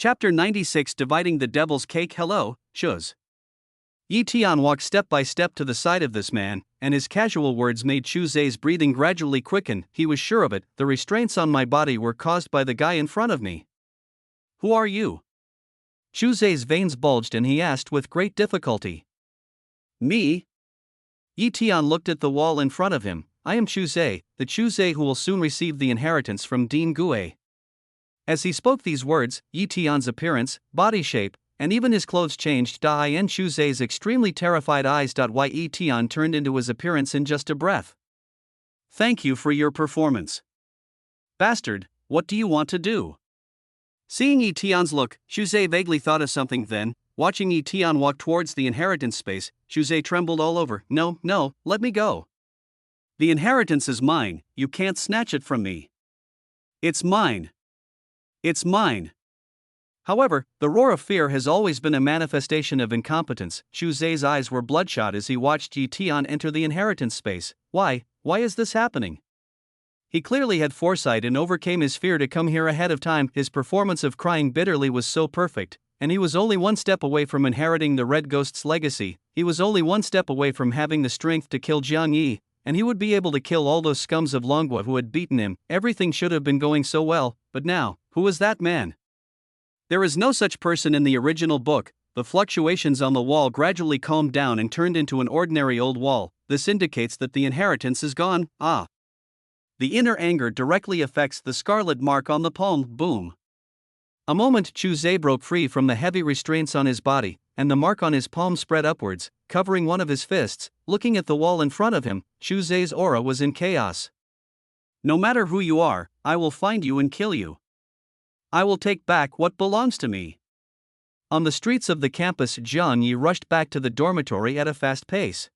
Chapter 96 Dividing the Devil's Cake. Hello, Shuz. Yi Tian walked step by step to the side of this man, and his casual words made Chu Zhe's breathing gradually quicken. He was sure of it, the restraints on my body were caused by the guy in front of me. Who are you? Chu Zhe's veins bulged and he asked with great difficulty. Me? Yi Tian looked at the wall in front of him. I am Chu Zhe, the Chu Zhe who will soon receive the inheritance from Dean Gue. As he spoke these words, Yi Tian's appearance, body shape, and even his clothes changed. In Chu Zhe's extremely terrified eyes. Yi Tian turned into his appearance in just a breath. Thank you for your performance. Bastard, what do you want to do? Seeing Yi Tian's look, Chu Zhe vaguely thought of something. Then, watching Yi Tian walk towards the inheritance space, Chu Zhe trembled all over. No, let me go. The inheritance is mine, you can't snatch it from me. It's mine. It's mine. However, the roar of fear has always been a manifestation of incompetence. Chu Zhe's eyes were bloodshot as he watched Yi Tian enter the inheritance space. Why is this happening? He clearly had foresight and overcame his fear to come here ahead of time. His performance of crying bitterly was so perfect, and he was only one step away from inheriting the Red Ghost's legacy. He was only one step away from having the strength to kill Jiang Yi, and he would be able to kill all those scums of Longhua who had beaten him. Everything should have been going so well, but now, who is that man? There is no such person in the original book. The fluctuations on the wall gradually calmed down and turned into an ordinary old wall. This indicates that the inheritance is gone. The inner anger directly affects the scarlet mark on the palm. Boom. A moment, Chu Zhe broke free from the heavy restraints on his body, and the mark on his palm spread upwards, covering one of his fists. Looking at the wall in front of him, Chu Zhe's aura was in chaos. No matter who you are, I will find you and kill you. I will take back what belongs to me. On the streets of the campus, Jiang Yi rushed back to the dormitory at a fast pace.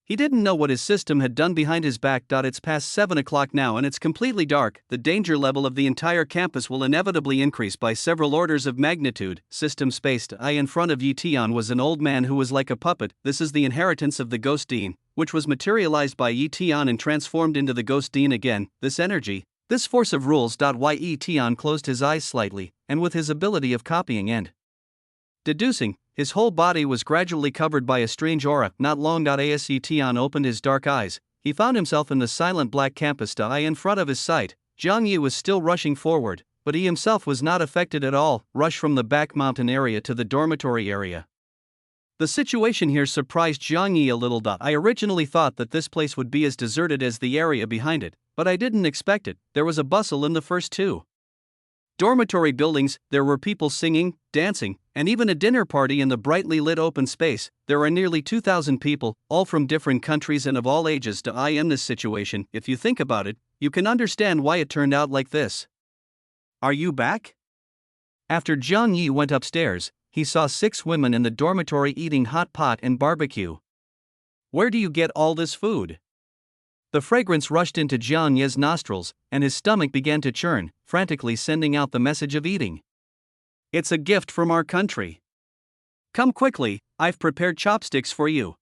He didn't know what his system had done behind his back. It's past 7 o'clock now and it's completely dark. The danger level of the entire campus will inevitably increase by several orders of magnitude. System spaced. In front of Yi Tian was an old man who was like a puppet. This is the inheritance of the Ghost Dean, which was materialized by Yi Tian and transformed into the Ghost Dean again. This energy, this force of rules. Yi Tian closed his eyes slightly, and with his ability of copying and deducing, his whole body was gradually covered by a strange aura. Not long. As Yi Tian opened his dark eyes, he found himself in the silent black campus. In front of his sight, Jiang Yi was still rushing forward, but he himself was not affected at all. Rush from the back mountain area to the dormitory area. The situation here surprised Jiang Yi a little. I originally thought that this place would be as deserted as the area behind it, but I didn't expect it. There was a bustle in the first two dormitory buildings. There were people singing, dancing, and even a dinner party in the brightly lit open space. There are nearly 2,000 people, all from different countries and of all ages. In this situation, if you think about it, you can understand why it turned out like this. Are you back? After Jiang Yi went upstairs, he saw 6 women in the dormitory eating hot pot and barbecue. Where do you get all this food? The fragrance rushed into Jiang Yi's nostrils, and his stomach began to churn, frantically sending out the message of eating. It's a gift from our country. Come quickly, I've prepared chopsticks for you.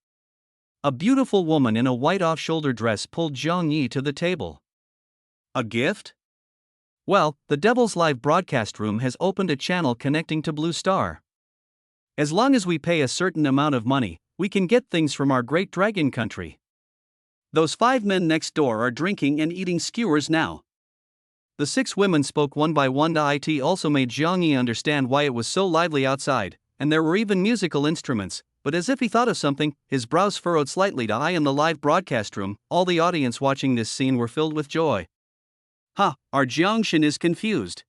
A beautiful woman in a white off-shoulder dress pulled Jiang Yi to the table. A gift? Well, the Devil's Live broadcast room has opened a channel connecting to Blue Star. As long as we pay a certain amount of money, we can get things from our great dragon country. Those 5 men next door are drinking and eating skewers now. The 6 women spoke one by one. It also made Jiang Yi understand why it was so lively outside, and there were even musical instruments, but as if he thought of something, his brows furrowed slightly. In the live broadcast room, all the audience watching this scene were filled with joy. Our Jiangshan is confused.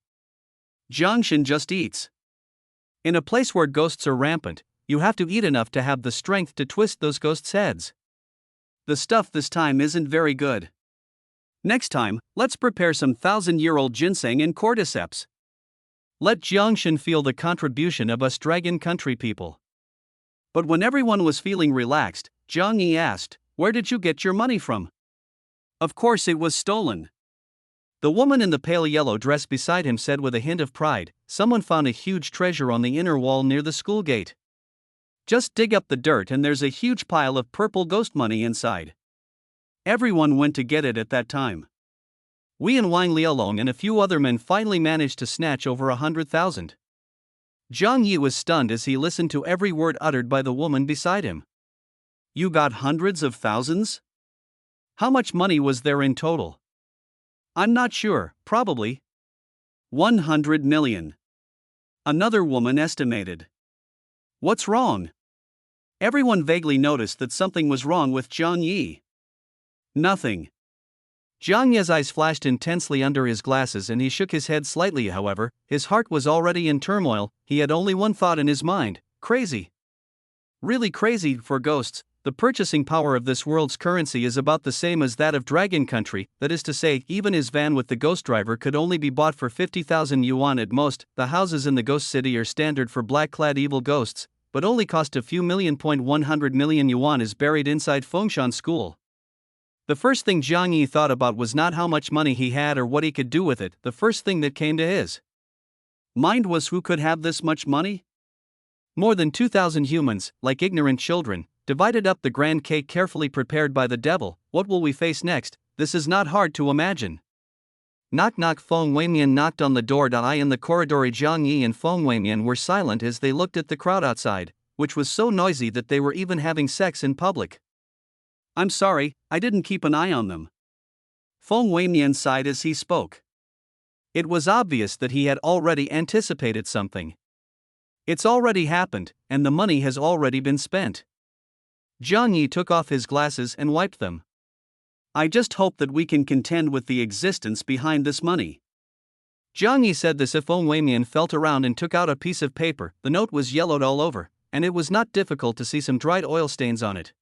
Jiangshan just eats. In a place where ghosts are rampant, you have to eat enough to have the strength to twist those ghosts' heads. The stuff this time isn't very good. Next time, let's prepare some 1,000-year-old ginseng and cordyceps. Let Jiangshan feel the contribution of us dragon country people. But when everyone was feeling relaxed, Jiang Yi asked, where did you get your money from? Of course it was stolen. The woman in the pale yellow dress beside him said with a hint of pride, someone found a huge treasure on the inner wall near the school gate. Just dig up the dirt and there's a huge pile of purple ghost money inside. Everyone went to get it at that time. We and Wang Lialong and a few other men finally managed to snatch over 100,000. Zhang Yi was stunned as he listened to every word uttered by the woman beside him. You got hundreds of thousands? How much money was there in total? I'm not sure, probably 100 million. Another woman estimated. What's wrong? Everyone vaguely noticed that something was wrong with Zhang Yi. Nothing. Zhang Yi's eyes flashed intensely under his glasses and he shook his head slightly. However, his heart was already in turmoil. He had only one thought in his mind: crazy. Really crazy for ghosts. The purchasing power of this world's currency is about the same as that of Dragon Country, that is to say, even his van with the ghost driver could only be bought for 50,000 yuan at most. The houses in the ghost city are standard for black-clad evil ghosts, but only cost a few million. 100 million yuan is buried inside Fengshan School. The first thing Zhang Yi thought about was not how much money he had or what he could do with it. The first thing that came to his mind was who could have this much money? More than 2,000 humans, like ignorant children, divided up the grand cake carefully prepared by the devil. What will we face next? This is not hard to imagine. Knock knock. Feng Weimian knocked on the door. In the corridor, Zhang Yi and Feng Weimian were silent as they looked at the crowd outside, which was so noisy that they were even having sex in public. I'm sorry, I didn't keep an eye on them. Feng Weimian sighed as he spoke. It was obvious that he had already anticipated something. It's already happened, and the money has already been spent. Zhang Yi took off his glasses and wiped them. I just hope that we can contend with the existence behind this money. Zhang Yi said this. Feng Weimian felt around and took out a piece of paper. The note was yellowed all over, and it was not difficult to see some dried oil stains on it.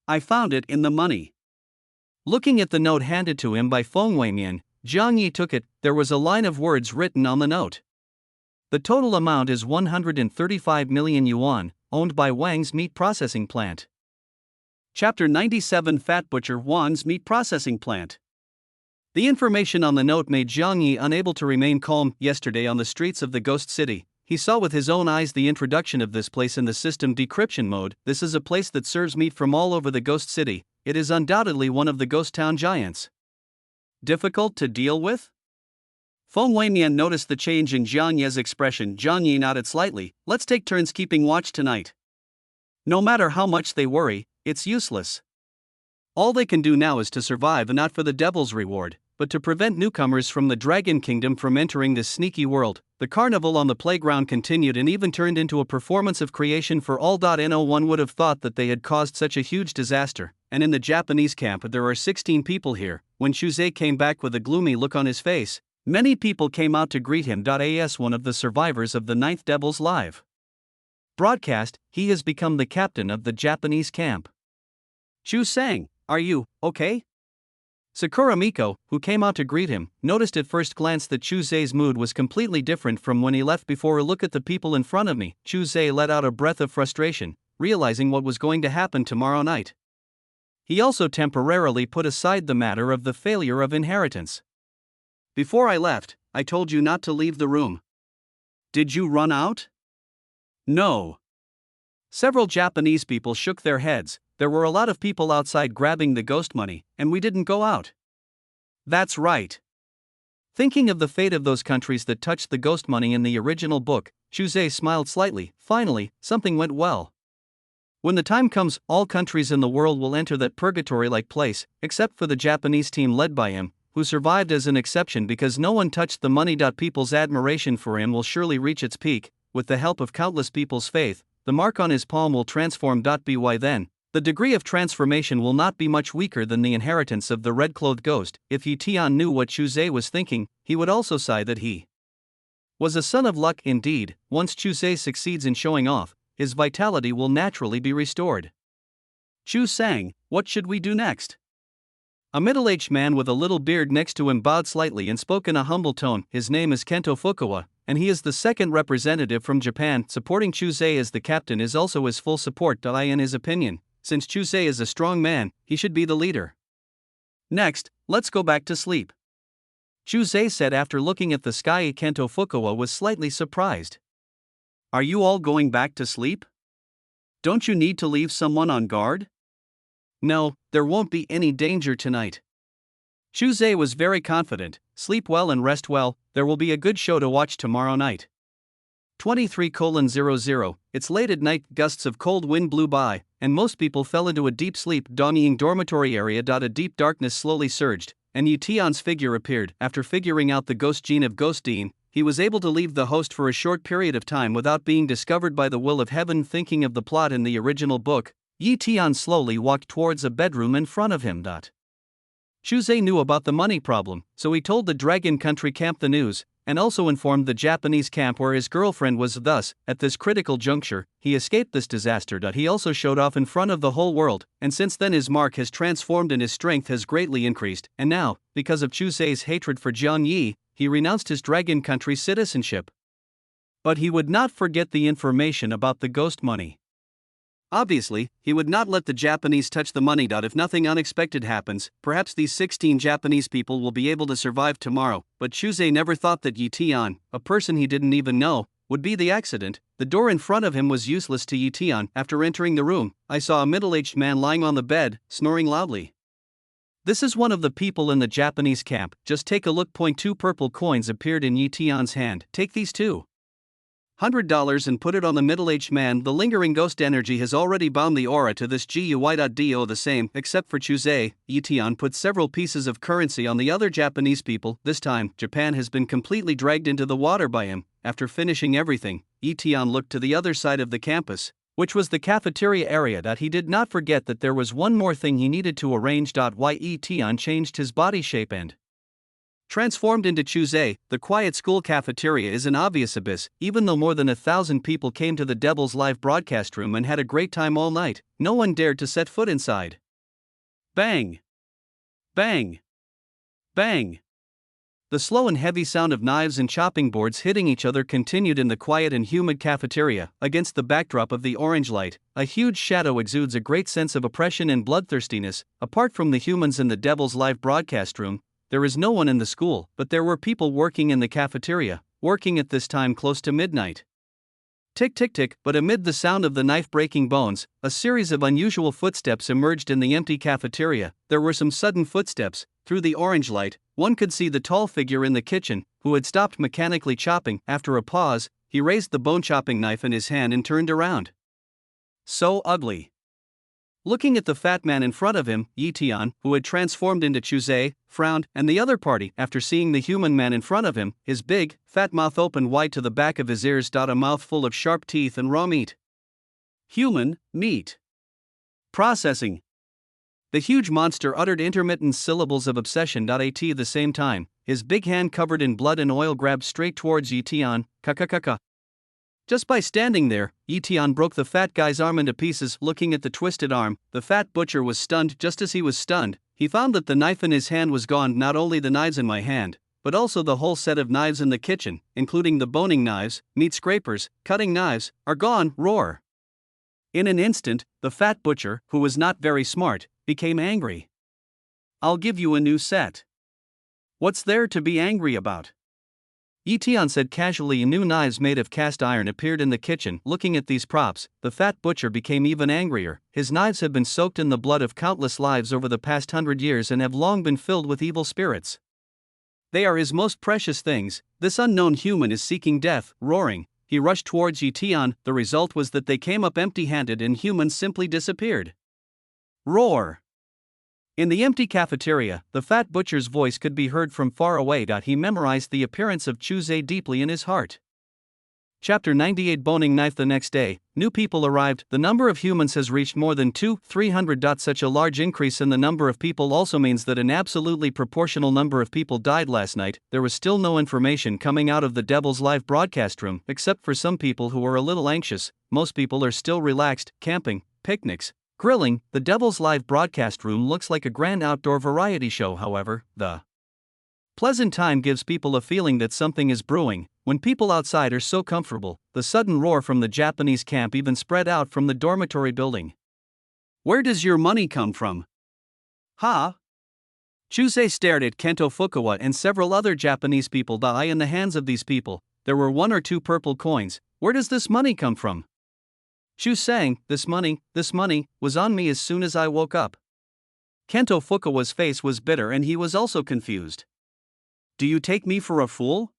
I found it in the money. Looking at the note handed to him by Feng Weimian, Zhang Yi took it. There was a line of words written on the note. The total amount is 135 million yuan, owned by Wang's meat processing plant. Chapter 97: Fat Butcher Wang's meat processing plant. The information on the note made Zhang Yi unable to remain calm. Yesterday on the streets of the Ghost City, he saw with his own eyes the introduction of this place in the system decryption mode. This is a place that serves meat from all over the Ghost City. It is undoubtedly one of the ghost town giants. Difficult to deal with? Feng Weimian noticed the change in Zhang Yi's expression. Zhang Yi nodded slightly. Let's take turns keeping watch tonight. No matter how much they worry, it's useless. All they can do now is to survive, and not for the devil's reward, but to prevent newcomers from the Dragon Kingdom from entering this sneaky world. The carnival on the playground continued and even turned into a performance of creation for all. No one would have thought that they had caused such a huge disaster, and in the Japanese camp there are 16 people here. When Chuzhe came back with a gloomy look on his face, many people came out to greet him. As one of the survivors of the 9th Devil's Live broadcast, he has become the captain of the Japanese camp. Chu sang, are you okay? Sakura Miko, who came out to greet him, noticed at first glance that Chuzhe's mood was completely different from when he left. Before a look at the people in front of me, Chuzhe let out a breath of frustration, realizing what was going to happen tomorrow night. He also temporarily put aside the matter of the failure of inheritance. Before I left, I told you not to leave the room. Did you run out? No. Several Japanese people shook their heads. There were a lot of people outside grabbing the ghost money, and we didn't go out. That's right. Thinking of the fate of those countries that touched the ghost money in the original book, Chuzhe smiled slightly. Finally, something went well. When the time comes, all countries in the world will enter that purgatory-like place, except for the Japanese team led by him, who survived as an exception because no one touched the money. People's admiration for him will surely reach its peak. With the help of countless people's faith, the mark on his palm will transform. By then, the degree of transformation will not be much weaker than the inheritance of the red-clothed ghost. If Yi Tian knew what Chuzhe was thinking, he would also sigh that he was a son of luck indeed. Once Chuzhe succeeds in showing off, his vitality will naturally be restored. Chu sang, what should we do next? A middle-aged man with a little beard next to him bowed slightly and spoke in a humble tone. His name is Kento Fukawa, and he is the second representative from Japan. Supporting Chuzhe as the captain is also his full support. In his opinion, since Chuzhe is a strong man, he should be the leader. Next, let's go back to sleep. Chuzhe said after looking at the sky. Kento Fukawa was slightly surprised. Are you all going back to sleep? Don't you need to leave someone on guard? No, there won't be any danger tonight. Chuzhe was very confident. Sleep well and rest well, there will be a good show to watch tomorrow night. 23:00. It's late at night, gusts of cold wind blew by, and most people fell into a deep sleep. Dongying dormitory area. A deep darkness slowly surged, and Yu Tian's figure appeared. After figuring out the ghost gene of Ghost Dean, he was able to leave the host for a short period of time without being discovered by the will of heaven. Thinking of the plot in the original book, Yi Tian slowly walked towards a bedroom in front of him. Chuzhe knew about the money problem, so he told the Dragon Country camp the news, and also informed the Japanese camp where his girlfriend was. Thus, at this critical juncture, he escaped this disaster. He also showed off in front of the whole world, and since then his mark has transformed and his strength has greatly increased, and now, because of Chuzhe's hatred for Jiang Yi, he renounced his Dragon Country citizenship. But he would not forget the information about the ghost money. Obviously, he would not let the Japanese touch the money. If nothing unexpected happens, perhaps these 16 Japanese people will be able to survive tomorrow. But Chuzhe never thought that Yi Tian, a person he didn't even know, would be the accident. The door in front of him was useless to Yi Tian. After entering the room, I saw a middle-aged man lying on the bed, snoring loudly. This is one of the people in the Japanese camp. Just take a look. 2 purple coins appeared in Yi Tian's hand. Take these $200 and put it on the middle-aged man. The lingering ghost energy has already bound the aura to this GUI.do. The same, except for Chuzhe. Yi Tian put several pieces of currency on the other Japanese people. This time, Japan has been completely dragged into the water by him. After finishing everything, Yi Tian looked to the other side of the campus, which was the cafeteria area. He did not forget that there was one more thing he needed to arrange. Yi Tian changed his body shape and transformed into Chuzhe. The quiet school cafeteria is an obvious abyss. Even though more than 1,000 people came to the Devil's live broadcast room and had a great time all night, no one dared to set foot inside. Bang! Bang! Bang! The slow and heavy sound of knives and chopping boards hitting each other continued in the quiet and humid cafeteria. Against the backdrop of the orange light, a huge shadow exudes a great sense of oppression and bloodthirstiness. Apart from the humans in the Devil's live broadcast room, there is no one in the school, but there were people working in the cafeteria, working at this time close to midnight. Tick tick tick, but amid the sound of the knife breaking bones, a series of unusual footsteps emerged in the empty cafeteria. There were some sudden footsteps. Through the orange light, one could see the tall figure in the kitchen, who had stopped mechanically chopping. After a pause, he raised the bone-chopping knife in his hand and turned around. So ugly. Looking at the fat man in front of him, Yi Tian, who had transformed into Chuzhe, frowned, and the other party, after seeing the human man in front of him, his big, fat mouth opened wide to the back of his ears. A mouth full of sharp teeth and raw meat. Human meat. Processing. The huge monster uttered intermittent syllables of obsession. At the same time, his big hand covered in blood and oil grabbed straight towards Yi Tian. Ka. Just by standing there, Yi Tian broke the fat guy's arm into pieces. Looking at the twisted arm, the fat butcher was stunned. Just as he was stunned, he found that the knife in his hand was gone. Not only the knives in my hand, but also the whole set of knives in the kitchen, including the boning knives, meat scrapers, cutting knives, are gone. Roar. In an instant, the fat butcher, who was not very smart, became angry. I'll give you a new set. What's there to be angry about? Yi Tian said casually. New knives made of cast iron appeared in the kitchen. Looking at these props, the fat butcher became even angrier. His knives have been soaked in the blood of countless lives over the past 100 years and have long been filled with evil spirits. They are his most precious things. This unknown human is seeking death. Roaring, he rushed towards Yi Tian. The result was that they came up empty-handed and humans simply disappeared. Roar. In the empty cafeteria, the fat butcher's voice could be heard from far away. He memorized the appearance of Chuzhe deeply in his heart. Chapter 98. Boning knife. The next day, new people arrived. The number of humans has reached more than 300. Such a large increase in the number of people also means that an absolutely proportional number of people died last night. There was still no information coming out of the Devil's live broadcast room, except for some people who were a little anxious. Most people are still relaxed, camping, picnics, grilling. The Devil's live broadcast room looks like a grand outdoor variety show. However, the pleasant time gives people a feeling that something is brewing. When people outside are so comfortable, the sudden roar from the Japanese camp even spread out from the dormitory building. Where does your money come from? Ha! Chuzhe stared at Kento Fukawa and several other Japanese people. The eye in the hands of these people, there were 1 or 2 purple coins. Where does this money come from? Chu sang, this money, was on me as soon as I woke up. Kento Fukawa's face was bitter and he was also confused. Do you take me for a fool?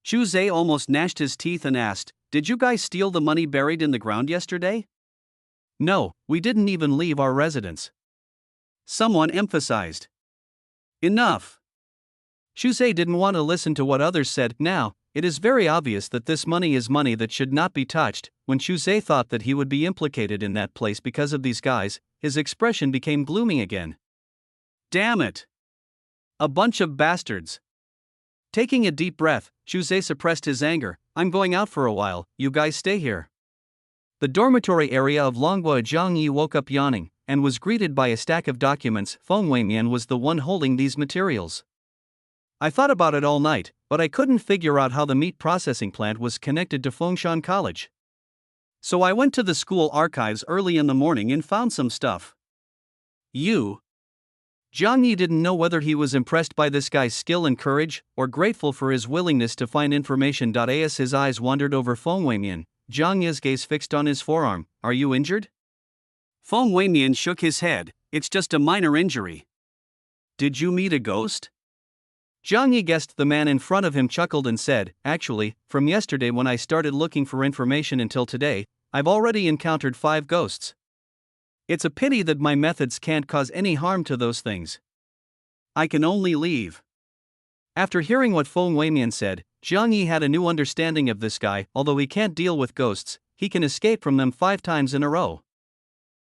Xu Zhe almost gnashed his teeth and asked, "Did you guys steal the money buried in the ground yesterday?" "No, we didn't even leave our residence," someone emphasized. "Enough." Xu Zhe didn't want to listen to what others said. Now, it is very obvious that this money is money that should not be touched. When Xu Zhe thought that he would be implicated in that place because of these guys, his expression became gloomy again. "Damn it! A bunch of bastards." Taking a deep breath, Xu Zhe suppressed his anger. "I'm going out for a while, you guys stay here." The dormitory area of Longhua. Zhang Yi woke up yawning, and was greeted by a stack of documents. Feng Weimian was the one holding these materials. "I thought about it all night, but I couldn't figure out how the meat processing plant was connected to Fengshan College. So I went to the school archives early in the morning and found some stuff." "You?" Zhang Yi didn't know whether he was impressed by this guy's skill and courage, or grateful for his willingness to find information. As his eyes wandered over Feng Weimian, Zhang Yi's gaze fixed on his forearm. "Are you injured?" Feng Weimian shook his head. "It's just a minor injury." "Did you meet a ghost?" Zhang Yi guessed the man in front of him chuckled and said, "Actually, from yesterday when I started looking for information until today, I've already encountered 5 ghosts. It's a pity that my methods can't cause any harm to those things. I can only leave." After hearing what Feng Weimian said, Zhang Yi had a new understanding of this guy. Although he can't deal with ghosts, he can escape from them 5 times in a row.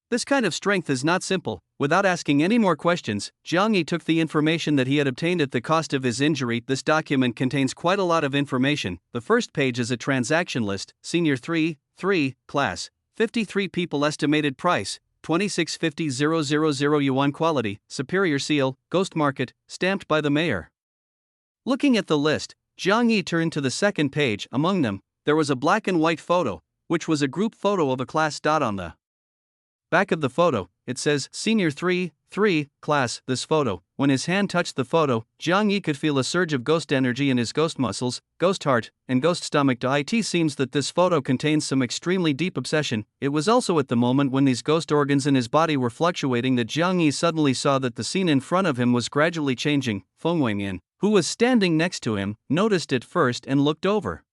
This kind of strength is not simple. Without asking any more questions, Zhang Yi took the information that he had obtained at the cost of his injury. This document contains quite a lot of information. The first page is a transaction list. Senior 3, class, 53 people, estimated price, 2650,000 yuan, quality, superior seal, ghost market, stamped by the mayor. Looking at the list, Zhang Yi turned to the second page. Among them, there was a black and white photo, which was a group photo of a class. On the back of the photo, it says Senior 3, class. This photo, when his hand touched the photo, Zhang Yi could feel a surge of ghost energy in his ghost muscles, ghost heart, and ghost stomach. It seems that this photo contains some extremely deep obsession. It was also at the moment when these ghost organs in his body were fluctuating that Zhang Yi suddenly saw that the scene in front of him was gradually changing. Feng Weimian, who was standing next to him, noticed it first and looked over.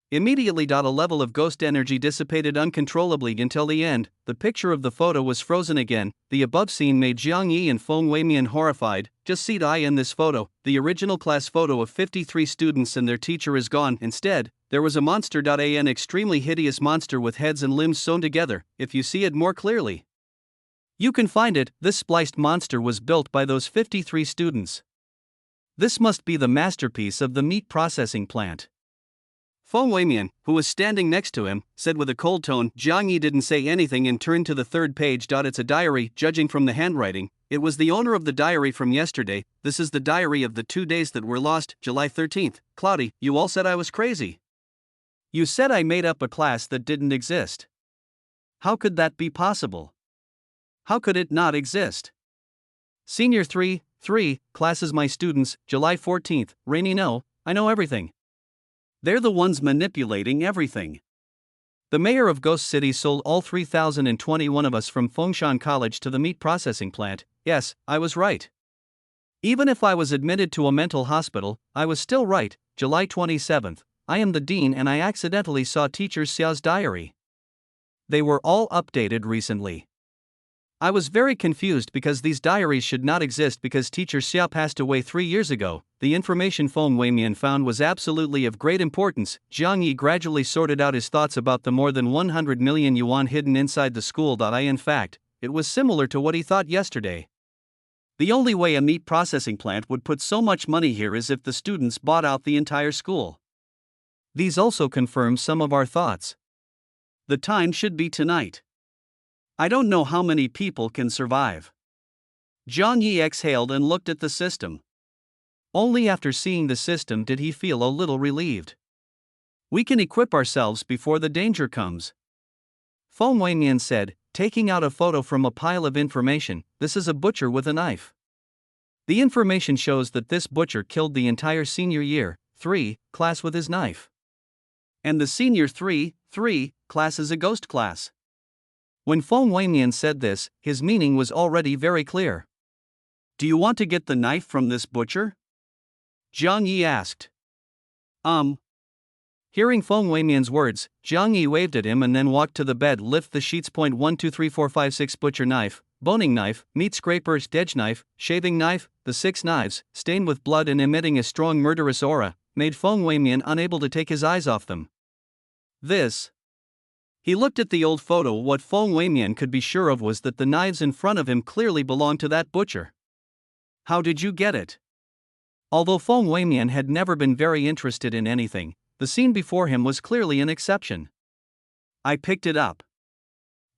Immediately, a level of ghost energy dissipated uncontrollably until the end. The picture of the photo was frozen again. The above scene made Zhang Yi and Feng Weimian horrified. "Just see in this photo, the original class photo of 53 students and their teacher is gone. Instead, there was a monster. An extremely hideous monster with heads and limbs sewn together. If you see it more clearly, you can find it. This spliced monster was built by those 53 students. This must be the masterpiece of the meat processing plant." Feng Weimian, who was standing next to him, said with a cold tone. Zhang Yi didn't say anything and turned to the third page. "It's a diary. Judging from the handwriting, it was the owner of the diary from yesterday. This is the diary of the 2 days that were lost. July 13th. Cloudy, you all said I was crazy. You said I made up a class that didn't exist. How could that be possible? How could it not exist? Senior 3, class is my students. July 14th. Rainy. No, I know everything. They're the ones manipulating everything. The mayor of Ghost City sold all 3,021 of us from Fengshan College to the meat processing plant. Yes, I was right. Even if I was admitted to a mental hospital, I was still right. July 27th. I am the dean and I accidentally saw teacher Xiao's diary. They were all updated recently. I was very confused because these diaries should not exist because teacher Xia passed away 3 years ago. The information Feng Weimian found was absolutely of great importance." Zhang Yi gradually sorted out his thoughts about the more than 100 million yuan hidden inside the school. In fact, it was similar to what he thought yesterday. The only way a meat processing plant would put so much money here is if the students bought out the entire school. These also confirm some of our thoughts. The time should be tonight. I don't know how many people can survive. Zhang Yi exhaled and looked at the system. Only after seeing the system did he feel a little relieved. We can equip ourselves before the danger comes. Feng Weimian said, taking out a photo from a pile of information. This is a butcher with a knife. The information shows that this butcher killed the entire senior year 3 class with his knife. And the senior 3 class is a ghost class. When Feng Weimian said this, his meaning was already very clear. Do you want to get the knife from this butcher? Zhang Yi asked. Hearing Feng Weimian's words, Jiang Yi waved at him and then walked to the bed. Lift the sheets. 1 2 3 4 5 6 Butcher knife, boning knife, meat scraper, edge knife, shaving knife. The 6 knives, stained with blood and emitting a strong murderous aura, made Feng Weimian unable to take his eyes off them. This. He looked at the old photo. What Feng Weimian could be sure of was that the knives in front of him clearly belonged to that butcher. How did you get it? Although Feng Weimian had never been very interested in anything, the scene before him was clearly an exception. I picked it up.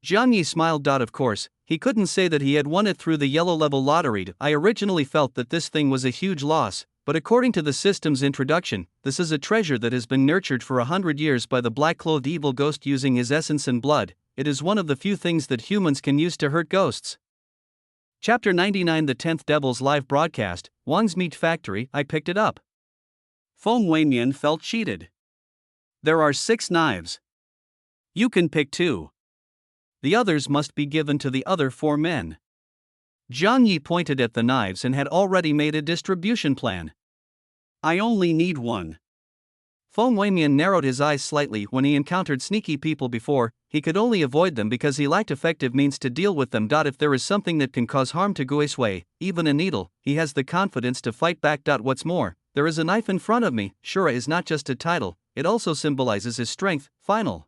Jiang Yi smiled. Of course, he couldn't say that he had won it through the yellow level lottery. I originally felt that this thing was a huge loss, but according to the system's introduction, this is a treasure that has been nurtured for 100 years by the black-clothed evil ghost using his essence and blood. It is one of the few things that humans can use to hurt ghosts. Chapter 99, The 10th Devil's Live Broadcast, Wang's Meat Factory. I picked it up. Feng Weimian felt cheated. There are 6 knives. You can pick 2. The others must be given to the other 4 men. Jiang Yi pointed at the knives and had already made a distribution plan. I only need 1. Feng Weimian narrowed his eyes slightly. When he encountered sneaky people before, he could only avoid them because he lacked effective means to deal with them. If there is something that can cause harm to Guisui, even a needle, he has the confidence to fight back. What's more, there is a knife in front of me. Shura is not just a title, it also symbolizes his strength. Final.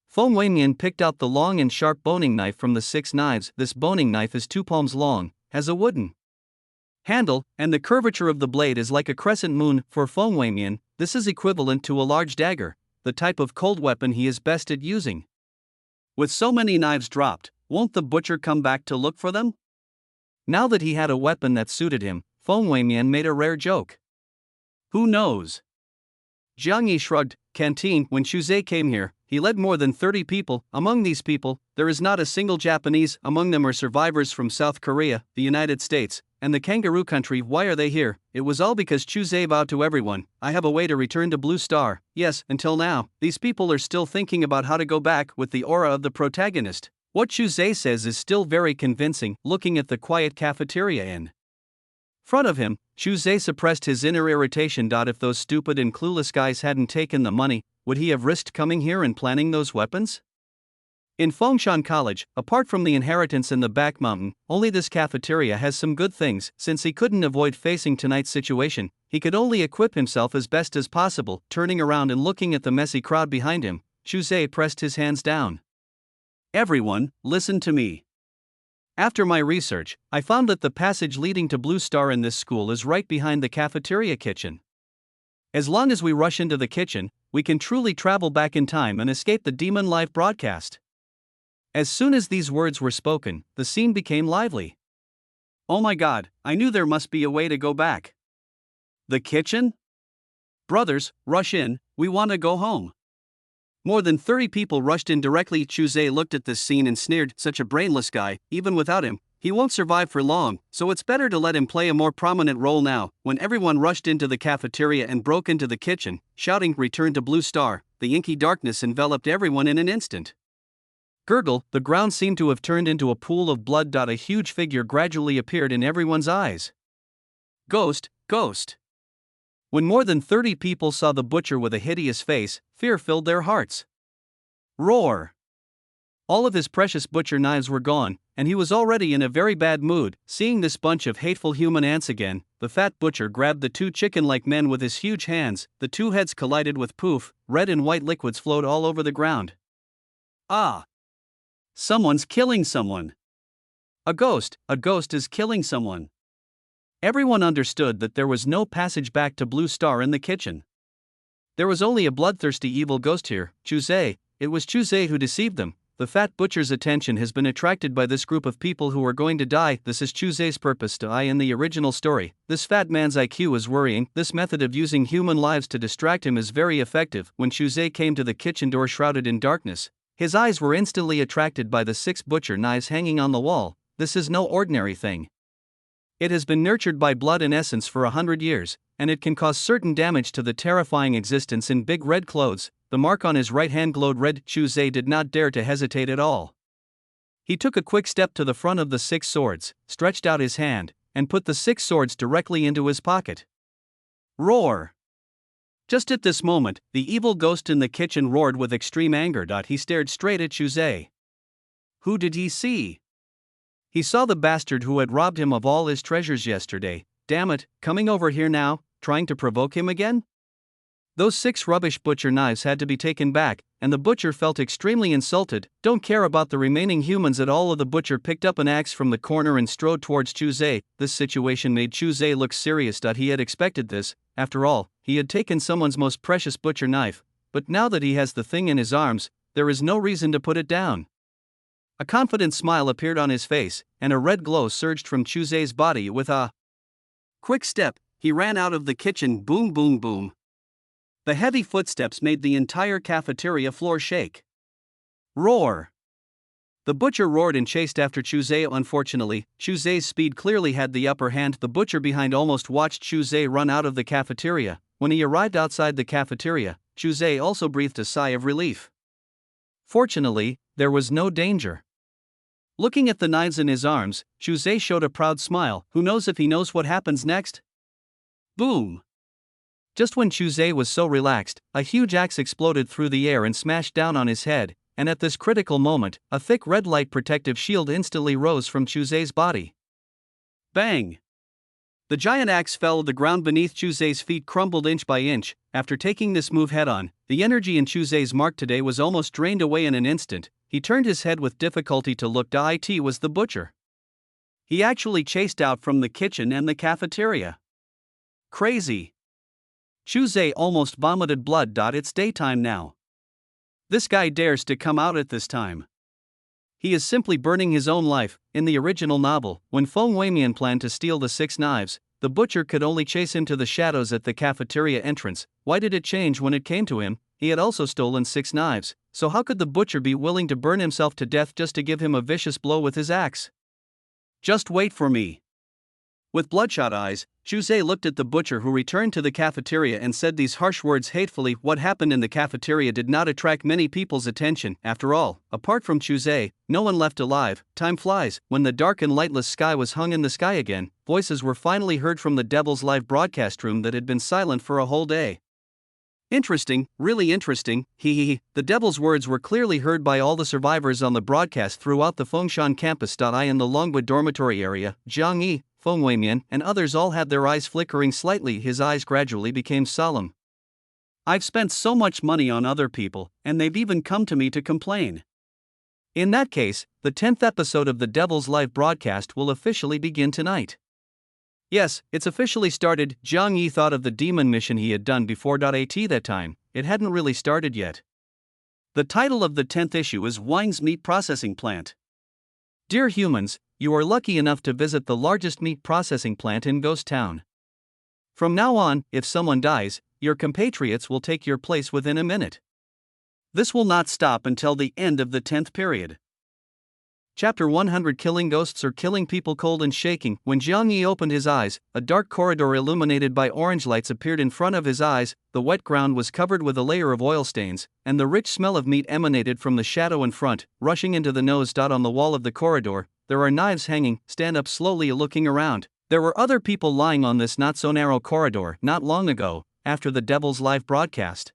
Feng Weimian picked out the long and sharp boning knife from the 6 knives. This boning knife is 2 palms long, has a wooden handle, and the curvature of the blade is like a crescent moon. For Feng Weimian, this is equivalent to a large dagger, the type of cold weapon he is best at using. With so many knives dropped, won't the butcher come back to look for them? Now that he had a weapon that suited him, Feng Weimian made a rare joke. Who knows? Jiang Yi shrugged. Canteen. When Chuzhe came here, he led more than 30 people. Among these people, there is not a single Japanese. Among them are survivors from South Korea, the United States, and the Kangaroo Country. Why are they here? It was all because Chuzhe vowed to everyone, I have a way to return to Blue Star. Yes, until now, these people are still thinking about how to go back with the aura of the protagonist. What Chuzhe says is still very convincing. Looking at the quiet cafeteria in front of him, Chuzhe suppressed his inner irritation. If those stupid and clueless guys hadn't taken the money, would he have risked coming here and planning those weapons? In Fengshan College, apart from the inheritance in the back mountain, only this cafeteria has some good things. Since he couldn't avoid facing tonight's situation, he could only equip himself as best as possible. Turning around and looking at the messy crowd behind him, Chuzhe pressed his hands down. Everyone, listen to me. After my research, I found that the passage leading to Blue Star in this school is right behind the cafeteria kitchen. As long as we rush into the kitchen, we can truly travel back in time and escape the Demon Live broadcast. As soon as these words were spoken, the scene became lively. Oh my god, I knew there must be a way to go back. The kitchen? Brothers, rush in, we want to go home. More than 30 people rushed in directly. Chuzhe looked at this scene and sneered, such a brainless guy. Even without him, he won't survive for long, so it's better to let him play a more prominent role now. When everyone rushed into the cafeteria and broke into the kitchen, shouting return to Blue Star, the inky darkness enveloped everyone in an instant. Gurgle, the ground seemed to have turned into a pool of blood. A huge figure gradually appeared in everyone's eyes. Ghost, ghost. When more than 30 people saw the butcher with a hideous face, fear filled their hearts. Roar! All of his precious butcher knives were gone, and he was already in a very bad mood. Seeing this bunch of hateful human ants again, the fat butcher grabbed the 2 chicken-like men with his huge hands. The 2 heads collided with poof, red and white liquids flowed all over the ground. Ah! Someone's killing someone. A ghost is killing someone. Everyone understood that there was no passage back to Blue Star in the kitchen. There was only a bloodthirsty evil ghost here, Chuzhe. It was Chuzhe who deceived them. The fat butcher's attention has been attracted by this group of people who are going to die. This is Chuzhe's purpose to die in the original story. This fat man's IQ is worrying. This method of using human lives to distract him is very effective. When Chuzhe came to the kitchen door shrouded in darkness, his eyes were instantly attracted by the 6 butcher knives hanging on the wall. This is no ordinary thing. It has been nurtured by blood and essence for 100 years, and it can cause certain damage to the terrifying existence in big red clothes. The mark on his right hand glowed red. Chuzhe did not dare to hesitate at all. He took a quick step to the front of the 6 swords, stretched out his hand, and put the 6 swords directly into his pocket. Roar! Just at this moment, the evil ghost in the kitchen roared with extreme anger. He stared straight at Chuzay. Who did he see? He saw the bastard who had robbed him of all his treasures yesterday. Damn it, coming over here now, trying to provoke him again? Those 6 rubbish butcher knives had to be taken back, and the butcher felt extremely insulted. Don't care about the remaining humans at all. The butcher picked up an axe from the corner and strode towards Chuzay. This situation made Chuzay look serious. He had expected this. After all, he had taken someone's most precious butcher knife, but now that he has the thing in his arms, there is no reason to put it down. A confident smile appeared on his face, and a red glow surged from Chuzay's body. With a quick step, he ran out of the kitchen. Boom, boom, boom. The heavy footsteps made the entire cafeteria floor shake. Roar! The butcher roared and chased after Chuzay. Unfortunately, Chuzay's speed clearly had the upper hand. The butcher behind almost watched Chuzay run out of the cafeteria. When he arrived outside the cafeteria, Chuzay also breathed a sigh of relief. Fortunately, there was no danger. Looking at the knives in his arms, Chuzay showed a proud smile. Who knows if he knows what happens next? Boom! Just when Chuzay was so relaxed, a huge axe exploded through the air and smashed down on his head, and at this critical moment, a thick red light protective shield instantly rose from Chuzay's body. Bang! The giant axe fell to the ground beneath Chuzay's feet, crumbled inch by inch. After taking this move head-on, the energy in Chuzay's mark today was almost drained away in an instant. He turned his head with difficulty to look. It was the butcher. He actually chased out from the kitchen and the cafeteria. Crazy. Chuzay almost vomited blood. It's daytime now. This guy dares to come out at this time. He is simply burning his own life. In the original novel, when Feng Weimian planned to steal the 6 knives, the butcher could only chase him to the shadows at the cafeteria entrance. Why did it change when it came to him? He had also stolen 6 knives, so how could the butcher be willing to burn himself to death just to give him a vicious blow with his axe? Just wait for me. With bloodshot eyes, Chuzay looked at the butcher, who returned to the cafeteria and said these harsh words hatefully. What happened in the cafeteria did not attract many people's attention. After all, apart from Chuzay, no one left alive. Time flies. When the dark and lightless sky was hung in the sky again, voices were finally heard from the Devil's live broadcast room that had been silent for a whole day. Interesting, really interesting, hehehe. The Devil's words were clearly heard by all the survivors on the broadcast throughout the Fengshan campus. In the Longwood dormitory area, Jiang Yi, Feng Weimian, and others all had their eyes flickering slightly. His eyes gradually became solemn. I've spent so much money on other people, and they've even come to me to complain. In that case, the 10th episode of the Devil's live broadcast will officially begin tonight. Yes, it's officially started. Jiang Yi thought of the demon mission he had done before. At that time, it hadn't really started yet. The title of the 10th issue is Wine's Meat Processing Plant. Dear humans, you are lucky enough to visit the largest meat processing plant in Ghost Town. From now on, if someone dies, your compatriots will take your place within a minute. This will not stop until the end of the 10th period. Chapter 100. Killing ghosts or killing people. Cold and shaking, when Jiang Yi opened his eyes, a dark corridor illuminated by orange lights appeared in front of his eyes. The wet ground was covered with a layer of oil stains, and the rich smell of meat emanated from the shadow in front, rushing into the nose. On the wall of the corridor, there are knives hanging. Stand up slowly, looking around. There were other people lying on this not-so-narrow corridor not long ago, after the Devil's live broadcast.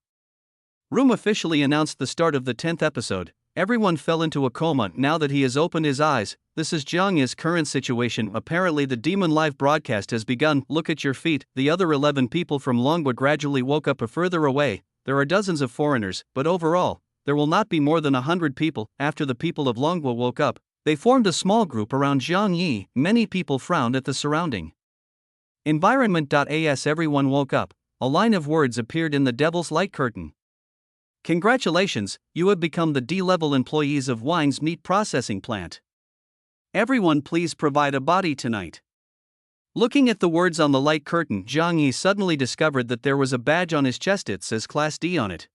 Room officially announced the start of the 10th episode. Everyone fell into a coma now that he has opened his eyes. This is Jiang Yi's current situation. Apparently the demon live broadcast has begun. Look at your feet. The other 11 people from Longwood gradually woke up. Further away, there are dozens of foreigners, but overall, there will not be more than 100 people. After the people of Longwood woke up, they formed a small group around Jiang Yi. Many people frowned at the surrounding environment. As everyone woke up, a line of words appeared in the Devil's light curtain. Congratulations, you have become the D-level employees of Wine's meat processing plant. Everyone please provide a body tonight. Looking at the words on the light curtain, Jiang Yi suddenly discovered that there was a badge on his chest. It says Class D on it.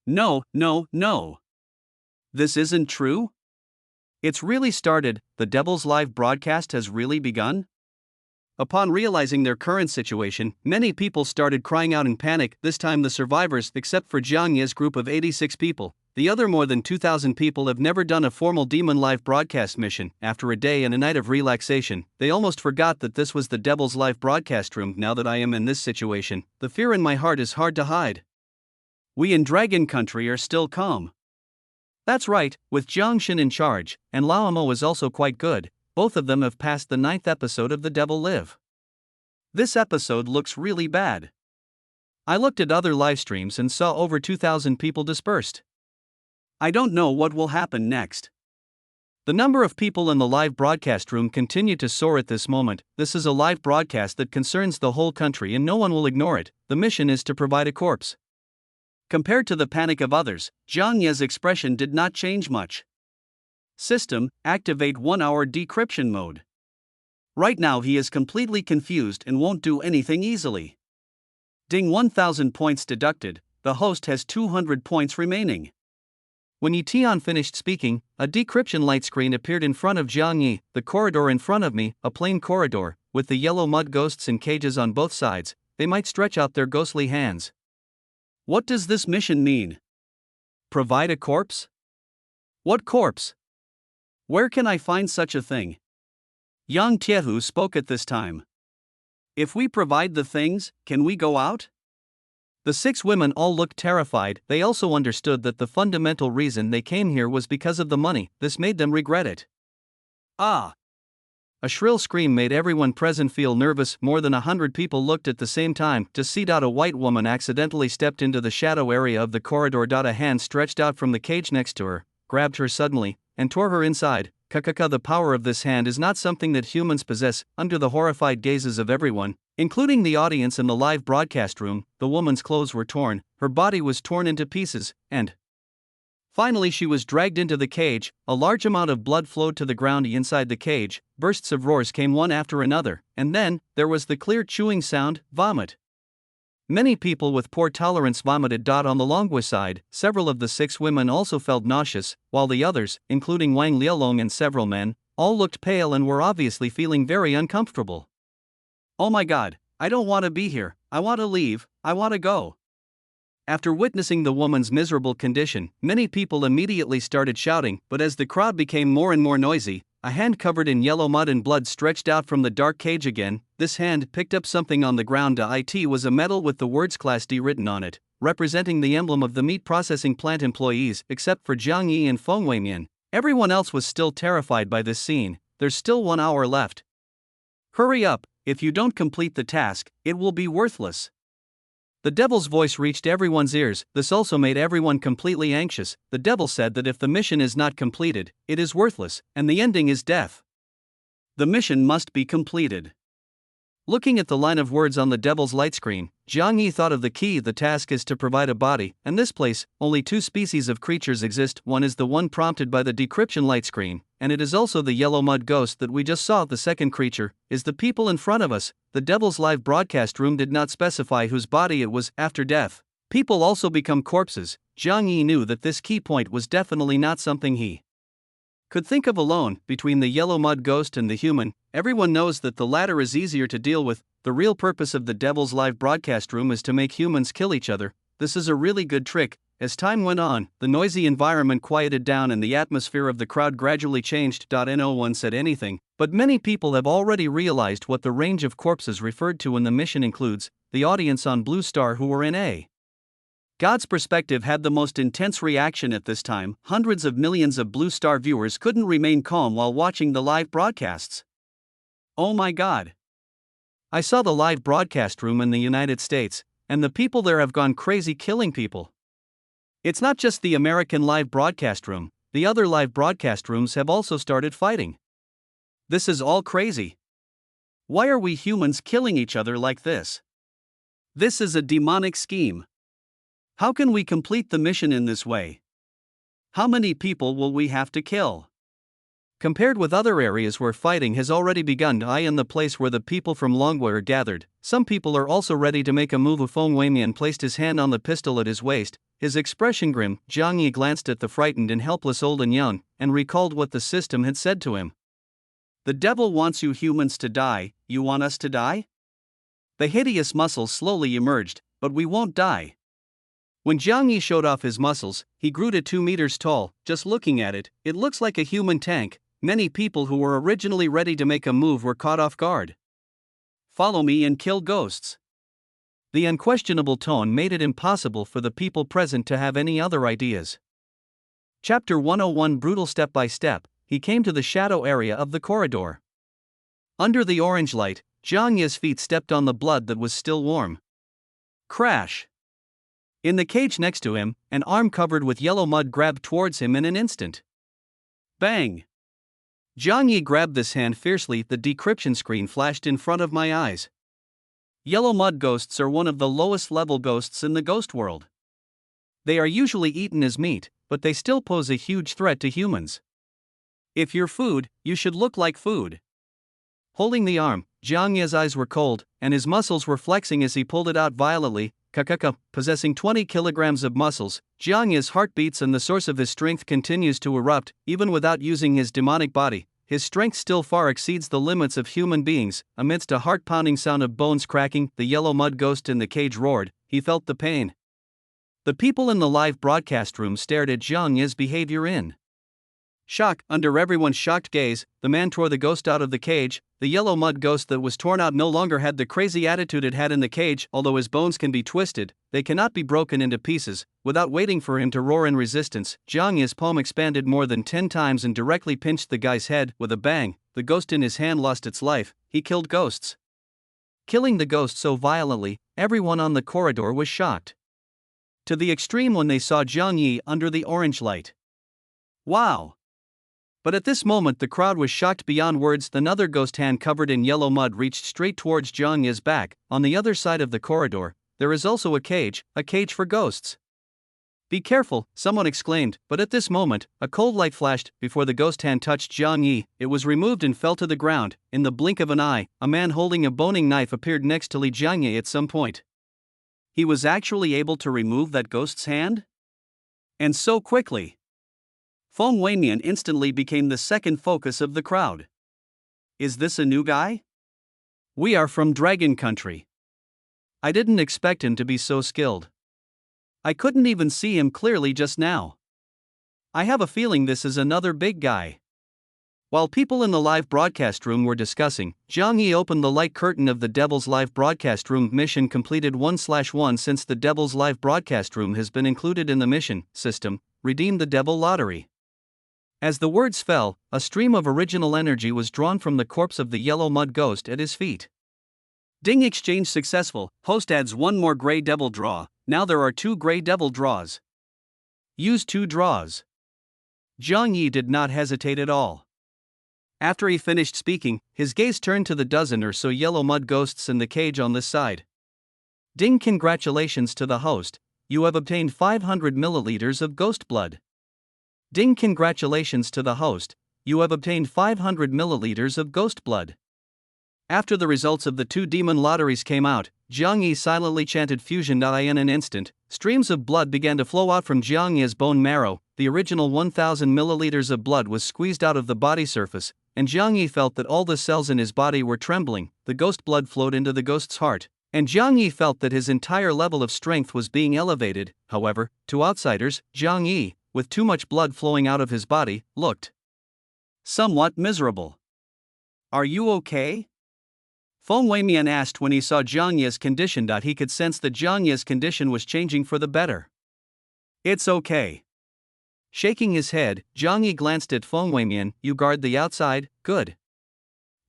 No. This isn't true? It's really started. The Devil's live broadcast has really begun? Upon realizing their current situation, many people started crying out in panic. This time the survivors, except for Jiang Yi's group of 86 people, The other more than 2,000 people have never done a formal Demon live broadcast mission. After a day and a night of relaxation, they almost forgot that this was the Devil's live broadcast room. Now that I am in this situation, the fear in my heart is hard to hide. We in Dragon Country are still calm. That's right, with Jiang Shin in charge, and Lao Mo is also quite good. Both of them have passed the 9th episode of The Devil Live. This episode looks really bad. I looked at other live streams and saw over 2,000 people dispersed. I don't know what will happen next. The number of people in the live broadcast room continue to soar at this moment. This is a live broadcast that concerns the whole country and no one will ignore it. The mission is to provide a corpse. Compared to the panic of others, Zhang Ye's expression did not change much. System, activate 1-hour decryption mode. Right now he is completely confused and won't do anything easily. Ding, 1,000 points deducted. The host has 200 points remaining. When Yi Tian finished speaking, a decryption light screen appeared in front of Jiang Yi. The corridor in front of me, a plain corridor, with the yellow mud ghosts in cages on both sides. They might stretch out their ghostly hands. What does this mission mean? Provide a corpse? What corpse? Where can I find such a thing? Yang Tiehu spoke at this time. If we provide the things, can we go out? The 6 women all looked terrified. They also understood that the fundamental reason they came here was because of the money. This made them regret it. Ah! A shrill scream made everyone present feel nervous. More than 100 people looked at the same time to see a white woman accidentally stepped into the shadow area of the corridor. A hand stretched out from the cage next to her, grabbed her suddenly, and tore her inside. The power of this hand is not something that humans possess. Under the horrified gazes of everyone, including the audience in the live broadcast room, the woman's clothes were torn, her body was torn into pieces, and finally she was dragged into the cage. A large amount of blood flowed to the ground inside the cage. Bursts of roars came one after another, and then there was the clear chewing sound, vomit. Many people with poor tolerance vomited. On the Longhui side, several of the 6 women also felt nauseous, while the others, including Wang Lialong and several men, all looked pale and were obviously feeling very uncomfortable. Oh my god, I don't want to be here, I want to leave, I want to go. After witnessing the woman's miserable condition, many people immediately started shouting, but as the crowd became more and more noisy, a hand covered in yellow mud and blood stretched out from the dark cage again. This hand picked up something on the ground. It was a medal with the words Class D written on it, representing the emblem of the meat processing plant employees. Except for Jiang Yi and Feng Weimian, everyone else was still terrified by this scene. There's still 1 hour left. Hurry up, if you don't complete the task, it will be worthless. The devil's voice reached everyone's ears. This also made everyone completely anxious. The devil said that if the mission is not completed, it is worthless, and the ending is death. The mission must be completed. Looking at the line of words on the devil's light screen, Jiang Yi thought of the key. The task is to provide a body, and this place, only 2 species of creatures exist. One is the one prompted by the decryption light screen, and it is also the yellow mud ghost that we just saw. The second creature is the people in front of us. The devil's live broadcast room did not specify whose body it was. After death, people also become corpses. Jiang Yi knew that this key point was definitely not something he could think of alone. Between the yellow mud ghost and the human, everyone knows that the latter is easier to deal with. The real purpose of the devil's live broadcast room is to make humans kill each other. This is a really good trick. As time went on, the noisy environment quieted down and the atmosphere of the crowd gradually changed. No one said anything, but many people have already realized what the range of corpses referred to in the mission includes. The audience on Blue Star who were in a God's perspective had the most intense reaction at this time. Hundreds of millions of Blue Star viewers couldn't remain calm while watching the live broadcasts. Oh my god. I saw the live broadcast room in the United States, and the people there have gone crazy killing people. It's not just the American live broadcast room, the other live broadcast rooms have also started fighting. This is all crazy. Why are we humans killing each other like this? This is a demonic scheme. How can we complete the mission in this way? How many people will we have to kill? Compared with other areas where fighting has already begun, I am the place where the people from Longhui are gathered. Some people are also ready to make a move. Feng Weimian placed his hand on the pistol at his waist, his expression grim. Jiang Yi glanced at the frightened and helpless old and young, and recalled what the system had said to him. The devil wants you humans to die. You want us to die? The hideous muscles slowly emerged, but we won't die. When Jiang Yi showed off his muscles, he grew to 2 meters tall. Just looking at it, it looks like a human tank. Many people who were originally ready to make a move were caught off guard. Follow me and kill ghosts. The unquestionable tone made it impossible for the people present to have any other ideas. Chapter 101 Brutal step by step, he came to the shadow area of the corridor. Under the orange light, Jiang Yi's feet stepped on the blood that was still warm. Crash! In the cage next to him, an arm covered with yellow mud grabbed towards him in an instant. Bang! Jiang Yi grabbed this hand fiercely. The decryption screen flashed in front of my eyes. Yellow mud ghosts are one of the lowest level ghosts in the ghost world. They are usually eaten as meat, but they still pose a huge threat to humans. If you're food, you should look like food. Holding the arm, Jiang Yi's eyes were cold, and his muscles were flexing as he pulled it out violently. Possessing 20 kilograms of muscles, Jiang Yi's heart beats and the source of his strength continues to erupt. Even without using his demonic body, his strength still far exceeds the limits of human beings. Amidst a heart-pounding sound of bones cracking, the yellow mud ghost in the cage roared. He felt the pain. The people in the live broadcast room stared at Jiang Yi's behavior in shock. Under everyone's shocked gaze, the man tore the ghost out of the cage. The yellow mud ghost that was torn out no longer had the crazy attitude it had in the cage. Although his bones can be twisted, they cannot be broken into pieces. Without waiting for him to roar in resistance, Jiang Yi's palm expanded more than 10 times and directly pinched the guy's head. With a bang, the ghost in his hand lost its life. He killed ghosts. Killing the ghost so violently, everyone on the corridor was shocked to the extreme when they saw Jiang Yi under the orange light. Wow! But at this moment the crowd was shocked beyond words. Another ghost hand covered in yellow mud reached straight towards Jiang Yi's back. On the other side of the corridor, there is also a cage for ghosts. Be careful, someone exclaimed, but at this moment, a cold light flashed before the ghost hand touched Jiang Yi. It was removed and fell to the ground. In the blink of an eye, a man holding a boning knife appeared next to Li Jiangye at some point. He was actually able to remove that ghost's hand? And so quickly. Feng Weimian instantly became the second focus of the crowd. Is this a new guy? We are from Dragon Country. I didn't expect him to be so skilled. I couldn't even see him clearly just now. I have a feeling this is another big guy. While people in the live broadcast room were discussing, Jiang Yi opened the light curtain of the Devil's live broadcast room. Mission completed 1/1. Since the Devil's live broadcast room has been included in the mission system, redeem the Devil Lottery. As the words fell, a stream of original energy was drawn from the corpse of the yellow mud ghost at his feet. Ding exchange successful. Host adds 1 more Grey Devil draw. Now there are 2 Grey Devil draws. Use 2 draws. Jiang Yi did not hesitate at all. After he finished speaking, his gaze turned to the dozen or so yellow mud ghosts in the cage on this side. Ding, congratulations to the host. You have obtained 500 milliliters of ghost blood. Ding, congratulations to the host. You have obtained 500 milliliters of ghost blood. After the results of the 2 demon lotteries came out, Jiang Yi silently chanted fusion. In an instant, streams of blood began to flow out from Jiang Yi's bone marrow. The original 1000 milliliters of blood was squeezed out of the body surface, and Jiang Yi felt that all the cells in his body were trembling. The ghost blood flowed into the ghost's heart, and Jiang Yi felt that his entire level of strength was being elevated. However, to outsiders, Jiang Yi, with too much blood flowing out of his body, looked somewhat miserable. Are you okay? Feng Weimian asked when he saw Jiang Yi's condition. He could sense that Jiang Yi's condition was changing for the better. It's okay. Shaking his head, Jiang Yi glanced at Feng Weimian. You guard the outside, good.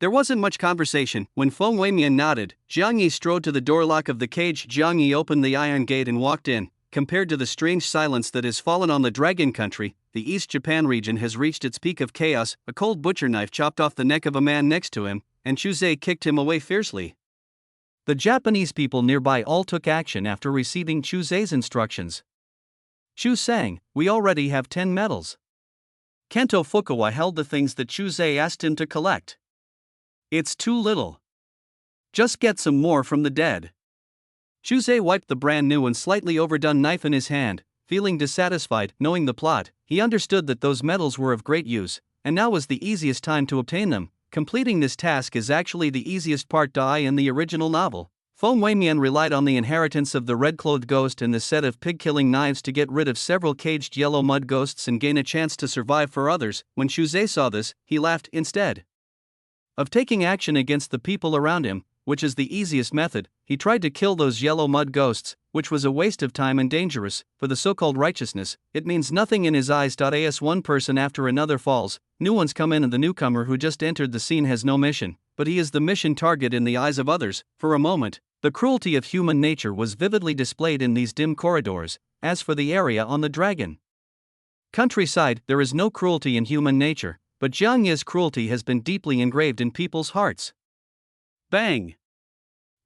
There wasn't much conversation. When Feng Weimian nodded, Jiang Yi strode to the door lock of the cage. Jiang Yi opened the iron gate and walked in. Compared to the strange silence that has fallen on the Dragon Country, the East Japan region has reached its peak of chaos. A cold butcher knife chopped off the neck of a man next to him, and Chuzei kicked him away fiercely. The Japanese people nearby all took action after receiving Chuzei's instructions. Chu sang, we already have 10 medals. Kento Fukawa held the things that Chuzei asked him to collect. It's too little. Just get some more from the dead. Chuzei wiped the brand new and slightly overdone knife in his hand, feeling dissatisfied. Knowing the plot, he understood that those medals were of great use, and now was the easiest time to obtain them. Completing this task is actually the easiest part. In the original novel, Feng Weimian relied on the inheritance of the red-clothed ghost and the set of pig-killing knives to get rid of several caged yellow mud ghosts and gain a chance to survive for others. When Shuze saw this, he laughed. Instead of taking action against the people around him, which is the easiest method, he tried to kill those yellow mud ghosts, which was a waste of time and dangerous. For the so-called righteousness, it means nothing in his eyes. As one person after another falls, new ones come in and the newcomer who just entered the scene has no mission, but he is the mission target in the eyes of others. For a moment, the cruelty of human nature was vividly displayed in these dim corridors. As for the area on the dragon countryside, there is no cruelty in human nature, but Jiang Ye's cruelty has been deeply engraved in people's hearts. Bang!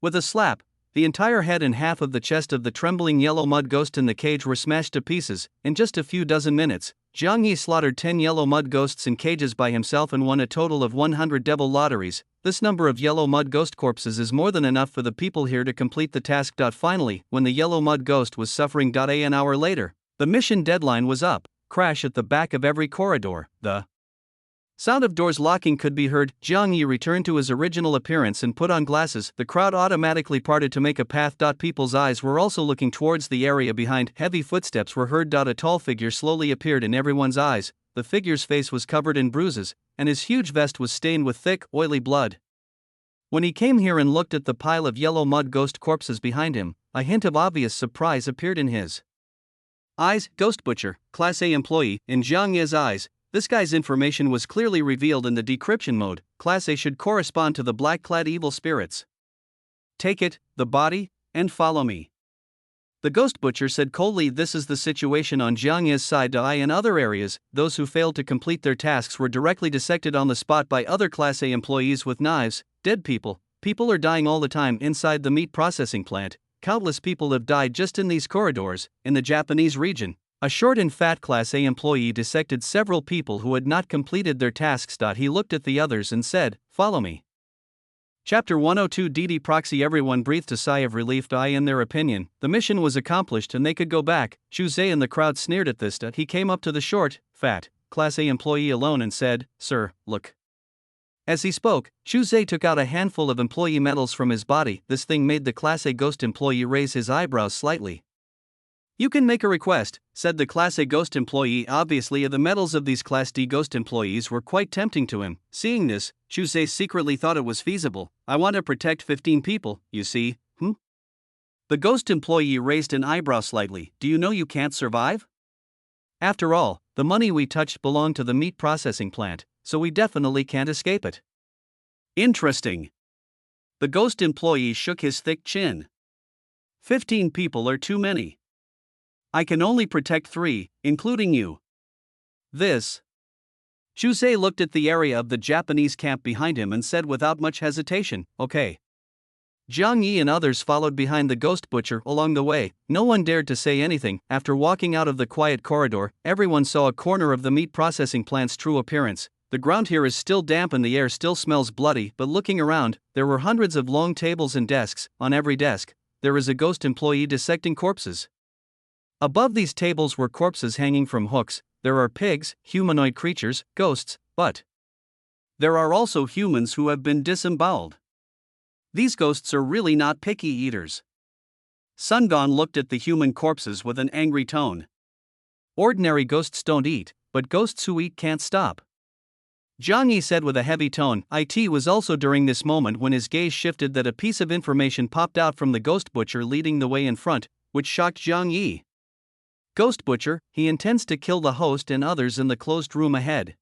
With a slap, the entire head and half of the chest of the trembling yellow mud ghost in the cage were smashed to pieces. In just a few dozen minutes, Jiang Ye slaughtered 10 yellow mud ghosts in cages by himself and won a total of 100 devil lotteries. This number of yellow mud ghost corpses is more than enough for the people here to complete the task. Finally, when the yellow mud ghost was suffering, an hour later, the mission deadline was up. Crash at the back of every corridor. The sound of doors locking could be heard. Jiang Ye returned to his original appearance and put on glasses. The crowd automatically parted to make a path. People's eyes were also looking towards the area behind. Heavy footsteps were heard. A tall figure slowly appeared in everyone's eyes. The figure's face was covered in bruises, and his huge vest was stained with thick, oily blood. When he came here and looked at the pile of yellow mud ghost corpses behind him, a hint of obvious surprise appeared in his eyes. Ghost Butcher, Class A employee. In Jiang Ye's eyes, this guy's information was clearly revealed in the decryption mode. Class A should correspond to the black-clad evil spirits. Take it, the body, and follow me. The Ghost Butcher said coldly. This is the situation on Jiang Ye's side. In other areas, those who failed to complete their tasks were directly dissected on the spot by other Class A employees with knives. Dead people. People are dying all the time inside the meat processing plant. Countless people have died just in these corridors. In the Japanese region, a short and fat Class A employee dissected several people who had not completed their tasks. He looked at the others and said, "Follow me." Chapter 102 DD Proxy. Everyone breathed a sigh of relief. In their opinion, the mission was accomplished and they could go back. Shuze and the crowd sneered at this. He came up to the short, fat Class A employee alone and said, "Sir, look." As he spoke, Shuze took out a handful of employee medals from his body. This thing made the Class A ghost employee raise his eyebrows slightly. "You can make a request," said the Class A ghost employee. Obviously, the medals of these Class D ghost employees were quite tempting to him. Seeing this, Shuze secretly thought it was feasible. "I want to protect 15 people, you see." The ghost employee raised an eyebrow slightly. "Do you know you can't survive? After all, the money we touched belonged to the meat processing plant, so we definitely can't escape it." Interesting. The ghost employee shook his thick chin. 15 people are too many. I can only protect 3, including you. This. Shuze looked at the area of the Japanese camp behind him and said without much hesitation, "Okay." Jiang Ye and others followed behind the Ghost Butcher. Along the way, no one dared to say anything. After walking out of the quiet corridor, everyone saw a corner of the meat processing plant's true appearance. The ground here is still damp and the air still smells bloody, but looking around, there were hundreds of long tables and desks. On every desk, there is a ghost employee dissecting corpses. Above these tables were corpses hanging from hooks. There are pigs, humanoid creatures, ghosts, but there are also humans who have been disemboweled. These ghosts are really not picky eaters. Sun Gong looked at the human corpses with an angry tone. Ordinary ghosts don't eat, but ghosts who eat can't stop. Jiang Ye said with a heavy tone. It was also during this moment when his gaze shifted that a piece of information popped out from the Ghost Butcher leading the way in front, which shocked Jiang Ye. "Ghost Butcher, he intends to kill the host and others in the closed room ahead."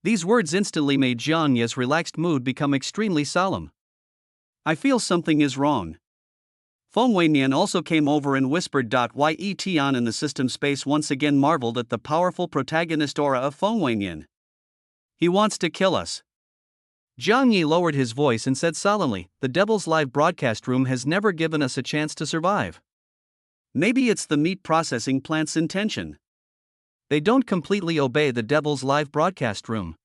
These words instantly made Jiang Ye's relaxed mood become extremely solemn. "I feel something is wrong." Feng Weimian also came over and whispered. Yetion in the system space once again marveled at the powerful protagonist aura of Feng Weimian. "He wants to kill us." Jiang Ye lowered his voice and said solemnly, "The Devil's live broadcast room has never given us a chance to survive. Maybe it's the meat processing plant's intention. They don't completely obey the Devil's live broadcast room."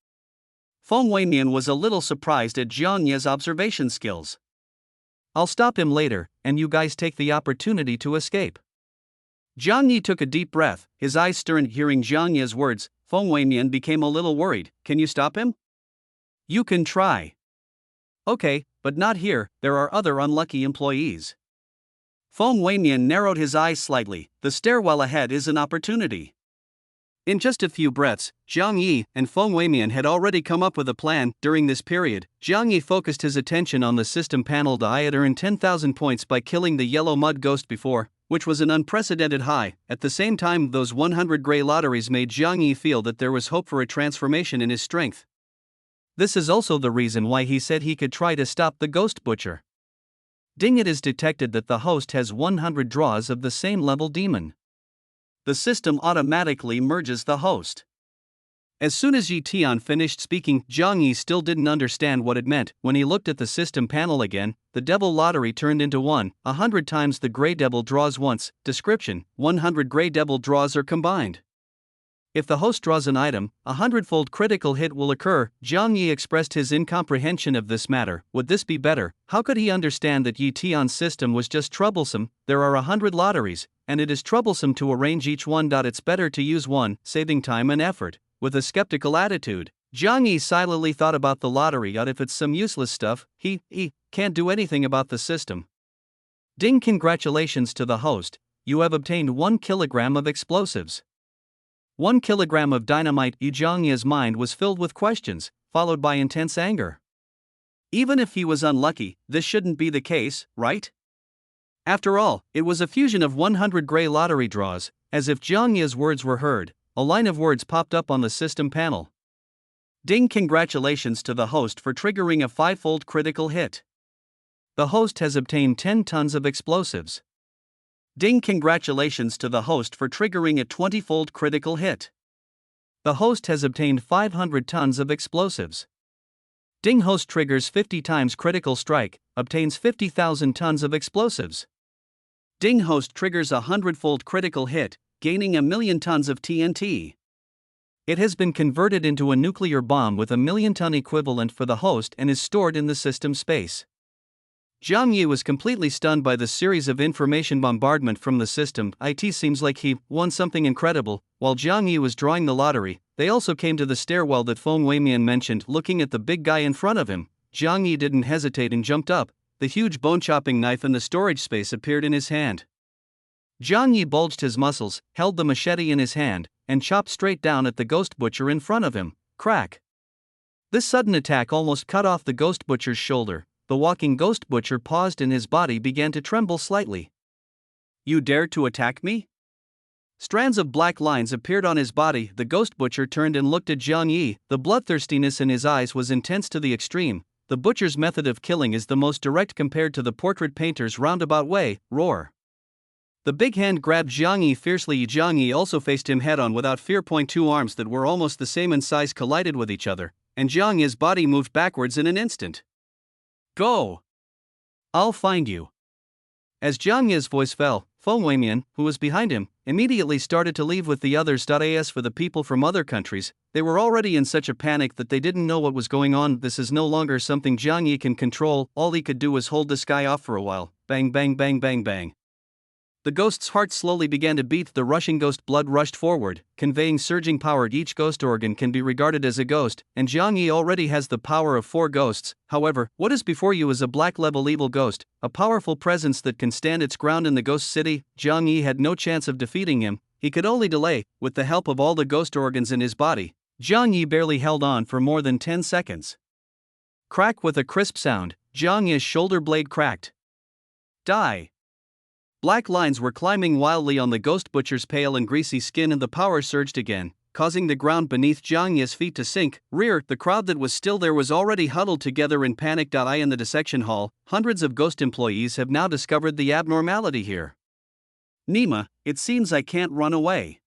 Feng Weimian was a little surprised at Jiang Ye's observation skills. "I'll stop him later, and you guys take the opportunity to escape." Jiang Ye took a deep breath, his eyes stern. Hearing Jiang Ye's words, Feng Weimian became a little worried. "Can you stop him?" "You can try." "Okay, but not here, there are other unlucky employees. Feng Weimian narrowed his eyes slightly. The stairwell ahead is an opportunity. In just a few breaths, Jiang Yi and Feng Weimian had already come up with a plan. During this period, Jiang Yi focused his attention on the system panel. I had earned 10,000 points by killing the yellow mud ghost before, which was an unprecedented high. At the same time, those 100 gray lotteries made Jiang Yi feel that there was hope for a transformation in his strength. This is also the reason why he said he could try to stop the ghost butcher. Ding, it is detected that the host has 100 draws of the same level demon. The system automatically merges the host. As soon as Yi Tian finished speaking, Jiang Yi still didn't understand what it meant. When he looked at the system panel again, the devil lottery turned into 100 times the gray devil draws once. Description: 100 gray devil draws are combined. If the host draws an item, 100-fold critical hit will occur. Jiang Yi expressed his incomprehension of this matter. Would this be better? How could he understand that Yi Tian's system was just troublesome? There are 100 lotteries, and it is troublesome to arrange each one. It's better to use one, saving time and effort. With a skeptical attitude, Jiang Yi silently thought about the lottery. If it's some useless stuff, he can't do anything about the system. Ding, congratulations to the host. You have obtained 1 kilogram of explosives. 1 kilogram of dynamite. Jiang Yi's mind was filled with questions, followed by intense anger. Even if he was unlucky, this shouldn't be the case, right? After all, it was a fusion of 100 gray lottery draws. As if Jiang Yi's words were heard, a line of words popped up on the system panel. Ding, congratulations to the host for triggering a 5-fold critical hit. The host has obtained 10 tons of explosives. Ding, congratulations to the host for triggering a 20-fold critical hit. The host has obtained 500 tons of explosives. Ding, host triggers 50 times critical strike, obtains 50,000 tons of explosives. Ding, host triggers a 100-fold critical hit, gaining 1,000,000 tons of TNT. It has been converted into a nuclear bomb with a 1,000,000-ton equivalent for the host and is stored in the system space. Jiang Yi was completely stunned by the series of information bombardment from the system. It seems like he won something incredible. While Jiang Yi was drawing the lottery, they also came to the stairwell that Feng Weimian mentioned. Looking at the big guy in front of him, Jiang Yi didn't hesitate and jumped up. The huge bone-chopping knife in the storage space appeared in his hand. Jiang Yi bulged his muscles, held the machete in his hand, and chopped straight down at the ghost butcher in front of him. Crack! This sudden attack almost cut off the ghost butcher's shoulder. The walking ghost butcher paused and his body began to tremble slightly. You dared to attack me? Strands of black lines appeared on his body. The ghost butcher turned and looked at Jiang Yi. The bloodthirstiness in his eyes was intense to the extreme. The butcher's method of killing is the most direct compared to the portrait painter's roundabout way. Roar! The big hand grabbed Jiang Yi fiercely. Jiang Yi also faced him head-on without fear. Two arms that were almost the same in size collided with each other, and Jiang Yi's body moved backwards in an instant. Go! I'll find you. As Jiang Yi's voice fell, Feng Weimian, who was behind him, immediately started to leave with the others. As for the people from other countries, they were already in such a panic that they didn't know what was going on. This is no longer something Jiang Yi can control. All he could do was hold this guy off for a while. Bang, bang, bang, bang, bang. The ghost's heart slowly began to beat. The rushing ghost blood rushed forward, conveying surging power. Each ghost organ can be regarded as a ghost, and Jiang Yi already has the power of 4 ghosts. However, what is before you is a black-level evil ghost, a powerful presence that can stand its ground in the ghost city. Jiang Yi had no chance of defeating him. He could only delay. With the help of all the ghost organs in his body, Jiang Yi barely held on for more than 10 seconds. Crack! With a crisp sound, Jiang Yi's shoulder blade cracked. Die! Black lines were climbing wildly on the ghost butcher's pale and greasy skin, and the power surged again, causing the ground beneath Jiang Yi's feet to sink. The crowd that was still there was already huddled together in panic. In the dissection hall, hundreds of ghost employees have now discovered the abnormality here. Nima, it seems I can't run away.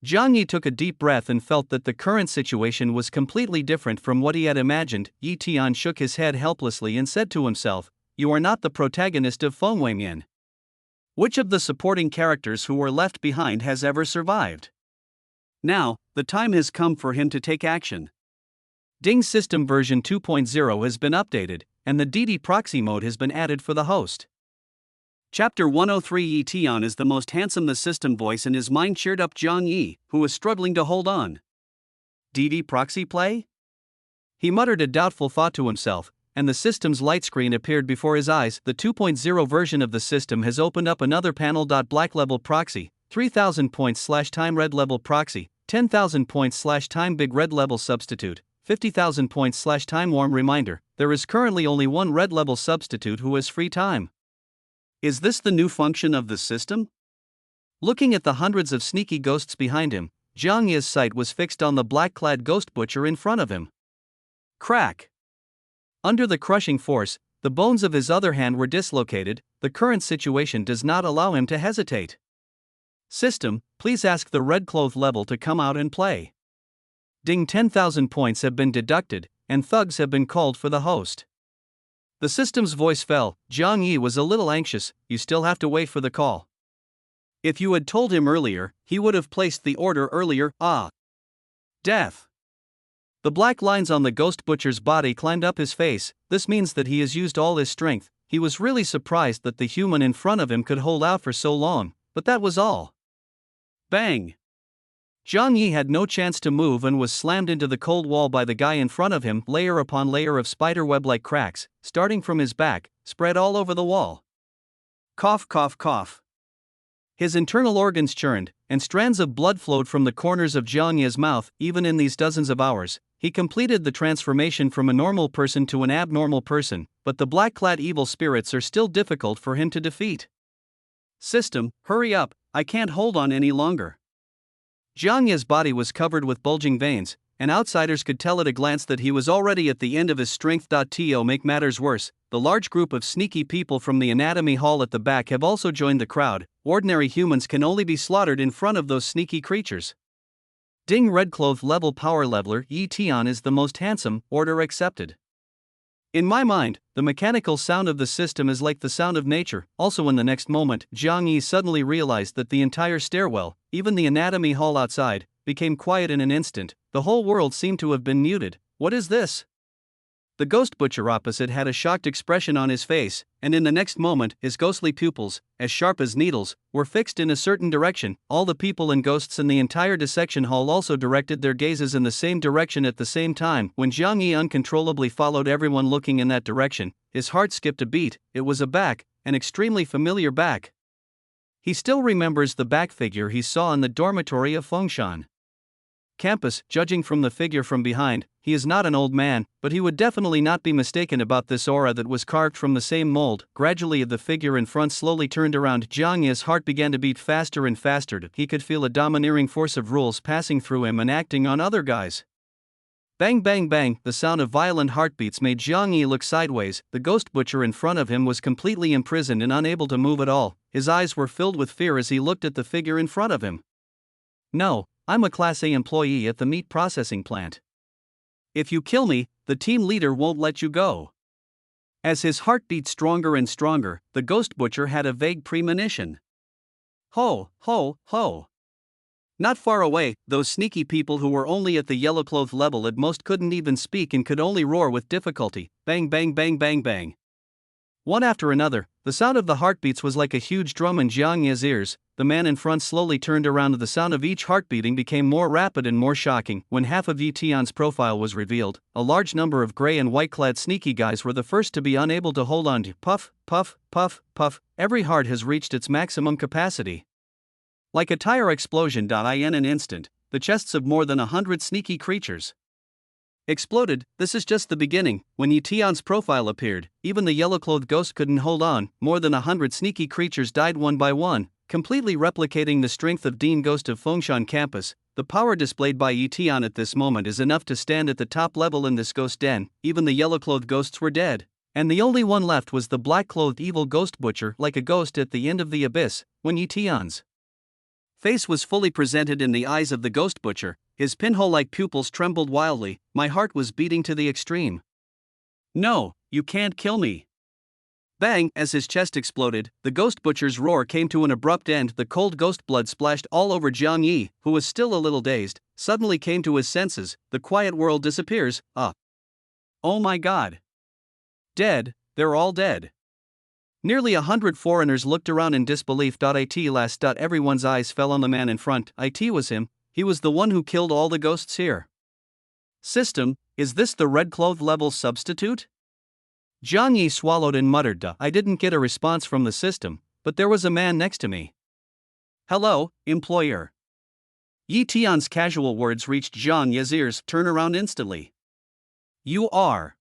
Jiang Yi took a deep breath and felt that the current situation was completely different from what he had imagined. Yi Tian shook his head helplessly and said to himself, "You are not the protagonist of Feng Weimian. Which of the supporting characters who were left behind has ever survived? Now, the time has come for him to take action." Ding System version 2.0 has been updated, and the DD proxy mode has been added for the host. Chapter 103. Yi Tian is the most handsome. The system voice in his mind cheered up Jiang Yi, who was struggling to hold on. DD proxy play? He muttered a doubtful thought to himself. and the system's light screen appeared before his eyes. The 2.0 version of the system has opened up another panel. Black level proxy, 3000 points / time red level proxy, 10,000 points / time big red level substitute, 50,000 points / time warm reminder. There is currently only one red level substitute who has free time. Is this the new function of the system? Looking at the hundreds of sneaky ghosts behind him, Jiang Yi's sight was fixed on the black-clad ghost butcher in front of him. Crack! Under the crushing force, the bones of his other hand were dislocated. The current situation does not allow him to hesitate. System, please ask the red cloth level to come out and play. Ding, 10,000 points have been deducted, and thugs have been called for the host. The system's voice fell. Jiang Yi was a little anxious. You still have to wait for the call. If you had told him earlier, he would have placed the order earlier. Death. The black lines on the ghost butcher's body climbed up his face. This means that he has used all his strength. He was really surprised that the human in front of him could hold out for so long, but that was all. Bang! Jiang Yi had no chance to move and was slammed into the cold wall by the guy in front of him. Layer upon layer of spiderweb-like cracks, starting from his back, spread all over the wall. Cough, cough, cough. His internal organs churned, and strands of blood flowed from the corners of Jiang Yi's mouth. Even in these dozens of hours, he completed the transformation from a normal person to an abnormal person, but the black-clad evil spirits are still difficult for him to defeat. System, hurry up, I can't hold on any longer. Jiang Yi's body was covered with bulging veins, and outsiders could tell at a glance that he was already at the end of his strength. To make matters worse, the large group of sneaky people from the anatomy hall at the back have also joined the crowd. Ordinary humans can only be slaughtered in front of those sneaky creatures. Ding, red cloth level power leveler Yi Tian is the most handsome. Order accepted. In my mind, the mechanical sound of the system is like the sound of nature. Also in the next moment, Jiang Yi suddenly realized that the entire stairwell, even the anatomy hall outside, became quiet in an instant. The whole world seemed to have been muted. What is this? The ghost butcher opposite had a shocked expression on his face, and in the next moment, his ghostly pupils, as sharp as needles, were fixed in a certain direction. All the people and ghosts in the entire dissection hall also directed their gazes in the same direction at the same time. When Jiang Yi uncontrollably followed everyone looking in that direction, his heart skipped a beat. It was a back, an extremely familiar back. He still remembers the back figure he saw in the dormitory of Fengshan campus. Judging from the figure from behind, he is not an old man, but he would definitely not be mistaken about this aura that was carved from the same mold. Gradually the figure in front slowly turned around. Jiang Yi's heart began to beat faster and faster. He could feel a domineering force of rules passing through him and acting on other guys. Bang bang bang, the sound of violent heartbeats made Jiang Yi look sideways. The ghost butcher in front of him was completely imprisoned and unable to move at all. His eyes were filled with fear as he looked at the figure in front of him. No, I'm a Class A employee at the meat processing plant. If you kill me, the team leader won't let you go. As his heart beat stronger and stronger, the ghost butcher had a vague premonition. Ho, ho, ho. Not far away, those sneaky people who were only at the yellow cloth level at most couldn't even speak and could only roar with difficulty. Bang bang bang bang bang. One after another, the sound of the heartbeats was like a huge drum in Jiang Yi's ears. The man in front slowly turned around. The sound of each heartbeating became more rapid and more shocking. When half of Yi Tian's profile was revealed, a large number of gray and white-clad sneaky guys were the first to be unable to hold on to. Puff, puff, puff, puff. Every heart has reached its maximum capacity. Like a tire explosion. In an instant, the chests of more than 100 sneaky creatures exploded. This is just the beginning. When Yi Tian's profile appeared, even the yellow-clothed ghost couldn't hold on. More than 100 sneaky creatures died one by one, completely replicating the strength of Dean Ghost of Fengshan campus. The power displayed by Yi Tian at this moment is enough to stand at the top level in this ghost den. Even the yellow-clothed ghosts were dead, and the only one left was the black-clothed evil ghost butcher, like a ghost at the end of the abyss. When Yi Tian's face was fully presented in the eyes of the ghost butcher, his pinhole-like pupils trembled wildly. My heart was beating to the extreme. No, you can't kill me. Bang! As his chest exploded, the ghost butcher's roar came to an abrupt end. The cold ghost blood splashed all over Jiang Yi, who was still a little dazed, suddenly came to his senses. The quiet world disappears. Oh my god. Dead, they're all dead. Nearly 100 foreigners looked around in disbelief. Everyone's eyes fell on the man in front. It was him. He was the one who killed all the ghosts here. System, is this the red cloth level substitute? Zhang Yi swallowed and muttered, "Duh, I didn't get a response from the system, but there was a man next to me." "Hello, employer." Yi Tian's casual words reached Zhang Yi's ears. "Turn around instantly." "You are.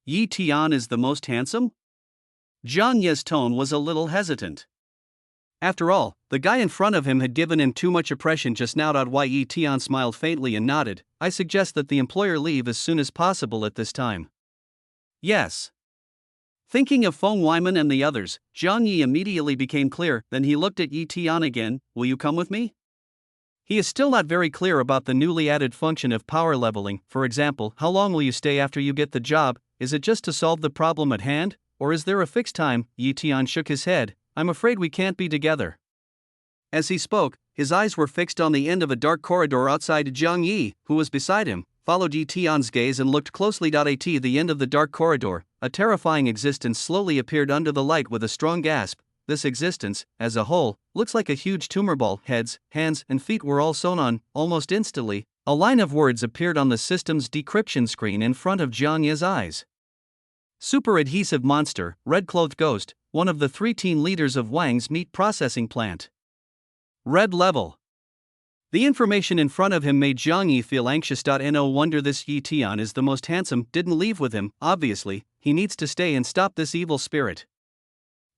Yi Tian is the most handsome?" Zhang Yi's tone was a little hesitant. After all, the guy in front of him had given him too much oppression just now. Yi Tian smiled faintly and nodded. "I suggest that the employer leave as soon as possible at this time." "Yes." Thinking of Feng Weiman and the others, Zhang Yi immediately became clear. Then he looked at Yi Tian again. "Will you come with me?" He is still not very clear about the newly added function of power leveling. For example, how long will you stay after you get the job? Is it just to solve the problem at hand, or is there a fixed time? Yi Tian shook his head. "I'm afraid we can't be together." As he spoke, his eyes were fixed on the end of a dark corridor outside. Zhang Yi, who was beside him, followed Yi Tian's gaze and looked closely. At the end of the dark corridor, a terrifying existence slowly appeared under the light with a strong gasp. This existence, as a whole, looks like a huge tumor ball. Heads, hands, and feet were all sewn on. Almost instantly, a line of words appeared on the system's decryption screen in front of Zhang Yi's eyes. Super adhesive monster, red-clothed ghost, one of the 3 team leaders of Wang's meat processing plant. Red level. The information in front of him made Zhang Yi feel anxious. No wonder this Yi Tian is the most handsome. Didn't leave with him. Obviously, he needs to stay and stop this evil spirit.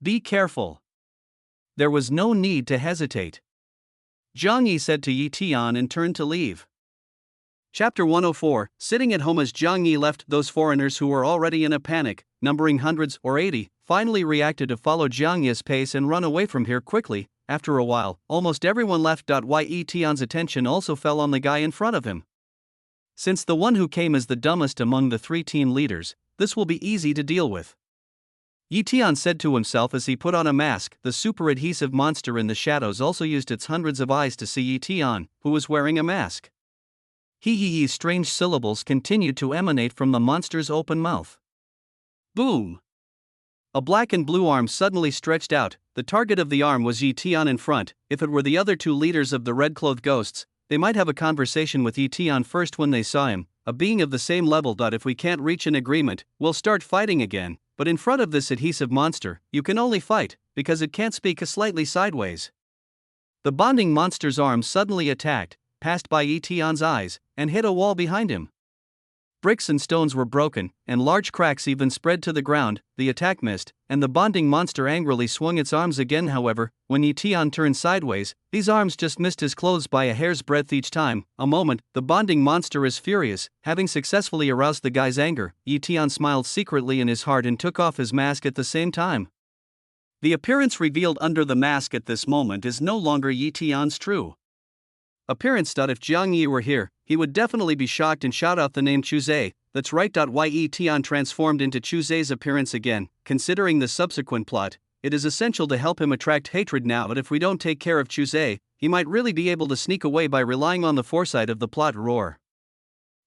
Be careful. There was no need to hesitate. Zhang Yi said to Yi Tian and turned to leave. Chapter 104. Sitting at home as Zhang Yi left, those foreigners who were already in a panic, numbering hundreds or 80, finally reacted to follow Zhang Yi's pace and run away from here quickly. After a while, almost everyone left. Yi Tian's attention also fell on the guy in front of him. Since the one who came is the dumbest among the 3 team leaders, this will be easy to deal with. Yi Tian said to himself as he put on a mask. The super adhesive monster in the shadows also used its hundreds of eyes to see Yi Tian, who was wearing a mask. Hee strange syllables continued to emanate from the monster's open mouth. Boom! A black and blue arm suddenly stretched out. The target of the arm was Yi Tian in front. If it were the other 2 leaders of the red-clothed ghosts, they might have a conversation with Yi Tian first when they saw him, a being of the same level. If we can't reach an agreement, we'll start fighting again. But in front of this adhesive monster, you can only fight, because it can't speak slightly sideways. The bonding monster's arm suddenly attacked, passed by Yi Tian's eyes, and hit a wall behind him. Bricks and stones were broken, and large cracks even spread to the ground. The attack missed, and the bonding monster angrily swung its arms again. However, when Yi Tian turned sideways, these arms just missed his clothes by a hair's breadth each time. A moment, the bonding monster is furious, having successfully aroused the guy's anger. Yi Tian smiled secretly in his heart and took off his mask at the same time. The appearance revealed under the mask at this moment is no longer Yi Tian's true appearance. If Zhang Yi were here, he would definitely be shocked and shout out the name Chu Zhe. That's right. Yi Tian transformed into Chu Zhe's appearance again. Considering the subsequent plot, it is essential to help him attract hatred now. But if we don't take care of Chu Zhe, he might really be able to sneak away by relying on the foresight of the plot. Roar.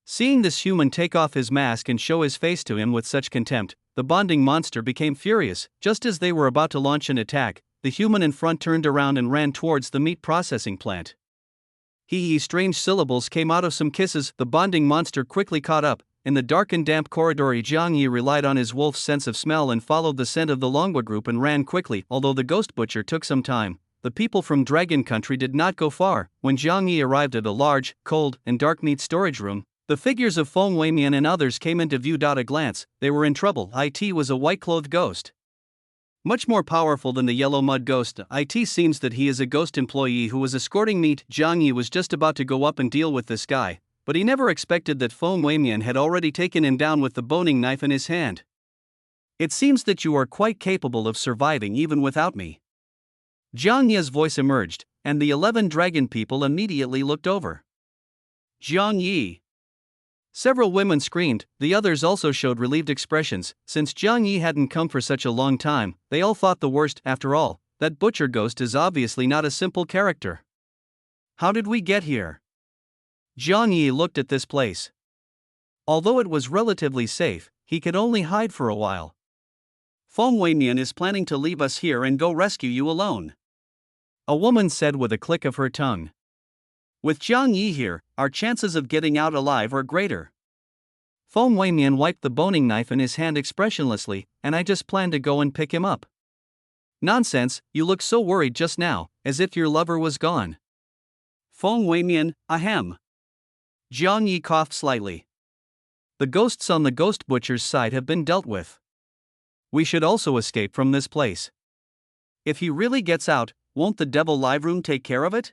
Seeing this human take off his mask and show his face to him with such contempt, the bonding monster became furious. Just as they were about to launch an attack, the human in front turned around and ran towards the meat processing plant. Strange syllables came out of some kisses. The bonding monster quickly caught up. In the dark and damp corridor, Zhang Yi relied on his wolf's sense of smell and followed the scent of the Longwa group and ran quickly. Although the ghost butcher took some time, the people from Dragon Country did not go far. When Zhang Yi arrived at a large, cold, and dark meat storage room, the figures of Feng Weimian and others came into view. At a glance, they were in trouble. It was a white-clothed ghost. Much more powerful than the yellow mud ghost. It seems that he is a ghost employee who was escorting meat. Zhang Yi was just about to go up and deal with this guy, but he never expected that Feng Weimian had already taken him down with the boning knife in his hand. It seems that you are quite capable of surviving even without me. Zhang Yi's voice emerged, and the 11 dragon people immediately looked over. Zhang Yi. Several women screamed, the others also showed relieved expressions. Since Zhang Yi hadn't come for such a long time, they all thought the worst. After all, that butcher ghost is obviously not a simple character. How did we get here? Zhang Yi looked at this place. Although it was relatively safe, he could only hide for a while. Feng Weimian is planning to leave us here and go rescue you alone, a woman said with a click of her tongue. With Zhang Yi here, our chances of getting out alive are greater. Feng Weimian wiped the boning knife in his hand expressionlessly, and I just planned to go and pick him up. Nonsense, you looked so worried just now, as if your lover was gone. Feng Weimian, ahem. Jiang Yi coughed slightly. The ghosts on the ghost butcher's side have been dealt with. We should also escape from this place. If he really gets out, won't the Devil Live Room take care of it?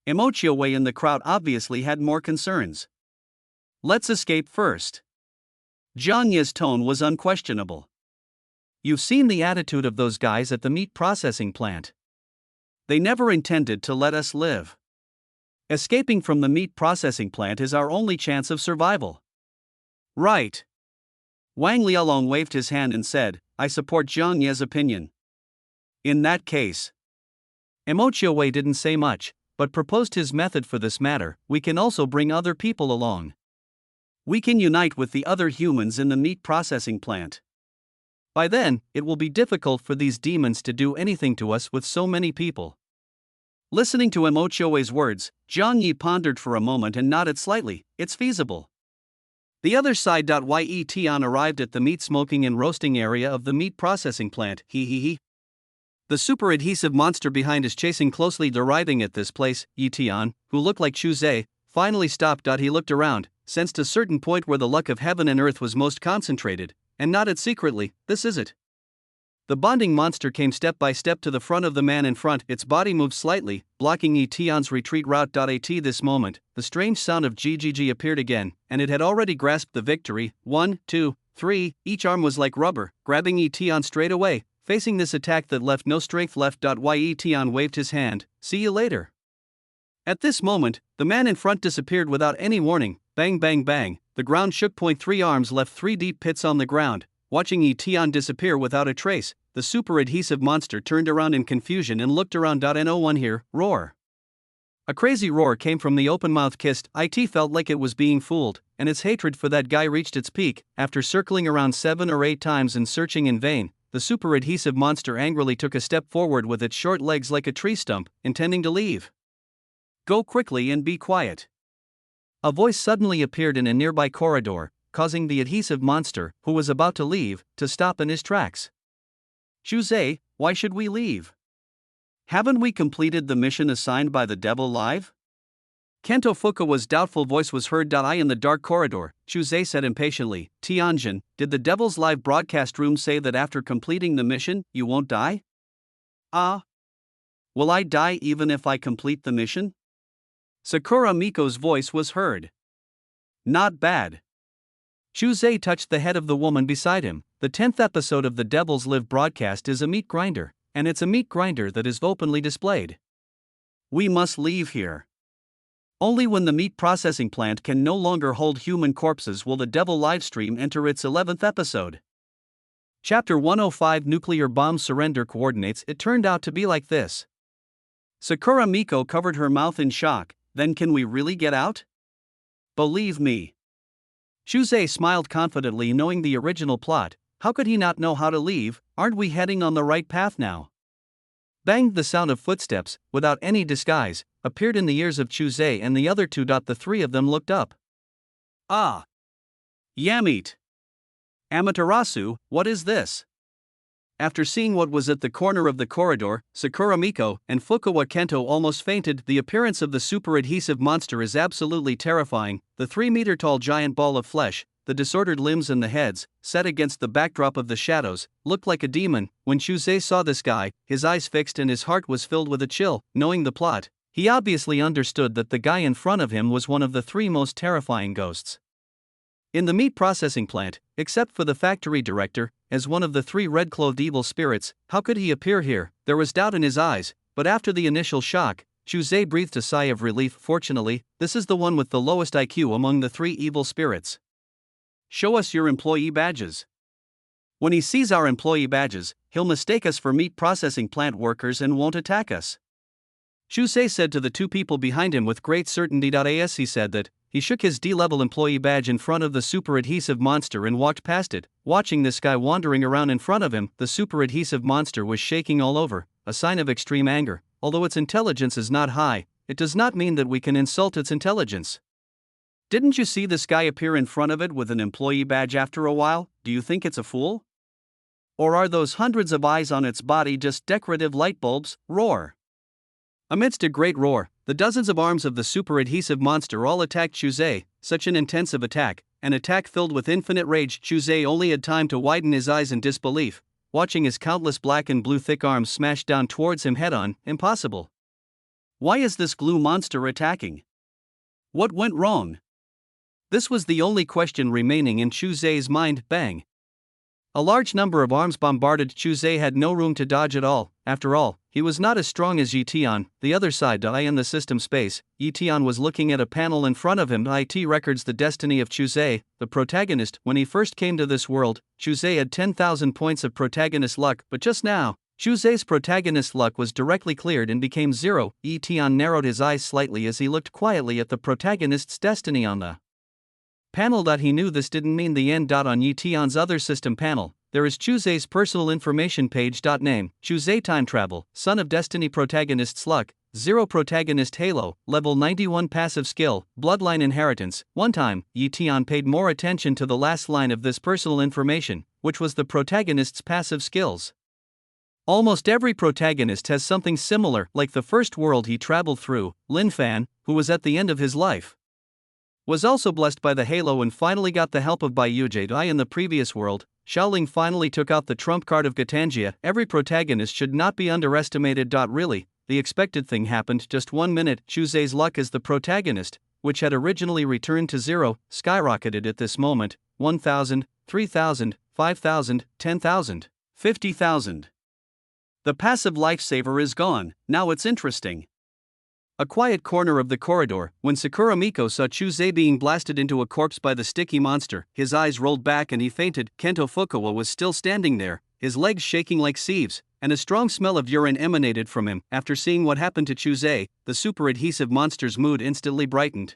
Emochio Wei in the crowd obviously had more concerns. Let's escape first. Jiang Yi's tone was unquestionable. You've seen the attitude of those guys at the meat processing plant. They never intended to let us live. Escaping from the meat processing plant is our only chance of survival. Right. Wang Lialong waved his hand and said, I support Jiang Yi's opinion. In that case. Emochio Wei didn't say much, but proposed his method for this matter. We can also bring other people along. We can unite with the other humans in the meat processing plant. By then, it will be difficult for these demons to do anything to us with so many people. Listening to Emochio Wei's words, Jiang Yi pondered for a moment and nodded slightly. It's feasible. The other side. Ye Tian arrived at the meat smoking and roasting area of the meat processing plant. He. The super adhesive monster behind is chasing closely. Arriving at this place, Yi Tian, who looked like Chu Zhe, finally stopped. He looked around, sensed a certain point where the luck of heaven and earth was most concentrated, and nodded secretly. This is it. The bonding monster came step by step to the front of the man in front. Its body moved slightly, blocking Yi Tian's retreat route. At this moment, the strange sound of GGG appeared again, and it had already grasped the victory. 1, 2, 3, each arm was like rubber, grabbing Yi Tian straight away, facing this attack that left no strength left. Yi Tian waved his hand. See you later. At this moment, the man in front disappeared without any warning. Bang bang bang, the ground shook. 3 arms left 3 deep pits on the ground. Watching Yi Tian disappear without a trace, the super adhesive monster turned around in confusion and looked around. No one here. Roar. A crazy roar came from the open-mouthed kist. It felt like it was being fooled, and its hatred for that guy reached its peak. After circling around 7 or 8 times and searching in vain, the super adhesive monster angrily took a step forward with its short legs like a tree stump, intending to leave. Go quickly and be quiet. A voice suddenly appeared in a nearby corridor, causing the adhesive monster, who was about to leave, to stop in his tracks. Chu Zhe, why should we leave? Haven't we completed the mission assigned by the Devil Live? Kento Fukawa's doubtful voice was heard. In the dark corridor, Chu Zhe said impatiently, Tianjin, did the Devil's Live broadcast room say that after completing the mission, you won't die? Will I die even if I complete the mission? Sakura Miko's voice was heard. Not bad. Chu Zhe touched the head of the woman beside him. The 10th episode of the Devil's Live broadcast is a meat grinder, and it's a meat grinder that is openly displayed. We must leave here. Only when the meat processing plant can no longer hold human corpses will the Devil livestream enter its 11th episode. Chapter 105 Nuclear Bomb Surrender Coordinates. It turned out to be like this. Sakura Miko covered her mouth in shock. Then can we really get out? Believe me. Chu Zhe smiled confidently, knowing the original plot. How could he not know how to leave? Aren't we heading on the right path now? Bang! The sound of footsteps, without any disguise, appeared in the ears of Chu Zhe and the other two. The 3 of them looked up. Ah! Yamete! Amaterasu, what is this? After seeing what was at the corner of the corridor, Sakura Miko and Fukawa Kento almost fainted. The appearance of the super adhesive monster is absolutely terrifying. The 3-meter-tall giant ball of flesh, the disordered limbs and the heads, set against the backdrop of the shadows, looked like a demon. When Chu Zhe saw this guy, his eyes fixed and his heart was filled with a chill. Knowing the plot, he obviously understood that the guy in front of him was one of the 3 most terrifying ghosts in the meat processing plant, except for the factory director, as one of the 3 red-clothed evil spirits. How could he appear here? There was doubt in his eyes, but after the initial shock, Chu Zhe breathed a sigh of relief. Fortunately, this is the one with the lowest IQ among the 3 evil spirits. Show us your employee badges. When he sees our employee badges, he'll mistake us for meat processing plant workers and won't attack us. Chu Zhe said to the 2 people behind him with great certainty. As he said that, he shook his D-level employee badge in front of the super adhesive monster and walked past it. Watching this guy wandering around in front of him, the super adhesive monster was shaking all over, a sign of extreme anger. Although its intelligence is not high, it does not mean that we can insult its intelligence. Didn't you see this guy appear in front of it with an employee badge after a while? Do you think it's a fool? Or are those hundreds of eyes on its body just decorative light bulbs? Roar. Amidst a great roar, the dozens of arms of the super adhesive monster all attacked Chuzay. Such an intensive attack, an attack filled with infinite rage. Chuzay only had time to widen his eyes in disbelief, watching his countless black and blue thick arms smash down towards him head-on. Impossible. Why is this glue monster attacking? What went wrong? This was the only question remaining in Chuzay's mind. Bang! A large number of arms bombarded. Chuzay had no room to dodge at all. After all, he was not as strong as Yi-Tian. The other side, in the system space, Yi-Tian was looking at a panel in front of him. It records the destiny of Chuzay, the protagonist. When he first came to this world, Chuzay had 10,000 points of protagonist luck, but just now, Chuzay's protagonist luck was directly cleared and became 0. Yi-Tian narrowed his eyes slightly as he looked quietly at the protagonist's destiny on the panel. He knew this didn't mean the end. On Yi-Tian's other system panel, there is Chuzay's personal information page. Name: Chuzay time travel, son of destiny, protagonist's luck, 0 protagonist halo, level 91 passive skill, bloodline inheritance. One time, Yi-Tian paid more attention to the last line of this personal information, which was the protagonist's passive skills. Almost every protagonist has something similar, like the first world he traveled through. Lin Fan, who was at the end of his life, was also blessed by the halo and finally got the help of Bai Yujie. In the previous world, Xiaoling finally took out the trump card of Gatangia. Every protagonist should not be underestimated. Really, the expected thing happened just 1 minute. Chuzay's luck as the protagonist, which had originally returned to 0, skyrocketed at this moment. 1,000, 3,000, 5,000, 10,000, 50,000. The passive lifesaver is gone. Now it's interesting. A quiet corner of the corridor, when Sakura Miko saw Chuzay being blasted into a corpse by the sticky monster, his eyes rolled back and he fainted. Kento Fukawa was still standing there, his legs shaking like sieves, and a strong smell of urine emanated from him. After seeing what happened to Chuzay, the super adhesive monster's mood instantly brightened.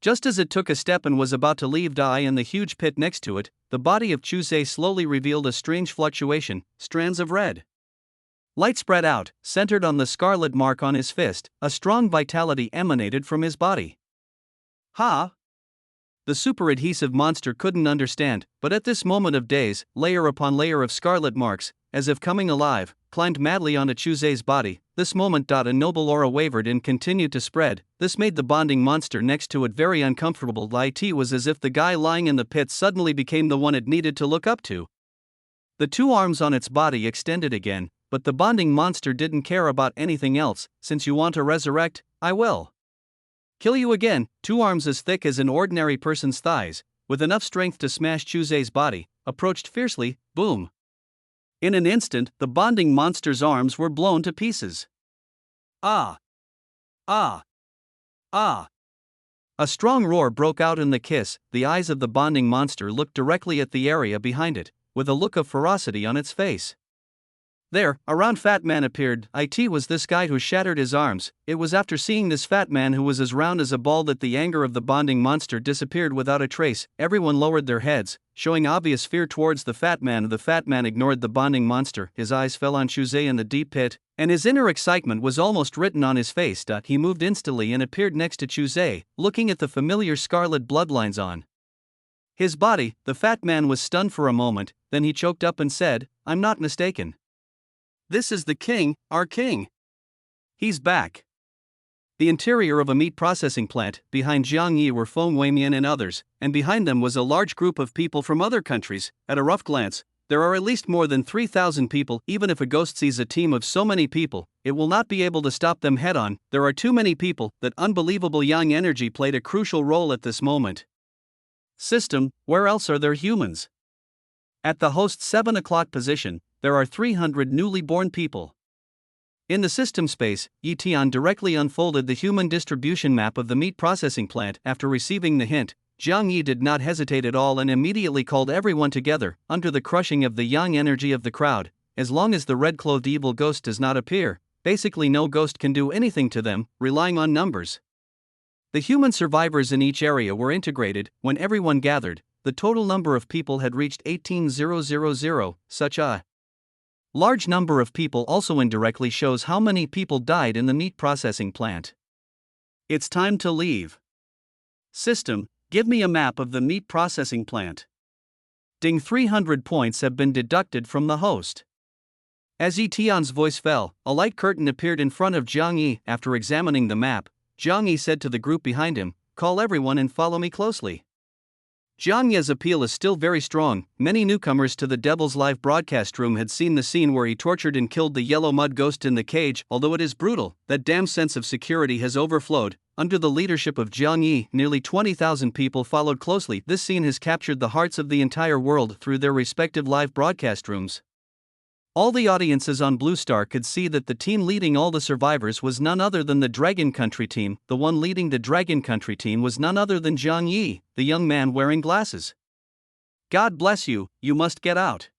Just as it took a step and was about to leave Dai in the huge pit next to it, the body of Chuzay slowly revealed a strange fluctuation, strands of red light spread out, centered on the scarlet mark on his fist. A strong vitality emanated from his body. Ha! The super adhesive monster couldn't understand, but at this moment of daze, layer upon layer of scarlet marks, as if coming alive, climbed madly onto Chuzay's body. This moment. A noble aura wavered and continued to spread. This made the bonding monster next to it very uncomfortable. It was as if the guy lying in the pit suddenly became the one it needed to look up to. The 2 arms on its body extended again, but the bonding monster didn't care about anything else. Since you want to resurrect, I will kill you again. 2 arms as thick as an ordinary person's thighs, with enough strength to smash Chuzay's body, approached fiercely. Boom! In an instant, the bonding monster's arms were blown to pieces. Ah! Ah! Ah! A strong roar broke out in the kiss. The eyes of the bonding monster looked directly at the area behind it, with a look of ferocity on its face. There, a round fat man appeared. It was this guy who shattered his arms. It was after seeing this fat man who was as round as a ball that the anger of the bonding monster disappeared without a trace. Everyone lowered their heads, showing obvious fear towards the fat man. The fat man ignored the bonding monster. His eyes fell on Chuzay in the deep pit, and his inner excitement was almost written on his face. He moved instantly and appeared next to Chuzay, looking at the familiar scarlet bloodlines on his body. The fat man was stunned for a moment, then he choked up and said, "I'm not mistaken. This is the king, our king. He's back." The interior of a meat processing plant. Behind Jiang Yi were Feng Weimian and others, and behind them was a large group of people from other countries. At a rough glance, there are at least more than 3,000 people. Even if a ghost sees a team of so many people, it will not be able to stop them head-on. There are too many people. That unbelievable yang energy played a crucial role at this moment. System, where else are there humans? At the host's 7 o'clock position, there are 300 newly born people. In the system space, Yi-Tian directly unfolded the human distribution map of the meat processing plant. After receiving the hint, Jiang Yi did not hesitate at all and immediately called everyone together. Under the crushing of the yang energy of the crowd, as long as the red-clothed evil ghost does not appear, basically no ghost can do anything to them, relying on numbers. The human survivors in each area were integrated. When everyone gathered, the total number of people had reached 18,000. Such a large number of people also indirectly shows how many people died in the meat processing plant. It's time to leave. System, give me a map of the meat processing plant. Ding, 300 points have been deducted from the host. As Yi Tian's voice fell, a light curtain appeared in front of Jiang Yi. After examining the map, Jiang Yi said to the group behind him, "Call everyone and follow me closely." Jiang Yi's appeal is still very strong. Many newcomers to the Devil's live broadcast room had seen the scene where he tortured and killed the yellow mud ghost in the cage. Although it is brutal, that damn sense of security has overflowed. Under the leadership of Jiang Yi, nearly 20,000 people followed closely. This scene has captured the hearts of the entire world through their respective live broadcast rooms. All the audiences on Blue Star could see that the team leading all the survivors was none other than the Dragon Country team. The one leading the Dragon Country team was none other than Jiang Yi, the young man wearing glasses. God bless you, you must get out.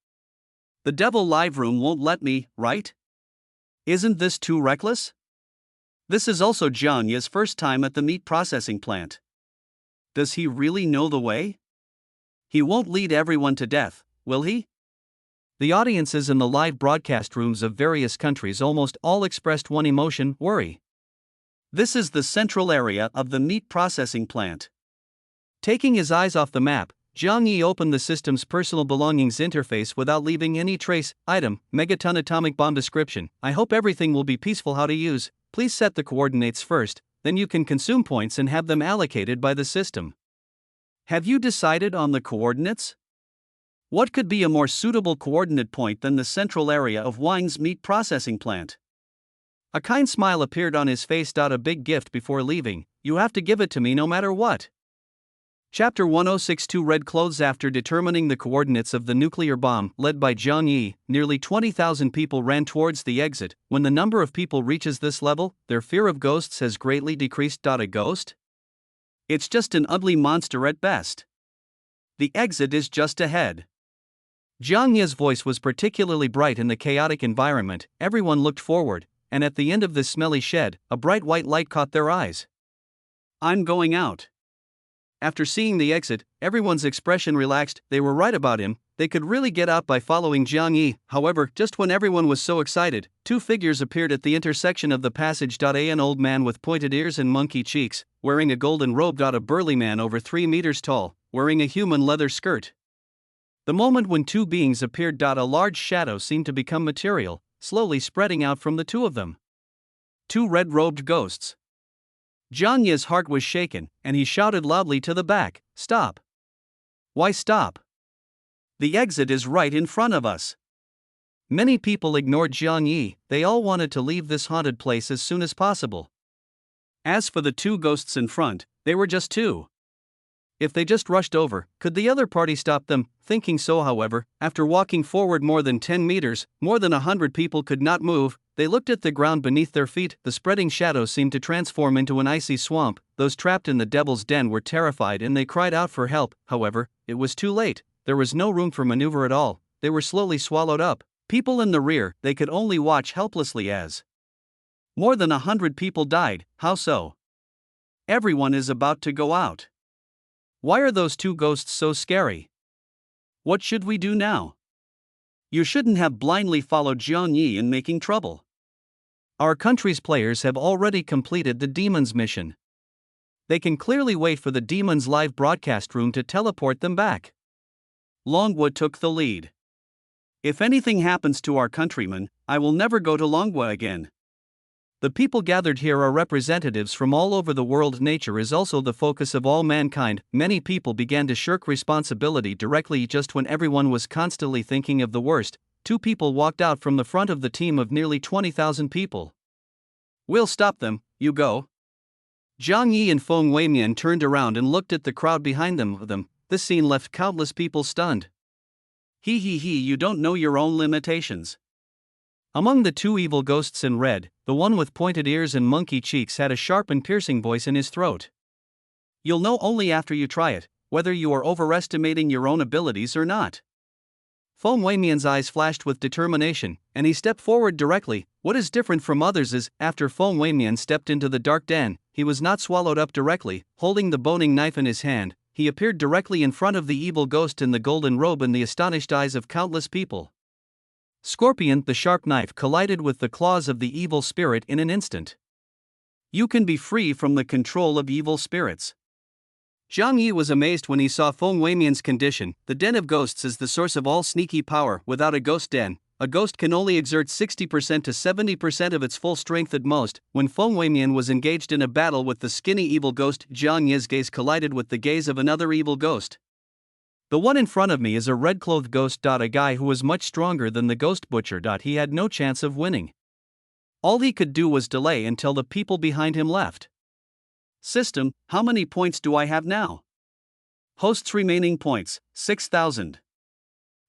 The Devil Live room won't let me, right? Isn't this too reckless? This is also Jiang Yi's first time at the meat processing plant. Does he really know the way? He won't lead everyone to death, will he? The audiences in the live broadcast rooms of various countries almost all expressed one emotion: worry. This is the central area of the meat processing plant. Taking his eyes off the map, Jiang Yi opened the system's personal belongings interface without leaving any trace. Item, megaton atomic bomb description. I hope everything will be peaceful. How to use. Please set the coordinates first, then you can consume points and have them allocated by the system. Have you decided on the coordinates? What could be a more suitable coordinate point than the central area of Wang's meat processing plant? A kind smile appeared on his face. A big gift before leaving. You have to give it to me no matter what. Chapter 1062 Red Clothes. After determining the coordinates of the nuclear bomb, led by Jiang Yi, nearly 20,000 people ran towards the exit. When the number of people reaches this level, their fear of ghosts has greatly decreased. A ghost? It's just an ugly monster at best. The exit is just ahead. Jiang Yi's voice was particularly bright in the chaotic environment. Everyone looked forward, and at the end of this smelly shed, a bright white light caught their eyes. I'm going out. After seeing the exit, everyone's expression relaxed. They were right about him. They could really get out by following Jiang Yi. However, just when everyone was so excited, two figures appeared at the intersection of the passage. An old man with pointed ears and monkey cheeks, wearing a golden robe. A burly man over 3 meters tall, wearing a human leather skirt. The moment when two beings appeared. A large shadow seemed to become material, slowly spreading out from the two of them. Two red-robed ghosts. Jiang Yi's heart was shaken, and he shouted loudly to the back, "Stop! Why stop? The exit is right in front of us." Many people ignored Jiang Yi. They all wanted to leave this haunted place as soon as possible. As for the two ghosts in front, they were just two. If they just rushed over, could the other party stop them? Thinking so, however, after walking forward more than 10 meters, more than 100 people could not move. They looked at the ground beneath their feet. The spreading shadows seemed to transform into an icy swamp. Those trapped in the Devil's Den were terrified and they cried out for help. However, it was too late. There was no room for maneuver at all. They were slowly swallowed up. People in the rear, they could only watch helplessly as more than 100 people died. How so? Everyone is about to go out. Why are those two ghosts so scary? What should we do now? You shouldn't have blindly followed Jiang Yi in making trouble. Our country's players have already completed the demon's mission. They can clearly wait for the demon's live broadcast room to teleport them back. Longwood took the lead. If anything happens to our countrymen, I will never go to Longwood again. The people gathered here are representatives from all over the world. Nature is also the focus of all mankind. Many people began to shirk responsibility directly just when everyone was constantly thinking of the worst. Two people walked out from the front of the team of nearly 20,000 people. We'll stop them, you go. Jiang Yi and Feng Weimian turned around and looked at the crowd behind them. This scene left countless people stunned. You don't know your own limitations. Among the two evil ghosts in red, the one with pointed ears and monkey cheeks had a sharp and piercing voice in his throat. You'll know only after you try it, whether you are overestimating your own abilities or not. Feng Weimian's eyes flashed with determination, and he stepped forward directly. What is different from others is, after Feng Weimian stepped into the dark den, he was not swallowed up directly. Holding the boning knife in his hand, he appeared directly in front of the evil ghost in the golden robe and the astonished eyes of countless people. Scorpion, the sharp knife collided with the claws of the evil spirit in an instant. You can be free from the control of evil spirits. Zhang Yi was amazed when he saw Feng Weimian's condition. The Den of Ghosts is the source of all sneaky power. Without a ghost den, a ghost can only exert 60% to 70% of its full strength at most. When Feng Weimian was engaged in a battle with the skinny evil ghost, Zhang Yi's gaze collided with the gaze of another evil ghost. The one in front of me is a red-clothed ghost. A guy who was much stronger than the ghost butcher. He had no chance of winning. All he could do was delay until the people behind him left. System, how many points do I have now? Host's remaining points, 6,000.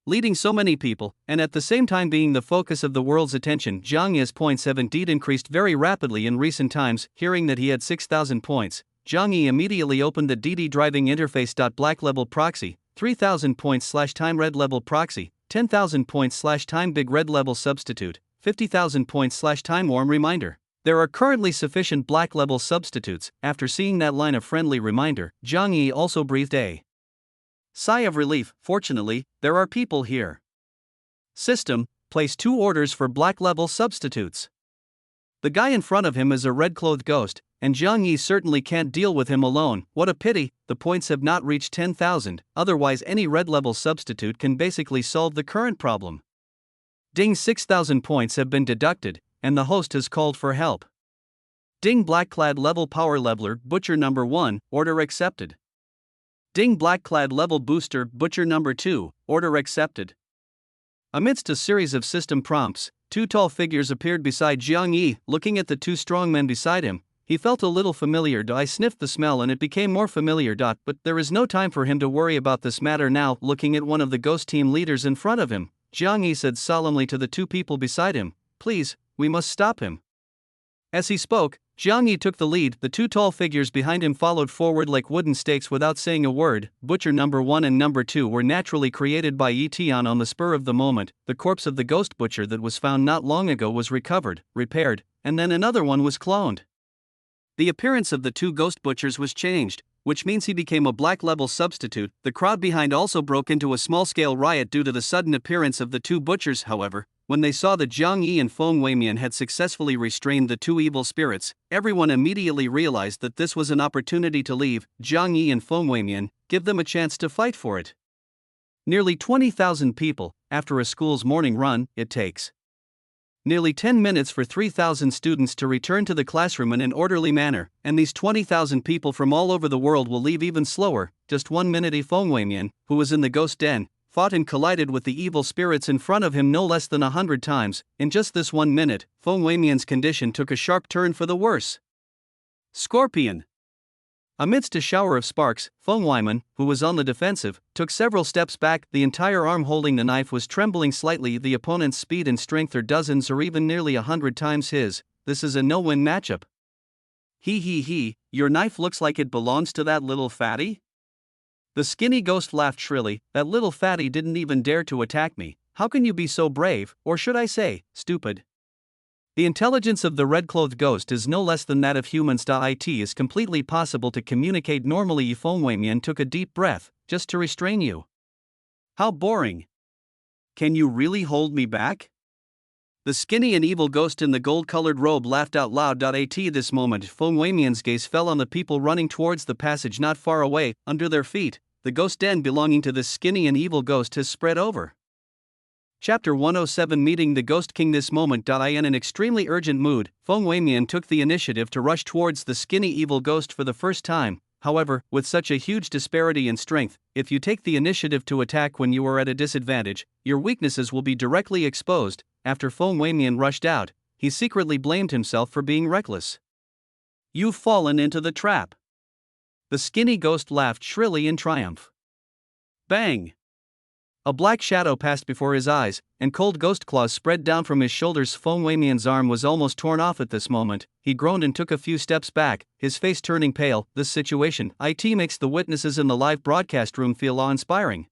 Leading so many people, and at the same time being the focus of the world's attention, Zhang Yi's points have indeed increased very rapidly in recent times. Hearing that he had 6,000 points, Zhang Yi immediately opened the DD driving interface. Black level proxy, 3,000 points / time red level proxy, 10,000 points / time big red level substitute, 50,000 points / time warm reminder. There are currently sufficient black level substitutes. After seeing that line of friendly reminder, Zhang Yi also breathed a sigh of relief. Fortunately, there are people here. System, place 2 orders for black level substitutes. The guy in front of him is a red-clothed ghost, and Zhang Yi certainly can't deal with him alone. What a pity, the points have not reached 10,000, otherwise any red-level substitute can basically solve the current problem. Ding, 6,000 points have been deducted, and the host has called for help. Ding, black-clad level power leveler, butcher number 1, order accepted. Ding, black-clad level booster, butcher number 2, order accepted. Amidst a series of system prompts, 2 tall figures appeared beside Zhang Yi. Looking at the 2 strong men beside him, he felt a little familiar. I sniffed the smell and it became more familiar. But there is no time for him to worry about this matter now. Looking at one of the ghost team leaders in front of him, Zhang Yi said solemnly to the 2 people beside him, "Please, we must stop him." As he spoke, Zhang Yi took the lead. The 2 tall figures behind him followed forward like wooden stakes without saying a word. Butcher number 1 and number 2 were naturally created by Yi Tian on the spur of the moment. The corpse of the ghost butcher that was found not long ago was recovered, repaired, and then another one was cloned. The appearance of the 2 ghost butchers was changed, which means he became a black level substitute. The crowd behind also broke into a small-scale riot due to the sudden appearance of the 2 butchers. However, when they saw that Zhang Yi and Feng Weimian had successfully restrained the 2 evil spirits, everyone immediately realized that this was an opportunity to leave Zhang Yi and Feng Weimian, give them a chance to fight for it. Nearly 20,000 people, after a school's morning run, it takes nearly 10 minutes for 3,000 students to return to the classroom in an orderly manner, and these 20,000 people from all over the world will leave even slower. Just 1 minute. Feng Weimian, who was in the ghost den, fought and collided with the evil spirits in front of him no less than 100 times. In just this 1 minute, Feng Weimian's condition took a sharp turn for the worse. Scorpion. Amidst a shower of sparks, Feng Weimian, who was on the defensive, took several steps back. The entire arm holding the knife was trembling slightly. The opponent's speed and strength are dozens or even nearly 100 times his. This is a no-win matchup. He, your knife looks like it belongs to that little fatty? The skinny ghost laughed shrilly. That little fatty didn't even dare to attack me. How can you be so brave, or should I say, stupid? The intelligence of the red-clothed ghost is no less than that of humans. It is completely possible to communicate normally. Feng Weimian took a deep breath, just to restrain you. How boring. Can you really hold me back? The skinny and evil ghost in the gold-colored robe laughed out loud. At this moment, Feng Weimian's gaze fell on the people running towards the passage not far away. Under their feet, the ghost den belonging to this skinny and evil ghost has spread over. Chapter 107, Meeting the Ghost King. This moment. In an extremely urgent mood, Feng Weimian took the initiative to rush towards the skinny evil ghost for the first time. However, with such a huge disparity in strength, if you take the initiative to attack when you are at a disadvantage, your weaknesses will be directly exposed. After Feng Weimian rushed out, he secretly blamed himself for being reckless. You've fallen into the trap. The skinny ghost laughed shrilly in triumph. Bang! A black shadow passed before his eyes, and cold ghost claws spread down from his shoulders. Feng Weimian's arm was almost torn off at this moment. He groaned and took a few steps back, his face turning pale. This situation, makes the witnesses in the live broadcast room feel awe-inspiring.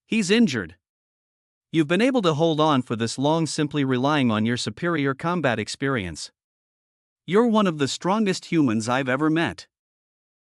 He's injured. You've been able to hold on for this long simply relying on your superior combat experience. You're one of the strongest humans I've ever met.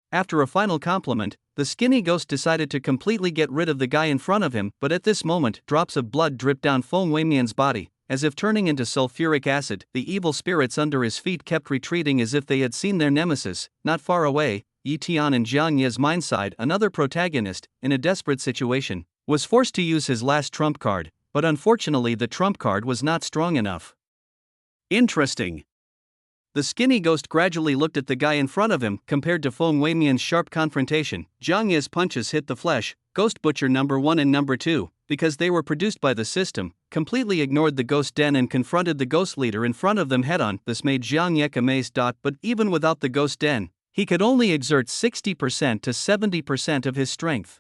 After a final compliment, the skinny ghost decided to completely get rid of the guy in front of him, but at this moment, drops of blood dripped down Feng Weimian's body, as if turning into sulfuric acid. The evil spirits under his feet kept retreating as if they had seen their nemesis. Not far away, Yi Tian in Jiang Ye's mind side, another protagonist, in a desperate situation, was forced to use his last trump card, but unfortunately the trump card was not strong enough. Interesting. The skinny ghost gradually looked at the guy in front of him. Compared to Feng Weimian's sharp confrontation, Jiang Ye's punches hit the flesh. Ghost Butcher number 1 and number 2, because they were produced by the system, completely ignored the ghost den and confronted the ghost leader in front of them head-on. This made Jiang Ye amazed. But even without the ghost den, he could only exert 60% to 70% of his strength.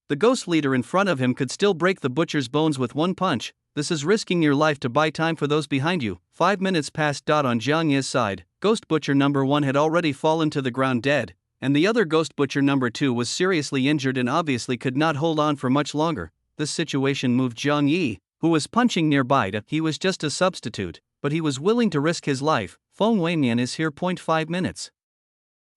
The ghost leader in front of him could still break the butcher's bones with one punch. This is risking your life to buy time for those behind you. 5 minutes passed. On Jiang Ye's side, Ghost Butcher number 1 had already fallen to the ground dead, and the other Ghost Butcher number 2 was seriously injured and obviously could not hold on for much longer. This situation moved Jiang Yi, who was punching nearby. He was just a substitute, but he was willing to risk his life. Feng Weimian is here. 5 minutes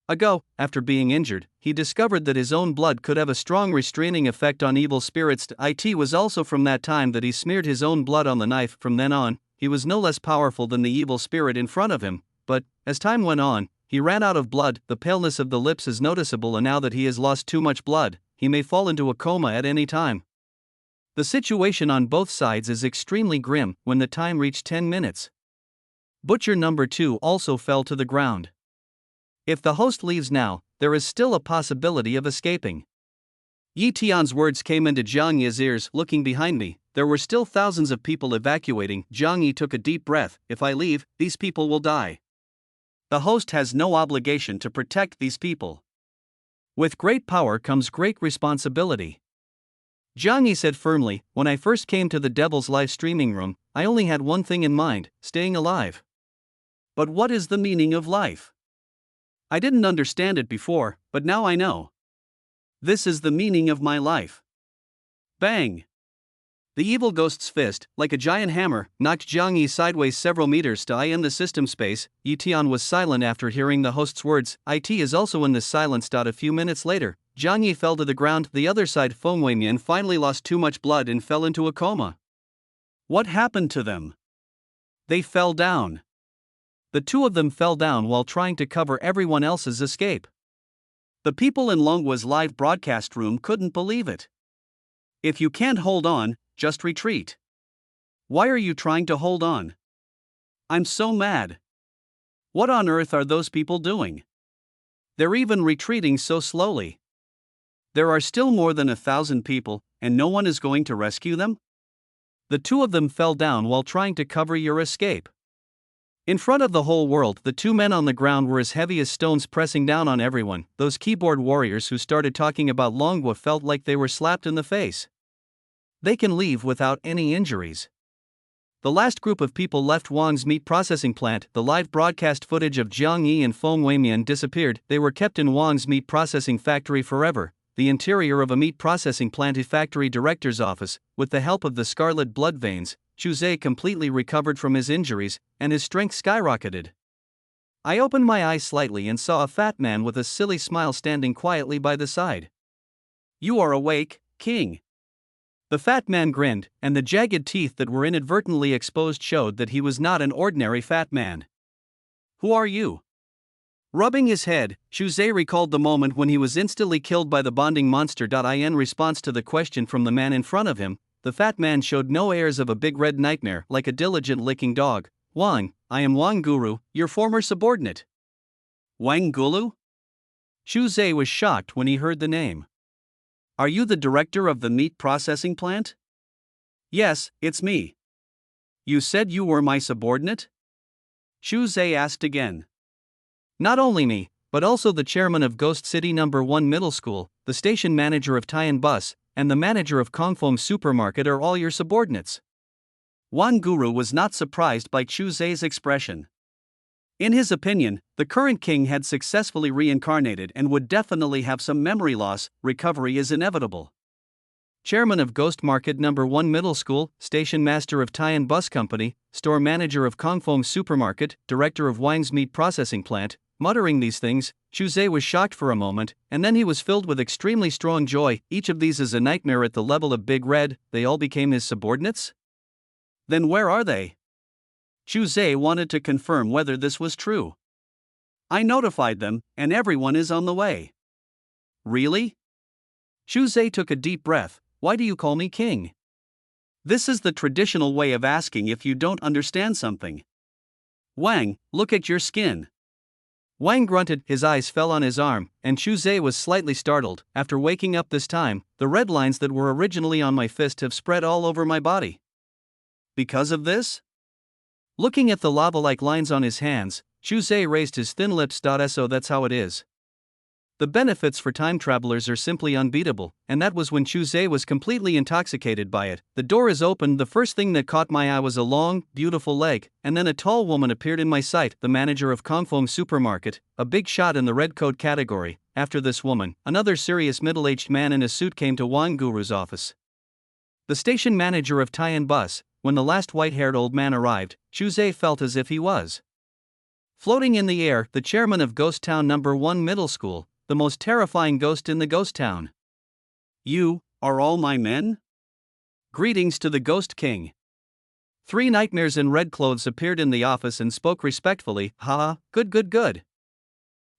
ago, after being injured, he discovered that his own blood could have a strong restraining effect on evil spirits. It was also from that time that he smeared his own blood on the knife. From then on, he was no less powerful than the evil spirit in front of him, but, as time went on, he ran out of blood. The paleness of the lips is noticeable, and now that he has lost too much blood, he may fall into a coma at any time. The situation on both sides is extremely grim. When the time reached 10 minutes, Butcher number 2 also fell to the ground. If the host leaves now, there is still a possibility of escaping. Yi Tian's words came into Jiang Ye's ears. Looking behind me, there were still thousands of people evacuating. Jiang Yi took a deep breath. If I leave, these people will die. The host has no obligation to protect these people. With great power comes great responsibility. Jiang Yi said firmly, when I first came to the Devil's live streaming room, I only had one thing in mind, staying alive. But what is the meaning of life? I didn't understand it before, but now I know. This is the meaning of my life. Bang! The evil ghost's fist, like a giant hammer, knocked Jiang Yi sideways several meters to in the system space. Yi Tian was silent after hearing the host's words. It is also in this silence. A few minutes later, Jiang Yi fell to the ground. The other side, Feng Weimian finally lost too much blood and fell into a coma. What happened to them? They fell down. The two of them fell down while trying to cover everyone else's escape. The people in Longhua's live broadcast room couldn't believe it. If you can't hold on, just retreat. Why are you trying to hold on? I'm so mad. What on earth are those people doing? They're even retreating so slowly. There are still more than 1,000 people, and no one is going to rescue them? The two of them fell down while trying to cover your escape. In front of the whole world, the two men on the ground were as heavy as stones, pressing down on everyone. Those keyboard warriors who started talking about Longhua felt like they were slapped in the face. They can leave without any injuries. The last group of people left Wang's meat processing plant. The live broadcast footage of Jiang Yi and Feng Weimian disappeared. They were kept in Wang's meat processing factory forever, the interior of a meat processing plant. A factory director's office. With the help of the scarlet blood veins, Chu Zhe completely recovered from his injuries, and his strength skyrocketed. I opened my eyes slightly and saw a fat man with a silly smile standing quietly by the side. You are awake, King. The fat man grinned, and the jagged teeth that were inadvertently exposed showed that he was not an ordinary fat man. Who are you? Rubbing his head, Chu Zhe recalled the moment when he was instantly killed by the bonding monster. In response to the question from the man in front of him, the fat man showed no airs of a big red nightmare, like a diligent licking dog. Wang, I am Wang Guru, your former subordinate. Wang Gulu? Chu Zhe was shocked when he heard the name. Are you the director of the meat processing plant? Yes, it's me. You said you were my subordinate? Chu Zhe asked again. Not only me, but also the chairman of Ghost City No. 1 Middle School, the station manager of Tian Bus, and the manager of Kongfeng Supermarket are all your subordinates. Wang Guru was not surprised by Chu Zhe's expression. In his opinion, the current king had successfully reincarnated and would definitely have some memory loss. Recovery is inevitable. Chairman of Ghost Market No. 1 Middle School, station master of Tian Bus Company, store manager of Kongfeng Supermarket, director of Wang's meat processing plant. Muttering these things, Chu Zhe was shocked for a moment, and then he was filled with extremely strong joy. Each of these is a nightmare at the level of Big Red. They all became his subordinates? Then where are they? Chu Zhe wanted to confirm whether this was true. I notified them, and everyone is on the way. Really? Shu Zhe took a deep breath. Why do you call me king? This is the traditional way of asking if you don't understand something. Wang, look at your skin. Wang grunted, his eyes fell on his arm, and Shu Zhe was slightly startled. After waking up this time, the red lines that were originally on my fist have spread all over my body. Because of this? Looking at the lava-like lines on his hands, Shu Zhe raised his thin lips. So that's how it is. The benefits for time travelers are simply unbeatable, and that was when Shu Zhe was completely intoxicated by it. The door is opened. The first thing that caught my eye was a long, beautiful leg, and then a tall woman appeared in my sight, the manager of Kongfeng Supermarket, a big shot in the red coat category. After this woman, another serious middle-aged man in a suit came to Wang Guru's office. The station manager of Tian Bus. When the last white-haired old man arrived, Shu Zhe felt as if he was floating in the air, the chairman of Ghost Town No. 1 Middle School, the most terrifying ghost in the ghost town. You are all my men? Greetings to the Ghost King. 3 nightmares in red clothes appeared in the office and spoke respectfully. Haha, good.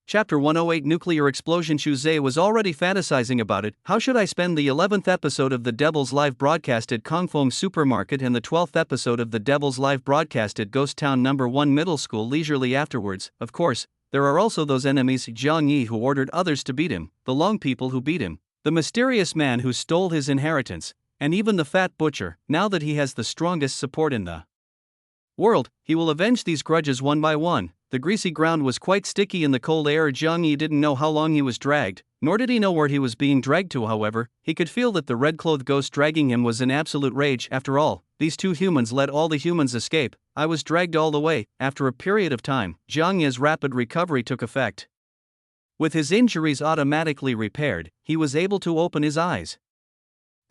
Chapter 108 Nuclear Explosion. Shu Zhe was already fantasizing about it. How should I spend the 11th episode of The Devil's Live broadcast at Kongfeng Supermarket and the 12th episode of The Devil's Live broadcast at Ghost Town No. 1 Middle School leisurely afterwards? Of course, there are also those enemies, Jiang Yi who ordered others to beat him, the Long people who beat him, the mysterious man who stole his inheritance, and even the fat butcher. Now that he has the strongest support in the world, he will avenge these grudges one by one. The greasy ground was quite sticky in the cold air. Jiang Yi didn't know how long he was dragged, nor did he know where he was being dragged to. However, he could feel that the red-clothed ghost dragging him was in absolute rage. After all, these 2 humans let all the humans escape. I was dragged all the way. After a period of time, Jiang Yi's rapid recovery took effect. With his injuries automatically repaired, he was able to open his eyes.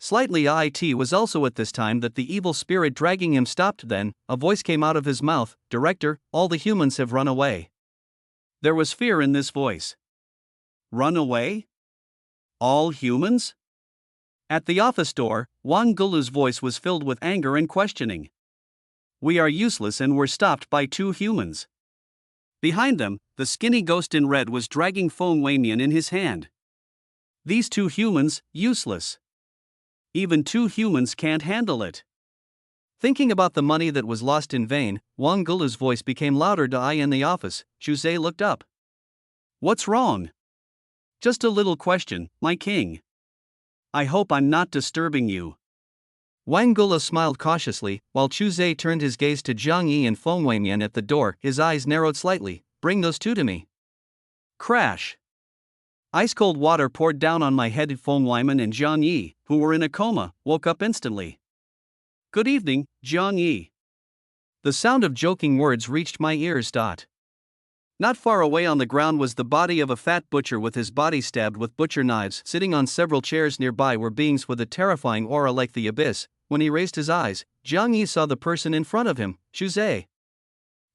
Slightly it was also at this time that the evil spirit dragging him stopped. Then, a voice came out of his mouth. Director, all the humans have run away. There was fear in this voice. Run away? All humans? At the office door, Wang Gulu's voice was filled with anger and questioning. We are useless and were stopped by 2 humans. Behind them, the skinny ghost in red was dragging Feng Weimian in his hand. These 2 humans, useless. Even 2 humans can't handle it. Thinking about the money that was lost in vain, Wang Gulu's voice became louder. In the office, Shu Zhe looked up. What's wrong? Just a little question, my king. I hope I'm not disturbing you. Wang Gulu smiled cautiously, while Shu Zhe turned his gaze to Jiang Yi and Feng Weimian at the door. His eyes narrowed slightly. Bring those 2 to me. Crash. Ice-cold water poured down on my head. Feng Weimian and Jiang Yi, who were in a coma, woke up instantly. Good evening, Jiang Yi. The sound of joking words reached my ears. Not far away on the ground was the body of a fat butcher with his body stabbed with butcher knives. Sitting on several chairs nearby were beings with a terrifying aura like the abyss. When he raised his eyes, Jiang Yi saw the person in front of him, Shu Zhe.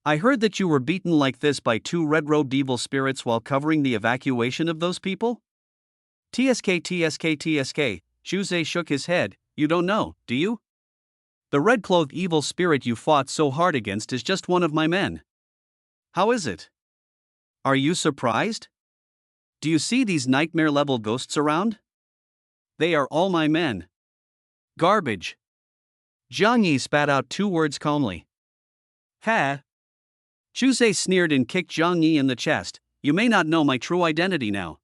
I heard that you were beaten like this by 2 red-robed evil spirits while covering the evacuation of those people? TSK. Shu Zhe shook his head. You don't know, do you? The red-clothed evil spirit you fought so hard against is just one of my men. How is it? Are you surprised? Do you see these nightmare-level ghosts around? They are all my men. Garbage. Jiang Yi spat out 2 words calmly. Ha! Shu Zhe sneered and kicked Jiang Yi in the chest. You may not know my true identity now.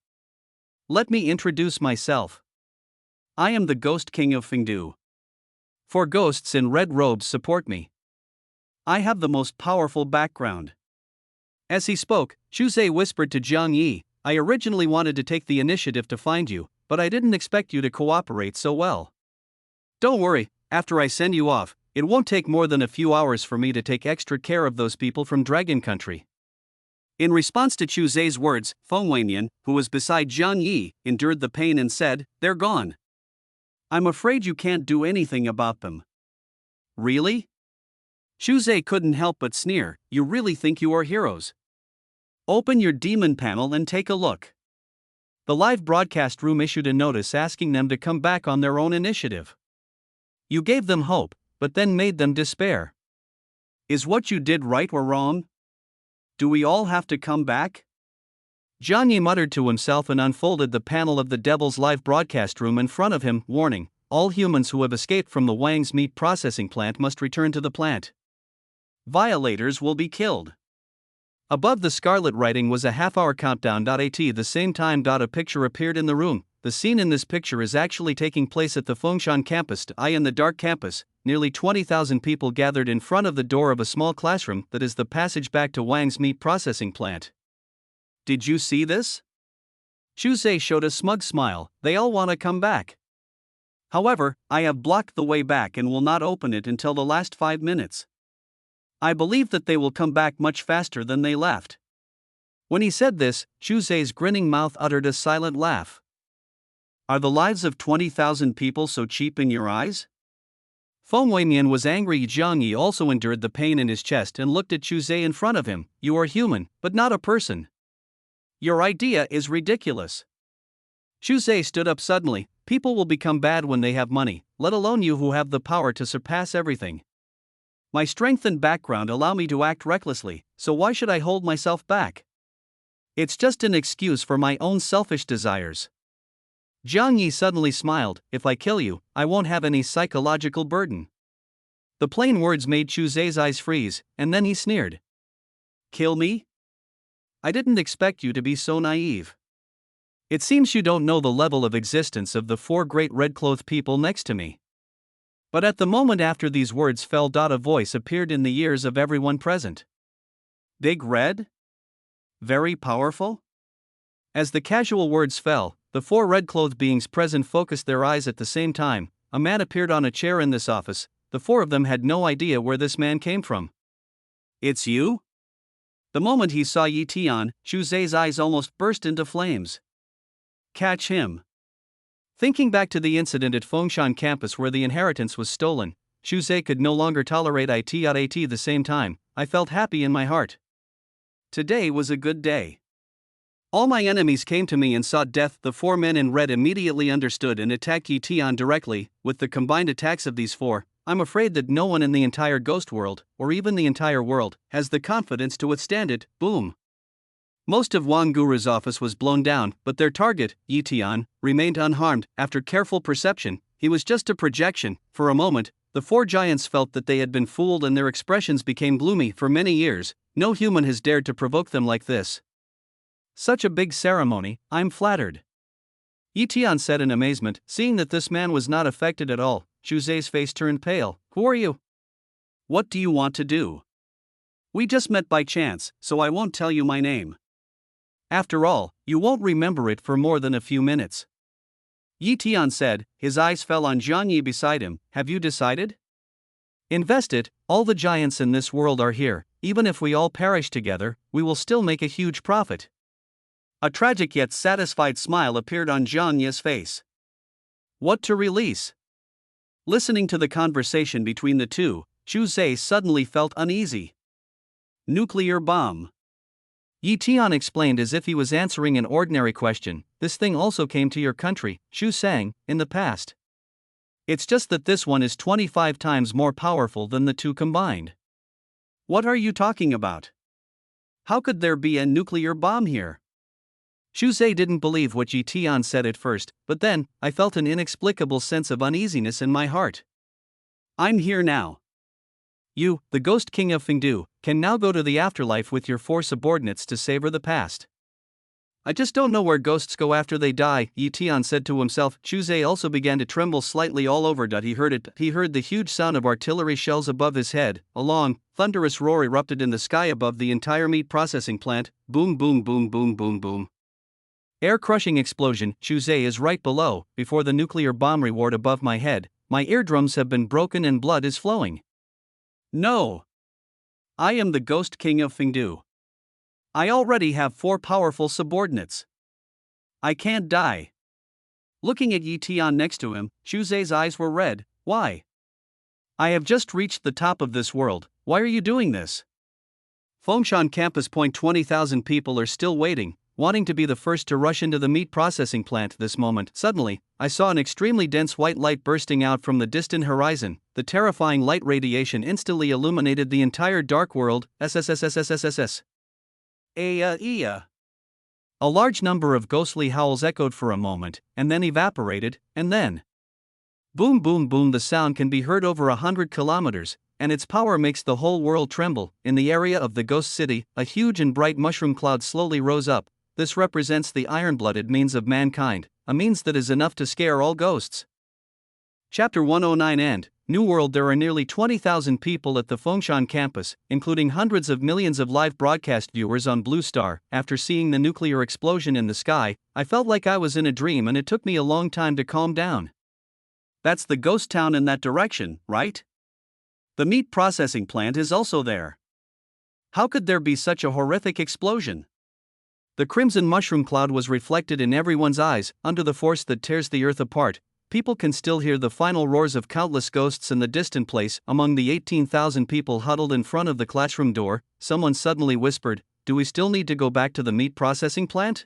Let me introduce myself. I am the Ghost King of Fengdu. 4 ghosts in red robes support me. I have the most powerful background. As he spoke, Shu Zhe whispered to Jiang Yi, I originally wanted to take the initiative to find you, but I didn't expect you to cooperate so well. Don't worry, after I send you off, it won't take more than a few hours for me to take extra care of those people from Dragon Country. In response to Shu Zhe's words, Feng Weimian, who was beside Jiang Yi, endured the pain and said, They're gone. I'm afraid you can't do anything about them. Really? Shu Zhe couldn't help but sneer. You really think you are heroes? Open your demon panel and take a look. The live broadcast room issued a notice asking them to come back on their own initiative. You gave them hope, but then made them despair. Is what you did right or wrong? Do we all have to come back? Jiang Yi muttered to himself and unfolded the panel of the Devil's live broadcast room in front of him, warning: all humans who have escaped from the Wang's meat processing plant must return to the plant. Violators will be killed. Above the scarlet writing was a half-hour countdown. At the same time, a picture appeared in the room. The scene in this picture is actually taking place at the Fengshan campus. In the dark campus, nearly 20,000 people gathered in front of the door of a small classroom that is the passage back to Wang's meat processing plant. Did you see this? Xu Zhe showed a smug smile. They all want to come back. However, I have blocked the way back and will not open it until the last 5 minutes. I believe that they will come back much faster than they left. When he said this, Xu Zhe's grinning mouth uttered a silent laugh. Are the lives of 20,000 people so cheap in your eyes? Feng Weimian was angry. Jiang Yi also endured the pain in his chest and looked at Xu Zhe in front of him. You are human, but not a person. Your idea is ridiculous. Xu Zhe stood up suddenly. People will become bad when they have money, let alone you who have the power to surpass everything. My strength and background allow me to act recklessly, so why should I hold myself back? It's just an excuse for my own selfish desires. Jiang Yi suddenly smiled. If I kill you, I won't have any psychological burden. The plain words made Xu Zhe's eyes freeze, and then he sneered. Kill me? I didn't expect you to be so naive. It seems you don't know the level of existence of the 4 great red-clothed people next to me. But at the moment after these words fell, a voice appeared in the ears of everyone present. Big Red? Very powerful? As the casual words fell, the 4 red-clothed beings present focused their eyes at the same time. A man appeared on a chair in this office. The 4 of them had no idea where this man came from. It's you? The moment he saw Yi Tian, Xu Zhe's eyes almost burst into flames. Catch him. Thinking back to the incident at Fengshan campus where the inheritance was stolen, Xu Zhe could no longer tolerate it. At the same time, I felt happy in my heart. Today was a good day. All my enemies came to me and saw death. The 4 men in red immediately understood and attacked Yi Tian directly. With the combined attacks of these 4, I'm afraid that no one in the entire ghost world, or even the entire world, has the confidence to withstand it. Boom. Most of Wang Guru's office was blown down, but their target, Yi Tian, remained unharmed. After careful perception, he was just a projection. For a moment, the 4 giants felt that they had been fooled and their expressions became gloomy. For many years, no human has dared to provoke them like this. Such a big ceremony, I'm flattered. Yi Tian said in amazement, seeing that this man was not affected at all. Xu Zhe's face turned pale. Who are you? What do you want to do? We just met by chance, so I won't tell you my name. After all, you won't remember it for more than a few minutes. Yi Tian said. His eyes fell on Jiang Yi beside him. Have you decided? Invest it. All the giants in this world are here. Even if we all perish together, we will still make a huge profit. A tragic yet satisfied smile appeared on Jiang Yi's face. What to release? Listening to the conversation between the two, Xu Zhe suddenly felt uneasy. Nuclear bomb. Yi Tian explained as if he was answering an ordinary question. This thing also came to your country, Xu Sang, in the past. It's just that this one is 25 times more powerful than the 2 combined. What are you talking about? How could there be a nuclear bomb here? Xu Zhe didn't believe what Yi Tian said at first, but then, I felt an inexplicable sense of uneasiness in my heart. I'm here now. You, the Ghost King of Fengdu, can now go to the afterlife with your 4 subordinates to savor the past. I just don't know where ghosts go after they die, Yi Tian said to himself. Xu Zhe also began to tremble slightly all over. He heard the huge sound of artillery shells above his head. A long, thunderous roar erupted in the sky above the entire meat processing plant. Boom boom boom boom boom boom. Air-crushing explosion. Xu Zhe is right below, before the nuclear bomb reward above my head. My eardrums have been broken and blood is flowing. No. I am the Ghost King of Fengdu. I already have 4 powerful subordinates. I can't die. Looking at Yi Tian next to him, Xu Zhe's eyes were red. Why? I have just reached the top of this world. Why are you doing this? Fengshan campus. 20,000 people are still waiting, wanting to be the first to rush into the meat processing plant. This moment, suddenly, I saw an extremely dense white light bursting out from the distant horizon. The terrifying light radiation instantly illuminated the entire dark world. SSSSSSSS. A large number of ghostly howls echoed for a moment, and then evaporated, and then boom boom boom. The sound can be heard over 100 kilometers, and its power makes the whole world tremble. In the area of the ghost city, a huge and bright mushroom cloud slowly rose up. This represents the iron-blooded means of mankind, a means that is enough to scare all ghosts. Chapter 109 End. New World. There are nearly 20,000 people at the Fengshan campus, including hundreds of millions of live broadcast viewers on Blue Star. After seeing the nuclear explosion in the sky, I felt like I was in a dream, and it took me a long time to calm down. That's the ghost town in that direction, right? The meat processing plant is also there. How could there be such a horrific explosion? The crimson mushroom cloud was reflected in everyone's eyes. Under the force that tears the earth apart, people can still hear the final roars of countless ghosts in the distant place. Among the 18,000 people huddled in front of the classroom door, someone suddenly whispered, "Do we still need to go back to the meat processing plant?"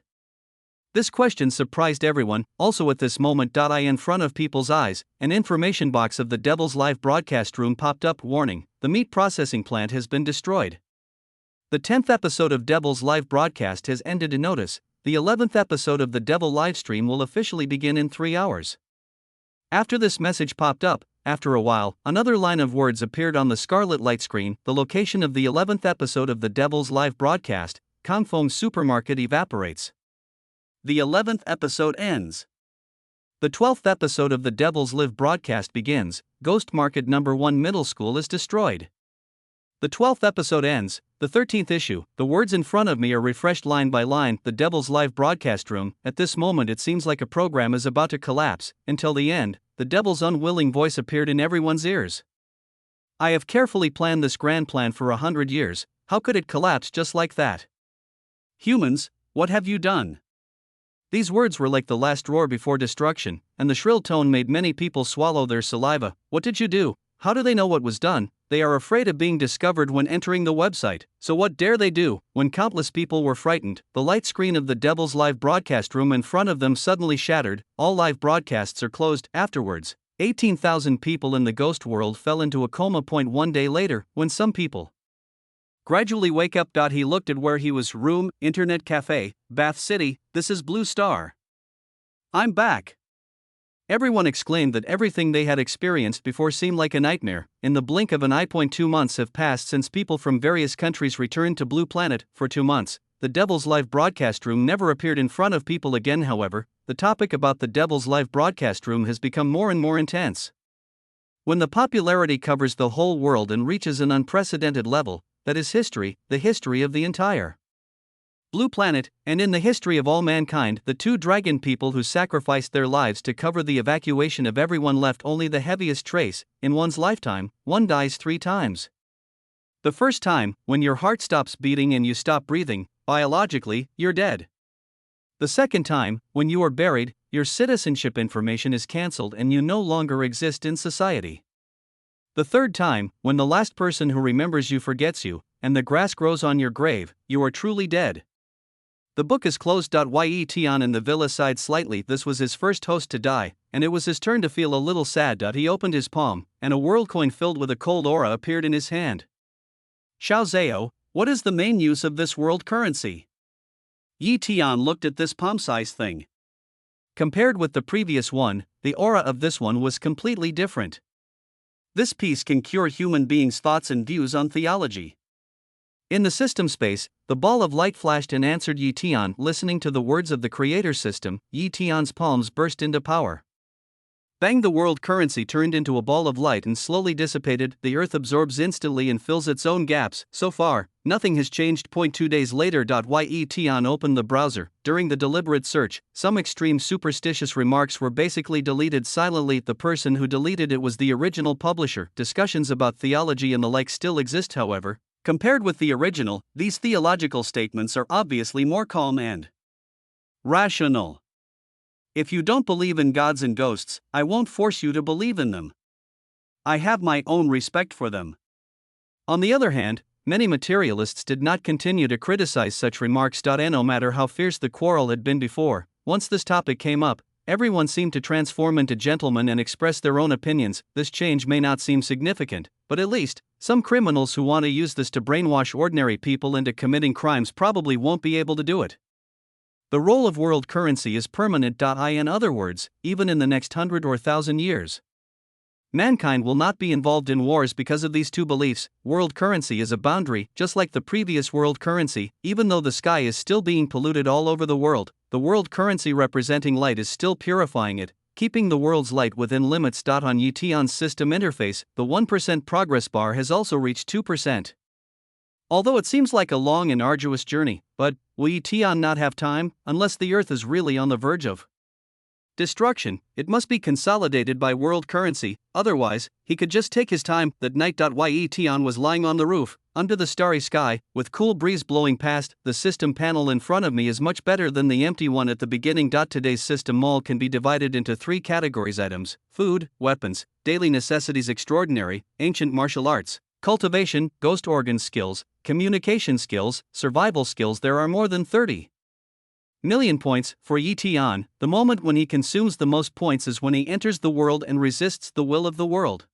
This question surprised everyone. Also at this moment, in front of people's eyes, an information box of the Devil's live broadcast room popped up. Warning: the meat processing plant has been destroyed. The 10th episode of Devil's live broadcast has ended. Notice, the 11th episode of the Devil livestream will officially begin in 3 hours. After this message popped up, after a while, another line of words appeared on the scarlet light screen. The location of the 11th episode of the Devil's live broadcast, Kangfeng Supermarket, evaporates. The 11th episode ends. The 12th episode of the Devil's live broadcast begins. Ghost Market Number 1 Middle School is destroyed. The 12th episode ends. The 13th issue. The words in front of me are refreshed line by line. The Devil's live broadcast room. At this moment it seems like a program is about to collapse. Until the end, the Devil's unwilling voice appeared in everyone's ears. I have carefully planned this grand plan for 100 years. How could it collapse just like that? Humans, what have you done? These words were like the last roar before destruction, and the shrill tone made many people swallow their saliva. What did you do? How do they know what was done? They are afraid of being discovered when entering the website. So what dare they do? When countless people were frightened, the light screen of the Devil's live broadcast room in front of them suddenly shattered. All live broadcasts are closed. Afterwards, 18,000 people in the ghost world fell into a coma. 1 day later, when some people gradually wake up. He looked at where he was. Room, internet cafe, Bath City. This is Blue Star. I'm back. Everyone exclaimed that everything they had experienced before seemed like a nightmare. In the blink of an eye, 2 months have passed since people from various countries returned to Blue Planet. For 2 months, the Devil's live broadcast room never appeared in front of people again. However, the topic about the Devil's live broadcast room has become more and more intense. When the popularity covers the whole world and reaches an unprecedented level, that is history, the history of the entire Blue Planet, and in the history of all mankind. The 2 dragon people who sacrificed their lives to cover the evacuation of everyone left only the heaviest trace. In one's lifetime, one dies 3 times. The first time, when your heart stops beating and you stop breathing, biologically, you're dead. The second time, when you are buried, your citizenship information is cancelled and you no longer exist in society. The third time, when the last person who remembers you forgets you, and the grass grows on your grave, you are truly dead. The book is closed. Ye Tian in the villa sighed slightly. This was his first host to die, and it was his turn to feel a little sad. He opened his palm, and a world coin filled with a cold aura appeared in his hand. Xiao Zhao, what is the main use of this world currency? Yi Tian looked at this palm-sized thing. Compared with the previous one, the aura of this one was completely different. This piece can cure human beings' thoughts and views on theology. In the system space, the ball of light flashed and answered Yi Tian. Listening to the words of the creator system, Yi Tian's palms burst into power. Bang! The world currency turned into a ball of light and slowly dissipated. The earth absorbs instantly and fills its own gaps. So far, nothing has changed. 2 days later. Yi Tian opened the browser. During the deliberate search, some extreme superstitious remarks were basically deleted silently. The person who deleted it was the original publisher. Discussions about theology and the like still exist, however. Compared with the original, these theological statements are obviously more calm and rational. If you don't believe in gods and ghosts, I won't force you to believe in them. I have my own respect for them. On the other hand, many materialists did not continue to criticize such remarks. No matter how fierce the quarrel had been before, once this topic came up, everyone seemed to transform into gentlemen and express their own opinions. This change may not seem significant, but at least, some criminals who want to use this to brainwash ordinary people into committing crimes probably won't be able to do it. The role of world currency is permanent. In other words, even in the next 100 or 1,000 years, mankind will not be involved in wars because of these two beliefs. World currency is a boundary, just like the previous world currency. Even though the sky is still being polluted all over the world, the world currency representing light is still purifying it, keeping the world's light within limits. On Yetion's system interface, the 1% progress bar has also reached 2%. Although it seems like a long and arduous journey, but will Yetion not have time, unless the Earth is really on the verge of destruction? It must be consolidated by world currency, otherwise, he could just take his time. That night. Yetion was lying on the roof, under the starry sky, with cool breeze blowing past. The system panel in front of me is much better than the empty one at the beginning. Today's system mall can be divided into 3 categories: items, food, weapons, daily necessities, extraordinary, ancient martial arts, cultivation, ghost organ skills, communication skills, survival skills. There are more than 30 million points for Yetion. The moment when he consumes the most points is when he enters the world and resists the will of the world.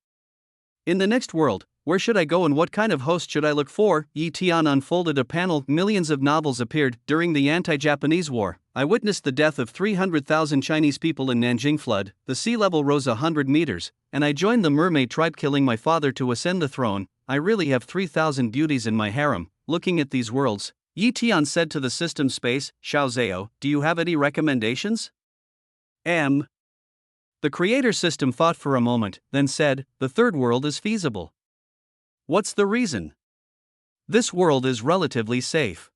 In the next world, where should I go and what kind of host should I look for? Yetion unfolded a panel. Millions of novels appeared. During the anti-Japanese war, I witnessed the death of 300,000 Chinese people in Nanjing flood. The sea level rose 100 meters, and I joined the mermaid tribe, killing my father to ascend the throne. I really have 3,000 beauties in my harem. Looking at these worlds, Yetion said to the system space, Xiao Zhao, do you have any recommendations? The creator system thought for a moment, then said, the third world is feasible. What's the reason? This world is relatively safe.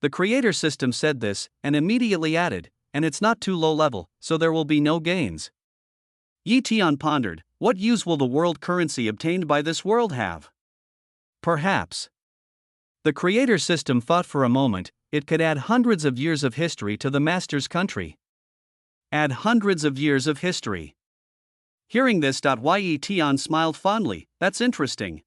The creator system said this, and immediately added, and it's not too low level, so there will be no gains. Yetion pondered, what use will the world currency obtained by this world have? Perhaps. The creator system thought for a moment, it could add hundreds of years of history to the master's country. Add hundreds of years of history. Hearing this, Yetion smiled fondly. That's interesting.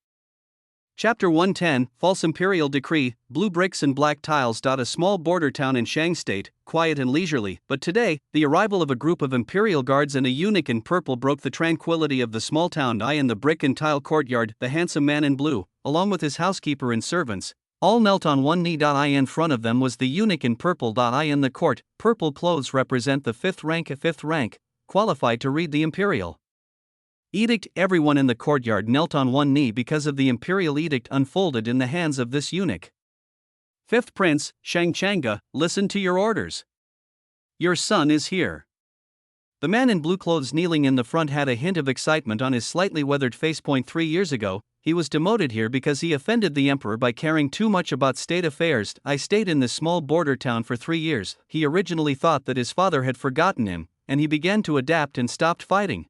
Chapter 110, False Imperial Decree, Blue Bricks and Black Tiles. A small border town in Shang State, quiet and leisurely, but today, the arrival of a group of Imperial guards and a eunuch in purple broke the tranquility of the small town. In the brick and tile courtyard, the handsome man in blue, along with his housekeeper and servants, all knelt on one knee. In front of them was the eunuch in purple. In the court, purple clothes represent the 5th rank, qualified to read the Imperial edict. Everyone in the courtyard knelt on one knee because of the Imperial edict unfolded in the hands of this eunuch. 5th Prince, Shang Changa, listen to your orders. Your son is here. The man in blue clothes kneeling in the front had a hint of excitement on his slightly weathered face. 3 years ago, he was demoted here because he offended the emperor by caring too much about state affairs. I stayed in this small border town for 3 years. He originally thought that his father had forgotten him, and he began to adapt and stopped fighting.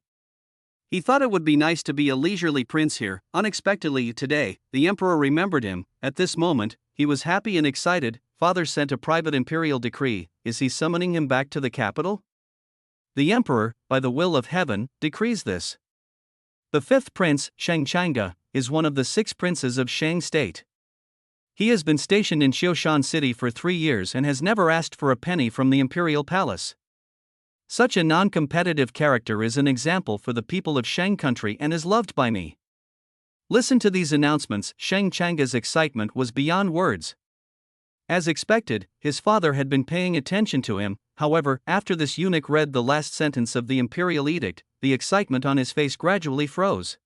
He thought it would be nice to be a leisurely prince here. Unexpectedly today, the emperor remembered him. At this moment, he was happy and excited. Father sent a private imperial decree. Is he summoning him back to the capital? The emperor, by the will of heaven, decrees this. The 5th prince, Shang Changa, is one of the 6 princes of Shang State. He has been stationed in Xiaoshan City for 3 years and has never asked for a penny from the imperial palace. Such a non-competitive character is an example for the people of Shang country and is loved by me. Listen to these announcements. Shang Changa's excitement was beyond words. As expected, his father had been paying attention to him. However, after this eunuch read the last sentence of the imperial edict, the excitement on his face gradually froze.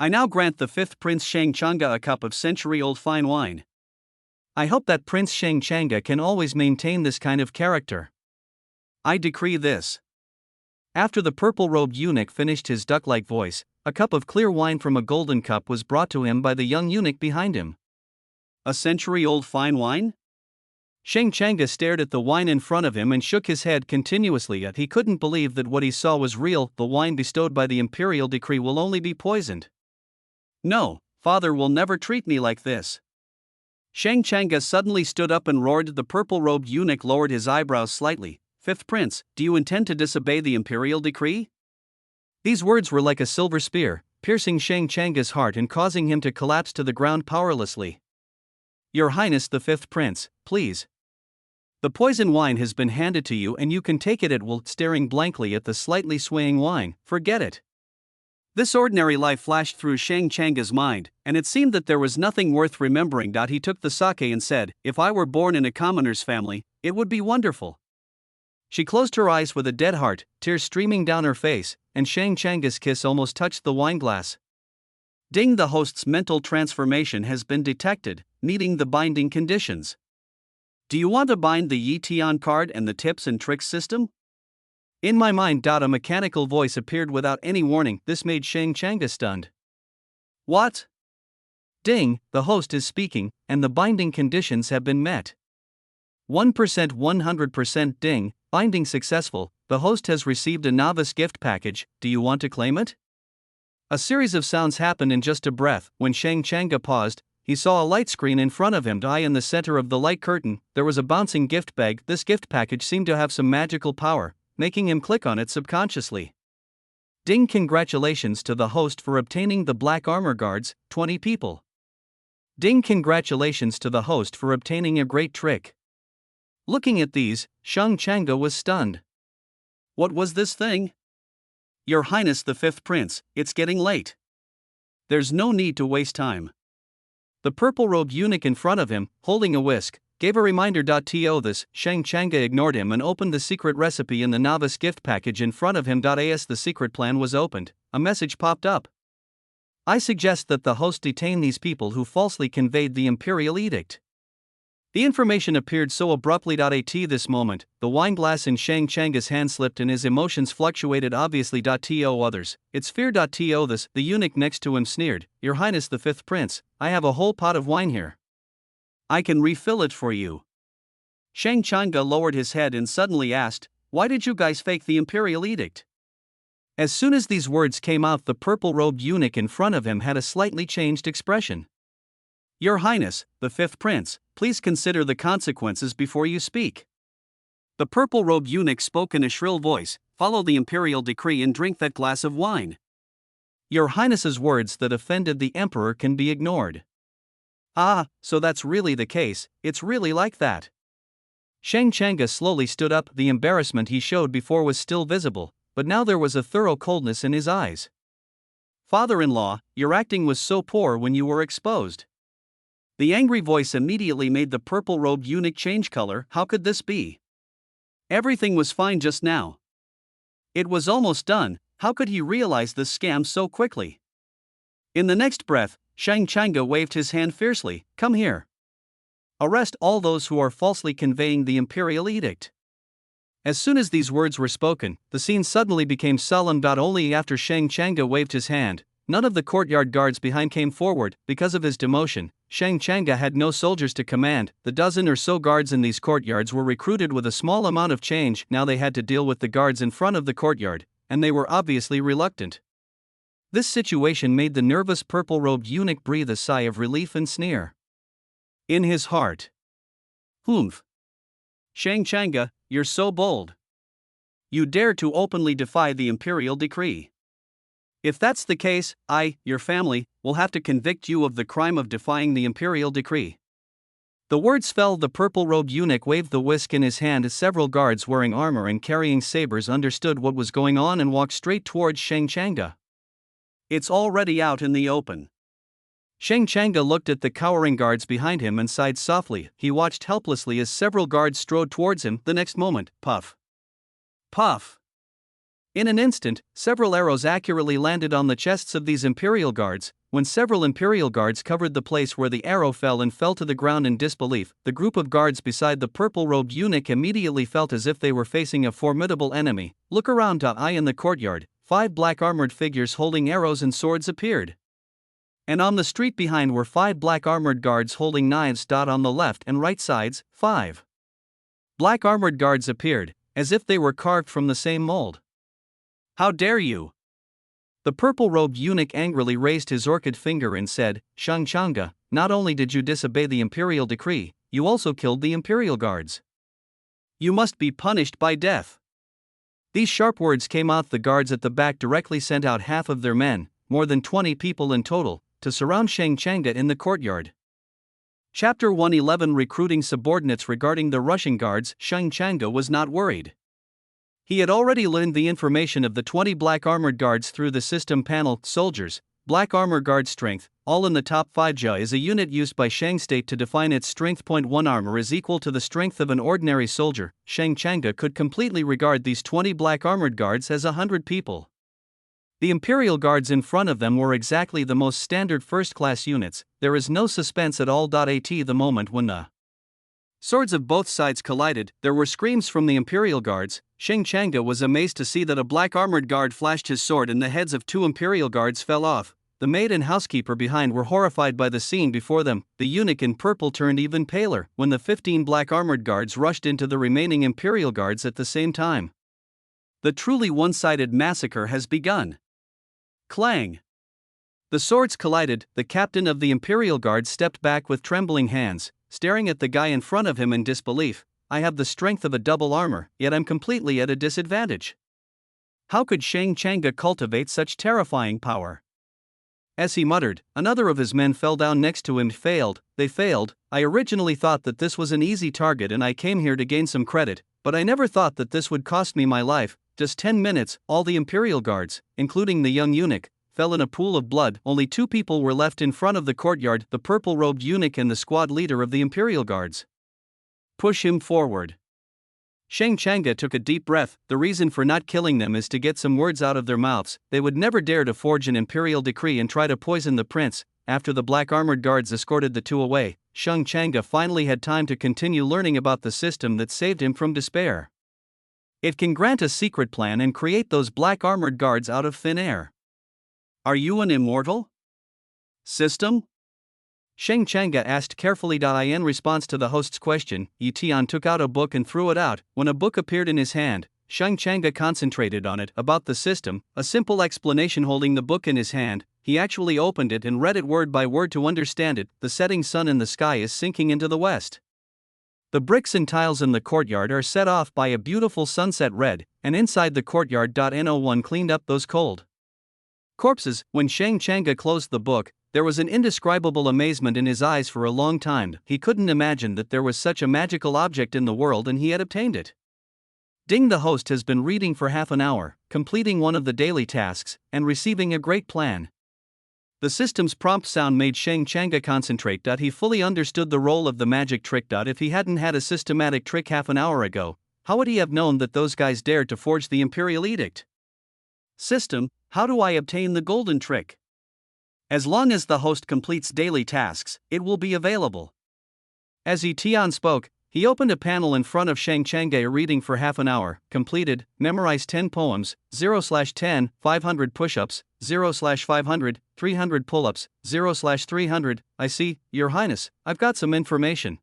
I now grant the 5th Prince Shang Changa a cup of century-old fine wine. I hope that Prince Shang Changa can always maintain this kind of character. I decree this. After the purple-robed eunuch finished his duck-like voice, a cup of clear wine from a golden cup was brought to him by the young eunuch behind him. A century-old fine wine? Shang Changa stared at the wine in front of him and shook his head continuously, yet he couldn't believe that what he saw was real. The wine bestowed by the imperial decree will only be poisoned. No, father will never treat me like this. Shang Changa suddenly stood up and roared. The purple-robed eunuch lowered his eyebrows slightly. 5th Prince, do you intend to disobey the imperial decree? These words were like a silver spear, piercing Shang Changa's heart and causing him to collapse to the ground powerlessly. Your Highness the 5th Prince, please. The poison wine has been handed to you and you can take it at will. Staring blankly at the slightly swaying wine, forget it. This ordinary life flashed through Shang Changa's mind, and it seemed that there was nothing worth remembering. He took the sake and said, "If I were born in a commoner's family, it would be wonderful." She closed her eyes with a dead heart, tears streaming down her face, and Shang Changa's kiss almost touched the wineglass. Ding! The host's mental transformation has been detected, needing the binding conditions. Do you want to bind the Yi Tian card and the tips and tricks system? In my mind. A mechanical voice appeared without any warning. This made Shang Changa stunned. What? Ding! The host is speaking, and the binding conditions have been met. 1% 100% ding, binding successful. The host has received a novice gift package. Do you want to claim it? A series of sounds happened in just a breath. When Shang Changa paused, he saw a light screen in front of him. In the center of the light curtain, there was a bouncing gift bag. This gift package seemed to have some magical power, making him click on it subconsciously. Ding! Congratulations to the host for obtaining the black armor guards, 20 people. Ding! Congratulations to the host for obtaining a great trick. Looking at these, Shang Changa was stunned. What was this thing? Your Highness the Fifth Prince, it's getting late. There's no need to waste time. The purple-robed eunuch in front of him, holding a whisk, gave a reminder. This, Shang Changa ignored him and opened the secret recipe in the novice gift package in front of him. As the secret plan was opened, a message popped up. I suggest that the host detain these people who falsely conveyed the imperial edict. The information appeared so abruptly. At this moment, the wineglass in Shang Changa's hand slipped and his emotions fluctuated obviously. Others, it's fear. This, the eunuch next to him sneered, Your Highness the Fifth Prince, I have a whole pot of wine here. I can refill it for you. Shang Changa lowered his head and suddenly asked, Why did you guys fake the imperial edict? As soon as these words came out, the purple-robed eunuch in front of him had a slightly changed expression. Your Highness, the Fifth Prince, please consider the consequences before you speak. The purple-robed eunuch spoke in a shrill voice, Follow the imperial decree and drink that glass of wine. Your Highness's words that offended the emperor can be ignored. Ah, so that's really the case, it's really like that. Shang Changa slowly stood up. The embarrassment he showed before was still visible, but now there was a thorough coldness in his eyes. Father-in-law, your acting was so poor when you were exposed. The angry voice immediately made the purple-robed eunuch change color. How could this be? Everything was fine just now. It was almost done. How could he realize this scam so quickly? In the next breath, Shang Changa waved his hand fiercely, Come here. Arrest all those who are falsely conveying the imperial edict. As soon as these words were spoken, the scene suddenly became solemn. Only after Shang Changa waved his hand, none of the courtyard guards behind came forward. Because of his demotion, Shang Changa had no soldiers to command. The dozen or so guards in these courtyards were recruited with a small amount of change. Now they had to deal with the guards in front of the courtyard, and they were obviously reluctant. This situation made the nervous purple-robed eunuch breathe a sigh of relief and sneer. In his heart, Humph! Shang Changa, you're so bold. You dare to openly defy the imperial decree. If that's the case, your family, will have to convict you of the crime of defying the imperial decree. The words fell. The purple-robed eunuch waved the whisk in his hand as several guards wearing armor and carrying sabers understood what was going on and walked straight towards Shang Changa. It's already out in the open. Shang Changa looked at the cowering guards behind him and sighed softly. He watched helplessly as several guards strode towards him. The next moment, puff. Puff. In an instant, several arrows accurately landed on the chests of these imperial guards. When several imperial guards covered the place where the arrow fell and fell to the ground in disbelief, the group of guards beside the purple-robed eunuch immediately felt as if they were facing a formidable enemy. Look around. In the courtyard, 5 black-armored figures holding arrows and swords appeared. And on the street behind were 5 black-armored guards holding knives. On the left and right sides, 5 black-armored guards appeared, as if they were carved from the same mold. How dare you! The purple-robed eunuch angrily raised his orchid finger and said, Shang Changa, not only did you disobey the imperial decree, you also killed the imperial guards. You must be punished by death. These sharp words came out. The guards at the back directly sent out half of their men, more than 20 people in total, to surround Shang Changa in the courtyard. Chapter 111 Recruiting subordinates. Regarding the Russian guards, Shang Changa was not worried. He had already learned the information of the 20 black armored guards through the system panel. Soldiers, black armor guard strength, all in the top 5. Ja is a unit used by Shang State to define its strength. 1 armor is equal to the strength of an ordinary soldier. Shang Changa could completely regard these 20 black armored guards as 100 people. The Imperial Guards in front of them were exactly the most standard first-class units. There is no suspense at all. At the moment when the swords of both sides collided, there were screams from the Imperial Guards. Shang Changa was amazed to see that a black armored guard flashed his sword and the heads of 2 Imperial Guards fell off. The maid and housekeeper behind were horrified by the scene before them. The eunuch in purple turned even paler when the 15 black armored guards rushed into the remaining Imperial Guards at the same time. The truly one-sided massacre has begun. Clang! The swords collided. The captain of the Imperial Guard stepped back with trembling hands, staring at the guy in front of him in disbelief. I have the strength of a double armor, yet I'm completely at a disadvantage. How could Shang Changa cultivate such terrifying power? As he muttered, another of his men fell down next to him. They failed. I originally thought that this was an easy target and I came here to gain some credit, but I never thought that this would cost me my life. Just 10 minutes, all the Imperial Guards, including the young eunuch, fell in a pool of blood. Only 2 people were left in front of the courtyard, the purple-robed eunuch and the squad leader of the Imperial Guards. Push him forward. Shang Changa took a deep breath. The reason for not killing them is to get some words out of their mouths. They would never dare to forge an imperial decree and try to poison the prince. After the black armored guards escorted the 2 away, Shang Changa finally had time to continue learning about the system that saved him from despair. It can grant a secret plan and create those black armored guards out of thin air. Are you an immortal? System? Shang Changa asked carefully. In response to the host's question, Yi Tian took out a book and threw it out. When a book appeared in his hand, Shang Changa concentrated on it. About the system, a simple explanation. Holding the book in his hand, he actually opened it and read it word by word to understand it. The setting sun in the sky is sinking into the west. The bricks and tiles in the courtyard are set off by a beautiful sunset red, and inside the courtyard. No one cleaned up those cold corpses. When Shang Changa closed the book, there was an indescribable amazement in his eyes. For a long time, he couldn't imagine that there was such a magical object in the world and he had obtained it. Ding! The host has been reading for half an hour, completing one of the daily tasks, and receiving a great plan. The system's prompt sound made Shang Changa concentrate. He fully understood the role of the magic trick. If he hadn't had a systematic trick half an hour ago, how would he have known that those guys dared to forge the Imperial Edict? System, how do I obtain the golden trick? As long as the host completes daily tasks, it will be available. As Yi Tian spoke, he opened a panel in front of Shang Changa. Reading for half an hour, completed, memorize 10 poems, 0/10, 500 push-ups, 0/500, 300 pull-ups, 0/300. I see, Your Highness, I've got some information.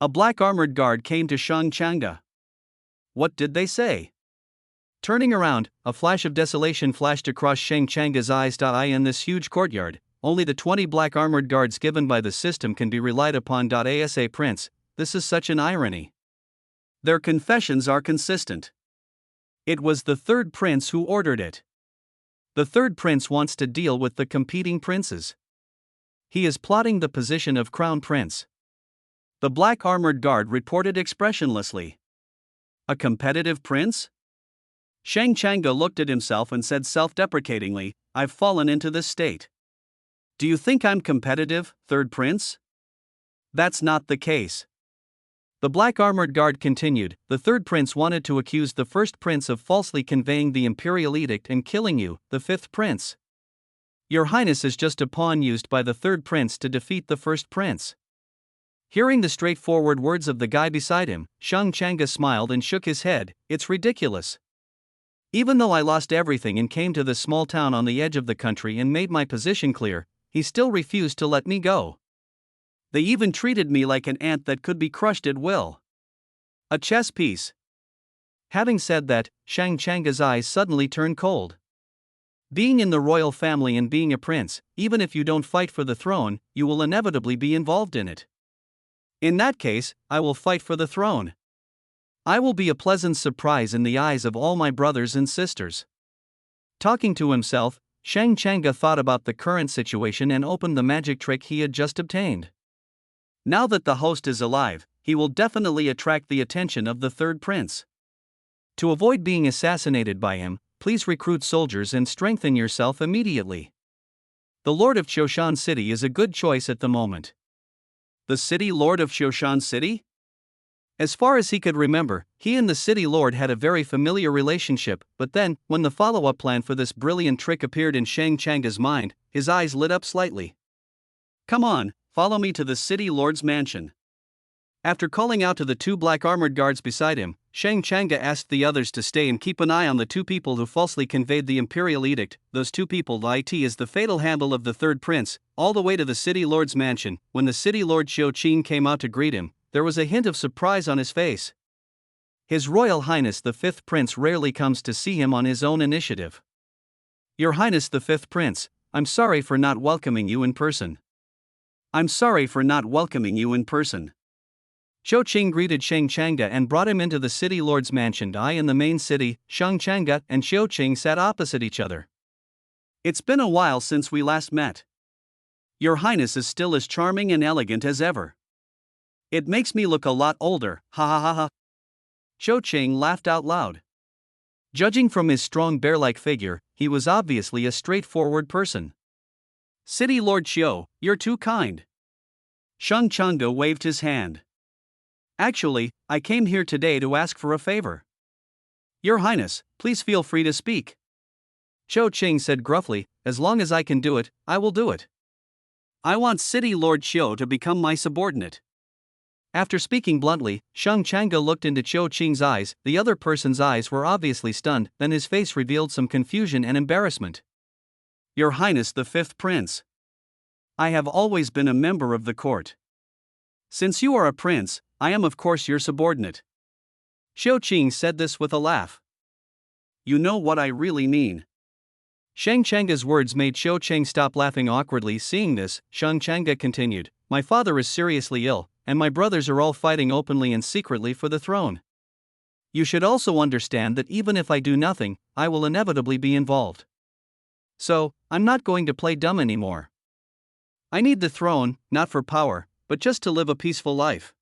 A black armored guard came to Shang Changa. What did they say? Turning around, a flash of desolation flashed across Shang Changa's eyes. In this huge courtyard, only the 20 black armored guards given by the system can be relied upon. Asa Prince, this is such an irony. Their confessions are consistent. It was the third prince who ordered it. The third prince wants to deal with the competing princes. He is plotting the position of crown prince. The black armored guard reported expressionlessly. A competitive prince? Shang Changa looked at himself and said self-deprecatingly, I've fallen into this state. Do you think I'm competitive, third prince? That's not the case. The black armored guard continued, the third prince wanted to accuse the first prince of falsely conveying the Imperial Edict and killing you, the fifth prince. Your Highness is just a pawn used by the third prince to defeat the first prince. Hearing the straightforward words of the guy beside him, Shang Changa smiled and shook his head. It's ridiculous. Even though I lost everything and came to this small town on the edge of the country and made my position clear, he still refused to let me go. They even treated me like an ant that could be crushed at will. A chess piece. Having said that, Shang Changa's eyes suddenly turned cold. Being in the royal family and being a prince, even if you don't fight for the throne, you will inevitably be involved in it. In that case, I will fight for the throne. I will be a pleasant surprise in the eyes of all my brothers and sisters. Talking to himself, Shang Changa thought about the current situation and opened the magic trick he had just obtained. Now that the host is alive, he will definitely attract the attention of the third prince. To avoid being assassinated by him, please recruit soldiers and strengthen yourself immediately. The Lord of Choshan City is a good choice at the moment. The city lord of Choshan City? As far as he could remember, he and the city lord had a very familiar relationship, but then, when the follow-up plan for this brilliant trick appeared in Shang Changa's mind, his eyes lit up slightly. Come on, follow me to the city lord's mansion. After calling out to the two black armored guards beside him, Shang Changa asked the others to stay and keep an eye on the two people who falsely conveyed the imperial edict. Those two people it is the fatal handle of the third prince, all the way to the city lord's mansion. When the city lord Xiao Qing came out to greet him, there was a hint of surprise on his face. His Royal Highness the Fifth Prince rarely comes to see him on his own initiative. Your Highness the Fifth Prince, I'm sorry for not welcoming you in person. I'm sorry for not welcoming you in person. Xiao Qing greeted Shang Changa and brought him into the city lord's mansion. In the main city, Shang Changa and Xiao Qing sat opposite each other. It's been a while since we last met. Your Highness is still as charming and elegant as ever. It makes me look a lot older, ha ha ha ha. Xiao Qing laughed out loud. Judging from his strong bear-like figure, he was obviously a straightforward person. City Lord Xiao, you're too kind. Shang Changa waved his hand. Actually, I came here today to ask for a favor. Your Highness, please feel free to speak. Xiao Qing said gruffly, as long as I can do it, I will do it. I want City Lord Xiao to become my subordinate. After speaking bluntly, Shang Changa looked into Xiao Qing's eyes. The other person's eyes were obviously stunned, then his face revealed some confusion and embarrassment. Your Highness the Fifth Prince. I have always been a member of the court. Since you are a prince, I am of course your subordinate. Xiao Qing said this with a laugh. You know what I really mean. Shang Changa's words made Xiao Qing stop laughing awkwardly. Seeing this, Shang Changa continued, my father is seriously ill, and my brothers are all fighting openly and secretly for the throne. You should also understand that even if I do nothing, I will inevitably be involved. So, I'm not going to play dumb anymore. I need the throne, not for power, but just to live a peaceful life.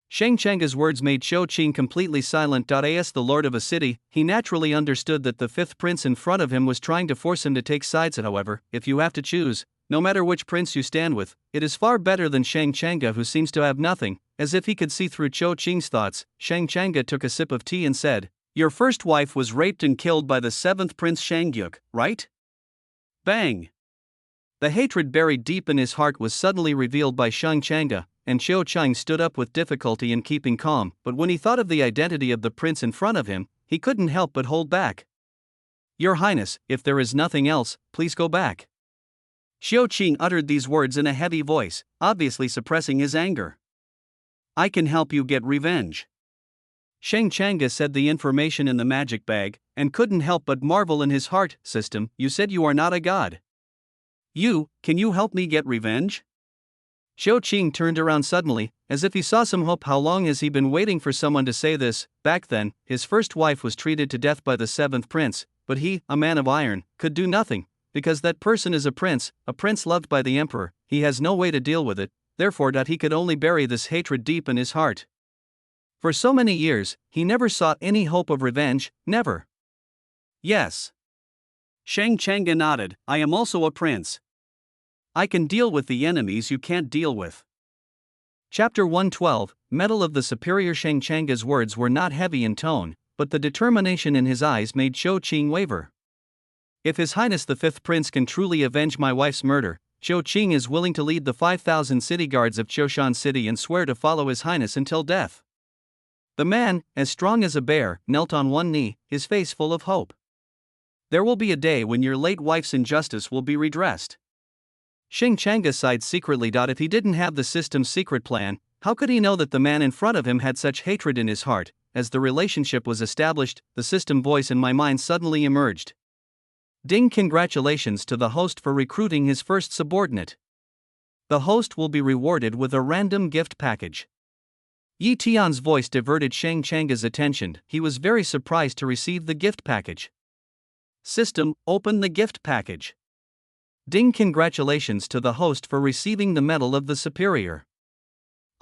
Shang Changa's words made Xiao Qing completely silent. As the lord of a city, he naturally understood that the fifth prince in front of him was trying to force him to take sides. However, if you have to choose, no matter which prince you stand with, it is far better than Shang Changa, who seems to have nothing. As if he could see through Xiao Qing's thoughts, Shang Changa took a sip of tea and said, your first wife was raped and killed by the seventh prince Shangyuk, right? Bang! The hatred buried deep in his heart was suddenly revealed by Shang Changa, and Xiao Qing stood up with difficulty in keeping calm, but when he thought of the identity of the prince in front of him, he couldn't help but hold back. Your Highness, if there is nothing else, please go back. Xiao Qing uttered these words in a heavy voice, obviously suppressing his anger. I can help you get revenge. Shang Changa said the information in the magic bag, and couldn't help but marvel in his heart. System, you said you are not a god. Can you help me get revenge? Xiao Qing turned around suddenly, as if he saw some hope. How long has he been waiting for someone to say this? Back then, his first wife was treated to death by the seventh prince, but he, a man of iron, could do nothing, because that person is a prince loved by the emperor. He has no way to deal with it, therefore he could only bury this hatred deep in his heart. For so many years, he never sought any hope of revenge, never. Yes. Shang Changa nodded, I am also a prince. I can deal with the enemies you can't deal with. Chapter 112, Medal of the Superior. Shang Changa's words were not heavy in tone, but the determination in his eyes made Xiao Qing waver. If His Highness the Fifth Prince can truly avenge my wife's murder, Xiao Qing is willing to lead the 5,000 city guards of Choshan City and swear to follow His Highness until death. The man, as strong as a bear, knelt on one knee, his face full of hope. There will be a day when your late wife's injustice will be redressed. Shang Changa sighed secretly. If he didn't have the system's secret plan, how could he know that the man in front of him had such hatred in his heart? As the relationship was established, the system voice in my mind suddenly emerged. Ding! Congratulations to the host for recruiting his first subordinate. The host will be rewarded with a random gift package. Yi Tian's voice diverted Shang Changa's attention. He was very surprised to receive the gift package. System, open the gift package. Ding! Congratulations to the host for receiving the Medal of the Superior.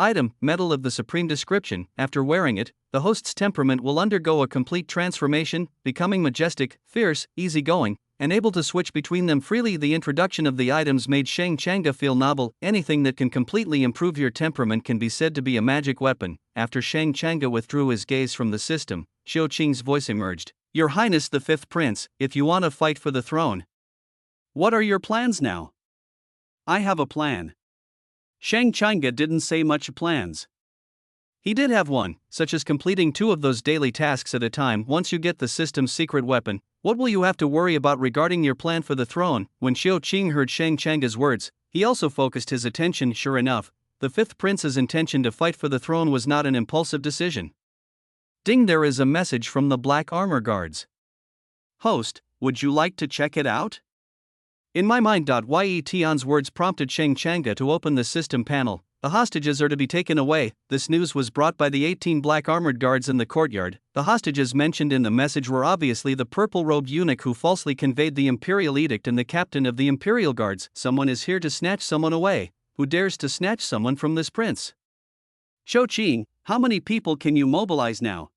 Item, medal of the supreme description. After wearing it, the host's temperament will undergo a complete transformation, becoming majestic, fierce, easygoing, and able to switch between them freely. The introduction of the items made Shang Changa feel noble. Anything that can completely improve your temperament can be said to be a magic weapon. After Shang Changa withdrew his gaze from the system, Xiao Qing's voice emerged. Your Highness the Fifth Prince, if you want to fight for the throne. What are your plans now? I have a plan. Shang Changa didn't say much plans. He did have one, such as completing 2 of those daily tasks at a time. Once you get the system's secret weapon, what will you have to worry about regarding your plan for the throne? When Xiao Qing heard Shang Changa's words, he also focused his attention. Sure enough, the Fifth Prince's intention to fight for the throne was not an impulsive decision. Ding, there is a message from the Black Armor Guards. Host, would you like to check it out? In my mind. Ye Tian's words prompted Shang Changa to open the system panel. The hostages are to be taken away. This news was brought by the 18 black armored guards in the courtyard. The hostages mentioned in the message were obviously the purple-robed eunuch who falsely conveyed the imperial edict and the captain of the imperial guards. Someone is here to snatch someone away. Who dares to snatch someone from this prince? Xiao Qing, how many people can you mobilize now?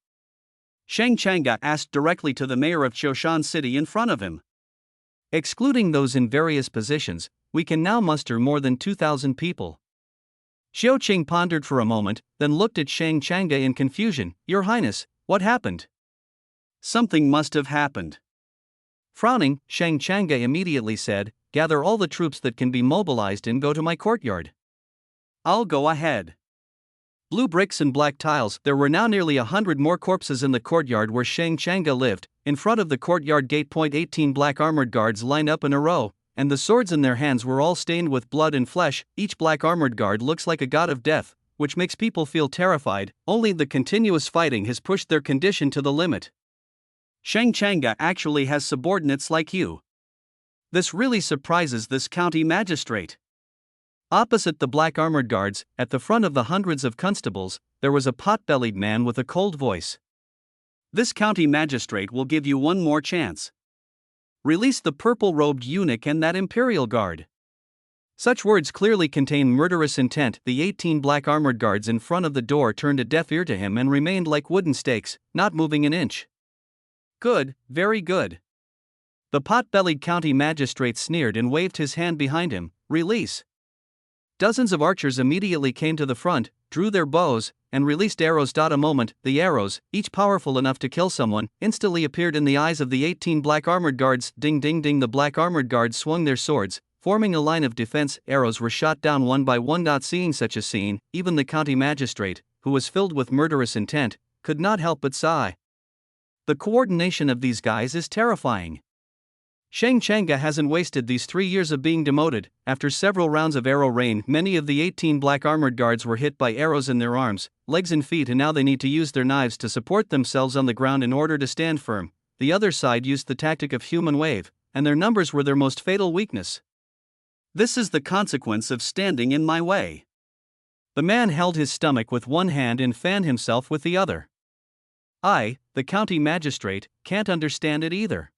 Shang Changa asked directly to the mayor of Qiushan City in front of him. Excluding those in various positions, we can now muster more than 2,000 people. Xiao Qing pondered for a moment, then looked at Shang Changa in confusion. Your Highness, what happened? Something must have happened. Frowning, Shang Changa immediately said, gather all the troops that can be mobilized and go to my courtyard. I'll go ahead. Blue bricks and black tiles. There were now nearly 100 more corpses in the courtyard where Shang Changa lived. In front of the courtyard gate, 18 black armored guards lined up in a row, and the swords in their hands were all stained with blood and flesh. Each black armored guard looks like a god of death, which makes people feel terrified. Only the continuous fighting has pushed their condition to the limit. Shang Changa actually has subordinates like you. This really surprises this county magistrate. Opposite the black armored guards, at the front of the hundreds of constables, there was a pot-bellied man with a cold voice. This county magistrate will give you one more chance. Release the purple-robed eunuch and that imperial guard. Such words clearly contain murderous intent. The 18 black armored guards in front of the door turned a deaf ear to him and remained like wooden stakes, not moving an inch. Good, very good. The pot-bellied county magistrate sneered and waved his hand behind him. Release. Dozens of archers immediately came to the front, drew their bows, and released arrows. A moment, the arrows, each powerful enough to kill someone, instantly appeared in the eyes of the 18 black armored guards. Ding ding ding, the black armored guards swung their swords, forming a line of defense. Arrows were shot down one by one. Seeing such a scene, even the county magistrate, who was filled with murderous intent, could not help but sigh. The coordination of these guys is terrifying. Shang Changa hasn't wasted these 3 years of being demoted. After several rounds of arrow rain, many of the 18 black armored guards were hit by arrows in their arms, legs and feet, and now they need to use their knives to support themselves on the ground in order to stand firm. The other side used the tactic of human wave, and their numbers were their most fatal weakness. This is the consequence of standing in my way. The man held his stomach with one hand and fanned himself with the other. I, the county magistrate, can't understand it either.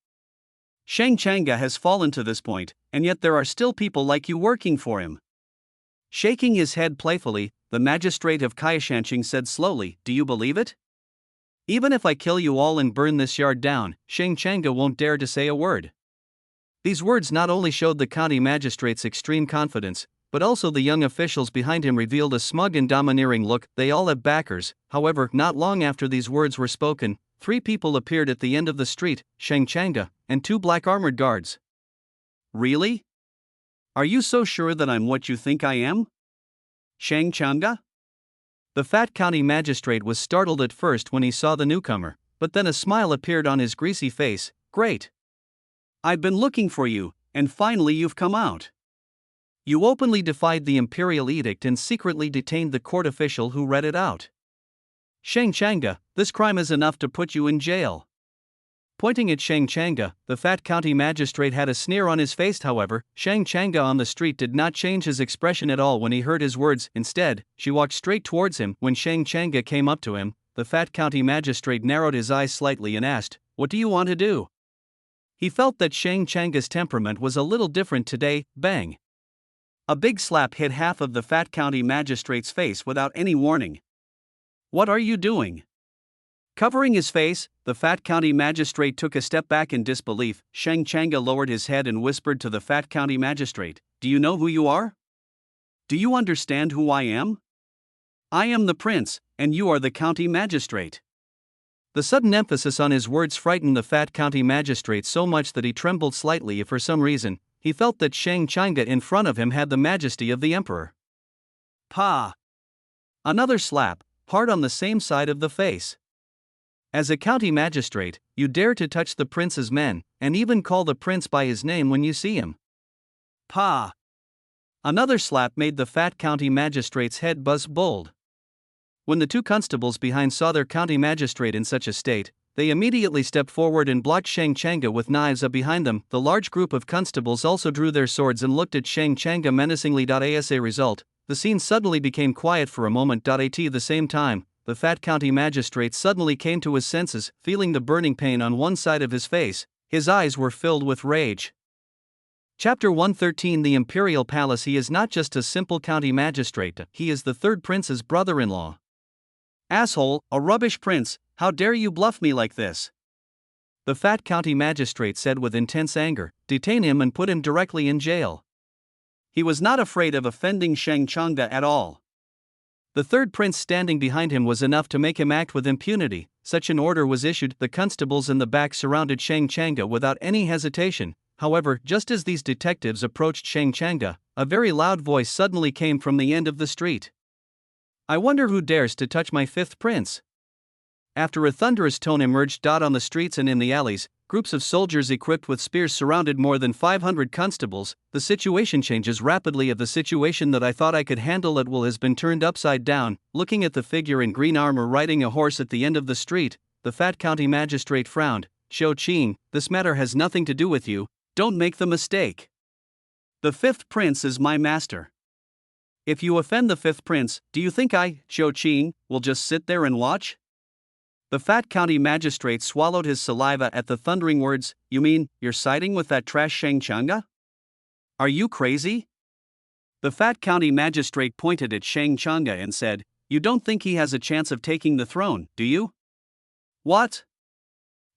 Shang Changa has fallen to this point, and yet there are still people like you working for him. Shaking his head playfully, the magistrate of Qiushanqing said slowly, do you believe it? Even if I kill you all and burn this yard down, Shang Changa won't dare to say a word. These words not only showed the county magistrate's extreme confidence, but also the young officials behind him revealed a smug and domineering look. They all have backers. However, not long after these words were spoken, 3 people appeared at the end of the street, Shang Changa, and 2 black armored guards. Really? Are you so sure that I'm what you think I am? Shang Changa? The fat county magistrate was startled at first when he saw the newcomer, but then a smile appeared on his greasy face. Great. I've been looking for you, and finally you've come out. You openly defied the imperial edict and secretly detained the court official who read it out. Shang Changa, this crime is enough to put you in jail. Pointing at Shang Changa, the fat county magistrate had a sneer on his face. However, Shang Changa on the street did not change his expression at all when he heard his words. Instead, she walked straight towards him. When Shang Changa came up to him, the fat county magistrate narrowed his eyes slightly and asked, what do you want to do? He felt that Shang Changa's temperament was a little different today. Bang. A big slap hit half of the fat county magistrate's face without any warning. "What are you doing?" Covering his face, the fat county magistrate took a step back in disbelief. Sheng Changa lowered his head and whispered to the fat county magistrate, "Do you know who you are? Do you understand who I am? I am the prince, and you are the county magistrate." The sudden emphasis on his words frightened the fat county magistrate so much that he trembled slightly. For some reason, he felt that Sheng Changa in front of him had the majesty of the emperor. Pa! Another slap, hard on the same side of the face. "As a county magistrate, you dare to touch the prince's men, and even call the prince by his name when you see him." Pa! Another slap made the fat county magistrate's head buzz bold. When the two constables behind saw their county magistrate in such a state, they immediately stepped forward and blocked Sheng Changa with knives up behind them. The large group of constables also drew their swords and looked at Sheng Changa menacingly. As a result, the scene suddenly became quiet for a moment. At the same time, the fat county magistrate suddenly came to his senses, feeling the burning pain on one side of his face. His eyes were filled with rage. Chapter 113. The Imperial Palace. He is not just a simple county magistrate, he is the third prince's brother-in-law. "Asshole, a rubbish prince, how dare you bluff me like this?" The fat county magistrate said with intense anger. "Detain him and put him directly in jail." He was not afraid of offending Sheng Changa at all. The third prince standing behind him was enough to make him act with impunity. Such an order was issued. The constables in the back surrounded Sheng Changa without any hesitation. However, just as these detectives approached Sheng Changa, a very loud voice suddenly came from the end of the street. "I wonder who dares to touch my fifth prince?" After a thunderous tone emerged. On the streets and in the alleys, groups of soldiers equipped with spears surrounded more than 500 constables. The situation changes rapidly. Of the situation that I thought I could handle at will has been turned upside down. Looking at the figure in green armor riding a horse at the end of the street, the fat county magistrate frowned. "Xiao Qing, this matter has nothing to do with you, don't make the mistake. The fifth prince is my master. If you offend the fifth prince, do you think I, Xiao Qing, will just sit there and watch?" The fat county magistrate swallowed his saliva at the thundering words. "You mean, you're siding with that trash Sheng Changa? Are you crazy?" The fat county magistrate pointed at Sheng Changa and said, "You don't think he has a chance of taking the throne, do you? What?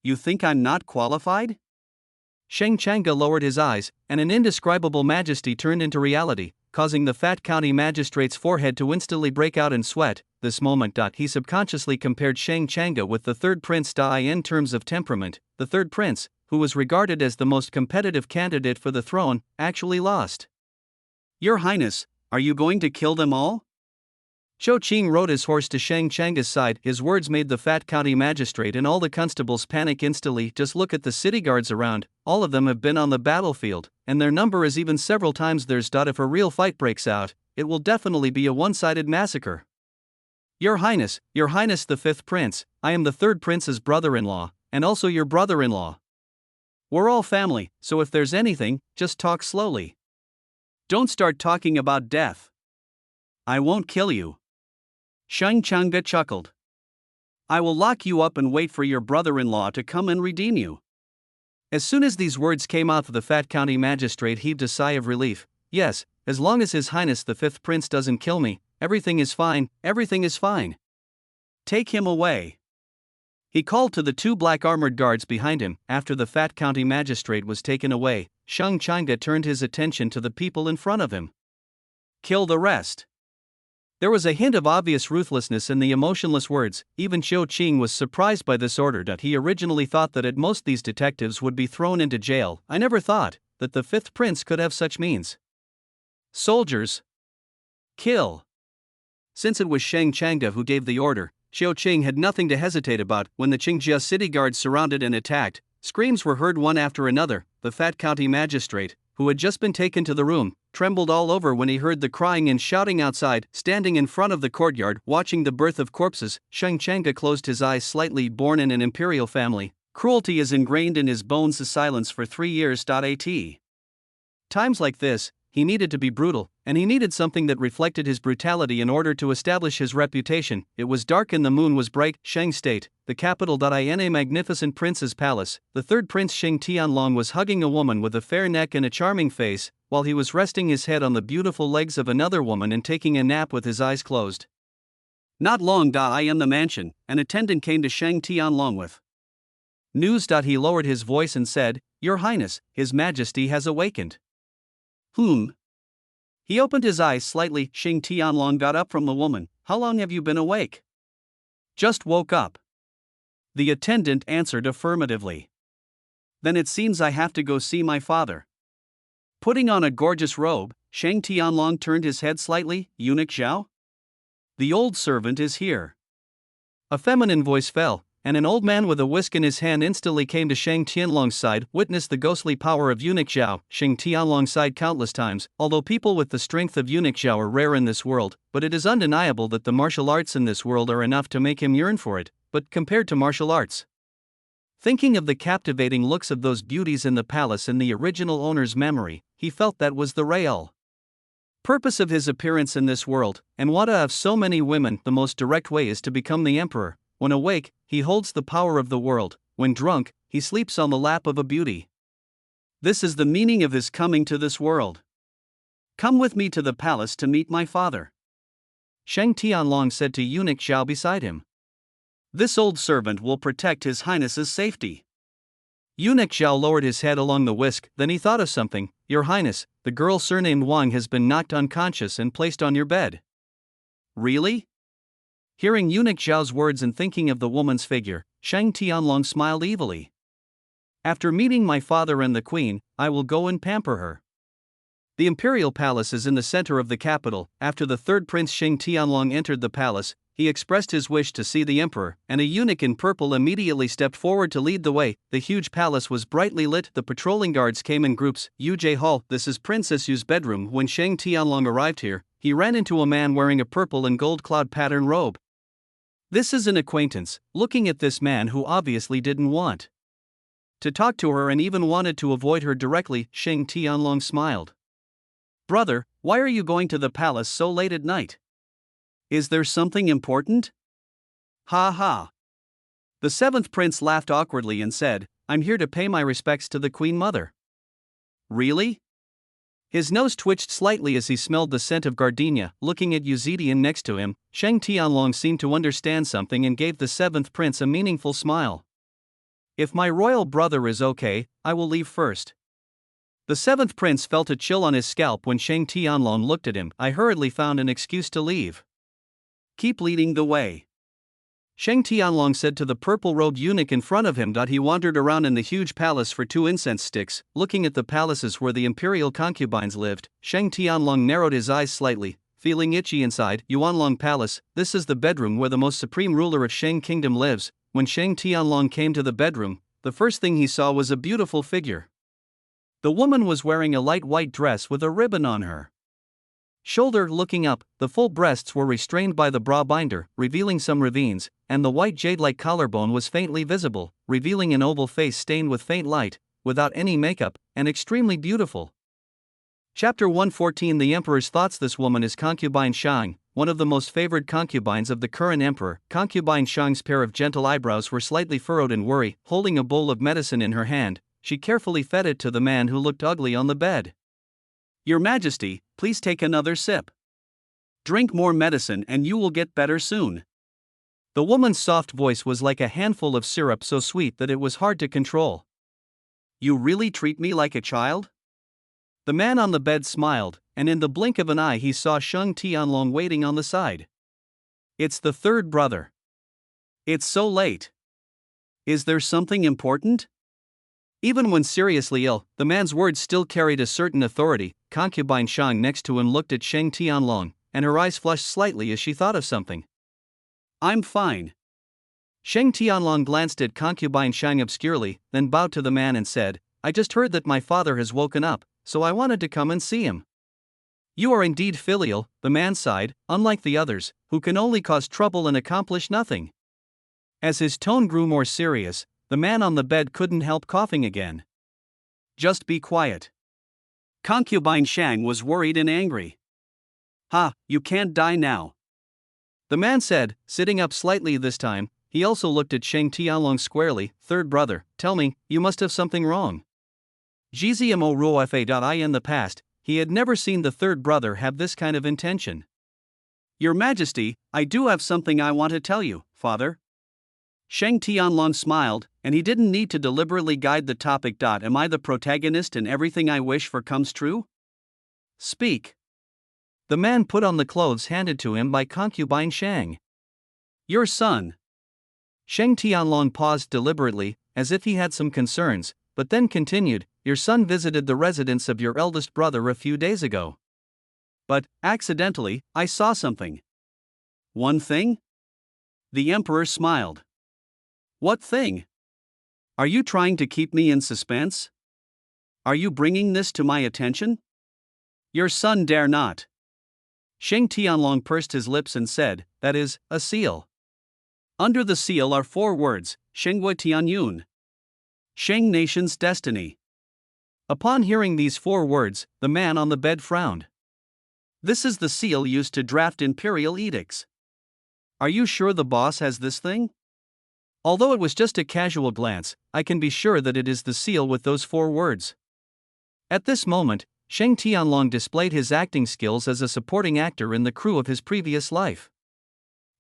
You think I'm not qualified?" Sheng Changa lowered his eyes, and an indescribable majesty turned into reality, causing the fat county magistrate's forehead to instantly break out in sweat. This moment. He subconsciously compared Sheng Changa with the third prince. In terms of temperament, the third prince, who was regarded as the most competitive candidate for the throne, actually lost. "Your Highness, are you going to kill them all?" Xiao Qing rode his horse to Sheng Changa's side. His words made the fat county magistrate and all the constables panic instantly. Just look at the city guards around, all of them have been on the battlefield, and their number is even several times theirs. If a real fight breaks out, it will definitely be a one-sided massacre. Your Highness, the fifth prince, I am the third prince's brother-in-law, and also your brother-in-law. We're all family, so if there's anything, just talk slowly. Don't start talking about death. I won't kill you." Sheng Changa chuckled. "I will lock you up and wait for your brother-in-law to come and redeem you." As soon as these words came out, the fat county magistrate heaved a sigh of relief. "Yes, as long as His Highness the fifth prince doesn't kill me, everything is fine, everything is fine. Take him away." He called to the two black armored guards behind him. After the fat county magistrate was taken away, Sheng Changa turned his attention to the people in front of him. "Kill the rest." There was a hint of obvious ruthlessness in the emotionless words. Even Xiao Qing was surprised by this order. He originally thought that at most these detectives would be thrown into jail. "I never thought that the fifth prince could have such means." "Soldiers, kill." Since it was Sheng Changa who gave the order, Xiao Qing had nothing to hesitate about. When the Qingjia city guards surrounded and attacked, screams were heard one after another. The fat county magistrate, who had just been taken to the room, trembled all over when he heard the crying and shouting outside. Standing in front of the courtyard, watching the birth of corpses, Sheng Changa closed his eyes slightly. Born in an imperial family, cruelty is ingrained in his bones. Silence for 3 years. At times like this, he needed to be brutal, and he needed something that reflected his brutality in order to establish his reputation. It was dark and the moon was bright. Sheng State, the capital. In a magnificent prince's palace, the third prince Sheng Tianlong was hugging a woman with a fair neck and a charming face. while he was resting his head on the beautiful legs of another woman and taking a nap with his eyes closed. Not long I in the mansion, an attendant came to Shang Tianlong with news. He lowered his voice and said, "Your Highness, His Majesty has awakened." He opened his eyes slightly. Shang Tianlong got up from the woman. "How long have you been awake?" "Just woke up." The attendant answered affirmatively. "Then it seems I have to go see my father." Putting on a gorgeous robe, Shang Tianlong turned his head slightly. "Eunuch Zhao? The old servant is here." A feminine voice fell, and an old man with a whisk in his hand instantly came to Shang Tianlong's side. "Witness the ghostly power of Eunuch Zhao." Shang Tianlong sighed countless times. Although people with the strength of Eunuch Zhao are rare in this world, but it is undeniable that the martial arts in this world are enough to make him yearn for it. But compared to martial arts, thinking of the captivating looks of those beauties in the palace in the original owner's memory, he felt that was the real purpose of his appearance in this world. And what of so many women, the most direct way is to become the emperor. When awake, he holds the power of the world. When drunk, he sleeps on the lap of a beauty. This is the meaning of his coming to this world. "Come with me to the palace to meet my father," Shang Tianlong said to Eunuch Zhao beside him. "This old servant will protect His Highness's safety." Eunuch Zhao lowered his head along the whisk, then he thought of something. "Your Highness, the girl surnamed Wang has been knocked unconscious and placed on your bed." "Really?" Hearing Eunuch Zhao's words and thinking of the woman's figure, Shang Tianlong smiled evilly. "After meeting my father and the queen, I will go and pamper her." The imperial palace is in the center of the capital. After the third prince Shang Tianlong entered the palace, he expressed his wish to see the emperor, and a eunuch in purple immediately stepped forward to lead the way. The huge palace was brightly lit. The patrolling guards came in groups. "Yujie Hall, this is Princess Yu's bedroom." When Shang Tianlong arrived here, he ran into a man wearing a purple and gold cloud pattern robe. This is an acquaintance, looking at this man who obviously didn't want to talk to her and even wanted to avoid her directly. Shang Tianlong smiled. "Brother, why are you going to the palace so late at night? Is there something important?" "Ha ha." The seventh prince laughed awkwardly and said, "I'm here to pay my respects to the Queen Mother." "Really?" His nose twitched slightly as he smelled the scent of gardenia. Looking at Yuzidian next to him, Shang Tianlong seemed to understand something and gave the seventh prince a meaningful smile. "If my royal brother is okay, I will leave first." The seventh prince felt a chill on his scalp when Shang Tianlong looked at him. "I hurriedly found an excuse to leave." "Keep leading the way," Shang Tianlong said to the purple-robed eunuch in front of him. He wandered around in the huge palace for 2 incense sticks, looking at the palaces where the imperial concubines lived. Shang Tianlong narrowed his eyes slightly, feeling itchy inside. Yuanlong Palace, this is the bedroom where the most supreme ruler of Shang Kingdom lives. When Shang Tianlong came to the bedroom, the first thing he saw was a beautiful figure. The woman was wearing a light white dress with a ribbon on her shoulder. Looking up, the full breasts were restrained by the bra binder, revealing some ravines, and the white jade-like collarbone was faintly visible, revealing an oval face stained with faint light, without any makeup, and extremely beautiful. Chapter 114. The Emperor's Thoughts. This woman is concubine Shang, one of the most favored concubines of the current emperor. Concubine Shang's pair of gentle eyebrows were slightly furrowed in worry. Holding a bowl of medicine in her hand, she carefully fed it to the man who looked ugly on the bed. "Your Majesty, please take another sip. Drink more medicine and you will get better soon." The woman's soft voice was like a handful of syrup, so sweet that it was hard to control. "You really treat me like a child?" The man on the bed smiled, and in the blink of an eye he saw Shang Tianlong waiting on the side. "It's the third brother. It's so late. Is there something important?" Even when seriously ill, the man's words still carried a certain authority. Concubine Shang next to him looked at Shang Tianlong, and her eyes flushed slightly as she thought of something. "I'm fine." Shang Tianlong glanced at concubine Shang obscurely, then bowed to the man and said, "I just heard that my father has woken up, so I wanted to come and see him." "You are indeed filial," the man sighed, "unlike the others, who can only cause trouble and accomplish nothing." As his tone grew more serious, the man on the bed couldn't help coughing again. "Just be quiet." Concubine Shang was worried and angry. "Ha, you can't die now," the man said, sitting up slightly this time. He also looked at Shang Tianlong squarely. "Third brother, tell me, you must have something wrong." GZMO Ruo Fa. In the past, he had never seen the third brother have this kind of intention. "Your Majesty, I do have something I want to tell you, Father." Shang Tianlong smiled, and he didn't need to deliberately guide the topic. Am I the protagonist and everything I wish for comes true? Speak. The man put on the clothes handed to him by concubine Shang. Your son. Shang Tianlong paused deliberately, as if he had some concerns, but then continued, your son visited the residence of your eldest brother a few days ago. But, accidentally, I saw something. One thing? The emperor smiled. What thing? Are you trying to keep me in suspense? Are you bringing this to my attention? Your son dare not. Shang Tianlong pursed his lips and said, that is, a seal. Under the seal are 4 words, Shenghua Tianyun. Shang Nation's destiny. Upon hearing these 4 words, the man on the bed frowned. This is the seal used to draft imperial edicts. Are you sure the boss has this thing? Although it was just a casual glance, I can be sure that it is the seal with those 4 words. At this moment, Shang Tianlong displayed his acting skills as a supporting actor in the crew of his previous life.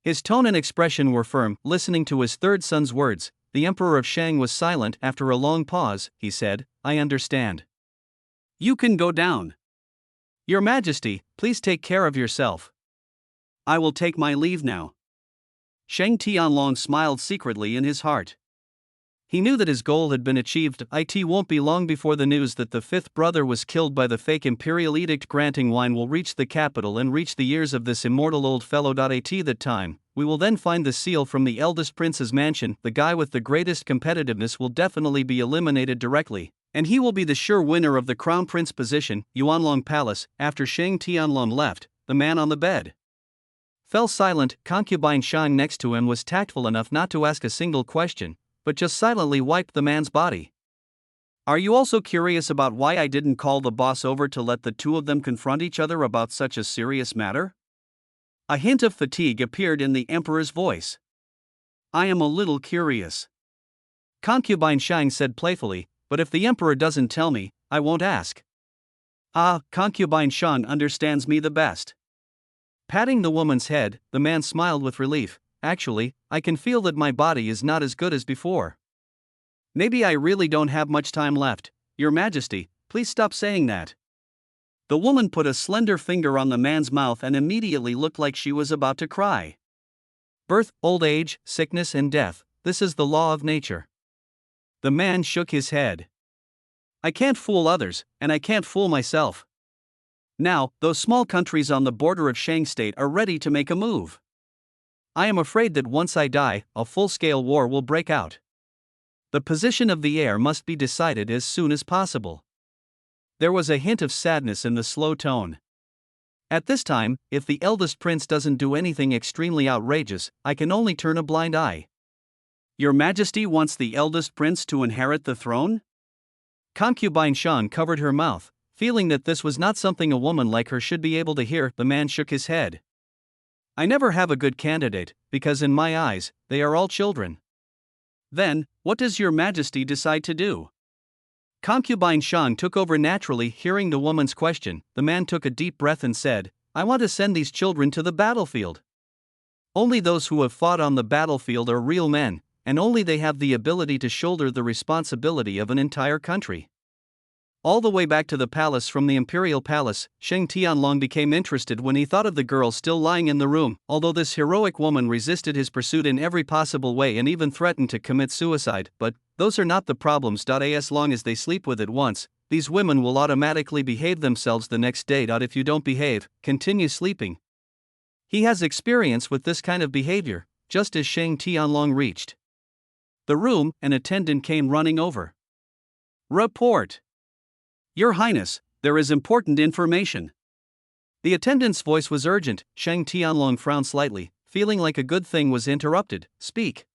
His tone and expression were firm. Listening to his third son's words, the Emperor of Shang was silent. After a long pause, he said, I understand. You can go down. Your Majesty, please take care of yourself. I will take my leave now. Shang Tianlong smiled secretly in his heart. He knew that his goal had been achieved. It won't be long before the news that the 5th brother was killed by the fake imperial edict granting wine will reach the capital and reach the ears of this immortal old fellow. At that time, we will then find the seal from the eldest prince's mansion. The guy with the greatest competitiveness will definitely be eliminated directly, and he will be the sure winner of the crown prince position. Yuanlong Palace. After Shang Tianlong left, the man on the bed fell silent. Concubine Shang next to him was tactful enough not to ask a single question, but just silently wiped the man's body. Are you also curious about why I didn't call the boss over to let the 2 of them confront each other about such a serious matter? A hint of fatigue appeared in the emperor's voice. I am a little curious. Concubine Shang said playfully, but if the emperor doesn't tell me, I won't ask. Ah, Concubine Shang understands me the best. Patting the woman's head, the man smiled with relief. Actually, I can feel that my body is not as good as before. Maybe I really don't have much time left. Your Majesty, please stop saying that. The woman put a slender finger on the man's mouth and immediately looked like she was about to cry. Birth, old age, sickness and death, this is the law of nature. The man shook his head. I can't fool others, and I can't fool myself. Now, those small countries on the border of Shang State are ready to make a move. I am afraid that once I die, a full-scale war will break out. The position of the heir must be decided as soon as possible. There was a hint of sadness in the slow tone. At this time, if the eldest prince doesn't do anything extremely outrageous, I can only turn a blind eye. Your Majesty wants the eldest prince to inherit the throne? Concubine Shang covered her mouth, feeling that this was not something a woman like her should be able to hear. The man shook his head. I never have a good candidate, because in my eyes, they are all children. Then, what does your Majesty decide to do? Concubine Shang took over naturally. Hearing the woman's question, the man took a deep breath and said, I want to send these children to the battlefield. Only those who have fought on the battlefield are real men, and only they have the ability to shoulder the responsibility of an entire country. All the way back to the palace from the imperial palace, Shang Tianlong became interested when he thought of the girl still lying in the room. Although this heroic woman resisted his pursuit in every possible way and even threatened to commit suicide, but those are not the problems. As long as they sleep with it once, these women will automatically behave themselves the next day. If you don't behave, continue sleeping. He has experience with this kind of behavior. Just as Shang Tianlong reached the room, an attendant came running over. Report. Your Highness, there is important information. The attendant's voice was urgent. Shang Tianlong frowned slightly, feeling like a good thing was interrupted. Speak.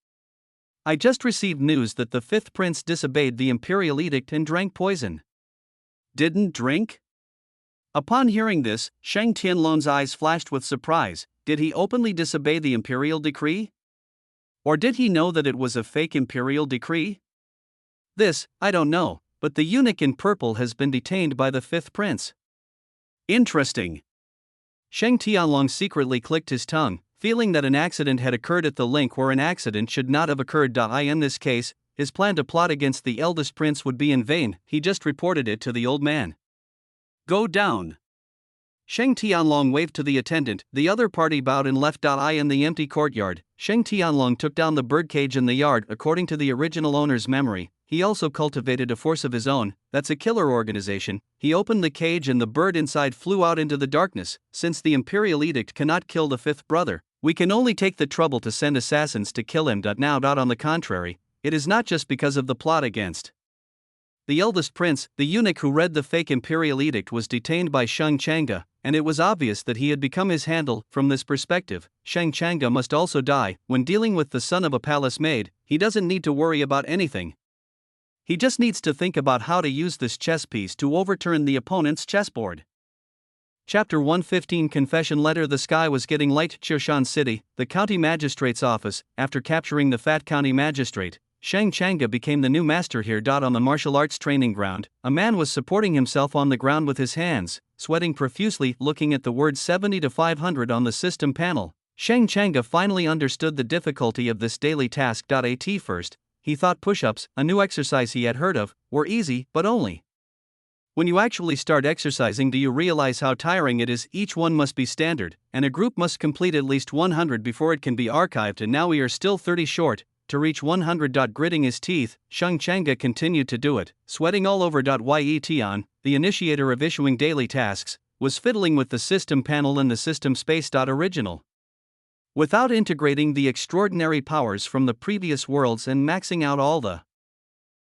I just received news that the 5th prince disobeyed the imperial edict and drank poison. Didn't drink? Upon hearing this, Shang Tianlong's eyes flashed with surprise. Did he openly disobey the imperial decree? Or did he know that it was a fake imperial decree? This, I don't know. But the eunuch in purple has been detained by the 5th prince. Interesting. Sheng Tianlong secretly clicked his tongue, feeling that an accident had occurred at the link where an accident should not have occurred. In this case, his plan to plot against the eldest prince would be in vain. He just reported it to the old man. Go down. Sheng Tianlong waved to the attendant, the other party bowed and left. In the empty courtyard, Sheng Tianlong took down the birdcage in the yard. According to the original owner's memory, he also cultivated a force of his own, that's a killer organization. He opened the cage and the bird inside flew out into the darkness. Since the imperial edict cannot kill the fifth brother, we can only take the trouble to send assassins to kill him. Now, on the contrary, it is not just because of the plot against the eldest prince. The eunuch who read the fake imperial edict was detained by Sheng Changge, and it was obvious that he had become his handle. From this perspective, Sheng Changge must also die. When dealing with the son of a palace maid, he doesn't need to worry about anything. He just needs to think about how to use this chess piece to overturn the opponent's chessboard. Chapter 115 Confession Letter. The sky was getting light. Qiushan City, the county magistrate's office. After capturing the fat county magistrate, Sheng Changge became the new master here. On the martial arts training ground, a man was supporting himself on the ground with his hands, sweating profusely, looking at the word 70 to 500 on the system panel. Sheng Changge finally understood the difficulty of this daily task. At first, he thought push-ups, a new exercise he had heard of, were easy, but only when you actually start exercising do you realize how tiring it is. Each one must be standard, and a group must complete at least 100 before it can be archived, and now we are still 30 short to reach 100. Gritting his teeth, Sheng Changge continued to do it, sweating all over. Ye Tian, the initiator of issuing daily tasks, was fiddling with the system panel in the system space. Original. Without integrating the extraordinary powers from the previous worlds and maxing out all the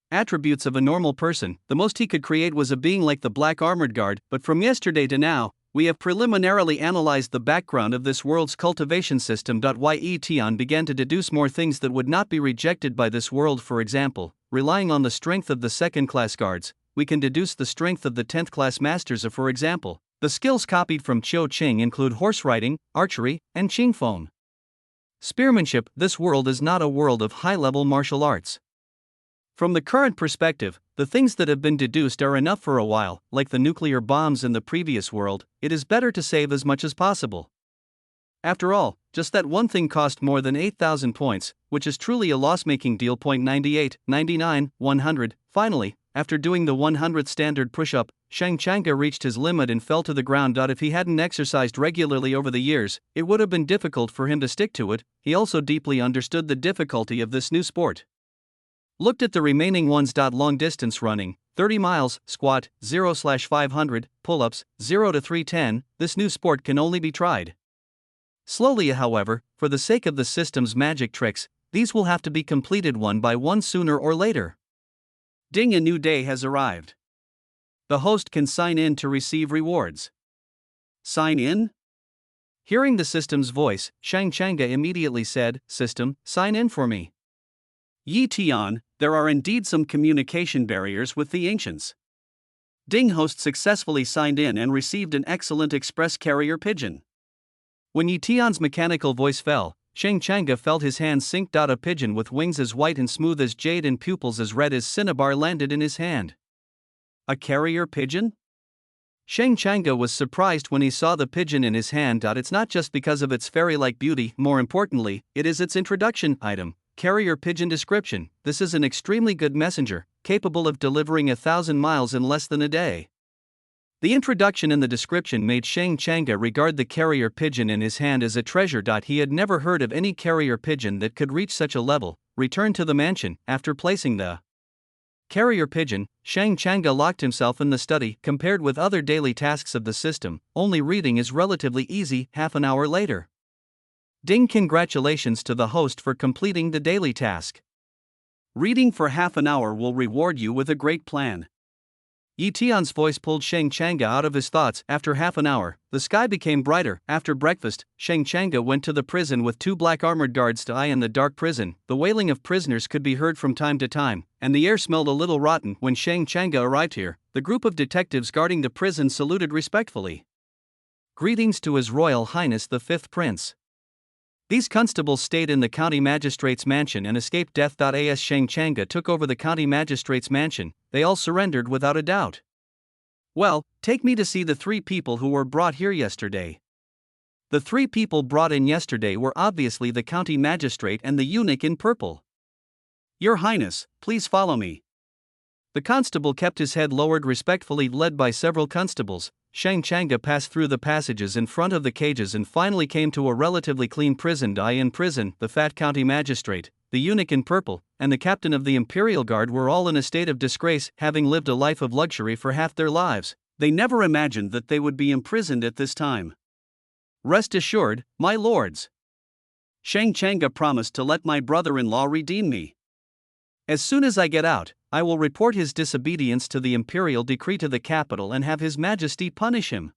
attributes of a normal person, the most he could create was a being like the Black Armored Guard. But from yesterday to now, we have preliminarily analyzed the background of this world's cultivation system. Ye Tian began to deduce more things that would not be rejected by this world. For example, relying on the strength of the second-class guards, we can deduce the strength of the 10th-class masters. For example, the skills copied from Qiu Qing include horse riding, archery, and qingfeng spearmanship. This world is not a world of high-level martial arts. From the current perspective, the things that have been deduced are enough for a while. Like the nuclear bombs in the previous world, it is better to save as much as possible. After all, just that one thing cost more than 8,000 points, which is truly a loss-making deal. 98, 99, 100. Finally, after doing the 100th standard push-up, Sheng Changge reached his limit and fell to the ground. If he hadn't exercised regularly over the years, it would have been difficult for him to stick to it. He also deeply understood the difficulty of this new sport. Looked at the remaining ones. Long distance running, 30 miles, squat, 0/500, pull-ups, 0 to 310, this new sport can only be tried slowly. However, for the sake of the system's magic tricks, these will have to be completed one by one sooner or later. Ding, a new day has arrived. The host can sign in to receive rewards. Sign in? Hearing the system's voice, Sheng Changge immediately said, "System, sign in for me." Ye Tian, there are indeed some communication barriers with the ancients. Ding host successfully signed in and received an excellent express carrier pigeon. When Ye Tian's mechanical voice fell, Sheng Changge felt his hands sink. A pigeon with wings as white and smooth as jade and pupils as red as cinnabar landed in his hand. A carrier pigeon? Sheng Changge was surprised when he saw the pigeon in his hand. It's not just because of its fairy-like beauty, more importantly, it is its introduction item. Carrier pigeon description: this is an extremely good messenger, capable of delivering 1,000 miles in less than a day. The introduction and the description made Sheng Changge regard the carrier pigeon in his hand as a treasure. He had never heard of any carrier pigeon that could reach such a level. Returned to the mansion, after placing the carrier pigeon, Sheng Changge locked himself in the study. Compared with other daily tasks of the system, only reading is relatively easy. Half an hour later. Ding, congratulations to the host for completing the daily task. Reading for half an hour will reward you with a great plan. Ye Tian's voice pulled Sheng Changge out of his thoughts. After half an hour, the sky became brighter. After breakfast, Sheng Changge went to the prison with 2 black armored guards to eye in the dark prison. The wailing of prisoners could be heard from time to time, and the air smelled a little rotten. When Sheng Changge arrived here, the group of detectives guarding the prison saluted respectfully. Greetings to His Royal Highness the 5th Prince. These constables stayed in the county magistrate's mansion and escaped death. As Sheng Changge took over the county magistrate's mansion, they all surrendered without a doubt. Well, take me to see the 3 people who were brought here yesterday. The 3 people brought in yesterday were obviously the county magistrate and the eunuch in purple. Your Highness, please follow me. The constable kept his head lowered respectfully, led by several constables. Shang Changa passed through the passages in front of the cages and finally came to a relatively clean prison. In prison, the fat county magistrate, the eunuch in purple, and the captain of the Imperial Guard were all in a state of disgrace, having lived a life of luxury for half their lives. They never imagined that they would be imprisoned at this time. Rest assured, my lords. Shang Changa promised to let my brother-in-law redeem me. As soon as I get out, I will report his disobedience to the imperial decree to the capital and have His Majesty punish him.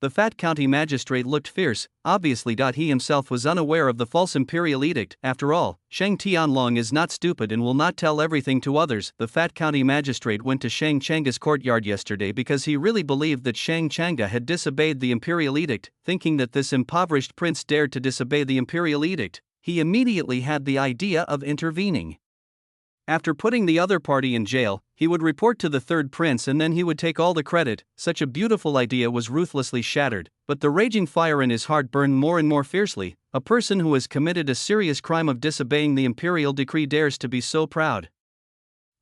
The fat county magistrate looked fierce, obviously. He himself was unaware of the false imperial edict. After all, Shang Tianlong is not stupid and will not tell everything to others. The fat county magistrate went to Shang Changa's courtyard yesterday because he really believed that Shang Changa had disobeyed the imperial edict. Thinking that this impoverished prince dared to disobey the imperial edict, he immediately had the idea of intervening. After putting the other party in jail, he would report to the third prince and then he would take all the credit. Such a beautiful idea was ruthlessly shattered, but the raging fire in his heart burned more and more fiercely. A person who has committed a serious crime of disobeying the imperial decree dares to be so proud.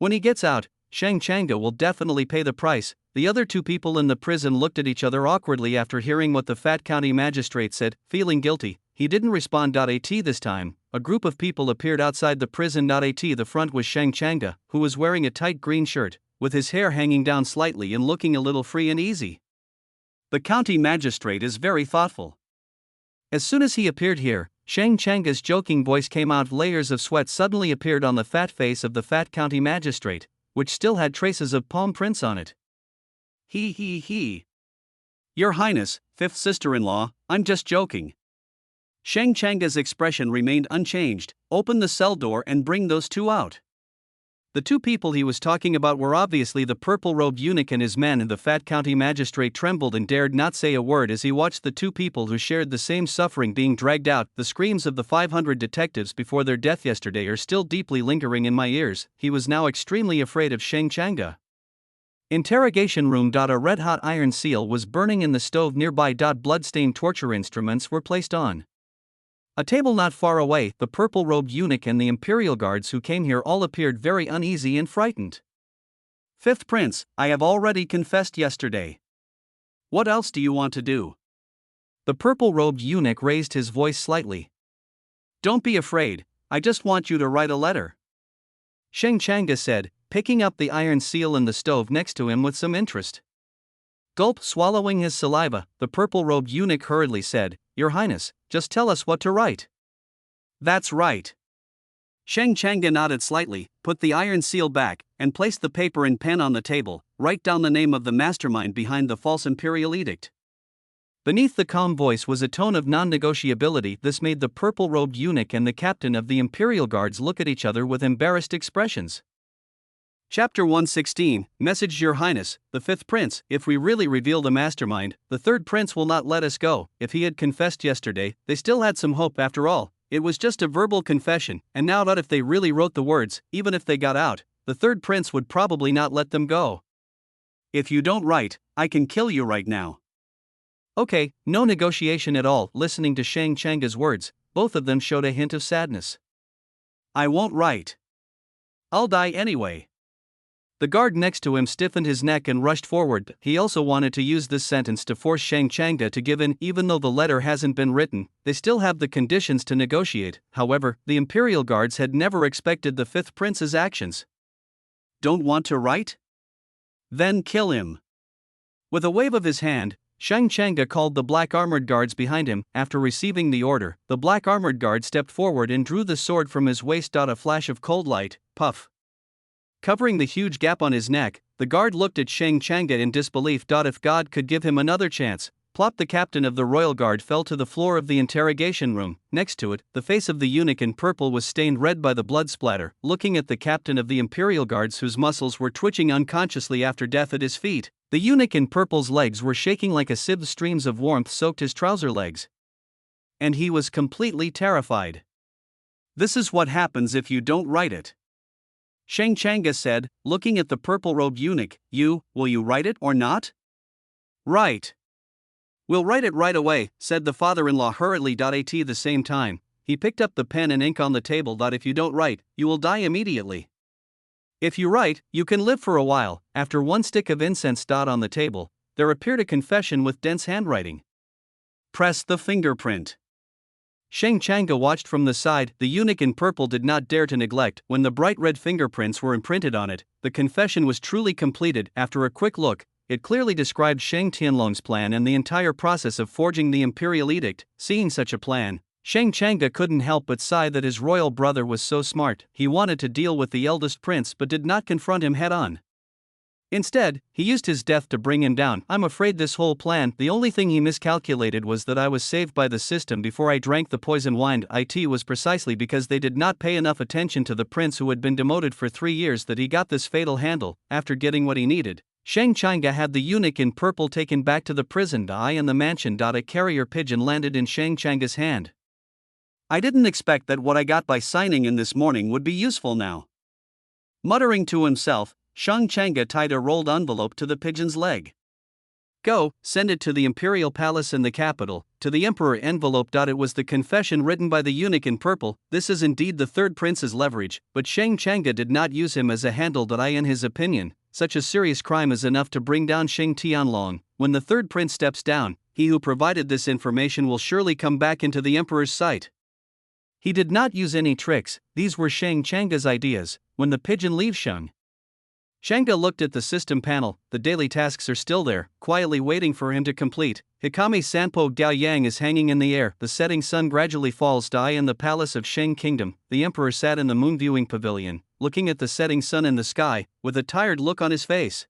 When he gets out, Shang Changa will definitely pay the price. The other 2 people in the prison looked at each other awkwardly after hearing what the fat county magistrate said. Feeling guilty, he didn't respond. At this time, a group of people appeared outside the prison. At the front was Shang Changa, who was wearing a tight green shirt, with his hair hanging down slightly and looking a little free and easy. The county magistrate is very thoughtful. As soon as he appeared here, Shang Changa's joking voice came out. Layers of sweat suddenly appeared on the fat face of the fat county magistrate, which still had traces of palm prints on it. He. Your Highness, 5th sister-in-law, I'm just joking. Shang Changa's expression remained unchanged. Open the cell door and bring those 2 out. The 2 people he was talking about were obviously the purple-robed eunuch and his men, and the fat county magistrate trembled and dared not say a word as he watched the 2 people who shared the same suffering being dragged out. The screams of the 500 detectives before their death yesterday are still deeply lingering in my ears. He was now extremely afraid of Shang Changa. Interrogation room. A red-hot iron seal was burning in the stove nearby. Blood-stained torture instruments were placed on a table not far away. The purple-robed eunuch and the imperial guards who came here all appeared very uneasy and frightened. 5th Prince, I have already confessed yesterday. What else do you want to do? The purple-robed eunuch raised his voice slightly. Don't be afraid, I just want you to write a letter. Shang Changa said, picking up the iron seal in the stove next to him with some interest. Gulp, swallowing his saliva, the purple-robed eunuch hurriedly said, Your Highness, just tell us what to write. That's right. Shang Changa nodded slightly, put the iron seal back, and placed the paper and pen on the table. Write down the name of the mastermind behind the false imperial edict. Beneath the calm voice was a tone of non-negotiability. This made the purple-robed eunuch and the captain of the Imperial Guards look at each other with embarrassed expressions. Chapter 116, Message Your Highness, the 5th Prince, if we really reveal the mastermind, the 3rd Prince will not let us go. If he had confessed yesterday, they still had some hope after all. It was just a verbal confession, and now that if they really wrote the words, even if they got out, the 3rd Prince would probably not let them go. If you don't write, I can kill you right now. Okay, no negotiation at all. Listening to Shang Changa's words, both of them showed a hint of sadness. I won't write. I'll die anyway. The guard next to him stiffened his neck and rushed forward. He also wanted to use this sentence to force Shang Changa to give in. Even though the letter hasn't been written, they still have the conditions to negotiate. However, the Imperial Guards had never expected the 5th Prince's actions. Don't want to write? Then kill him. With a wave of his hand, Shang Changa called the black armored guards behind him. After receiving the order, the black armored guard stepped forward and drew the sword from his waist. A flash of cold light, puff. Covering the huge gap on his neck, the guard looked at Shang Changa in disbelief. If God could give him another chance, plop. The captain of the royal guard fell to the floor of the interrogation room. Next to it, the face of the eunuch in purple was stained red by the blood splatter. Looking at the captain of the Imperial Guards whose muscles were twitching unconsciously after death at his feet, the eunuch in purple's legs were shaking like a sieve. Streams of warmth soaked his trouser legs. And he was completely terrified. This is what happens if you don't write it. Shang Changa said, looking at the purple-robed eunuch. Will you write it or not? Right. We'll write it right away, said the father-in-law hurriedly. At the same time, he picked up the pen and ink on the table. If you don't write, you will die immediately. If you write, you can live for a while. After one stick of incense. On the table, there appeared a confession with dense handwriting. Press the fingerprint. Shang Changa watched from the side. The eunuch in purple did not dare to neglect. When the bright red fingerprints were imprinted on it, the confession was truly completed. After a quick look, it clearly described Shang Tianlong's plan and the entire process of forging the imperial edict. Seeing such a plan, Shang Changa couldn't help but sigh that his royal brother was so smart. He wanted to deal with the eldest prince but did not confront him head-on. Instead, he used his death to bring him down. I'm afraid this whole plan, the only thing he miscalculated was that I was saved by the system before I drank the poison wine. It was precisely because they did not pay enough attention to the prince who had been demoted for 3 years that he got this fatal handle. After getting what he needed, Shang Changa had the eunuch in purple taken back to the prison and the mansion. A carrier pigeon landed in Shang Changa's hand. I didn't expect that what I got by signing in this morning would be useful now. Muttering to himself, Shang Changa tied a rolled envelope to the pigeon's leg. Go, send it to the imperial palace in the capital, to the emperor. Envelope. It was the confession written by the eunuch in purple. This is indeed the third prince's leverage, but Shang Changa did not use him as a handle. In his opinion, such a serious crime is enough to bring down Shang Tianlong. When the third prince steps down, he who provided this information will surely come back into the emperor's sight. He did not use any tricks, these were Shang Changa's ideas. When the pigeon leaves Shang Changa looked at the system panel. The daily tasks are still there, quietly waiting for him to complete. Hikami Sanpo Dao Yang is hanging in the air. The setting sun gradually falls. In the palace of Shang Kingdom, the emperor sat in the moon viewing pavilion, looking at the setting sun in the sky, with a tired look on his face.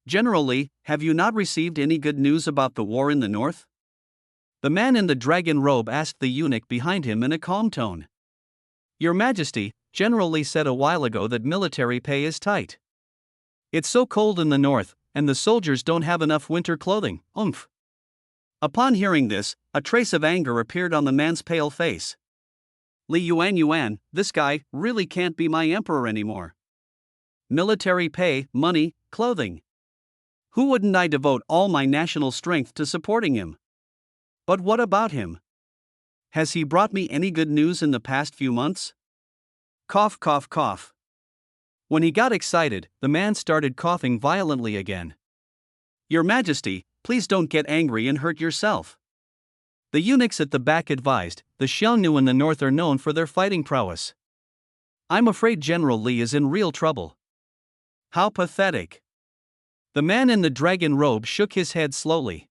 General Li, have you not received any good news about the war in the north? The man in the dragon robe asked the eunuch behind him in a calm tone. Your Majesty, General Li said a while ago that military pay is tight. It's so cold in the north, and the soldiers don't have enough winter clothing. Upon hearing this, a trace of anger appeared on the man's pale face. Li Yuan, this guy really can't be my emperor anymore. Military pay, money, clothing. Who wouldn't I devote all my national strength to supporting him? But what about him? Has he brought me any good news in the past few months? Cough, cough, cough. When he got excited, the man started coughing violently again. Your Majesty, please don't get angry and hurt yourself. The eunuchs at the back advised, the Xiongnu in the north are known for their fighting prowess. I'm afraid General Li is in real trouble. How pathetic. The man in the dragon robe shook his head slowly.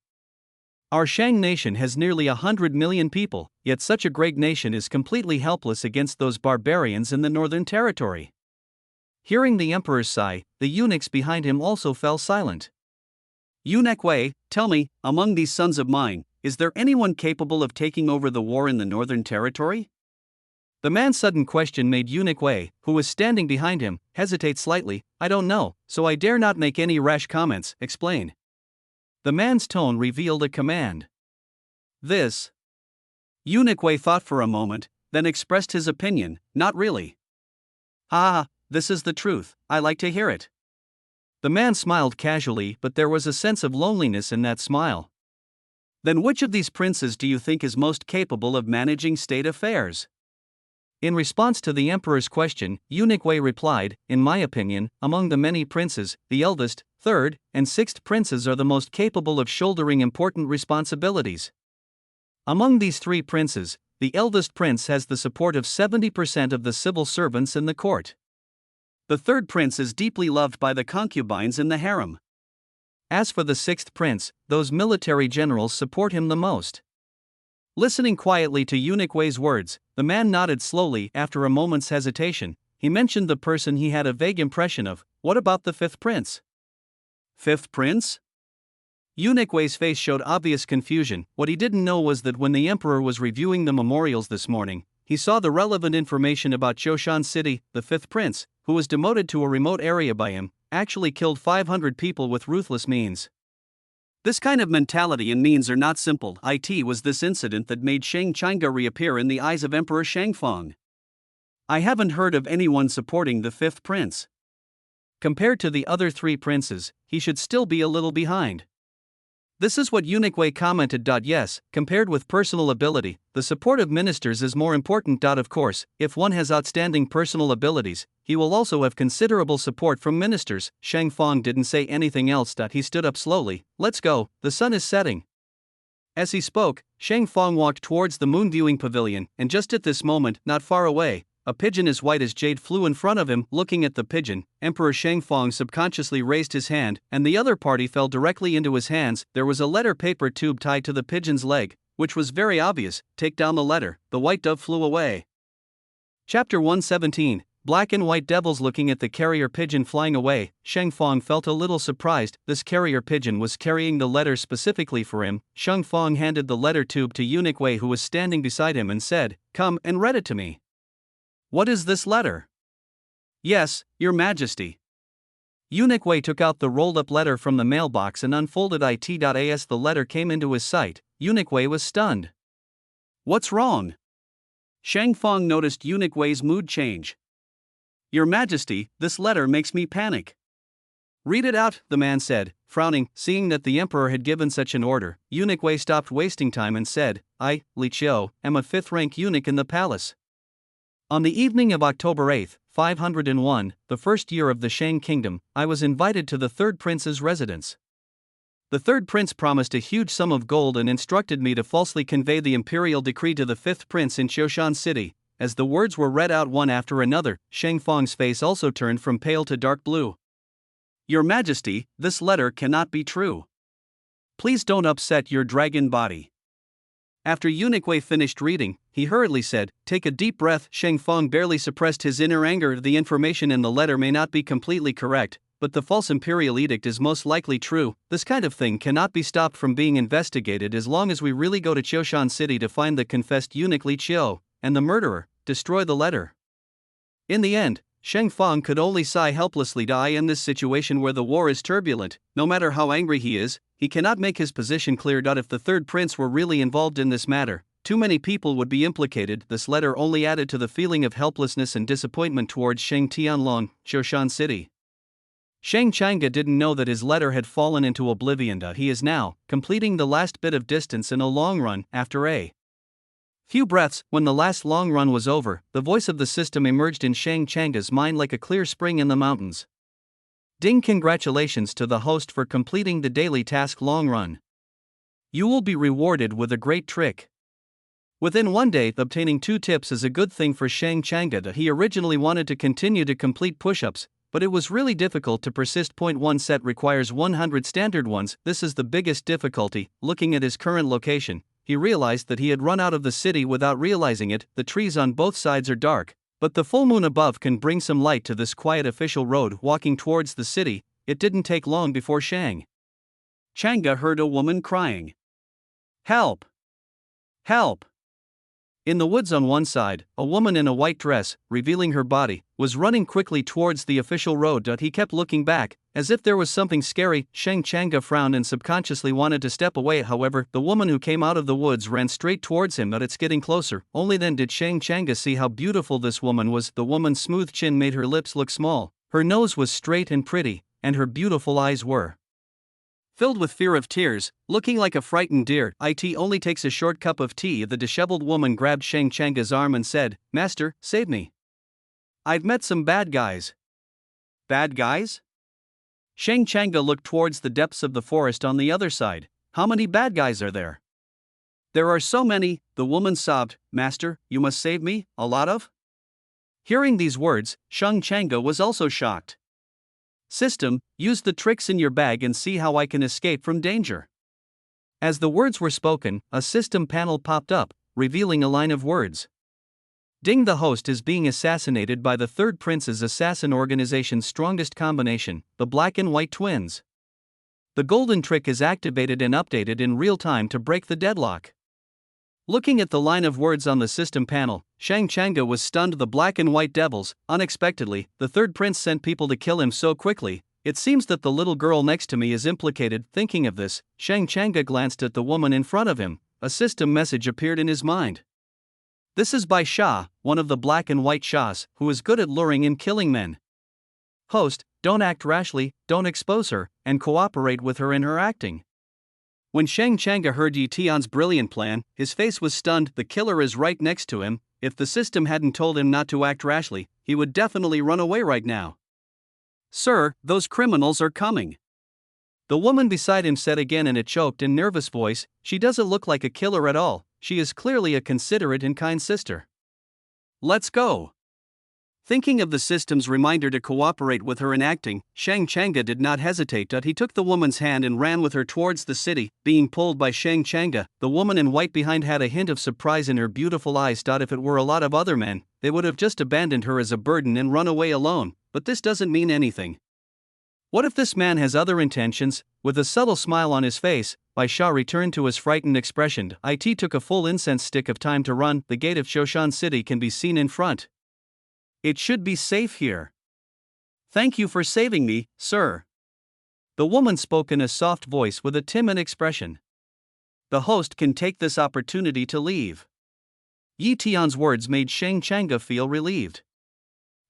Our Shang nation has nearly 100 million people, yet such a great nation is completely helpless against those barbarians in the northern territory. Hearing the emperor's sigh, the eunuchs behind him also fell silent. Eunuch Wei, tell me, among these sons of mine, is there anyone capable of taking over the war in the northern territory? The man's sudden question made Eunuch Wei, who was standing behind him, hesitate slightly. I don't know, so I dare not make any rash comments. Explain. The man's tone revealed a command. This. Eunuch Wei thought for a moment, then expressed his opinion, not really. This is the truth, I like to hear it. The man smiled casually, but there was a sense of loneliness in that smile. Then which of these princes do you think is most capable of managing state affairs? In response to the emperor's question, Eunuch Wei replied, in my opinion, among the many princes, the eldest, third, and sixth princes are the most capable of shouldering important responsibilities. Among these three princes, the eldest prince has the support of 70% of the civil servants in the court. The third prince is deeply loved by the concubines in the harem. As for the sixth prince, those military generals support him the most. Listening quietly to Eunuch Wei's words, the man nodded slowly. After a moment's hesitation, he mentioned the person he had a vague impression of. What about the fifth prince? Fifth prince? Eunuch Wei's face showed obvious confusion. What he didn't know was that when the emperor was reviewing the memorials this morning, he saw the relevant information about Zhoushan City. The fifth prince, who was demoted to a remote area by him, actually killed 500 people with ruthless means. This kind of mentality and means are not simple. It was this incident that made Shang Changa reappear in the eyes of Emperor Shangfeng. I haven't heard of anyone supporting the fifth prince. Compared to the other three princes, he should still be a little behind. This is what Unique commented. Yes, compared with personal ability, the support of ministers is more important. Of course, if one has outstanding personal abilities, he will also have considerable support from ministers. Shang Feng didn't say anything else. He stood up slowly. Let's go, the sun is setting. As he spoke, Shang Feng walked towards the moon viewing pavilion, and just at this moment, not far away, a pigeon as white as jade flew in front of him. Looking at the pigeon, Emperor Shang Feng subconsciously raised his hand, and the other party fell directly into his hands. There was a letter paper tube tied to the pigeon's leg, which was very obvious. Take down the letter. The white dove flew away. Chapter 117. Black and white devils. Looking at the carrier pigeon flying away, Shang Feng felt a little surprised. This carrier pigeon was carrying the letter specifically for him. Shang Feng handed the letter tube to Unique, who was standing beside him, and said, "Come and read it to me." "What is this letter?" "Yes, Your Majesty." Unique took out the rolled-up letter from the mailbox and unfolded it. As the letter came into his sight, Unique was stunned. "What's wrong?" Shang Feng noticed Unique's mood change. "Your Majesty, this letter makes me panic." "Read it out," the man said, frowning. Seeing that the emperor had given such an order, Unique stopped wasting time and said, "I, Li Qiu, am a fifth-rank eunuch in the palace. On the evening of October 8, 501, the first year of the Shang kingdom, I was invited to the third prince's residence. The third prince promised a huge sum of gold and instructed me to falsely convey the imperial decree to the fifth prince in Qiushan City." As the words were read out one after another, Shang Feng's face also turned from pale to dark blue. "Your Majesty, this letter cannot be true. Please don't upset your dragon body." After Unique finished reading, he hurriedly said, "Take a deep breath." Shang Feng barely suppressed his inner anger. The information in the letter may not be completely correct, but the false imperial edict is most likely true. This kind of thing cannot be stopped from being investigated as long as we really go to Qiushan City to find the confessed eunuch Li Qiu and the murderer, destroy the letter. In the end, Shang Feng could only sigh helplessly. In this situation where the war is turbulent, no matter how angry he is, he cannot make his position clear. If the third prince were really involved in this matter, too many people would be implicated. This letter only added to the feeling of helplessness and disappointment towards Shang Tianlong, Qiushan City. Shang Chang'e didn't know that his letter had fallen into oblivion. He is now completing the last bit of distance in a long run. After a few breaths, when the last long run was over, the voice of the system emerged in Shang Chang'e's mind like a clear spring in the mountains. "Ding! Congratulations to the host for completing the daily task long run. You will be rewarded with a great trick." Within one day, obtaining 2 tips is a good thing for Shang Chang'e. He originally wanted to continue to complete push-ups, but it was really difficult to persist. Point 1 set requires 100 standard ones. This is the biggest difficulty. Looking at his current location, he realized that he had run out of the city without realizing it. The trees on both sides are dark, but the full moon above can bring some light to this quiet official road. Walking towards the city, it didn't take long before Shang Chang'e heard a woman crying, "Help! Help!" In the woods on one side, a woman in a white dress, revealing her body, was running quickly towards the official road. He kept looking back, as if there was something scary. Shang Chang'e frowned and subconsciously wanted to step away. However, the woman who came out of the woods ran straight towards him. But it's getting closer. Only then did Shang Chang'e see how beautiful this woman was. The woman's smooth chin made her lips look small, her nose was straight and pretty, and her beautiful eyes were filled with fear of tears, looking like a frightened deer. "It only takes a short cup of tea." The disheveled woman grabbed Shang Chang'e's arm and said, "Master, save me. I've met some bad guys." "Bad guys?" Shang Chang'e looked towards the depths of the forest on the other side. "How many bad guys are there?" "There are so many," the woman sobbed. "Master, you must save me, a lot of?" Hearing these words, Shang Chang'e was also shocked. "System, use the tricks in your bag and see how I can escape from danger." As the words were spoken, a system panel popped up, revealing a line of words. "Ding! The host is being assassinated by the third prince's assassin organization's strongest combination, the Black and White Twins. The golden trick is activated and updated in real time to break the deadlock." Looking at the line of words on the system panel, Shang Chang'e was stunned. The Black and White Devils. Unexpectedly, the third prince sent people to kill him so quickly. It seems that the little girl next to me is implicated. Thinking of this, Shang Chang'e glanced at the woman in front of him. A system message appeared in his mind. This is Bai Sha, one of the black and white Shahs, who is good at luring and killing men. Host, don't act rashly, don't expose her, and cooperate with her in her acting. When Shang Changa heard Yi Tian's brilliant plan, his face was stunned. The killer is right next to him. If the system hadn't told him not to act rashly, he would definitely run away right now. Sir, those criminals are coming. The woman beside him said again in a choked and nervous voice. She doesn't look like a killer at all. She is clearly a considerate and kind sister. Let's go. Thinking of the system's reminder to cooperate with her in acting, Shang Changa did not hesitate. He took the woman's hand and ran with her towards the city. Being pulled by Shang Changa, the woman in white behind had a hint of surprise in her beautiful eyes. If it were a lot of other men, they would have just abandoned her as a burden and run away alone, but this doesn't mean anything. What if this man has other intentions? With a subtle smile on his face, Bai Sha returned to his frightened expression. It took a full incense stick of time to run. The gate of Shoshan City can be seen in front. It should be safe here. Thank you for saving me, sir. The woman spoke in a soft voice with a timid expression. The host can take this opportunity to leave. Yi Tian's words made Shang Changa feel relieved.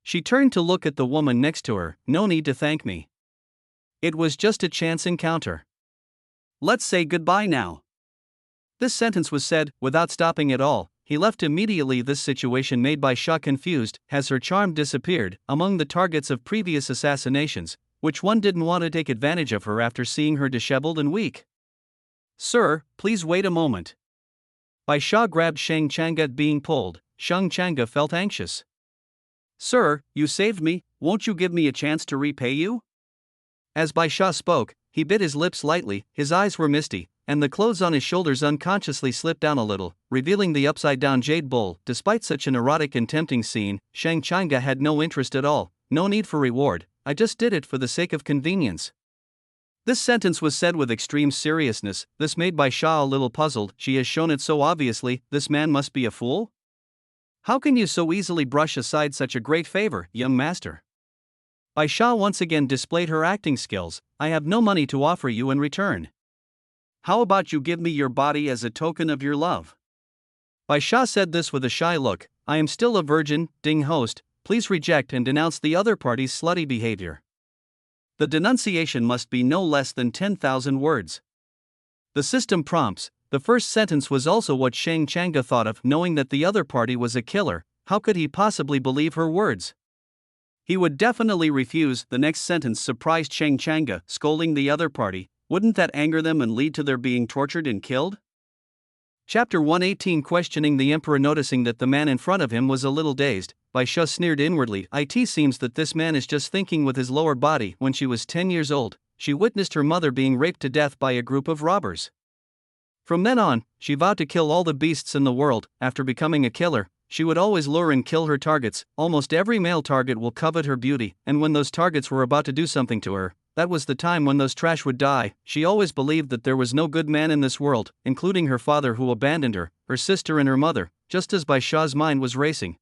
She turned to look at the woman next to her. No need to thank me. It was just a chance encounter. Let's say goodbye now. This sentence was said without stopping at all. He left immediately. This situation made Bai Sha confused. Has her charm disappeared? Among the targets of previous assassinations, which one didn't want to take advantage of her after seeing her disheveled and weak? Sir, please wait a moment. Bai Sha grabbed Shang Changa. Being pulled, Shang Changa felt anxious. Sir, you saved me, won't you give me a chance to repay you? As Bai Sha spoke, he bit his lips lightly, his eyes were misty, and the clothes on his shoulders unconsciously slipped down a little, revealing the upside-down jade bowl. Despite such an erotic and tempting scene, Shang Changa had no interest at all. No need for reward, I just did it for the sake of convenience. This sentence was said with extreme seriousness. This made Bai Sha a little puzzled. She has shown it so obviously. This man must be a fool? How can you so easily brush aside such a great favor, young master? Bai Sha once again displayed her acting skills. I have no money to offer you in return. How about you give me your body as a token of your love? Bai Sha said this with a shy look. I am still a virgin, Ding host, please reject and denounce the other party's slutty behavior. The denunciation must be no less than 10,000 words. The system prompts. The first sentence was also what Shang Changa thought of. Knowing that the other party was a killer, how could he possibly believe her words? He would definitely refuse. The next sentence surprised Shang Changa, scolding the other party. Wouldn't that anger them and lead to their being tortured and killed? Chapter 118. Questioning the emperor. Noticing that the man in front of him was a little dazed, Bai Sha sneered inwardly. It seems that this man is just thinking with his lower body. When she was 10 years old, she witnessed her mother being raped to death by a group of robbers. From then on, she vowed to kill all the beasts in the world. After becoming a killer, she would always lure and kill her targets. Almost every male target will covet her beauty, and when those targets were about to do something to her, that was the time when those trash would die. She always believed that there was no good man in this world, including her father who abandoned her sister and her mother, just as Bai Sha's mind was racing.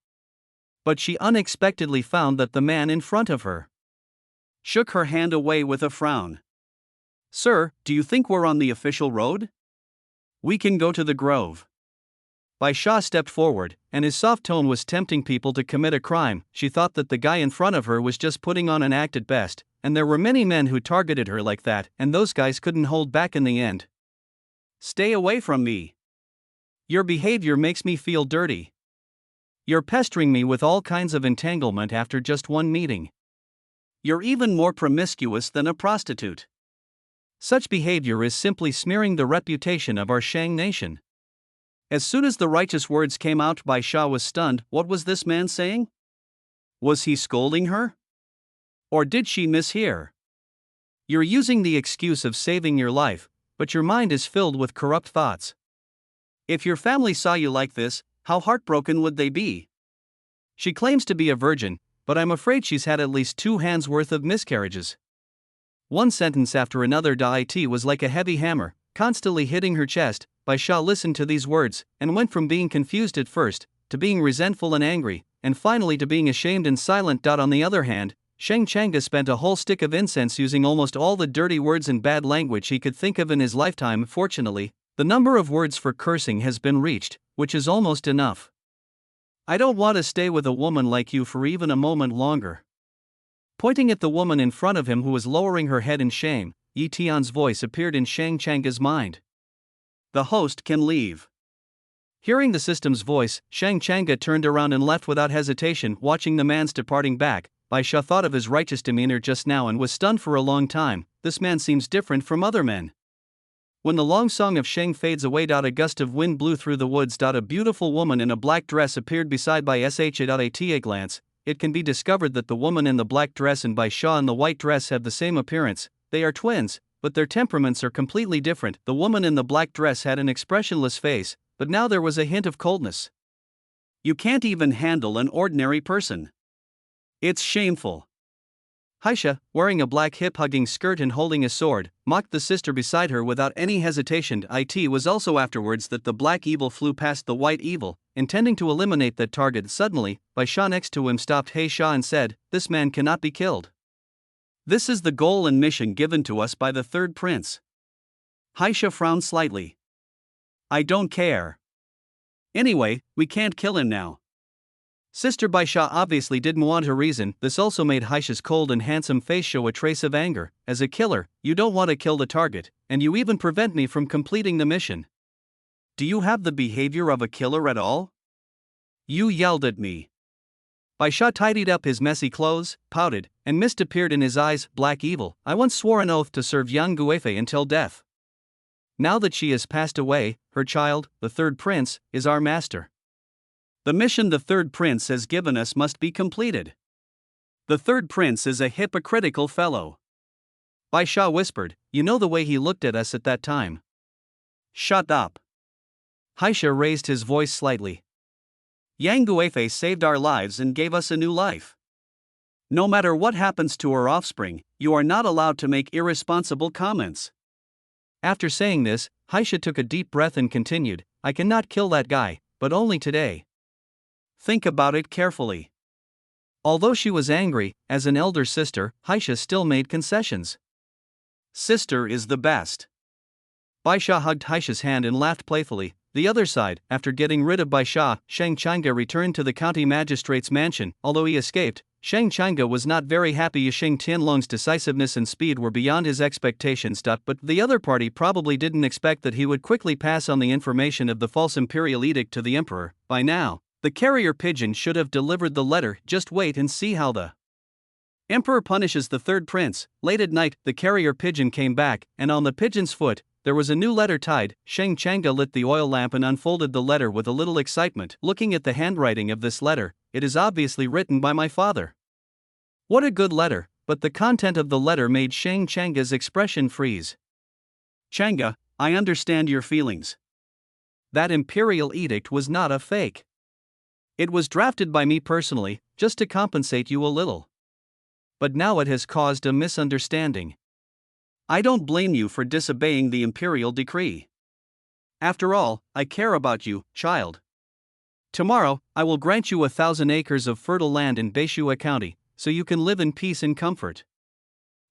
But she unexpectedly found that the man in front of her shook her hand away with a frown. Sir, do you think we're on the official road? We can go to the grove. Bai Sha stepped forward, and his soft tone was tempting people to commit a crime. She thought that the guy in front of her was just putting on an act at best, and there were many men who targeted her like that, and those guys couldn't hold back in the end. Stay away from me. Your behavior makes me feel dirty. You're pestering me with all kinds of entanglement after just one meeting. You're even more promiscuous than a prostitute. Such behavior is simply smearing the reputation of our Shang nation. As soon as the righteous words came out, Bai Sha was stunned. What was this man saying? Was he scolding her? Or did she mishear? You're using the excuse of saving your life, but your mind is filled with corrupt thoughts. If your family saw you like this, how heartbroken would they be? She claims to be a virgin, but I'm afraid she's had at least 2 hands worth of miscarriages. One sentence after another. It was like a heavy hammer, constantly hitting her chest. Bai Sha listened to these words, and went from being confused at first, to being resentful and angry, and finally to being ashamed and silent. On the other hand, Shang Changa spent a whole stick of incense using almost all the dirty words and bad language he could think of in his lifetime. Fortunately, the number of words for cursing has been reached, which is almost enough. I don't want to stay with a woman like you for even a moment longer. Pointing at the woman in front of him who was lowering her head in shame, Yi Tian's voice appeared in Shang Changa's mind. The host can leave. Hearing the system's voice, Shang Changa turned around and left without hesitation, watching the man's departing back. Bai Sha thought of his righteous demeanor just now and was stunned for a long time. This man seems different from other men. When the long song of Sheng fades away, a gust of wind blew through the woods. A beautiful woman in a black dress appeared beside Bai Sha. At a glance, it can be discovered that the woman in the black dress and Bai Sha in the white dress have the same appearance. They are twins, but their temperaments are completely different. The woman in the black dress had an expressionless face, but now there was a hint of coldness. You can't even handle an ordinary person. It's shameful. Haisha, wearing a black hip-hugging skirt and holding a sword, mocked the sister beside her without any hesitation. It was also afterwards that the black evil flew past the white evil, intending to eliminate that target. Suddenly, Bai Sha next to him stopped Haisha and said, "This man cannot be killed. This is the goal and mission given to us by the third prince." Haisha frowned slightly. "I don't care. Anyway, we can't kill him now." Sister Bai Sha obviously didn't want her reason. This also made Haisha's cold and handsome face show a trace of anger. "As a killer, you don't want to kill the target, and you even prevent me from completing the mission. Do you have the behavior of a killer at all? You yelled at me." Bai Sha tidied up his messy clothes, pouted, and mist appeared in his eyes. "Black evil, I once swore an oath to serve Yang Guifei until death. Now that she has passed away, her child, the third prince, is our master. The mission the third prince has given us must be completed. The third prince is a hypocritical fellow." Bai Sha whispered. "You know the way he looked at us at that time." "Shut up." Haisha raised his voice slightly. "Yang Guifei saved our lives and gave us a new life. No matter what happens to her offspring, you are not allowed to make irresponsible comments." After saying this, Haisha took a deep breath and continued, "I cannot kill that guy, but only today. Think about it carefully." Although she was angry, as an elder sister, Haisha still made concessions. "Sister is the best." Bai Sha hugged Haisha's hand and laughed playfully. The other side, after getting rid of Bai Sha, Shang Changa returned to the county magistrate's mansion. Although he escaped, Shang Changa was not very happy. Shang Tianlong's decisiveness and speed were beyond his expectations. But the other party probably didn't expect that he would quickly pass on the information of the false imperial edict to the emperor. By now, the carrier pigeon should have delivered the letter. Just wait and see how the emperor punishes the third prince. Late at night, the carrier pigeon came back, and on the pigeon's foot, there was a new letter tied. Shang Changa lit the oil lamp and unfolded the letter with a little excitement. Looking at the handwriting of this letter, it is obviously written by my father. What a good letter, but the content of the letter made Shang Changa's expression freeze. "Changa, I understand your feelings. That imperial edict was not a fake. It was drafted by me personally, just to compensate you a little. But now it has caused a misunderstanding. I don't blame you for disobeying the imperial decree. After all, I care about you, child. Tomorrow, I will grant you 1,000 acres of fertile land in Beishua County, so you can live in peace and comfort."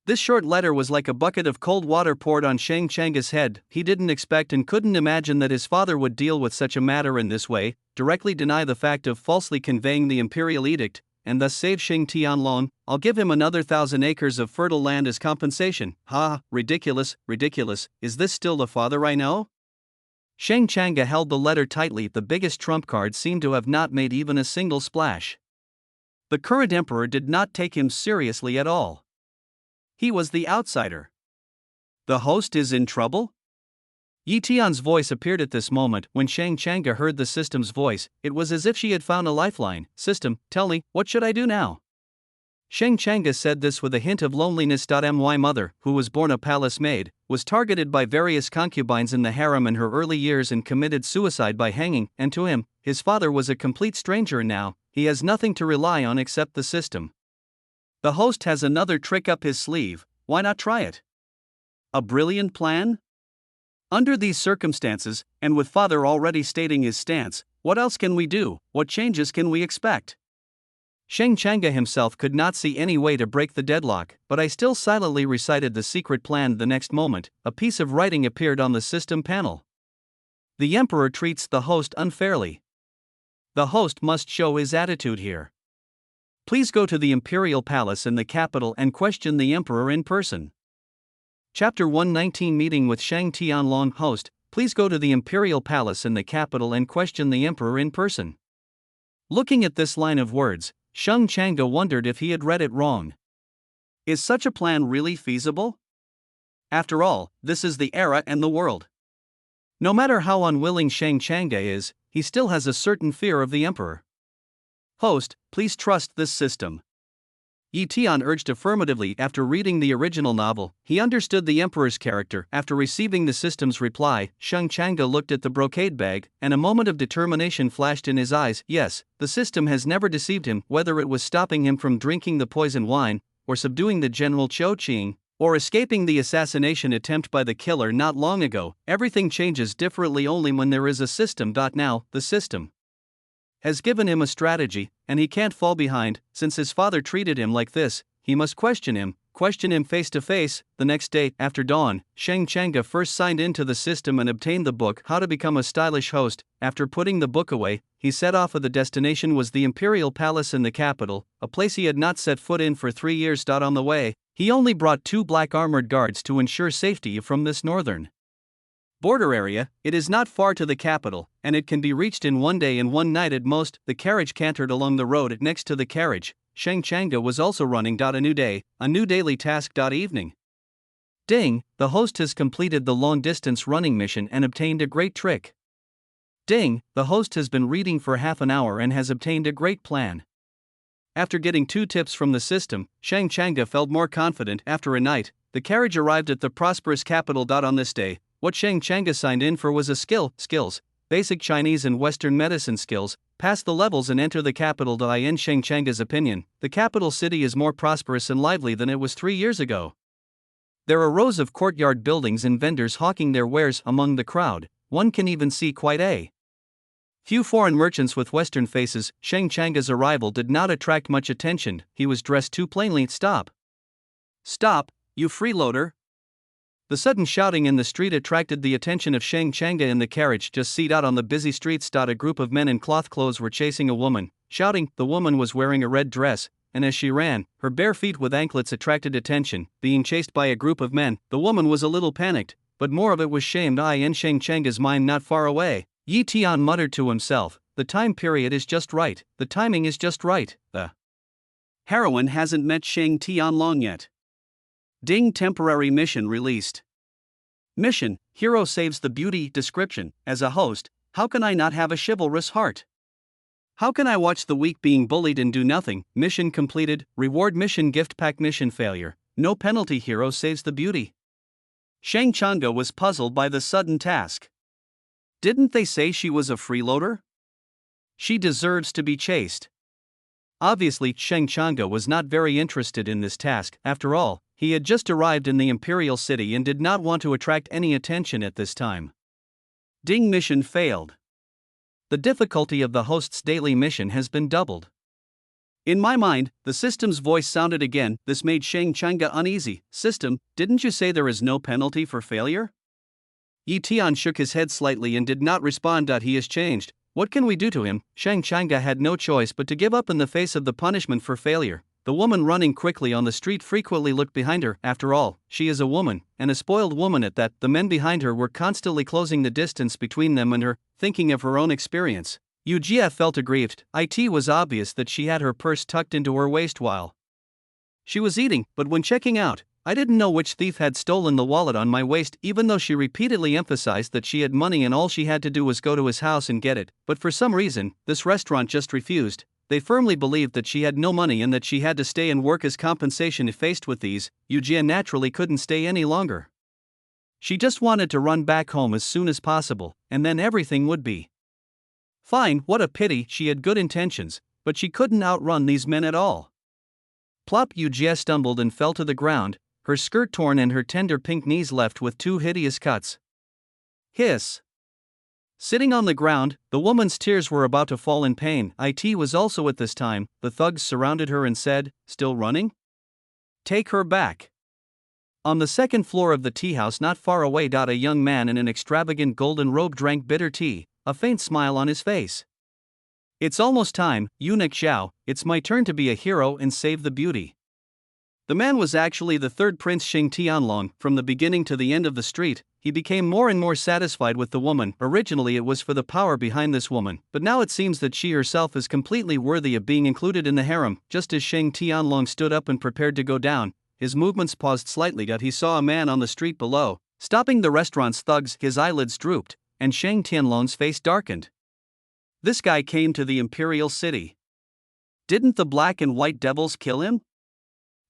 This short letter was like a bucket of cold water poured on Shang Changa's head. He didn't expect and couldn't imagine that his father would deal with such a matter in this way, directly deny the fact of falsely conveying the imperial edict, and thus save Shang Tianlong. "I'll give him another 1,000 acres of fertile land as compensation." Ha, ridiculous, ridiculous. Is this still the father I know? Shang Changa held the letter tightly. The biggest trump card seemed to have not made even a single splash. The current emperor did not take him seriously at all. He was the outsider. The host is in trouble? Yi Tian's voice appeared at this moment. When Shang Changa heard the system's voice, it was as if she had found a lifeline. "System, tell me, what should I do now?" Shang Changa said this with a hint of loneliness. My mother, who was born a palace maid, was targeted by various concubines in the harem in her early years and committed suicide by hanging, and to him, his father was a complete stranger and now, he has nothing to rely on except the system. The host has another trick up his sleeve, why not try it? A brilliant plan? Under these circumstances, and with father already stating his stance, what else can we do? What changes can we expect? Shang Changa himself could not see any way to break the deadlock, but I still silently recited the secret plan. The next moment, a piece of writing appeared on the system panel. The emperor treats the host unfairly. The host must show his attitude here. Please go to the imperial palace in the capital and question the emperor in person. Chapter 119 Meeting with Shang Tianlong. Host, please go to the imperial palace in the capital and question the emperor in person. Looking at this line of words, Shang Changa wondered if he had read it wrong. Is such a plan really feasible? After all, this is the era and the world. No matter how unwilling Shang Changa is, he still has a certain fear of the emperor. Host, please trust this system. Yi Tian urged affirmatively. After reading the original novel, he understood the emperor's character. After receiving the system's reply, Shang Changa looked at the brocade bag, and a moment of determination flashed in his eyes. Yes, the system has never deceived him, whether it was stopping him from drinking the poison wine, or subduing the General Qiu Qing, or escaping the assassination attempt by the killer not long ago. Everything changes differently only when there is a system. Now, the system has given him a strategy, and he can't fall behind. Since his father treated him like this, he must question him face to face. The next day, after dawn, Shang Changa first signed into the system and obtained the book How to Become a Stylish Host. After putting the book away, he set off. The destination was the imperial palace in the capital, a place he had not set foot in for 3 years. On the way, he only brought 2 black armored guards to ensure safety from this northern border area. It is not far to the capital, and it can be reached in 1 day and 1 night at most. The carriage cantered along the road. Next to the carriage, Shang Changa was also running. A new day, a new daily task. Evening. Ding, the host has completed the long-distance running mission and obtained a great trick. Ding, the host has been reading for half an hour and has obtained a great plan. After getting 2 tips from the system, Shang Changa felt more confident. After a night, the carriage arrived at the prosperous capital. On this day, what Shang Changa signed in for was a skills, basic Chinese and Western medicine skills. Pass the levels and enter the capital. In Shang Changa's opinion, the capital city is more prosperous and lively than it was 3 years ago. There are rows of courtyard buildings and vendors hawking their wares among the crowd. One can even see quite a few foreign merchants with Western faces. Shang Changa's arrival did not attract much attention. He was dressed too plainly. Stop, you freeloader! The sudden shouting in the street attracted the attention of Shang Changa. In the carriage just seat out on the busy streets. A group of men in cloth clothes were chasing a woman, shouting. The woman was wearing a red dress, and as she ran, her bare feet with anklets attracted attention. Being chased by a group of men, the woman was a little panicked, but more of it was shame. In Shang Changa's mind, not far away, Yi Tian muttered to himself, the time period is just right, the timing is just right. The heroine hasn't met Shang Tianlong yet. Ding, temporary mission released. Mission, hero saves the beauty. Description, as a host, how can I not have a chivalrous heart? How can I watch the weak being bullied and do nothing? Mission completed, reward mission gift pack. Mission failure, no penalty. Hero saves the beauty. Shang Changa was puzzled by the sudden task. Didn't they say she was a freeloader? She deserves to be chased. Obviously, Shang Changa was not very interested in this task. After all, he had just arrived in the imperial city and did not want to attract any attention at this time. Ding, mission failed. The difficulty of the host's daily mission has been doubled. In my mind, the system's voice sounded again. This made Shang Changa uneasy. System, didn't you say there is no penalty for failure? Yi Tian shook his head slightly and did not respond. He has changed. What can we do to him? Shang Changa had no choice but to give up in the face of the punishment for failure. The woman running quickly on the street frequently looked behind her. After all, she is a woman, and a spoiled woman at that. The men behind her were constantly closing the distance between them and her. Thinking of her own experience, Yu Jia felt aggrieved. It was obvious that she had her purse tucked into her waist while she was eating, but when checking out, I didn't know which thief had stolen the wallet on my waist. Even though she repeatedly emphasized that she had money and all she had to do was go to his house and get it, but for some reason, this restaurant just refused. They firmly believed that she had no money and that she had to stay and work as compensation. Faced with these, Yu Jia naturally couldn't stay any longer. She just wanted to run back home as soon as possible, and then everything would be fine. What a pity. She had good intentions, but she couldn't outrun these men at all. Plop! Yu Jia stumbled and fell to the ground, her skirt torn and her tender pink knees left with 2 hideous cuts. Hiss! Sitting on the ground, the woman's tears were about to fall in pain. It was also at this time. The thugs surrounded her and said, "Still running? Take her back." On the second floor of the tea house not far away, a young man in an extravagant golden robe drank bitter tea, a faint smile on his face. It's almost time, Eunuch Zhao, it's my turn to be a hero and save the beauty. The man was actually the third Prince Shang Tianlong. From the beginning to the end of the street, he became more and more satisfied with the woman. Originally it was for the power behind this woman, but now it seems that she herself is completely worthy of being included in the harem. Just as Shang Tianlong stood up and prepared to go down, his movements paused slightly that he saw a man on the street below. Stopping the restaurant's thugs, his eyelids drooped, and Shang Tianlong's face darkened. This guy came to the Imperial City. Didn't the black and white devils kill him?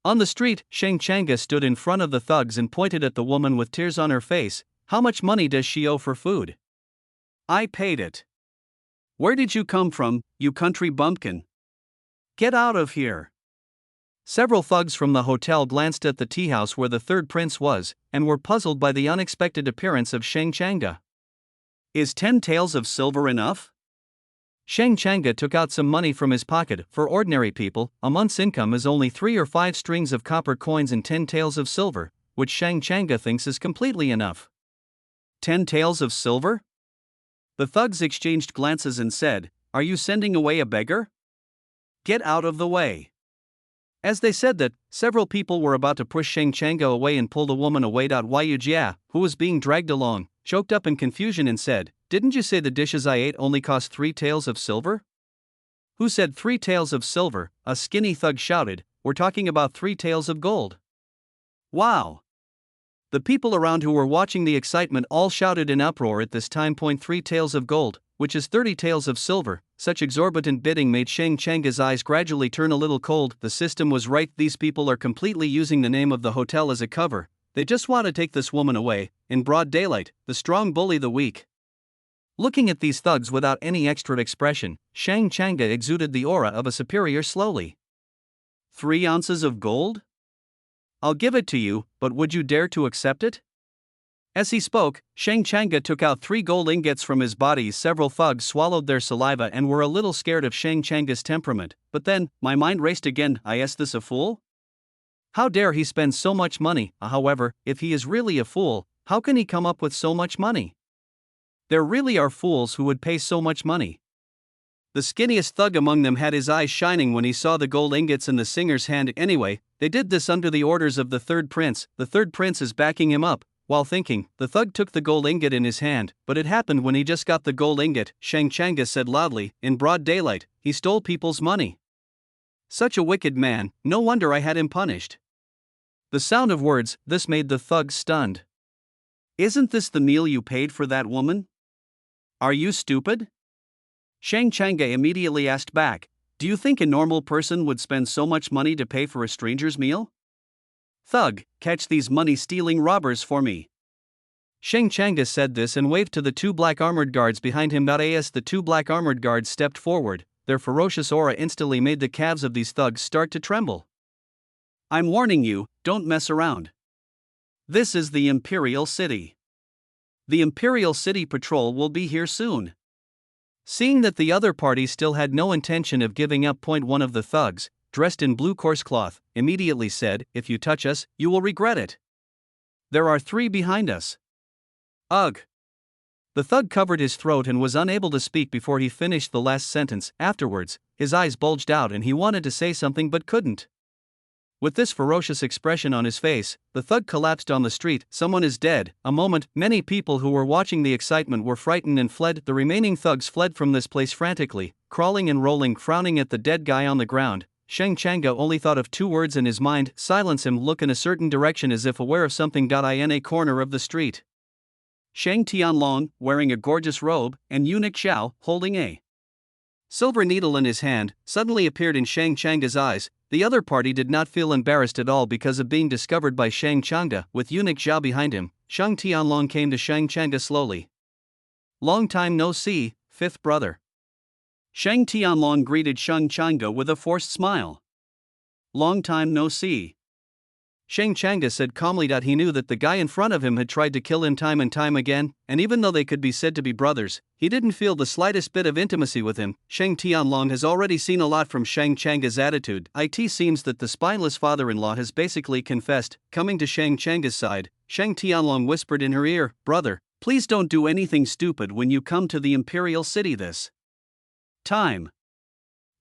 On the street, Shang Changa stood in front of the thugs and pointed at the woman with tears on her face. How much money does she owe for food? I paid it. Where did you come from, you country bumpkin? Get out of here. Several thugs from the hotel glanced at the tea house where the third prince was, and were puzzled by the unexpected appearance of Shang Changa. Is 10 taels of silver enough? Shang Changa took out some money from his pocket. For ordinary people, a month's income is only 3 or 5 strings of copper coins and 10 taels of silver, which Shang Changa thinks is completely enough. 10 taels of silver? The thugs exchanged glances and said, "Are you sending away a beggar? Get out of the way." As they said that, several people were about to push Shang Changa away and pull the woman away. Yu Jia, who was being dragged along, choked up in confusion and said, "Didn't you say the dishes I ate only cost 3 taels of silver?" Who said 3 taels of silver? A skinny thug shouted, "We're talking about 3 taels of gold." Wow! The people around who were watching the excitement all shouted in uproar at this time. 3 taels of gold, which is 30 taels of silver. Such exorbitant bidding made Shang Changa's eyes gradually turn a little cold. The system was right. These people are completely using the name of the hotel as a cover. They just want to take this woman away, in broad daylight. The strong bully the weak. Looking at these thugs without any extra expression, Shang Changa exuded the aura of a superior slowly. 3 ounces of gold? I'll give it to you, but would you dare to accept it? As he spoke, Shang Changa took out 3 gold ingots from his body. Several thugs swallowed their saliva and were a little scared of Shang Changa's temperament, but then, my mind raced again. Is this a fool? How dare he spend so much money? However, if he is really a fool, how can he come up with so much money? There really are fools who would pay so much money. The skinniest thug among them had his eyes shining when he saw the gold ingots in the singer's hand. Anyway, they did this under the orders of the third prince. The third prince is backing him up. While thinking, the thug took the gold ingot in his hand, but it happened when he just got the gold ingot. Shang Changa said loudly, in broad daylight, he stole people's money. Such a wicked man, no wonder I had him punished. The sound of words, this made the thugs stunned. Isn't this the meal you paid for that woman? Are you stupid? Shang Changa immediately asked back, do you think a normal person would spend so much money to pay for a stranger's meal? Thug, catch these money-stealing robbers for me. Shang Changa said this and waved to the 2 black armored guards behind him. As the 2 black armored guards stepped forward, their ferocious aura instantly made the calves of these thugs start to tremble. I'm warning you, don't mess around. This is the Imperial City. The Imperial City Patrol will be here soon. Seeing that the other party still had no intention of giving up, one of the thugs, dressed in blue coarse cloth, immediately said, if you touch us, you will regret it. There are 3 behind us. Ugh. The thug covered his throat and was unable to speak before he finished the last sentence. Afterwards, his eyes bulged out and he wanted to say something but couldn't. With this ferocious expression on his face, the thug collapsed on the street. Someone is dead. A moment, many people who were watching the excitement were frightened and fled. The remaining thugs fled from this place frantically, crawling and rolling, frowning at the dead guy on the ground. Shang Changa only thought of 2 words in his mind, silence him, look in a certain direction as if aware of something. In a corner of the street, Shang Tianlong, wearing a gorgeous robe, and Eunuch Zhao, holding a silver needle in his hand, suddenly appeared in Shang Changa's eyes. The other party did not feel embarrassed at all because of being discovered by Shang Changa. With Eunuch Zhao behind him, Shang Tianlong came to Shang Changa slowly. Long time no see, 5th brother. Shang Tianlong greeted Shang Changa with a forced smile. Long time no see. Shang Changa said calmly that he knew that the guy in front of him had tried to kill him time and time again, and even though they could be said to be brothers, he didn't feel the slightest bit of intimacy with him. Shang Tianlong has already seen a lot from Shang Changa's attitude. It seems that the spineless father-in-law has basically confessed. Coming to Shang Changa's side, Shang Tianlong whispered in her ear, brother, please don't do anything stupid when you come to the Imperial City this time.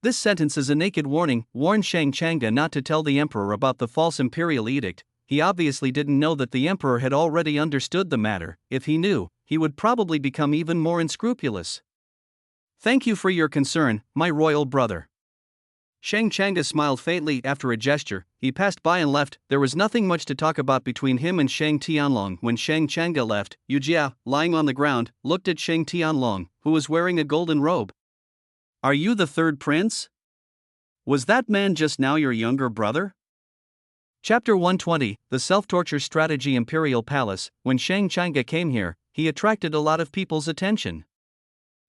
This sentence is a naked warning, warned Shang Changa not to tell the emperor about the false imperial edict. He obviously didn't know that the emperor had already understood the matter. If he knew, he would probably become even more unscrupulous. Thank you for your concern, my royal brother. Shang Changa smiled faintly after a gesture. He passed by and left. There was nothing much to talk about between him and Shang Tianlong. When Shang Changa left, Yu Jia, lying on the ground, looked at Shang Tianlong, who was wearing a golden robe. Are you the third prince? Was that man just now your younger brother? Chapter 120, The Self-Torture Strategy. Imperial Palace. When Shang Changa came here, he attracted a lot of people's attention.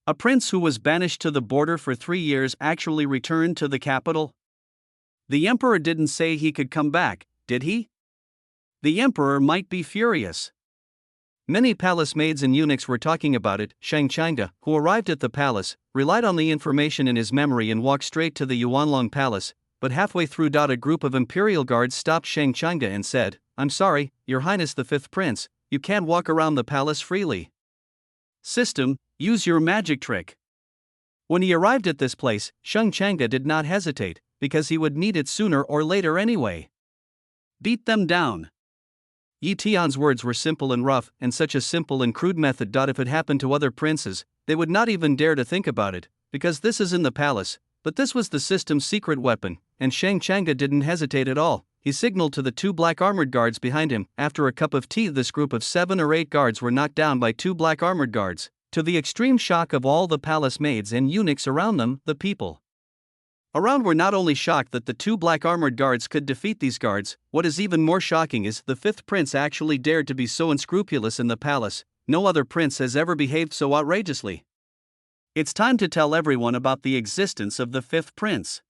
A prince who was banished to the border for 3 years actually returned to the capital? The emperor didn't say he could come back, did he? The emperor might be furious. Many palace maids and eunuchs were talking about it. Shang Changa, who arrived at the palace, relied on the information in his memory and walked straight to the Yuanlong Palace, but halfway through, a group of imperial guards stopped Shang Changa and said, "I'm sorry, Your Highness the Fifth Prince, you can't walk around the palace freely. System, use your magic trick." When he arrived at this place, Shang Changa did not hesitate, because he would need it sooner or later anyway. Beat them down. Yi Tian's words were simple and rough, and such a simple and crude method. If it happened to other princes, they would not even dare to think about it, because this is in the palace, but this was the system's secret weapon, and Shang Changa didn't hesitate at all. He signaled to the 2 black armored guards behind him. After a cup of tea, this group of 7 or 8 guards were knocked down by 2 black armored guards, to the extreme shock of all the palace maids and eunuchs around them. The people around were not only shocked that the 2 black armored guards could defeat these guards, what is even more shocking is the 5th prince actually dared to be so unscrupulous in the palace. No other prince has ever behaved so outrageously. It's time to tell everyone about the existence of the 5th prince.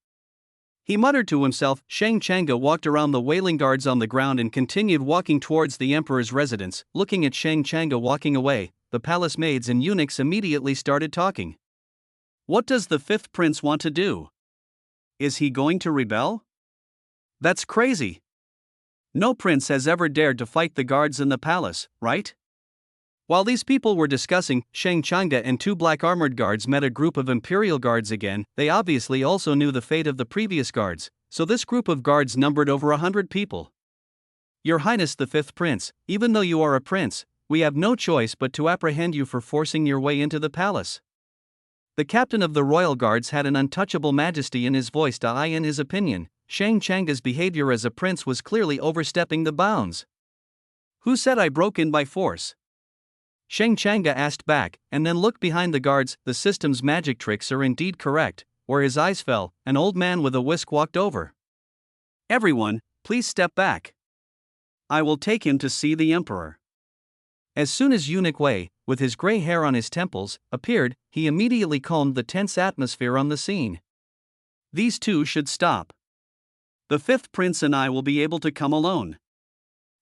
He muttered to himself. Shang Changa walked around the wailing guards on the ground and continued walking towards the emperor's residence. Looking at Shang Changa walking away, the palace maids and eunuchs immediately started talking. What does the 5th prince want to do? Is he going to rebel? That's crazy. No prince has ever dared to fight the guards in the palace, right? While these people were discussing, Shang Changa and 2 black armored guards met a group of imperial guards again. They obviously also knew the fate of the previous guards, so this group of guards numbered over 100 people. Your Highness the 5th Prince, even though you are a prince, we have no choice but to apprehend you for forcing your way into the palace. The captain of the royal guards had an untouchable majesty in his voice. In his opinion, Shang Changa's behavior as a prince was clearly overstepping the bounds. Who said I broke in by force? Shang Changa asked back, and then looked behind the guards. The system's magic tricks are indeed correct. Where his eyes fell, an old man with a whisk walked over. Everyone, please step back. I will take him to see the emperor. As soon as Eunuch Wei, with his gray hair on his temples, appeared, he immediately calmed the tense atmosphere on the scene. These 2 should stop. The 5th prince and I will be able to come alone.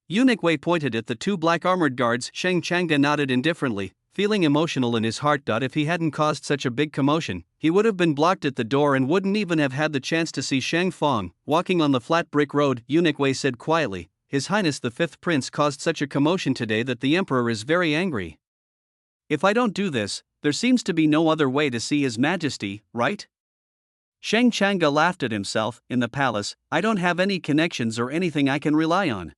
Eunuch Wei pointed at the 2 black armored guards. Shang Changa nodded indifferently, feeling emotional in his heart. If he hadn't caused such a big commotion, he would have been blocked at the door and wouldn't even have had the chance to see Shang Fong walking on the flat brick road. Eunuch Wei said quietly, His Highness the 5th Prince caused such a commotion today that the Emperor is very angry. If I don't do this, there seems to be no other way to see His Majesty, right? Shang Changa laughed at himself. In the palace, I don't have any connections or anything I can rely on.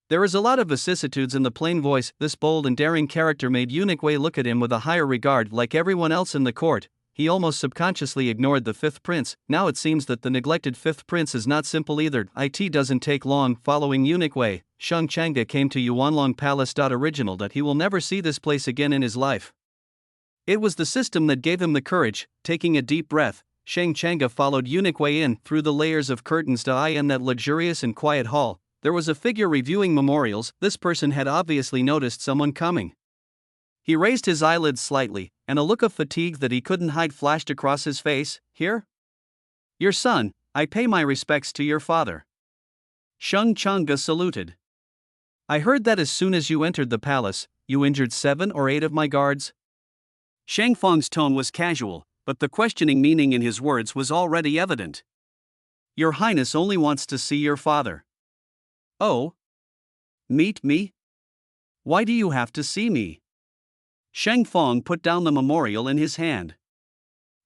There is a lot of vicissitudes in the plain voice. This bold and daring character made Eunuch Wei look at him with a higher regard. Like everyone else in the court, he almost subconsciously ignored the 5th prince. Now it seems that the neglected 5th prince is not simple either. It doesn't take long. Following Eunuch Wei, Shang Changa came to Yuanlong Palace. Original that he will never see this place again in his life. It was the system that gave him the courage. Taking a deep breath, Shang Changa followed Eunuch Wei in through the layers of curtains. In that luxurious and quiet hall, there was a figure reviewing memorials. This person had obviously noticed someone coming. He raised his eyelids slightly, and a look of fatigue that he couldn't hide flashed across his face. Here? Your son, I pay my respects to your father. Shang Changa saluted. I heard that as soon as you entered the palace, you injured 7 or 8 of my guards. Shang Feng's tone was casual, but the questioning meaning in his words was already evident. Your Highness only wants to see your father. Oh? Meet me? Why do you have to see me? Shang Feng put down the memorial in his hand.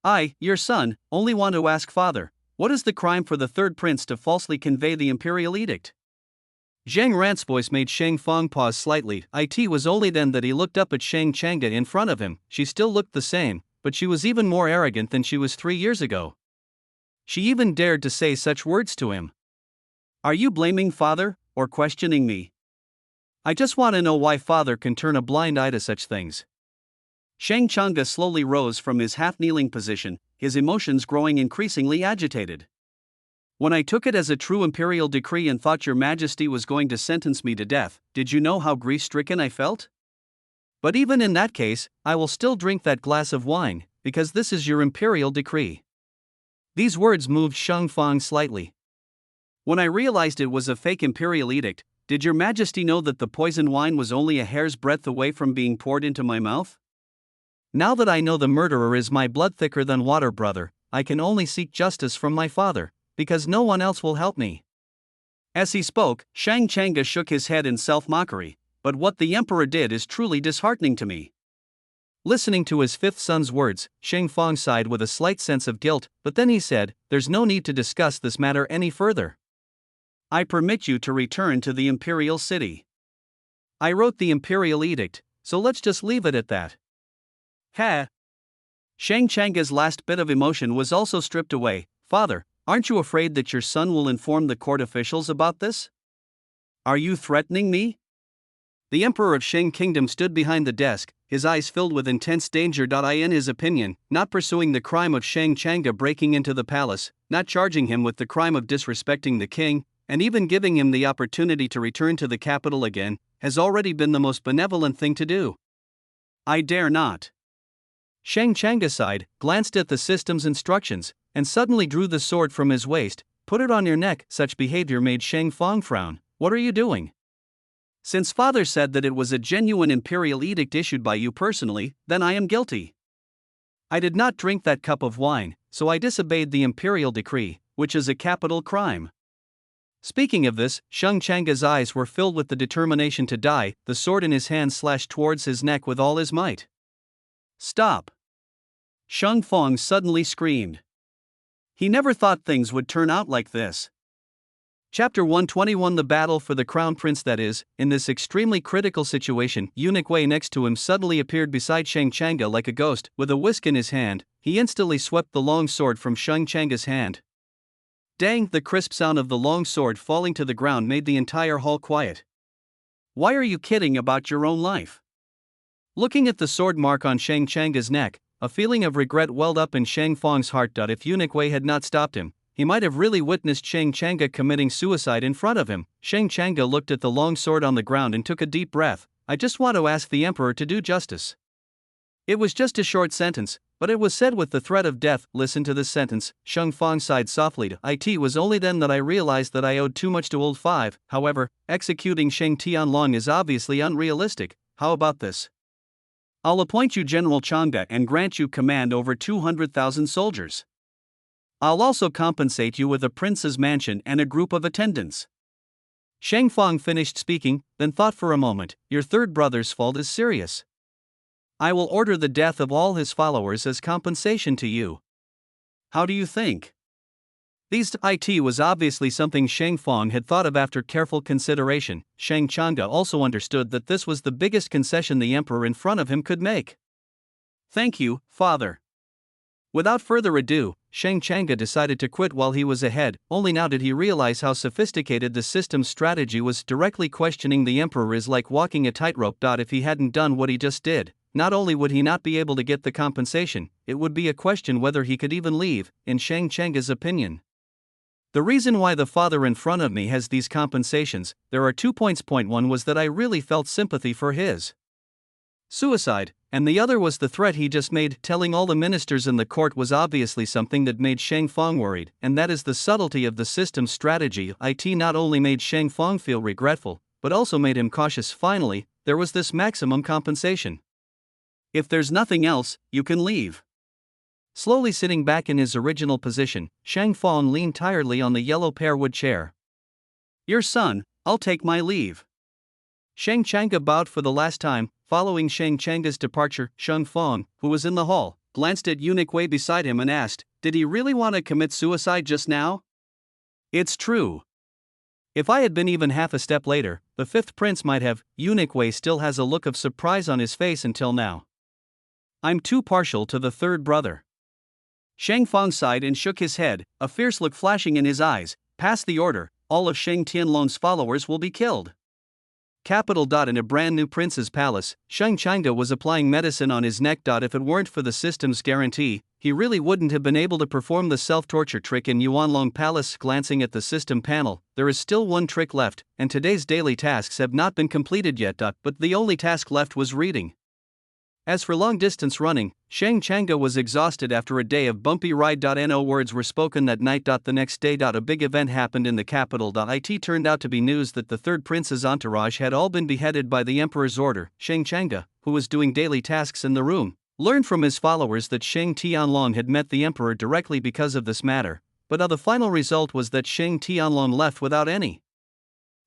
I, your son, only want to ask father, what is the crime for the third prince to falsely convey the imperial edict? Zhang Ran's voice made Shang Fong pause slightly. It was only then that he looked up at Shang Changa in front of him. She still looked the same, but she was even more arrogant than she was 3 years ago. She even dared to say such words to him. Are you blaming father, or questioning me? I just want to know why father can turn a blind eye to such things. Shang Changa slowly rose from his half-kneeling position, his emotions growing increasingly agitated. When I took it as a true imperial decree and thought your majesty was going to sentence me to death, did you know how grief-stricken I felt? But even in that case, I will still drink that glass of wine, because this is your imperial decree. These words moved Shang Fong slightly. When I realized it was a fake imperial edict, did your majesty know that the poison wine was only a hair's breadth away from being poured into my mouth? Now that I know the murderer is my blood thicker than water brother, I can only seek justice from my father, because no one else will help me. As he spoke, Shang Changa shook his head in self-mockery, but what the emperor did is truly disheartening to me. Listening to his fifth son's words, Shang Fong sighed with a slight sense of guilt, but then he said, there's no need to discuss this matter any further. I permit you to return to the imperial city. I wrote the imperial edict, so let's just leave it at that. Ha! Shang Changa's last bit of emotion was also stripped away. Father, aren't you afraid that your son will inform the court officials about this? Are you threatening me? The emperor of Shang Kingdom stood behind the desk, his eyes filled with intense danger. In his opinion, not pursuing the crime of Shang Changa breaking into the palace, not charging him with the crime of disrespecting the king, and even giving him the opportunity to return to the capital again, has already been the most benevolent thing to do. I dare not. Shang Changa sighed, glanced at the system's instructions, and suddenly drew the sword from his waist. Put it on your neck. Such behavior made Shang Fong frown. What are you doing? Since father said that it was a genuine imperial edict issued by you personally, then I am guilty. I did not drink that cup of wine, so I disobeyed the imperial decree, which is a capital crime. Speaking of this, Shang Changa's eyes were filled with the determination to die. The sword in his hand slashed towards his neck with all his might. Stop! Shang Fong suddenly screamed. He never thought things would turn out like this. Chapter 121 The Battle for the Crown Prince. That is, in this extremely critical situation, Eunuch Wei next to him suddenly appeared beside Shang Changa like a ghost. With a whisk in his hand, he instantly swept the long sword from Shang Changa's hand. Dang! The crisp sound of the long sword falling to the ground made the entire hall quiet. Why are you kidding about your own life? Looking at the sword mark on Shang Changa's neck, a feeling of regret welled up in Shang Fong's heart. If Eunuch Wei had not stopped him, he might have really witnessed Shang Changa committing suicide in front of him. Shang Changa looked at the long sword on the ground and took a deep breath. I just want to ask the emperor to do justice. It was just a short sentence, but it was said with the threat of death. Listen to this sentence. Shang Fong sighed softly. It was only then that I realized that I owed too much to old five. However, executing Shang Tianlong is obviously unrealistic. How about this? I'll appoint you General Changda and grant you command over 200,000 soldiers. I'll also compensate you with a prince's mansion and a group of attendants. Shang Fong finished speaking, then thought for a moment. Your third brother's fault is serious. I will order the death of all his followers as compensation to you. How do you think? It was obviously something Shang Fong had thought of after careful consideration. Shang Changa also understood that this was the biggest concession the emperor in front of him could make. Thank you, father. Without further ado, Shang Changa decided to quit while he was ahead. Only now did he realize how sophisticated the system's strategy was. Directly questioning the emperor is like walking a tightrope. If he hadn't done what he just did, not only would he not be able to get the compensation, it would be a question whether he could even leave, in Shang Changa's opinion. The reason why the father in front of me has these compensations, there are 2 points. Point 1 was that I really felt sympathy for his suicide, and the other was the threat he just made. Telling all the ministers in the court was obviously something that made Shang Fong worried, and that is the subtlety of the system's strategy. It not only made Shang Fong feel regretful, but also made him cautious. Finally, there was this maximum compensation. If there's nothing else, you can leave. Slowly sitting back in his original position, Shang Fong leaned tiredly on the yellow pearwood chair. Your son, I'll take my leave. Shang Changa bowed for the last time. Following Shang Changa's departure, Shang Fong, who was in the hall, glanced at eunuch Wei beside him and asked, "Did he really want to commit suicide just now?" "It's true." "If I had been even half a step later, the fifth prince might have." Eunuch Wei still has a look of surprise on his face until now. "I'm too partial to the third brother." Shang Fong sighed and shook his head, a fierce look flashing in his eyes. "Pass the order, all of Shang Tianlong's followers will be killed." Capital. In a brand new prince's palace, Shang Changde was applying medicine on his neck. If it weren't for the system's guarantee, he really wouldn't have been able to perform the self-torture trick in Yuanlong Palace. Glancing at the system panel, there is still one trick left, and today's daily tasks have not been completed yet. But the only task left was reading. As for long-distance running, Shang Changde was exhausted after a day of bumpy ride. No words were spoken that night. The next day, a big event happened in the capital. It turned out to be news that the third prince's entourage had all been beheaded by the emperor's order. Shang Changde, who was doing daily tasks in the room, learned from his followers that Shang Tianlong had met the emperor directly because of this matter, but the final result was that Shang Tianlong left without any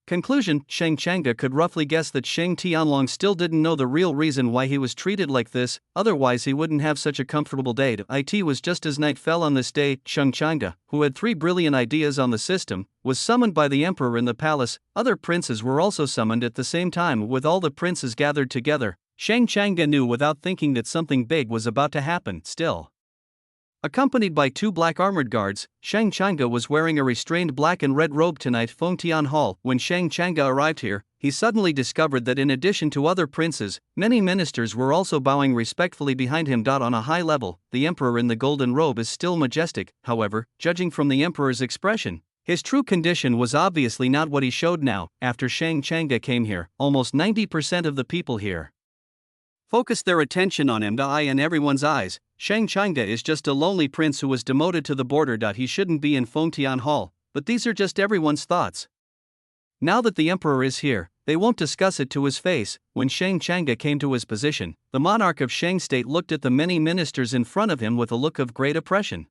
conclusion. Shang Changde could roughly guess that Shang Tianlong still didn't know the real reason why he was treated like this, otherwise he wouldn't have such a comfortable day. It was just as night fell on this day. Shang Changde, who had 3 brilliant ideas on the system, was summoned by the emperor in the palace. Other princes were also summoned at the same time. With all the princes gathered together, Shang Changde knew without thinking that something big was about to happen. Still, accompanied by 2 black armored guards, Shang Changde was wearing a restrained black and red robe tonight. Fengtian Hall. When Shang Changde arrived here, he suddenly discovered that in addition to other princes, many ministers were also bowing respectfully behind him. On a high level, the emperor in the golden robe is still majestic. However, judging from the emperor's expression, his true condition was obviously not what he showed now. After Shang Changde came here, almost 90% of the people here focused their attention on him. In everyone's eyes, Shang Changde is just a lonely prince who was demoted to the border. He shouldn't be in Fengtian Hall, but these are just everyone's thoughts. Now that the emperor is here, they won't discuss it to his face. When Shang Changde came to his position, the monarch of Shang State looked at the many ministers in front of him with a look of great oppression.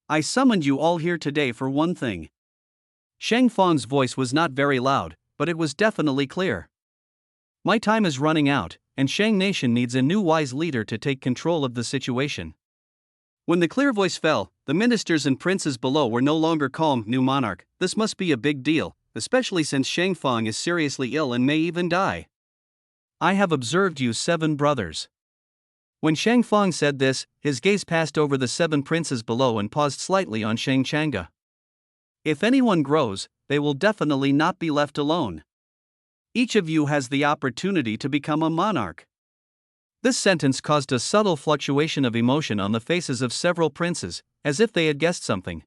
"I summoned you all here today for one thing." Shang Fong's voice was not very loud, but it was definitely clear. "My time is running out, and Shang Nation needs a new wise leader to take control of the situation." When the clear voice fell, the ministers and princes below were no longer calm. "New monarch, this must be a big deal, especially since Shang Fong is seriously ill and may even die. I have observed you 7 brothers." When Shang Fong said this, his gaze passed over the 7 princes below and paused slightly on Shang Changde. "If anyone grows, they will definitely not be left alone. Each of you has the opportunity to become a monarch." This sentence caused a subtle fluctuation of emotion on the faces of several princes, as if they had guessed something.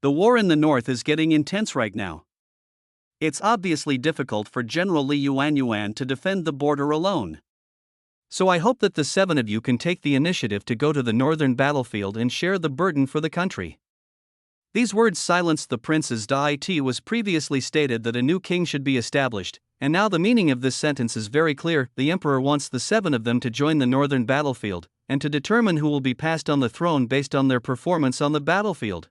The war in the north is getting intense right now. It's obviously difficult for General Li Yuanyuan to defend the border alone. So I hope that the 7 of you can take the initiative to go to the northern battlefield and share the burden for the country. These words silenced the princes. It was previously stated that a new king should be established, and now the meaning of this sentence is very clear. The emperor wants the 7 of them to join the northern battlefield, and to determine who will be passed on the throne based on their performance on the battlefield.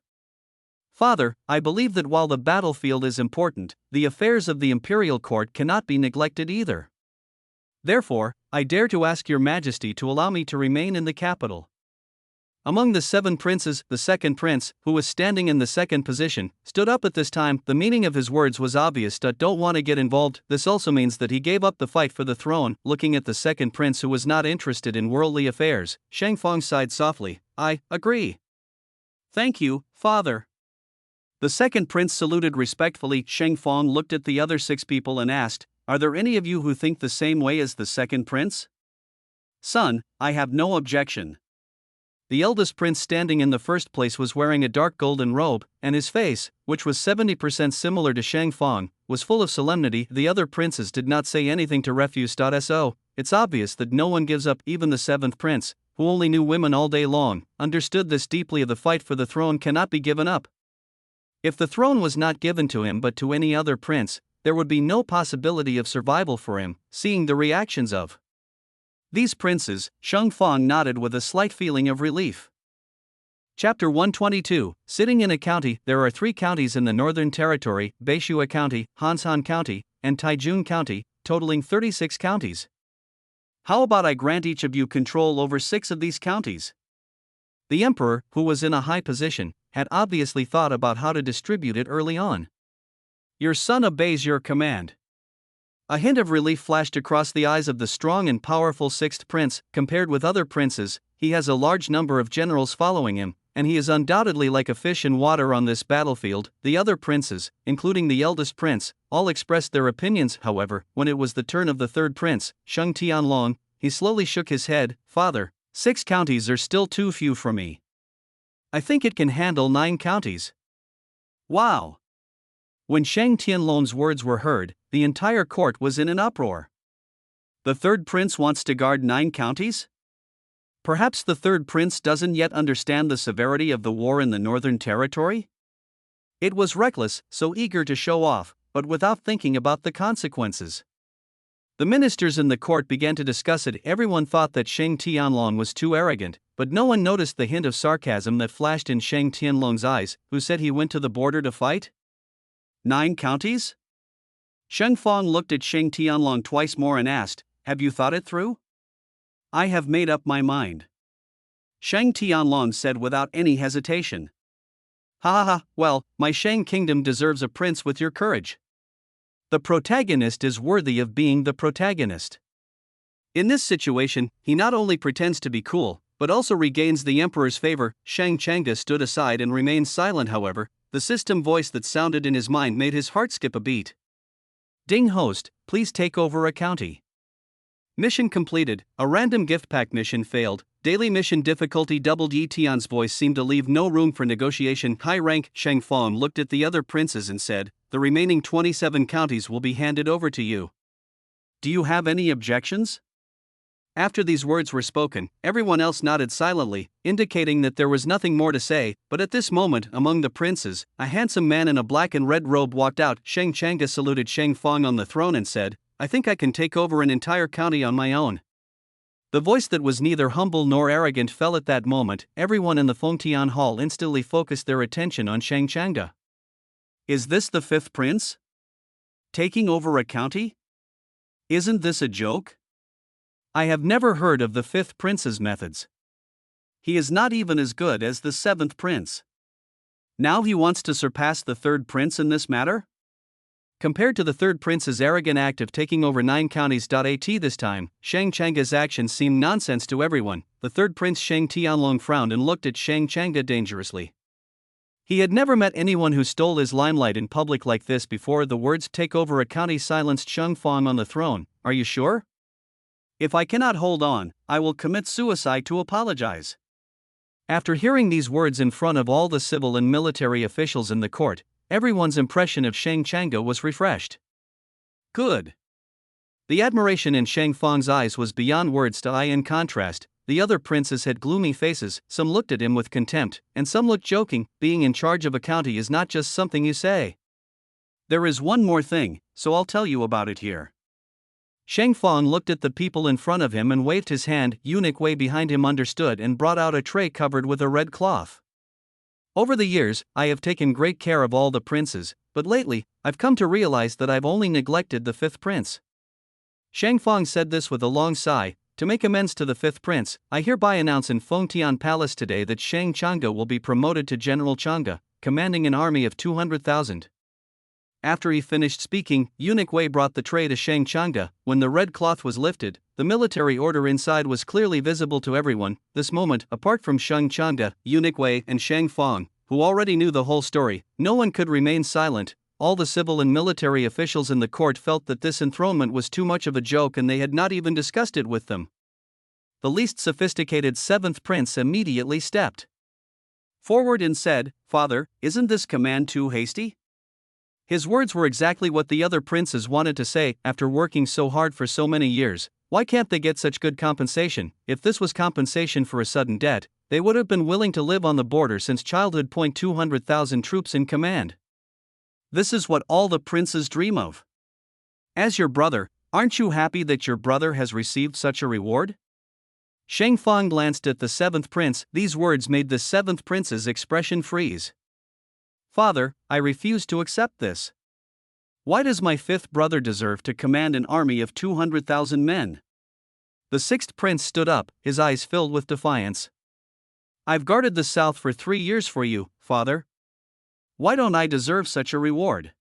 Father, I believe that while the battlefield is important, the affairs of the imperial court cannot be neglected either. Therefore, I dare to ask your majesty to allow me to remain in the capital. Among the 7 princes, the second prince, who was standing in the second position, stood up at this time. The meaning of his words was obvious. Don't want to get involved. This also means that he gave up the fight for the throne. Looking at the second prince who was not interested in worldly affairs, Shang Fong sighed softly. I agree. Thank you, father. The second prince saluted respectfully. Shang Fong looked at the other 6 people and asked, "Are there any of you who think the same way as the second prince?" "Son, I have no objection." The eldest prince standing in the first place was wearing a dark golden robe, and his face, which was 70% similar to Shang Fong, was full of solemnity. The other princes did not say anything to refuse. So, it's obvious that no one gives up. Even the 7th prince, who only knew women all day long, understood this deeply. The fight for the throne cannot be given up. If the throne was not given to him but to any other prince, there would be no possibility of survival for him. Seeing the reactions of these princes, Shang Fong nodded with a slight feeling of relief. Chapter 122. Sitting in a county. There are 3 counties in the Northern Territory: Beishua County, Hanshan County, and Taijun County, totaling 36 counties. How about I grant each of you control over 6 of these counties? The emperor, who was in a high position, had obviously thought about how to distribute it early on. Your son obeys your command. A hint of relief flashed across the eyes of the strong and powerful 6th prince. Compared with other princes, he has a large number of generals following him, and he is undoubtedly like a fish in water on this battlefield. The other princes, including the eldest prince, all expressed their opinions. However, when it was the turn of the 3rd prince, Sheng Tianlong, he slowly shook his head. Father, 6 counties are still too few for me. I think it can handle 9 counties. Wow! When Sheng Tianlong's words were heard, the entire court was in an uproar. The 3rd prince wants to guard 9 counties? Perhaps the 3rd prince doesn't yet understand the severity of the war in the Northern Territory? It was reckless, so eager to show off, but without thinking about the consequences. The ministers in the court began to discuss it. Everyone thought that Sheng Tianlong was too arrogant, but no one noticed the hint of sarcasm that flashed in Sheng Tianlong's eyes, who said he went to the border to fight. 9 counties? Sheng Fong looked at Sheng Tianlong twice more and asked, "Have you thought it through?" "I have made up my mind," Sheng Tianlong said without any hesitation. "Ha ha ha, well, my Sheng kingdom deserves a prince with your courage. The protagonist is worthy of being the protagonist." In this situation, he not only pretends to be cool, but also regains the emperor's favor. Sheng Changde stood aside and remained silent. However, the system voice that sounded in his mind made his heart skip a beat. "Ding host, please take over a county." Mission completed. A random gift pack mission failed. Daily mission difficulty doubled. Yi Tian's voice seemed to leave no room for negotiation. High rank Sheng Fong looked at the other princes and said, "The remaining 27 counties will be handed over to you. Do you have any objections?" After these words were spoken, everyone else nodded silently, indicating that there was nothing more to say. But at this moment, among the princes, a handsome man in a black and red robe walked out. Sheng Changde saluted Sheng Fong on the throne and said, "I think I can take over an entire county on my own." The voice that was neither humble nor arrogant fell at that moment. Everyone in the Fengtian Hall instantly focused their attention on Sheng Changde. Is this the 5th prince? Taking over a county? Isn't this a joke? I have never heard of the 5th prince's methods. He is not even as good as the 7th prince. Now he wants to surpass the 3rd prince in this matter? Compared to the 3rd prince's arrogant act of taking over 9 counties. At this time, Sheng Changde's actions seemed nonsense to everyone. The 3rd prince Sheng Tianlong frowned and looked at Sheng Changde dangerously. He had never met anyone who stole his limelight in public like this before. The words "take over a county" silenced Sheng Fong on the throne. "Are you sure? If I cannot hold on, I will commit suicide to apologize." After hearing these words in front of all the civil and military officials in the court, everyone's impression of Sheng Changde was refreshed. Good. The admiration in Sheng Fong's eyes was beyond words. In contrast, the other princes had gloomy faces. Some looked at him with contempt, and some looked joking. Being in charge of a county is not just something you say. There is one more thing, so I'll tell you about it here. Sheng Fong looked at the people in front of him and waved his hand. Eunuch Wei behind him understood and brought out a tray covered with a red cloth. Over the years, I have taken great care of all the princes, but lately, I've come to realize that I've only neglected the 5th prince. Sheng Fong said this with a long sigh. To make amends to the 5th prince, I hereby announce in Fengtian Palace today that Sheng Changde will be promoted to General Changde, commanding an army of 200,000. After he finished speaking, Eunuch Wei brought the tray to Sheng Changde. When the red cloth was lifted, the military order inside was clearly visible to everyone. This moment, apart from Sheng Changde, Eunuch Wei, and Sheng Fong, who already knew the whole story, no one could remain silent. All the civil and military officials in the court felt that this enthronement was too much of a joke and they had not even discussed it with them. The least sophisticated 7th prince immediately stepped forward and said, "Father, isn't this command too hasty?" His words were exactly what the other princes wanted to say. After working so hard for so many years, why can't they get such good compensation? If this was compensation for a sudden debt, they would have been willing to live on the border since childhood. 200,000 troops in command. This is what all the princes dream of. As your brother, aren't you happy that your brother has received such a reward? Sheng Fong glanced at the 7th prince. These words made the 7th prince's expression freeze. "Father, I refuse to accept this. Why does my 5th brother deserve to command an army of 200,000 men? The sixth prince stood up, his eyes filled with defiance. I've guarded the south for 3 years for you, father. Why don't I deserve such a reward?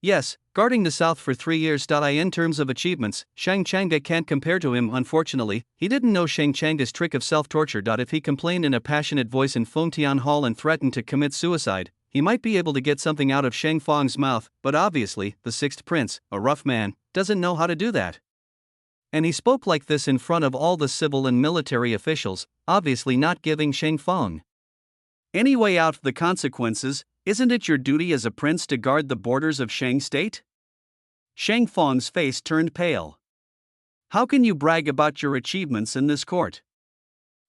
Yes, guarding the south for 3 years. In terms of achievements, Shang Changa can't compare to him. Unfortunately, he didn't know Shang Changa's trick of self-torture. If he complained in a passionate voice in Fengtian Hall and threatened to commit suicide, he might be able to get something out of Shang Feng's mouth, but obviously, the sixth prince, a rough man, doesn't know how to do that. And he spoke like this in front of all the civil and military officials, obviously not giving Shang Feng any way out of the consequences. Isn't it your duty as a prince to guard the borders of Shang state? Shang Feng's face turned pale. How can you brag about your achievements in this court?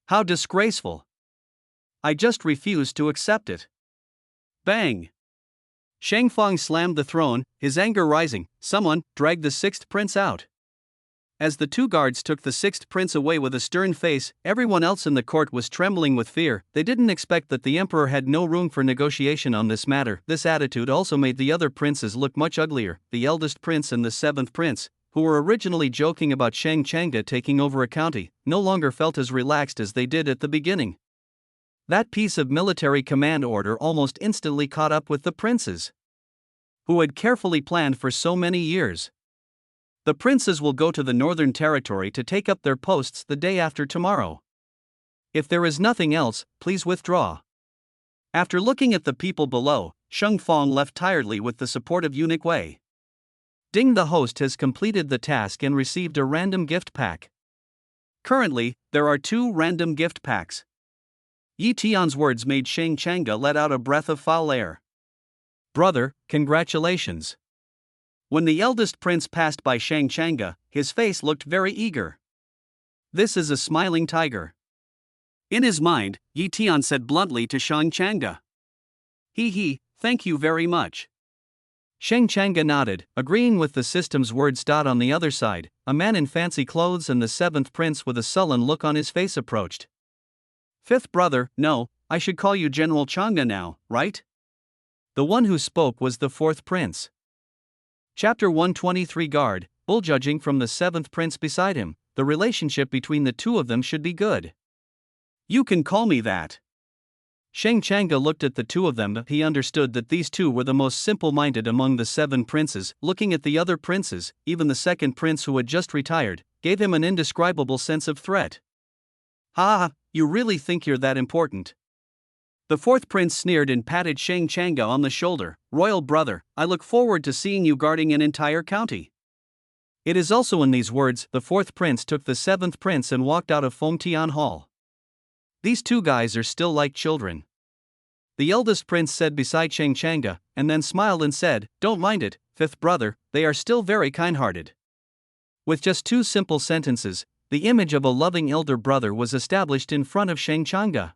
How disgraceful. I just refuse to accept it. Bang! Shang Feng slammed the throne, his anger rising. Someone dragged the sixth prince out. As the two guards took the sixth prince away with a stern face, everyone else in the court was trembling with fear. They didn't expect that the emperor had no room for negotiation on this matter. This attitude also made the other princes look much uglier. The eldest prince and the seventh prince, who were originally joking about Shang Changa taking over a county, no longer felt as relaxed as they did at the beginning. That piece of military command order almost instantly caught up with the princes, who had carefully planned for so many years. The princes will go to the northern territory to take up their posts the day after tomorrow. If there is nothing else, please withdraw. After looking at the people below, Shang Feng left tiredly with the support of Eunuch Wei. Ding, the host has completed the task and received a random gift pack. Currently, there are 2 random gift packs. Yi Tian's words made Shang Changa let out a breath of foul air. Brother, congratulations. When the eldest prince passed by Shang Changa, his face looked very eager. This is a smiling tiger. In his mind, Yi Tian said bluntly to Shang Changa. He, thank you very much. Shang Changa nodded, agreeing with the system's words. On the other side, a man in fancy clothes and the seventh prince with a sullen look on his face approached. Fifth brother, no, I should call you General Changa now, right? The one who spoke was the fourth prince. Chapter 123. Guard, bull judging from the seventh prince beside him. The relationship between the two of them should be good. You can call me that. Shang Changa looked at the two of them. He understood that these two were the most simple-minded among the 7 princes. Looking at the other princes, even the second prince who had just retired, gave him an indescribable sense of threat. Ha, you really think you're that important? The fourth prince sneered and patted Shang Changa on the shoulder. Royal brother, I look forward to seeing you guarding an entire county. It is also in these words the fourth prince took the seventh prince and walked out of Fengtian Hall. These two guys are still like children. The eldest prince said beside Shang Changa, and then smiled and said, Don't mind it, fifth brother, they are still very kind-hearted. With just 2 simple sentences, the image of a loving elder brother was established in front of Shang Changa.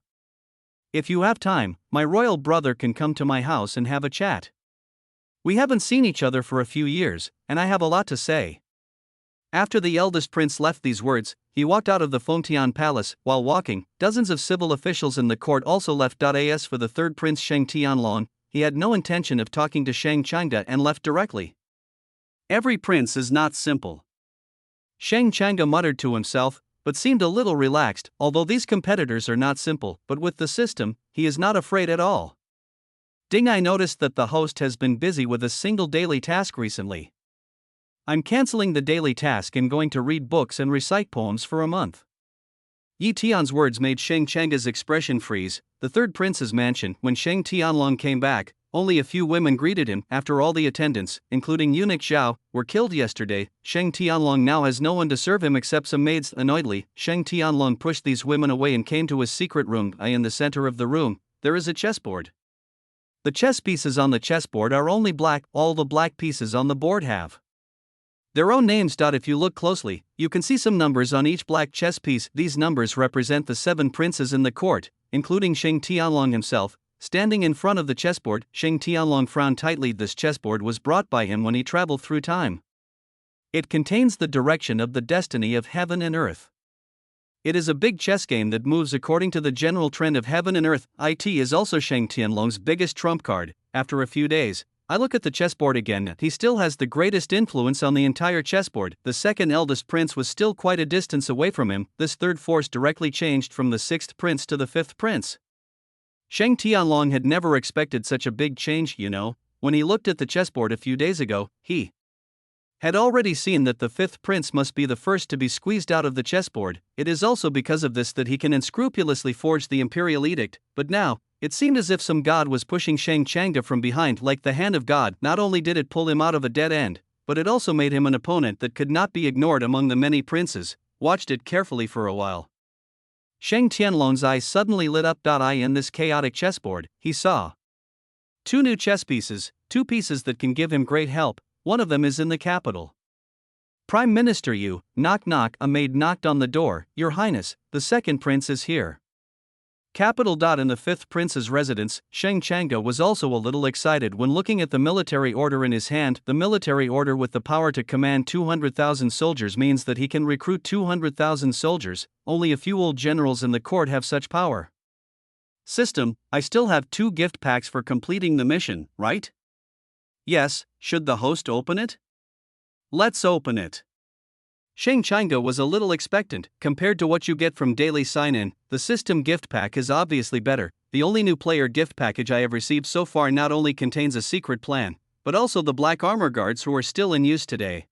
If you have time, my royal brother can come to my house and have a chat. We haven't seen each other for a few years, and I have a lot to say. After the eldest prince left these words, he walked out of the Fengtian Palace. While walking, dozens of civil officials in the court also left. As for the third prince Shang Tianlong, he had no intention of talking to Shang Changa and left directly. Every prince is not simple. Shang Changa muttered to himself, but seemed a little relaxed. Although these competitors are not simple, but with the system, he is not afraid at all. Ding, I noticed that the host has been busy with a single daily task recently. I'm canceling the daily task and going to read books and recite poems for a month. Yi Tian's words made Shang Changa's expression freeze. The third prince's mansion. When Shang Tianlong came back, only a few women greeted him. After all the attendants, including eunuch Zhao, were killed yesterday, Shang Tianlong now has no one to serve him except some maids. Annoyedly, Shang Tianlong pushed these women away and came to his secret room. In the center of the room, there is a chessboard. The chess pieces on the chessboard are only black. All the black pieces on the board have their own names. If you look closely, you can see some numbers on each black chess piece. These numbers represent the 7 princes in the court, including Shang Tianlong himself. Standing in front of the chessboard, Shang Tianlong frowned tightly. This chessboard was brought by him when he traveled through time. It contains the direction of the destiny of heaven and earth. It is a big chess game that moves according to the general trend of heaven and earth. It is also Shang Tianlong's biggest trump card. After a few days, I look at the chessboard again. He still has the greatest influence on the entire chessboard. The second eldest prince was still quite a distance away from him. This third force directly changed from the sixth prince to the fifth prince. Shang Tianlong had never expected such a big change, you know. When he looked at the chessboard a few days ago, he had already seen that the fifth prince must be the first to be squeezed out of the chessboard. It is also because of this that he can unscrupulously forge the imperial edict, but now, it seemed as if some god was pushing Shang Changa from behind like the hand of God. Not only did it pull him out of a dead end, but it also made him an opponent that could not be ignored among the many princes. Watched it carefully for a while. Shang Tianlong's eyes suddenly lit up. In this chaotic chessboard, he saw two new chess pieces, two pieces that can give him great help. One of them is in the capital. Prime Minister Yu, knock knock. A maid knocked on the door. Your Highness, the second prince is here. Capital. In the fifth prince's residence, Shang Changa was also a little excited when looking at the military order in his hand. The military order with the power to command 200,000 soldiers means that he can recruit 200,000 soldiers. Only a few old generals in the court have such power. System, I still have 2 gift packs for completing the mission, right? Yes, should the host open it? Let's open it. Shang Changa was a little expectant. Compared to what you get from daily sign-in, the system gift pack is obviously better. The only new player gift package I have received so far not only contains a secret plan, but also the black armor guards who are still in use today.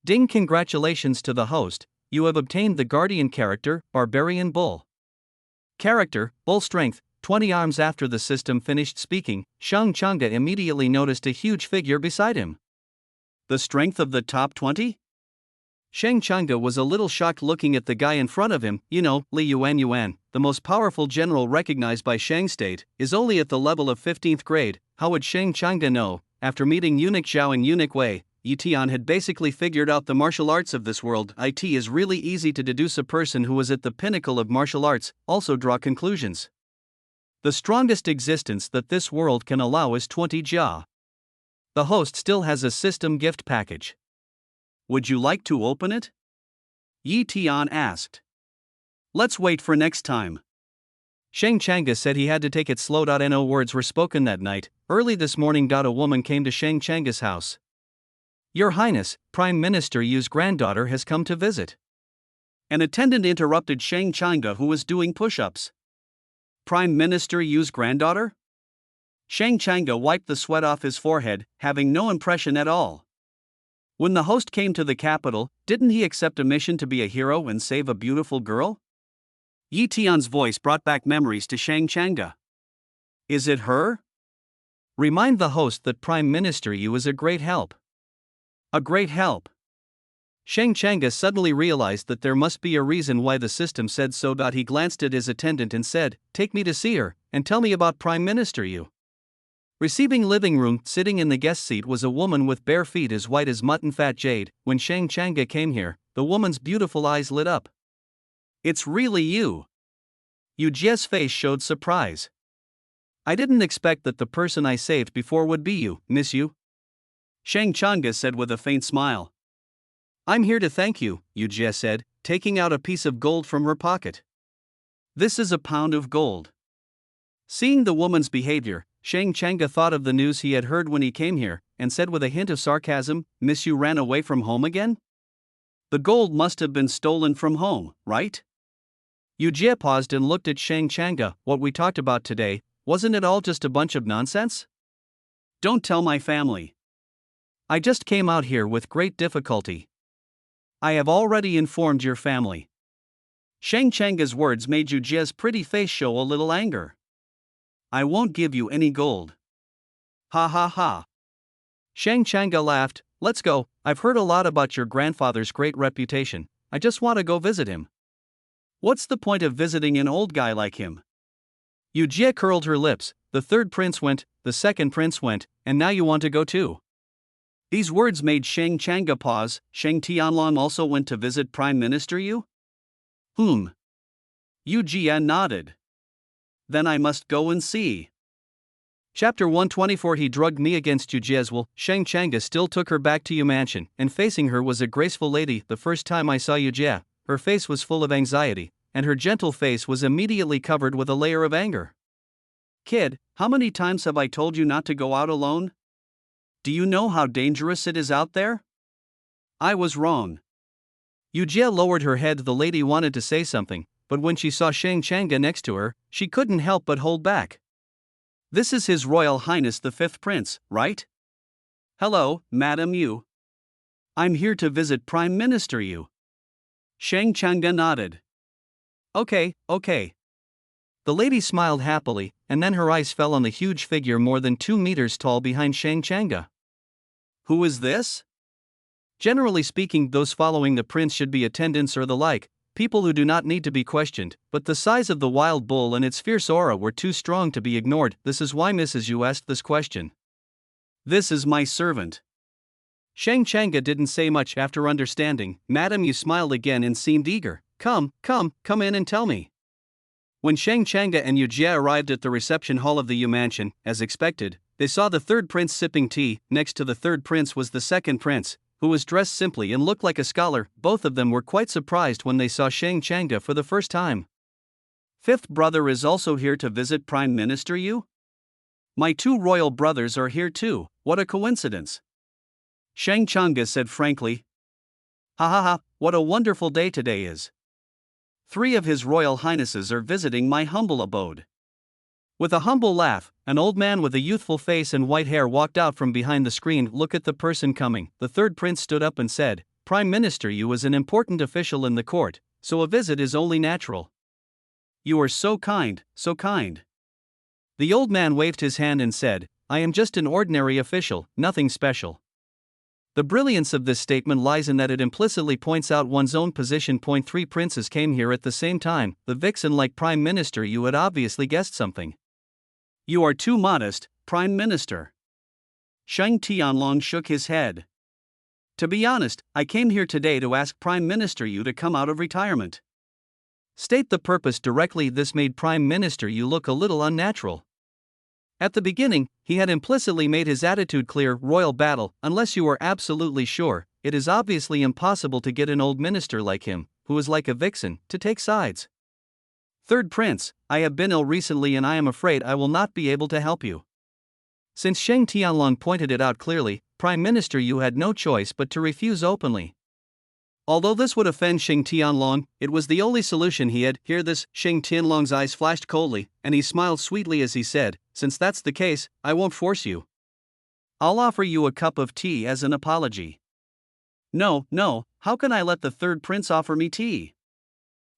Ding! Congratulations to the host, you have obtained the guardian character, Barbarian Bull. Character, Bull Strength, 20 arms. After the system finished speaking, Shang Changa immediately noticed a huge figure beside him. The strength of the top 20? Shang Changa was a little shocked looking at the guy in front of him. You know, Li Yuan, the most powerful general recognized by Shang State, is only at the level of 15th grade. How would Shang Changa know? After meeting Eunuch Zhao and Eunuch Wei, Yi Tian had basically figured out the martial arts of this world. It is really easy to deduce a person who is at the pinnacle of martial arts, also draw conclusions. The strongest existence that this world can allow is 20 Jia. The host still has a system gift package. Would you like to open it? Yi Tian asked. Let's wait for next time. Shang Changa said he had to take it slow. No words were spoken that night. Early this morning, a woman came to Shang Changa's house. Your Highness, Prime Minister Yu's granddaughter has come to visit. An attendant interrupted Shang Changa, who was doing push-ups. Prime Minister Yu's granddaughter? Shang Changa wiped the sweat off his forehead, having no impression at all. When the host came to the capital, didn't he accept a mission to be a hero and save a beautiful girl? Yi Tian's voice brought back memories to Shang Changa. Is it her? Remind the host that Prime Minister Yu is a great help. A great help. Shang Changa suddenly realized that there must be a reason why the system said so. He glanced at his attendant and said, Take me to see her, and tell me about Prime Minister Yu. Receiving living room, sitting in the guest seat was a woman with bare feet as white as mutton fat jade. When Shang Changa came here, the woman's beautiful eyes lit up. It's really you. Yu Jie's face showed surprise. I didn't expect that the person I saved before would be you, Miss Yu. Shang Changa said with a faint smile. I'm here to thank you, Yu Jie said, taking out a piece of gold from her pocket. This is a pound of gold. Seeing the woman's behavior, Shang Changa thought of the news he had heard when he came here, and said with a hint of sarcasm, Miss Yu ran away from home again? The gold must have been stolen from home, right? Yu Jie paused and looked at Shang Changa. What we talked about today, wasn't it all just a bunch of nonsense? Don't tell my family. I just came out here with great difficulty. I have already informed your family. Shang Changa's words made Yu Jie's pretty face show a little anger. I won't give you any gold. Ha ha ha. Shang Changa laughed. Let's go, I've heard a lot about your grandfather's great reputation. I just want to go visit him. What's the point of visiting an old guy like him? Yu Jie curled her lips. The third prince went, the second prince went, and now you want to go too. These words made Shang Changa pause. Shang Tianlong also went to visit Prime Minister Yu? Yu Jie nodded. Then I must go and see. Chapter 124. He drugged me against Yu Jie's will. Shang Changa still took her back to Yu Mansion, and facing her was a graceful lady. The first time I saw Yu Jie, her face was full of anxiety, and her gentle face was immediately covered with a layer of anger. Kid, how many times have I told you not to go out alone? Do you know how dangerous it is out there? I was wrong. Yujie lowered her head. The lady wanted to say something, but when she saw Shang Changa next to her, she couldn't help but hold back. This is His Royal Highness the Fifth Prince, right? Hello, Madam Yu. I'm here to visit Prime Minister Yu. Shang Changa nodded. Okay. The lady smiled happily, and then her eyes fell on the huge figure more than 2 meters tall behind Shang Changa. Who is this? Generally speaking, those following the prince should be attendants or the like, people who do not need to be questioned, but the size of the wild bull and its fierce aura were too strong to be ignored. This is why Mrs. Yu asked this question. This is my servant. Shang Changa didn't say much after understanding. Madam Yu smiled again and seemed eager. Come in and tell me. When Shang Changa and Yujie arrived at the reception hall of the Yu mansion, as expected, they saw the third prince sipping tea. Next to the third prince was the second prince, who was dressed simply and looked like a scholar. Both of them were quite surprised when they saw Shang Changa for the first time. Fifth brother is also here to visit Prime Minister Yu? My 2 royal brothers are here too, what a coincidence. Shang Changa said frankly. Ha, what a wonderful day today is. 3 of His Royal Highnesses are visiting my humble abode. With a humble laugh, an old man with a youthful face and white hair walked out from behind the screen. Look at the person coming. The third prince stood up and said, Prime Minister Yu is an important official in the court, so a visit is only natural. You are so kind, so kind. The old man waved his hand and said, I am just an ordinary official, nothing special. The brilliance of this statement lies in that it implicitly points out one's own position. 3 princes came here at the same time. The vixen-like Prime Minister Yu had obviously guessed something. You are too modest, Prime Minister. Shang Tianlong shook his head. To be honest, I came here today to ask Prime Minister Yu to come out of retirement. State the purpose directly. This made Prime Minister Yu look a little unnatural. At the beginning, he had implicitly made his attitude clear. Royal battle, unless you are absolutely sure, it is obviously impossible to get an old minister like him, who is like a vixen, to take sides. Third prince, I have been ill recently and I am afraid I will not be able to help you. Since Shang Tianlong pointed it out clearly, Prime Minister Yu had no choice but to refuse openly. Although this would offend Shang Tianlong, it was the only solution he had. Hear this? Shang Tianlong's eyes flashed coldly, and he smiled sweetly as he said, Since that's the case, I won't force you. I'll offer you a cup of tea as an apology. No, how can I let the third prince offer me tea?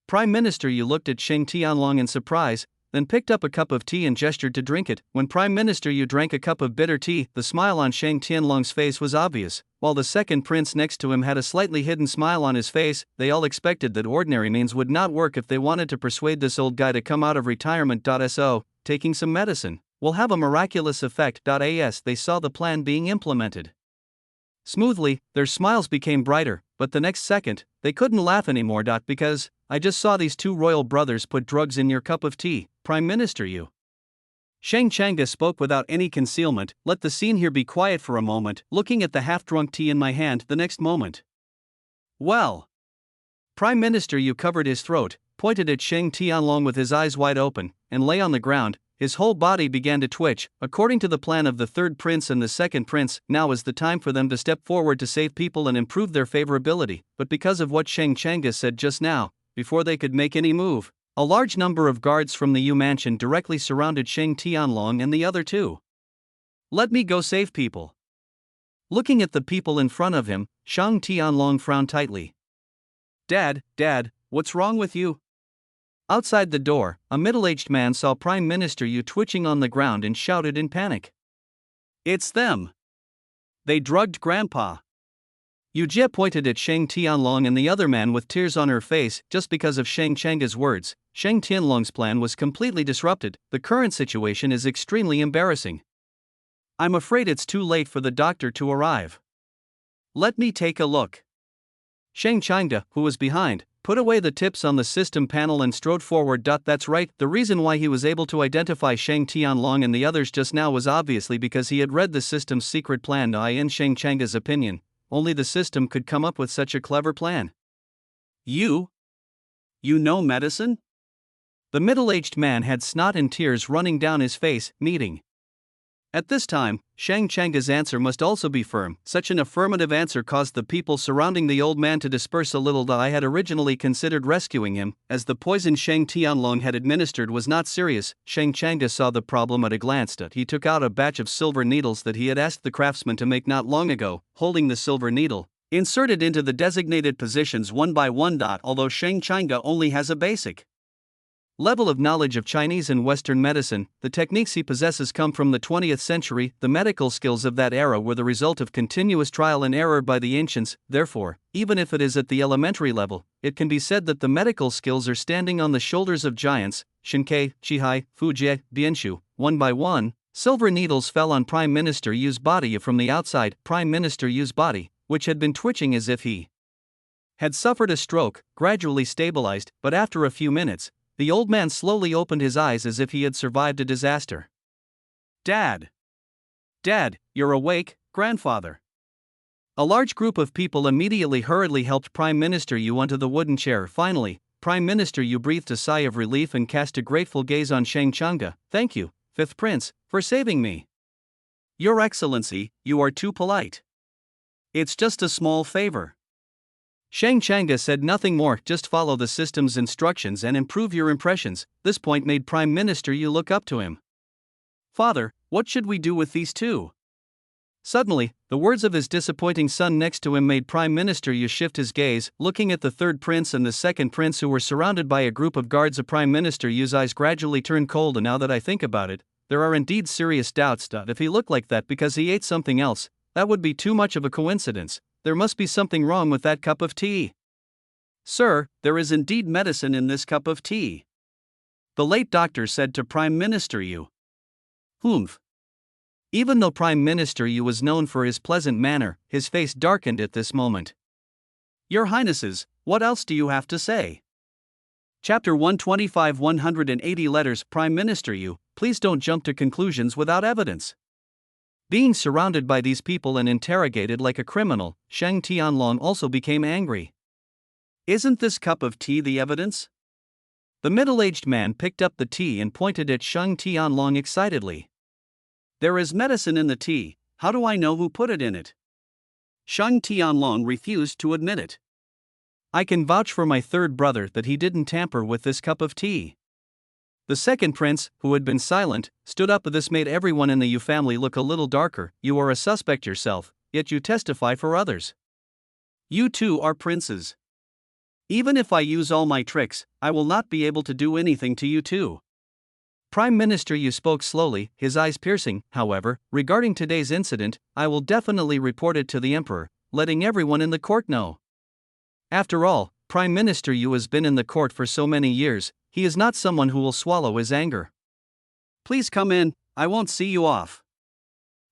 Prime Minister Yu looked at Shang Tianlong in surprise, then picked up a cup of tea and gestured to drink it. When Prime Minister Yu drank a cup of bitter tea, the smile on Shang Tianlong's face was obvious, while the second prince next to him had a slightly hidden smile on his face. They all expected that ordinary means would not work if they wanted to persuade this old guy to come out of retirement. So, taking some medicine will have a miraculous effect. As they saw the plan being implemented smoothly, their smiles became brighter, but the next second, they couldn't laugh anymore. Because, I just saw these 2 royal brothers put drugs in your cup of tea, Prime Minister Yu. Shang Changa spoke without any concealment. Let the scene here be quiet for a moment, looking at the half-drunk tea in my hand. The next moment. Well. Prime Minister Yu covered his throat, pointed at Shang Tianlong with his eyes wide open, and lay on the ground. His whole body began to twitch. According to the plan of the third prince and the second prince, now is the time for them to step forward to save people and improve their favorability. But because of what Shang Changa said just now, before they could make any move, a large number of guards from the Yu mansion directly surrounded Shang Tianlong and the other 2. Let me go save people. Looking at the people in front of him, Shang Tianlong frowned tightly. Dad, what's wrong with you? Outside the door, a middle-aged man saw Prime Minister Yu twitching on the ground and shouted in panic. It's them. They drugged Grandpa. Yujie pointed at Shang Tianlong and the other man with tears on her face. Just because of Shang Changa's words, Shang Tianlong's plan was completely disrupted. The current situation is extremely embarrassing. I'm afraid it's too late for the doctor to arrive. Let me take a look. Shang Changa, who was behind, put away the tips on the system panel and strode forward. That's right, the reason why he was able to identify Shang Tianlong and the others just now was obviously because he had read the system's secret plan. In Shang Changa's opinion, only the system could come up with such a clever plan. You know medicine? The middle-aged man had snot and tears running down his face. Meeting. At this time, Shang Changa's answer must also be firm. Such an affirmative answer caused the people surrounding the old man to disperse a little. I had originally considered rescuing him, as the poison Shang Tianlong had administered was not serious. Shang Changa saw the problem at a glance. He took out a batch of silver needles that he had asked the craftsman to make not long ago, holding the silver needle, inserted into the designated positions one by one. Although Shang Changa only has a basic level of knowledge of Chinese and Western medicine, the techniques he possesses come from the 20th century. The medical skills of that era were the result of continuous trial and error by the ancients. Therefore, even if it is at the elementary level, it can be said that the medical skills are standing on the shoulders of giants. Shinkei, Chihai, Fujie, Bianshu. One by one, silver needles fell on Prime Minister Yu's body from the outside. Prime Minister Yu's body, which had been twitching as if he had suffered a stroke, gradually stabilized, but after a few minutes, the old man slowly opened his eyes as if he had survived a disaster. Dad! Dad, you're awake, grandfather! A large group of people immediately hurriedly helped Prime Minister Yu onto the wooden chair. Finally, Prime Minister Yu breathed a sigh of relief and cast a grateful gaze on Shang Changa. Thank you, Fifth Prince, for saving me. Your Excellency, you are too polite. It's just a small favor. Shang Changa said nothing more, just follow the system's instructions and improve your impressions. This point made Prime Minister Yu look up to him. Father, what should we do with these two? Suddenly, the words of his disappointing son next to him made Prime Minister Yu shift his gaze, looking at the third prince and the second prince who were surrounded by a group of guards. Prime Minister Yu's eyes gradually turned cold, and now that I think about it, there are indeed serious doubts. If he looked like that because he ate something else, that would be too much of a coincidence. There must be something wrong with that cup of tea. Sir, there is indeed medicine in this cup of tea, the late doctor said to Prime Minister Yu. Humph. Even though Prime Minister Yu was known for his pleasant manner, his face darkened at this moment. Your Highnesses, what else do you have to say? Chapter 125 180 Letters. Prime Minister Yu, please don't jump to conclusions without evidence. Being surrounded by these people and interrogated like a criminal, Shang Tianlong also became angry. Isn't this cup of tea the evidence? The middle-aged man picked up the tea and pointed at Shang Tianlong excitedly. There is medicine in the tea, how do I know who put it in it? Shang Tianlong refused to admit it. I can vouch for my third brother that he didn't tamper with this cup of tea. The second prince, who had been silent, stood up. This made everyone in the Yu family look a little darker. You are a suspect yourself, yet you testify for others. You too are princes. Even if I use all my tricks, I will not be able to do anything to you too. Prime Minister Yu spoke slowly, his eyes piercing. However, regarding today's incident, I will definitely report it to the emperor, letting everyone in the court know. After all, Prime Minister Yu has been in the court for so many years, he is not someone who will swallow his anger. Please come in, I won't see you off.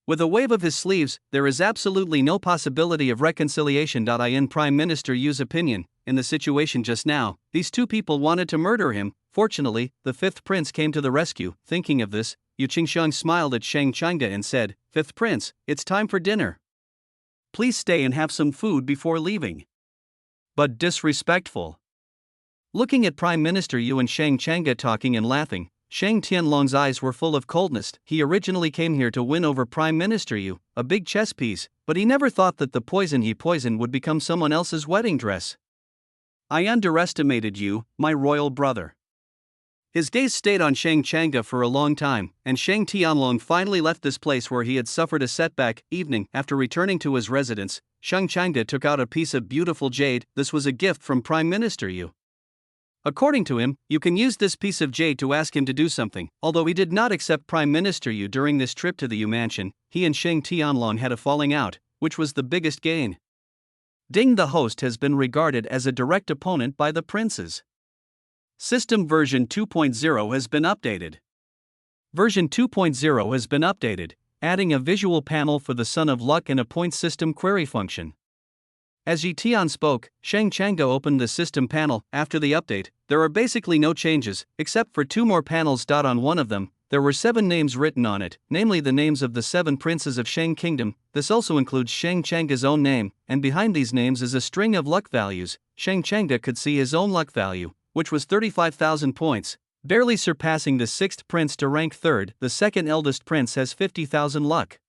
With a wave of his sleeves, there is absolutely no possibility of reconciliation. In Prime Minister Yu's opinion, in the situation just now, these two people wanted to murder him. Fortunately, the fifth prince came to the rescue. Thinking of this, Yu Qingxiang smiled at Shang Changa and said, Fifth Prince, it's time for dinner. Please stay and have some food before leaving. But disrespectful. Looking at Prime Minister Yu and Shang Changa talking and laughing, Shang Tianlong's eyes were full of coldness. He originally came here to win over Prime Minister Yu, a big chess piece, but he never thought that the poison he poisoned would become someone else's wedding dress. I underestimated you, my royal brother. His gaze stayed on Shang Changa for a long time, and Shang Tianlong finally left this place where he had suffered a setback. Evening, after returning to his residence, Shang Changa took out a piece of beautiful jade. This was a gift from Prime Minister Yu. According to him, you can use this piece of jade to ask him to do something. Although he did not accept Prime Minister Yu during this trip to the Yu mansion, he and Shang Tianlong had a falling out, which was the biggest gain. Ding, the host has been regarded as a direct opponent by the princes. System version 2.0 has been updated. Version 2.0 has been updated, adding a visual panel for the Sun of Luck and a point system query function. As Yi Tian spoke, Shang Changa opened the system panel. After the update, there are basically no changes, except for two more panels. On one of them, there were 7 names written on it, namely the names of the 7 princes of Shang Kingdom. This also includes Shang Changa's own name, and behind these names is a string of luck values. Shang Changa could see his own luck value, which was 35,000 points. barely surpassing the sixth prince to rank third. The second eldest prince has 50,000 luck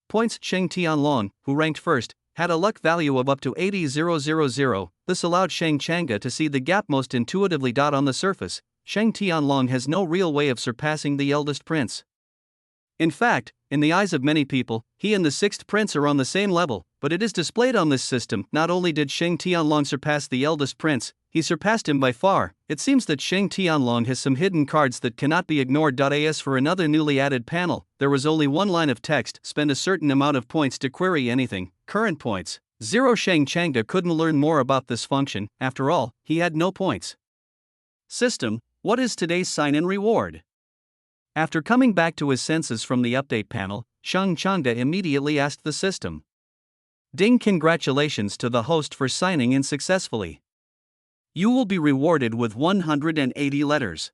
points. Sheng Tianlong, who ranked first, had a luck value of up to 80,000. This allowed Sheng Changge to see the gap most intuitively. On the surface, Sheng Tianlong has no real way of surpassing the eldest prince. In fact, in the eyes of many people, he and the sixth prince are on the same level, but it is displayed on this system. Not only did Sheng Tianlong surpass the eldest prince, he surpassed him by far. It seems that Sheng Tianlong has some hidden cards that cannot be ignored. As for another newly added panel, there was only one line of text: spend a certain amount of points to query anything, current points 0. Sheng Changge couldn't learn more about this function, after all, he had no points. System, what is today's sign-in reward? After coming back to his senses from the update panel, Sheng Changge immediately asked the system. Ding! Congratulations to the host for signing in successfully. You will be rewarded with 180 letters.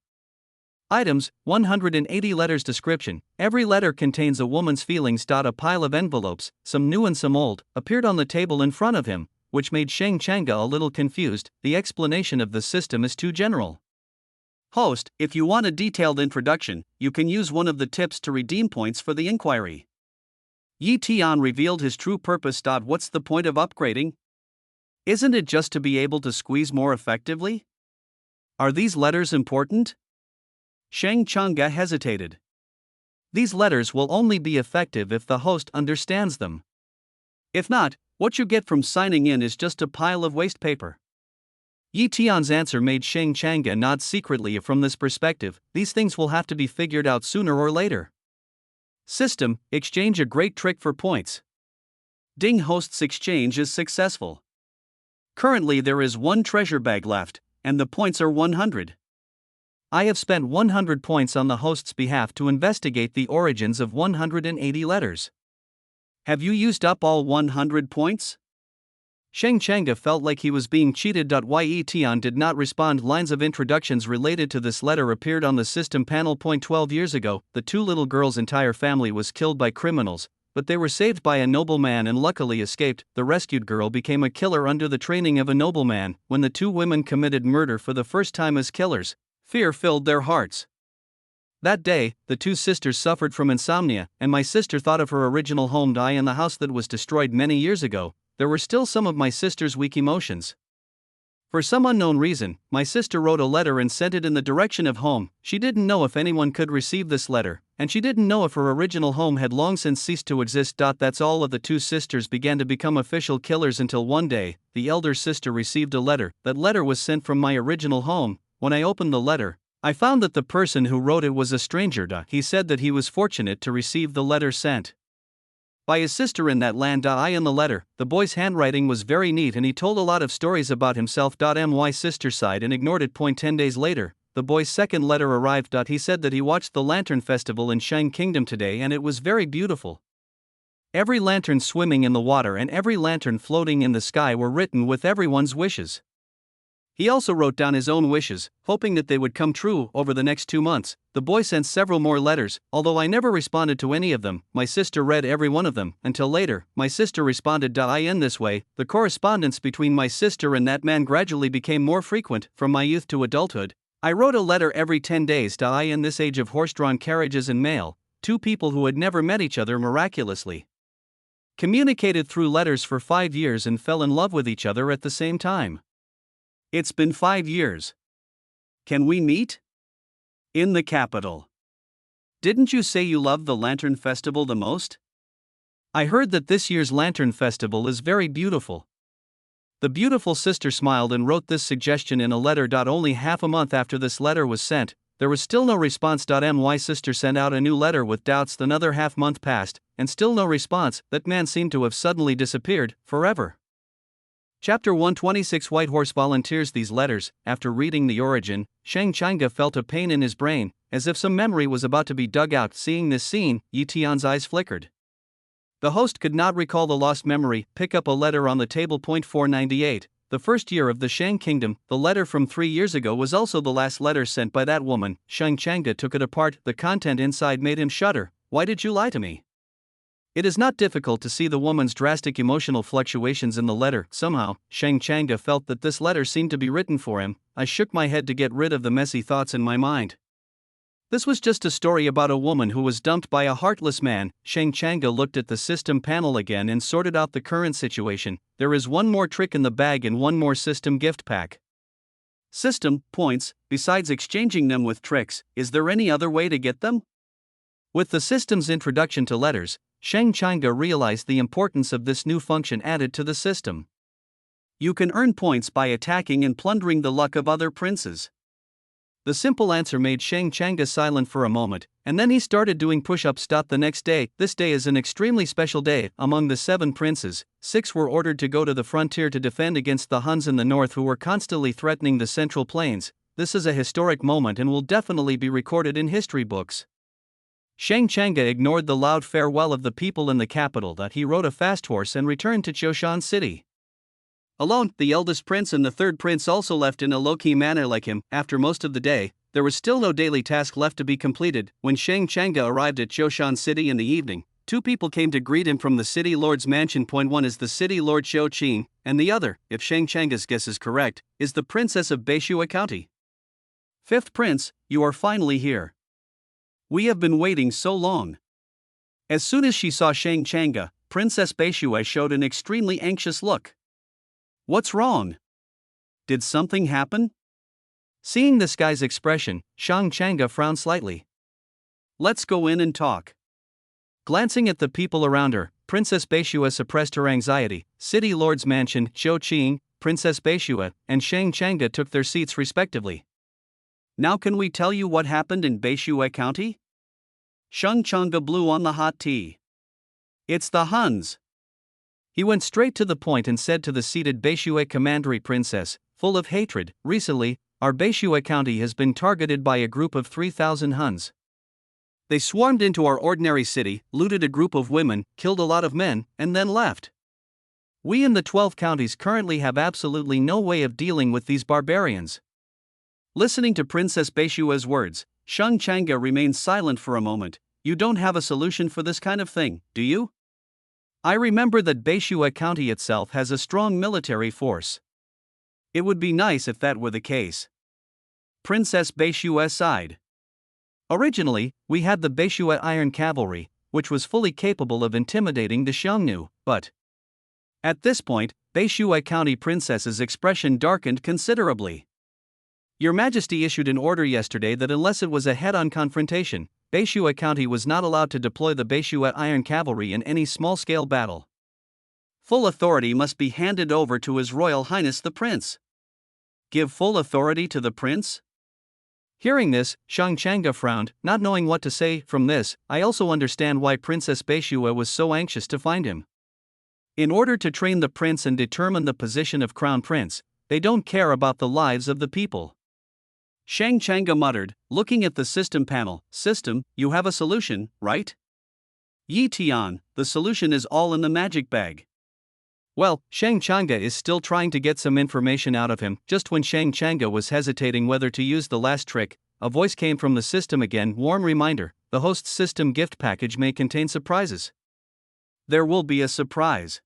Items, 180 letters. Description, every letter contains a woman's feelings. A pile of envelopes, some new and some old, appeared on the table in front of him, which made Sheng Changge a little confused. The explanation of the system is too general. Host, if you want a detailed introduction, you can use one of the tips to redeem points for the inquiry. Yi Tian revealed his true purpose. What's the point of upgrading? Isn't it just to be able to squeeze more effectively? Are these letters important? Sheng Changge hesitated. These letters will only be effective if the host understands them. If not, what you get from signing in is just a pile of waste paper. Yi Tian's answer made Sheng Changge nod secretly. From this perspective, these things will have to be figured out sooner or later. System, exchange, a great trick for points. Ding! Host's exchange is successful. Currently there is one treasure bag left, and the points are 100. I have spent 100 points on the host's behalf to investigate the origins of 180 letters. Have you used up all 100 points? Sheng Changge felt like he was being cheated. Yi Tian did not respond. Lines of introductions related to this letter appeared on the system panel. 12 years ago, the two little girls' entire family was killed by criminals, but they were saved by a nobleman and luckily escaped. The rescued girl became a killer under the training of a nobleman. When the two women committed murder for the first time as killers, fear filled their hearts. That day, the two sisters suffered from insomnia, and my sister thought of her original home. In the house that was destroyed many years ago, there were still some of my sister's weak emotions. For some unknown reason, my sister wrote a letter and sent it in the direction of home. She didn't know if anyone could receive this letter, and she didn't know if her original home had long since ceased to exist. That's all. Of the two sisters began to become official killers until one day, the elder sister received a letter. That letter was sent from my original home. When I opened the letter, I found that the person who wrote it was a stranger. He said that he was fortunate to receive the letter sent by his sister in that land. In the letter, the boy's handwriting was very neat and he told a lot of stories about himself. My sister sighed and ignored it. 10 days later, the boy's second letter arrived. He said that he watched the Lantern Festival in Shang Kingdom today and it was very beautiful. Every lantern swimming in the water and every lantern floating in the sky were written with everyone's wishes. He also wrote down his own wishes, hoping that they would come true. Over the next 2 months, the boy sent several more letters, although I never responded to any of them. My sister read every one of them, until later, my sister responded. In this way, the correspondence between my sister and that man gradually became more frequent. From my youth to adulthood, I wrote a letter every 10 days. In this age of horse-drawn carriages and mail, two people who had never met each other miraculously communicated through letters for 5 years and fell in love with each other at the same time. It's been 5 years. Can we meet? In the capital. Didn't you say you loved the Lantern Festival the most? I heard that this year's Lantern Festival is very beautiful. The beautiful sister smiled and wrote this suggestion in a letter. Only half a month after this letter was sent, there was still no response. My sister sent out a new letter with doubts. Another half month passed, and still no response. That man seemed to have suddenly disappeared, forever. Chapter 126 White Horse volunteers. These letters, after reading the origin, Sheng Changge felt a pain in his brain, as if some memory was about to be dug out. Seeing this scene, Yi Tian's eyes flickered. The host could not recall the lost memory. Pick up a letter on the table. 498. The first year of the Shang Kingdom, the letter from 3 years ago was also the last letter sent by that woman. Sheng Changge took it apart. The content inside made him shudder. Why did you lie to me? It is not difficult to see the woman's drastic emotional fluctuations in the letter. Somehow, Shang Changa felt that this letter seemed to be written for him. I shook my head to get rid of the messy thoughts in my mind. This was just a story about a woman who was dumped by a heartless man. Shang Changa looked at the system panel again and sorted out the current situation. There is one more trick in the bag and one more system gift pack. System points. Besides exchanging them with tricks, is there any other way to get them? With the system's introduction to letters, Shang Changa realized the importance of this new function added to the system. You can earn points by attacking and plundering the luck of other princes. The simple answer made Shang Changa silent for a moment, and then he started doing push-ups. The next day, this day is an extremely special day. Among the 7 princes, 6 were ordered to go to the frontier to defend against the Huns in the north who were constantly threatening the Central Plains. This is a historic moment and will definitely be recorded in history books. Shang Changa ignored the loud farewell of the people in the capital. He rode a fast horse and returned to Choshan City. Alone, the eldest prince and the third prince also left in a low-key manner like him. After most of the day, there was still no daily task left to be completed. When Shang Changa arrived at Choshan City in the evening, 2 people came to greet him from the city lord's mansion. One is the city lord Xiao Qing, and the other, if Shang Changa's guess is correct, is the princess of Beishua County. 5th prince, you are finally here. We have been waiting so long. As soon as she saw Shang Changa, Princess Beishua showed an extremely anxious look. What's wrong? Did something happen? Seeing this guy's expression, Shang Changa frowned slightly. Let's go in and talk. Glancing at the people around her, Princess Beishua suppressed her anxiety. City Lord's mansion, Xiao Qing, Princess Beishua, and Shang Changa took their seats respectively. Now can we tell you what happened in Beishua County? Shang Changa blew on the hot tea. It's the Huns. He went straight to the point and said to the seated Beishua commandery princess, full of hatred, recently, our Beishua County has been targeted by a group of 3,000 Huns. They swarmed into our ordinary city, looted a group of women, killed a lot of men, and then left. We in the 12 counties currently have absolutely no way of dealing with these barbarians. Listening to Princess Beishua's words, Shang Changa remained silent for a moment. You don't have a solution for this kind of thing, do you? I remember that Beishua County itself has a strong military force. It would be nice if that were the case. Princess Beishua sighed. Originally, we had the Beishua Iron Cavalry, which was fully capable of intimidating the Xiongnu, but at this point, Beishua County Princess's expression darkened considerably. Your Majesty issued an order yesterday that unless it was a head-on confrontation, Beishua County was not allowed to deploy the Beishua Iron Cavalry in any small-scale battle. Full authority must be handed over to His Royal Highness the Prince. Give full authority to the Prince? Hearing this, Shang Changa frowned, not knowing what to say. From this, I also understand why Princess Beishua was so anxious to find him. In order to train the prince and determine the position of Crown Prince, they don't care about the lives of the people. Shang Changa muttered, looking at the system panel. System, you have a solution, right? Yi Tian, the solution is all in the magic bag. Well, Shang Changa is still trying to get some information out of him. Just when Shang Changa was hesitating whether to use the last trick, a voice came from the system again. Warm reminder, the host's system gift package may contain surprises. There will be a surprise.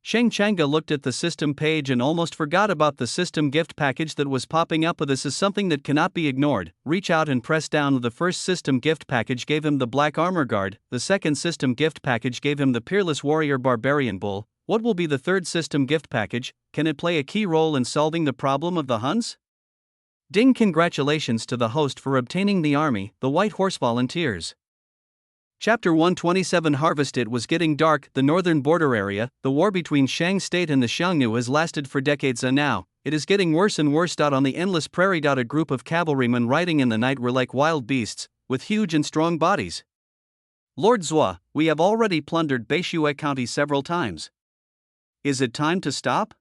Shang Changa looked at the system page and almost forgot about the system gift package that was popping up. This is something that cannot be ignored. Reach out and press down. The first system gift package gave him the Black Armor Guard, the second system gift package gave him the Peerless Warrior Barbarian Bull. What will be the third system gift package? Can it play a key role in solving the problem of the Huns? Ding! Congratulations to the host for obtaining the army, the White Horse Volunteers. Chapter 127 Harvest. It was getting dark. The northern border area, the war between Shang State and the Xiongnu has lasted for decades and now, it is getting worse and worse. On the endless prairie. A group of cavalrymen riding in the night were like wild beasts, with huge and strong bodies. Lord Zhua, we have already plundered Beishua County several times. Is it time to stop?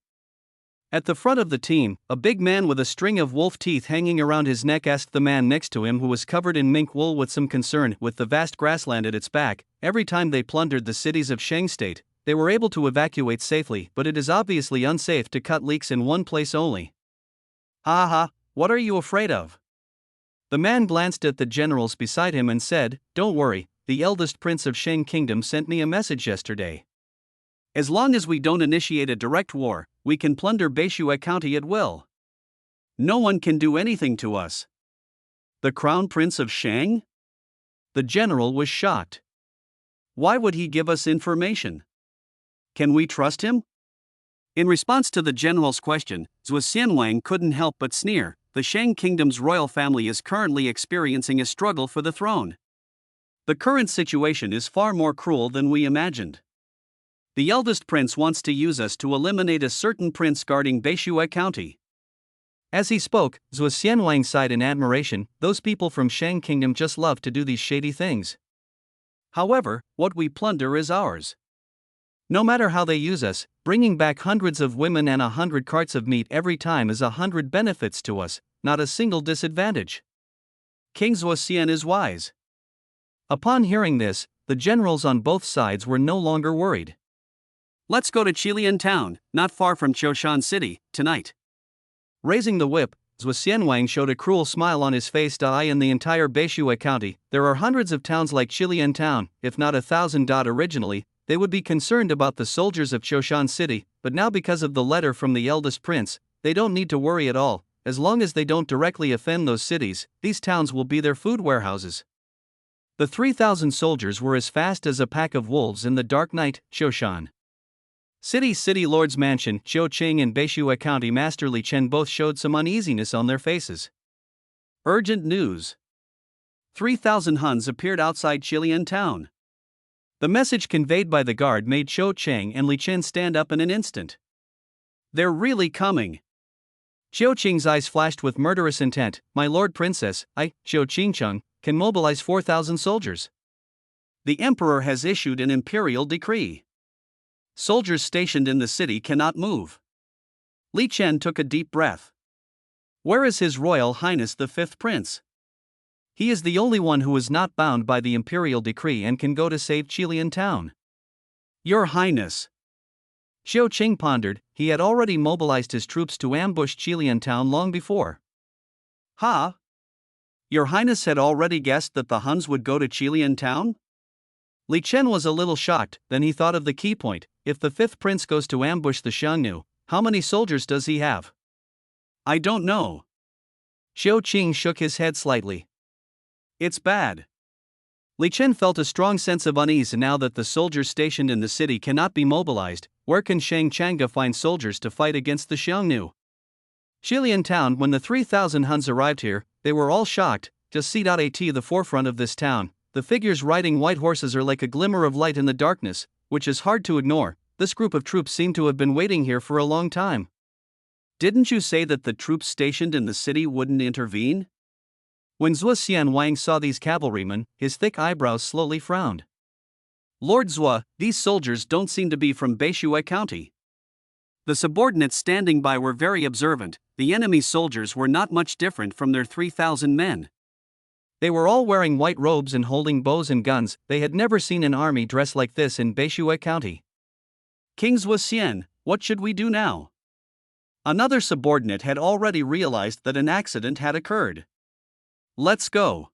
At the front of the team, a big man with a string of wolf teeth hanging around his neck asked the man next to him, who was covered in mink wool, with some concern. With the vast grassland at its back, every time they plundered the cities of Shang State, they were able to evacuate safely, but it is obviously unsafe to cut leaks in one place only. Ha ha, what are you afraid of? The man glanced at the generals beside him and said, don't worry, the eldest prince of Shang Kingdom, sent me a message yesterday. As long as we don't initiate a direct war, we can plunder Beishue County at will. No one can do anything to us. The Crown Prince of Shang? The general was shocked. Why would he give us information? Can we trust him? In response to the general's question, Zhuo Xianwang couldn't help but sneer. The Shang Kingdom's royal family is currently experiencing a struggle for the throne. The current situation is far more cruel than we imagined. The eldest prince wants to use us to eliminate a certain prince guarding Beishue County. As he spoke, Zhuo Xianwang sighed in admiration. Those people from Shang Kingdom just love to do these shady things. However, what we plunder is ours. No matter how they use us, bringing back hundreds of women and 100 carts of meat every time is 100 benefits to us, not a single disadvantage. King Zhuo Xian is wise. Upon hearing this, the generals on both sides were no longer worried. Let's go to Qilian town, not far from Qiushan City, tonight. Raising the whip, Zhuo Xianwang showed a cruel smile on his face. In the entire Beishue County, there are hundreds of towns like Qilian town, if not 1,000. Originally, they would be concerned about the soldiers of Qiushan City, but now because of the letter from the eldest prince, they don't need to worry at all. As long as they don't directly offend those cities, these towns will be their food warehouses. The 3,000 soldiers were as fast as a pack of wolves in the dark night. Qiushan City Lord's Mansion, Qiuqing and Beishue County Master Li Chen both showed some uneasiness on their faces. Urgent news. 3,000 Huns appeared outside Qilian town. The message conveyed by the guard made Qiu Cheng and Li Chen stand up in an instant. They're really coming. Qiu Qing's eyes flashed with murderous intent. My lord princess, Qiu Qingcheng, can mobilize 4,000 soldiers. The emperor has issued an imperial decree. Soldiers stationed in the city cannot move. Li Chen took a deep breath. Where is His Royal Highness the Fifth Prince? He is the only one who is not bound by the imperial decree and can go to save Qilian town. Your Highness. Qiu Qing pondered. He had already mobilized his troops to ambush Qilian town long before. Ha! Your Highness had already guessed that the Huns would go to Qilian town? Li Chen was a little shocked. Then he thought of the key point. If the fifth prince goes to ambush the Xiongnu, how many soldiers does he have? I don't know. Qiu Qing shook his head slightly. It's bad. Li Chen felt a strong sense of unease now that the soldiers stationed in the city cannot be mobilized. Where can Shang Changa find soldiers to fight against the Xiongnu? Qilian town. When the 3,000 Huns arrived here, they were all shocked. Just see at the forefront of this town, the figures riding white horses are like a glimmer of light in the darkness, which is hard to ignore. This group of troops seem to have been waiting here for a long time. Didn't you say that the troops stationed in the city wouldn't intervene? When Zhuo Xianwang saw these cavalrymen, his thick eyebrows slowly frowned. Lord Zhuo, these soldiers don't seem to be from Beishue County. The subordinates standing by were very observant. The enemy's soldiers were not much different from their 3,000 men. They were all wearing white robes and holding bows and guns. They had never seen an army dressed like this in Beishue County. King Zhuo Xian, what should we do now? Another subordinate had already realized that an accident had occurred. Let's go.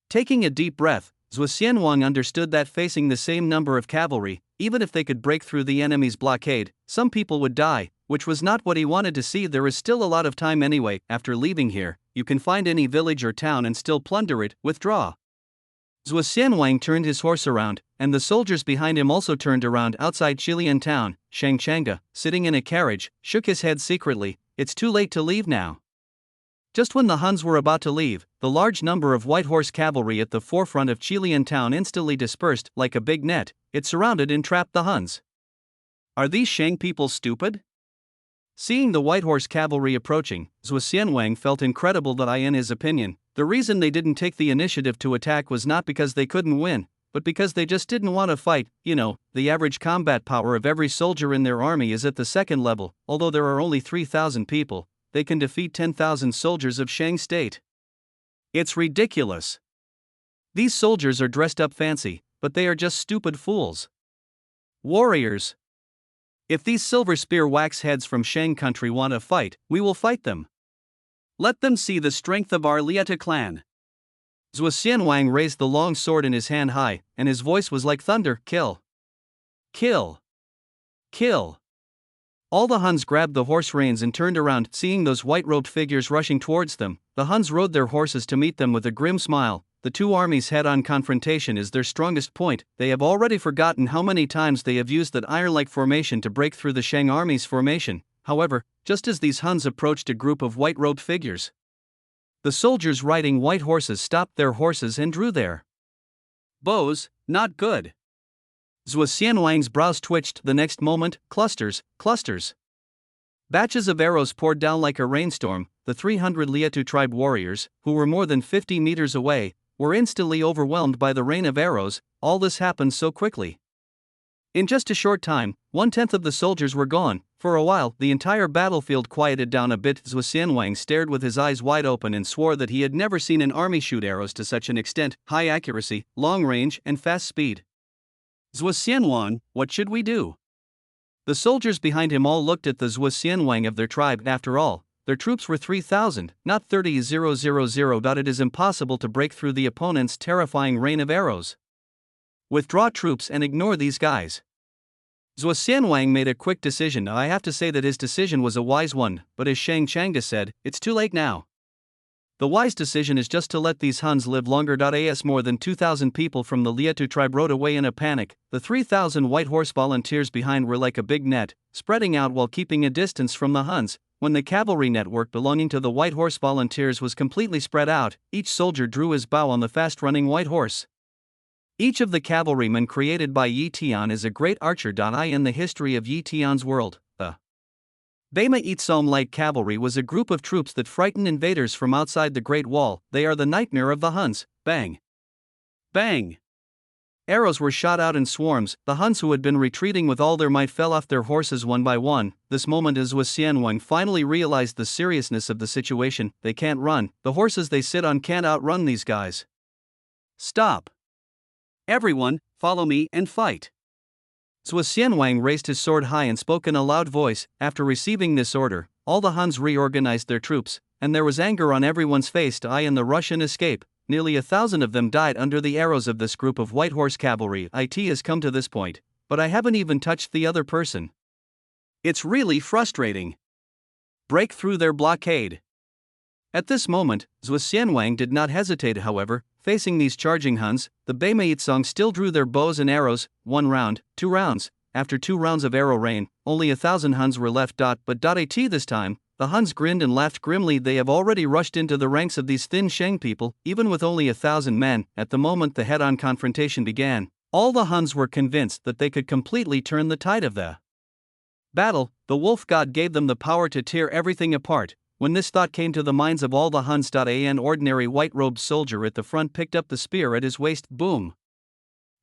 Taking a deep breath, Zhuo Xianwang understood that facing the same number of cavalry, even if they could break through the enemy's blockade, some people would die, which was not what he wanted to see. There is still a lot of time anyway. After leaving here, you can find any village or town and still plunder it. Withdraw. Zhuo Xianwang turned his horse around, and the soldiers behind him also turned around. Outside Qilian town, Shang Changa, sitting in a carriage, shook his head secretly. It's too late to leave now. Just when the Huns were about to leave, the large number of white horse cavalry at the forefront of Qilian town instantly dispersed. Like a big net, it surrounded and trapped the Huns. Are these Shang people stupid? Seeing the white horse cavalry approaching, Zhuo Xianwang felt incredible that in his opinion, the reason they didn't take the initiative to attack was not because they couldn't win, but because they just didn't want to fight. The average combat power of every soldier in their army is at the second level. Although there are only 3,000 people, they can defeat 10,000 soldiers of Shang state. It's ridiculous. These soldiers are dressed up fancy, but they are just stupid fools. Warriors. If these silver spear wax heads from Shang country want to fight, we will fight them. Let them see the strength of our Lieta clan. Zhuo Xianwang raised the long sword in his hand high, and his voice was like thunder, "Kill! Kill! Kill!" All the Huns grabbed the horse reins and turned around, seeing those white-robed figures rushing towards them. The Huns rode their horses to meet them with a grim smile. The two armies' head-on confrontation is their strongest point. They have already forgotten how many times they have used that iron-like formation to break through the Shang army's formation. However, just as these Huns approached a group of white-robed figures, the soldiers riding white horses stopped their horses and drew their bows. Not good. Zhuo Xianwang's brows twitched the next moment. Clusters, clusters. Batches of arrows poured down like a rainstorm. The 300 Liatu tribe warriors, who were more than 50 meters away, were instantly overwhelmed by the rain of arrows. All this happened so quickly. In just a short time, 1/10 of the soldiers were gone. For a while, the entire battlefield quieted down a bit. Zhuo Xianwang stared with his eyes wide open and swore that he had never seen an army shoot arrows to such an extent: high accuracy, long range, and fast speed. "Zhuo Xianwang, what should we do?" The soldiers behind him all looked at the Zhuo Xianwang of their tribe. After all, their troops were 3,000, not 30,000. It is impossible to break through the opponent's terrifying rain of arrows. Withdraw troops and ignore these guys. Zhuo Xianwang made a quick decision. I have to say that his decision was a wise one, but as Shang Changa said, it's too late now. The wise decision is just to let these Huns live longer. As more than 2,000 people from the Liatu tribe rode away in a panic, the 3,000 white horse volunteers behind were like a big net, spreading out while keeping a distance from the Huns. When the cavalry network belonging to the white horse volunteers was completely spread out, each soldier drew his bow on the fast-running white horse. Each of the cavalrymen created by Yi Tian is a great archer. In the history of Yi Tian's world, the Bema Yitsong Light Cavalry was a group of troops that frighten invaders from outside the Great Wall. They are the nightmare of the Huns. Bang! Bang! Arrows were shot out in swarms. The Huns who had been retreating with all their might fell off their horses one by one. This moment as Zhuo Xianwang finally realized the seriousness of the situation. They can't run. The horses they sit on can't outrun these guys. Stop! Everyone, follow me and fight. Zhuo Xianwang raised his sword high and spoke in a loud voice. After receiving this order, all the Huns reorganized their troops, and there was anger on everyone's face. In the Russian escape, nearly 1,000 of them died under the arrows of this group of white horse cavalry. It has come to this point, but I haven't even touched the other person. It's really frustrating. Break through their blockade. At this moment, Zhuo Xianwang did not hesitate. However, facing these charging Huns, the Bema Yitsong still drew their bows and arrows. 1 round, 2 rounds. After 2 rounds of arrow rain, only 1,000 Huns were left. But this time, the Huns grinned and laughed grimly. They have already rushed into the ranks of these thin Shang people, even with only 1,000 men. At the moment the head-on confrontation began, all the Huns were convinced that they could completely turn the tide of the battle. The wolf god gave them the power to tear everything apart. When this thought came to the minds of all the Huns, an ordinary white-robed soldier at the front picked up the spear at his waist. Boom!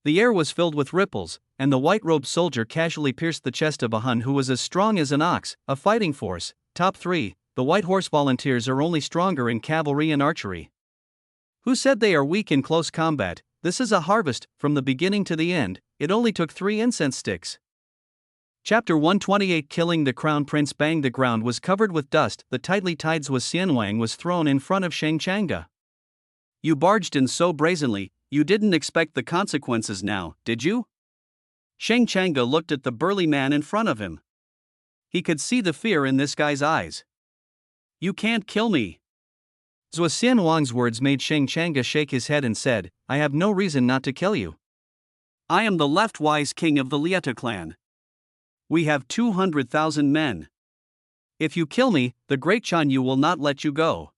The air was filled with ripples, and the white-robed soldier casually pierced the chest of a Hun who was as strong as an ox. A fighting force. Top 3. The white horse volunteers are only stronger in cavalry and archery. Who said they are weak in close combat? This is a harvest, from the beginning to the end. It only took 3 incense sticks. Chapter 128. Killing the Crown Prince. Bang! The ground was covered with dust. The tightly tied Zhuo Xianwang was thrown in front of Shang Changa. You barged in so brazenly, you didn't expect the consequences now, did you? Shang Changa looked at the burly man in front of him. He could see the fear in this guy's eyes. You can't kill me. Zhuo Xianwang's words made Shang Changa shake his head and said, I have no reason not to kill you. I am the left-wise king of the Liatu clan. We have 200,000 men. If you kill me, the Great Chan Yu will not let you go.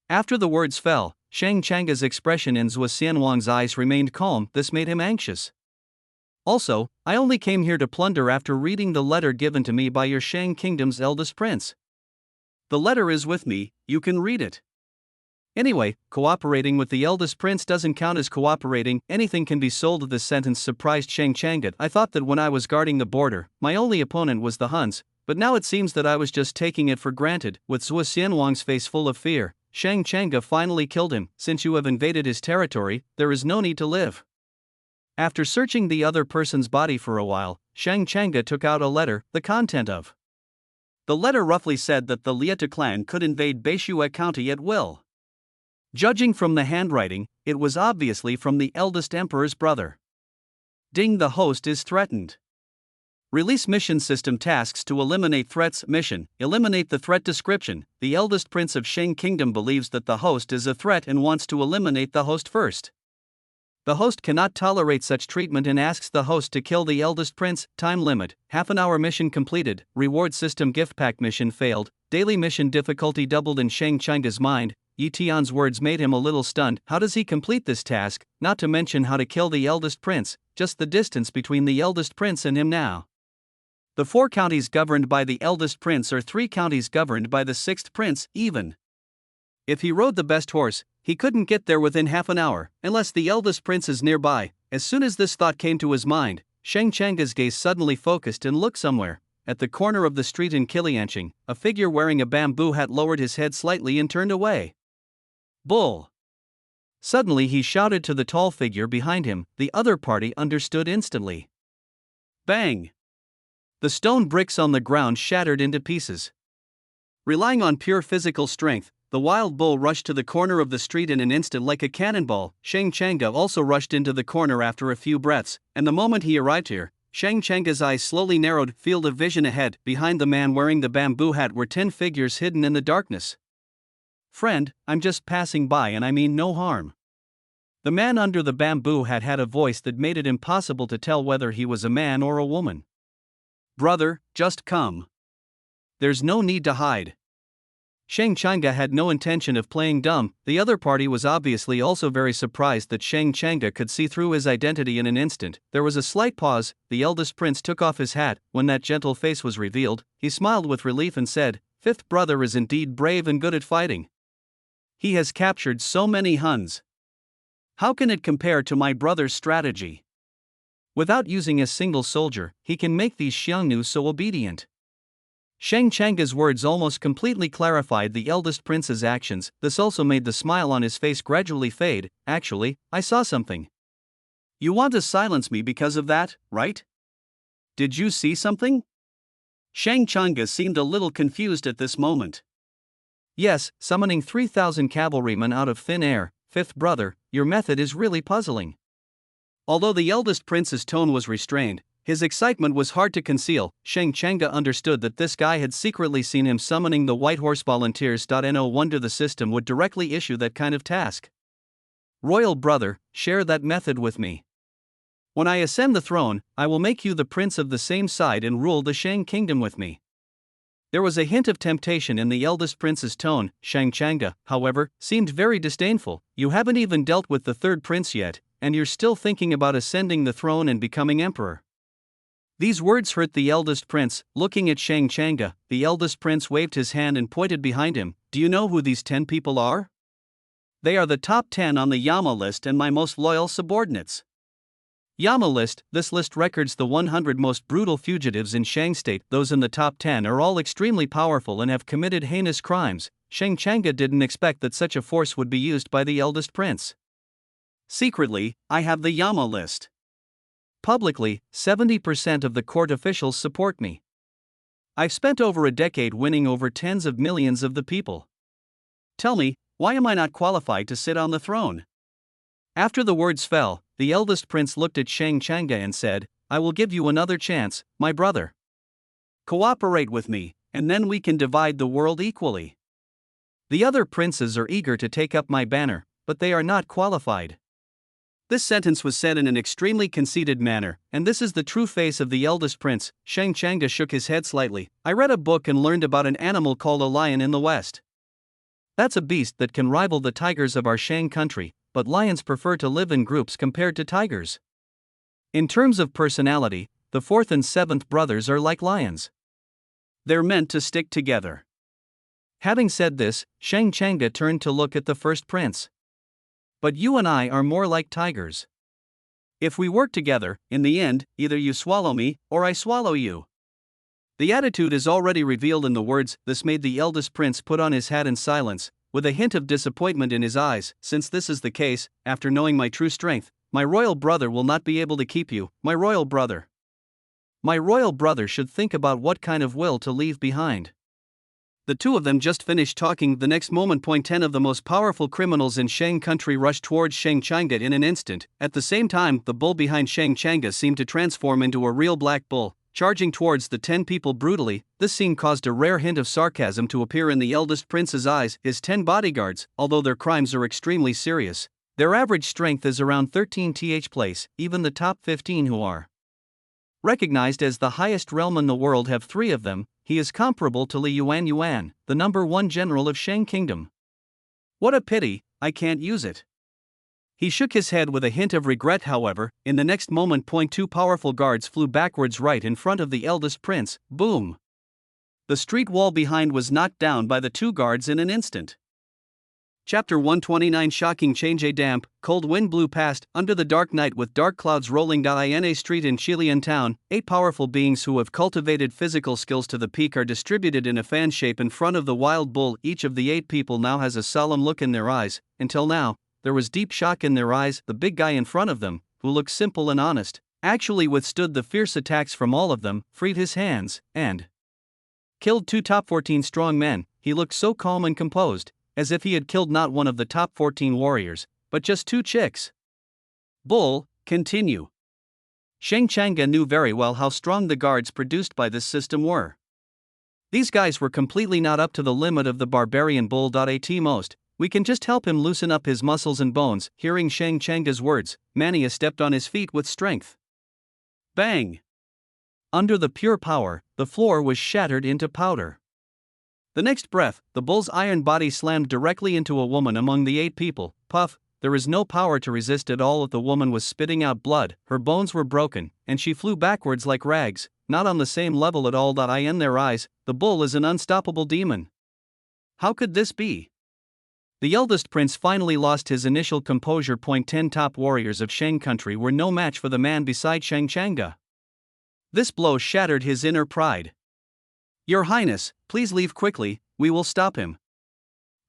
After the words fell, Shang Changa's expression in Zhuo Xianwang's eyes remained calm. This made him anxious. Also, I only came here to plunder after reading the letter given to me by your Shang Kingdom's eldest prince. The letter is with me, you can read it. Anyway, cooperating with the eldest prince doesn't count as cooperating. Anything can be sold. This sentence surprised Shang Changa. I thought that when I was guarding the border, my only opponent was the Huns, but now it seems that I was just taking it for granted. With Zhuo Xianwang's face full of fear, Shang Changa finally killed him. Since you have invaded his territory, there is no need to live. After searching the other person's body for a while, Shang Changa took out a letter. The content of the letter roughly said that the Liatu clan could invade Beishue County at will. Judging from the handwriting, it was obviously from the eldest emperor's brother. Ding, the host is threatened. Release mission system tasks to eliminate threats. Mission: eliminate the threat description. The eldest prince of Shang Kingdom believes that the host is a threat and wants to eliminate the host first. The host cannot tolerate such treatment and asks the host to kill the eldest prince. Time limit: half an hour. Mission completed. Reward system: gift pack. Mission failed. Daily mission difficulty doubled. In Shang Changa's mind, Yi Tian's words made him a little stunned. How does he complete this task, not to mention how to kill the eldest prince? Just the distance between the eldest prince and him now. The 4 counties governed by the eldest prince are 3 counties governed by the 6th prince, even. If he rode the best horse, he couldn't get there within half an hour, unless the eldest prince is nearby. As soon as this thought came to his mind, Shang Changa's gaze suddenly focused and looked somewhere. At the corner of the street in Kiliancheng, a figure wearing a bamboo hat lowered his head slightly and turned away. Bull! Suddenly he shouted to the tall figure behind him. The other party understood instantly. Bang! The stone bricks on the ground shattered into pieces. Relying on pure physical strength, the wild bull rushed to the corner of the street in an instant like a cannonball. Shang Changa also rushed into the corner after a few breaths, and the moment he arrived here, Shang Changa's eyes slowly narrowed. Field of vision ahead. Behind the man wearing the bamboo hat were 10 figures hidden in the darkness. Friend, I'm just passing by and I mean no harm. The man under the bamboo hat had a voice that made it impossible to tell whether he was a man or a woman. Brother, just come. There's no need to hide. Shang Changa had no intention of playing dumb. The other party was obviously also very surprised that Shang Changa could see through his identity in an instant. There was a slight pause. The eldest prince took off his hat. When that gentle face was revealed, he smiled with relief and said, "Fifth brother is indeed brave and good at fighting. He has captured so many Huns. How can it compare to my brother's strategy? Without using a single soldier, he can make these Xiongnu so obedient." Shang Changa's words almost completely clarified the eldest prince's actions. This also made the smile on his face gradually fade. Actually, I saw something. You want to silence me because of that, right? Did you see something? Shang Changa seemed a little confused at this moment. Yes, summoning 3,000 cavalrymen out of thin air. Fifth brother, your method is really puzzling. Although the eldest prince's tone was restrained, his excitement was hard to conceal. Shang Changa understood that this guy had secretly seen him summoning the White Horse Volunteers. No wonder the system would directly issue that kind of task. Royal brother, share that method with me. When I ascend the throne, I will make you the prince of the same side and rule the Shang kingdom with me. There was a hint of temptation in the eldest prince's tone. Shang Changa, however, seemed very disdainful. You haven't even dealt with the third prince yet, and you're still thinking about ascending the throne and becoming emperor. These words hurt the eldest prince. Looking at Shang Changa, the eldest prince waved his hand and pointed behind him. Do you know who these 10 people are? They are the top 10 on the Yama list and my most loyal subordinates. Yama list: this list records the 100 most brutal fugitives in Shang state. Those in the top 10 are all extremely powerful and have committed heinous crimes. Shang Changa didn't expect that such a force would be used by the eldest prince. Secretly, I have the Yama list. Publicly, 70% of the court officials support me. I've spent over a decade winning over tens of millions of the people. Tell me, why am I not qualified to sit on the throne? After the words fell, the eldest prince looked at Shang Changa and said, I will give you another chance, my brother. Cooperate with me, and then we can divide the world equally. The other princes are eager to take up my banner, but they are not qualified. This sentence was said in an extremely conceited manner, and this is the true face of the eldest prince. Shang Changa shook his head slightly. I read a book and learned about an animal called a lion in the West. That's a beast that can rival the tigers of our Shang country, but lions prefer to live in groups compared to tigers. In terms of personality, the 4th and 7th brothers are like lions. They're meant to stick together. Having said this, Shang Changa turned to look at the first prince. But you and I are more like tigers. If we work together, in the end, either you swallow me, or I swallow you. The attitude is already revealed in the words. This made the eldest prince put on his hat in silence, with a hint of disappointment in his eyes. Since this is the case, after knowing my true strength, my royal brother will not be able to keep you, my royal brother. My royal brother should think about what kind of will to leave behind. The two of them just finished talking. The next moment, 10 of the most powerful criminals in Shang country rushed towards Shang Changa in an instant. At the same time, the bull behind Shang Changa seemed to transform into a real black bull, charging towards the 10 people brutally. This scene caused a rare hint of sarcasm to appear in the eldest prince's eyes. His 10 bodyguards, although their crimes are extremely serious, their average strength is around 13th place. Even the top 15 who are recognized as the highest realm in the world have 3 of them. He is comparable to Li Yuan, the number 1 general of Shang Kingdom. What a pity, I can't use it. He shook his head with a hint of regret. However, in the next moment, 2 powerful guards flew backwards right in front of the eldest prince. Boom! The street wall behind was knocked down by the 2 guards in an instant. Chapter 129. Shocking change. A damp, cold wind blew past, under the dark night with dark clouds rolling down a street in Qilian town. 8 powerful beings who have cultivated physical skills to the peak are distributed in a fan shape in front of the wild bull. Each of the 8 people now has a solemn look in their eyes. Until now, there was deep shock in their eyes. The big guy in front of them, who looked simple and honest, actually withstood the fierce attacks from all of them, freed his hands, and killed 2 top 14 strong men. He looked so calm and composed, as if he had killed not one of the top 14 warriors, but just 2 chicks. Bull, continue. Shang Changa knew very well how strong the guards produced by this system were. These guys were completely not up to the limit of the barbarian bull. At most, we can just help him loosen up his muscles and bones. Hearing Shang Changa's words, Mania stepped on his feet with strength. Bang! Under the pure power, the floor was shattered into powder. The next breath, the bull's iron body slammed directly into a woman among the 8 people. Puff, there is no power to resist at all. The woman was spitting out blood, her bones were broken, and she flew backwards like rags, not on the same level at all. In their eyes, the bull is an unstoppable demon. How could this be? The eldest prince finally lost his initial composure. 10 top warriors of Shang country were no match for the man beside Shang Changa. This blow shattered his inner pride. Your Highness, please leave quickly, we will stop him.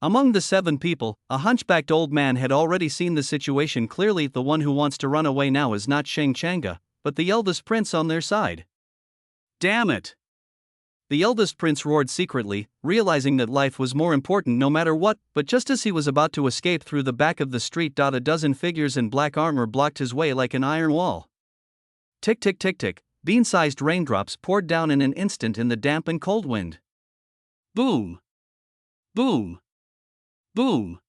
Among the 7 people, a hunchbacked old man had already seen the situation clearly. The one who wants to run away now is not Shang Changa, but the eldest prince on their side. Damn it! The eldest prince roared secretly, realizing that life was more important no matter what, but just as he was about to escape through the back of the street, a dozen figures in black armor blocked his way like an iron wall. Tick tick tick tick. Bean-sized raindrops poured down in an instant in the damp and cold wind. Boom! Boom! Boom!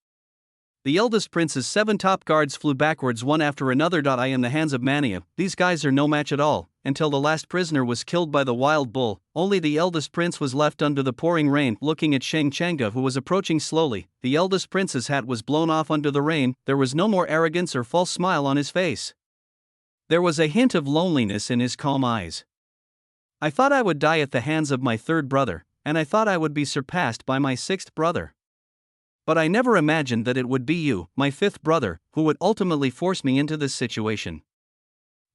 The eldest prince's 7 top guards flew backwards one after another. In the hands of Mania, these guys are no match at all. Until the last prisoner was killed by the wild bull, only the eldest prince was left under the pouring rain, looking at Shang Changa, who was approaching slowly. The eldest prince's hat was blown off under the rain. There was no more arrogance or false smile on his face. There was a hint of loneliness in his calm eyes. I thought I would die at the hands of my 3rd brother, and I thought I would be surpassed by my 6th brother. But I never imagined that it would be you, my 5th brother, who would ultimately force me into this situation.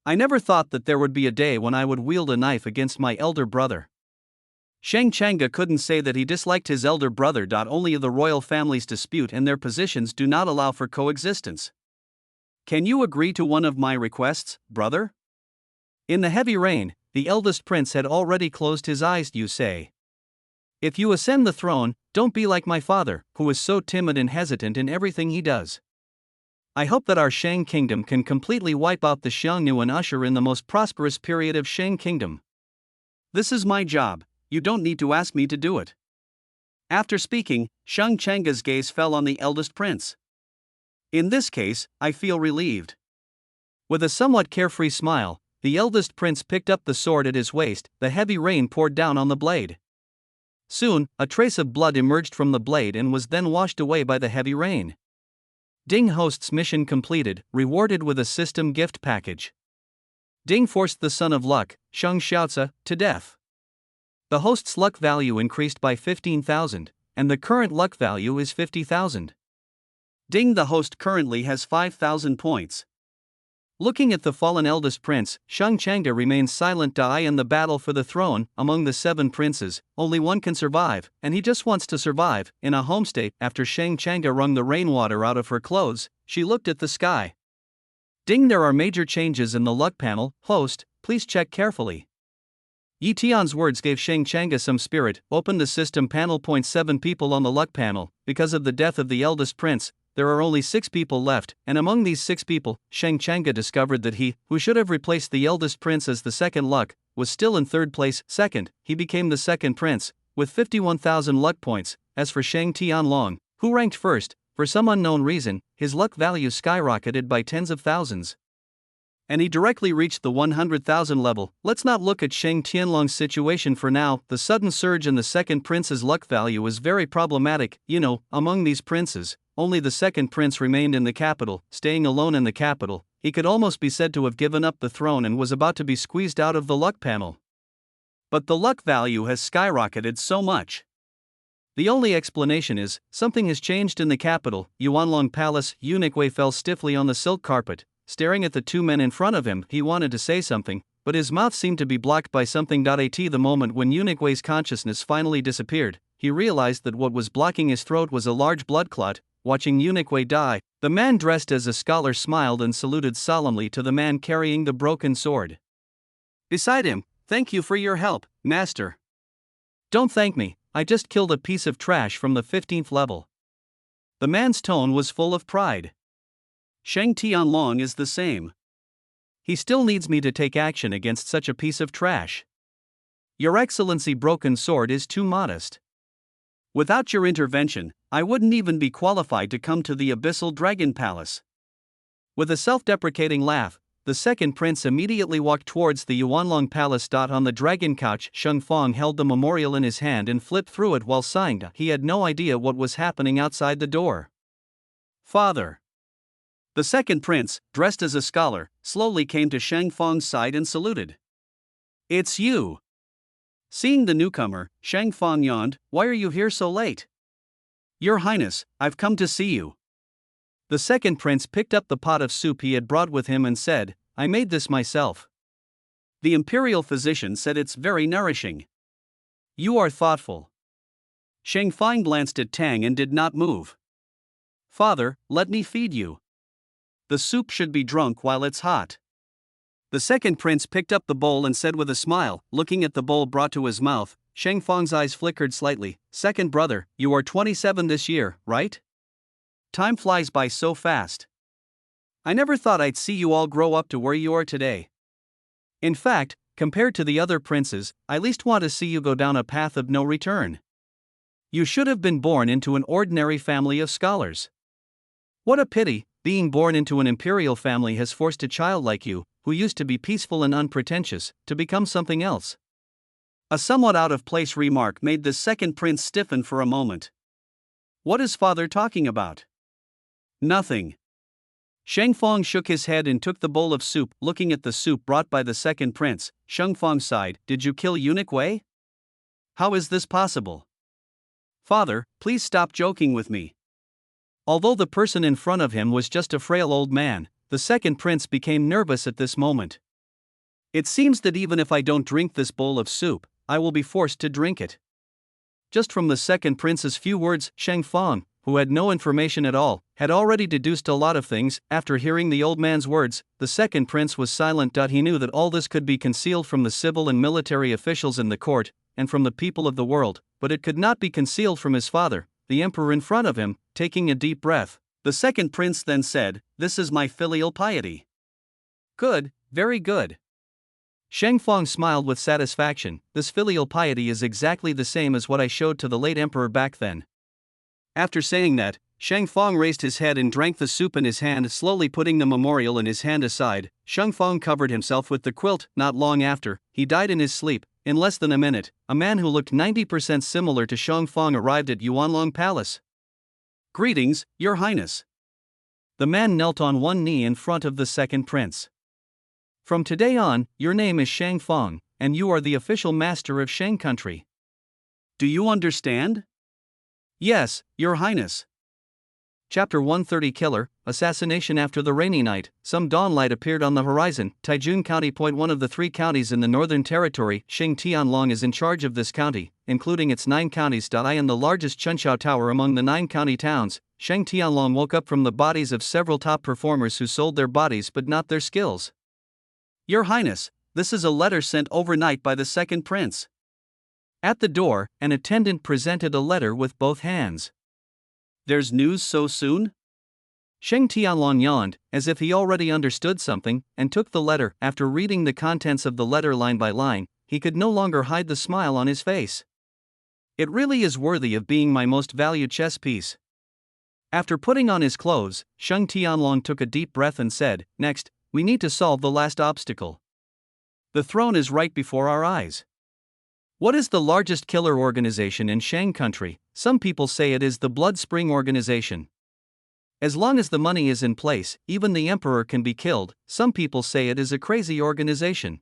I never thought that there would be a day when I would wield a knife against my elder brother. Shang Changa couldn't say that he disliked his elder brother. Only the royal families dispute and their positions do not allow for coexistence. Can you agree to one of my requests, brother? In the heavy rain, the eldest prince had already closed his eyes. You say, if you ascend the throne, don't be like my father, who is so timid and hesitant in everything he does. I hope that our Shang Kingdom can completely wipe out the Xiongnu and usher in the most prosperous period of Shang Kingdom. This is my job, you don't need to ask me to do it. After speaking, Shang Changa's gaze fell on the eldest prince. In this case, I feel relieved. With a somewhat carefree smile, the eldest prince picked up the sword at his waist. The heavy rain poured down on the blade. Soon, a trace of blood emerged from the blade and was then washed away by the heavy rain. Ding host's mission completed, rewarded with a system gift package. Ding forced the Son of Luck, Shang Xiaozi, to death. The host's luck value increased by 15,000, and the current luck value is 50,000. Ding the host currently has 5,000 points. Looking at the fallen eldest prince, Shang Changa remains silent. In the battle for the throne, among the 7 princes, only one can survive, and he just wants to survive. In a homestate, after Shang Changa wrung the rainwater out of her clothes, she looked at the sky. Ding, there are major changes in the luck panel. Host, please check carefully. Yi Tian's words gave Sheng Changa some spirit. Open the system panel. 7 people on the luck panel. Because of the death of the eldest prince, there are only 6 people left, and among these 6 people, Sheng Changa discovered that he, who should have replaced the eldest prince as the second luck, was still in third place. Second, he became the second prince, with 51,000 luck points. As for Sheng Tianlong, who ranked first, for some unknown reason, his luck value skyrocketed by tens of thousands. And he directly reached the 100,000 level. Let's not look at Sheng Tianlong's situation for now. The sudden surge in the second prince's luck value was very problematic. Among these princes, only the second prince remained in the capital. Staying alone in the capital, he could almost be said to have given up the throne and was about to be squeezed out of the luck panel. But the luck value has skyrocketed so much. The only explanation is, something has changed in the capital. Yuanlong Palace. Eunuch Wei fell stiffly on the silk carpet, staring at the 2 men in front of him. He wanted to say something, but his mouth seemed to be blocked by something. At the moment when Eunuch Wei's consciousness finally disappeared, he realized that what was blocking his throat was a large blood clot. Watching Eunuch Wei die, the man dressed as a scholar smiled and saluted solemnly to the man carrying the broken sword beside him. Thank you for your help, master. Don't thank me, I just killed a piece of trash from the 15th level. The man's tone was full of pride. Sheng Tianlong is the same. He still needs me to take action against such a piece of trash. Your Excellency, broken sword is too modest. Without your intervention, I wouldn't even be qualified to come to the Abyssal Dragon Palace. With a self-deprecating laugh, the second prince immediately walked towards the Yuanlong Palace. On the dragon couch, Sheng Fong held the memorial in his hand and flipped through it while sighing. He had no idea what was happening outside the door. Father. The second prince, dressed as a scholar, slowly came to Sheng Fong's side and saluted. It's you. Seeing the newcomer, Sheng Fong yawned. Why are you here so late? Your Highness, I've come to see you. The second prince picked up the pot of soup he had brought with him and said, I made this myself. The imperial physician said it's very nourishing. You are thoughtful. Sheng Fong glanced at Tang and did not move. Father, let me feed you. The soup should be drunk while it's hot. The second prince picked up the bowl and said with a smile, looking at the bowl brought to his mouth. Sheng Fong's eyes flickered slightly. Second brother, you are 27 this year, right? Time flies by so fast. I never thought I'd see you all grow up to where you are today. In fact, compared to the other princes, I least want to see you go down a path of no return. You should have been born into an ordinary family of scholars. What a pity, being born into an imperial family has forced a child like you, who used to be peaceful and unpretentious, to become something else. A somewhat out-of-place remark made the second prince stiffen for a moment. What is father talking about? Nothing. Sheng Fong shook his head and took the bowl of soup. Looking at the soup brought by the second prince, Sheng Fong sighed. Did you kill Eunuch Wei? How is this possible? Father, please stop joking with me. Although the person in front of him was just a frail old man, the second prince became nervous at this moment. It seems that even if I don't drink this bowl of soup, I will be forced to drink it. Just from the second prince's few words, Sheng Fong, who had no information at all, had already deduced a lot of things. After hearing the old man's words, the second prince was silent. He knew that all this could be concealed from the civil and military officials in the court, and from the people of the world, but it could not be concealed from his father, the emperor in front of him. Taking a deep breath, the second prince then said, This is my filial piety. Good, very good. Sheng Fong smiled with satisfaction. This filial piety is exactly the same as what I showed to the late emperor back then. After saying that, Sheng Fong raised his head and drank the soup in his hand, slowly putting the memorial in his hand aside. Sheng Fong covered himself with the quilt. Not long after, he died in his sleep. In less than a minute, a man who looked 90% similar to Sheng Fong arrived at Yuanlong Palace. Greetings, Your Highness. The man knelt on one knee in front of the second prince. From today on, your name is Sheng Fong, and you are the official master of Sheng country. Do you understand? Yes, Your Highness. Chapter 130 Killer, Assassination. After the rainy night, some dawnlight appeared on the horizon. Taijun County. One of the 3 counties in the Northern Territory, Sheng Tianlong is in charge of this county, including its 9 counties. I am the largest Chunshao Tower among the 9 county towns. Sheng Tianlong woke up from the bodies of several top performers who sold their bodies but not their skills. Your Highness, this is a letter sent overnight by the second prince. At the door, an attendant presented a letter with both hands. There's news so soon? Sheng Tianlong yawned, as if he already understood something, and took the letter. After reading the contents of the letter line by line, he could no longer hide the smile on his face. It really is worthy of being my most valued chess piece. After putting on his clothes, Sheng Tianlong took a deep breath and said, "Next, we need to solve the last obstacle. The throne is right before our eyes. What is the largest killer organization in Shang country? Some people say it is the Blood Spring organization. As long as the money is in place, even the emperor can be killed. Some people say it is a crazy organization.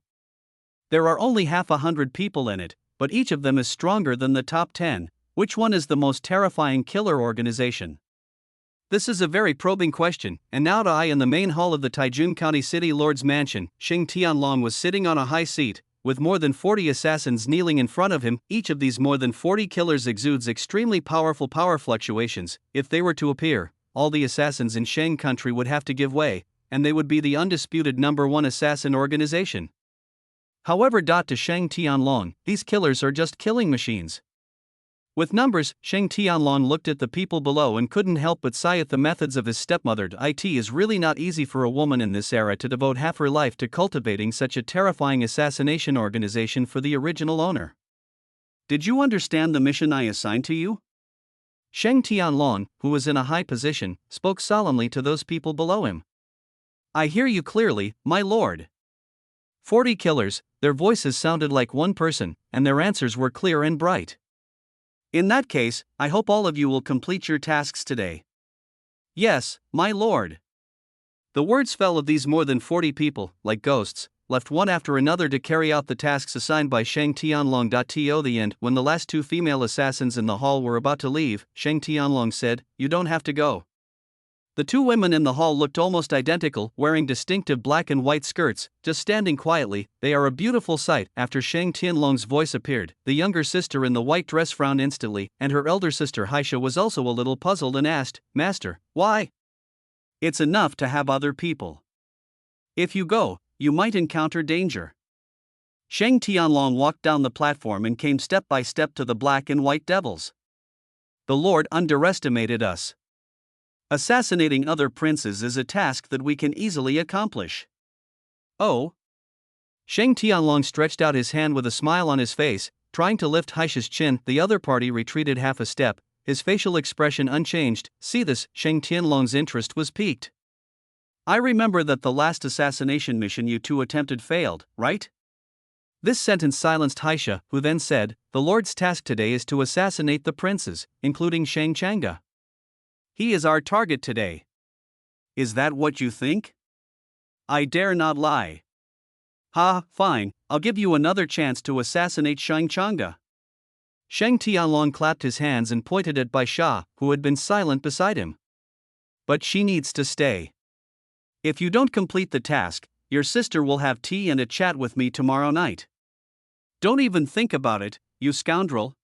There are only 100 people in it, but each of them is stronger than the top 10. Which one is the most terrifying killer organization?" This is a very probing question, and now I in the main hall of the Taijun County City Lord's Mansion. Sheng Tianlong was sitting on a high seat, with more than 40 assassins kneeling in front of him. Each of these more than 40 killers exudes extremely powerful power fluctuations. If they were to appear, all the assassins in Shang country would have to give way, and they would be the undisputed #1 assassin organization. However, to Sheng Tianlong, these killers are just killing machines. With numbers, Sheng Tianlong looked at the people below and couldn't help but sigh at the methods of his stepmother. It is really not easy for a woman in this era to devote half her life to cultivating such a terrifying assassination organization for the original owner. Did you understand the mission I assigned to you? Sheng Tianlong, who was in a high position, spoke solemnly to those people below him. I hear you clearly, my lord. 40 killers, their voices sounded like one person, and their answers were clear and bright. In that case, I hope all of you will complete your tasks today. Yes, my lord. The words fell of these more than 40 people, like ghosts, left one after another to carry out the tasks assigned by Sheng Tianlong. To the end, when the last 2 female assassins in the hall were about to leave, Sheng Tianlong said, "You don't have to go." The 2 women in the hall looked almost identical, wearing distinctive black and white skirts, just standing quietly. They are a beautiful sight. After Sheng Tianlong's voice appeared, the younger sister in the white dress frowned instantly, and her elder sister Haisha was also a little puzzled and asked, "Master, why?" It's enough to have other people. If you go, you might encounter danger. Sheng Tianlong walked down the platform and came step by step to the black and white devils. The Lord underestimated us. Assassinating other princes is a task that we can easily accomplish. Oh? Sheng Tianlong stretched out his hand with a smile on his face, trying to lift Haisha's chin. The other party retreated half a step, his facial expression unchanged. See this, Sheng Tianlong's interest was piqued. I remember that the last assassination mission you 2 attempted failed, right? This sentence silenced Haisha, who then said, the Lord's task today is to assassinate the princes, including Shang Changa. He is our target today. Is that what you think? I dare not lie. Ha, fine, I'll give you another chance to assassinate Shang Changa. Sheng Tianlong clapped his hands and pointed at Bai Sha, who had been silent beside him. But she needs to stay. If you don't complete the task, your sister will have tea and a chat with me tomorrow night. Don't even think about it, you scoundrel.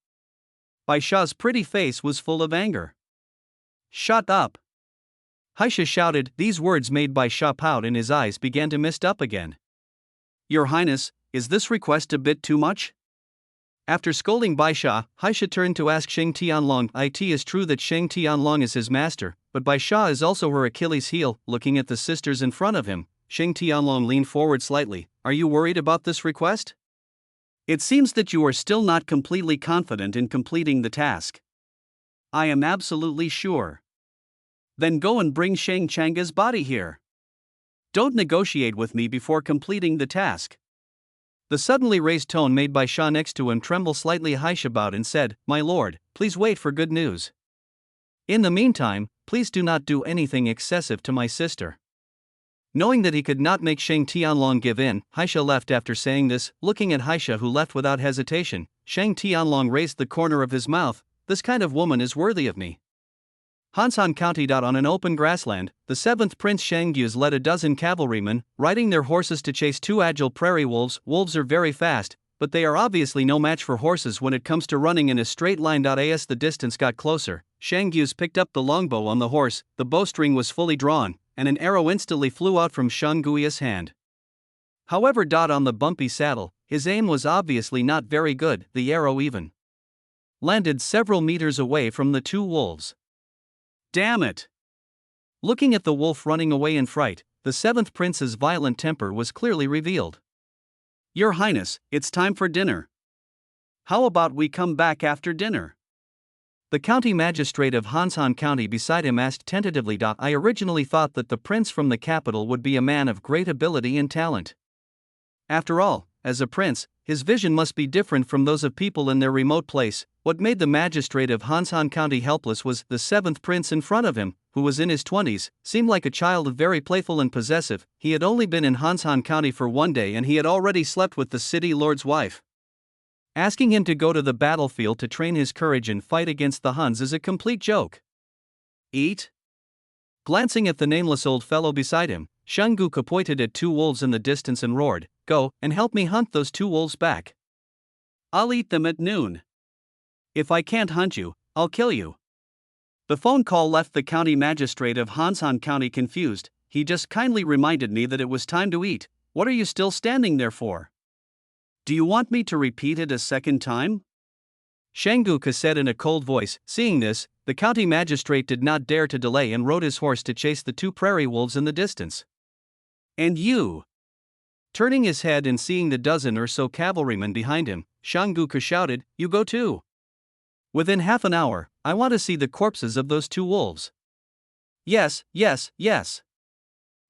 Bai Sha's pretty face was full of anger. Shut up! Haisha shouted. These words made Bai Sha pout and his eyes began to mist up again. Your Highness, is this request a bit too much? After scolding Bai Sha, Haisha turned to ask Sheng Tianlong. It is true that Sheng Tianlong is his master, but Bai Sha is also her Achilles heel. Looking at the sisters in front of him, Sheng Tianlong leaned forward slightly. Are you worried about this request? It seems that you are still not completely confident in completing the task. I am absolutely sure. Then go and bring Shang Changa's body here. Don't negotiate with me before completing the task. The suddenly raised tone made Bai Sha next to him tremble slightly. Haisha bowed and said, My lord, please wait for good news. In the meantime, please do not do anything excessive to my sister. Knowing that he could not make Sheng Tianlong give in, Haisha left. After saying this, looking at Haisha, who left without hesitation, Sheng Tianlong raised the corner of his mouth. This kind of woman is worthy of me. Hansan County. On an open grassland, the 7th Prince Shanggu's led a dozen cavalrymen, riding their horses to chase 2 agile prairie wolves. Wolves are very fast, but they are obviously no match for horses when it comes to running in a straight line. As the distance got closer, Shanggu's picked up the longbow on the horse, the bowstring was fully drawn, and an arrow instantly flew out from Shanggu's hand. However, on the bumpy saddle, his aim was obviously not very good. The arrow even landed several meters away from the two wolves. Damn it! Looking at the wolf running away in fright, the seventh prince's violent temper was clearly revealed. Your Highness, it's time for dinner. How about we come back after dinner? The county magistrate of Hansan County beside him asked tentatively. I originally thought that the prince from the capital would be a man of great ability and talent. After all, as a prince, his vision must be different from those of people in their remote place. What made the magistrate of Hansan County helpless was the seventh prince in front of him, who was in his 20s, seemed like a child, very playful and possessive. He had only been in Hansan County for one day and he had already slept with the city lord's wife. Asking him to go to the battlefield to train his courage and fight against the Huns is a complete joke. Eat? Glancing at the nameless old fellow beside him, Shang Guk pointed at two wolves in the distance and roared, "Go, and help me hunt those two wolves back. I'll eat them at noon. If I can't hunt you, I'll kill you." The phone call left the county magistrate of Hansan County confused. He just kindly reminded me that it was time to eat. What are you still standing there for? Do you want me to repeat it a second time? Shang Guk said in a cold voice. Seeing this, the county magistrate did not dare to delay and rode his horse to chase the two prairie wolves in the distance. And you? Turning his head and seeing the dozen or so cavalrymen behind him, Shang Guk shouted, "You go too. Within half an hour, I want to see the corpses of those two wolves." Yes, yes, yes.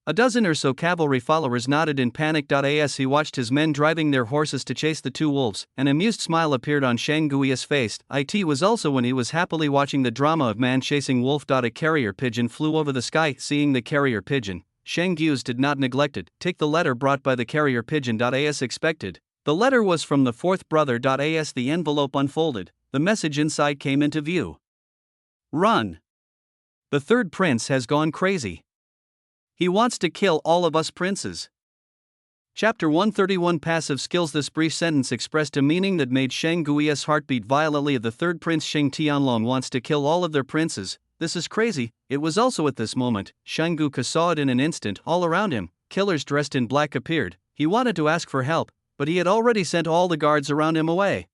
A dozen or so cavalry followers nodded in panic. As he watched his men driving their horses to chase the two wolves, an amused smile appeared on Shang Gui's face. It was also when he was happily watching the drama of man chasing wolf. A carrier pigeon flew over the sky. Seeing the carrier pigeon, Shang Gus did not neglect it. Take the letter brought by the carrier pigeon. As expected, the letter was from the fourth brother. As the envelope unfolded, the message inside came into view. Run! The third prince has gone crazy. He wants to kill all of us princes. Chapter 131 Passive Skills. This brief sentence expressed a meaning that made Shang Gui's heart beat violently. The third prince Shang Tianlong wants to kill all of their princes. This is crazy. It was also at this moment, Shang Guk saw it in an instant. All around him, killers dressed in black appeared. He wanted to ask for help, but he had already sent all the guards around him away.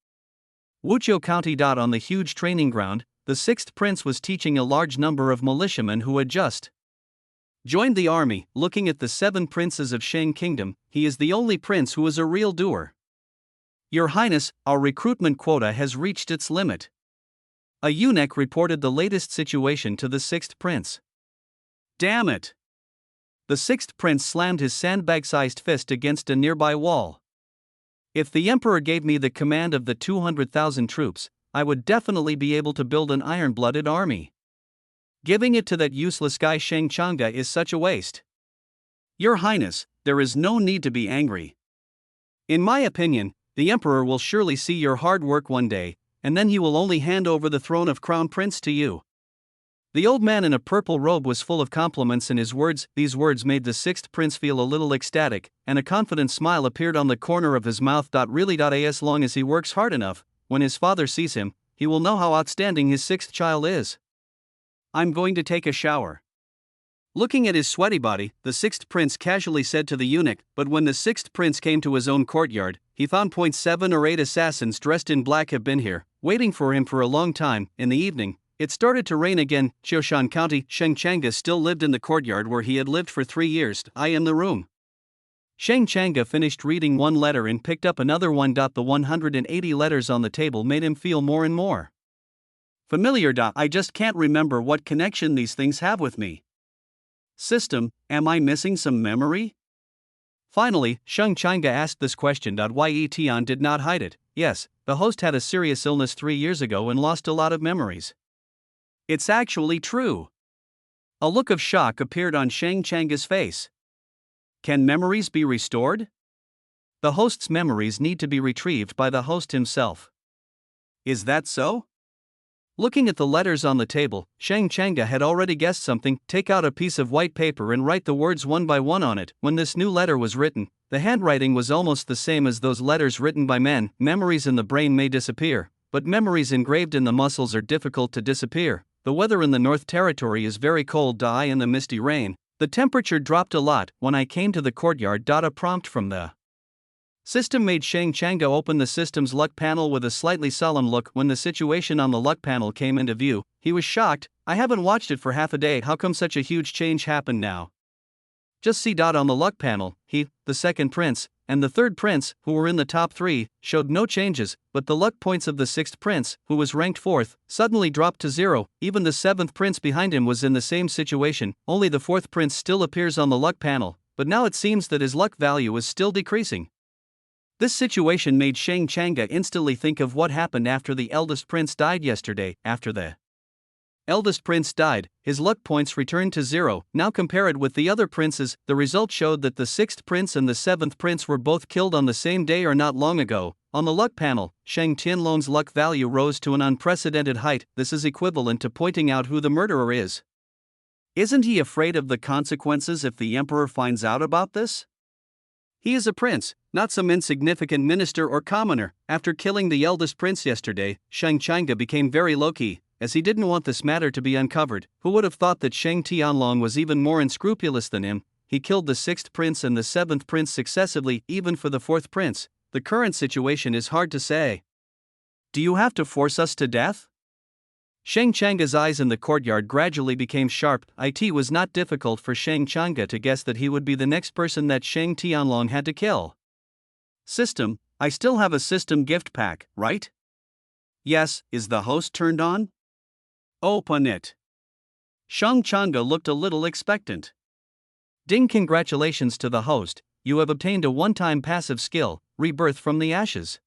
Wuqiu County. On the huge training ground, the sixth prince was teaching a large number of militiamen who had just joined the army. Looking at the seven princes of Shang Kingdom, he is the only prince who is a real doer. Your Highness, our recruitment quota has reached its limit. A eunuch reported the latest situation to the sixth prince. Damn it! The sixth prince slammed his sandbag-sized fist against a nearby wall. If the emperor gave me the command of the 200,000 troops, I would definitely be able to build an iron-blooded army. Giving it to that useless guy Shang Changge is such a waste. Your Highness, there is no need to be angry. In my opinion, the emperor will surely see your hard work one day, and then he will only hand over the throne of crown prince to you. The old man in a purple robe was full of compliments in his words. These words made the sixth prince feel a little ecstatic, and a confident smile appeared on the corner of his mouth. Really, as long as he works hard enough, when his father sees him, he will know how outstanding his sixth child is. I'm going to take a shower. Looking at his sweaty body, the sixth prince casually said to the eunuch, but when the sixth prince came to his own courtyard, he found 7 or 8 assassins dressed in black have been here, waiting for him for a long time. In the evening, it started to rain again. Qiushan County, Shang Changge still lived in the courtyard where he had lived for 3 years. I am the room. Shang Changge finished reading one letter and picked up another one. The 180 letters on the table made him feel more and more familiar. I just can't remember what connection these things have with me. System, am I missing some memory? Finally, Shang Changge asked this question. Ye Tian did not hide it. Yes, the host had a serious illness 3 years ago and lost a lot of memories. It's actually true. A look of shock appeared on Shang Changge's face. Can memories be restored? The host's memories need to be retrieved by the host himself. Is that so? Looking at the letters on the table, Shang Changge had already guessed something. Take out a piece of white paper and write the words one by one on it. When this new letter was written, the handwriting was almost the same as those letters written by men. Memories in the brain may disappear, but memories engraved in the muscles are difficult to disappear. The weather in the North Territory is very cold. In the misty rain, The temperature dropped a lot when I came to the courtyard. A prompt from the system made Shang Changa open the system's luck panel with a slightly solemn look. When the situation on the luck panel came into view, he was shocked. I haven't watched it for half a day. How come such a huge change happened now? Just see. On the luck panel, he, the second prince, and the third prince, who were in the top 3, showed no changes, but the luck points of the sixth prince, who was ranked 4th, suddenly dropped to 0. Even the 7th prince behind him was in the same situation, only the 4th prince still appears on the luck panel, but now it seems that his luck value is still decreasing. This situation made Shang Changa instantly think of what happened after the eldest prince died yesterday. After the eldest prince died, his luck points returned to 0. Now compare it with the other princes. The result showed that the 6th prince and the 7th prince were both killed on the same day or not long ago. On the luck panel, Shang Tianlong's luck value rose to an unprecedented height. This is equivalent to pointing out who the murderer is. Isn't he afraid of the consequences if the emperor finds out about this? He is a prince, not some insignificant minister or commoner. After killing the eldest prince yesterday, Shang Changa became very low-key, as he didn't want this matter to be uncovered. Who would have thought that Shang Tianlong was even more unscrupulous than him? He killed the 6th prince and the 7th prince successively, even for the 4th prince. The current situation is hard to say. Do you have to force us to death? Shang Changa's eyes in the courtyard gradually became sharp. It was not difficult for Shang Changa to guess that he would be the next person that Shang Tianlong had to kill. System, I still have a system gift pack, right? Yes, is the host turned on? Open it. Shang Changa looked a little expectant. Ding, congratulations to the host, you have obtained a one-time passive skill, Rebirth from the Ashes.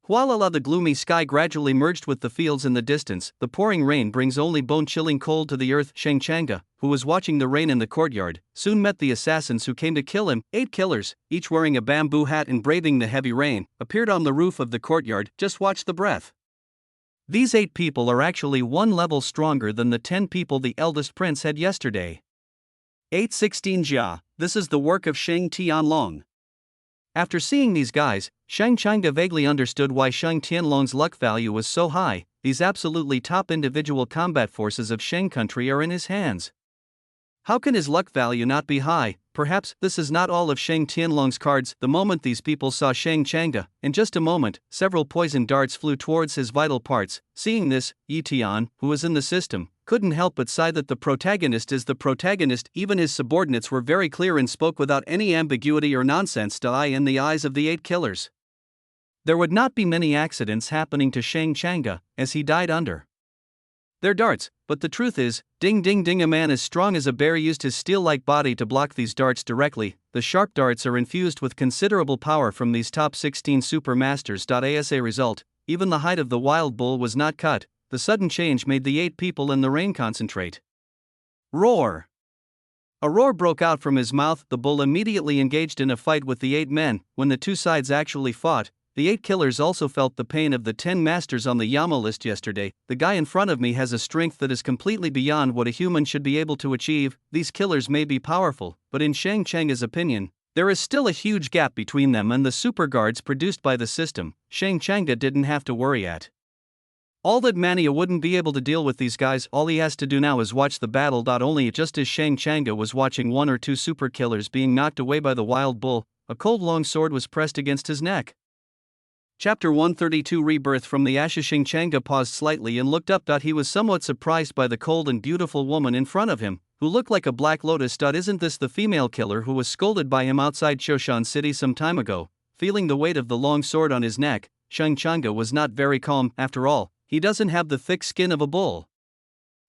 Hualala. The gloomy sky gradually merged with the fields in the distance. The pouring rain brings only bone-chilling cold to the earth. Shang Changa, who was watching the rain in the courtyard, soon met the assassins who came to kill him. 8 killers, each wearing a bamboo hat and braving the heavy rain, appeared on the roof of the courtyard. Just watch the breath. These 8 people are actually 1 level stronger than the 10 people the eldest prince had yesterday. 816 Jia, this is the work of Shang Tianlong. After seeing these guys, Shang Changa vaguely understood why Shang Tianlong's luck value was so high. These absolutely top individual combat forces of Shang country are in his hands. How can his luck value not be high? Perhaps this is not all of Shang Tianlong's cards. The moment these people saw Shang Changa, in just a moment, several poison darts flew towards his vital parts. Seeing this, Yi Tian, who was in the system, couldn't help but sigh that the protagonist is the protagonist. Even his subordinates were very clear and spoke without any ambiguity or nonsense. In the eyes of the 8 killers, there would not be many accidents happening to Shang Changa, as he died under their darts, but the truth is, ding ding ding, a man as strong as a bear used his steel-like body to block these darts directly. The sharp darts are infused with considerable power from these top 16 super masters. As a result, even the height of the wild bull was not cut. The sudden change made the 8 people in the rain concentrate. Roar! A roar broke out from his mouth. The bull immediately engaged in a fight with the 8 men. When the 2 sides actually fought, the 8 killers also felt the pain of the 10 masters on the Yama list yesterday. The guy in front of me has a strength that is completely beyond what a human should be able to achieve. These killers may be powerful, but in Shang Changa's opinion, there is still a huge gap between them and the super guards produced by the system. Shang Changa didn't have to worry at all that Mania wouldn't be able to deal with these guys. All he has to do now is watch the battle. Only just as Shang Changa was watching 1 or 2 super killers being knocked away by the wild bull, a cold long sword was pressed against his neck. Chapter 132 Rebirth from the Ashes. Shang Changa paused slightly and looked up. He was somewhat surprised by the cold and beautiful woman in front of him, who looked like a black lotus. Isn't this the female killer who was scolded by him outside Shoshan City some time ago? Feeling the weight of the long sword on his neck, Shang Changa was not very calm. After all, he doesn't have the thick skin of a bull.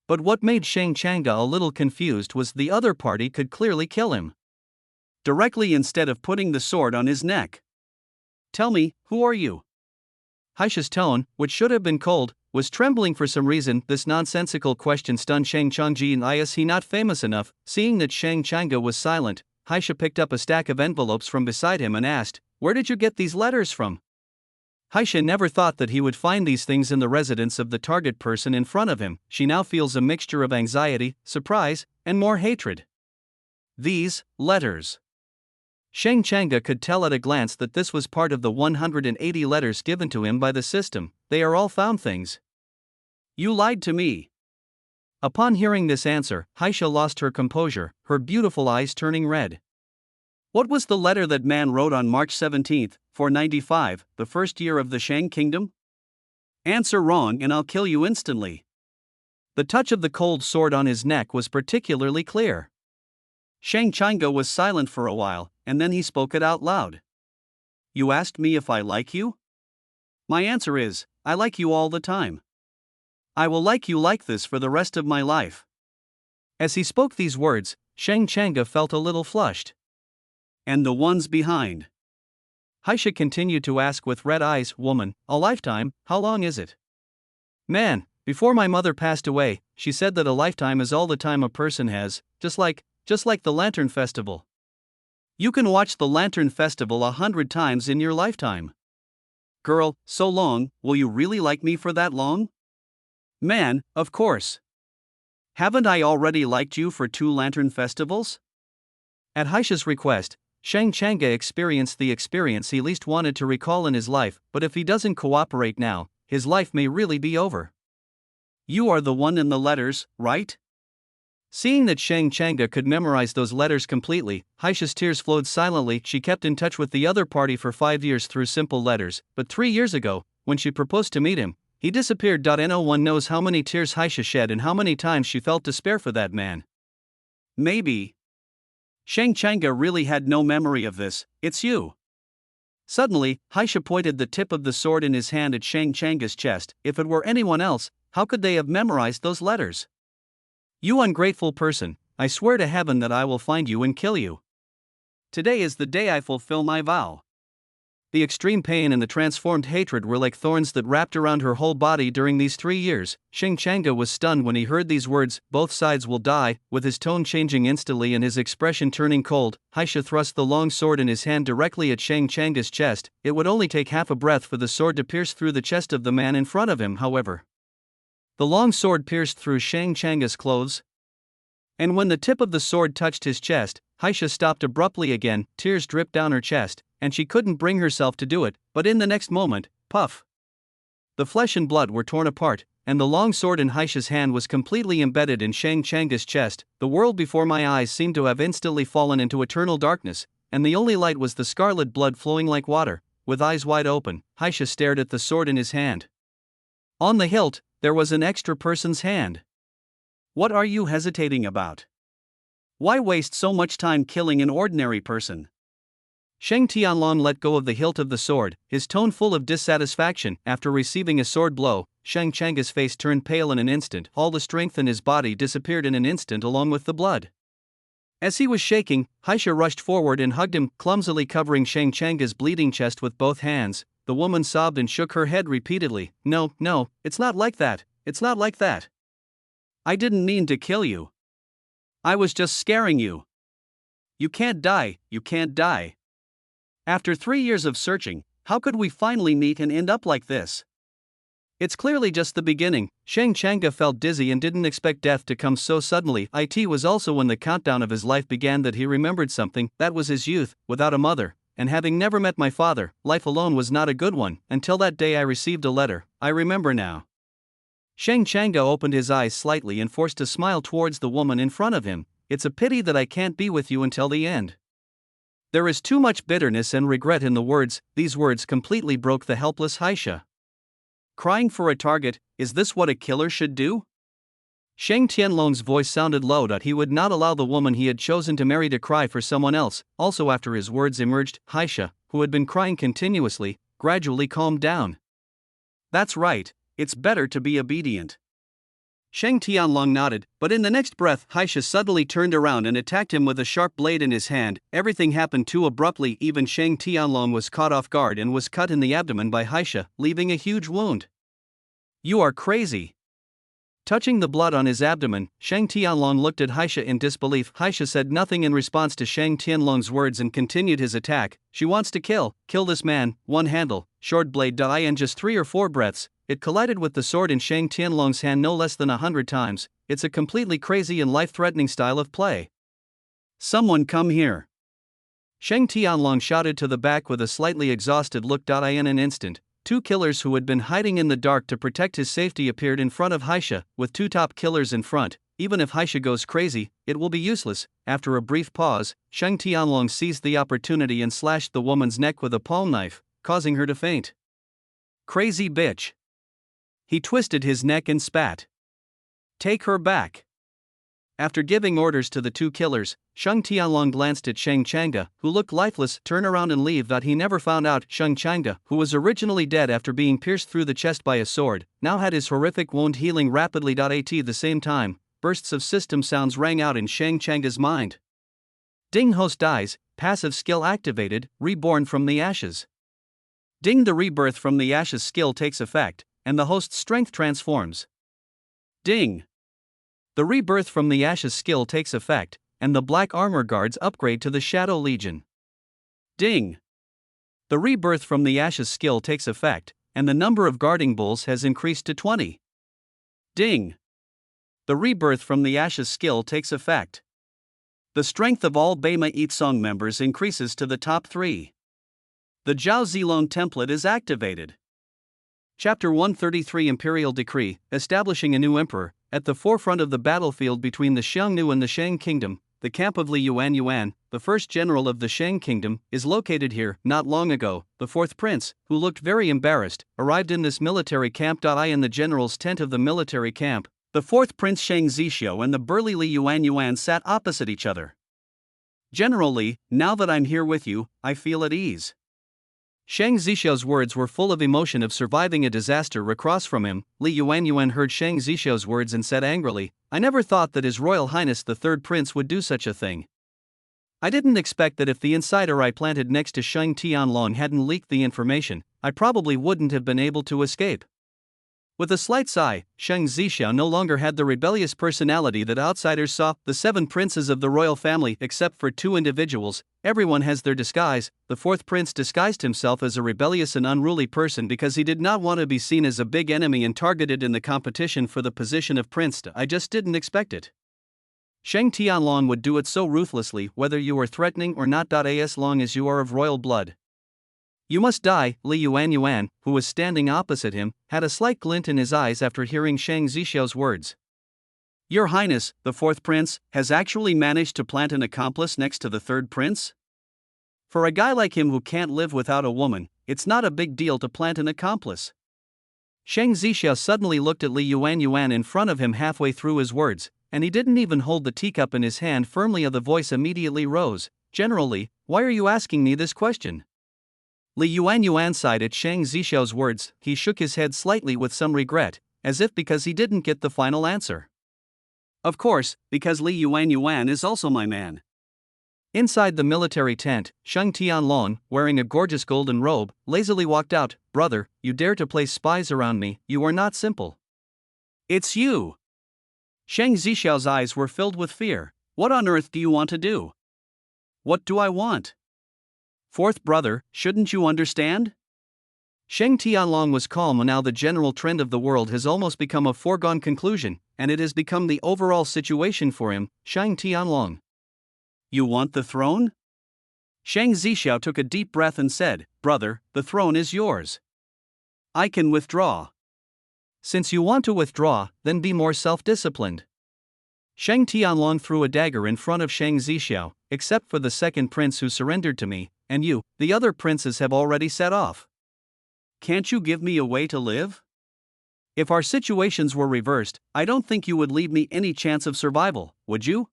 But what made Shang Changa a little confused was the other party could clearly kill him directly instead of putting the sword on his neck. Tell me, who are you? Haisha's tone, which should have been cold, was trembling for some reason. This nonsensical question stunned Shang Changji. Is he not famous enough? Seeing that Shang Changa was silent, Haisha picked up a stack of envelopes from beside him and asked, "Where did you get these letters from?" Haisha never thought that he would find these things in the residence of the target person in front of him. She now feels a mixture of anxiety, surprise, and more hatred. These letters. Shang Changa could tell at a glance that this was part of the 180 letters given to him by the system. They are all found things. You lied to me. Upon hearing this answer, Haisha lost her composure, her beautiful eyes turning red. What was the letter that man wrote on March 17, 495, the first year of the Shang kingdom? Answer wrong and I'll kill you instantly. The touch of the cold sword on his neck was particularly clear. Shang Changa was silent for a while, and then he spoke it out loud. You asked me if I like you? My answer is, I like you all the time. I will like you like this for the rest of my life. As he spoke these words, Shang Changa felt a little flushed. And the ones behind? Haisha continued to ask with red eyes, Woman, a lifetime, how long is it? Man, before my mother passed away, she said that a lifetime is all the time a person has, just like the Lantern Festival. You can watch the Lantern Festival 100 times in your lifetime. Girl, so long, will you really like me for that long? Man, of course. Haven't I already liked you for 2 Lantern Festivals? At Haisha's request, Shang Changa experienced the experience he least wanted to recall in his life, but if he doesn't cooperate now, his life may really be over. You are the one in the letters, right? Seeing that Shang Changa could memorize those letters completely, Haisha's tears flowed silently. She kept in touch with the other party for 5 years through simple letters, but 3 years ago, when she proposed to meet him, he disappeared. No one knows how many tears Haisha shed and how many times she felt despair for that man. Maybe Shang Changa really had no memory of this. It's you. Suddenly, Haisha pointed the tip of the sword in his hand at Shang Changa's chest. If it were anyone else, how could they have memorized those letters? You ungrateful person, I swear to heaven that I will find you and kill you. Today is the day I fulfill my vow. The extreme pain and the transformed hatred were like thorns that wrapped around her whole body during these 3 years. Shang Changa was stunned when he heard these words, both sides will die, with his tone changing instantly and his expression turning cold. Haisha thrust the long sword in his hand directly at Shang Changa's chest. It would only take half a breath for the sword to pierce through the chest of the man in front of him, however. The long sword pierced through Shang Changa's clothes, and when the tip of the sword touched his chest, Haisha stopped abruptly again. Tears dripped down her chest, and she couldn't bring herself to do it, but in the next moment, puff! The flesh and blood were torn apart, and the long sword in Haisha's hand was completely embedded in Shang Changa's chest. The world before my eyes seemed to have instantly fallen into eternal darkness, and the only light was the scarlet blood flowing like water. With eyes wide open, Haisha stared at the sword in his hand. On the hilt, there was an extra person's hand. What are you hesitating about? Why waste so much time killing an ordinary person? Shang Tianlong let go of the hilt of the sword, his tone full of dissatisfaction. After receiving a sword blow, Shang Changa's face turned pale in an instant. All the strength in his body disappeared in an instant along with the blood. As he was shaking, Haisha rushed forward and hugged him, clumsily covering Shang Changa's bleeding chest with both hands. The woman sobbed and shook her head repeatedly. No, it's not like that, it's not like that. I didn't mean to kill you. I was just scaring you. You can't die, you can't die. After 3 years of searching, how could we finally meet and end up like this? It's clearly just the beginning. Shang Changa felt dizzy and didn't expect death to come so suddenly. It was also when the countdown of his life began that he remembered something. That was his youth, without a mother, and having never met my father, life alone was not a good one. Until that day I received a letter. I remember now. Shang Changa opened his eyes slightly and forced a smile towards the woman in front of him. It's a pity that I can't be with you until the end. There is too much bitterness and regret in the words. These words completely broke the helpless Haisha. Crying for a target, is this what a killer should do? Shang Tianlong's voice sounded low. He would not allow the woman he had chosen to marry to cry for someone else. Also after his words emerged, Haisha, who had been crying continuously, gradually calmed down. That's right, it's better to be obedient. Shang Tianlong nodded, but in the next breath Haisha suddenly turned around and attacked him with a sharp blade in his hand. Everything happened too abruptly. Even Shang Tianlong was caught off guard and was cut in the abdomen by Haisha, leaving a huge wound. You are crazy. Touching the blood on his abdomen, Shang Tianlong looked at Haisha in disbelief. Haisha said nothing in response to Shang Tianlong's words and continued his attack. She wants to kill this man. One handle, short blade. In just 3 or 4 breaths, it collided with the sword in Shang Tianlong's hand no less than 100 times. It's a completely crazy and life-threatening style of play. Someone come here. Shang Tianlong shouted to the back with a slightly exhausted look. In an instant, Two killers who had been hiding in the dark to protect his safety appeared in front of Haisha, with two top killers in front. Even if Haisha goes crazy, it will be useless. After a brief pause, Sheng Tianlong seized the opportunity and slashed the woman's neck with a palm knife, causing her to faint. Crazy bitch. He twisted his neck and spat. Take her back. After giving orders to the two killers, Sheng Tianlong glanced at Sheng Changde, who looked lifeless. Turn around and leave. That he never found out. Sheng Changde, who was originally dead after being pierced through the chest by a sword, now had his horrific wound healing rapidly. At the same time, bursts of system sounds rang out in Sheng Changde's mind. Ding, host dies, passive skill activated, reborn from the ashes. Ding, the rebirth from the ashes skill takes effect, and the host's strength transforms. Ding. The rebirth from the ashes skill takes effect, and the black armor guards upgrade to the Shadow Legion. Ding. The rebirth from the ashes skill takes effect, and the number of guarding bulls has increased to 20. Ding. The rebirth from the ashes skill takes effect. The strength of all Beima Eat Song members increases to the top 3. The Zhao Zilong template is activated. Chapter 133 Imperial Decree, establishing a new emperor. At the forefront of the battlefield between the Xiongnu and the Shang Kingdom, the camp of Li Yuanyuan, the first general of the Shang Kingdom, is located here. Not long ago, the fourth prince, who looked very embarrassed, arrived in this military camp. I in the general's tent of the military camp. The fourth prince Shang Zishou and the burly Li Yuanyuan sat opposite each other. General Li, now that I'm here with you, I feel at ease. Shang Zishou's words were full of emotion of surviving a disaster across from him. Li Yuanyuan heard Shang Zishou's words and said angrily, I never thought that His Royal Highness the Third Prince would do such a thing. I didn't expect that if the insider I planted next to Sheng Tianlong hadn't leaked the information, I probably wouldn't have been able to escape. With a slight sigh, Sheng Zishou no longer had the rebellious personality that outsiders saw. The 7 princes of the royal family, except for 2 individuals, everyone has their disguise. The fourth prince disguised himself as a rebellious and unruly person because he did not want to be seen as a big enemy and targeted in the competition for the position of prince. I just didn't expect it. Sheng Tianlong would do it so ruthlessly, whether you are threatening or not. As long as you are of royal blood, you must die. Li Yuanyuan, who was standing opposite him, had a slight glint in his eyes after hearing Shang Zishou's words. Your Highness, the fourth prince, has actually managed to plant an accomplice next to the third prince? For a guy like him who can't live without a woman, it's not a big deal to plant an accomplice. Shang Zishou suddenly looked at Li Yuanyuan in front of him halfway through his words, and he didn't even hold the teacup in his hand firmly. The voice immediately rose. General Li, why are you asking me this question? Li Yuanyuan sighed at Shang Zishou's words. He shook his head slightly with some regret, as if because he didn't get the final answer. Of course, because Li Yuanyuan is also my man. Inside the military tent, Sheng Tianlong, wearing a gorgeous golden robe, lazily walked out. Brother, you dare to place spies around me, you are not simple. It's you. Shang Zishou's eyes were filled with fear. What on earth do you want to do? What do I want? Fourth brother, shouldn't you understand? Sheng Tianlong was calm. Now the general trend of the world has almost become a foregone conclusion, and it has become the overall situation for him. Sheng Tianlong. You want the throne? Shang Zishou took a deep breath and said, Brother, the throne is yours. I can withdraw. Since you want to withdraw, then be more self-disciplined. Sheng Tianlong threw a dagger in front of Shang Zishou. Except for the second prince who surrendered to me, and you, the other princes have already set off. Can't you give me a way to live? If our situations were reversed, I don't think you would leave me any chance of survival, would you?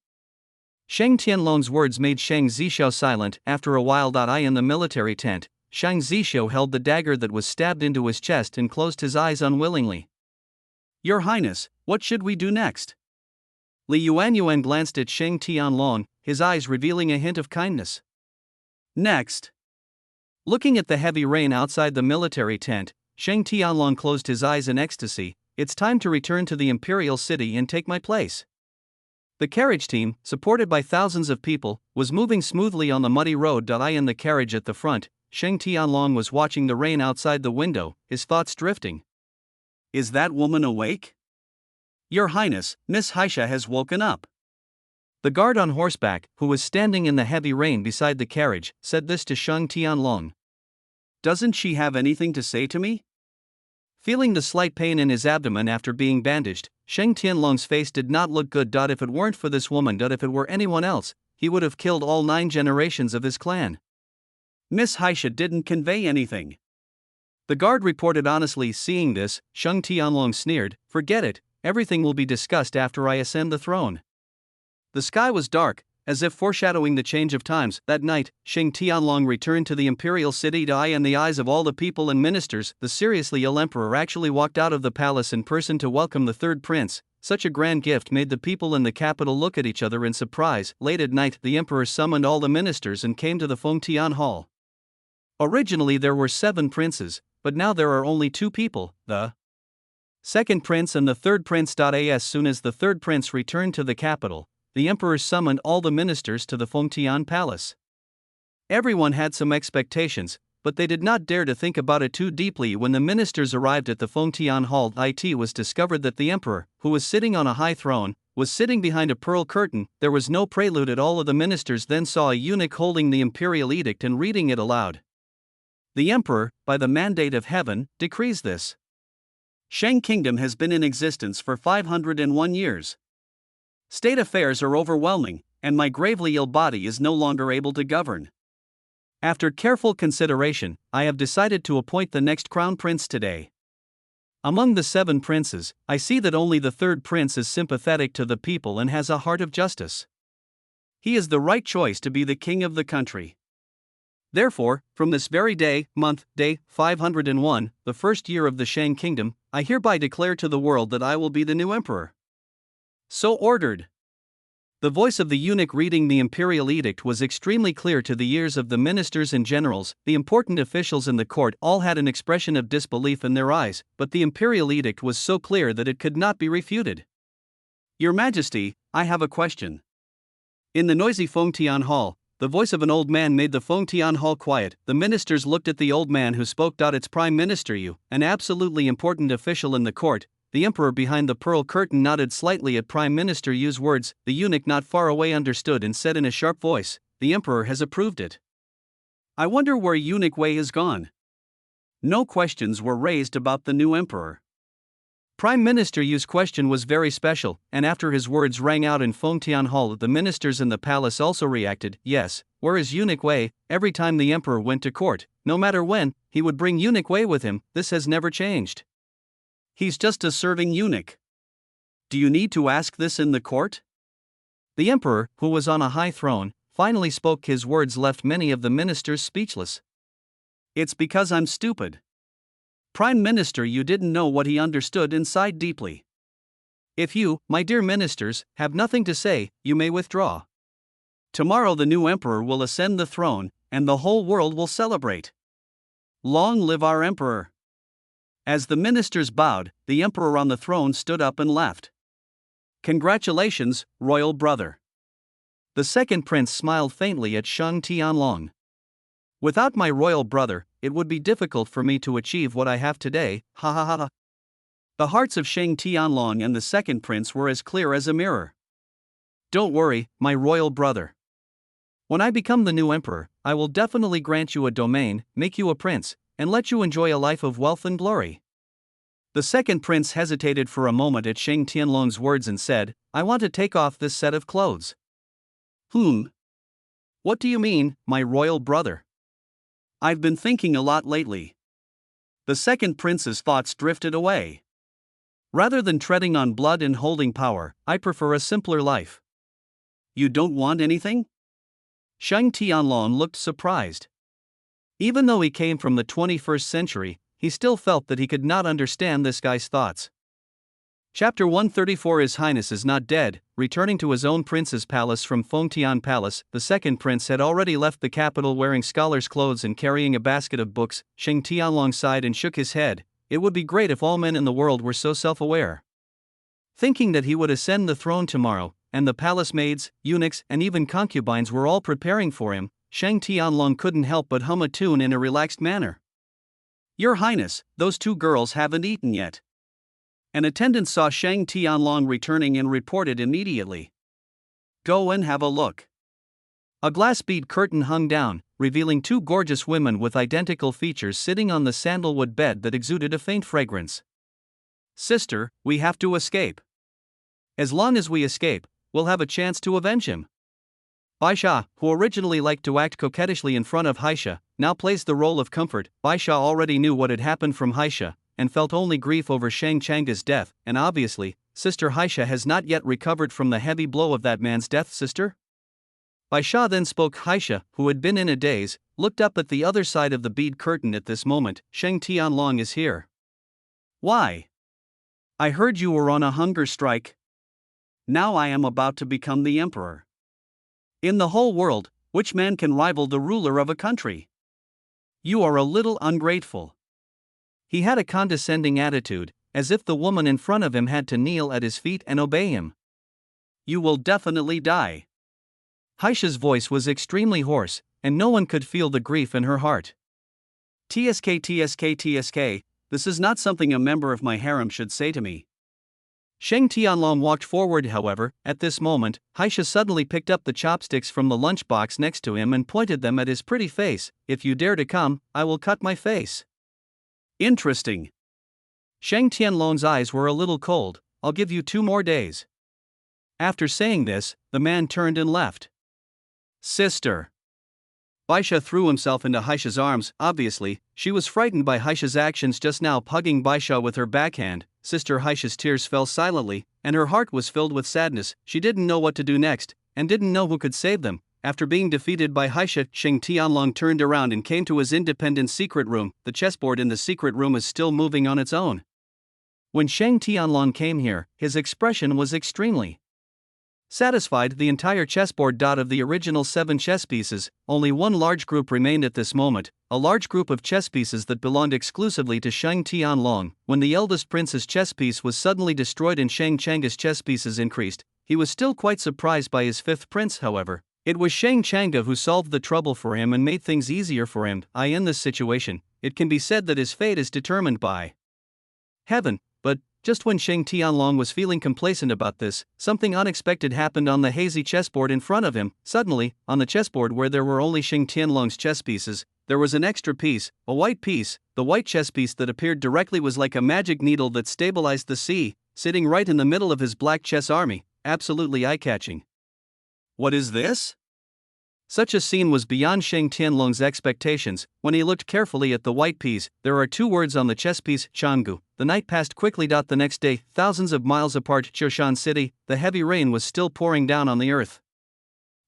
Sheng Tianlong's words made Shang Zishou silent. After a while, in the military tent, Shang Zishou held the dagger that was stabbed into his chest and closed his eyes unwillingly. Your Highness, what should we do next? Li Yuanyuan glanced at Sheng Tianlong, his eyes revealing a hint of kindness. Next. Looking at the heavy rain outside the military tent, Sheng Tianlong closed his eyes in ecstasy. It's time to return to the imperial city and take my place. The carriage team, supported by thousands of people, was moving smoothly on the muddy road. In the carriage at the front, Sheng Tianlong was watching the rain outside the window, his thoughts drifting. Is that woman awake? Your Highness, Miss Haisha has woken up. The guard on horseback, who was standing in the heavy rain beside the carriage, said this to Sheng Tianlong. Doesn't she have anything to say to me? Feeling the slight pain in his abdomen after being bandaged, Sheng Tianlong's face did not look good. If it weren't for this woman, if it were anyone else, he would have killed all 9 generations of his clan. Miss Haisha didn't convey anything. The guard reported honestly. Seeing this, Sheng Tianlong sneered, "Forget it, everything will be discussed after I ascend the throne." The sky was dark, as if foreshadowing the change of times. That night, Sheng Tianlong returned to the imperial city. In the eyes of all the people and ministers, the seriously ill emperor actually walked out of the palace in person to welcome the third prince. Such a grand gift made the people in the capital look at each other in surprise. Late at night, the emperor summoned all the ministers and came to the Fengtian Hall. Originally there were 7 princes, but now there are only 2 people, the second prince and the third prince. As soon as the third prince returned to the capital, the emperor summoned all the ministers to the Fengtian palace. Everyone had some expectations, but they did not dare to think about it too deeply. When the ministers arrived at the Fengtian Hall, it was discovered that the emperor, who was sitting on a high throne, was sitting behind a pearl curtain. There was no prelude at all. Of the ministers then saw a eunuch holding the imperial edict and reading it aloud. The emperor, by the mandate of heaven, decrees this. Shang Kingdom has been in existence for 501 years. State affairs are overwhelming, and my gravely ill body is no longer able to govern. After careful consideration, I have decided to appoint the next crown prince today. Among the 7 princes, I see that only the third prince is sympathetic to the people and has a heart of justice. He is the right choice to be the king of the country. Therefore, from this very day, month, day 501, the first year of the Shang Kingdom, I hereby declare to the world that I will be the new emperor. So ordered. The voice of the eunuch reading the imperial edict was extremely clear to the ears of the ministers and generals. The important officials in the court all had an expression of disbelief in their eyes, but the imperial edict was so clear that it could not be refuted. Your Majesty, I have a question. In the noisy Fengtian Hall, the voice of an old man made the Fengtian Hall quiet. The ministers looked at the old man who spoke. It's Prime Minister Yu, an absolutely important official in the court. The emperor behind the pearl curtain nodded slightly at Prime Minister Yu's words. The eunuch not far away understood and said in a sharp voice, "The emperor has approved it." I wonder where Eunuch Wei has gone. No questions were raised about the new emperor. Prime Minister Yu's question was very special, and after his words rang out in Fengtian Hall, the ministers in the palace also reacted. Yes, where is Eunuch Wei? Every time the emperor went to court, no matter when, he would bring Eunuch Wei with him. This has never changed. He's just a serving eunuch. Do you need to ask this in the court? The emperor, who was on a high throne, finally spoke. His words left many of the ministers speechless. It's because I'm stupid. Prime Minister, you didn't know what he understood and sighed deeply. If you, my dear ministers, have nothing to say, you may withdraw. Tomorrow the new emperor will ascend the throne, and the whole world will celebrate. Long live our emperor! As the ministers bowed, the emperor on the throne stood up and laughed. Congratulations, royal brother. The second prince smiled faintly at Sheng Tianlong. Without my royal brother, it would be difficult for me to achieve what I have today, ha ha ha ha. The hearts of Sheng Tianlong and the second prince were as clear as a mirror. Don't worry, my royal brother. When I become the new emperor, I will definitely grant you a domain, make you a prince, and let you enjoy a life of wealth and glory. The second prince hesitated for a moment at Sheng Tianlong's words and said, I want to take off this set of clothes. What do you mean, my royal brother? I've been thinking a lot lately. The second prince's thoughts drifted away. Rather than treading on blood and holding power, I prefer a simpler life. You don't want anything? Sheng Tianlong looked surprised. Even though he came from the 21st century, he still felt that he could not understand this guy's thoughts. Chapter 134. His Highness is not dead. Returning to his own prince's palace from Fengtian Palace, the second prince had already left the capital wearing scholar's clothes and carrying a basket of books. Sheng Tianlong sighed and shook his head. It would be great if all men in the world were so self-aware. Thinking that he would ascend the throne tomorrow, and the palace maids, eunuchs, and even concubines were all preparing for him, Sheng Tianlong couldn't help but hum a tune in a relaxed manner. Your Highness, those 2 girls haven't eaten yet. An attendant saw Sheng Tianlong returning and reported immediately. Go and have a look. A glass bead curtain hung down, revealing two gorgeous women with identical features sitting on the sandalwood bed that exuded a faint fragrance. Sister, we have to escape. As long as we escape, we'll have a chance to avenge him. Baisha, who originally liked to act coquettishly in front of Haisha, now plays the role of comfort. Baisha already knew what had happened from Haisha, and felt only grief over Shang Changa's death, and obviously, Sister Haisha has not yet recovered from the heavy blow of that man's death. Sister? Baisha then spoke. Haisha, who had been in a daze, looked up at the other side of the bead curtain at this moment. Shang Tianlong is here. Why? I heard you were on a hunger strike. Now I am about to become the emperor. In the whole world, which man can rival the ruler of a country? You are a little ungrateful. He had a condescending attitude, as if the woman in front of him had to kneel at his feet and obey him. You will definitely die. Haisha's voice was extremely hoarse, and no one could feel the grief in her heart. TSK, this is not something a member of my harem should say to me. Shang Tianlong walked forward. However, at this moment, Haisha suddenly picked up the chopsticks from the lunchbox next to him and pointed them at his pretty face. If you dare to come, I will cut my face. Interesting. Shang Tianlong's eyes were a little cold. I'll give you 2 more days. After saying this, the man turned and left. Sister. Baisha threw himself into Haisha's arms. Obviously, she was frightened by Haisha's actions just now, hugging Baisha with her backhand. Sister Haisha's tears fell silently, and her heart was filled with sadness. She didn't know what to do next, and didn't know who could save them. After being defeated by Haisha, Shang Tianlong turned around and came to his independent secret room. The chessboard in the secret room is still moving on its own. When Shang Tianlong came here, his expression was extremely satisfied. The entire chessboard of the original 7 chess pieces, only one large group remained at this moment, a large group of chess pieces that belonged exclusively to Shang Tianlong. When the eldest prince's chess piece was suddenly destroyed and Shang Changa's chess pieces increased, he was still quite surprised by his 5th prince. However, it was Shang Changa who solved the trouble for him and made things easier for him. In this situation, it can be said that his fate is determined by heaven. But just when Shang Tianlong was feeling complacent about this, something unexpected happened on the hazy chessboard in front of him. Suddenly, on the chessboard where there were only Shang Tianlong's chess pieces, there was an extra piece, a white piece. The white chess piece that appeared directly was like a magic needle that stabilized the sea, sitting right in the middle of his black chess army. Absolutely eye-catching. What is this? Such a scene was beyond Shang Tianlong's expectations. When he looked carefully at the white piece, there are 2 words on the chess piece: Changgu. The night passed quickly. The next day, thousands of miles apart, Shoshan City, the heavy rain was still pouring down on the earth.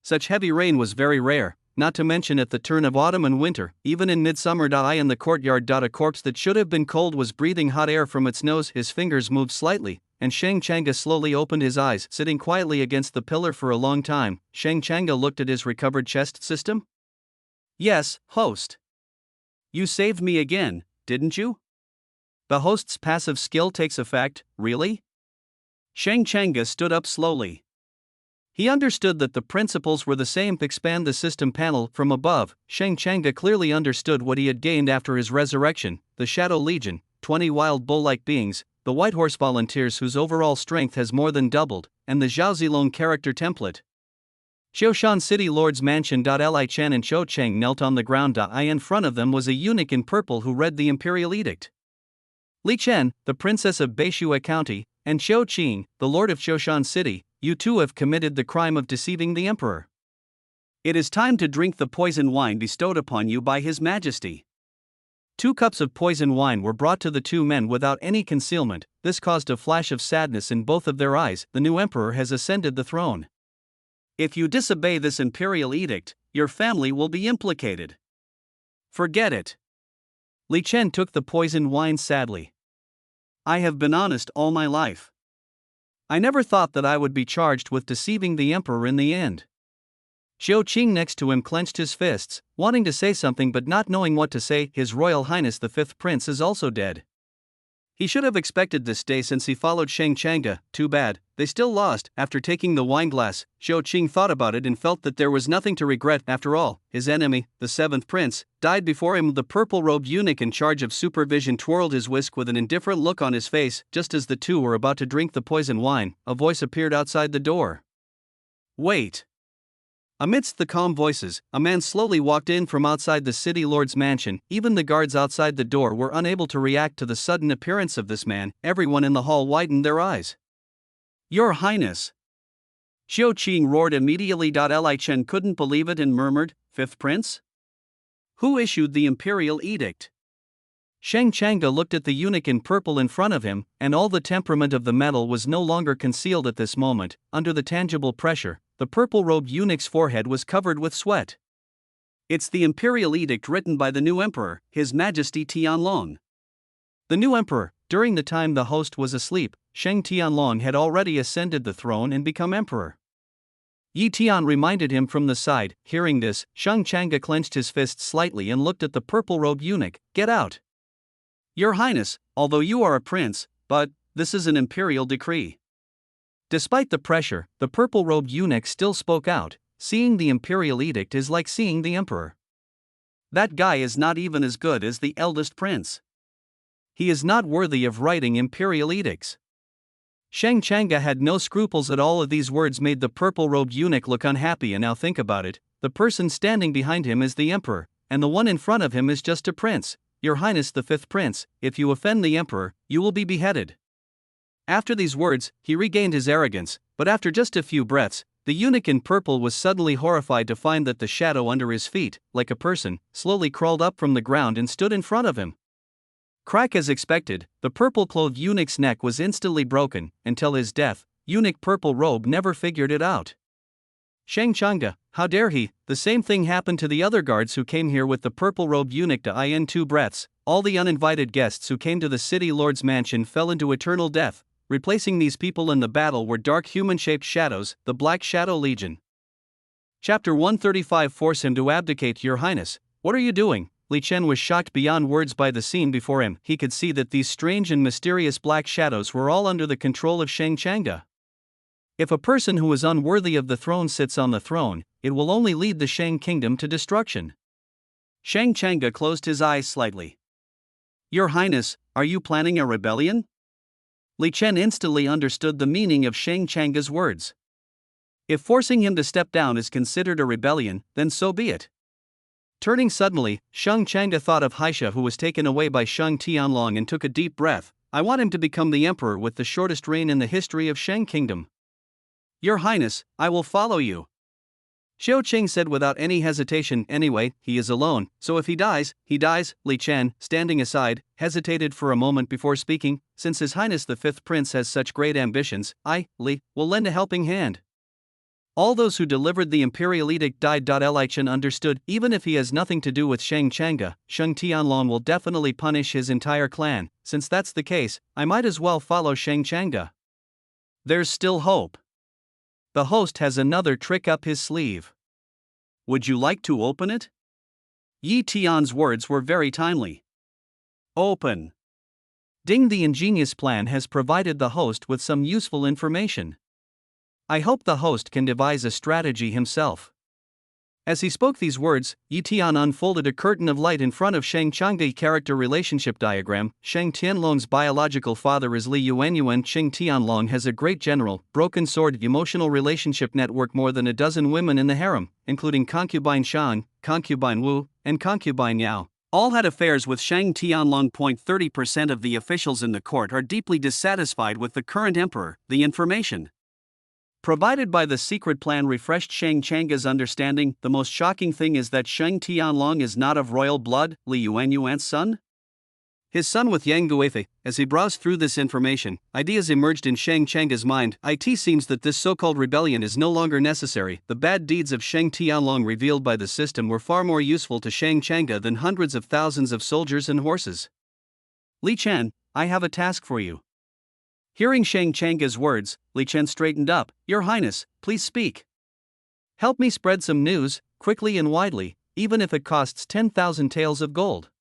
Such heavy rain was very rare, not to mention at the turn of autumn and winter. Even in midsummer, in the courtyard, a corpse that should have been cold was breathing hot air from its nose. His fingers moved slightly, and Shang Changa slowly opened his eyes. Sitting quietly against the pillar for a long time, Shang Changa looked at his recovered chess system. Yes, host. You saved me again, didn't you? The host's passive skill takes effect, really? Shang Changa stood up slowly. He understood that the principles were the same. Expand the system panel from above. Shang Changa clearly understood what he had gained after his resurrection: the Shadow Legion, 20 wild bull-like beings, the White Horse Volunteers whose overall strength has more than doubled, and the Zhao Zilong character template. Shoshan City Lord's Mansion. Li Chen and Cho Cheng knelt on the ground. In front of them was a eunuch in purple who read the imperial edict. Li Chen, the princess of Beishua County, and Cho Cheng, the lord of Shoshan City, you two have committed the crime of deceiving the emperor. It is time to drink the poison wine bestowed upon you by His Majesty. 2 cups of poison wine were brought to the 2 men without any concealment. This caused a flash of sadness in both of their eyes. The new emperor has ascended the throne. If you disobey this imperial edict, your family will be implicated. Forget it. Li Chen took the poisoned wine sadly. I have been honest all my life. I never thought that I would be charged with deceiving the emperor in the end. Xiao Qing next to him clenched his fists, wanting to say something but not knowing what to say. His Royal Highness the 5th Prince is also dead. He should have expected this day since he followed Shang Changa. Too bad, they still lost. After taking the wineglass, Xiao Qing thought about it and felt that there was nothing to regret. After all, his enemy, the 7th Prince, died before him. The purple-robed eunuch in charge of supervision twirled his whisk with an indifferent look on his face. Just as the 2 were about to drink the poison wine, a voice appeared outside the door. Wait. Amidst the calm voices, a man slowly walked in from outside the city lord's mansion. Even the guards outside the door were unable to react to the sudden appearance of this man. Everyone in the hall widened their eyes. "Your Highness!" Xiao Qing roared immediately. Li Chen couldn't believe it and murmured, "Fifth Prince? Who issued the imperial edict?" Sheng Changge looked at the eunuch in purple in front of him, and all the temperament of the metal was no longer concealed at this moment. Under the tangible pressure, the purple-robed eunuch's forehead was covered with sweat. "It's the imperial edict written by the new emperor, His Majesty Tianlong." The new emperor. During the time the host was asleep, Sheng Tianlong had already ascended the throne and become emperor. Yi Tian reminded him from the side. Hearing this, Sheng Changge clenched his fist slightly and looked at the purple-robed eunuch. "Get out!" "Your Highness, although you are a prince, but this is an imperial decree." Despite the pressure, the purple-robed eunuch still spoke out. "Seeing the imperial edict is like seeing the emperor. That guy is not even as good as the eldest prince. He is not worthy of writing imperial edicts." Sheng Changge had no scruples at all. These words made the purple-robed eunuch look unhappy. And now think about it, the person standing behind him is the emperor, and the one in front of him is just a prince. "Your Highness the fifth prince, if you offend the emperor, you will be beheaded." After these words, he regained his arrogance, but after just a few breaths, the eunuch in purple was suddenly horrified to find that the shadow under his feet, like a person, slowly crawled up from the ground and stood in front of him. Crack. As expected, the purple-clothed eunuch's neck was instantly broken. Until his death, eunuch purple robe never figured it out. "Sheng Changge, how dare he?" The same thing happened to the other guards who came here with the purple-robed eunuch. In 2 breaths, all the uninvited guests who came to the city lord's mansion fell into eternal death. Replacing these people in the battle were dark human-shaped shadows, the Black Shadow Legion. Chapter 135. Force him to abdicate. "Your Highness, what are you doing?" Li Chen was shocked beyond words by the scene before him. He could see that these strange and mysterious black shadows were all under the control of Sheng Changge. If a person who is unworthy of the throne sits on the throne, it will only lead the Sheng kingdom to destruction. Sheng Changge closed his eyes slightly. "Your Highness, are you planning a rebellion?" Li Chen instantly understood the meaning of Sheng Changge's words. If forcing him to step down is considered a rebellion, then so be it. Turning suddenly, Sheng Changge thought of Haisha, who was taken away by Sheng Tianlong, and took a deep breath. "I want him to become the emperor with the shortest reign in the history of Sheng kingdom." "Your Highness, I will follow you," Xiao Qing said without any hesitation. "Anyway, he is alone, so if he dies, he dies." Li Chen, standing aside, hesitated for a moment before speaking. "Since His Highness the fifth prince has such great ambitions, I, Li, will lend a helping hand." All those who delivered the imperial edict died. Li Chen understood. Even if he has nothing to do with Sheng Changge, Sheng Tianlong will definitely punish his entire clan. Since that's the case, I might as well follow Sheng Changge. There's still hope. The host has another trick up his sleeve. Would you like to open it? Yi Tian's words were very timely. Open. Ding. The ingenious plan has provided the host with some useful information. I hope the host can devise a strategy himself. As he spoke these words, Yi Tian unfolded a curtain of light in front of Sheng Changge. Character relationship diagram. Sheng Tianlong's biological father is Li Yuanyuan. Sheng Tianlong has a great general, broken sword, emotional relationship network, more than a dozen women in the harem, including concubine Shang, concubine Wu, and concubine Yao. All had affairs with Sheng Tianlong. 30% of the officials in the court are deeply dissatisfied with the current emperor. The information provided by the secret plan refreshed Sheng Changge's understanding. The most shocking thing is that Sheng Tianlong is not of royal blood, Li Yuanyuan's son. His son with Yang Guifei. As he browsed through this information, ideas emerged in Sheng Changge's mind. It seems that this so-called rebellion is no longer necessary. The bad deeds of Sheng Tianlong revealed by the system were far more useful to Sheng Changge than hundreds of thousands of soldiers and horses. Li Chen, I have a task for you. Hearing Sheng Changge's words, Li Chen straightened up. Your Highness, please speak. Help me spread some news, quickly and widely, even if it costs 10,000 taels of gold.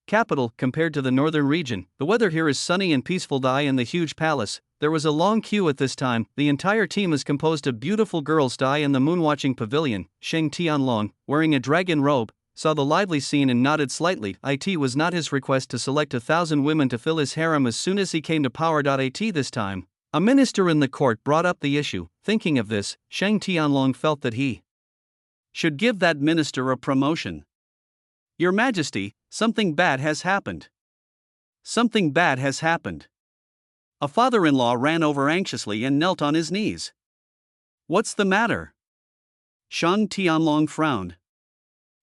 Capital. Compared to the northern region, the weather here is sunny and peaceful. In the huge palace, there was a long queue at this time. The entire team is composed of beautiful girls. In the moonwatching pavilion, Sheng Tianlong, wearing a dragon robe, saw the lively scene and nodded slightly. It was not his request to select 1,000 women to fill his harem as soon as he came to power. This time, a minister in the court brought up the issue. Thinking of this, Sheng Tianlong felt that he should give that minister a promotion. Your Majesty, something bad has happened. Something bad has happened. A father-in-law ran over anxiously and knelt on his knees. What's the matter? Shang Tianlong frowned.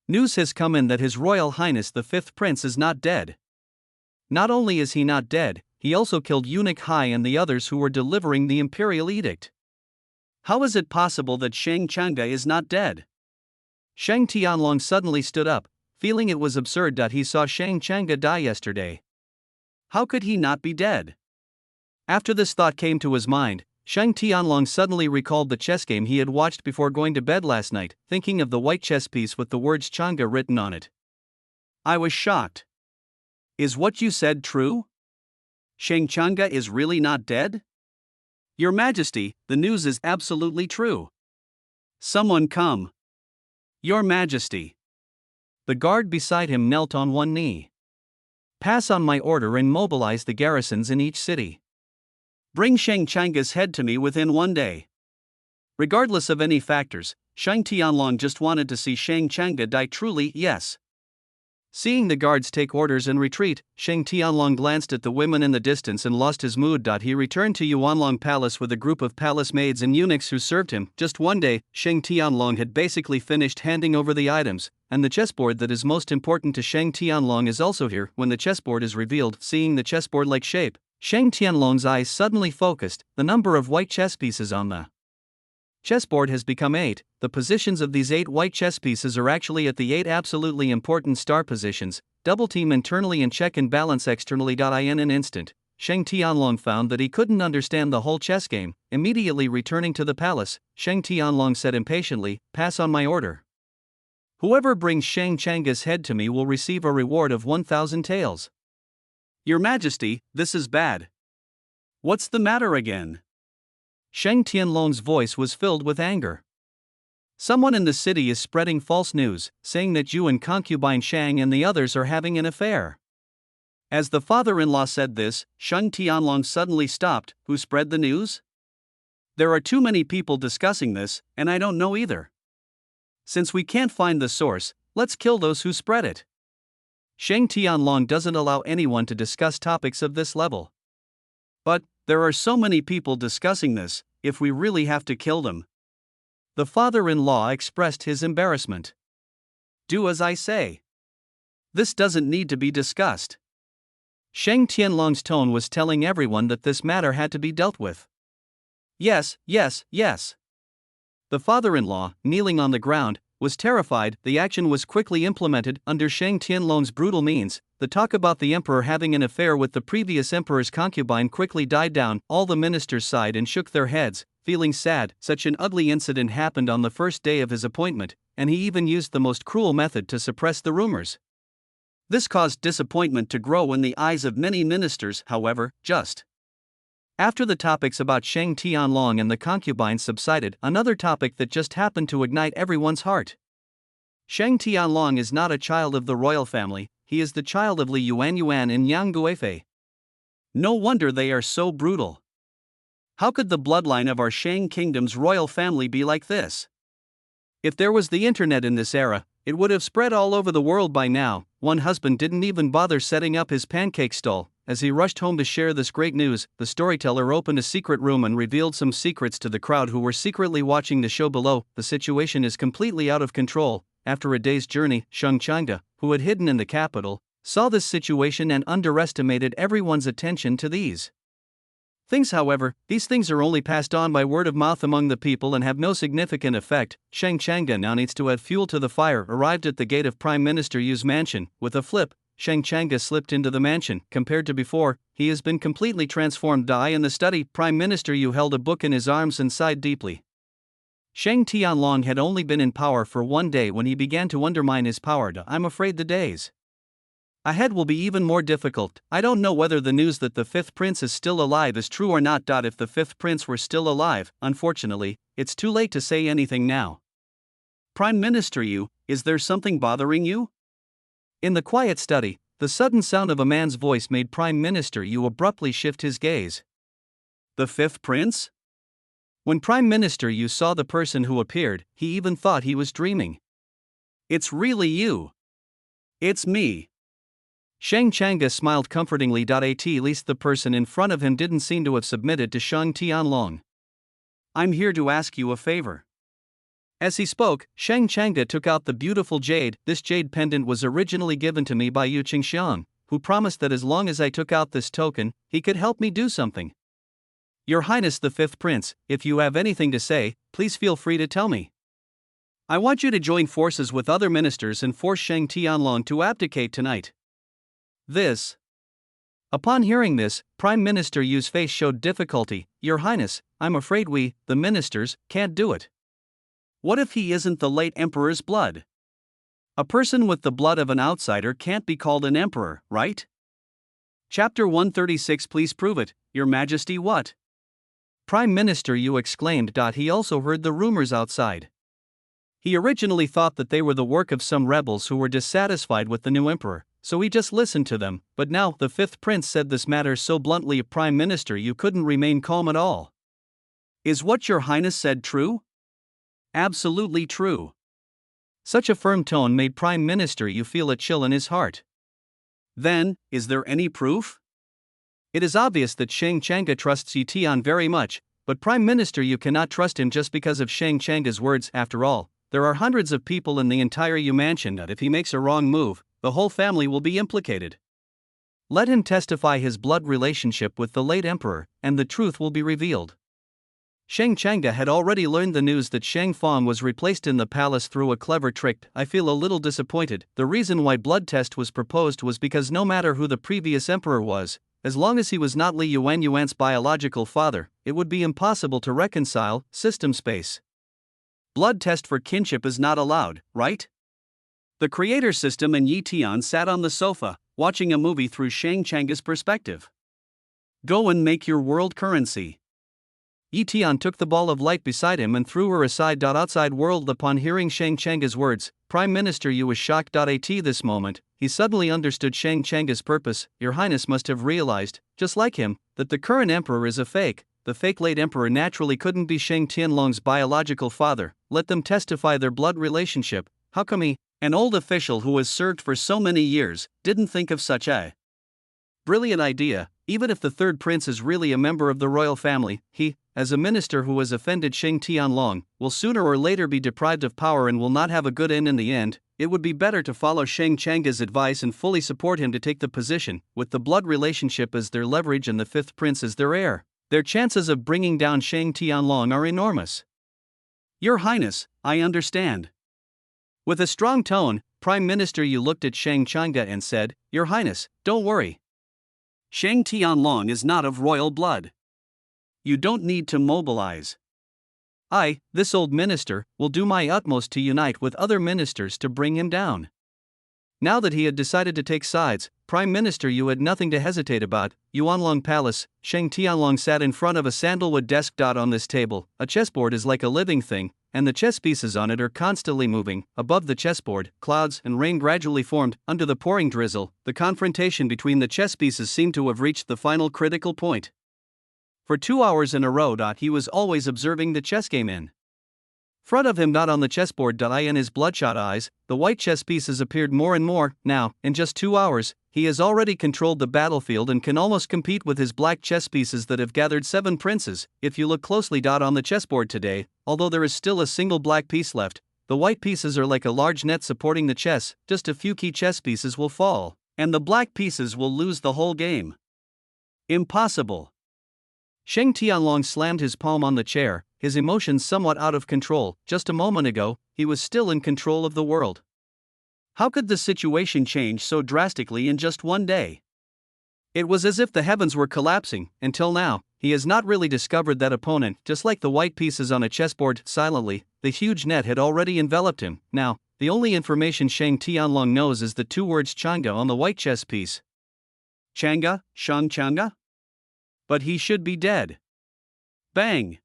News has come in that His Royal Highness the Fifth Prince is not dead. Not only is he not dead, he also killed Eunuch Hai and the others who were delivering the imperial edict. How is it possible that Shang Changa is not dead? Shang Tianlong suddenly stood up, feeling it was absurd that he saw Shang Changa die yesterday. How could he not be dead? After this thought came to his mind, Shang Tianlong suddenly recalled the chess game he had watched before going to bed last night, thinking of the white chess piece with the words Changa written on it. I was shocked. Is what you said true? Shang Changa is really not dead? Your Majesty, the news is absolutely true. Someone come. Your Majesty. The guard beside him knelt on one knee. Pass on my order and mobilize the garrisons in each city. Bring Shang Changa's head to me within 1 day. Regardless of any factors, Shang Tianlong just wanted to see Shang Changa die truly, yes. Seeing the guards take orders and retreat, Shang Tianlong glanced at the women in the distance and lost his mood. He returned to Yuanlong Palace with a group of palace maids and eunuchs who served him. Just one day, Shang Tianlong had basically finished handing over the items, and the chessboard that is most important to Shang Tianlong is also here. When the chessboard is revealed, seeing the chessboard-like shape, Shang Tianlong's eyes suddenly focused. The number of white chess pieces on the chessboard has become 8. The positions of these 8 white chess pieces are actually at the 8 absolutely important star positions. Double team internally and check and balance externally. In an instant, Shang Tianlong found that he couldn't understand the whole chess game. Immediately returning to the palace, Shang Tianlong said impatiently, pass on my order. Whoever brings Shang Changa's head to me will receive a reward of 1,000 taels. Your Majesty, this is bad. What's the matter again? Shang Tianlong's voice was filled with anger. Someone in the city is spreading false news, saying that you and concubine Shang and the others are having an affair. As the father-in-law said this, Shang Tianlong suddenly stopped. Who spread the news? There are too many people discussing this, and I don't know either. Since we can't find the source, let's kill those who spread it. Shang Tianlong doesn't allow anyone to discuss topics of this level. But there are so many people discussing this, if we really have to kill them. The father-in-law expressed his embarrassment. Do as I say. This doesn't need to be discussed. Shang Tianlong's tone was telling everyone that this matter had to be dealt with. Yes, yes, yes. The father-in-law, kneeling on the ground, was terrified. The action was quickly implemented under Shang Tianlong's brutal means. The talk about the emperor having an affair with the previous emperor's concubine quickly died down. All the ministers sighed and shook their heads, feeling sad. Such an ugly incident happened on the first day of his appointment, and he even used the most cruel method to suppress the rumors. This caused disappointment to grow in the eyes of many ministers. However, just after the topics about Shang Tianlong and the concubines subsided, another topic that just happened to ignite everyone's heart. Shang Tianlong is not a child of the royal family, he is the child of Li Yuanyuan and Yang Guifei. No wonder they are so brutal. How could the bloodline of our Shang kingdom's royal family be like this? If there was the internet in this era, it would have spread all over the world by now. One husband didn't even bother setting up his pancake stall. As he rushed home to share this great news, the storyteller opened a secret room and revealed some secrets to the crowd who were secretly watching the show below. The situation is completely out of control. After a day's journey, Shang Changa, who had hidden in the capital, saw this situation and underestimated everyone's attention to these things. However, these things are only passed on by word of mouth among the people and have no significant effect. Shang Changa now needs to add fuel to the fire. Arrived at the gate of Prime Minister Yu's mansion, with a flip, Shang Changa slipped into the mansion. Compared to before, he has been completely transformed. In the study, Prime Minister Yu held a book in his arms and sighed deeply. Shang Tianlong had only been in power for 1 day when he began to undermine his power. I'm afraid the days ahead will be even more difficult. I don't know whether the news that the 5th prince is still alive is true or not. If the 5th prince were still alive, unfortunately, it's too late to say anything now. Prime Minister Yu, is there something bothering you? In the quiet study, the sudden sound of a man's voice made Prime Minister Yu abruptly shift his gaze. The 5th prince? When Prime Minister Yu saw the person who appeared, he even thought he was dreaming. It's really you. It's me. Shang Changa smiled comfortingly. At least the person in front of him didn't seem to have submitted to Shang Tianlong. I'm here to ask you a favor. As he spoke, Shang Changa took out the beautiful jade. This jade pendant was originally given to me by Yu Qingxiang, who promised that as long as I took out this token, he could help me do something. Your Highness the Fifth Prince, if you have anything to say, please feel free to tell me. I want you to join forces with other ministers and force Shang Tianlong to abdicate tonight. This. Upon hearing this, Prime Minister Yu's face showed difficulty. Your Highness, I'm afraid we, the ministers, can't do it. What if he isn't the late emperor's blood? A person with the blood of an outsider can't be called an emperor, right? Chapter 136. Please prove it, Your Majesty. What? Prime Minister Yu exclaimed. He also heard the rumors outside. He originally thought that they were the work of some rebels who were dissatisfied with the new emperor, so he just listened to them, but now the fifth prince said this matter so bluntly. Prime Minister Yu couldn't remain calm at all. Is what Your Highness said true? Absolutely true. Such a firm tone made Prime Minister Yu feel a chill in his heart. Then, is there any proof? It is obvious that Shang Changa trusts Yi Tian very much, but Prime Minister Yu cannot trust him just because of Shang Changa's words. After all, there are hundreds of people in the entire Yu mansion that if he makes a wrong move, the whole family will be implicated. Let him testify his blood relationship with the late emperor, and the truth will be revealed. Shang Changa had already learned the news that Shang Fong was replaced in the palace through a clever trick. I feel a little disappointed. The reason why blood test was proposed was because no matter who the previous emperor was, as long as he was not Li Yuan's biological father, it would be impossible to reconcile. System space. Blood test for kinship is not allowed, right? The creator system and Yi Tian sat on the sofa, watching a movie through Shang Changa's perspective. Go and make your world currency. Yi Tian took the ball of light beside him and threw her aside. Outside world. Upon hearing Shang Changa's words, Prime Minister Yu was shocked. At this moment, he suddenly understood Shang Changa's purpose. Your Highness must have realized, just like him, that the current emperor is a fake. The fake late emperor naturally couldn't be Shang Tianlong's biological father. Let them testify their blood relationship. How come he, an old official who has served for so many years, didn't think of such a brilliant idea? Even if the third prince is really a member of the royal family, he, as a minister who has offended Shang Tianlong, will sooner or later be deprived of power and will not have a good end in the end. It would be better to follow Shang Changa's advice and fully support him to take the position, with the blood relationship as their leverage and the fifth prince as their heir. Their chances of bringing down Shang Tianlong are enormous. Your Highness, I understand. With a strong tone, Prime Minister Yu looked at Shang Changa and said, Your Highness, don't worry. Shang Tianlong is not of royal blood. You don't need to mobilize. I, this old minister, will do my utmost to unite with other ministers to bring him down. Now that he had decided to take sides, Prime Minister Yu had nothing to hesitate about. Yuanlong Palace, Shang Tianlong sat in front of a sandalwood desk. On this table, a chessboard is like a living thing, and the chess pieces on it are constantly moving. Above the chessboard, clouds and rain gradually formed. Under the pouring drizzle, the confrontation between the chess pieces seemed to have reached the final critical point. For 2 hours in a row. He was always observing the chess game in front of him. On the chessboard. In his bloodshot eyes, the white chess pieces appeared more and more. Now, in just 2 hours, he has already controlled the battlefield and can almost compete with his black chess pieces that have gathered 7 princes. If you look closely. On the chessboard today, although there is still a single black piece left, the white pieces are like a large net supporting the chess. Just a few key chess pieces will fall, and the black pieces will lose the whole game. Impossible. Shang Tianlong slammed his palm on the chair, his emotions somewhat out of control. Just a moment ago, he was still in control of the world. How could the situation change so drastically in just one day? It was as if the heavens were collapsing. Until now, he has not really discovered that opponent. Just like the white pieces on a chessboard, silently, the huge net had already enveloped him. Now, the only information Shang Tianlong knows is the 2 words Changa on the white chess piece. Changa, Shang Changa? But he should be dead. Bang!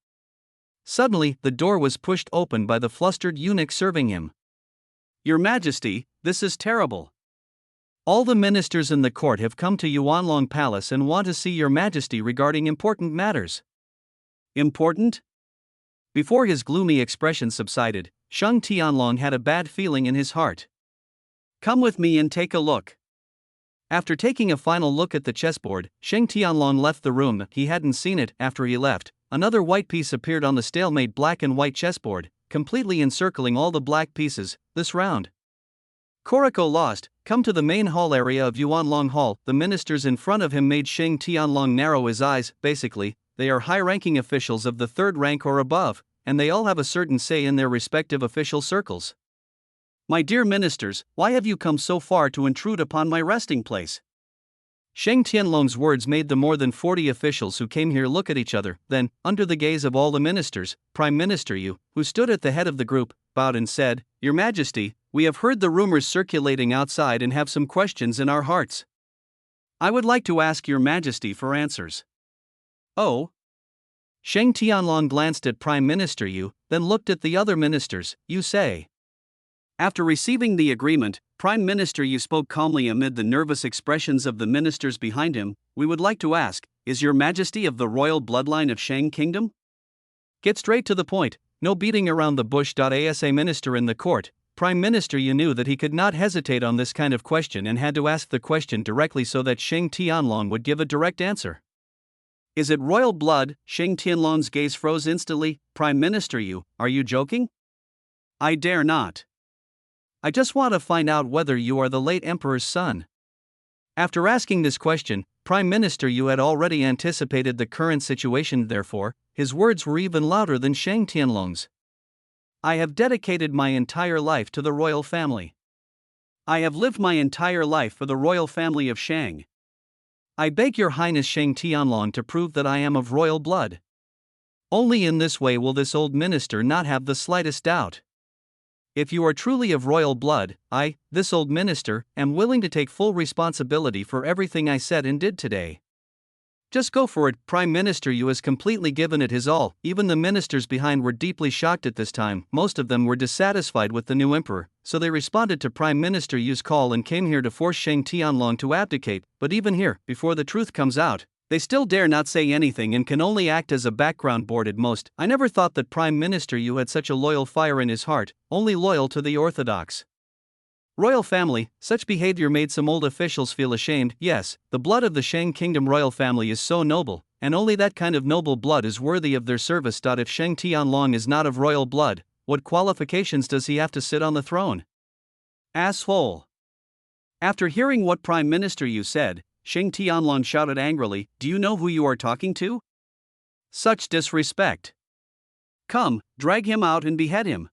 Suddenly, the door was pushed open by the flustered eunuch serving him. Your Majesty, this is terrible. All the ministers in the court have come to Yuanlong Palace and want to see Your Majesty regarding important matters. Important? Before his gloomy expression subsided, Sheng Tianlong had a bad feeling in his heart. Come with me and take a look. After taking a final look at the chessboard, Sheng Tianlong left the room. He hadn't seen it. After he left, another white piece appeared on the stalemate black and white chessboard, completely encircling all the black pieces. This round, Koriko lost. Come to the main hall area of Yuanlong Hall. The ministers in front of him made Sheng Tianlong narrow his eyes. Basically, they are high-ranking officials of the third rank or above, and they all have a certain say in their respective official circles. My dear ministers, why have you come so far to intrude upon my resting place? Sheng Tianlong's words made the more than 40 officials who came here look at each other. Then, under the gaze of all the ministers, Prime Minister Yu, who stood at the head of the group, bowed and said, Your Majesty, we have heard the rumors circulating outside and have some questions in our hearts. I would like to ask Your Majesty for answers. Oh? Sheng Tianlong glanced at Prime Minister Yu, then looked at the other ministers. You say. After receiving the agreement, Prime Minister Yu spoke calmly amid the nervous expressions of the ministers behind him. We would like to ask, is Your Majesty of the royal bloodline of Shang Kingdom? Get straight to the point, no beating around the bush. As a minister in the court, Prime Minister Yu knew that he could not hesitate on this kind of question and had to ask the question directly so that Sheng Tianlong would give a direct answer. Is it royal blood? Sheng Tianlong's gaze froze instantly. Prime Minister Yu, are you joking? I dare not. I just want to find out whether you are the late emperor's son. After asking this question, Prime Minister Yu had already anticipated the current situation, therefore, his words were even louder than Sheng Tianlong's. I have dedicated my entire life to the royal family. I have lived my entire life for the royal family of Shang. I beg Your Highness Sheng Tianlong to prove that I am of royal blood. Only in this way will this old minister not have the slightest doubt. If you are truly of royal blood, I, this old minister, am willing to take full responsibility for everything I said and did today. Just go for it. Prime Minister Yu has completely given it his all. Even the ministers behind were deeply shocked at this time. Most of them were dissatisfied with the new emperor, so they responded to Prime Minister Yu's call and came here to force Sheng Tianlong to abdicate. But even here, before the truth comes out, they still dare not say anything and can only act as a background board at most. I never thought that Prime Minister Yu had such a loyal fire in his heart, only loyal to the orthodox royal family. Such behavior made some old officials feel ashamed. Yes, the blood of the Shang Kingdom royal family is so noble, and only that kind of noble blood is worthy of their service. If Sheng Tianlong is not of royal blood, what qualifications does he have to sit on the throne? Asshole. After hearing what Prime Minister Yu said, Sheng Tianlong shouted angrily, Do you know who you are talking to? Such disrespect. Come, drag him out and behead him.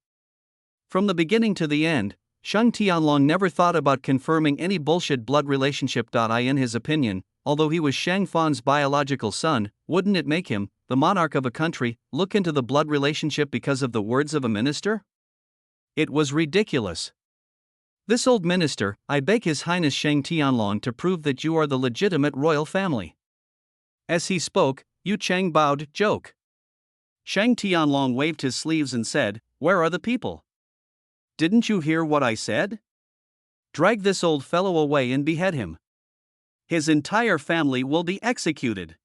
From the beginning to the end, Sheng Tianlong never thought about confirming any bullshit blood relationship. In his opinion, although he was Shang Fan's biological son, wouldn't it make him, the monarch of a country, look into the blood relationship because of the words of a minister? It was ridiculous. This old minister, I beg His Highness Sheng Tianlong to prove that you are the legitimate royal family. As he spoke, Yu Cheng bowed. Joke. Sheng Tianlong waved his sleeves and said, Where are the people? Didn't you hear what I said? Drag this old fellow away and behead him. His entire family will be executed.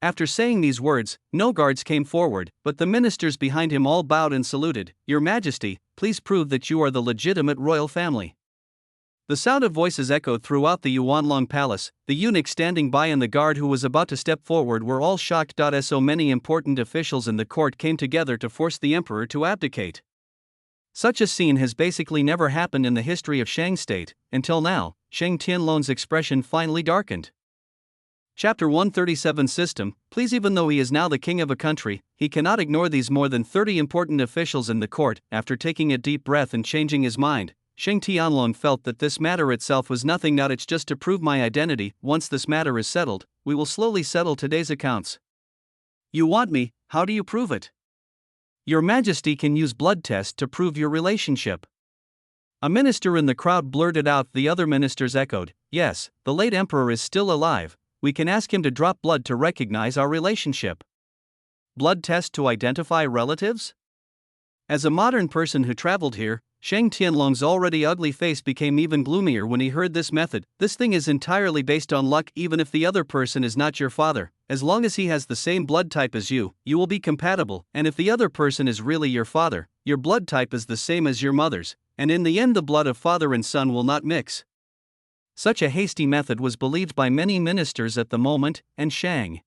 After saying these words, no guards came forward, but the ministers behind him all bowed and saluted. Your Majesty, please prove that you are the legitimate royal family. The sound of voices echoed throughout the Yuanlong Palace. The eunuch standing by and the guard who was about to step forward were all shocked. As so many important officials in the court came together to force the emperor to abdicate. Such a scene has basically never happened in the history of Shang State. Until now, Sheng Tianlong's expression finally darkened. Chapter 137 System. Please, even though he is now the king of a country, he cannot ignore these more than 30 important officials in the court. After taking a deep breath and changing his mind, Sheng Tianlong felt that this matter itself was nothing. It's just to prove my identity. Once this matter is settled, we will slowly settle today's accounts. You want me? How do you prove it? Your Majesty can use blood tests to prove your relationship. A minister in the crowd blurted out. The other ministers echoed, Yes, the late emperor is still alive. We can ask him to drop blood to recognize our relationship. Blood test to identify relatives? As a modern person who traveled here, Shang Tianlong's already ugly face became even gloomier when he heard this method. This thing is entirely based on luck. Even if the other person is not your father, as long as he has the same blood type as you will be compatible, and if the other person is really your father, your blood type is the same as your mother's, and in the end the blood of father and son will not mix. Such a hasty method was believed by many ministers at the moment, and Shang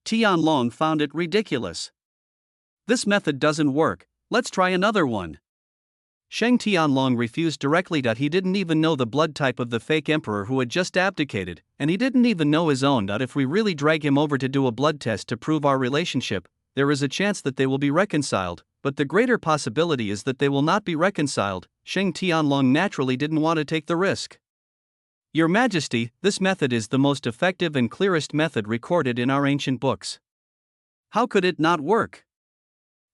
Tianlong found it ridiculous. This method doesn't work, let's try another one. Shang Tianlong refused directly. He didn't even know the blood type of the fake emperor who had just abdicated, and he didn't even know his own. If we really drag him over to do a blood test to prove our relationship, there is a chance that they will be reconciled, but the greater possibility is that they will not be reconciled. Shang Tianlong naturally didn't want to take the risk. Your Majesty, this method is the most effective and clearest method recorded in our ancient books. How could it not work?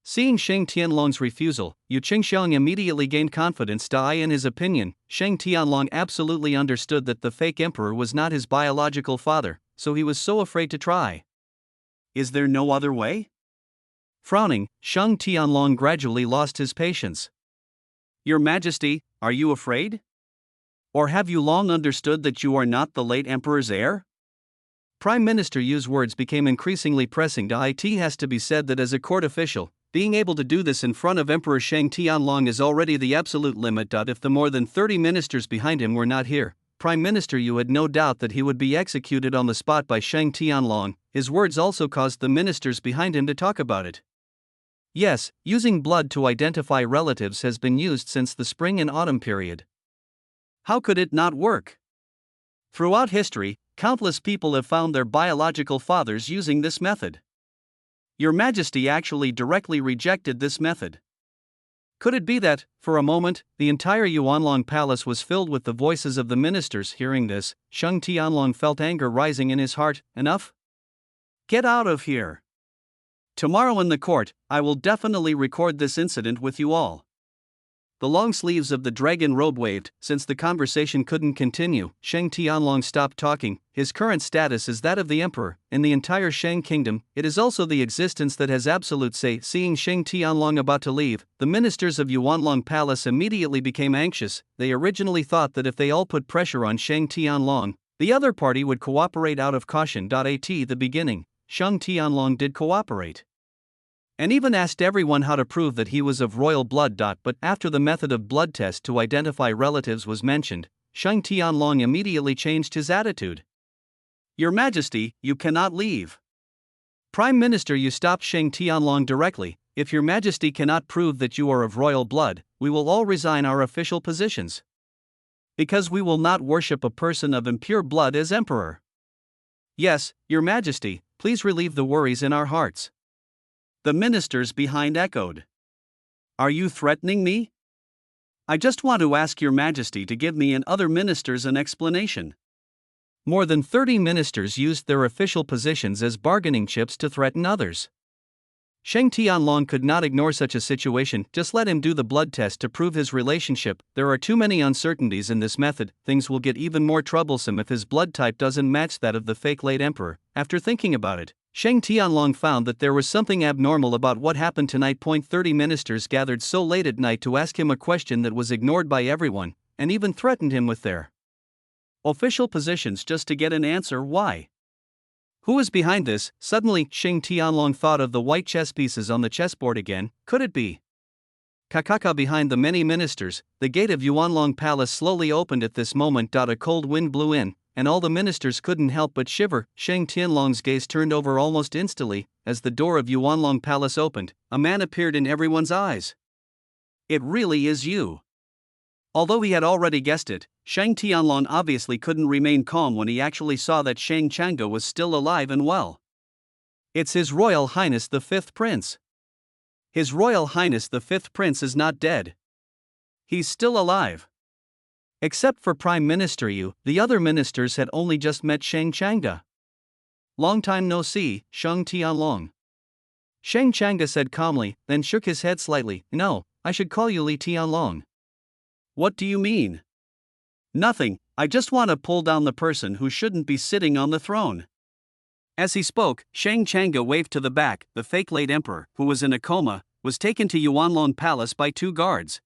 Seeing Shang Tianlong's refusal, Yu Qingxiang immediately gained confidence. In his opinion, Shang Tianlong absolutely understood that the fake emperor was not his biological father, so he was so afraid to try. Is there no other way? Frowning, Shang Tianlong gradually lost his patience. Your Majesty, are you afraid? Or have you long understood that you are not the late emperor's heir? Prime Minister Yu's words became increasingly pressing. It has to be said that as a court official, being able to do this in front of Emperor Shang Tianlong is already the absolute limit. If the more than 30 ministers behind him were not here, Prime Minister Yu had no doubt that he would be executed on the spot by Shang Tianlong. His words also caused the ministers behind him to talk about it. Yes, using blood to identify relatives has been used since the spring and autumn period. How could it not work? Throughout history, countless people have found their biological fathers using this method. Your Majesty actually directly rejected this method. Could it be that, for a moment, the entire Yuanlong Palace was filled with the voices of the ministers? Hearing this, Shang Tianlong felt anger rising in his heart. Enough? Get out of here. Tomorrow in the court, I will definitely record this incident with you all. The long sleeves of the dragon robe waved. Since the conversation couldn't continue, Shang Tianlong stopped talking. His current status is that of the emperor. In the entire Shang kingdom, it is also the existence that has absolute say. Seeing Shang Tianlong about to leave, the ministers of Yuanlong Palace immediately became anxious. They originally thought that if they all put pressure on Shang Tianlong, the other party would cooperate out of caution. At the beginning, Shang Tianlong did cooperate, and even asked everyone how to prove that he was of royal blood. But after the method of blood test to identify relatives was mentioned, Shang Tianlong immediately changed his attitude. Your Majesty, you cannot leave. Prime Minister Yu stopped Shang Tianlong directly. If your Majesty cannot prove that you are of royal blood, we will all resign our official positions. Because we will not worship a person of impure blood as emperor. Yes, your Majesty, please relieve the worries in our hearts. The ministers behind echoed. Are you threatening me? I just want to ask your Majesty to give me and other ministers an explanation. More than 30 ministers used their official positions as bargaining chips to threaten others. Shang Tianlong could not ignore such a situation. Just let him do the blood test to prove his relationship. There are too many uncertainties in this method. Things will get even more troublesome if his blood type doesn't match that of the fake late emperor. After thinking about it, Shang Tianlong found that there was something abnormal about what happened tonight. 30 ministers gathered so late at night to ask him a question that was ignored by everyone, and even threatened him with their official positions just to get an answer. Why? Who is behind this? Suddenly, Shang Tianlong thought of the white chess pieces on the chessboard again. Could it be Kakaka behind the many ministers? The gate of Yuanlong Palace slowly opened at this moment. A cold wind blew in, and all the ministers couldn't help but shiver. Shang Tianlong's gaze turned over almost instantly. As the door of Yuanlong Palace opened, a man appeared in everyone's eyes. It really is you. Although he had already guessed it, Shang Tianlong obviously couldn't remain calm when he actually saw that Shang Changge was still alive and well. It's His Royal Highness the Fifth Prince. His Royal Highness the Fifth Prince is not dead. He's still alive. Except for Prime Minister Yu, the other ministers had only just met Shang Changge. Long time no see, Shang Tianlong. Shang Changge said calmly, then shook his head slightly. No, I should call you Li Tianlong. What do you mean? Nothing, I just want to pull down the person who shouldn't be sitting on the throne. As he spoke, Shang Changge waved to the back. The fake late emperor, who was in a coma, was taken to Yuanlong Palace by 2 guards.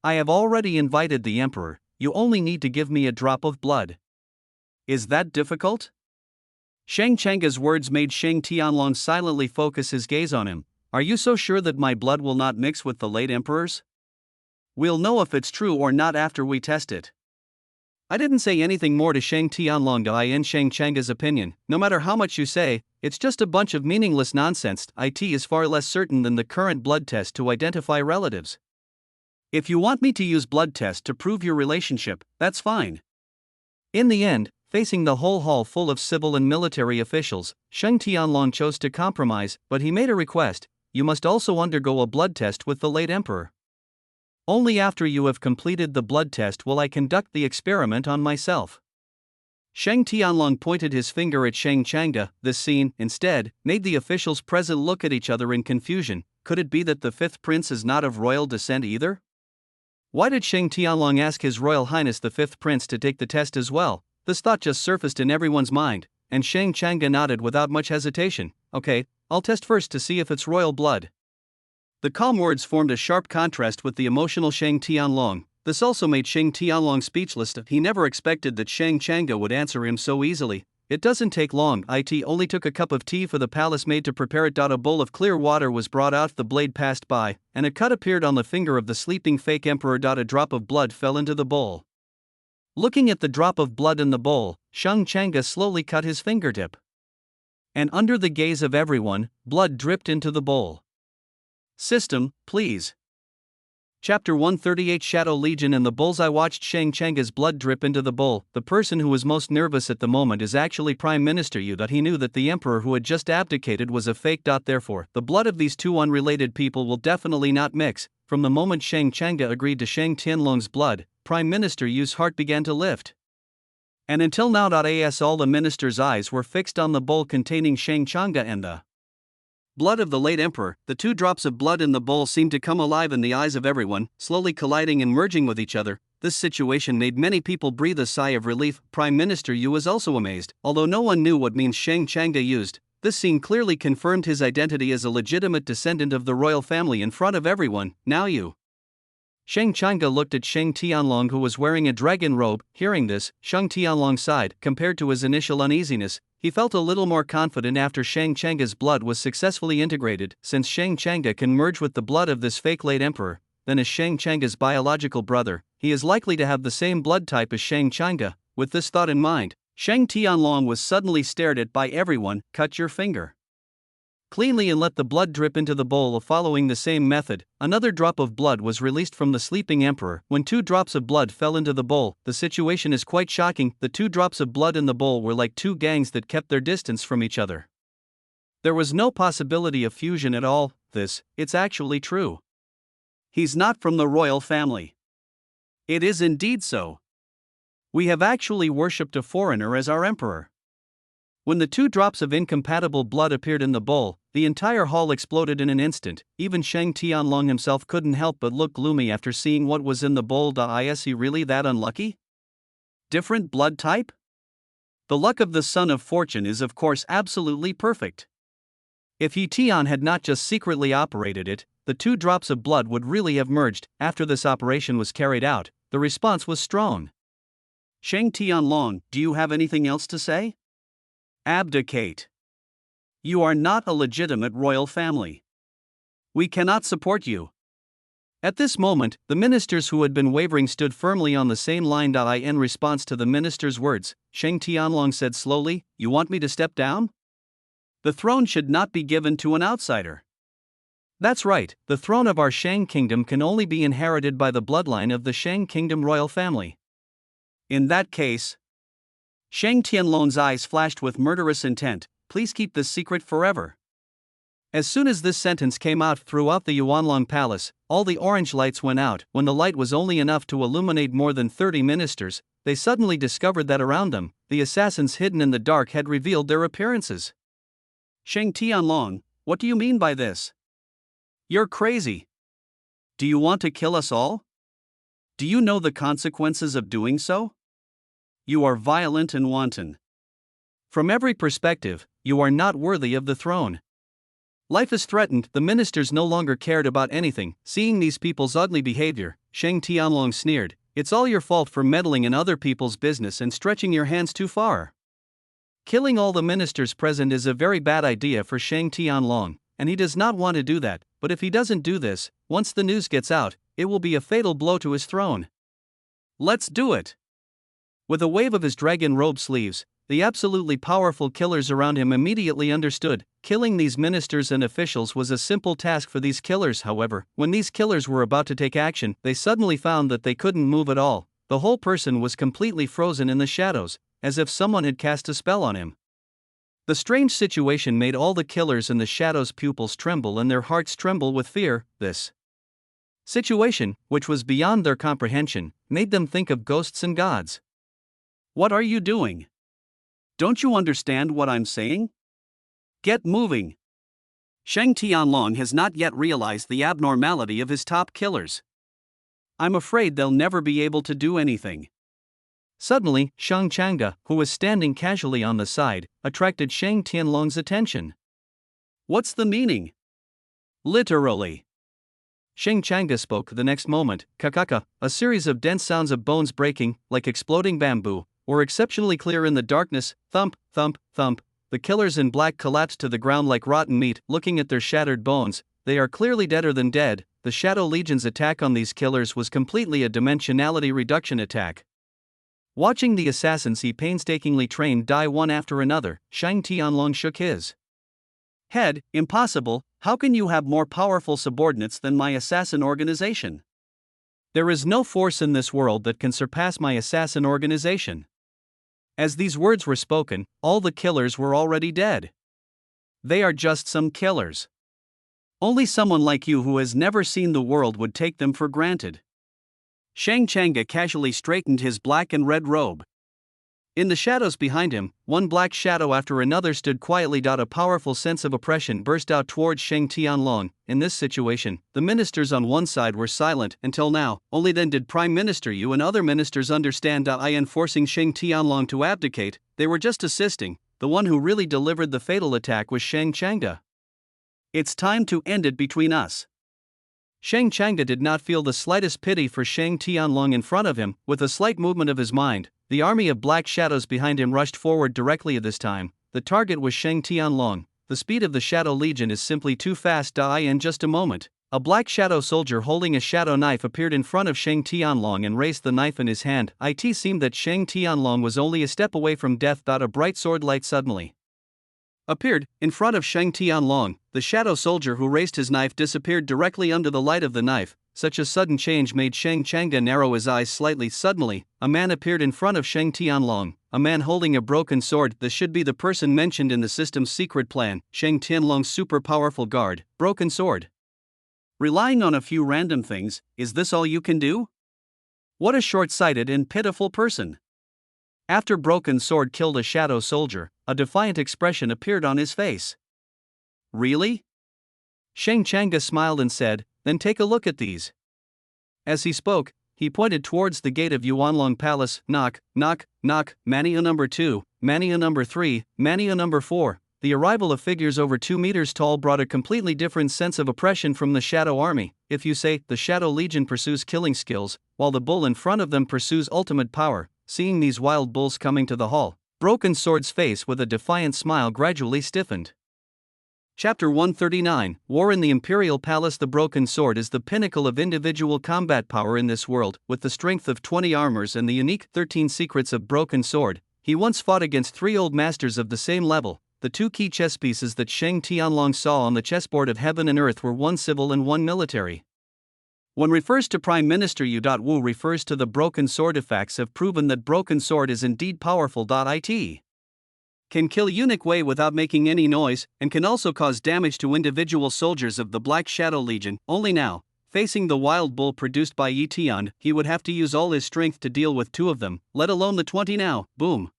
I have already invited the emperor, you only need to give me a drop of blood. Is that difficult? Shang Changa's words made Shang Tianlong silently focus his gaze on him. Are you so sure that my blood will not mix with the late emperor's? We'll know if it's true or not after we test it. I didn't say anything more to Shang Tianlong in Shang Changa's opinion. No matter how much you say, it's just a bunch of meaningless nonsense. It is far less certain than the current blood test to identify relatives. If you want me to use blood test to prove your relationship, that's fine. In the end, facing the whole hall full of civil and military officials, Shang Tianlong chose to compromise, but he made a request: you must also undergo a blood test with the late emperor. Only after you have completed the blood test will I conduct the experiment on myself. Shang Tianlong pointed his finger at Shang Changa. This scene, instead, made the officials present look at each other in confusion. Could it be that the fifth prince is not of royal descent either? Why did Shang Tianlong ask His Royal Highness the fifth prince to take the test as well? This thought just surfaced in everyone's mind, and Shang Changa nodded without much hesitation. Okay, I'll test first to see if it's royal blood. The calm words formed a sharp contrast with the emotional Shang Tianlong. This also made Shang Tianlong speechless. He never expected that Shang Changa would answer him so easily. It doesn't take long. It only took a cup of tea for the palace maid to prepare it. A bowl of clear water was brought out, the blade passed by, and a cut appeared on the finger of the sleeping fake emperor. A drop of blood fell into the bowl. Looking at the drop of blood in the bowl, Shang Changa slowly cut his fingertip. And under the gaze of everyone, blood dripped into the bowl. System, please. Chapter 138 Shadow Legion. In the bullseye watched Shang Changa's blood drip into the bowl. The person who was most nervous at the moment is actually Prime Minister Yu. He knew that the emperor who had just abdicated was a fake. Therefore, the blood of these two unrelated people will definitely not mix. From the moment Shang Changa agreed to Shang Tianlong's blood, Prime Minister Yu's heart began to lift. And until now, all the minister's eyes were fixed on the bowl containing Shang Changa and the blood of the late emperor. The two drops of blood in the bowl seemed to come alive in the eyes of everyone, slowly colliding and merging with each other. This situation made many people breathe a sigh of relief. Prime Minister Yu was also amazed. Although no one knew what means Shang Changa used, this scene clearly confirmed his identity as a legitimate descendant of the royal family in front of everyone. Now you. Shang Changa looked at Shang Tianlong, who was wearing a dragon robe. Hearing this, Shang Tianlong sighed. Compared to his initial uneasiness, he felt a little more confident after Shang Changa's blood was successfully integrated. Since Shang Changa can merge with the blood of this fake late emperor, then as Shang Changa's biological brother, he is likely to have the same blood type as Shang Changa. With this thought in mind, Shang Tianlong was suddenly stared at by everyone. Cut your finger cleanly and let the blood drip into the bowl. Following the same method, another drop of blood was released from the sleeping emperor. When two drops of blood fell into the bowl, the situation is quite shocking. The two drops of blood in the bowl were like two gangs that kept their distance from each other. There was no possibility of fusion at all. It's actually true. He's not from the royal family. It is indeed so. We have actually worshipped a foreigner as our emperor. When the two drops of incompatible blood appeared in the bowl, the entire hall exploded in an instant. Even Shang Tianlong himself couldn't help but look gloomy after seeing what was in the bowl. Is he really that unlucky? Different blood type? The luck of the son of fortune is of course absolutely perfect. If Yi Tian had not just secretly operated it, the two drops of blood would really have merged. After this operation was carried out, the response was strong. Shang Tianlong, do you have anything else to say? Abdicate. You are not a legitimate royal family. We cannot support you. At this moment, the ministers who had been wavering stood firmly on the same line. In response to the minister's words, Shang Tianlong said slowly, "You want me to step down? The throne should not be given to an outsider." That's right, the throne of our Shang kingdom can only be inherited by the bloodline of the Shang kingdom royal family. In that case, Shang Tianlong's eyes flashed with murderous intent. Please keep this secret forever. As soon as this sentence came out throughout the Yuanlong Palace, all the orange lights went out. When the light was only enough to illuminate more than 30 ministers, they suddenly discovered that around them, the assassins hidden in the dark had revealed their appearances. Shang Tianlong, what do you mean by this? You're crazy. Do you want to kill us all? Do you know the consequences of doing so? You are violent and wanton. From every perspective, you are not worthy of the throne. Life is threatened. The ministers no longer cared about anything. Seeing these people's ugly behavior, Sheng Tianlong sneered. It's all your fault for meddling in other people's business and stretching your hands too far. Killing all the ministers present is a very bad idea for Sheng Tianlong, and he does not want to do that, but if he doesn't do this, once the news gets out, it will be a fatal blow to his throne. Let's do it! With a wave of his dragon robe sleeves, the absolutely powerful killers around him immediately understood. Killing these ministers and officials was a simple task for these killers. However, when these killers were about to take action, they suddenly found that they couldn't move at all. The whole person was completely frozen in the shadows, as if someone had cast a spell on him. The strange situation made all the killers in the shadows' pupils tremble and their hearts tremble with fear. This situation, which was beyond their comprehension, made them think of ghosts and gods. What are you doing? Don't you understand what I'm saying? Get moving! Sheng Tianlong has not yet realized the abnormality of his top killers. I'm afraid they'll never be able to do anything. Suddenly, Sheng Changde, who was standing casually on the side, attracted Sheng Tianlong's attention. What's the meaning? Literally. Sheng Changde spoke the next moment. Kakaka, a series of dense sounds of bones breaking, like exploding bamboo, were exceptionally clear in the darkness. Thump, thump, thump. The killers in black collapsed to the ground like rotten meat. Looking at their shattered bones, they are clearly deader than dead. The Shadow Legion's attack on these killers was completely a dimensionality reduction attack. Watching the assassins he painstakingly trained die one after another, Sheng Tianlong shook his head. Impossible, how can you have more powerful subordinates than my assassin organization? There is no force in this world that can surpass my assassin organization. As these words were spoken, all the killers were already dead. They are just some killers. Only someone like you who has never seen the world would take them for granted. Sheng Changde casually straightened his black and red robe. In the shadows behind him, one black shadow after another stood quietly. A powerful sense of oppression burst out towards Sheng Tianlong. In this situation, the ministers on one side were silent until now. Only then did Prime Minister Yu and other ministers understand. In forcing Sheng Tianlong to abdicate, they were just assisting. The one who really delivered the fatal attack was Sheng Changde. It's time to end it between us. Sheng Changde did not feel the slightest pity for Sheng Tianlong in front of him. With a slight movement of his mind, the army of black shadows behind him rushed forward directly. This time, the target was Sheng Tianlong. The speed of the Shadow Legion is simply too fast. In just a moment, a black shadow soldier holding a shadow knife appeared in front of Sheng Tianlong and raised the knife in his hand. It seemed that Sheng Tianlong was only a step away from death. A bright sword light suddenly appeared in front of Sheng Tianlong. The shadow soldier who raised his knife disappeared directly under the light of the knife. Such a sudden change made Sheng Changde narrow his eyes slightly. Suddenly, a man appeared in front of Sheng Tianlong, a man holding a broken sword. This should be the person mentioned in the system's secret plan, Sheng Tianlong's super powerful guard, broken sword. Relying on a few random things, is this all you can do? What a short-sighted and pitiful person. After Broken Sword killed a shadow soldier, a defiant expression appeared on his face. Really? Sheng Changde smiled and said, then take a look at these. As he spoke, he pointed towards the gate of Yuanlong Palace. Knock, knock, knock, Mania number 2, Mania number 3, Mania number 4. The arrival of figures over 2 meters tall brought a completely different sense of oppression from the Shadow Army. If you say, the Shadow Legion pursues killing skills, while the bull in front of them pursues ultimate power. Seeing these wild bulls coming to the hall, Broken Sword's face with a defiant smile gradually stiffened. Chapter 139, War in the Imperial Palace. The Broken Sword is the pinnacle of individual combat power in this world. With the strength of 20 armors and the unique 13 secrets of Broken Sword, he once fought against 3 old masters of the same level. The 2 key chess pieces that Sheng Tianlong saw on the chessboard of heaven and earth were one civil and one military. One refers to Prime Minister Yu. Wu refers to the Broken Sword. Effects have proven that Broken Sword is indeed powerful. It can kill Eunuch Wei without making any noise, and can also cause damage to individual soldiers of the Black Shadow Legion. Only now, facing the wild bull produced by Yi Tian, he would have to use all his strength to deal with 2 of them, let alone the 20 now. Boom.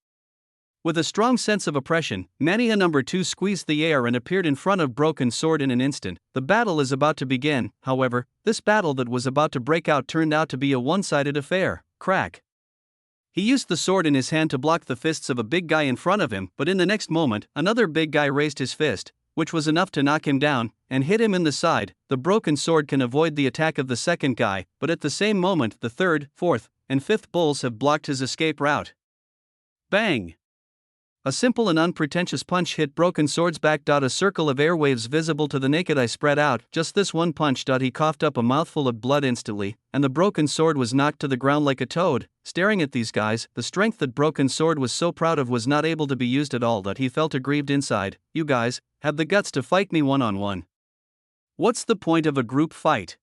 With a strong sense of oppression, Mania number 2 squeezed the air and appeared in front of Broken Sword in an instant. The battle is about to begin. However, this battle that was about to break out turned out to be a one-sided affair. Crack. He used the sword in his hand to block the fists of a big guy in front of him, but in the next moment, another big guy raised his fist. which was enough to knock him down, and hit him in the side. The broken sword can avoid the attack of the second guy, but at the same moment the third, fourth, and fifth bulls have blocked his escape route. Bang! A simple and unpretentious punch hit Broken Sword's back. A circle of airwaves visible to the naked eye spread out. Just this one punch. He coughed up a mouthful of blood instantly, and the Broken Sword was knocked to the ground like a toad. Staring at these guys, the strength that Broken Sword was so proud of was not able to be used at all. He felt aggrieved inside. You guys have the guts to fight me one-on-one. What's the point of a group fight?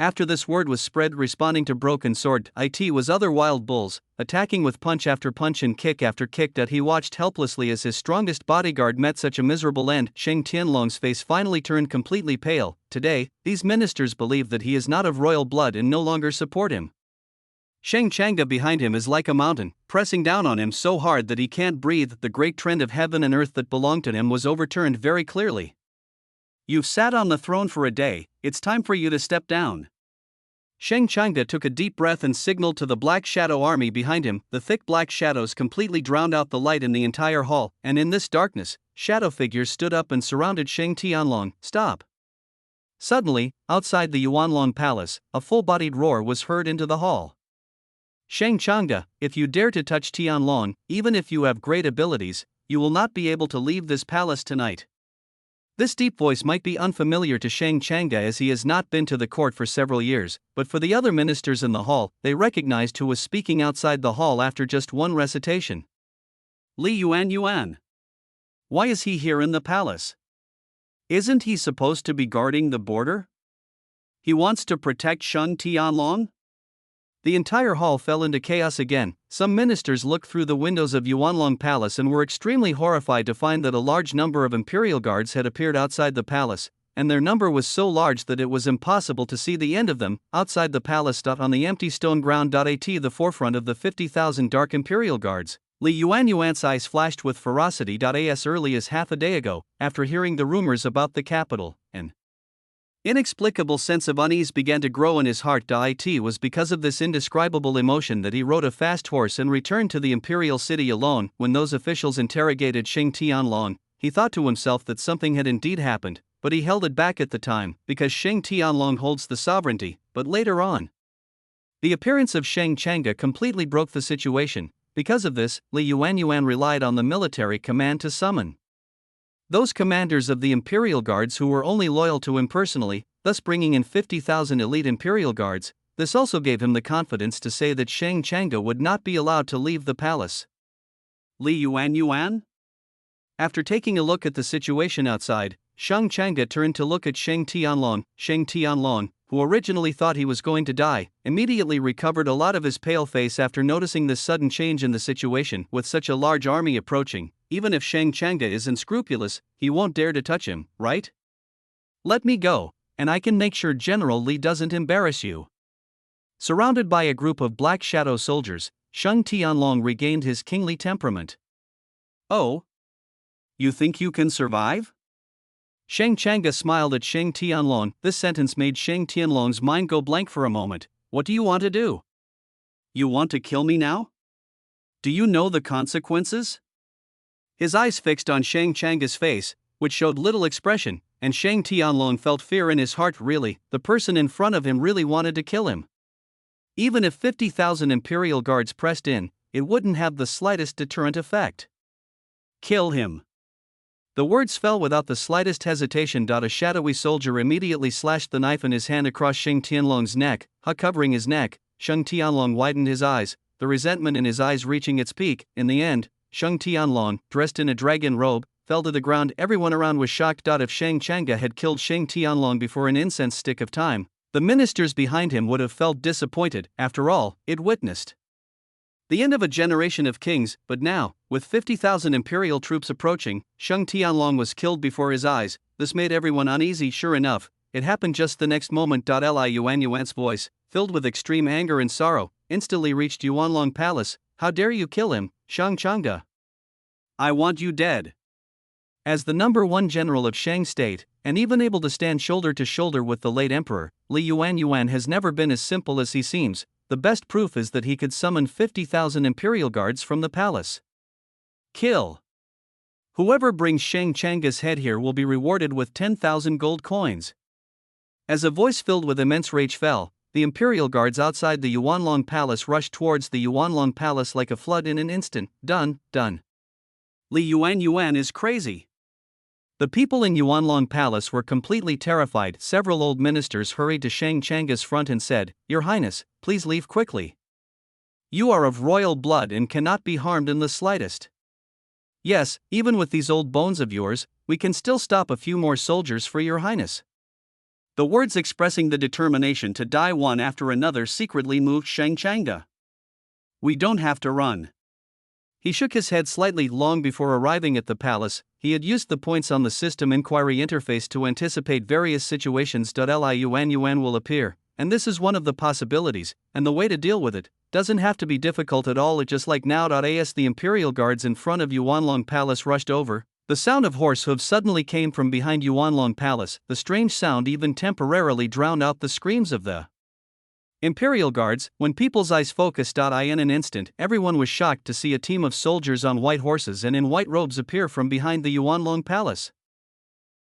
After this word was spread, responding to Broken Sword, it was other wild bulls, attacking with punch after punch and kick after kick. He watched helplessly as his strongest bodyguard met such a miserable end. Sheng Tianlong's face finally turned completely pale. Today, these ministers believe that he is not of royal blood and no longer support him. Sheng Changde behind him is like a mountain, pressing down on him so hard that he can't breathe. The great trend of heaven and earth that belonged to him was overturned very clearly. You've sat on the throne for a day, it's time for you to step down. Sheng Changde took a deep breath and signaled to the Black Shadow army behind him. The thick black shadows completely drowned out the light in the entire hall, and in this darkness, shadow figures stood up and surrounded Sheng Tianlong. Stop! Suddenly, outside the Yuanlong Palace, a full-bodied roar was heard into the hall. Sheng Changde, if you dare to touch Tianlong, even if you have great abilities, you will not be able to leave this palace tonight. This deep voice might be unfamiliar to Sheng Changde as he has not been to the court for several years, but for the other ministers in the hall, they recognized who was speaking outside the hall after just one recitation. Li Yuan. Why is he here in the palace? Isn't he supposed to be guarding the border? He wants to protect Sheng Tianlong? The entire hall fell into chaos again. Some ministers looked through the windows of Yuanlong Palace and were extremely horrified to find that a large number of imperial guards had appeared outside the palace, and their number was so large that it was impossible to see the end of them. Outside the palace. On the empty stone ground. At the forefront of the 50,000 dark imperial guards, Li Yuan's eyes flashed with ferocity. As early as half a day ago, after hearing the rumors about the capital, an inexplicable sense of unease began to grow in his heart. It was because of this indescribable emotion that he rode a fast horse and returned to the imperial city alone. When those officials interrogated Sheng Tianlong, he thought to himself that something had indeed happened, but he held it back at the time, because Sheng Tianlong holds the sovereignty. But later on, the appearance of Sheng Changde completely broke the situation. Because of this, Li Yuan relied on the military command to summon those commanders of the Imperial Guards who were only loyal to him personally, thus bringing in 50,000 elite Imperial Guards. This also gave him the confidence to say that Sheng Changde would not be allowed to leave the palace. Li Yuan? After taking a look at the situation outside, Sheng Changde turned to look at Sheng Tianlong. Sheng Tianlong, who originally thought he was going to die, immediately recovered a lot of his pale face after noticing this sudden change in the situation. With such a large army approaching, even if Sheng Changde is unscrupulous, he won't dare to touch him, right? Let me go, and I can make sure General Li doesn't embarrass you. Surrounded by a group of Black Shadow soldiers, Sheng Tianlong regained his kingly temperament. Oh? You think you can survive? Sheng Changde smiled at Sheng Tianlong. This sentence made Sheng Tianlong's mind go blank for a moment. What do you want to do? You want to kill me now? Do you know the consequences? His eyes fixed on Sheng Changde's face, which showed little expression, and Sheng Tianlong felt fear in his heart. Really, the person in front of him really wanted to kill him. Even if 50,000 Imperial Guards pressed in, it wouldn't have the slightest deterrent effect. Kill him. The words fell without the slightest hesitation. A shadowy soldier immediately slashed the knife in his hand across Sheng Tianlong's neck, covering his neck. Sheng Tianlong widened his eyes, the resentment in his eyes reaching its peak. In the end, Sheng Tianlong, dressed in a dragon robe, fell to the ground. Everyone around was shocked. If Sheng Changde had killed Sheng Tianlong before an incense stick of time, the ministers behind him would have felt disappointed. After all, it witnessed the end of a generation of kings. But now, with 50,000 imperial troops approaching, Sheng Tianlong was killed before his eyes. This made everyone uneasy. Sure enough, it happened just the next moment. Li Yuan's voice, filled with extreme anger and sorrow, instantly reached Yuanlong Palace. How dare you kill him, Sheng Changde? I want you dead. As the number one general of Shang State, and even able to stand shoulder to shoulder with the late emperor, Li Yuan has never been as simple as he seems. The best proof is that he could summon 50,000 imperial guards from the palace. Kill. Whoever brings Shang Changa's head here will be rewarded with 10,000 gold coins. As a voice filled with immense rage fell, the imperial guards outside the Yuanlong Palace rushed towards the Yuanlong Palace like a flood in an instant. Done. Li Yuan is crazy. The people in Yuanlong Palace were completely terrified. Several old ministers hurried to Shang Changa's front and said, "Your Highness, please leave quickly. You are of royal blood and cannot be harmed in the slightest. Yes, even with these old bones of yours, we can still stop a few more soldiers for your Highness." The words expressing the determination to die one after another secretly moved Shang Changa. "We don't have to run." He shook his head slightly. Long before arriving at the palace, he had used the points on the system inquiry interface to anticipate various situations. Li Yuan will appear, and this is one of the possibilities, and the way to deal with it doesn't have to be difficult at all. It just like now. As the imperial guards in front of Yuanlong Palace rushed over, the sound of horse hooves suddenly came from behind Yuanlong Palace. The strange sound even temporarily drowned out the screams of the imperial guards. When people's eyes focused in an instant, everyone was shocked to see a team of soldiers on white horses and in white robes appear from behind the Yuanlong Palace.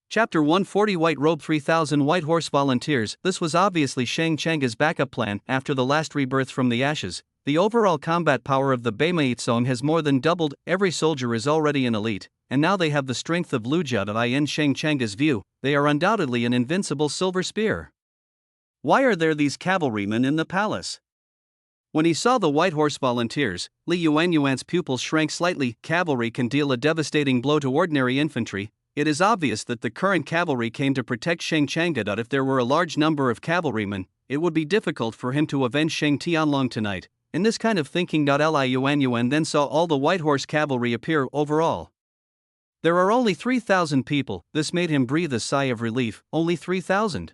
Chapter 140 White Robe 3,000 White Horse Volunteers. This was obviously Shang Changa's backup plan. After the last rebirth from the ashes, the overall combat power of the Beima Yitzong has more than doubled. Every soldier is already an elite, and now they have the strength of Lujia. In Shang Changa's view, they are undoubtedly an invincible silver spear. Why are there these cavalrymen in the palace? When he saw the White Horse Volunteers, Li Yuan's pupils shrank slightly. Cavalry can deal a devastating blow to ordinary infantry. It is obvious that the current cavalry came to protect Shang Changa. If there were a large number of cavalrymen, it would be difficult for him to avenge Shang Tianlong tonight. In this kind of thinking, Li Yuan then saw all the White Horse cavalry appear. Overall, there are only 3,000 people. This made him breathe a sigh of relief. Only 3,000.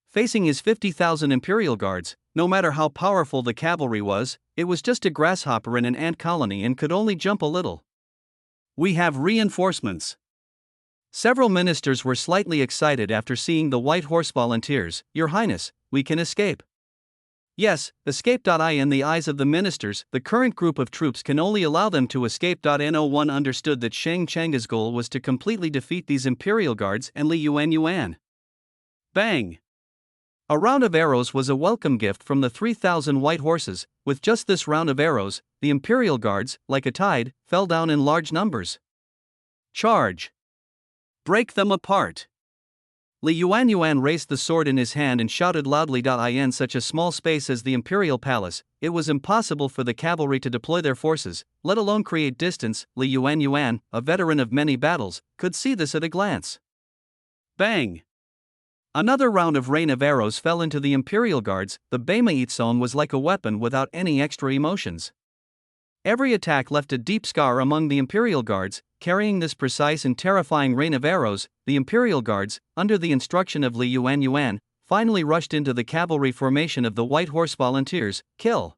Facing his 50,000 imperial guards, no matter how powerful the cavalry was, it was just a grasshopper in an ant colony and could only jump a little. We have reinforcements. Several ministers were slightly excited after seeing the White Horse Volunteers. Your Highness, we can escape. Yes, escape. In the eyes of the ministers, the current group of troops can only allow them to escape. No one understood that Shang Changa's goal was to completely defeat these imperial guards and Li Yuan. Bang! A round of arrows was a welcome gift from the 3,000 white horses. With just this round of arrows, the imperial guards, like a tide, fell down in large numbers. Charge! Break them apart! Li Yuan raised the sword in his hand and shouted loudly. In such a small space as the imperial palace, it was impossible for the cavalry to deploy their forces, let alone create distance. Li Yuan, a veteran of many battles, could see this at a glance. Bang! Another round of rain of arrows fell into the imperial guards. The Beima Yitzong was like a weapon without any extra emotions. Every attack left a deep scar among the imperial guards. Carrying this precise and terrifying rain of arrows, the imperial guards, under the instruction of Li Yuan, finally rushed into the cavalry formation of the White Horse Volunteers. Kill!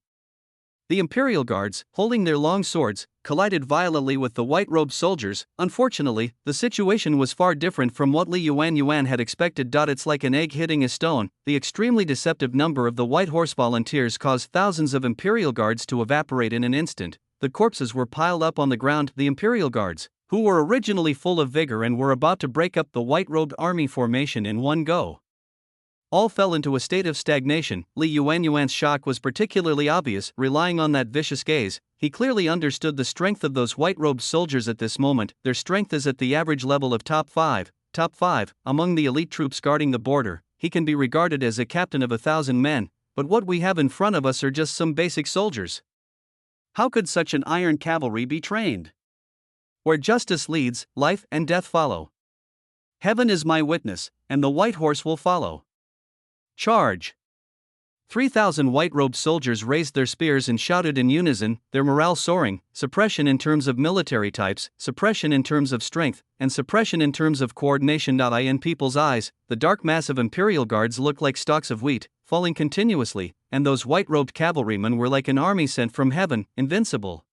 The imperial guards, holding their long swords, collided violently with the white-robed soldiers. Unfortunately, the situation was far different from what Li Yuan had expected. It's like an egg hitting a stone. The extremely deceptive number of the White Horse Volunteers caused thousands of imperial guards to evaporate in an instant. The corpses were piled up on the ground. The imperial guards, who were originally full of vigor and were about to break up the white-robed army formation in one go, all fell into a state of stagnation. Li Yuan's shock was particularly obvious. Relying on that vicious gaze, he clearly understood the strength of those white-robed soldiers at this moment. Their strength is at the average level of top 5. Among the elite troops guarding the border. He can be regarded as a captain of 1,000 men, but what we have in front of us are just some basic soldiers. How could such an iron cavalry be trained? Where justice leads, life and death follow. Heaven is my witness, and the white horse will follow. Charge! 3,000 white-robed soldiers raised their spears and shouted in unison, their morale soaring. Suppression in terms of military types, suppression in terms of strength, and suppression in terms of coordination. In people's eyes, the dark mass of imperial guards looked like stalks of wheat, falling continuously, and those white-robed cavalrymen were like an army sent from heaven, invincible.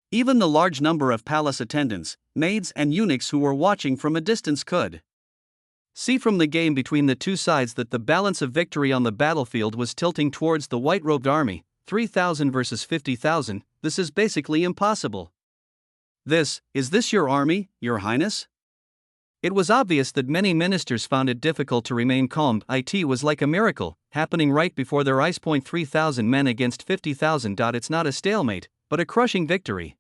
Even the large number of palace attendants, maids and eunuchs who were watching from a distance could see from the game between the two sides that the balance of victory on the battlefield was tilting towards the white-robed army. 3,000 versus 50,000, this is basically impossible. Is this your army, your highness? It was obvious that many ministers found it difficult to remain calm. It was like a miracle, happening right before their eyes. 3,000 men against 50,000. It's not a stalemate, but a crushing victory.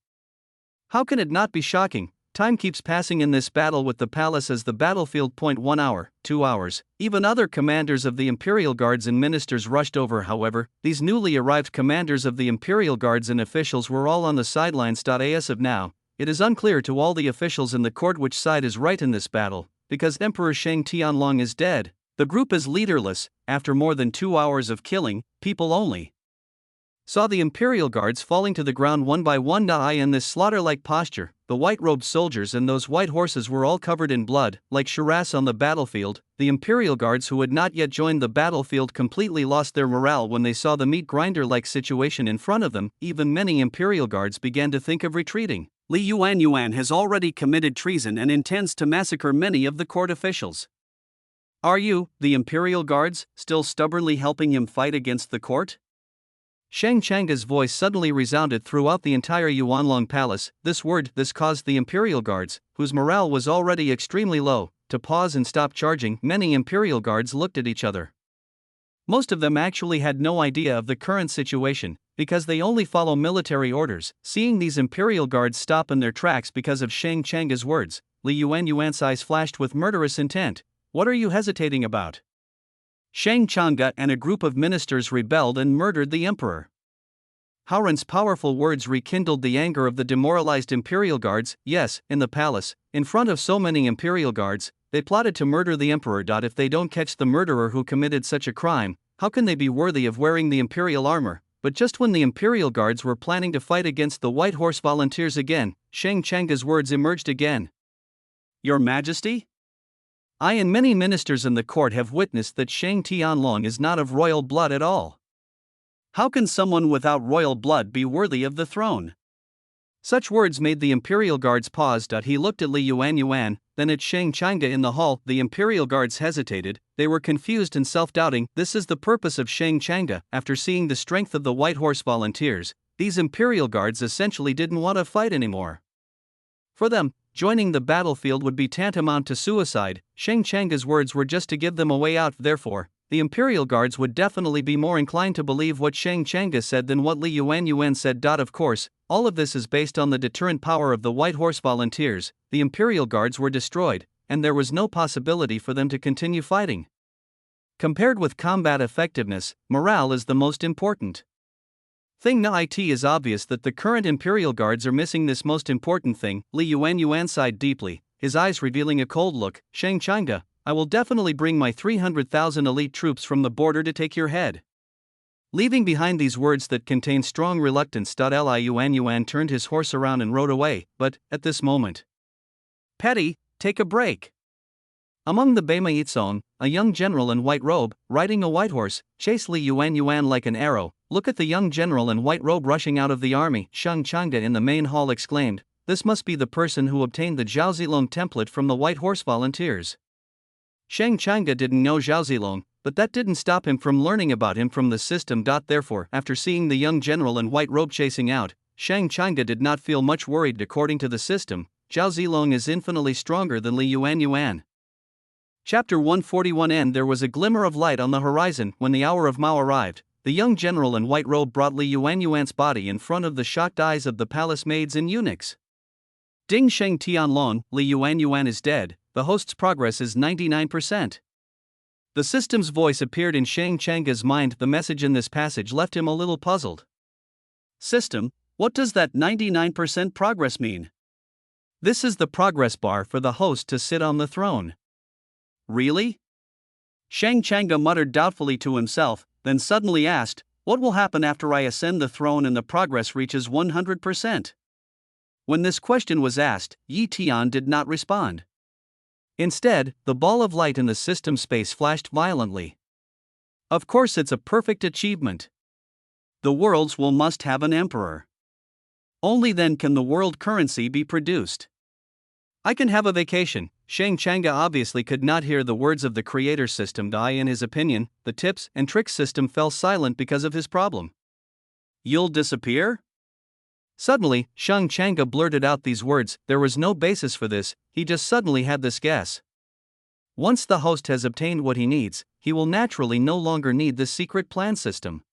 How can it not be shocking? Time keeps passing in this battle with the palace as the battlefield. 1 hour, 2 hours, even other commanders of the Imperial Guards and ministers rushed over. However, these newly arrived commanders of the Imperial Guards and officials were all on the sidelines. As of now, it is unclear to all the officials in the court which side is right in this battle, because Emperor Shang Tianlong is dead. The group is leaderless. After more than 2 hours of killing, people only saw the Imperial Guards falling to the ground one by one. In this slaughter-like posture, the white-robed soldiers and those white horses were all covered in blood, like Shiraz on the battlefield. The Imperial Guards who had not yet joined the battlefield completely lost their morale when they saw the meat grinder-like situation in front of them. Even many Imperial Guards began to think of retreating. Li Yuanyuan has already committed treason and intends to massacre many of the court officials. Are you, the Imperial Guards, still stubbornly helping him fight against the court? Shang Changa's voice suddenly resounded throughout the entire Yuanlong palace. This caused the Imperial Guards, whose morale was already extremely low, to pause and stop charging. Many Imperial Guards looked at each other. Most of them actually had no idea of the current situation, because they only follow military orders. Seeing these Imperial Guards stop in their tracks because of Shang Changa's words, Li Yuanyuan's eyes flashed with murderous intent. What are you hesitating about? Shang Changa and a group of ministers rebelled and murdered the emperor. Howren's powerful words rekindled the anger of the demoralized Imperial Guards. Yes, in the palace, in front of so many Imperial Guards, they plotted to murder the emperor. If they don't catch the murderer who committed such a crime, how can they be worthy of wearing the imperial armor? But just when the Imperial Guards were planning to fight against the White Horse Volunteers again, Shang Changa's words emerged again. Your Majesty? I and many ministers in the court have witnessed that Shang Tianlong is not of royal blood at all. How can someone without royal blood be worthy of the throne? Such words made the Imperial Guards pause. He looked at Li Yuanyuan, then at Shang Changa in the hall. The Imperial Guards hesitated, they were confused and self-doubting. This is the purpose of Shang Changa. After seeing the strength of the White Horse Volunteers, these Imperial Guards essentially didn't want to fight anymore. For them, joining the battlefield would be tantamount to suicide. Shang Changa's words were just to give them a way out. Therefore, the Imperial Guards would definitely be more inclined to believe what Shang Changa said than what Li Yuanyuan said. Of course, all of this is based on the deterrent power of the White Horse Volunteers. The Imperial Guards were destroyed, and there was no possibility for them to continue fighting. Compared with combat effectiveness, morale is the most important thing. It is obvious that the current Imperial Guards are missing this most important thing. Li Yuanyuan sighed deeply, his eyes revealing a cold look. Shang Changa, I will definitely bring my 300,000 elite troops from the border to take your head. Leaving behind these words that contain strong reluctance. Li Yuanyuan turned his horse around and rode away, but, at this moment, Petty, take a break. Among the Beimaitsong, a young general in white robe, riding a white horse, chased Li Yuanyuan like an arrow. Look at the young general in white robe rushing out of the army. Shang Changa in the main hall exclaimed, this must be the person who obtained the Zhaozilong template from the White Horse Volunteers. Shang Changa didn't know Zhaozilong, but that didn't stop him from learning about him from the system. Therefore, after seeing the young general in white robe chasing out, Shang Changa did not feel much worried. According to the system, Zhaozilong is infinitely stronger than Li Yuanyuan. Chapter 141 End. There was a glimmer of light on the horizon when the hour of Mao arrived. The young general in white robe brought Li Yuanyuan's body in front of the shocked eyes of the palace maids and eunuchs. Ding Shang Tianlong, Li Yuanyuan is dead, the host's progress is 99%. The system's voice appeared in Shang Changa's mind. The message in this passage left him a little puzzled. System, what does that 99% progress mean? This is the progress bar for the host to sit on the throne. Really? Shang Changa muttered doubtfully to himself, then suddenly asked, what will happen after I ascend the throne and the progress reaches 100%? When this question was asked, Yi Tian did not respond. Instead, the ball of light in the system space flashed violently. Of course, it's a perfect achievement. The worlds must have an emperor. Only then can the world currency be produced. I can have a vacation. Shang Changa obviously could not hear the words of the creator system. In his opinion, the tips and tricks system fell silent because of his problem. You'll disappear? Suddenly, Sheng Changa blurted out these words. There was no basis for this, he just suddenly had this guess. Once the host has obtained what he needs, he will naturally no longer need this secret plan system.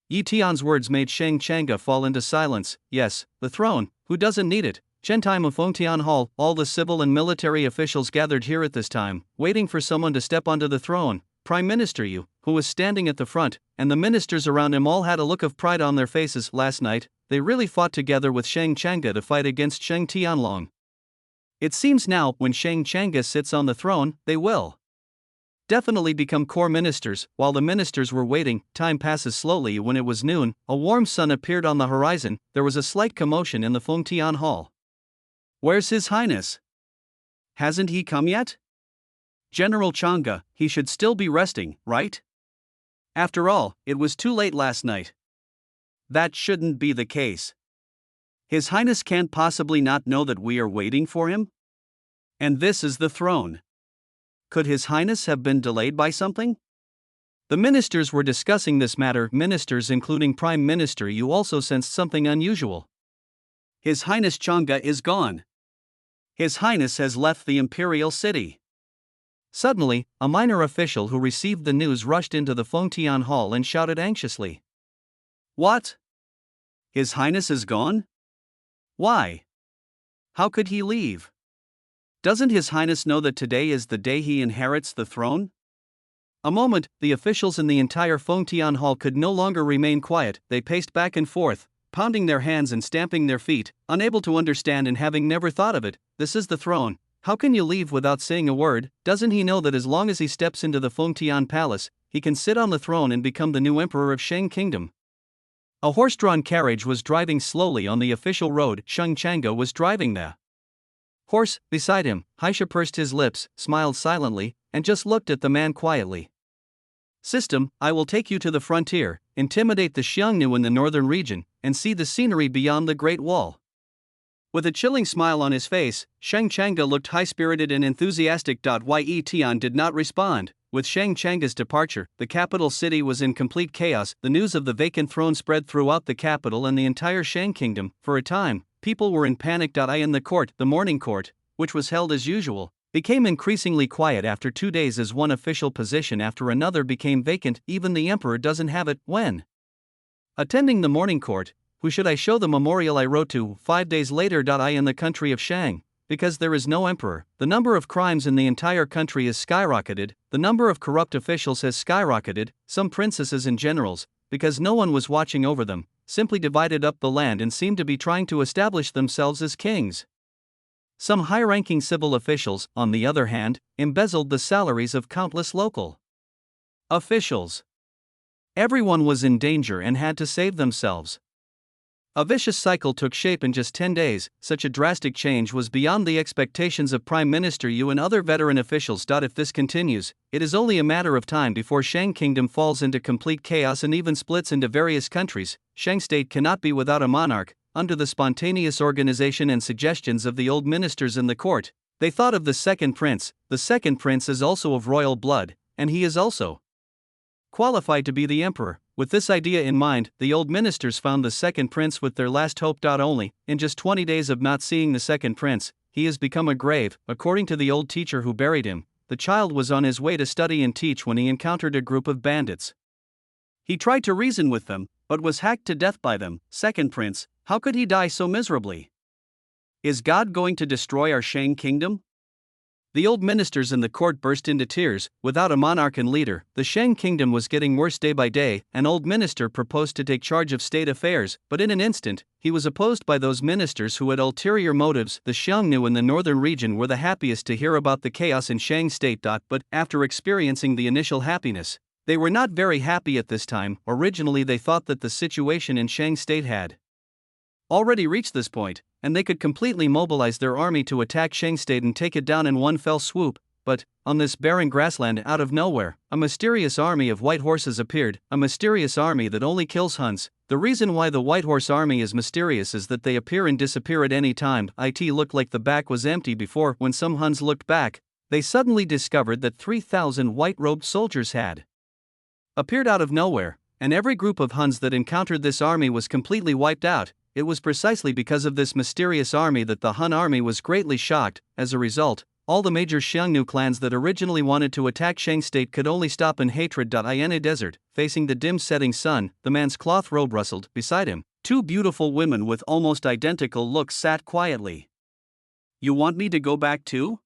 Yi Tian's words made Sheng Changa fall into silence. Yes, the throne, who doesn't need it? Chen-time of Fengtian Hall, all the civil and military officials gathered here at this time, waiting for someone to step onto the throne. Prime Minister Yu, who was standing at the front, and the ministers around him all had a look of pride on their faces. Last night, they really fought together with Sheng Changa to fight against Sheng Tianlong. It seems now, when Sheng Changa sits on the throne, they will definitely become core ministers. While the ministers were waiting, time passes slowly. When it was noon, a warm sun appeared on the horizon. There was a slight commotion in the Fengtian Hall. Where's His Highness? Hasn't he come yet? General Changa, he should still be resting, right? After all, it was too late last night. That shouldn't be the case. His Highness can't possibly not know that we are waiting for him? And this is the throne. Could His Highness have been delayed by something? The ministers were discussing this matter. Ministers including Prime Minister Yu also sensed something unusual. His Highness Changa is gone. His Highness has left the imperial city. Suddenly, a minor official who received the news rushed into the Fengtian Hall and shouted anxiously. What? His Highness is gone? Why? How could he leave? Doesn't His Highness know that today is the day he inherits the throne? A moment, the officials in the entire Fengtian Hall could no longer remain quiet. They paced back and forth, pounding their hands and stamping their feet, unable to understand and having never thought of it. This is the throne. How can you leave without saying a word? Doesn't he know that as long as he steps into the Fengtian Palace, he can sit on the throne and become the new emperor of Sheng Kingdom? A horse-drawn carriage was driving slowly on the official road. Sheng Changa was driving the horse beside him. Haisha pursed his lips, smiled silently, and just looked at the man quietly. System, I will take you to the frontier, intimidate the Xiongnu in the northern region, and see the scenery beyond the Great Wall. With a chilling smile on his face, Sheng Changa looked high-spirited and enthusiastic. Yi Tian did not respond. With Sheng Changa's departure, the capital city was in complete chaos. The news of the vacant throne spread throughout the capital and the entire Sheng Kingdom. For a time, people were in panic. In the court, the morning court, which was held as usual, became increasingly quiet after 2 days as one official position after another became vacant. Even the emperor doesn't have it. When attending the morning court, who should I show the memorial I wrote to 5 days later? In the country of Shang, because there is no emperor, the number of crimes in the entire country is skyrocketed, the number of corrupt officials has skyrocketed. Some princesses and generals, because no one was watching over them, simply divided up the land and seemed to be trying to establish themselves as kings. Some high-ranking civil officials, on the other hand, embezzled the salaries of countless local officials. Everyone was in danger and had to save themselves. A vicious cycle took shape in just 10 days. Such a drastic change was beyond the expectations of Prime Minister Yu and other veteran officials. If this continues, it is only a matter of time before Shang Kingdom falls into complete chaos and even splits into various countries. Shang State cannot be without a monarch. Under the spontaneous organization and suggestions of the old ministers in the court, they thought of the second prince. The second prince is also of royal blood, and he is also qualified to be the emperor. With this idea in mind, the old ministers found the second prince with their last hope. Only, in just 20 days of not seeing the second prince, he has become a grave. According to the old teacher who buried him, the child was on his way to study and teach when he encountered a group of bandits. He tried to reason with them, but was hacked to death by them. Second prince, how could he die so miserably? Is God going to destroy our Shang Kingdom? The old ministers in the court burst into tears. Without a monarch and leader, the Shang Kingdom was getting worse day by day. An old minister proposed to take charge of state affairs, but in an instant, he was opposed by those ministers who had ulterior motives. The Xiongnu in the northern region were the happiest to hear about the chaos in Shang State. But after experiencing the initial happiness, they were not very happy at this time. Originally, they thought that the situation in Shang State had already reached this point, and they could completely mobilize their army to attack Shang State and take it down in one fell swoop. But, on this barren grassland out of nowhere, a mysterious army of white horses appeared, a mysterious army that only kills Huns. The reason why the White Horse Army is mysterious is that they appear and disappear at any time. It looked like the back was empty before. When some Huns looked back, they suddenly discovered that 3,000 white-robed soldiers had appeared out of nowhere, and every group of Huns that encountered this army was completely wiped out. it was precisely because of this mysterious army that the Han army was greatly shocked. As a result, all the major Xiongnu clans that originally wanted to attack Shang state could only stop in hatred. In a desert, facing the dim setting sun, the man's cloth robe rustled. Beside him, two beautiful women with almost identical looks sat quietly. "You want me to go back too?"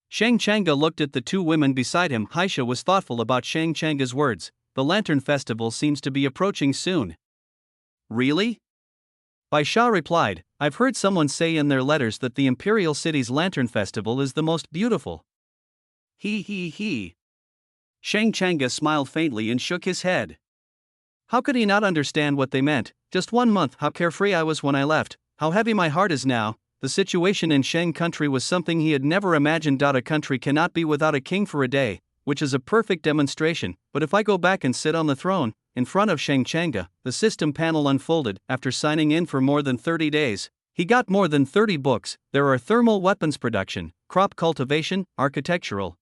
Shang Changa looked at the two women beside him. Haisha was thoughtful about Shang Changa's words. "The Lantern Festival seems to be approaching soon." "Really?" Bai Sha replied, "I've heard someone say in their letters that the Imperial City's Lantern Festival is the most beautiful." He. Shang Changa smiled faintly and shook his head. How could he not understand what they meant? Just 1 month, how carefree I was when I left, how heavy my heart is now. The situation in Shang country was something he had never imagined. A country cannot be without a king for a day, which is a perfect demonstration. But if I go back and sit on the throne, in front of Shang Changa, the system panel unfolded. After signing in for more than 30 days, he got more than 30 books. There are thermal weapons production, crop cultivation, architectural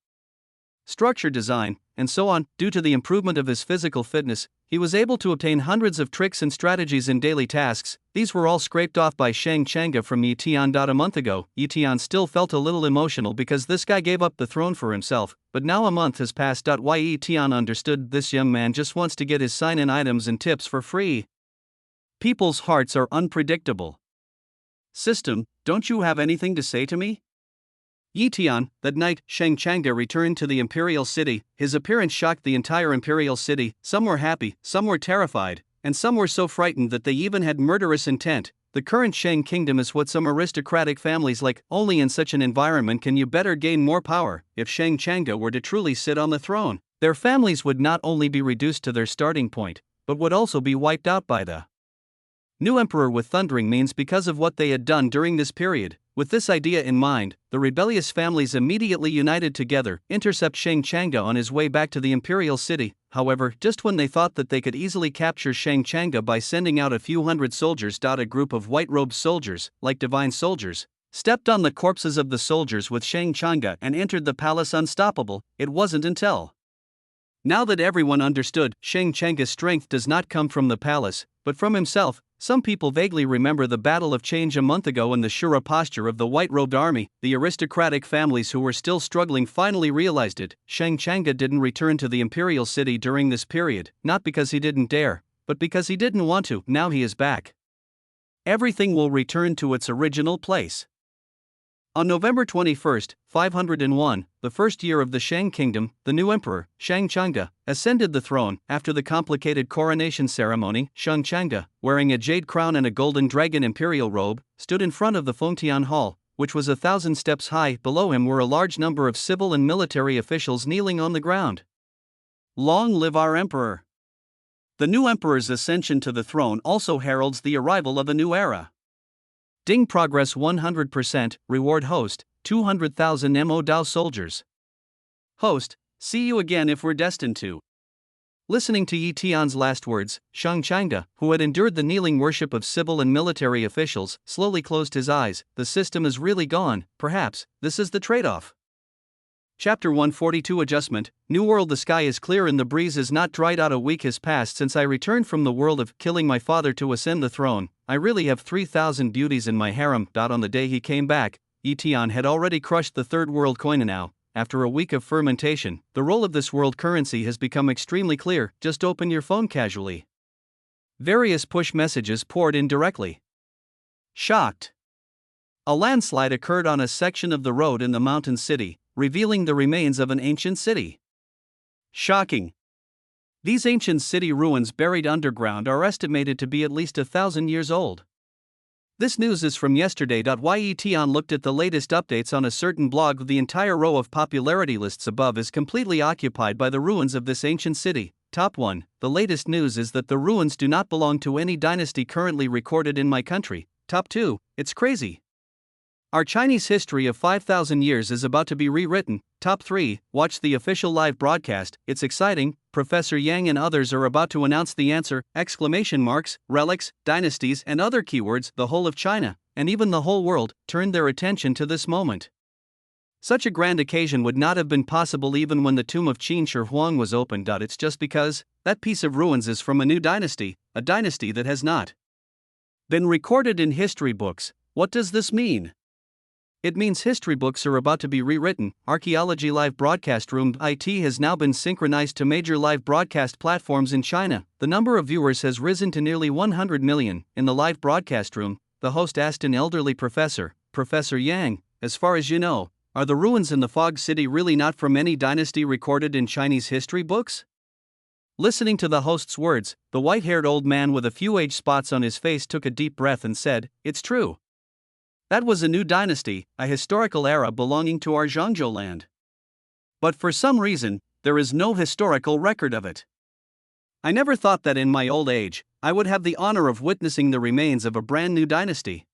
structure design, and so on. Due to the improvement of his physical fitness, he was able to obtain hundreds of tricks and strategies in daily tasks. These were all scraped off by Shang Changa from Yi Tian. A month ago, Yi Tian still felt a little emotional because this guy gave up the throne for himself, but now a month has passed. Yi Tian understood this young man just wants to get his sign-in items and tips for free. People's hearts are unpredictable. System, don't you have anything to say to me? Yi Tian. That night, Shang Changa returned to the Imperial City. His appearance shocked the entire Imperial City. Some were happy, some were terrified, and some were so frightened that they even had murderous intent. The current Shang kingdom is what some aristocratic families like. Only in such an environment can you better gain more power. If Shang Changa were to truly sit on the throne, their families would not only be reduced to their starting point, but would also be wiped out by the new emperor with thundering means because of what they had done during this period. With this idea in mind, the rebellious families immediately united together, intercept Shang Changa on his way back to the Imperial City. However, just when they thought that they could easily capture Shang Changa by sending out a few hundred soldiers, a group of white-robed soldiers, like divine soldiers, stepped on the corpses of the soldiers with Shang Changa and entered the palace unstoppable. It wasn't until now that everyone understood, Shang Changa's strength does not come from the palace, but from himself. Some people vaguely remember the Battle of Change a month ago and the Shura posture of the white-robed army. The aristocratic families who were still struggling finally realized it. Shang Changa didn't return to the Imperial City during this period, not because he didn't dare, but because he didn't want to. Now he is back. Everything will return to its original place. On November 21, 501, the first year of the Shang kingdom, the new emperor, Shang Changa, ascended the throne. After the complicated coronation ceremony, Shang Changa, wearing a jade crown and a golden dragon imperial robe, stood in front of the Fengtian Hall, which was 1,000 steps high. Below him were a large number of civil and military officials kneeling on the ground. Long live our emperor! The new emperor's ascension to the throne also heralds the arrival of a new era. Ding progress 100%, reward host, 200,000 Mo Dao soldiers. Host, see you again if we're destined to. Listening to Yi Tian's last words, Shang Changa, who had endured the kneeling worship of civil and military officials, slowly closed his eyes. The system is really gone. Perhaps this is the trade-off. Chapter 142 Adjustment. New world. The sky is clear and the breeze is not dried out. A week has passed since I returned from the world of killing my father to ascend the throne. I really have 3,000 beauties in my harem. On the day he came back, Yi Tian had already crushed the third world coin. Now, after a week of fermentation, the role of this world currency has become extremely clear. Just open your phone casually. Various push messages poured in directly. Shocked. A landslide occurred on a section of the road in the mountain city, revealing the remains of an ancient city. Shocking. These ancient city ruins buried underground are estimated to be at least 1,000 years old. This news is from yesterday. Yi Tian looked at the latest updates on a certain blog. The entire row of popularity lists above is completely occupied by the ruins of this ancient city. Top 1. The latest news is that the ruins do not belong to any dynasty currently recorded in my country. Top 2. It's crazy. Our Chinese history of 5,000 years is about to be rewritten. Top 3. Watch the official live broadcast. It's exciting. Professor Yang and others are about to announce the answer. Exclamation marks, relics, dynasties, and other keywords. The whole of China, and even the whole world, turned their attention to this moment. Such a grand occasion would not have been possible even when the tomb of Qin Shi Huang was opened. It's just because that piece of ruins is from a new dynasty, a dynasty that has not Been recorded in history books. What does this mean? It means history books are about to be rewritten. Archaeology Live Broadcast Room IT has now been synchronized to major live broadcast platforms in China. The number of viewers has risen to nearly 100 million. In the live broadcast room, the host asked an elderly professor, Professor Yang, as far as you know, are the ruins in the Fog City really not from any dynasty recorded in Chinese history books? Listening to the host's words, the white-haired old man with a few age spots on his face took a deep breath and said, "It's true. That was a new dynasty, a historical era belonging to our Zhangzhou land. But for some reason, there is no historical record of it. I never thought that in my old age, I would have the honor of witnessing the remains of a brand new dynasty."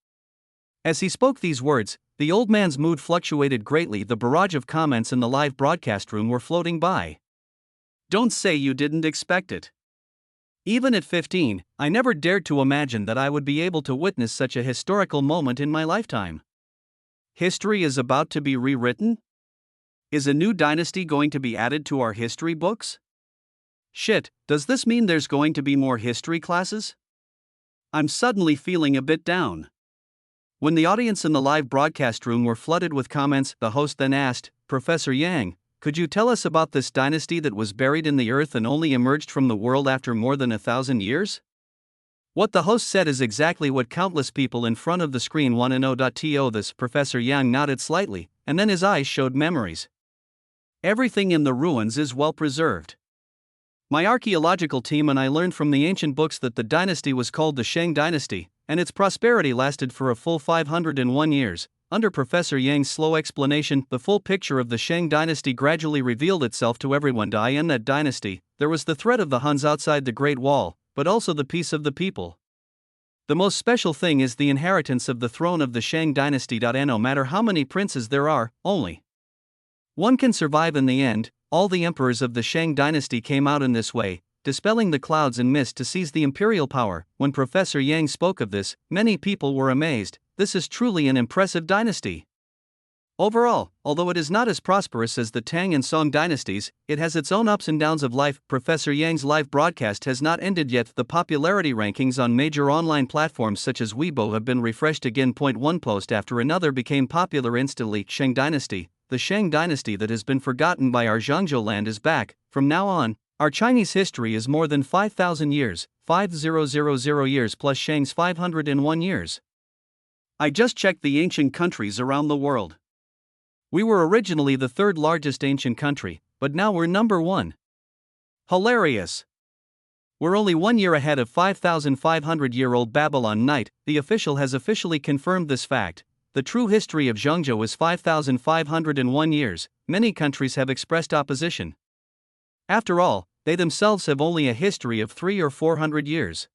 As he spoke these words, the old man's mood fluctuated greatly. The barrage of comments in the live broadcast room were floating by. Don't say you didn't expect it. Even at 15, I never dared to imagine that I would be able to witness such a historical moment in my lifetime. History is about to be rewritten? Is a new dynasty going to be added to our history books? Shit, does this mean there's going to be more history classes? I'm suddenly feeling a bit down. When the audience in the live broadcast room were flooded with comments, the host then asked, "Professor Yang, could you tell us about this dynasty that was buried in the earth and only emerged from the world after more than 1,000 years?" What the host said is exactly what countless people in front of the screen want to know. This Professor Yang nodded slightly, and then his eyes showed memories. Everything in the ruins is well preserved. My archaeological team and I learned from the ancient books that the dynasty was called the Shang dynasty, and its prosperity lasted for a full 501 years. Under Professor Yang's slow explanation, the full picture of the Shang dynasty gradually revealed itself to everyone. In that dynasty, there was the threat of the Huns outside the Great Wall, but also the peace of the people. The most special thing is the inheritance of the throne of the Shang dynasty. No matter how many princes there are, only one can survive in the end. All the emperors of the Shang dynasty came out in this way, dispelling the clouds and mist to seize the imperial power. When Professor Yang spoke of this, many people were amazed. This is truly an impressive dynasty. Overall, although it is not as prosperous as the Tang and Song dynasties, it has its own ups and downs of life. Professor Yang's live broadcast has not ended yet. The popularity rankings on major online platforms such as Weibo have been refreshed again. One post after another became popular instantly. Shang dynasty, the Shang dynasty that has been forgotten by our Zhangzhou land, is back. From now on, our Chinese history is more than 5,000 years, 5000 years plus Shang's 501 years. I just checked the ancient countries around the world. We were originally the third largest ancient country, but now we're number one. Hilarious. We're only 1 year ahead of 5,500-year-old Babylon Night. The official has officially confirmed this fact. The true history of Zhangzhou is 5,501 years. Many countries have expressed opposition. After all, they themselves have only a history of 300 or 400 years.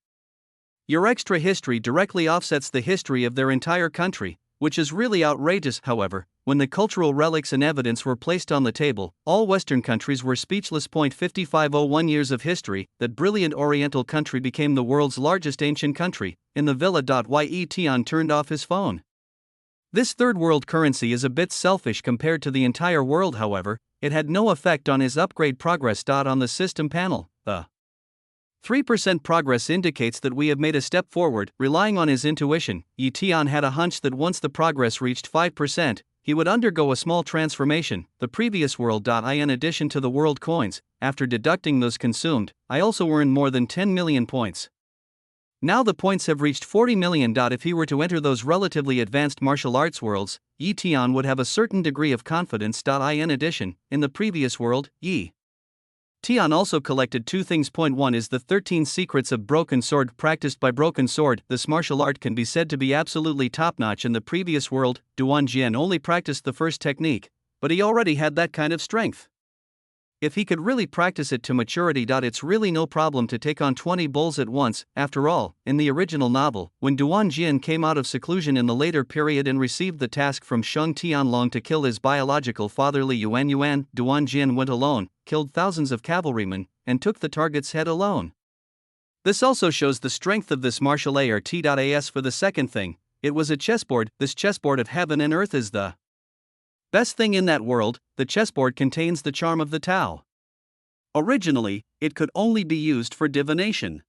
Your extra history directly offsets the history of their entire country, which is really outrageous. However, when the cultural relics and evidence were placed on the table, all Western countries were speechless. 5501 years of history, that brilliant Oriental country became the world's largest ancient country. In the villa. Tian turned off his phone. This third world currency is a bit selfish compared to the entire world. However, it had no effect on his upgrade progress. On the system panel, the 3% progress indicates that we have made a step forward. Relying on his intuition, Yi Tian had a hunch that once the progress reached 5%, he would undergo a small transformation. The previous world. In addition to the world coins, after deducting those consumed, I also earned more than 10 million points. Now the points have reached 40 million. If he were to enter those relatively advanced martial arts worlds, Yi Tian would have a certain degree of confidence. In addition, in the previous world, Yi Tian also collected two things. 1 is the 13 secrets of Broken Sword practiced by Broken Sword. This martial art can be said to be absolutely top-notch. In the previous world, Duan Jian only practiced the first technique, but he already had that kind of strength. If he could really practice it to maturity. It's really no problem to take on 20 bulls at once. After all, in the original novel, when Duan Jian came out of seclusion in the later period and received the task from Sheng Tianlong to kill his biological father Li Yuan, Duan Jian went alone, killed thousands of cavalrymen, and took the target's head alone. This also shows the strength of this martial art. As for the second thing, it was a chessboard. This chessboard of heaven and earth is the best thing in that world. The chessboard contains the charm of the Tao. Originally, it could only be used for divination.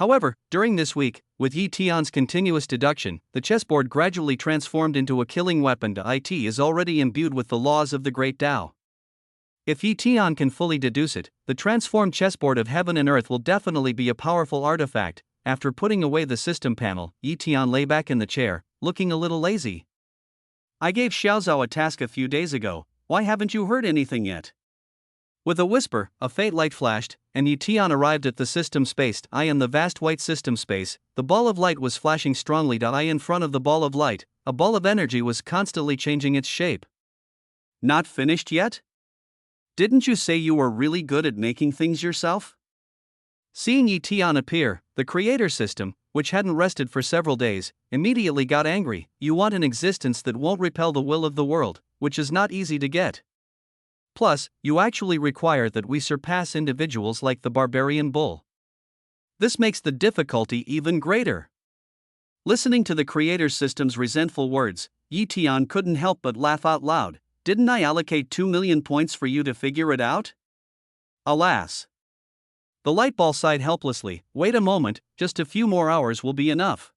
However, during this week, with Yi Tian's continuous deduction, the chessboard gradually transformed into a killing weapon. It is already imbued with the laws of the Great Tao. If Yi Tian can fully deduce it, the transformed chessboard of heaven and earth will definitely be a powerful artifact. After putting away the system panel, Yi Tian lay back in the chair, looking a little lazy. I gave Xiaozhao a task a few days ago, why haven't you heard anything yet? With a whisper, a faint light flashed, and Yi Tian arrived at the system space. In the vast white system space, the ball of light was flashing strongly. In front of the ball of light, a ball of energy was constantly changing its shape. Not finished yet? Didn't you say you were really good at making things yourself? Seeing Yi Tian appear, the creator system, which hadn't rested for several days, immediately got angry. You want an existence that won't repel the will of the world, which is not easy to get. Plus, you actually require that we surpass individuals like the barbarian bull. This makes the difficulty even greater. Listening to the creator system's resentful words, Yi Tian couldn't help but laugh out loud. Didn't I allocate 2 million points for you to figure it out? Alas. The light ball sighed helplessly. Wait a moment, just a few more hours will be enough.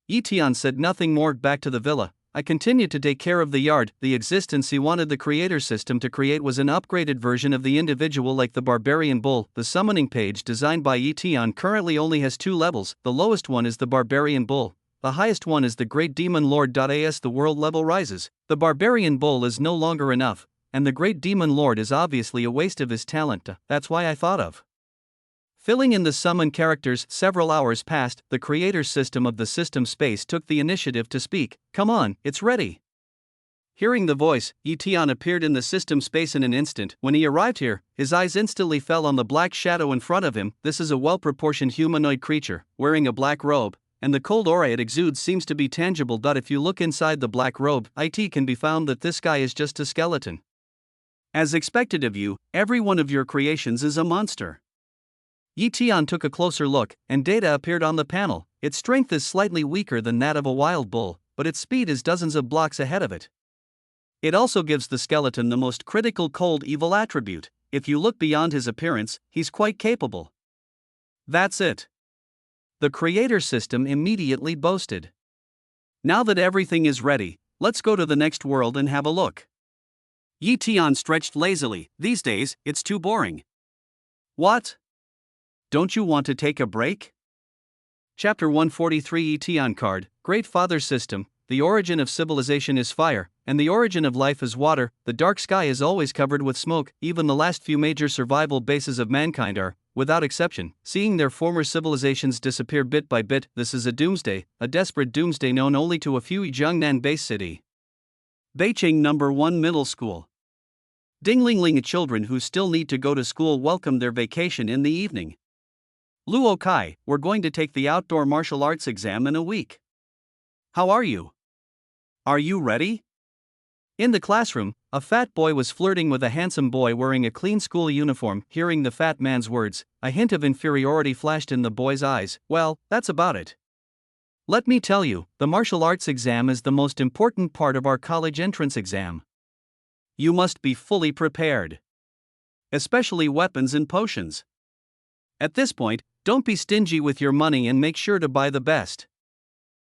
Yi Tian said nothing more. Back to the villa, I continued to take care of the yard. The existence he wanted the creator system to create was an upgraded version of the individual like the barbarian bull. The summoning page designed by Yi Tian currently only has 2 levels. The lowest one is the barbarian bull. The highest one is the Great Demon Lord. As the world level rises, the barbarian bull is no longer enough, and the Great Demon Lord is obviously a waste of his talent. That's why I thought of filling in the summon characters. Several hours passed. The creator system of the system space took the initiative to speak. Come on, it's ready. Hearing the voice, Yi Tian appeared in the system space in an instant. When he arrived here, his eyes instantly fell on the black shadow in front of him. This is a well-proportioned humanoid creature, wearing a black robe, and the cold aura it exudes seems to be tangible. If you look inside the black robe, it can be found that this guy is just a skeleton. As expected of you, every one of your creations is a monster. Yi Tian took a closer look, and data appeared on the panel. Its strength is slightly weaker than that of a wild bull, but its speed is dozens of blocks ahead of it. It also gives the skeleton the most critical cold evil attribute. If you look beyond his appearance, he's quite capable. That's it. The creator system immediately boasted. Now that everything is ready, let's go to the next world and have a look. Yi Tian stretched lazily. These days, it's too boring. What? Don't you want to take a break? Chapter 143 Yi Tian Card, Great Father System. The origin of civilization is fire, and the origin of life is water. The dark sky is always covered with smoke. Even the last few major survival bases of mankind are, without exception, seeing their former civilizations disappear bit by bit. This is a doomsday, a desperate doomsday known only to a few. Jiangnan base city. Beiqing No. 1 Middle School. Dinglingling children who still need to go to school welcome their vacation in the evening. Luo Kai, we're going to take the outdoor martial arts exam in a week. How are you? Are you ready? In the classroom, a fat boy was flirting with a handsome boy wearing a clean school uniform. Hearing the fat man's words, a hint of inferiority flashed in the boy's eyes. Well, that's about it. Let me tell you, the martial arts exam is the most important part of our college entrance exam. You must be fully prepared. Especially weapons and potions. At this point, don't be stingy with your money and make sure to buy the best.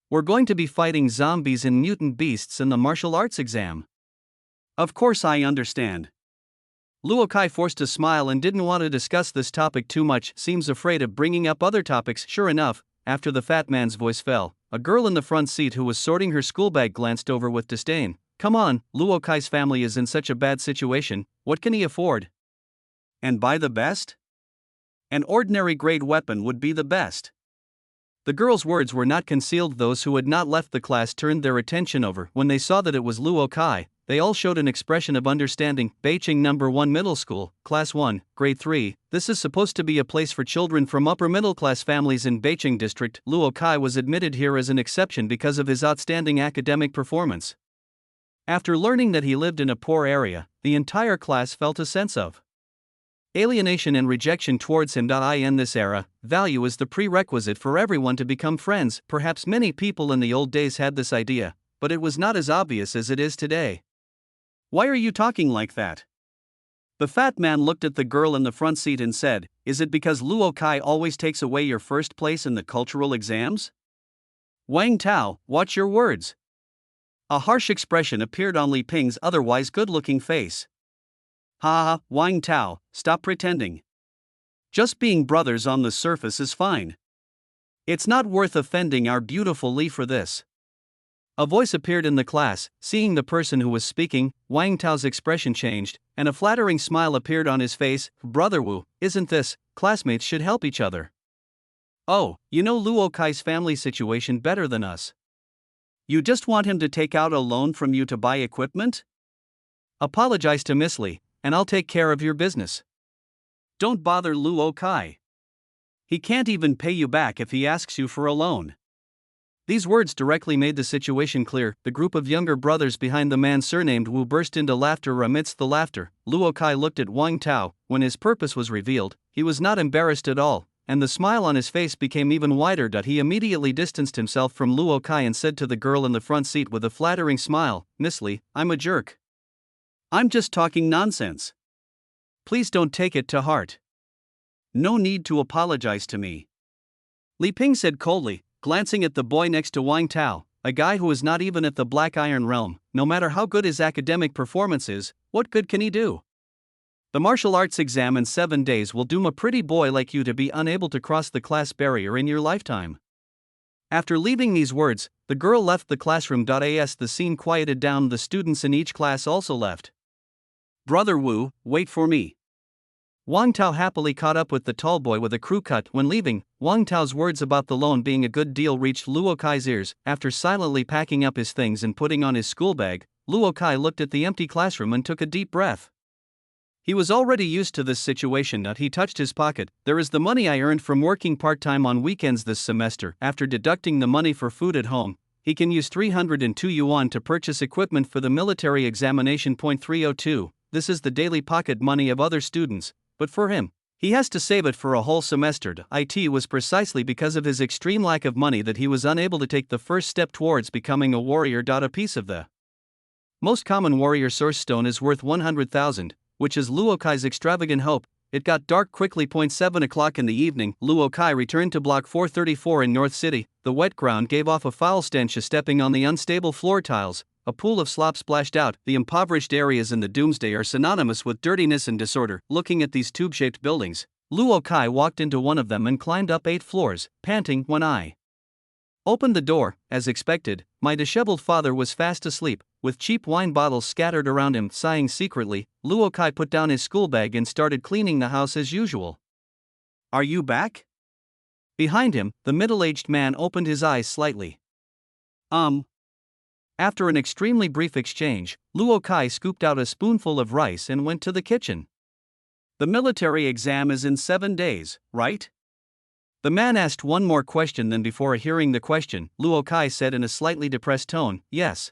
We're going to be fighting zombies and mutant beasts in the martial arts exam. Of course I understand. Luo Kai forced a smile and didn't want to discuss this topic too much. Seems afraid of bringing up other topics. Sure enough, after the fat man's voice fell, a girl in the front seat who was sorting her school bag glanced over with disdain. Come on, Luo Kai's family is in such a bad situation, what can he afford? And buy the best? An ordinary grade weapon would be the best. The girl's words were not concealed. Those who had not left the class turned their attention over. When they saw that it was Luo Kai, they all showed an expression of understanding. Beiqing No. 1 Middle School, Class 1, Grade 3. This is supposed to be a place for children from upper middle class families in Beiqing District. Luo Kai was admitted here as an exception because of his outstanding academic performance. After learning that he lived in a poor area, the entire class felt a sense of alienation and rejection towards him. In this era, value is the prerequisite for everyone to become friends. Perhaps many people in the old days had this idea, but it was not as obvious as it is today. Why are you talking like that? The fat man looked at the girl in the front seat and said, Is it because Luo Kai always takes away your first place in the cultural exams? Wang Tao, watch your words. A harsh expression appeared on Li Ping's otherwise good-looking face. Ha ha, Wang Tao, stop pretending. Just being brothers on the surface is fine. It's not worth offending our beautiful Li for this. A voice appeared in the class. Seeing the person who was speaking, Wang Tao's expression changed, and a flattering smile appeared on his face. Brother Wu, isn't this, classmates should help each other. Oh, you know Luo Kai's family situation better than us. You just want him to take out a loan from you to buy equipment? Apologize to Miss Li, and I'll take care of your business. Don't bother Luo Kai. He can't even pay you back if he asks you for a loan. These words directly made the situation clear. The group of younger brothers behind the man surnamed Wu burst into laughter. Amidst the laughter, Luo Kai looked at Wang Tao. When his purpose was revealed, he was not embarrassed at all, and the smile on his face became even wider. He immediately distanced himself from Luo Kai and said to the girl in the front seat with a flattering smile, Miss Li, I'm a jerk. I'm just talking nonsense. Please don't take it to heart. No need to apologize to me. Li Ping said coldly, glancing at the boy next to Wang Tao, a guy who is not even at the Black Iron realm. No matter how good his academic performance is, what good can he do? The martial arts exam in 7 days will doom a pretty boy like you to be unable to cross the class barrier in your lifetime. After leaving these words, the girl left the classroom. As the scene quieted down, the students in each class also left. Brother Wu, wait for me. Wang Tao happily caught up with the tall boy with a crew cut. When leaving, Wang Tao's words about the loan being a good deal reached Luo Kai's ears. After silently packing up his things and putting on his school bag, Luo Kai looked at the empty classroom and took a deep breath. He was already used to this situation. He touched his pocket. There is the money I earned from working part-time on weekends this semester. After deducting the money for food at home, he can use 302 yuan to purchase equipment for the military examination. 302. This is the daily pocket money of other students, but for him, he has to save it for a whole semester. It was precisely because of his extreme lack of money that he was unable to take the first step towards becoming a warrior. A piece of the most common warrior source stone is worth 100,000, which is Luo Kai's extravagant hope. It got dark quickly. 7 o'clock in the evening, Luo Kai returned to Block 434 in North City. The wet ground gave off a foul stench. Stepping on the unstable floor tiles, a pool of slop splashed out. The impoverished areas in the Doomsday are synonymous with dirtiness and disorder. Looking at these tube-shaped buildings, Luo Kai walked into one of them and climbed up 8 floors, panting. When I opened the door, as expected, my disheveled father was fast asleep, with cheap wine bottles scattered around him. Sighing secretly, Luo Kai put down his school bag and started cleaning the house as usual. Are you back? Behind him, the middle-aged man opened his eyes slightly. After an extremely brief exchange, Luo Kai scooped out a spoonful of rice and went to the kitchen. The military exam is in 7 days, right? The man asked one more question. Then before hearing the question, Luo Kai said in a slightly depressed tone, yes.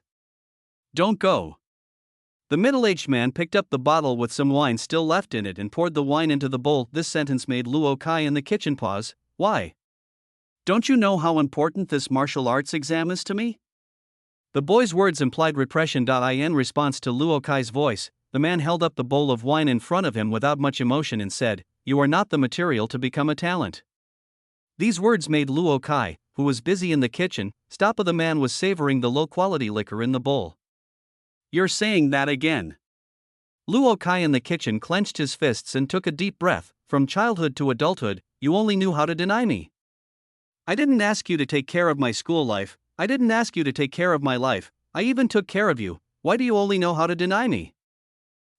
Don't go. The middle-aged man picked up the bottle with some wine still left in it and poured the wine into the bowl. This sentence made Luo Kai in the kitchen pause. Why? Don't you know how important this martial arts exam is to me? The boy's words implied repression. In response to Luo Kai's voice, the man held up the bowl of wine in front of him without much emotion and said, You are not the material to become a talent. These words made Luo Kai, who was busy in the kitchen, stop. The man was savoring the low-quality liquor in the bowl. You're saying that again? Luo Kai in the kitchen clenched his fists and took a deep breath. From childhood to adulthood, you only knew how to deny me. I didn't ask you to take care of my school life. I didn't ask you to take care of my life. I even took care of you. Why do you only know how to deny me?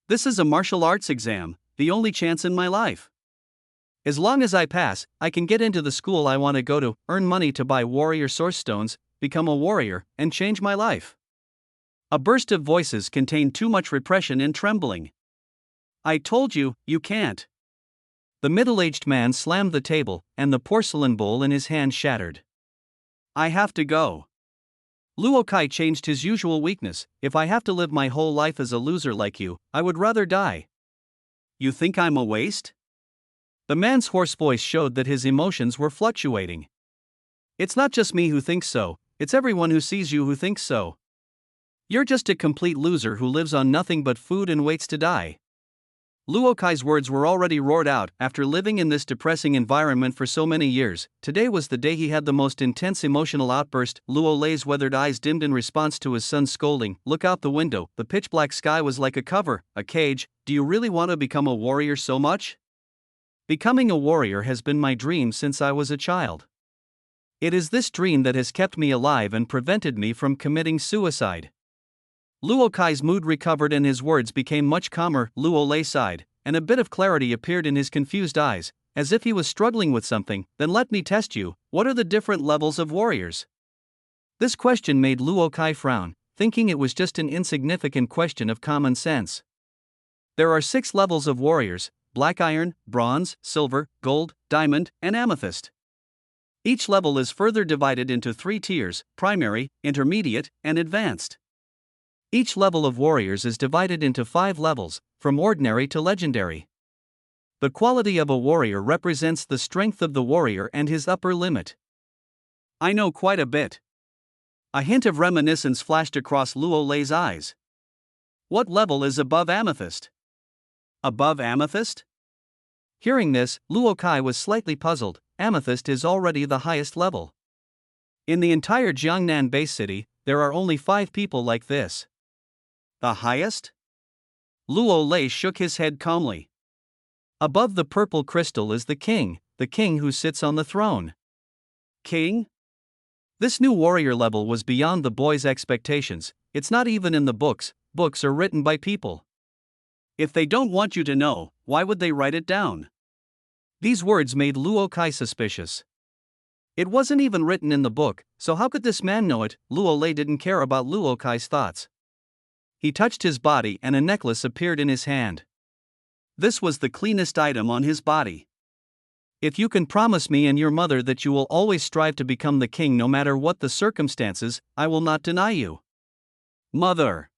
This is a martial arts exam, the only chance in my life. As long as I pass, I can get into the school I want to go to, earn money to buy warrior source stones, become a warrior, and change my life. A burst of voices contained too much repression and trembling. I told you, you can't. The middle-aged man slammed the table, and the porcelain bowl in his hand shattered. I have to go. Luo Kai changed his usual weakness. If I have to live my whole life as a loser like you, I would rather die. You think I'm a waste? The man's hoarse voice showed that his emotions were fluctuating. It's not just me who thinks so, it's everyone who sees you who thinks so. You're just a complete loser who lives on nothing but food and waits to die. Luo Kai's words were already roared out. After living in this depressing environment for so many years, today was the day he had the most intense emotional outburst. Luo Lei's weathered eyes dimmed in response to his son's scolding. Look out the window, the pitch black sky was like a cover, a cage. Do you really want to become a warrior so much? Becoming a warrior has been my dream since I was a child. It is this dream that has kept me alive and prevented me from committing suicide. Luo Kai's mood recovered and his words became much calmer. Luo Lei sighed, and a bit of clarity appeared in his confused eyes, as if he was struggling with something. Then let me test you, what are the different levels of warriors? This question made Luo Kai frown, thinking it was just an insignificant question of common sense. There are 6 levels of warriors: black iron, bronze, silver, gold, diamond, and amethyst. Each level is further divided into 3 tiers: primary, intermediate, and advanced. Each level of warriors is divided into 5 levels, from ordinary to legendary. The quality of a warrior represents the strength of the warrior and his upper limit. I know quite a bit. A hint of reminiscence flashed across Luo Lei's eyes. What level is above amethyst? Above amethyst? Hearing this, Luo Kai was slightly puzzled. Amethyst is already the highest level. In the entire Jiangnan base city, there are only 5 people like this. The highest? Luo Lei shook his head calmly. Above the purple crystal is the king who sits on the throne. King? This new warrior level was beyond the boy's expectations. It's not even in the books. Books are written by people. If they don't want you to know, why would they write it down? These words made Luo Kai suspicious. It wasn't even written in the book, so how could this man know it? Luo Lei didn't care about Luo Kai's thoughts. He touched his body and a necklace appeared in his hand. This was the cleanest item on his body. If you can promise me and your mother that you will always strive to become the king no matter what the circumstances, I will not deny you. Mother.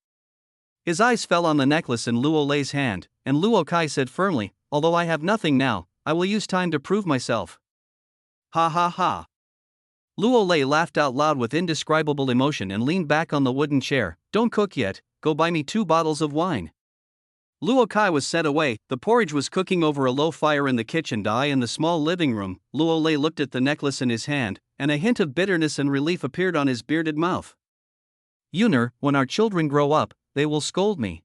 His eyes fell on the necklace in Luo Lei's hand, and Luo Kai said firmly, although I have nothing now, I will use time to prove myself. Ha ha ha. Luo Lei laughed out loud with indescribable emotion and leaned back on the wooden chair. Don't cook yet, go buy me 2 bottles of wine. Luo Kai was sent away. The porridge was cooking over a low fire in the kitchen. In the small living room, Luo Lei looked at the necklace in his hand, and a hint of bitterness and relief appeared on his bearded mouth. Yuner, when our children grow up, they will scold me.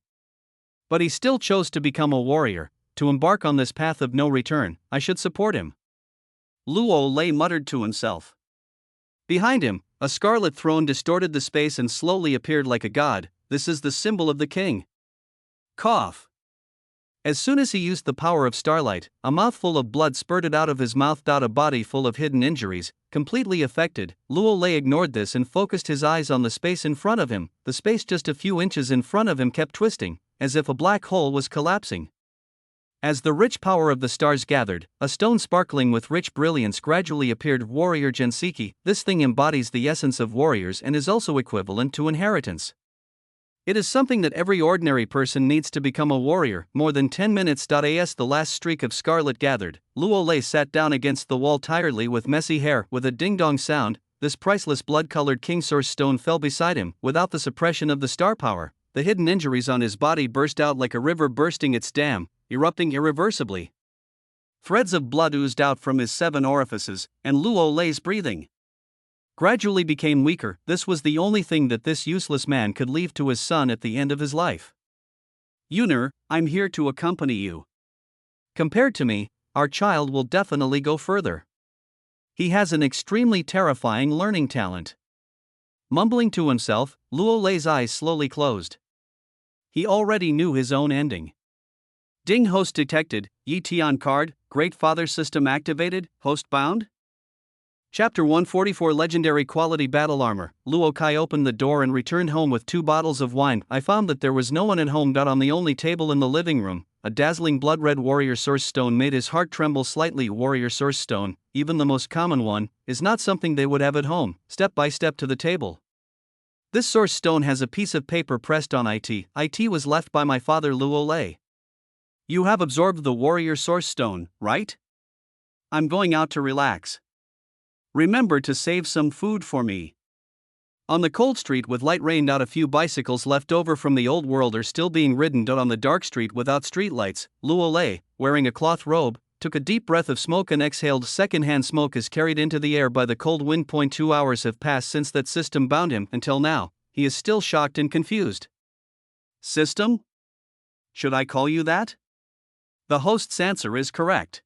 But he still chose to become a warrior, to embark on this path of no return. I should support him. Luo Lei muttered to himself. Behind him, a scarlet throne distorted the space and slowly appeared like a god. This is the symbol of the king. Cough. As soon as he used the power of starlight, a mouthful of blood spurted out of his mouth. A body full of hidden injuries, completely affected. Luo Lei ignored this and focused his eyes on the space in front of him. The space just a few inches in front of him kept twisting, as if a black hole was collapsing. As the rich power of the stars gathered, a stone sparkling with rich brilliance gradually appeared. Warrior Gensiki. This thing embodies the essence of warriors and is also equivalent to inheritance. It is something that every ordinary person needs to become a warrior. More than 10 minutes. As the last streak of scarlet gathered, Luo Lei sat down against the wall tiredly with messy hair. With a ding-dong sound, this priceless blood-colored king source stone fell beside him. Without the suppression of the star power, the hidden injuries on his body burst out like a river bursting its dam, erupting irreversibly. Threads of blood oozed out from his 7 orifices, and Luo Lei's breathing gradually became weaker. This was the only thing that this useless man could leave to his son at the end of his life. Yuner, I'm here to accompany you. Compared to me, our child will definitely go further. He has an extremely terrifying learning talent. Mumbling to himself, Luo Lei's eyes slowly closed. He already knew his own ending. Ding host detected, Yi Tian card, Great Father system activated, host bound? Chapter 144 Legendary Quality Battle Armor. Luo Kai opened the door and returned home with 2 bottles of wine. I found that there was no one at home. On the only table in the living room, a dazzling blood-red warrior source stone made his heart tremble slightly. Warrior source stone, even the most common one, is not something they would have at home. Step by step to the table. This source stone has a piece of paper pressed on it. It was left by my father Luo Lei. You have absorbed the warrior source stone, right? I'm going out to relax. Remember to save some food for me. On the cold street with light rain, not a few bicycles left over from the old world are still being ridden. On the dark street without streetlights, Luo Lei, wearing a cloth robe, took a deep breath of smoke and exhaled. Second-hand smoke is carried into the air by the cold wind. 2 hours have passed since that system bound him. Until now, he is still shocked and confused. System? Should I call you that? The host's answer is correct.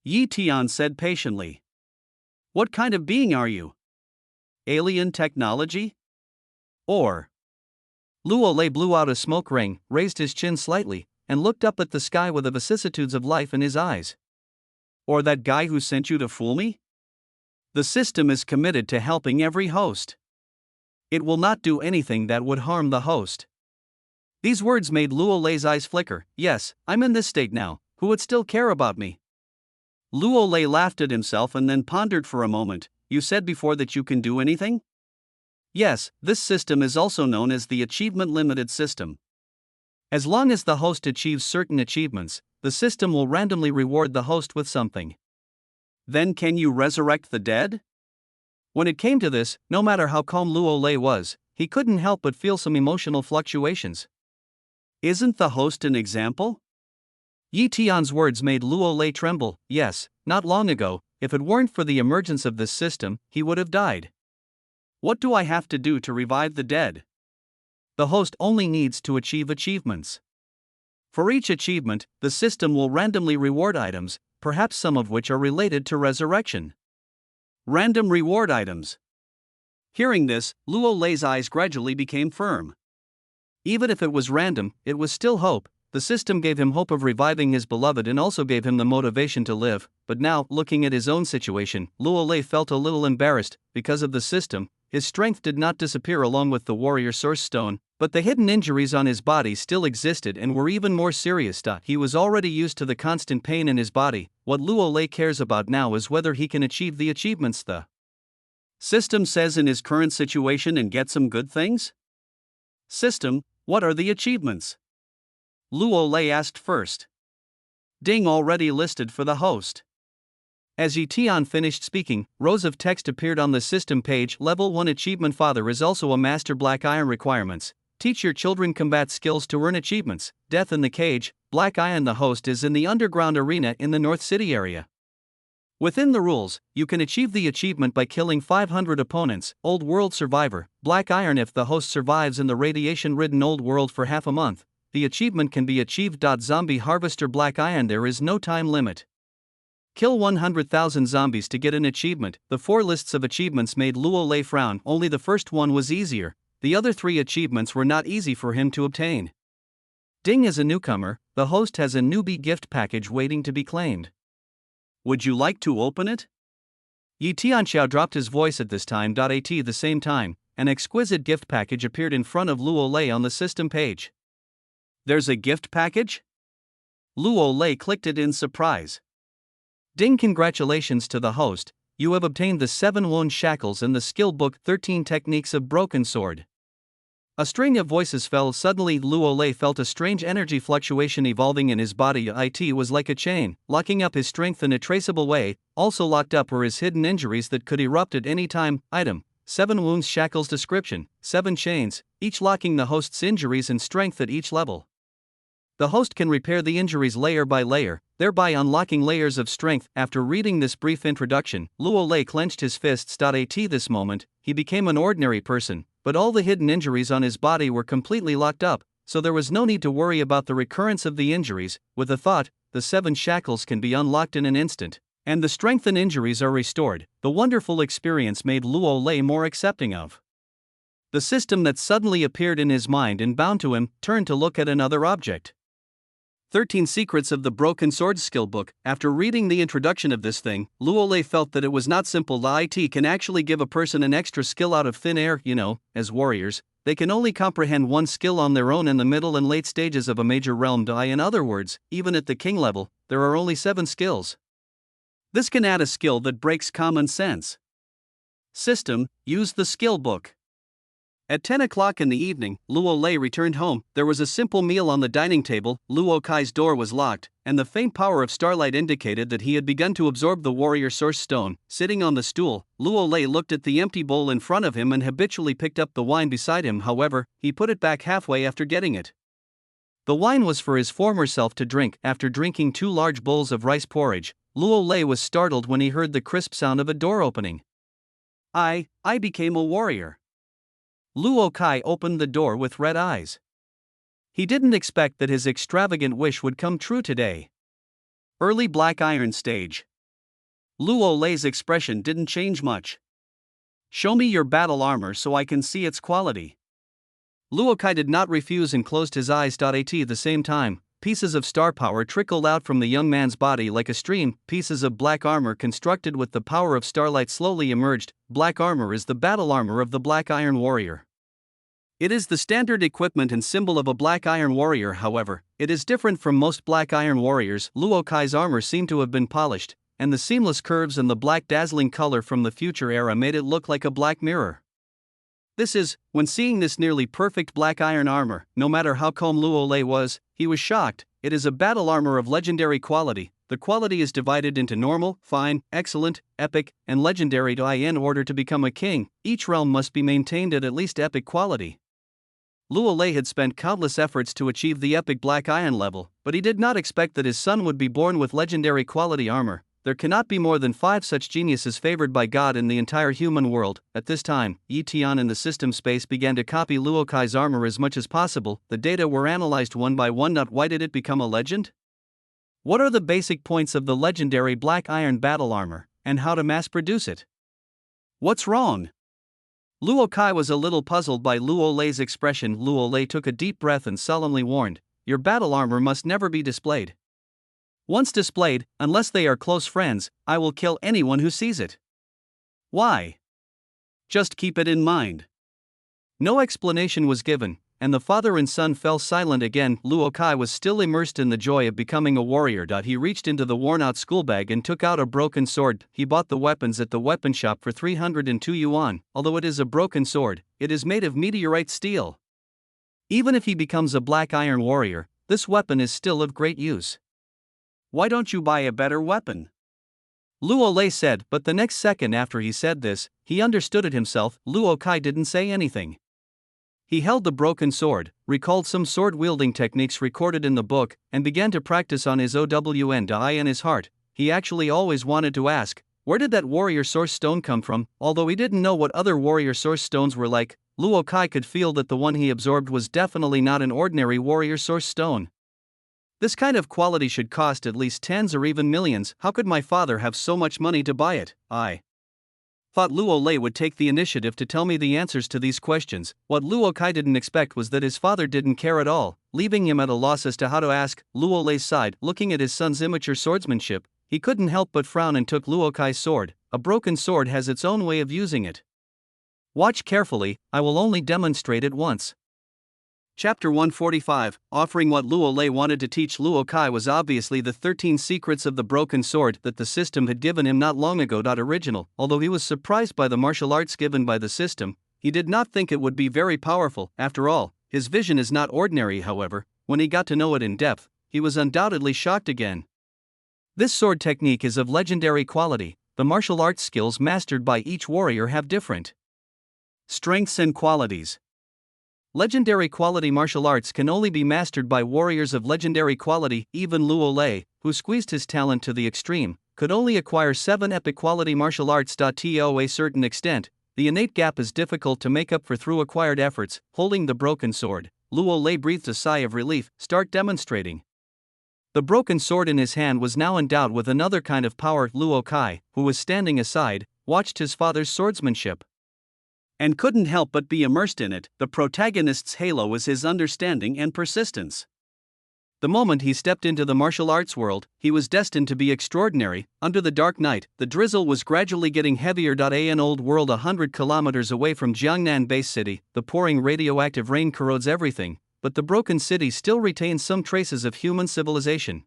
Yi Tian said patiently. What kind of being are you? Alien technology? Or? Luo Lei blew out a smoke ring, raised his chin slightly, and looked up at the sky with the vicissitudes of life in his eyes. Or that guy who sent you to fool me? The system is committed to helping every host. It will not do anything that would harm the host. These words made Luo Lei's eyes flicker. Yes, I'm in this state now. Who would still care about me? Luo Lei laughed at himself and then pondered for a moment. You said before that you can do anything? Yes, this system is also known as the Achievement Limited System. As long as the host achieves certain achievements, the system will randomly reward the host with something. Then can you resurrect the dead? When it came to this, no matter how calm Luo Lei was, he couldn't help but feel some emotional fluctuations. Isn't the host an example? Yi Tian's words made Luo Lei tremble. Yes, not long ago, if it weren't for the emergence of this system, he would have died. What do I have to do to revive the dead? The host only needs to achieve achievements. For each achievement, the system will randomly reward items, perhaps some of which are related to resurrection. Random reward items. Hearing this, Luo Lei's eyes gradually became firm. Even if it was random, it was still hope. The system gave him hope of reviving his beloved and also gave him the motivation to live. But now, looking at his own situation, Luo Lei felt a little embarrassed. Because of the system, his strength did not disappear along with the warrior source stone, but the hidden injuries on his body still existed and were even more serious. He was already used to the constant pain in his body. What Luo Lei cares about now is whether he can achieve the achievements the system says in his current situation and get some good things. System, what are the achievements? Luo Lei asked first. Ding already listed for the host. As Yi Tian finished speaking, rows of text appeared on the system page. Level 1 achievement. Father is also a master. Black Iron requirements. Teach your children combat skills to earn achievements. Death in the cage. Black Iron. The host is in the underground arena in the North City area. Within the rules, you can achieve the achievement by killing 500 opponents. Old World Survivor. Black Iron. If the host survives in the radiation-ridden Old World for half a month, the achievement can be achieved. Zombie Harvester. Black Iron. There is no time limit. Kill 100,000 zombies to get an achievement. The 4 lists of achievements made Luo Lei frown. Only the first one was easier. The other 3 achievements were not easy for him to obtain. Ding is a newcomer. The host has a newbie gift package waiting to be claimed. Would you like to open it? Yi Tianxiao dropped his voice at this time. At the same time, an exquisite gift package appeared in front of Luo Lei on the system page. There's a gift package? Luo Lei clicked it in surprise. Ding, congratulations to the host, you have obtained the 7 wound shackles and the skill book 13 techniques of broken sword. A string of voices fell. Suddenly Luo Lei felt a strange energy fluctuation evolving in his body. It was like a chain, locking up his strength in a traceable way. Also locked up were his hidden injuries that could erupt at any time. Item: 7 wounds shackles. Description: 7 chains, each locking the host's injuries and strength at each level. The host can repair the injuries layer by layer, thereby unlocking layers of strength. After reading this brief introduction, Luo Lei clenched his fists. At this moment, he became an ordinary person, but all the hidden injuries on his body were completely locked up, so there was no need to worry about the recurrence of the injuries. With a thought, the 7 shackles can be unlocked in an instant, and the strength and injuries are restored. The wonderful experience made Luo Lei more accepting of the system that suddenly appeared in his mind and bound to him. Turned to look at another object. 13 Secrets of the Broken Sword Skill Book. After reading the introduction of this thing, Luo Lei felt that it was not simple. It can actually give a person an extra skill out of thin air. As warriors, they can only comprehend one skill on their own in the middle and late stages of a major realm. In other words, even at the king level, there are only 7 skills. This can add a skill that breaks common sense. System: use the skill book. At 10 o'clock in the evening, Luo Lei returned home. There was a simple meal on the dining table, Luo Kai's door was locked, and the faint power of starlight indicated that he had begun to absorb the warrior source stone. Sitting on the stool, Luo Lei looked at the empty bowl in front of him and habitually picked up the wine beside him. However, he put it back halfway after getting it. The wine was for his former self to drink. After drinking 2 large bowls of rice porridge, Luo Lei was startled when he heard the crisp sound of a door opening. I became a warrior. Luo Kai opened the door with red eyes. He didn't expect that his extravagant wish would come true today. Early Black Iron stage. Luo Lei's expression didn't change much. Show me your battle armor so I can see its quality. Luo Kai did not refuse and closed his eyes. At the same time, pieces of star power trickled out from the young man's body like a stream. Pieces of black armor constructed with the power of starlight slowly emerged. Black armor is the battle armor of the Black Iron Warrior. It is the standard equipment and symbol of a Black Iron Warrior. However, it is different from most Black Iron Warriors. Luo Kai's armor seemed to have been polished, and the seamless curves and the black dazzling color from the future era made it look like a black mirror. When seeing this nearly perfect black iron armor, no matter how calm Luo Lei was, he was shocked. It is a battle armor of legendary quality. The quality is divided into normal, fine, excellent, epic, and legendary. In order to become a king, each realm must be maintained at least epic quality. Luo Lei had spent countless efforts to achieve the epic black iron level, but he did not expect that his son would be born with legendary quality armor. There cannot be more than 5 such geniuses favored by God in the entire human world. At this time, Yi Tian in the system space began to copy Luo Kai's armor as much as possible. The data were analyzed one by one. Why did it become a legend? What are the basic points of the legendary black iron battle armor, and how to mass produce it? What's wrong? Luo Kai was a little puzzled by Luo Lei's expression. Luo Lei took a deep breath and solemnly warned, "Your battle armor must never be displayed. Once displayed, unless they are close friends, I will kill anyone who sees it." Why? Just keep it in mind. No explanation was given, and the father and son fell silent again. Luo Kai was still immersed in the joy of becoming a warrior. He reached into the worn-out school bag and took out a broken sword. He bought the weapons at the weapon shop for 302 yuan. Although it is a broken sword, it is made of meteorite steel. Even if he becomes a black iron warrior, this weapon is still of great use. Why don't you buy a better weapon? Luo Lei said, but the next second after he said this, he understood it himself. Luo Kai didn't say anything. He held the broken sword, recalled some sword-wielding techniques recorded in the book, and began to practice on his own. In his heart, he actually always wanted to ask, where did that warrior source stone come from? Although he didn't know what other warrior source stones were like, Luo Kai could feel that the one he absorbed was definitely not an ordinary warrior source stone. This kind of quality should cost at least tens or even millions. How could my father have so much money to buy it? I thought Luo Lei would take the initiative to tell me the answers to these questions. What Luo Kai didn't expect was that his father didn't care at all, leaving him at a loss as to how to ask. Luo Lei sighed, looking at his son's immature swordsmanship. He couldn't help but frown and took Luo Kai's sword. A broken sword has its own way of using it. Watch carefully, I will only demonstrate it once. Chapter 145, offering what Luo Lei wanted to teach Luo Kai was obviously the 13 secrets of the broken sword that the system had given him not long ago. Original. Although he was surprised by the martial arts given by the system, he did not think it would be very powerful. After all, his vision is not ordinary. However, when he got to know it in depth, he was undoubtedly shocked again. This sword technique is of legendary quality. The martial arts skills mastered by each warrior have different strengths and qualities. Legendary quality martial arts can only be mastered by warriors of legendary quality. Even Luo Lei, who squeezed his talent to the extreme, could only acquire 7 epic quality martial arts. To a certain extent, the innate gap is difficult to make up for through acquired efforts. Holding the broken sword, Luo Lei breathed a sigh of relief. Start demonstrating. The broken sword in his hand was now endowed with another kind of power. Luo Kai, who was standing aside, watched his father's swordsmanship and couldn't help but be immersed in it. The protagonist's halo was his understanding and persistence. The moment he stepped into the martial arts world, he was destined to be extraordinary. Under the dark night, the drizzle was gradually getting heavier. An old world 100 kilometers away from Jiangnan base city, the pouring radioactive rain corrodes everything, but the broken city still retains some traces of human civilization.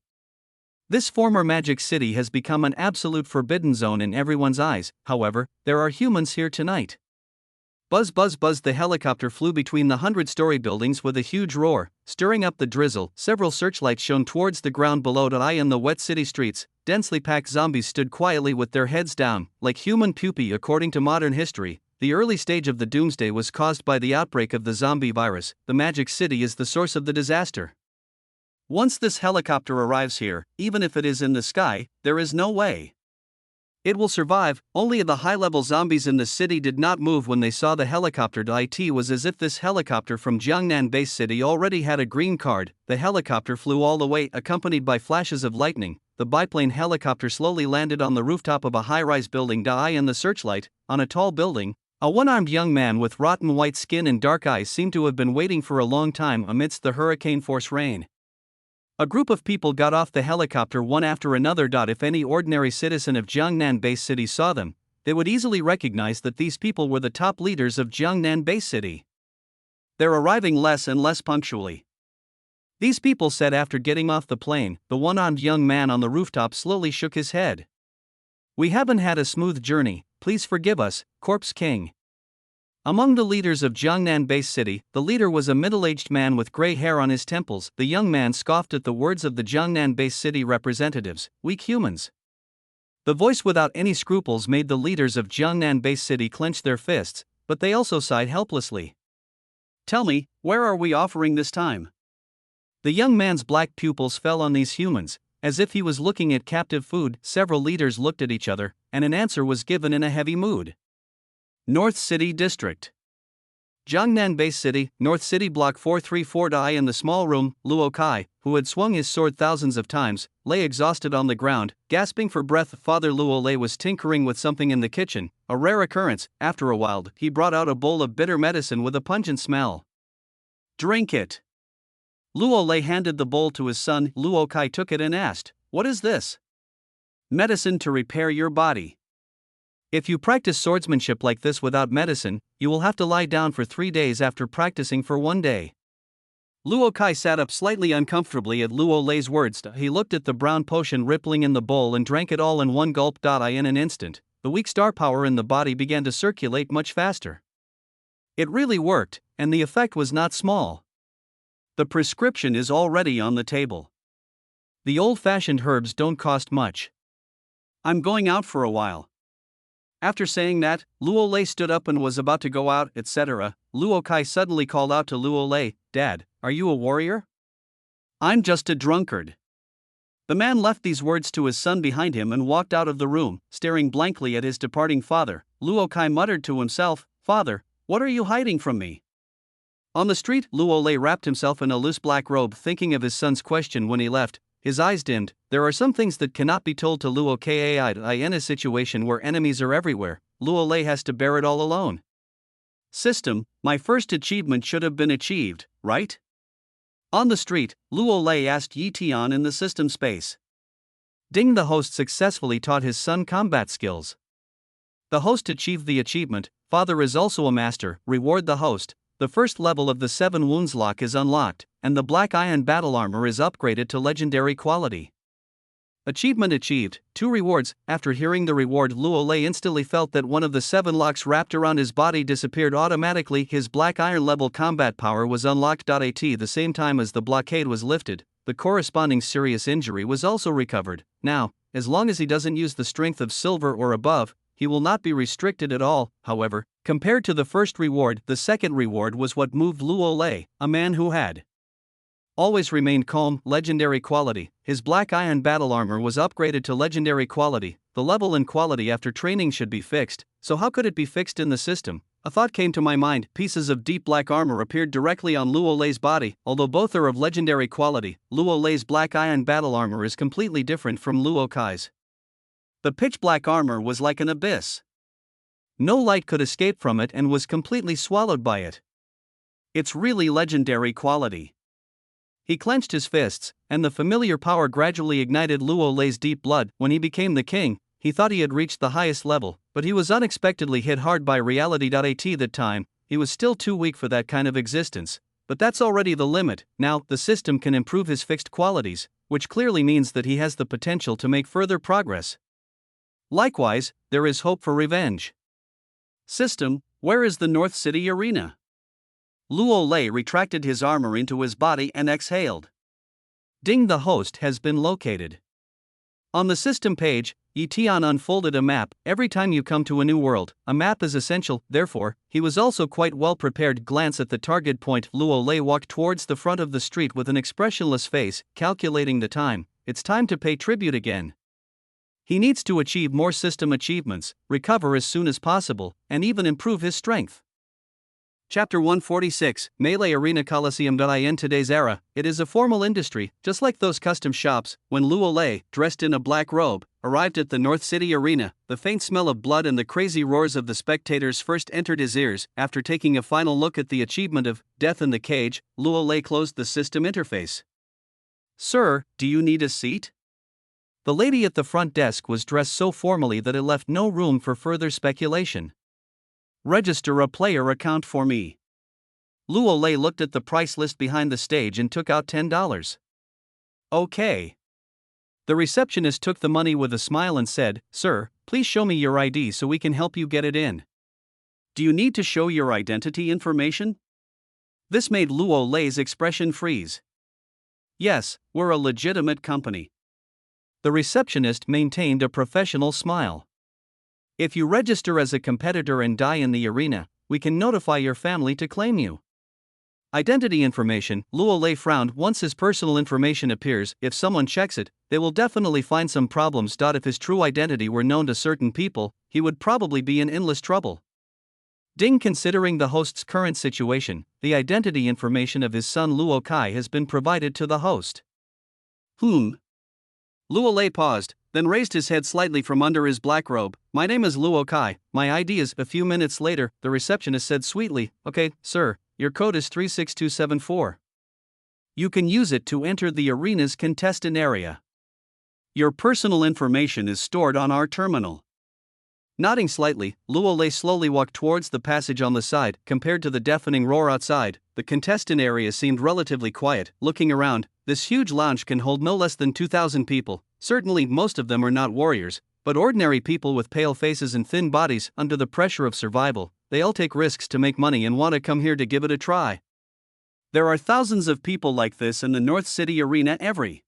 This former magic city has become an absolute forbidden zone in everyone's eyes. However, there are humans here tonight. Buzz buzz buzz, the helicopter flew between the 100-story buildings with a huge roar, stirring up the drizzle. Several searchlights shone towards the ground below. In the wet city streets, densely packed zombies stood quietly with their heads down, like human pupae. According to modern history, the early stage of the doomsday was caused by the outbreak of the zombie virus. The Magic City is the source of the disaster. Once this helicopter arrives here, even if it is in the sky, there is no way it will survive. Only the high-level zombies in the city did not move when they saw the helicopter. It was as if this helicopter from Jiangnan Base City already had a green card. The helicopter flew all the way, accompanied by flashes of lightning. The biplane helicopter slowly landed on the rooftop of a high-rise building. In the searchlight, on a tall building, a one-armed young man with rotten white skin and dark eyes seemed to have been waiting for a long time amidst the hurricane-force rain. A group of people got off the helicopter one after another. If any ordinary citizen of Jiangnan Base City saw them, they would easily recognize that these people were the top leaders of Jiangnan Base City. They're arriving less and less punctually. These people said after getting off the plane. The one-armed young man on the rooftop slowly shook his head. "We haven't had a smooth journey, please forgive us, Corpse King." Among the leaders of Jiangnan Base City, the leader was a middle-aged man with gray hair on his temples. The young man scoffed at the words of the Jiangnan Base City representatives, "Weak humans." The voice without any scruples made the leaders of Jiangnan Base City clench their fists, but they also sighed helplessly. "Tell me, where are we offering this time?" The young man's black pupils fell on these humans, as if he was looking at captive food. Several leaders looked at each other, and an answer was given in a heavy mood. North City District. Jiangnan Base City, North City Block 434. In the small room, Luo Kai, who had swung his sword thousands of times, lay exhausted on the ground, gasping for breath. Father Luo Lei was tinkering with something in the kitchen, a rare occurrence. After a while, he brought out a bowl of bitter medicine with a pungent smell. "Drink it." Luo Lei handed the bowl to his son. Luo Kai took it and asked, "What is this?" "Medicine to repair your body. If you practice swordsmanship like this without medicine, you will have to lie down for 3 days after practicing for 1 day." Luo Kai sat up slightly uncomfortably at Luo Lei's words. He looked at the brown potion rippling in the bowl and drank it all in one gulp. In an instant, the weak star power in the body began to circulate much faster. It really worked, and the effect was not small. The prescription is already on the table. The old-fashioned herbs don't cost much. I'm going out for a while. After saying that, Luo Lei stood up and was about to go out, etc. Luo Kai suddenly called out to Luo Lei, "Dad, are you a warrior?" "I'm just a drunkard." The man left these words to his son behind him and walked out of the room, staring blankly at his departing father. Luo Kai muttered to himself, "Father, what are you hiding from me?" On the street, Luo Lei wrapped himself in a loose black robe, thinking of his son's question when he left. His eyes dimmed. There are some things that cannot be told to Luo Kai. In a situation where enemies are everywhere, Luo Lei has to bear it all alone. System, my first achievement should have been achieved, right? On the street, Luo Lei asked Yi Tian in the system space. Ding. The host successfully taught his son combat skills. The host achieved the achievement. Father is also a master. Reward the host. The first level of the 7 Wounds lock is unlocked, and the Black Iron battle armor is upgraded to legendary quality. Achievement achieved, 2 rewards. After hearing the reward, Luo Lei instantly felt that one of the 7 locks wrapped around his body disappeared automatically. His Black Iron level combat power was unlocked. At the same time as the blockade was lifted, the corresponding serious injury was also recovered. Now, as long as he doesn't use the strength of silver or above, he will not be restricted at all. However, compared to the first reward, the second reward was what moved Luo Lei, a man who had always remained calm. Legendary quality. His Black Iron battle armor was upgraded to legendary quality. The level and quality after training should be fixed, so how could it be fixed in the system? A thought came to my mind. Pieces of deep black armor appeared directly on Luo Lei's body. Although both are of legendary quality, Luo Lei's Black Iron battle armor is completely different from Luo Kai's. The pitch black armor was like an abyss. No light could escape from it and was completely swallowed by it. It's really legendary quality. He clenched his fists, and the familiar power gradually ignited Luo Lei's deep blood. When he became the king, he thought he had reached the highest level, but he was unexpectedly hit hard by reality. At that time, he was still too weak for that kind of existence, but that's already the limit. Now, the system can improve his fixed qualities, which clearly means that he has the potential to make further progress. Likewise, there is hope for revenge. System, Where is the North City Arena? Luo Lei retracted his armor into his body and exhaled. Ding, the host has been located. On the system page, Yi Tian unfolded a map. Every time you come to a new world, a map is essential, therefore, he was also quite well prepared. Glance at the target point. Luo Lei walked towards the front of the street with an expressionless face, calculating the time. It's time to pay tribute again. He needs to achieve more system achievements, recover as soon as possible, and even improve his strength. Chapter 146, Melee Arena Coliseum. In today's era, it is a formal industry, just like those custom shops. When Luo Lei, dressed in a black robe, arrived at the North City Arena, the faint smell of blood and the crazy roars of the spectators first entered his ears. After taking a final look at the achievement of Death in the Cage, Luo Lei closed the system interface. Sir, do you need a seat? The lady at the front desk was dressed so formally that it left no room for further speculation. Register a player account for me. Luo Lei looked at the price list behind the stage and took out $10. Okay. The receptionist took the money with a smile and said, Sir, please show me your ID so we can help you get it in. Do you need to show your identity information? This made Luo Lei's expression freeze. Yes, we're a legitimate company. The receptionist maintained a professional smile. If you register as a competitor and die in the arena, we can notify your family to claim you. Identity information. Luo Lei frowned. Once his personal information appears, if someone checks it, they will definitely find some problems. If his true identity were known to certain people, he would probably be in endless trouble. Ding, considering the host's current situation, the identity information of his son Luo Kai has been provided to the host. Luo Lei paused, then raised his head slightly from under his black robe. My name is Luo Kai, my ID is. A few minutes later, the receptionist said sweetly, Okay, sir, your code is 36274. You can use it to enter the arena's contestant area. Your personal information is stored on our terminal. Nodding slightly, Luo Lei slowly walked towards the passage on the side. Compared to the deafening roar outside, the contestant area seemed relatively quiet. Looking around, this huge lounge can hold no less than 2,000 people. Certainly most of them are not warriors, but ordinary people with pale faces and thin bodies. Under the pressure of survival, they all take risks to make money and want to come here to give it a try. There are thousands of people like this in the North City Arena every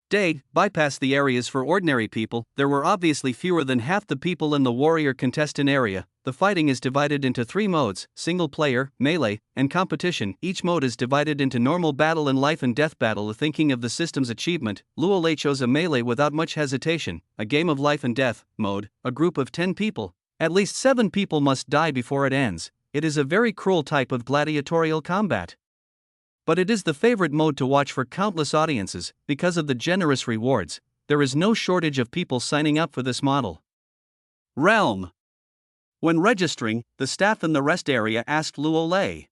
day. Bypass the areas for ordinary people. There were obviously fewer than half the people in the warrior contestant area. The fighting is divided into 3 modes: single player, melee, and competition. Each mode is divided into normal battle and life and death battle. Thinking of the system's achievement, Luo Lei chose a melee without much hesitation. A game of life and death mode, a group of 10 people. At least 7 people must die before it ends. It is a very cruel type of gladiatorial combat. But it is the favorite mode to watch for countless audiences. Because of the generous rewards, there is no shortage of people signing up for this model. Realm. When registering, the staff in the rest area asked Luo Lei.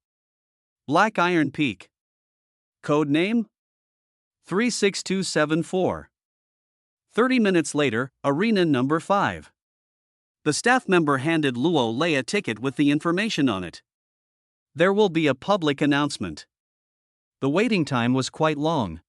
Black Iron Peak. Code name? 36274. 30 minutes later, arena number 5. The staff member handed Luo Lei a ticket with the information on it. There will be a public announcement. The waiting time was quite long.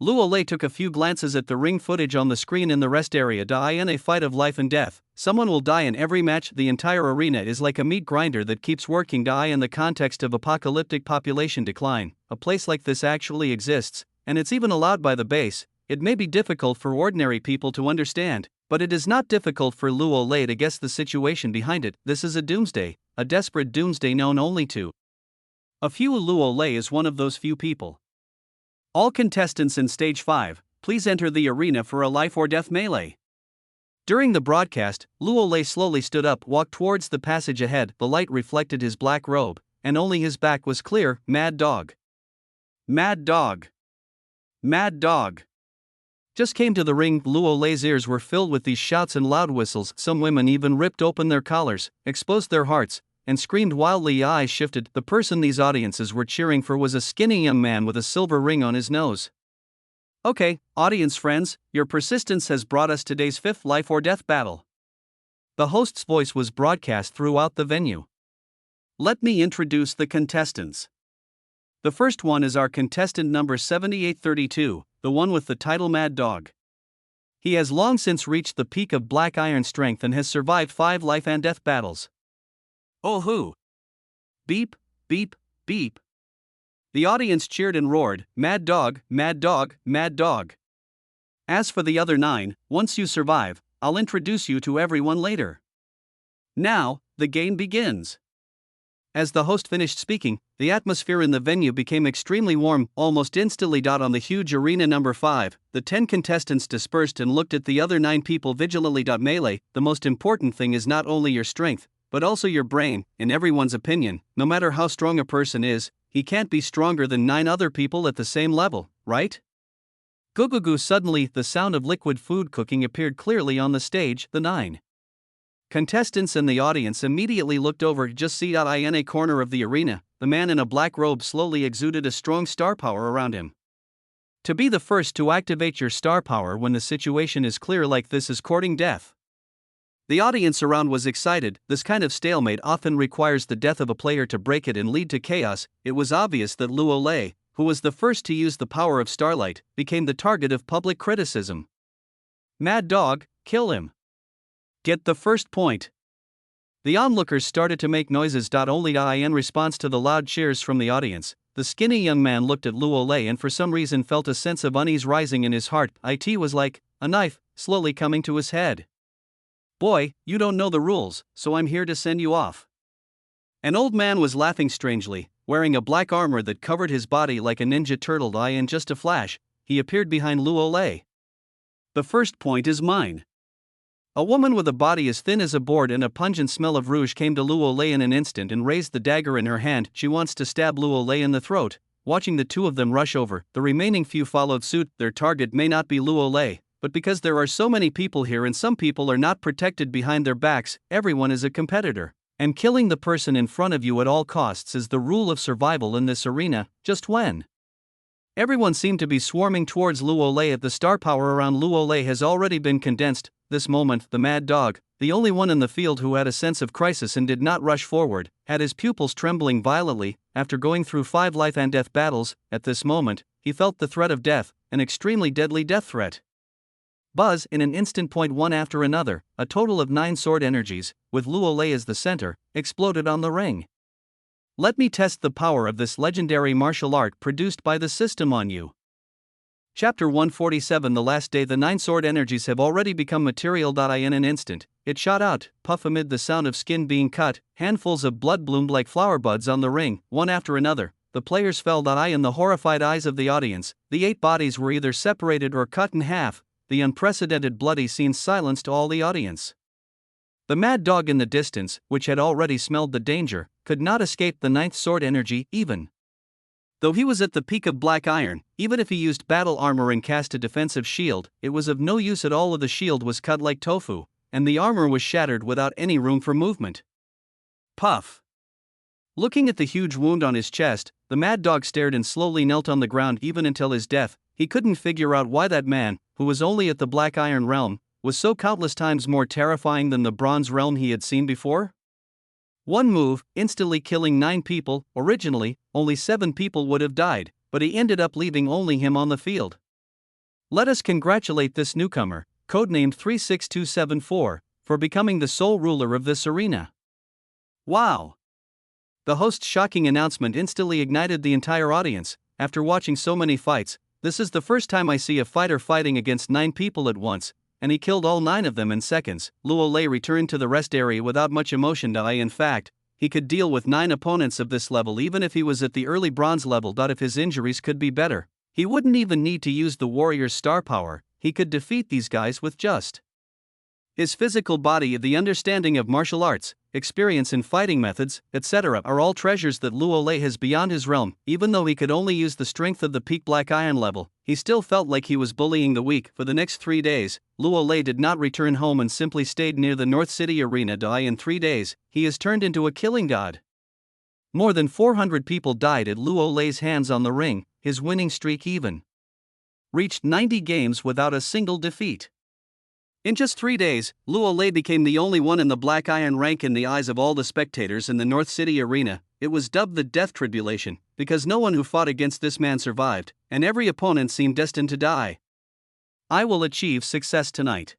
Luo Lei took a few glances at the ring footage on the screen in the rest area. Die in a fight of life and death. Someone will die in every match. The entire arena is like a meat grinder that keeps working. Die in the context of apocalyptic population decline. A place like this actually exists, and it's even allowed by the base. It may be difficult for ordinary people to understand, but it is not difficult for Luo Lei to guess the situation behind it. This is a doomsday, a desperate doomsday known only to a few. Luo Lei is one of those few people. All contestants in Stage 5, please enter the arena for a life or death melee. During the broadcast, Luo Lei slowly stood up, walked towards the passage ahead. The light reflected his black robe, and only his back was clear. Mad dog. Mad dog. Mad dog. Just came to the ring. Luo Lei's ears were filled with these shouts and loud whistles. Some women even ripped open their collars, exposed their hearts, and screamed wildly. Eyes shifted. The person these audiences were cheering for was a skinny young man with a silver ring on his nose. Okay, audience friends, your persistence has brought us today's 5th life or death battle. The host's voice was broadcast throughout the venue. Let me introduce the contestants. The first one is our contestant number 7832, the one with the title Mad Dog. He has long since reached the peak of black iron strength and has survived 5 life and death battles. Oh hoo! Beep, beep, beep. The audience cheered and roared, "Mad dog, mad dog, mad dog." As for the other 9, once you survive, I'll introduce you to everyone later. Now, the game begins. As the host finished speaking, the atmosphere in the venue became extremely warm almost instantly. On the huge arena number 5, the 10 contestants dispersed and looked at the other 9 people vigilantly. Melee, the most important thing is not only your strength, but also your brain. In everyone's opinion, no matter how strong a person is, he can't be stronger than 9 other people at the same level, right? Goo. Suddenly, the sound of liquid food cooking appeared clearly on the stage. The 9 contestants and the audience immediately looked over. Just see in a corner of the arena, the man in a black robe slowly exuded a strong star power around him. To be the first to activate your star power when the situation is clear like this is courting death. The audience around was excited. This kind of stalemate often requires the death of a player to break it and lead to chaos. It was obvious that Luo Lei, who was the first to use the power of Starlight, became the target of public criticism. Mad dog, kill him. Get the first point. The onlookers started to make noises. Only in response to the loud cheers from the audience, the skinny young man looked at Luo Lei and for some reason felt a sense of unease rising in his heart. It was like a knife slowly coming to his head. Boy, you don't know the rules, so I'm here to send you off. An old man was laughing strangely, wearing a black armor that covered his body like a ninja turtle. In just a flash, he appeared behind Luo Lei. The first point is mine. A woman with a body as thin as a board and a pungent smell of rouge came to Luo Lei in an instant and raised the dagger in her hand. She wants to stab Luo Lei in the throat. Watching the two of them rush over, the remaining few followed suit. Their target may not be Luo Lei, but because there are so many people here and some people are not protected behind their backs, everyone is a competitor. And killing the person in front of you at all costs is the rule of survival in this arena. Just when everyone seemed to be swarming towards Luo Lei, the star power around Luo Lei has already been condensed. This moment, the mad dog, the only one in the field who had a sense of crisis and did not rush forward, had his pupils trembling violently. After going through 5 life and death battles, at this moment, he felt the threat of death, an extremely deadly death threat. Buzz, in an instant, one after another, a total of 9 sword energies, with Luo Lei as the center, exploded on the ring. Let me test the power of this legendary martial art produced by the system on you. Chapter 147. The last day. The 9 sword energies have already become material. In an instant, it shot out, puff amid the sound of skin being cut, handfuls of blood bloomed like flower buds on the ring, one after another. The players fell. In the horrified eyes of the audience, the 8 bodies were either separated or cut in half. The unprecedented bloody scene silenced all the audience. The mad dog in the distance, which had already smelled the danger, could not escape the 9th sword energy, even though he was at the peak of black iron. Even if he used battle armor and cast a defensive shield, it was of no use at all. The shield was cut like tofu, and the armor was shattered without any room for movement. Puff. Looking at the huge wound on his chest, the mad dog stared and slowly knelt on the ground. Even until his death, he couldn't figure out why that man, who was only at the black iron realm, was so countless times more terrifying than the bronze realm he had seen before. One move, instantly killing 9 people. Originally, only 7 people would have died, but he ended up leaving only him on the field. Let us congratulate this newcomer, codenamed 36274, for becoming the sole ruler of this arena. Wow! The host's shocking announcement instantly ignited the entire audience. After watching so many fights, this is the first time I see a fighter fighting against 9 people at once, and he killed all 9 of them in seconds. Luo Lei returned to the rest area without much emotion. In fact, he could deal with 9 opponents of this level even if he was at the early bronze level. If his injuries could be better, he wouldn't even need to use the warrior's star power. He could defeat these guys with just his physical body. The understanding of martial arts, experience in fighting methods, etc. are all treasures that Luo Lei has beyond his realm. Even though he could only use the strength of the peak black iron level, he still felt like he was bullying the weak. For the next 3 days, Luo Lei did not return home and simply stayed near the North City Arena. In 3 days, he has turned into a killing god. More than 400 people died at Luo Lei's hands on the ring. His winning streak even reached 90 games without a single defeat. In just 3 days, Luo Lei became the only one in the black iron rank in the eyes of all the spectators in the North City Arena. It was dubbed the Death Tribulation, because no one who fought against this man survived, and every opponent seemed destined to die. I will achieve success tonight.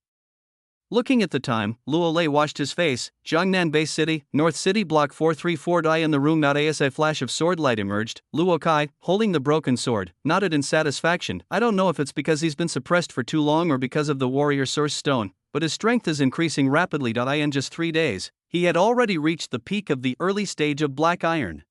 Looking at the time, Luo Lei washed his face. Jiangnan Base City, North City Block 434. Die in the room. As a flash of sword light emerged, Luo Kai, holding the broken sword, nodded in satisfaction. I don't know if it's because he's been suppressed for too long or because of the warrior source stone, but his strength is increasing rapidly. In just 3 days, he had already reached the peak of the early stage of black iron.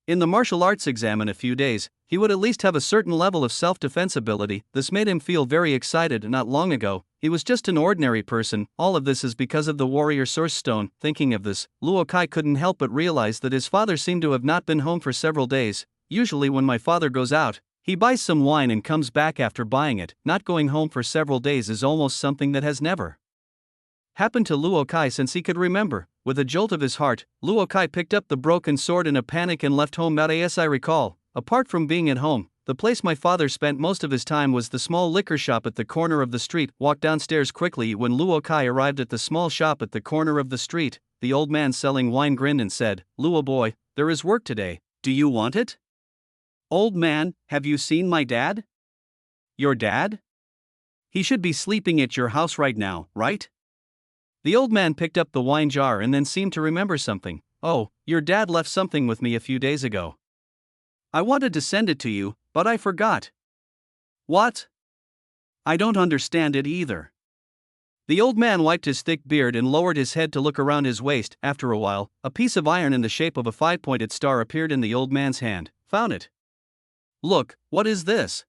In the martial arts exam in a few days, he would at least have a certain level of self-defense ability. This made him feel very excited. Not long ago, he was just an ordinary person. All of this is because of the warrior source stone. Thinking of this, Luo Kai couldn't help but realize that his father seemed to have not been home for several days. Usually when my father goes out, he buys some wine and comes back after buying it. Not going home for several days is almost something that has never happened to Luo Kai since he could remember. With a jolt of his heart, Luo Kai picked up the broken sword in a panic and left home. As I recall, apart from being at home, the place my father spent most of his time was the small liquor shop at the corner of the street. Walked downstairs quickly. When Luo Kai arrived at the small shop at the corner of the street, the old man selling wine grinned and said, "Luo boy, there is work today. Do you want it?" "Old man, have you seen my dad?" "Your dad? He should be sleeping at your house right now, right?" The old man picked up the wine jar and then seemed to remember something. "Oh, your dad left something with me a few days ago. I wanted to send it to you, but I forgot." "What?" "I don't understand it either." The old man wiped his thick beard and lowered his head to look around his waist. After a while, a piece of iron in the shape of a 5-pointed star appeared in the old man's hand. "Found it." "Look, what is this?"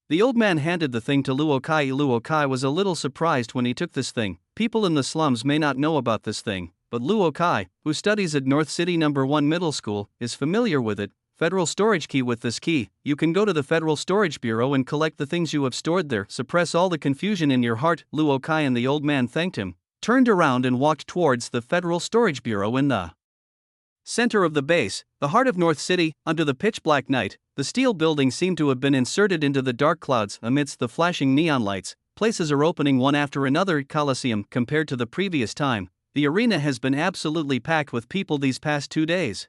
The old man handed the thing to Luo Kai. Luo Kai was a little surprised when he took this thing. People in the slums may not know about this thing, but Luo Kai, who studies at North City No. 1 Middle School, is familiar with it. Federal storage key. With this key, you can go to the Federal Storage Bureau and collect the things you have stored there. Suppress all the confusion in your heart. Luo Kai and the old man thanked him, turned around and walked towards the Federal Storage Bureau in the center of the base, the heart of North City. Under the pitch-black night, the steel building seemed to have been inserted into the dark clouds. Amidst the flashing neon lights, places are opening one after another. Coliseum. Compared to the previous time, the arena has been absolutely packed with people these past 2 days.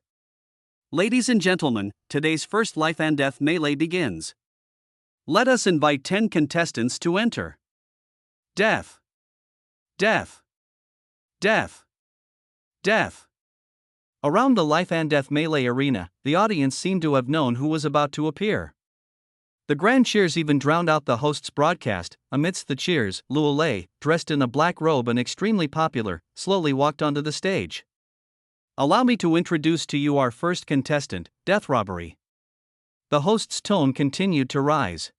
Ladies and gentlemen, today's first life and death melee begins. Let us invite 10 contestants to enter. Death. Death. Death. Death. Around the life and death melee arena, the audience seemed to have known who was about to appear. The grand cheers even drowned out the host's broadcast. Amidst the cheers, Luo Lei, dressed in a black robe and extremely popular, slowly walked onto the stage. "Allow me to introduce to you our first contestant, Death Robbery." The host's tone continued to rise.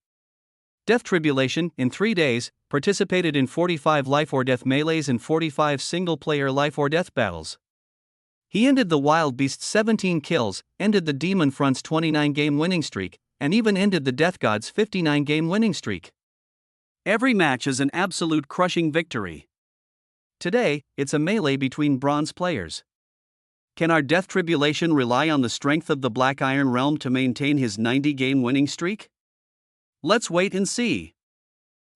Death Tribulation, in 3 days, participated in 45 life or death melees and 45 single-player life or death battles. He ended the Wild Beast's 17 kills, ended the Demon Front's 29-game winning streak, and even ended the Death God's 59-game winning streak. Every match is an absolute crushing victory. Today, it's a melee between bronze players. Can our Death Tribulation rely on the strength of the Black Iron Realm to maintain his 90-game winning streak? Let's wait and see.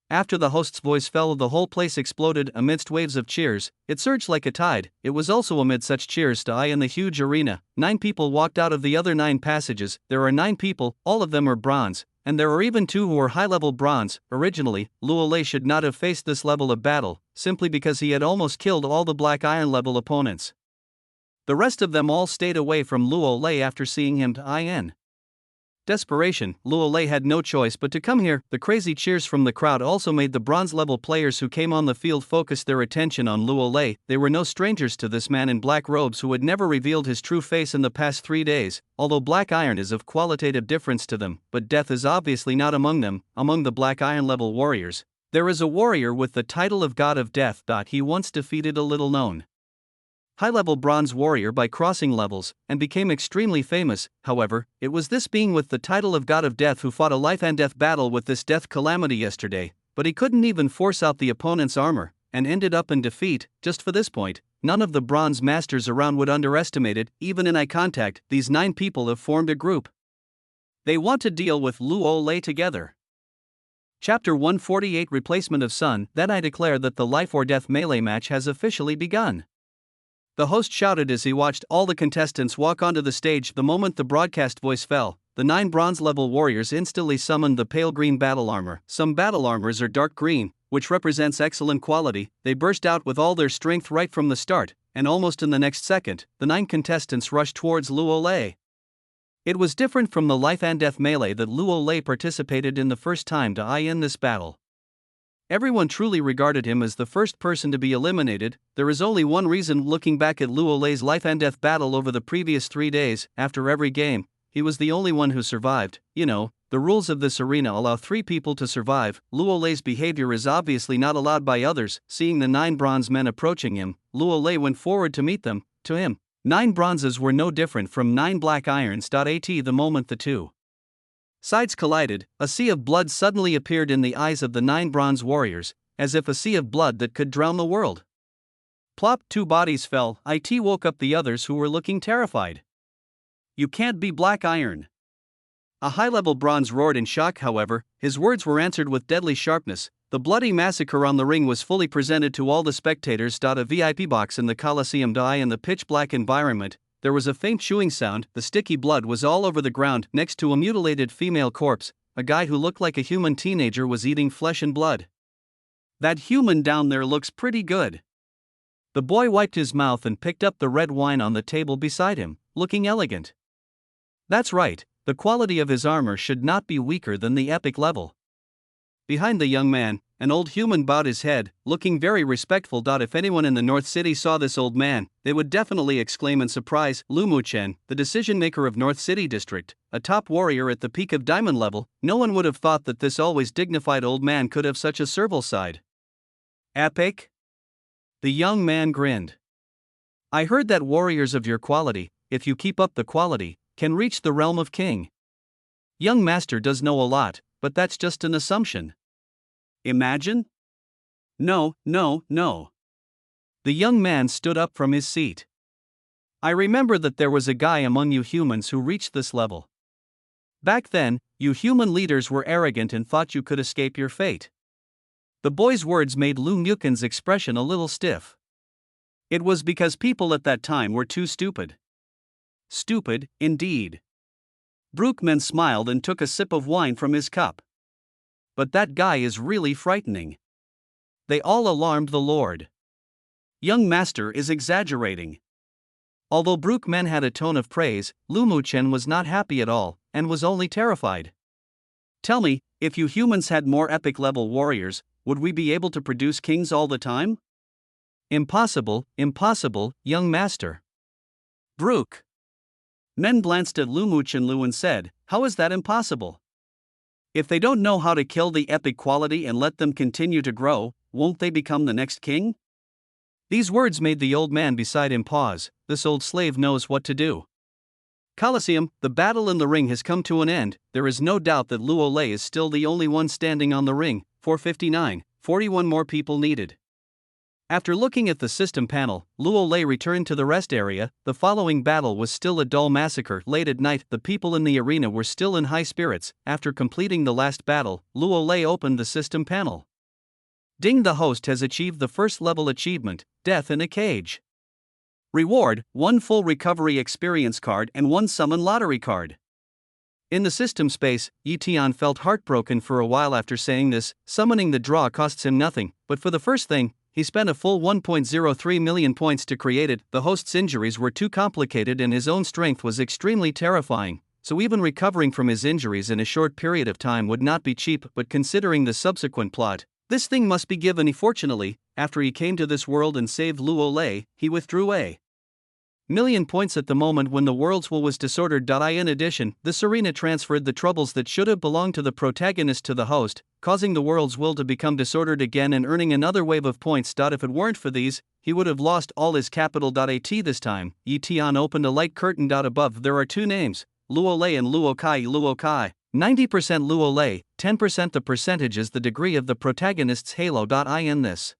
After the host's voice fell, the whole place exploded amidst waves of cheers. It surged like a tide. It was also amid such cheers to I in the huge arena. 9 people walked out of the other 9 passages. There are 9 people, all of them are bronze, and there are even 2 who are high-level bronze. Originally, Luo Lei should not have faced this level of battle, simply because he had almost killed all the Black Iron level opponents. The rest of them all stayed away from Luo Lei after seeing him in desperation. Luo Lei had no choice but to come here. The crazy cheers from the crowd also made the bronze-level players who came on the field focus their attention on Luo Lei. They were no strangers to this man in black robes who had never revealed his true face in the past 3 days, although Black Iron is of qualitative difference to them, but death is obviously not among them. Among the Black Iron-level warriors, there is a warrior with the title of God of Death. He once defeated a little-known high-level bronze warrior by crossing levels, and became extremely famous. However, it was this being with the title of God of Death who fought a life and death battle with this death calamity yesterday, but he couldn't even force out the opponent's armor, and ended up in defeat. Just for this point, none of the bronze masters around would underestimate it. Even in eye contact, these 9 people have formed a group. They want to deal with Luo Lei together. Chapter 148, Replacement of Sun. Then I declare that the life or death melee match has officially begun. The host shouted as he watched all the contestants walk onto the stage. The moment the broadcast voice fell, the 9 bronze-level warriors instantly summoned the pale green battle armor. Some battle armors are dark green, which represents excellent quality, they burst out with all their strength right from the start, and almost in the next second, the 9 contestants rushed towards Luo Lei. It was different from the life and death melee that Luo Lei participated in the first time to in this battle. Everyone truly regarded him as the first person to be eliminated. There is only one reason. Looking back at Luo Lei's life and death battle over the previous 3 days, after every game, he was the only one who survived. The rules of this arena allow 3 people to survive. Luo Lei's behavior is obviously not allowed by others. Seeing the 9 bronze men approaching him, Luo Lei went forward to meet them. To him, 9 bronzes were no different from 9 black irons. The moment the 2 sides collided, a sea of blood suddenly appeared in the eyes of the 9 bronze warriors, as if a sea of blood that could drown the world. Plop, 2 bodies fell. It woke up the others who were looking terrified. You can't be black iron. A high-level bronze roared in shock. However, his words were answered with deadly sharpness. The bloody massacre on the ring was fully presented to all the spectators. A VIP box in the Colosseum. In the pitch-black environment, there was a faint chewing sound. The sticky blood was all over the ground. Next to a mutilated female corpse, a guy who looked like a human teenager was eating flesh and blood. That human down there looks pretty good. The boy wiped his mouth and picked up the red wine on the table beside him, looking elegant. That's right, the quality of his armor should not be weaker than the epic level. Behind the young man, an old human bowed his head, looking very respectful. If anyone in the North City saw this old man, they would definitely exclaim in surprise. Lu Muchen, the decision-maker of North City District, a top warrior at the peak of diamond level, no one would have thought that this always dignified old man could have such a servile side. Epic? The young man grinned. I heard that warriors of your quality, if you keep up the quality, can reach the realm of king. Young master does know a lot, but that's just an assumption. Imagine? No. The young man stood up from his seat. I remember that there was a guy among you humans who reached this level. Back then, you human leaders were arrogant and thought you could escape your fate. The boy's words made Lu Muchen's expression a little stiff. It was because people at that time were too stupid. Stupid, indeed. Brookman smiled and took a sip of wine from his cup. But that guy is really frightening. They all alarmed the Lord. Young master is exaggerating. Although Brookman had a tone of praise, Lu Muchen was not happy at all, and was only terrified. Tell me, if you humans had more epic level warriors, would we be able to produce kings all the time? Impossible, young master. Brook. Men glanced at Lu Muchen and said, how is that impossible? If they don't know how to kill the epic quality and let them continue to grow, won't they become the next king? These words made the old man beside him pause. This old slave knows what to do. Colosseum, the battle in the ring has come to an end. There is no doubt that Luo Lei is still the only one standing on the ring. 459, 41 more people needed. After looking at the system panel, Luo Lei returned to the rest area. The following battle was still a dull massacre. Late at night, the people in the arena were still in high spirits. After completing the last battle, Luo Lei opened the system panel. Ding, the host has achieved the first level achievement, Death in a Cage. Reward, 1 full recovery experience card and 1 summon lottery card. In the system space, Yi Tian felt heartbroken for a while after saying this. Summoning the draw costs him nothing, but for the first thing, he spent a full 1.03 million points to create it. The host's injuries were too complicated and his own strength was extremely terrifying, so even recovering from his injuries in a short period of time would not be cheap. But considering the subsequent plot, this thing must be given. Fortunately, after he came to this world and saved Luo Lei, he withdrew a million points at the moment when the world's will was disordered. In addition, this arena transferred the troubles that should have belonged to the protagonist to the host, causing the world's will to become disordered again and earning another wave of points. If it weren't for these, he would have lost all his capital. At this time, Yi Tian opened a light curtain. Above there are 2 names, Luo Lei and Luo Kai. Luo Kai, 90% Luo Lei, 10%. The percentage is the degree of the protagonist's halo. In this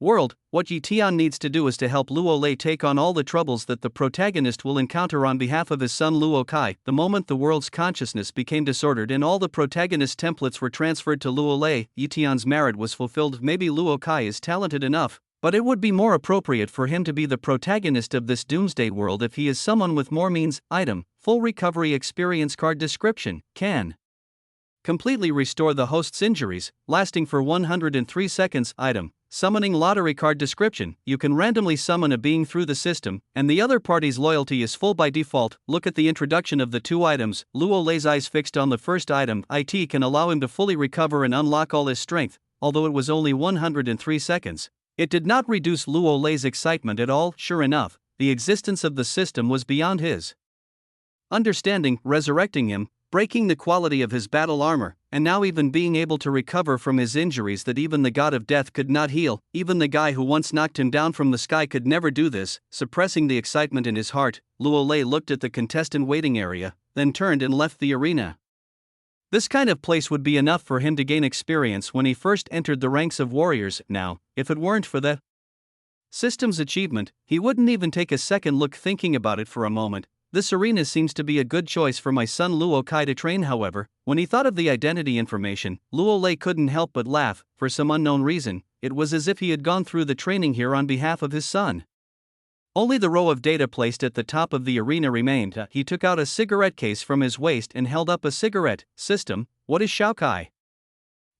world, what Yi Tian needs to do is to help Luo Lei take on all the troubles that the protagonist will encounter on behalf of his son Luo Kai. The moment the world's consciousness became disordered and all the protagonist templates were transferred to Luo Lei, Yi Tian's merit was fulfilled. Maybe Luo Kai is talented enough, but it would be more appropriate for him to be the protagonist of this doomsday world if he is someone with more means. Item, full recovery experience card. Description, can Completely restore the host's injuries, lasting for 103 seconds. Item. Summoning lottery card description. You can randomly summon a being through the system, and the other party's loyalty is full by default. Look at the introduction of the two items. Luo Lei's eyes fixed on the first item. It can allow him to fully recover and unlock all his strength, although it was only 103 seconds. It did not reduce Luo Lei's excitement at all. Sure enough, the existence of the system was beyond his understanding, resurrecting him, breaking the quality of his battle armor, and now even being able to recover from his injuries that even the god of death could not heal. Even the guy who once knocked him down from the sky could never do this. Suppressing the excitement in his heart, Luo Lei looked at the contestant waiting area, then turned and left the arena. This kind of place would be enough for him to gain experience when he first entered the ranks of warriors. Now, if it weren't for the system's achievement, he wouldn't even take a second look. Thinking about it for a moment, this arena seems to be a good choice for my son Luo Kai to train. However, when he thought of the identity information, Luo Lei couldn't help but laugh. For some unknown reason, it was as if he had gone through the training here on behalf of his son. Only the row of data placed at the top of the arena remained. He took out a cigarette case from his waist and held up a cigarette. System, what is Shao Kai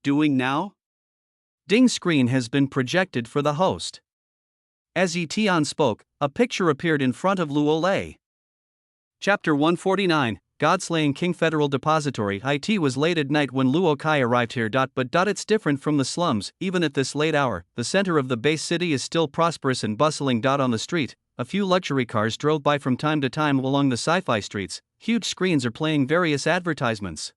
doing now? Ding, screen has been projected for the host. As Yi Tian spoke, a picture appeared in front of Luo Lei. Chapter 149, God-Slaying King. Federal Depository. It was late at night when Luo Kai arrived here. But it's different from the slums. Even at this late hour, the center of the base city is still prosperous and bustling. On the street, a few luxury cars drove by from time to time along the sci-fi streets. Huge screens are playing various advertisements.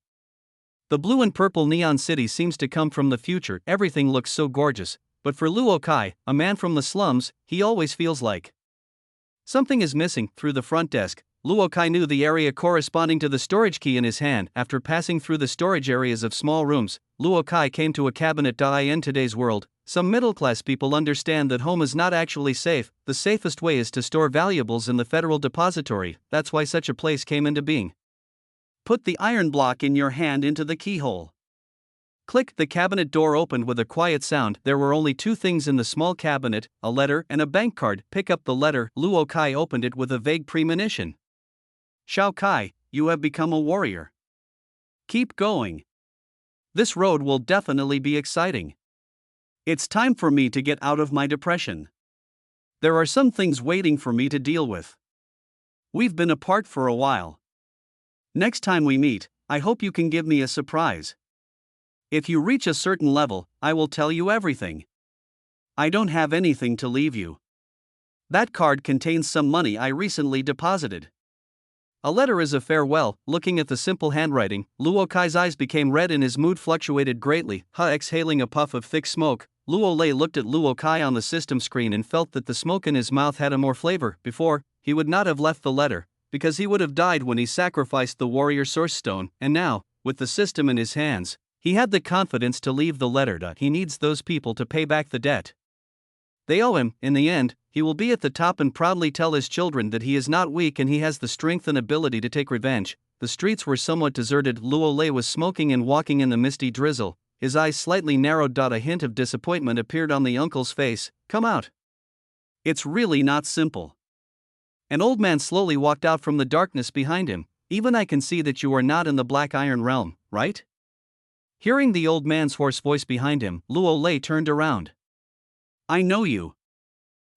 The blue and purple neon city seems to come from the future. Everything looks so gorgeous. But for Luo Kai, a man from the slums, he always feels like something is missing. Through the front desk, Luo Kai knew the area corresponding to the storage key in his hand. After passing through the storage areas of small rooms, Luo Kai came to a cabinet. In today's world, some middle-class people understand that home is not actually safe. The safest way is to store valuables in the Federal Depository. That's why such a place came into being. Put the iron block in your hand into the keyhole. Click. The cabinet door opened with a quiet sound. There were only two things in the small cabinet, a letter and a bank card. Pick up the letter. Luo Kai opened it with a vague premonition. Shao Kai, you have become a warrior. Keep going. This road will definitely be exciting. It's time for me to get out of my depression. There are some things waiting for me to deal with. We've been apart for a while. Next time we meet, I hope you can give me a surprise. If you reach a certain level, I will tell you everything. I don't have anything to leave you. That card contains some money I recently deposited. A letter is a farewell. Looking at the simple handwriting, Luo Kai's eyes became red and his mood fluctuated greatly. Exhaling a puff of thick smoke, Luo Lei looked at Luo Kai on the system screen and felt that the smoke in his mouth had a more flavor. Before, he would not have left the letter, because he would have died when he sacrificed the warrior source stone, and now, with the system in his hands, he had the confidence to leave the letter. He needs those people to pay back the debt they owe him. In the end, he will be at the top and proudly tell his children that he is not weak and he has the strength and ability to take revenge. The streets were somewhat deserted. Luo Lei was smoking and walking in the misty drizzle, his eyes slightly narrowed. A hint of disappointment appeared on the uncle's face. Come out. It's really not simple. An old man slowly walked out from the darkness behind him. Even I can see that you are not in the Black Iron Realm, right? Hearing the old man's hoarse voice behind him, Luo Lei turned around. I know you.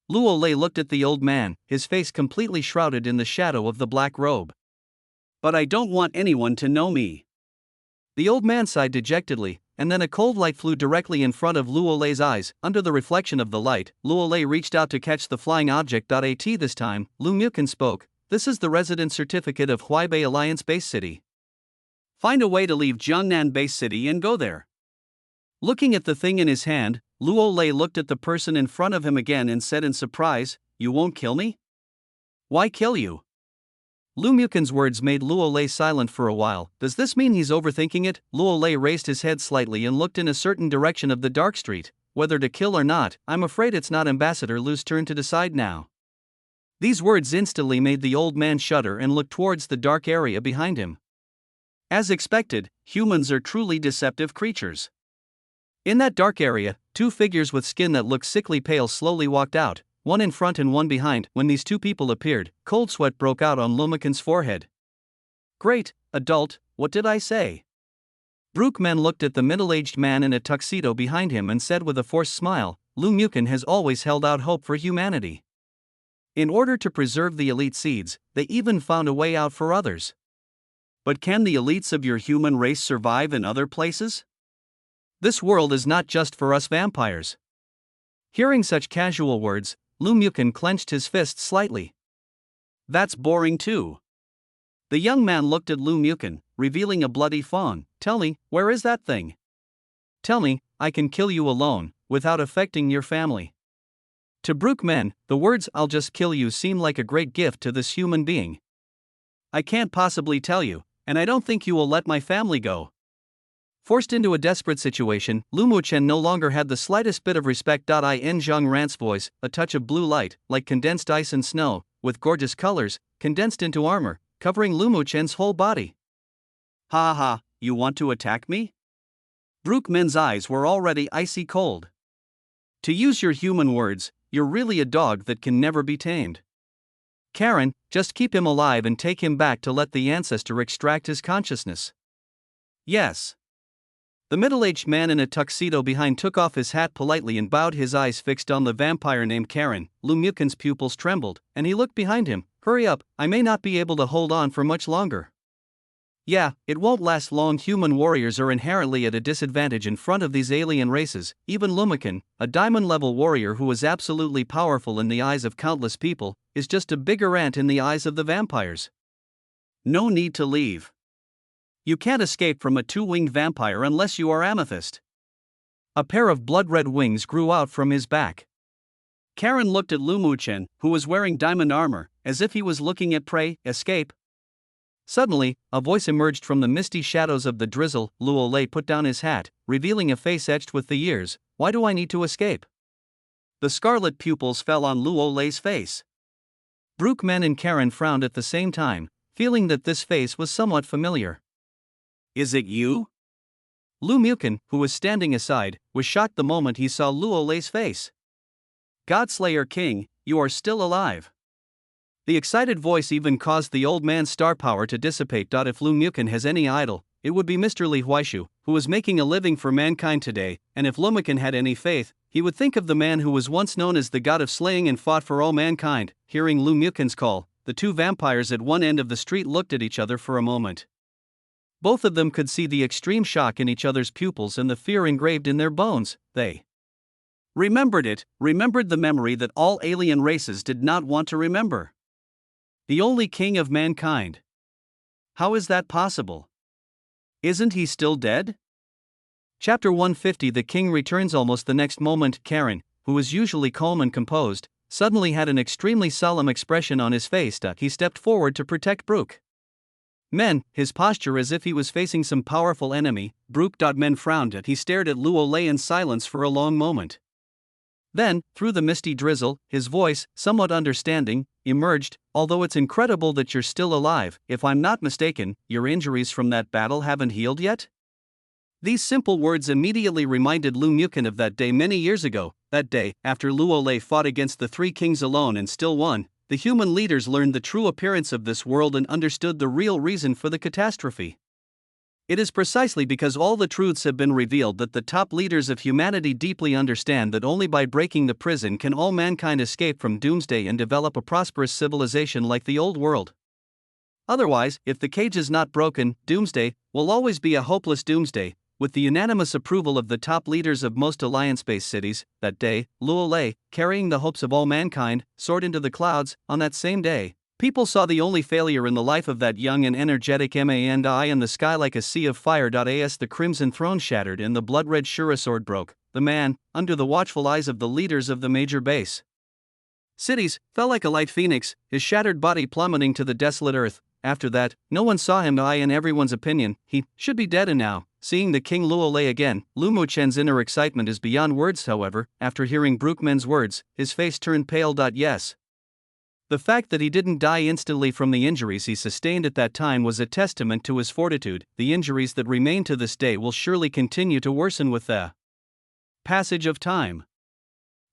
Luo Lei looked at the old man, his face completely shrouded in the shadow of the black robe. But I don't want anyone to know me. The old man sighed dejectedly, and then a cold light flew directly in front of Luo Lei's eyes. Under the reflection of the light, Luo Lei reached out to catch the flying object. This time, Lu Mukin spoke. This is the residence certificate of Huaibei Alliance Base City. Find a way to leave Jiangnan Base City and go there. Looking at the thing in his hand, Luo Lei looked at the person in front of him again and said in surprise, You won't kill me? Why kill you? Lu Mukin's words made Luo Lei silent for a while. Does this mean he's overthinking it? Luo Lei raised his head slightly and looked in a certain direction of the dark street. Whether to kill or not, I'm afraid it's not Ambassador Lu's turn to decide now. These words instantly made the old man shudder and look towards the dark area behind him. As expected, humans are truly deceptive creatures. In that dark area, two figures with skin that looked sickly pale slowly walked out, one in front and one behind. When these two people appeared, cold sweat broke out on Lu Mukin's forehead. Great, adult, what did I say? Brookman looked at the middle-aged man in a tuxedo behind him and said with a forced smile, Lu Mukin has always held out hope for humanity. In order to preserve the elite seeds, they even found a way out for others. But can the elites of your human race survive in other places? This world is not just for us vampires. Hearing such casual words, Lu Mukin clenched his fist slightly. That's boring too. The young man looked at Lu Mukin, revealing a bloody fawn. Tell me, where is that thing? Tell me, I can kill you alone, without affecting your family. To Brookman, the words "I'll just kill you" seem like a great gift to this human being. I can't possibly tell you, and I don't think you will let my family go. Forced into a desperate situation, Lu Muchen no longer had the slightest bit of respect. In Zhang Rant's voice, a touch of blue light, like condensed ice and snow, with gorgeous colors, condensed into armor, covering Lu Muchen's whole body. Ha ha, you want to attack me? Brookman's eyes were already icy cold. To use your human words, you're really a dog that can never be tamed. Karen, just keep him alive and take him back to let the ancestor extract his consciousness. Yes. The middle-aged man in a tuxedo behind took off his hat politely and bowed, his eyes fixed on the vampire named Karen. Lu Mukin's pupils trembled, and he looked behind him. Hurry up, I may not be able to hold on for much longer. Yeah, it won't last long. Human warriors are inherently at a disadvantage in front of these alien races. Even Lumikin, a diamond-level warrior who is absolutely powerful in the eyes of countless people, is just a bigger ant in the eyes of the vampires. No need to leave. You can't escape from a two-winged vampire unless you are Amethyst. A pair of blood-red wings grew out from his back. Karen looked at Lu Muchen, who was wearing diamond armor, as if he was looking at prey. Escape? Suddenly, a voice emerged from the misty shadows of the drizzle. Luo Lei put down his hat, revealing a face etched with the years. Why do I need to escape? The scarlet pupils fell on Luo Lei's face. Brookman and Karen frowned at the same time, feeling that this face was somewhat familiar. Is it you? Lu Mukin, who was standing aside, was shocked the moment he saw Luo Lei's face. Godslayer King, you are still alive. The excited voice even caused the old man's star power to dissipate. If Lu Mukin has any idol, it would be Mr. Li Huaishu, who was making a living for mankind today, and if Lu Mukin had any faith, he would think of the man who was once known as the god of slaying and fought for all mankind. Hearing Lu Mukin's call, the two vampires at one end of the street looked at each other for a moment. Both of them could see the extreme shock in each other's pupils and the fear engraved in their bones. They remembered the memory that all alien races did not want to remember. The only king of mankind. How is that possible? Isn't he still dead? Chapter 150. The king returns. Almost the next moment, Karen, who was usually calm and composed, suddenly had an extremely solemn expression on his face. He stepped forward to protect Brook. Men, his posture as if he was facing some powerful enemy. Brook. Men frowned. He stared at Luo Lei in silence for a long moment. Then, through the misty drizzle, his voice, somewhat understanding, emerged. Although it's incredible that you're still alive, if I'm not mistaken, your injuries from that battle haven't healed yet? These simple words immediately reminded Lu Mukin of that day many years ago. That day, after Luo Lei fought against the three kings alone and still won, the human leaders learned the true appearance of this world and understood the real reason for the catastrophe. It is precisely because all the truths have been revealed that the top leaders of humanity deeply understand that only by breaking the prison can all mankind escape from doomsday and develop a prosperous civilization like the old world. Otherwise, if the cage is not broken, doomsday will always be a hopeless doomsday. With the unanimous approval of the top leaders of most alliance-based cities, that day, Luo Lei, carrying the hopes of all mankind, soared into the clouds. On that same day, people saw the only failure in the life of that young and energetic man die in the sky like a sea of fire. As the crimson throne shattered and the blood-red Shura sword broke, the man, under the watchful eyes of the leaders of the major base cities, fell like a light phoenix, his shattered body plummeting to the desolate earth. After that, no one saw him die. In everyone's opinion, he should be dead. And now, seeing the king Luo Lei again, Lu Muchen's inner excitement is beyond words. However, after hearing Brookman's words, his face turned pale. Yes. The fact that he didn't die instantly from the injuries he sustained at that time was a testament to his fortitude. The injuries that remain to this day will surely continue to worsen with the passage of time.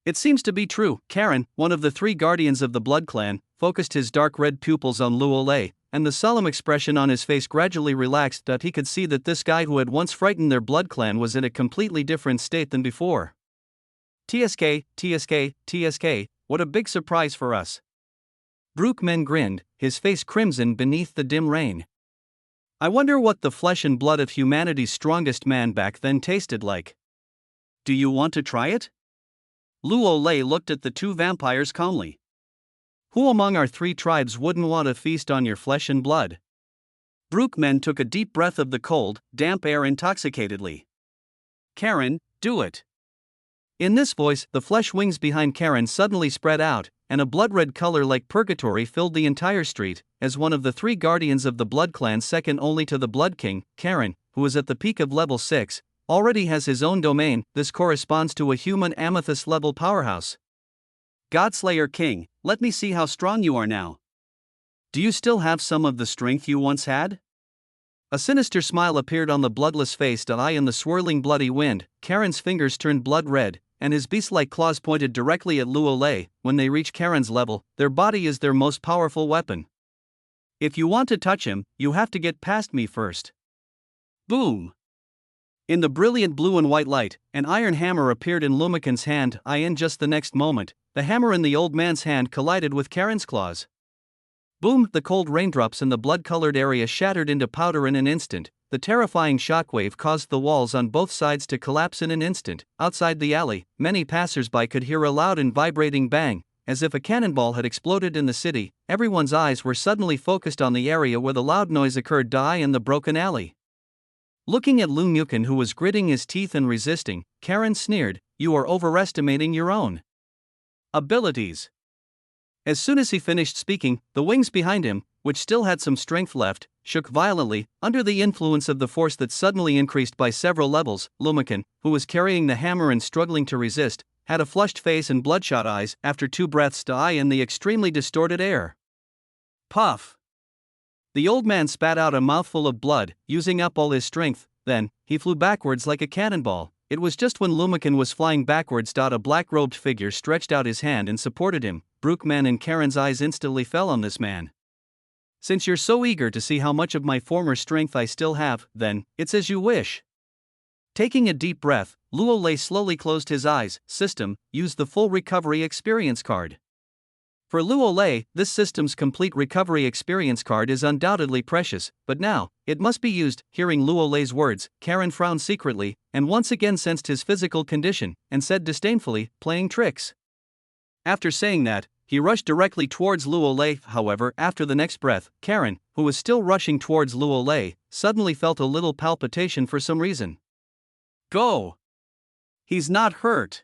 It seems to be true. Karen, one of the three guardians of the Blood Clan, focused his dark red pupils on Luo Lei. and the solemn expression on his face gradually relaxed that he could see that this guy who had once frightened their blood clan was in a completely different state than before. TSK, TSK, TSK, what a big surprise for us. Brookman grinned, his face crimson beneath the dim rain. I wonder what the flesh and blood of humanity's strongest man back then tasted like. Do you want to try it? Luo Lei looked at the two vampires calmly. Who among our three tribes wouldn't want to feast on your flesh and blood? Brookman took a deep breath of the cold, damp air intoxicatedly. Karen, do it. In this voice, the flesh wings behind Karen suddenly spread out, and a blood-red color like purgatory filled the entire street. As one of the three guardians of the Blood Clan, second only to the Blood King, Karen, who is at the peak of level 6, already has his own domain. This corresponds to a human amethyst-level powerhouse. Godslayer King, let me see how strong you are now. Do you still have some of the strength you once had? A sinister smile appeared on the bloodless face. In the swirling bloody wind, Karen's fingers turned blood red, and his beast-like claws pointed directly at Luo Lei. When they reach Karen's level, their body is their most powerful weapon. If you want to touch him, you have to get past me first. Boom! In the brilliant blue and white light, an iron hammer appeared in Lumikan's hand. In just the next moment, the hammer in the old man's hand collided with Karen's claws. Boom! The cold raindrops in the blood-colored area shattered into powder in an instant. The terrifying shockwave caused the walls on both sides to collapse in an instant. Outside the alley, many passers-by could hear a loud and vibrating bang, as if a cannonball had exploded in the city. Everyone's eyes were suddenly focused on the area where the loud noise occurred. In the broken alley. Looking at Lu Mukan, who was gritting his teeth and resisting, Karen sneered, "You are overestimating your own abilities." As soon as he finished speaking, the wings behind him, which still had some strength left, shook violently, under the influence of the force that suddenly increased by several levels. Lumikan, who was carrying the hammer and struggling to resist, had a flushed face and bloodshot eyes. After 2 breaths in the extremely distorted air. Puff! The old man spat out a mouthful of blood, using up all his strength. Then, he flew backwards like a cannonball. It was just when Lumikan was flying backwards. A black-robed figure stretched out his hand and supported him. Brookman and Karen's eyes instantly fell on this man. Since you're so eager to see how much of my former strength I still have, then, it's as you wish. Taking a deep breath, Luo Lei slowly closed his eyes. System, use the full recovery experience card. For Luo Lei, this system's complete recovery experience card is undoubtedly precious, but now, it must be used. Hearing Luo Lei's words, Karen frowned secretly, and once again sensed his physical condition, and said disdainfully, "Playing tricks." After saying that, he rushed directly towards Luo Lei. However, after the next breath, Karen, who was still rushing towards Luo Lei, suddenly felt a little palpitation for some reason. Go! He's not hurt.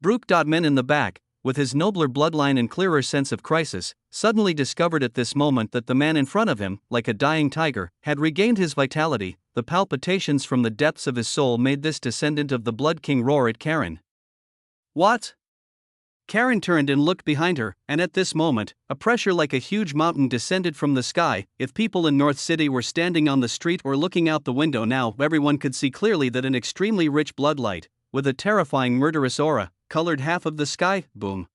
Brookman in the back, with his nobler bloodline and clearer sense of crisis, suddenly discovered at this moment that the man in front of him, like a dying tiger, had regained his vitality. The palpitations from the depths of his soul made this descendant of the Blood King roar at Karen. What? Karen turned and looked behind her, and at this moment, a pressure like a huge mountain descended from the sky. If people in North City were standing on the street or looking out the window now, everyone could see clearly that an extremely rich bloodlight, with a terrifying murderous aura, colored half of the sky. Boom.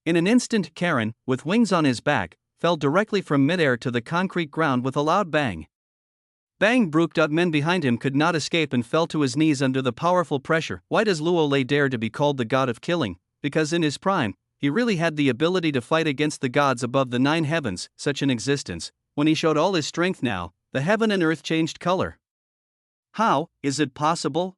In an instant, Karen, with wings on his back, fell directly from midair to the concrete ground with a loud bang. Bang! Brookman behind him could not escape and fell to his knees under the powerful pressure. Why does Luo Lei dare to be called the god of killing? Because in his prime, he really had the ability to fight against the gods above the 9 heavens. Such an existence. When he showed all his strength now, the heaven and earth changed color. How is it possible?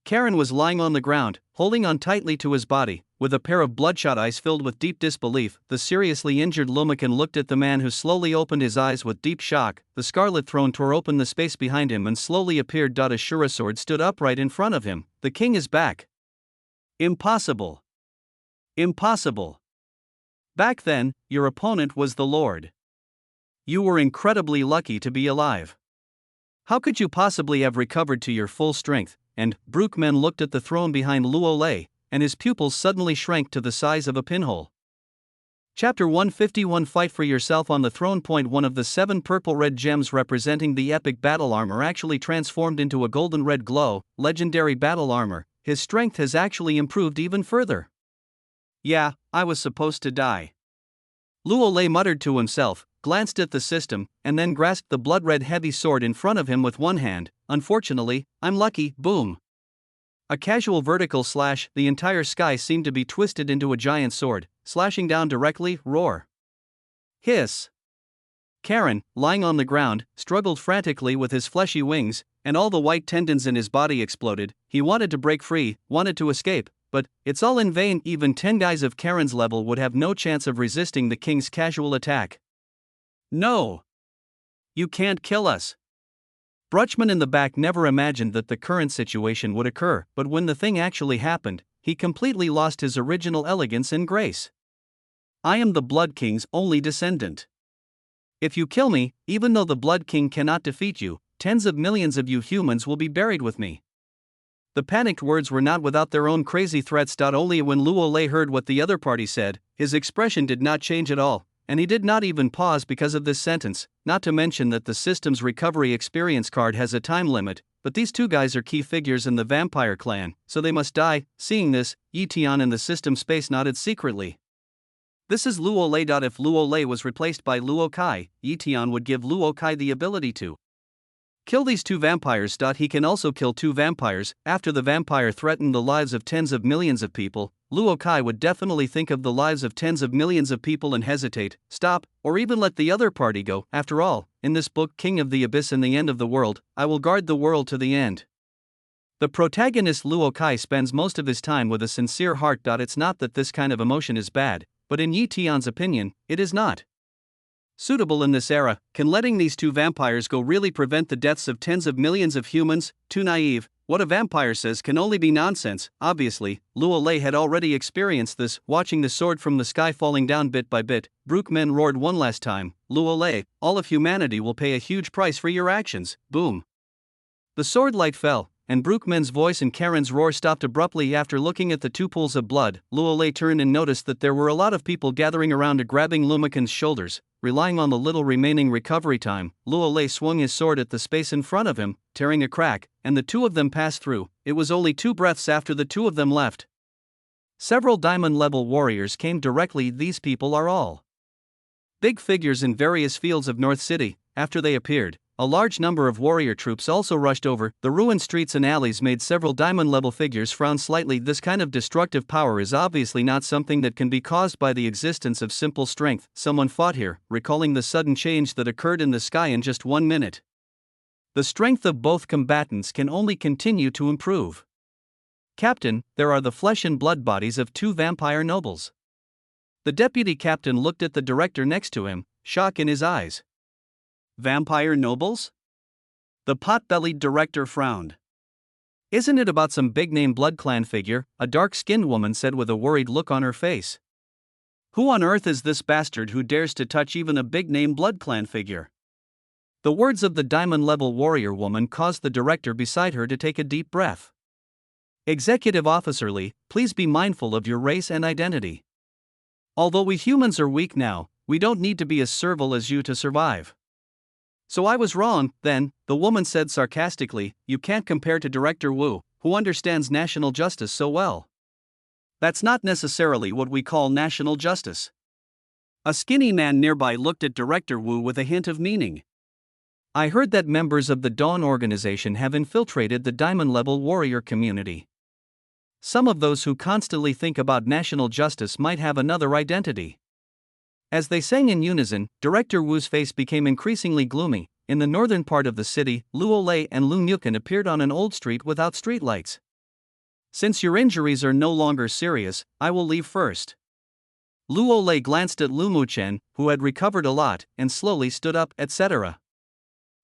Karen was lying on the ground, holding on tightly to his body, with a pair of bloodshot eyes filled with deep disbelief. The seriously injured Lumikan looked at the man, who slowly opened his eyes with deep shock. The scarlet throne tore open the space behind him and slowly appeared. A Shura sword stood upright in front of him. The king is back. Impossible. Impossible. Back then, your opponent was the Lord. You were incredibly lucky to be alive. How could you possibly have recovered to your full strength? And Brookman looked at the throne behind Luo Lei, and his pupils suddenly shrank to the size of a pinhole. Chapter 151 Fight for yourself on the throne. One of the 7 purple-red gems representing the epic battle armor actually transformed into a golden-red glow. Legendary battle armor. His strength has actually improved even further. Yeah, I was supposed to die. Luo Lei muttered to himself, glanced at the system, and then grasped the blood-red heavy sword in front of him with one hand. Unfortunately, I'm lucky. Boom. A casual vertical slash, the entire sky seemed to be twisted into a giant sword, slashing down directly. Roar. Hiss. Karen, lying on the ground, struggled frantically with his fleshy wings, and all the white tendons in his body exploded. He wanted to break free, wanted to escape, but it's all in vain. Even 10 guys of Karen's level would have no chance of resisting the king's casual attack. No! You can't kill us! Brutchman in the back never imagined that the current situation would occur, but when the thing actually happened, he completely lost his original elegance and grace. I am the Blood King's only descendant. If you kill me, even though the Blood King cannot defeat you, tens of millions of you humans will be buried with me. The panicked words were not without their own crazy threats. Only when Luo Lei heard what the other party said, his expression did not change at all, and he did not even pause because of this sentence, not to mention that the system's recovery experience card has a time limit, but these two guys are key figures in the vampire clan, so they must die. Seeing this, Yi Tian in the system space nodded secretly. This is Luo Lei. If Luo Lei was replaced by Luo Kai, Yi Tian would give Luo Kai the ability to kill these two vampires. He can also kill two vampires. After the vampire threatened the lives of tens of millions of people, Luo Kai would definitely think of the lives of tens of millions of people and hesitate, stop, or even let the other party go. After all, in this book King of the Abyss and the End of the World, I will guard the world to the end. The protagonist Luo Kai spends most of his time with a sincere heart. It's not that this kind of emotion is bad, but in Yi Tian's opinion, it is not suitable in this era. Can letting these two vampires go really prevent the deaths of tens of millions of humans? Too naive. What a vampire says can only be nonsense. Obviously, Luo Lei had already experienced this, watching the sword from the sky falling down bit by bit. Brookmen roared one last time. Luo Lei, all of humanity will pay a huge price for your actions. Boom. The sword light fell, and Brookmen's voice and Karen's roar stopped abruptly. After looking at the two pools of blood, Luo Lei turned and noticed that there were a lot of people gathering around, grabbing Lumikin's shoulders. Relying on the little remaining recovery time, Luo Lei swung his sword at the space in front of him, tearing a crack, and the two of them passed through. It was only 2 breaths after the two of them left. Several diamond-level warriors came directly. These people are all big figures in various fields of North City. After they appeared, a large number of warrior troops also rushed over. The ruined streets and alleys made several diamond-level figures frown slightly. This kind of destructive power is obviously not something that can be caused by the existence of simple strength. Someone fought here, recalling the sudden change that occurred in the sky in just 1 minute. The strength of both combatants can only continue to improve. Captain, there are the flesh and blood bodies of 2 vampire nobles. The deputy captain looked at the director next to him, shock in his eyes. Vampire nobles? The pot-bellied director frowned. Isn't it about some big-name Blood Clan figure? A dark-skinned woman said with a worried look on her face. Who on earth is this bastard who dares to touch even a big-name Blood Clan figure? The words of the diamond-level warrior woman caused the director beside her to take a deep breath. Executive Officer Lee, please be mindful of your race and identity. Although we humans are weak now, we don't need to be as servile as you to survive. So I was wrong, then, the woman said sarcastically. You can't compare to Director Wu, who understands national justice so well. That's not necessarily what we call national justice. A skinny man nearby looked at Director Wu with a hint of meaning. I heard that members of the Dawn organization have infiltrated the diamond-level warrior community. Some of those who constantly think about national justice might have another identity. As they sang in unison, Director Wu's face became increasingly gloomy. In the northern part of the city, Luo Lei and Lu Mukin appeared on an old street without streetlights. Since your injuries are no longer serious, I will leave first. Luo Lei glanced at Lu Muchen, who had recovered a lot, and slowly stood up, etc.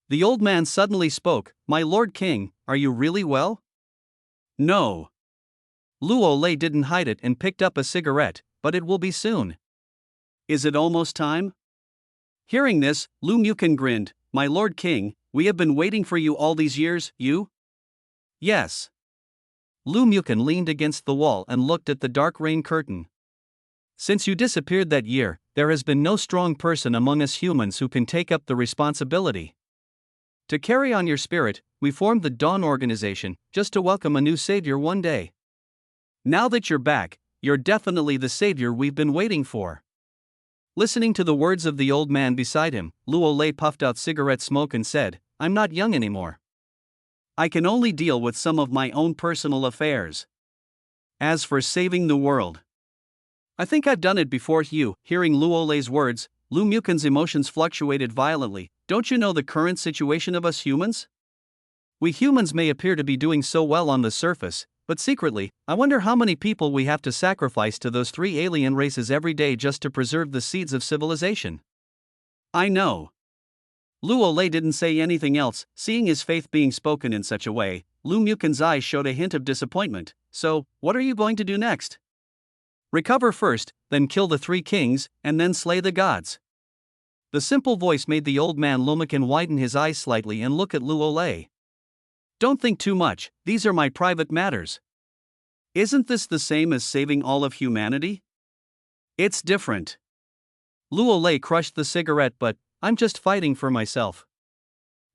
The old man suddenly spoke. My Lord King, are you really well? No. Luo Lei didn't hide it and picked up a cigarette, but it will be soon. Is it almost time? Hearing this, Lu Mukin grinned. My Lord King, we have been waiting for you all these years, you? Yes. Lu Mukin leaned against the wall and looked at the dark rain curtain. Since you disappeared that year, there has been no strong person among us humans who can take up the responsibility. To carry on your spirit, we formed the Dawn organization, just to welcome a new savior one day. Now that you're back, you're definitely the savior we've been waiting for. Listening to the words of the old man beside him, Luo Lei puffed out cigarette smoke and said, "I'm not young anymore. I can only deal with some of my own personal affairs. As for saving the world, I think I've done it before." Hearing Luo Lei's words, Lu Muken's emotions fluctuated violently. Don't you know the current situation of us humans? We humans may appear to be doing so well on the surface, but secretly, I wonder how many people we have to sacrifice to those 3 alien races every day just to preserve the seeds of civilization. I know. Luo Lei didn't say anything else. Seeing his faith being spoken in such a way, Lu Muken's eyes showed a hint of disappointment. So, what are you going to do next? Recover first, then kill the 3 kings, and then slay the gods. The simple voice made the old man Lumikin widen his eyes slightly and look at Luo Lei. Don't think too much, these are my private matters. Isn't this the same as saving all of humanity? It's different. Luo Lei crushed the cigarette, but I'm just fighting for myself.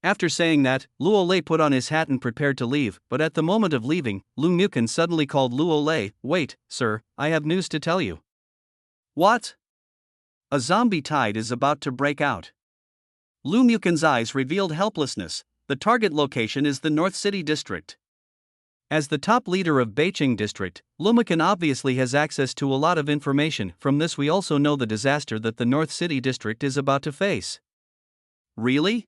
After saying that, Luo Lei put on his hat and prepared to leave, but at the moment of leaving, Lu Muken suddenly called Luo Lei. "Wait, sir, I have news to tell you." What? A zombie tide is about to break out. Lu Muken's eyes revealed helplessness. The target location is the North City District. As the top leader of Beiqing District, Lu Muken obviously has access to a lot of information. From this we also know the disaster that the North City District is about to face. Really?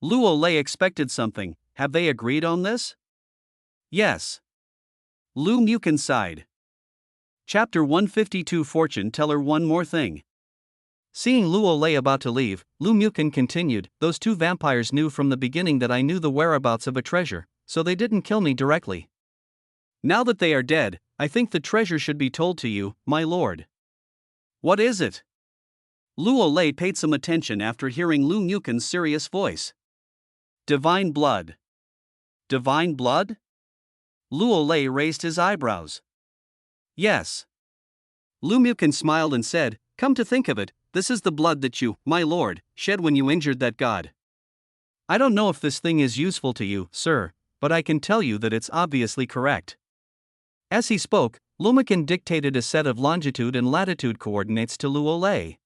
Luo Lei expected something. Have they agreed on this? Yes. Lu Muken sighed. Chapter 152 Fortune Teller. One more thing. Seeing Luo Lei about to leave, Lu Muken continued, "Those 2 vampires knew from the beginning that I knew the whereabouts of a treasure, so they didn't kill me directly. Now that they are dead, I think the treasure should be told to you, my lord." What is it? Luo Lei paid some attention after hearing Lu Muken's serious voice. Divine blood. Divine blood? Luo Lei raised his eyebrows. Yes. Lu Muken smiled and said, "Come to think of it, this is the blood that you, my lord, shed when you injured that god. I don't know if this thing is useful to you, sir, but I can tell you that it's obviously correct." As he spoke, Lu Muken dictated a set of longitude and latitude coordinates to Luo Lei.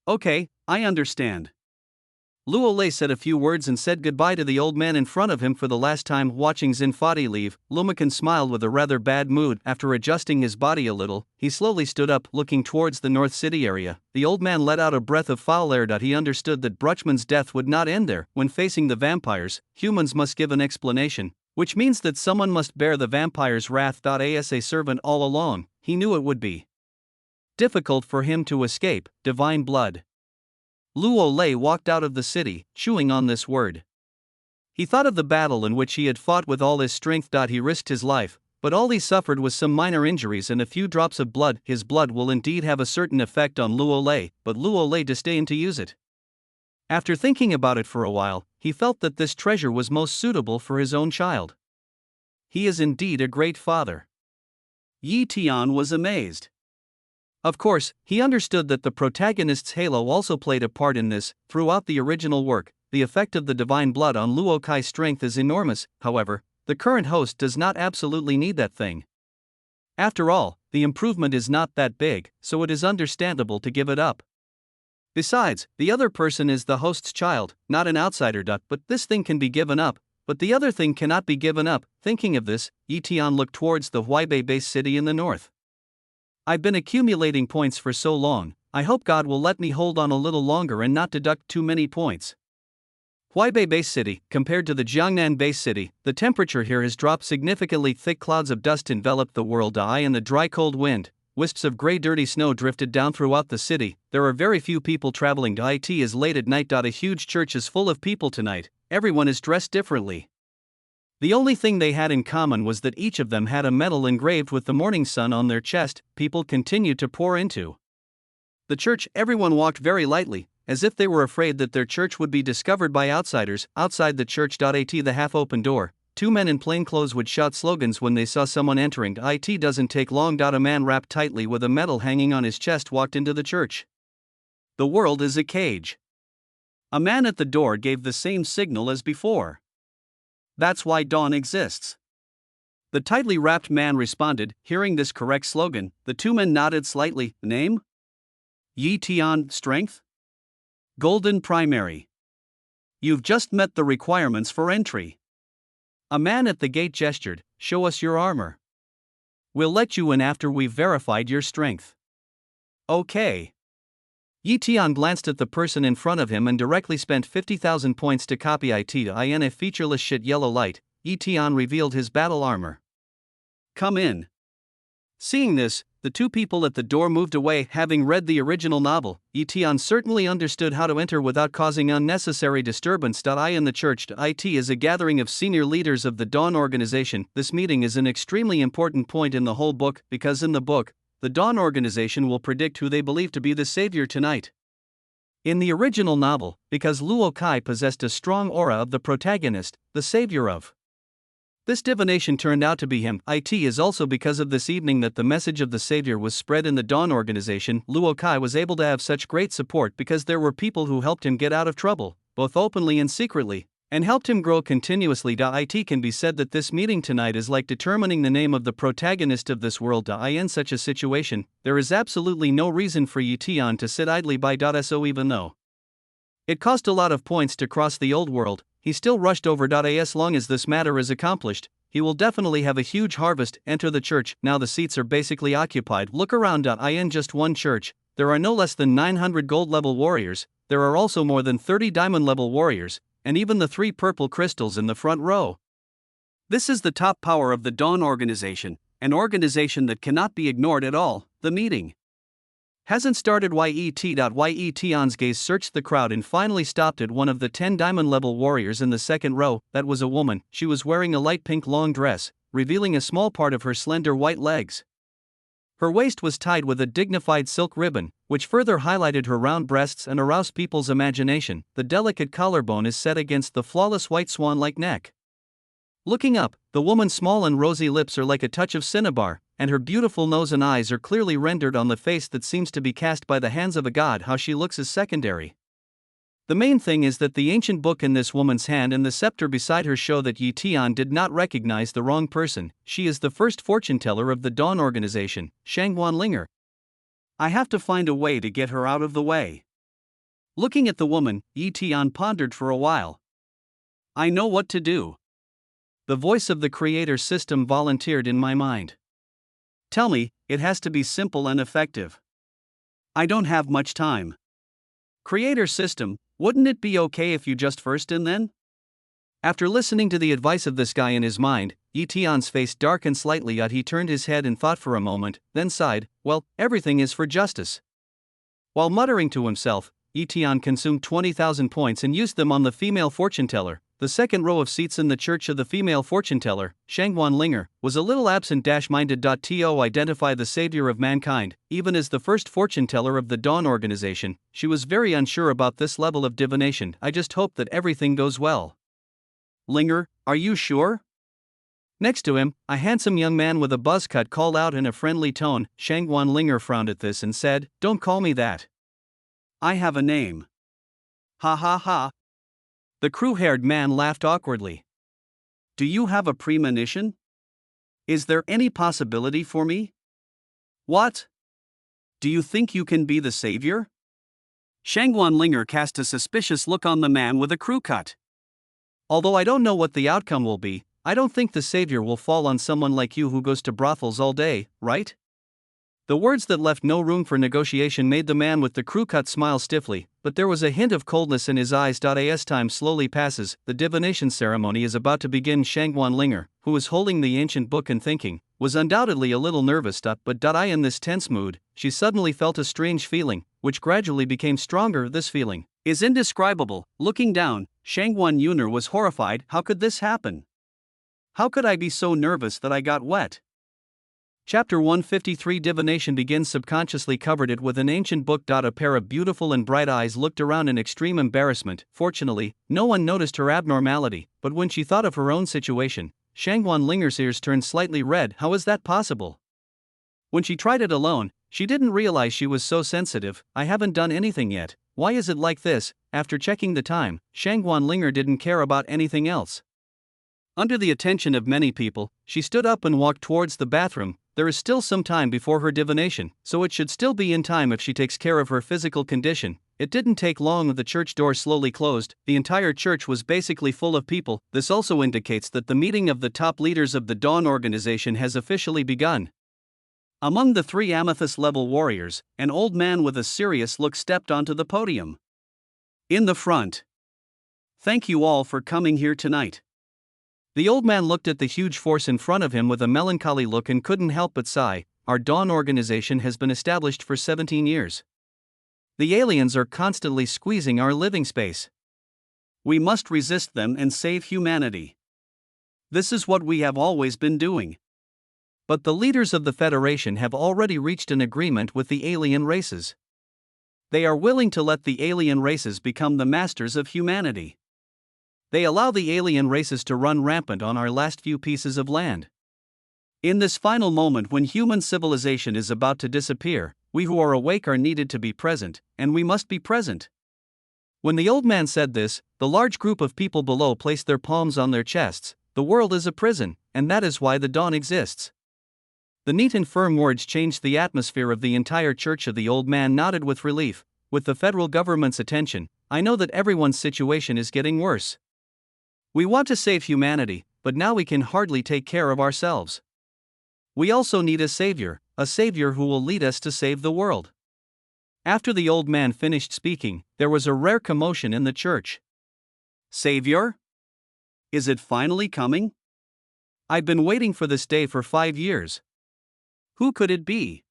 "Okay, I understand." Luo Lei said a few words and said goodbye to the old man in front of him for the last time. Watching Zinfati leave, Lu Muken smiled with a rather bad mood. After adjusting his body a little, he slowly stood up, looking towards the North City area. The old man let out a breath of foul air. He understood that Bruchman's death would not end there. When facing the vampires, humans must give an explanation, which means that someone must bear the vampire's wrath. As a servant all along, he knew it would be difficult for him to escape divine blood. Luo Lei walked out of the city, chewing on this word. He thought of the battle in which he had fought with all his strength. He risked his life, but all he suffered was some minor injuries and a few drops of blood. His blood will indeed have a certain effect on Luo Lei, but Luo Lei disdained to use it. After thinking about it for a while, he felt that this treasure was most suitable for his own child. He is indeed a great father. Yi Tian was amazed. Of course, he understood that the protagonist's halo also played a part in this. Throughout the original work, the effect of the divine blood on Luo Kai's strength is enormous. However, the current host does not absolutely need that thing. After all, the improvement is not that big, so it is understandable to give it up. Besides, the other person is the host's child, not an outsider. But this thing can be given up, but the other thing cannot be given up. Thinking of this, Yi Tian looked towards the Huaibei-based city in the north. I've been accumulating points for so long, I hope God will let me hold on a little longer and not deduct too many points. Huaibei-based city, compared to the Jiangnan-based city, the temperature here has dropped significantly. Thick clouds of dust enveloped the world eye and the dry cold wind, wisps of grey dirty snow drifted down throughout the city. There are very few people traveling. It is late at night. A huge church is full of people tonight, everyone is dressed differently. The only thing they had in common was that each of them had a medal engraved with the morning sun on their chest. People continued to pour into the church. Everyone walked very lightly, as if they were afraid that their church would be discovered by outsiders. Outside the church. At the half-open door, 2 men in plain clothes would shout slogans when they saw someone entering. It doesn't take long. A man wrapped tightly with a medal hanging on his chest walked into the church. The world is a cage. A man at the door gave the same signal as before. That's why dawn exists. The tightly wrapped man responded. Hearing this correct slogan, the 2 men nodded slightly. Name? Yi Tian, strength? Golden primary. You've just met the requirements for entry. A man at the gate gestured, show us your armor. We'll let you in after we've verified your strength. Okay. Yi Tian glanced at the person in front of him and directly spent 50,000 points to copy it in a featureless shit yellow light. Yi Tian revealed his battle armor. Come in. Seeing this, the two people at the door moved away. Having read the original novel, Yi Tian certainly understood how to enter without causing unnecessary disturbance. In the church, it is a gathering of senior leaders of the Dawn organization. This meeting is an extremely important point in the whole book, because in the book, the Dawn organization will predict who they believe to be the savior tonight. In the original novel, because Luo Kai possessed a strong aura of the protagonist, the savior of this divination turned out to be him. It is also because of this evening that the message of the savior was spread in the Dawn organization. Luo Kai was able to have such great support because there were people who helped him get out of trouble, both openly and secretly, and helped him grow continuously. It can be said that this meeting tonight is like determining the name of the protagonist of this world. In such a situation, there is absolutely no reason for Yi Tian to sit idly by. So even though it cost a lot of points to cross the old world, he still rushed over. As long as this matter is accomplished, he will definitely have a huge harvest. Enter the church. Now the seats are basically occupied. Look around. In just one church, there are no less than 900 gold level warriors. There are also more than 30 diamond level warriors, and even the 3 purple crystals in the front row. This is the top power of the Dawn organization, an organization that cannot be ignored at all. The meeting hasn't started yet. Yi Tian's gaze searched the crowd and finally stopped at one of the 10 diamond level warriors in the second row. That was a woman. She was wearing a light pink long dress, revealing a small part of her slender white legs. Her waist was tied with a dignified silk ribbon, which further highlighted her round breasts and aroused people's imagination. The delicate collarbone is set against the flawless white swan-like neck. Looking up, the woman's small and rosy lips are like a touch of cinnabar, and her beautiful nose and eyes are clearly rendered on the face that seems to be cast by the hands of a god. How she looks is secondary. The main thing is that the ancient book in this woman's hand and the scepter beside her show that Yi Tian did not recognize the wrong person. She is the first fortune teller of the Dawn organization, Shangguan Linger. I have to find a way to get her out of the way. Looking at the woman, Yi Tian pondered for a while. I know what to do. The voice of the creator system volunteered in my mind. Tell me, it has to be simple and effective. I don't have much time. Creator system, wouldn't it be okay if you just first and then? After listening to the advice of this guy in his mind, Yi Tian's face darkened slightly. He turned his head and thought for a moment, then sighed, well, everything is for justice. While muttering to himself, Yi Tian consumed 20,000 points and used them on the female fortune teller. The second row of seats in the church of the female fortune teller, Shangguan Linger, was a little absent-minded. To identify the savior of mankind, even as the first fortune teller of the Dawn organization, she was very unsure about this level of divination. I just hope that everything goes well. Linger, are you sure? Next to him, a handsome young man with a buzz cut called out in a friendly tone. Shangguan Linger frowned at this and said, don't call me that. I have a name. Ha ha ha. The crew-haired man laughed awkwardly. Do you have a premonition? Is there any possibility for me? What? Do you think you can be the savior? Shangguan Linger cast a suspicious look on the man with a crew cut. Although I don't know what the outcome will be, I don't think the savior will fall on someone like you who goes to brothels all day, right? The words that left no room for negotiation made the man with the crew cut smile stiffly, but there was a hint of coldness in his eyes. As time slowly passes, the divination ceremony is about to begin. Shangguan Linger, who was holding the ancient book and thinking, was undoubtedly a little nervous. But in this tense mood, she suddenly felt a strange feeling, which gradually became stronger. This feeling is indescribable. Looking down, Shangguan Yuner was horrified. How could this happen? How could I be so nervous that I got wet? Chapter 153 Divination begins. Subconsciously covered it with an ancient book. A pair of beautiful and bright eyes looked around in extreme embarrassment. Fortunately, no one noticed her abnormality, but when she thought of her own situation, Shangguan Linger's ears turned slightly red. How is that possible? When she tried it alone, she didn't realize she was so sensitive. I haven't done anything yet. Why is it like this? After checking the time, Shangguan Linger didn't care about anything else. Under the attention of many people, she stood up and walked towards the bathroom, there is still some time before her divination, so it should still be in time if she takes care of her physical condition. It didn't take long. The church door slowly closed. The entire church was basically full of people. This also indicates that the meeting of the top leaders of the Dawn organization has officially begun. Among the three amethyst-level warriors, an old man with a serious look stepped onto the podium. In the front. Thank you all for coming here tonight. The old man looked at the huge force in front of him with a melancholy look and couldn't help but sigh. Our Dawn organization has been established for 17 years. The aliens are constantly squeezing our living space. We must resist them and save humanity. This is what we have always been doing. But the leaders of the Federation have already reached an agreement with the alien races. They are willing to let the alien races become the masters of humanity. They allow the alien races to run rampant on our last few pieces of land. In this final moment when human civilization is about to disappear, we who are awake are needed to be present, and we must be present. When the old man said this, the large group of people below placed their palms on their chests. The world is a prison, and that is why the Dawn exists. The neat and firm words changed the atmosphere of the entire church. The old man nodded with relief. With the federal government's attention, I know that everyone's situation is getting worse. We want to save humanity, but now we can hardly take care of ourselves. We also need a savior who will lead us to save the world. After the old man finished speaking, there was a rare commotion in the church. Savior? Is it finally coming? I've been waiting for this day for 5 years. Who could it be?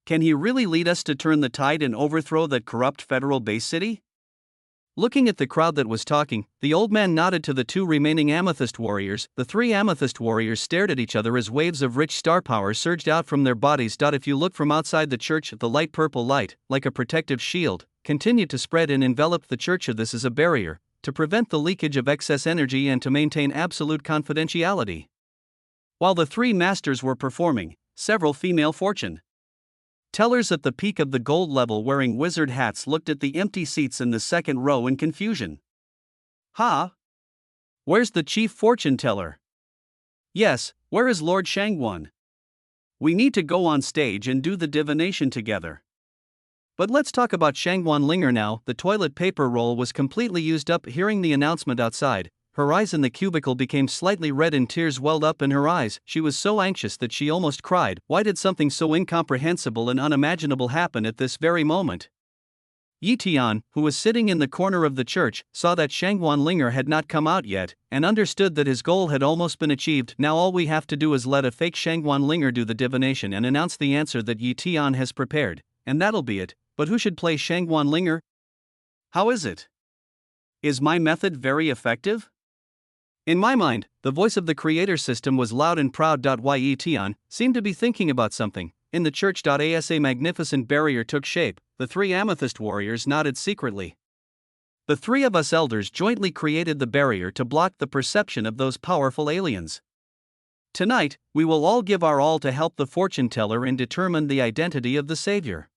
Can he really lead us to turn the tide and overthrow that corrupt federal base city? Looking at the crowd that was talking, the old man nodded to the two remaining amethyst warriors. The three amethyst warriors stared at each other as waves of rich star power surged out from their bodies. If you look from outside the church, the light purple light, like a protective shield, continued to spread and envelop the church. This is a barrier to prevent the leakage of excess energy and to maintain absolute confidentiality. While the three masters were performing, several female fortune tellers at the peak of the gold level wearing wizard hats looked at the empty seats in the second row in confusion. Where's the chief fortune teller? Yes, where is Lord Shangguan? We need to go on stage and do the divination together. But let's talk about Shangguan Linger now. The toilet paper roll was completely used up. Hearing the announcement outside, her eyes in the cubicle became slightly red and tears welled up in her eyes. She was so anxious that she almost cried. Why did something so incomprehensible and unimaginable happen at this very moment? Yi Tian, who was sitting in the corner of the church, saw that Shangguan Linger had not come out yet, and understood that his goal had almost been achieved. Now all we have to do is let a fake Shangguan Linger do the divination and announce the answer that Yi Tian has prepared, and that'll be it. But who should play Shangguan Linger? How is it? Is my method very effective? In my mind, the voice of the creator system was loud and proud. Yi Tian seemed to be thinking about something. In the church. As a magnificent barrier took shape, the three amethyst warriors nodded secretly. The three of us elders jointly created the barrier to block the perception of those powerful aliens. Tonight, we will all give our all to help the fortune teller and determine the identity of the savior.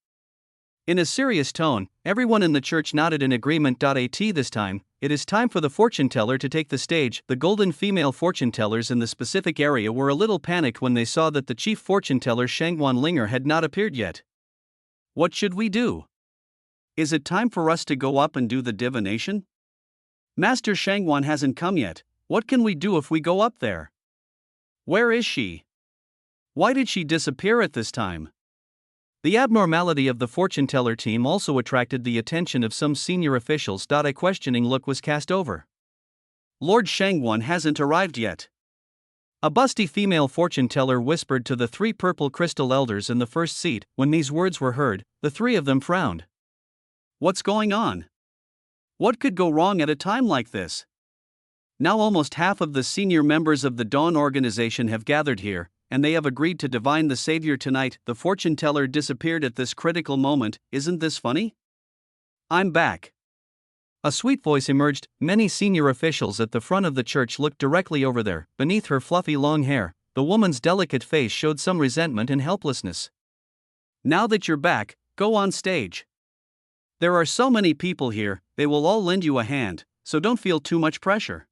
In a serious tone, everyone in the church nodded in agreement. This time, it is time for the fortune teller to take the stage. The golden female fortune tellers in the specific area were a little panicked when they saw that the chief fortune teller Shangguan Linger had not appeared yet. What should we do? Is it time for us to go up and do the divination? Master Shangguan hasn't come yet. What can we do if we go up there? Where is she? Why did she disappear at this time? The abnormality of the fortune teller team also attracted the attention of some senior officials. A questioning look was cast over. Lord Shangguan hasn't arrived yet. A busty female fortune teller whispered to the three purple crystal elders in the first seat. When these words were heard, the three of them frowned. What's going on? What could go wrong at a time like this? Now almost half of the senior members of the Dawn organization have gathered here, and they have agreed to divine the savior tonight. The fortune teller disappeared at this critical moment. Isn't this funny? I'm back. A sweet voice emerged. Many senior officials at the front of the church looked directly over there. Beneath her fluffy long hair, the woman's delicate face showed some resentment and helplessness. Now that you're back, go on stage. There are so many people here, they will all lend you a hand, so don't feel too much pressure.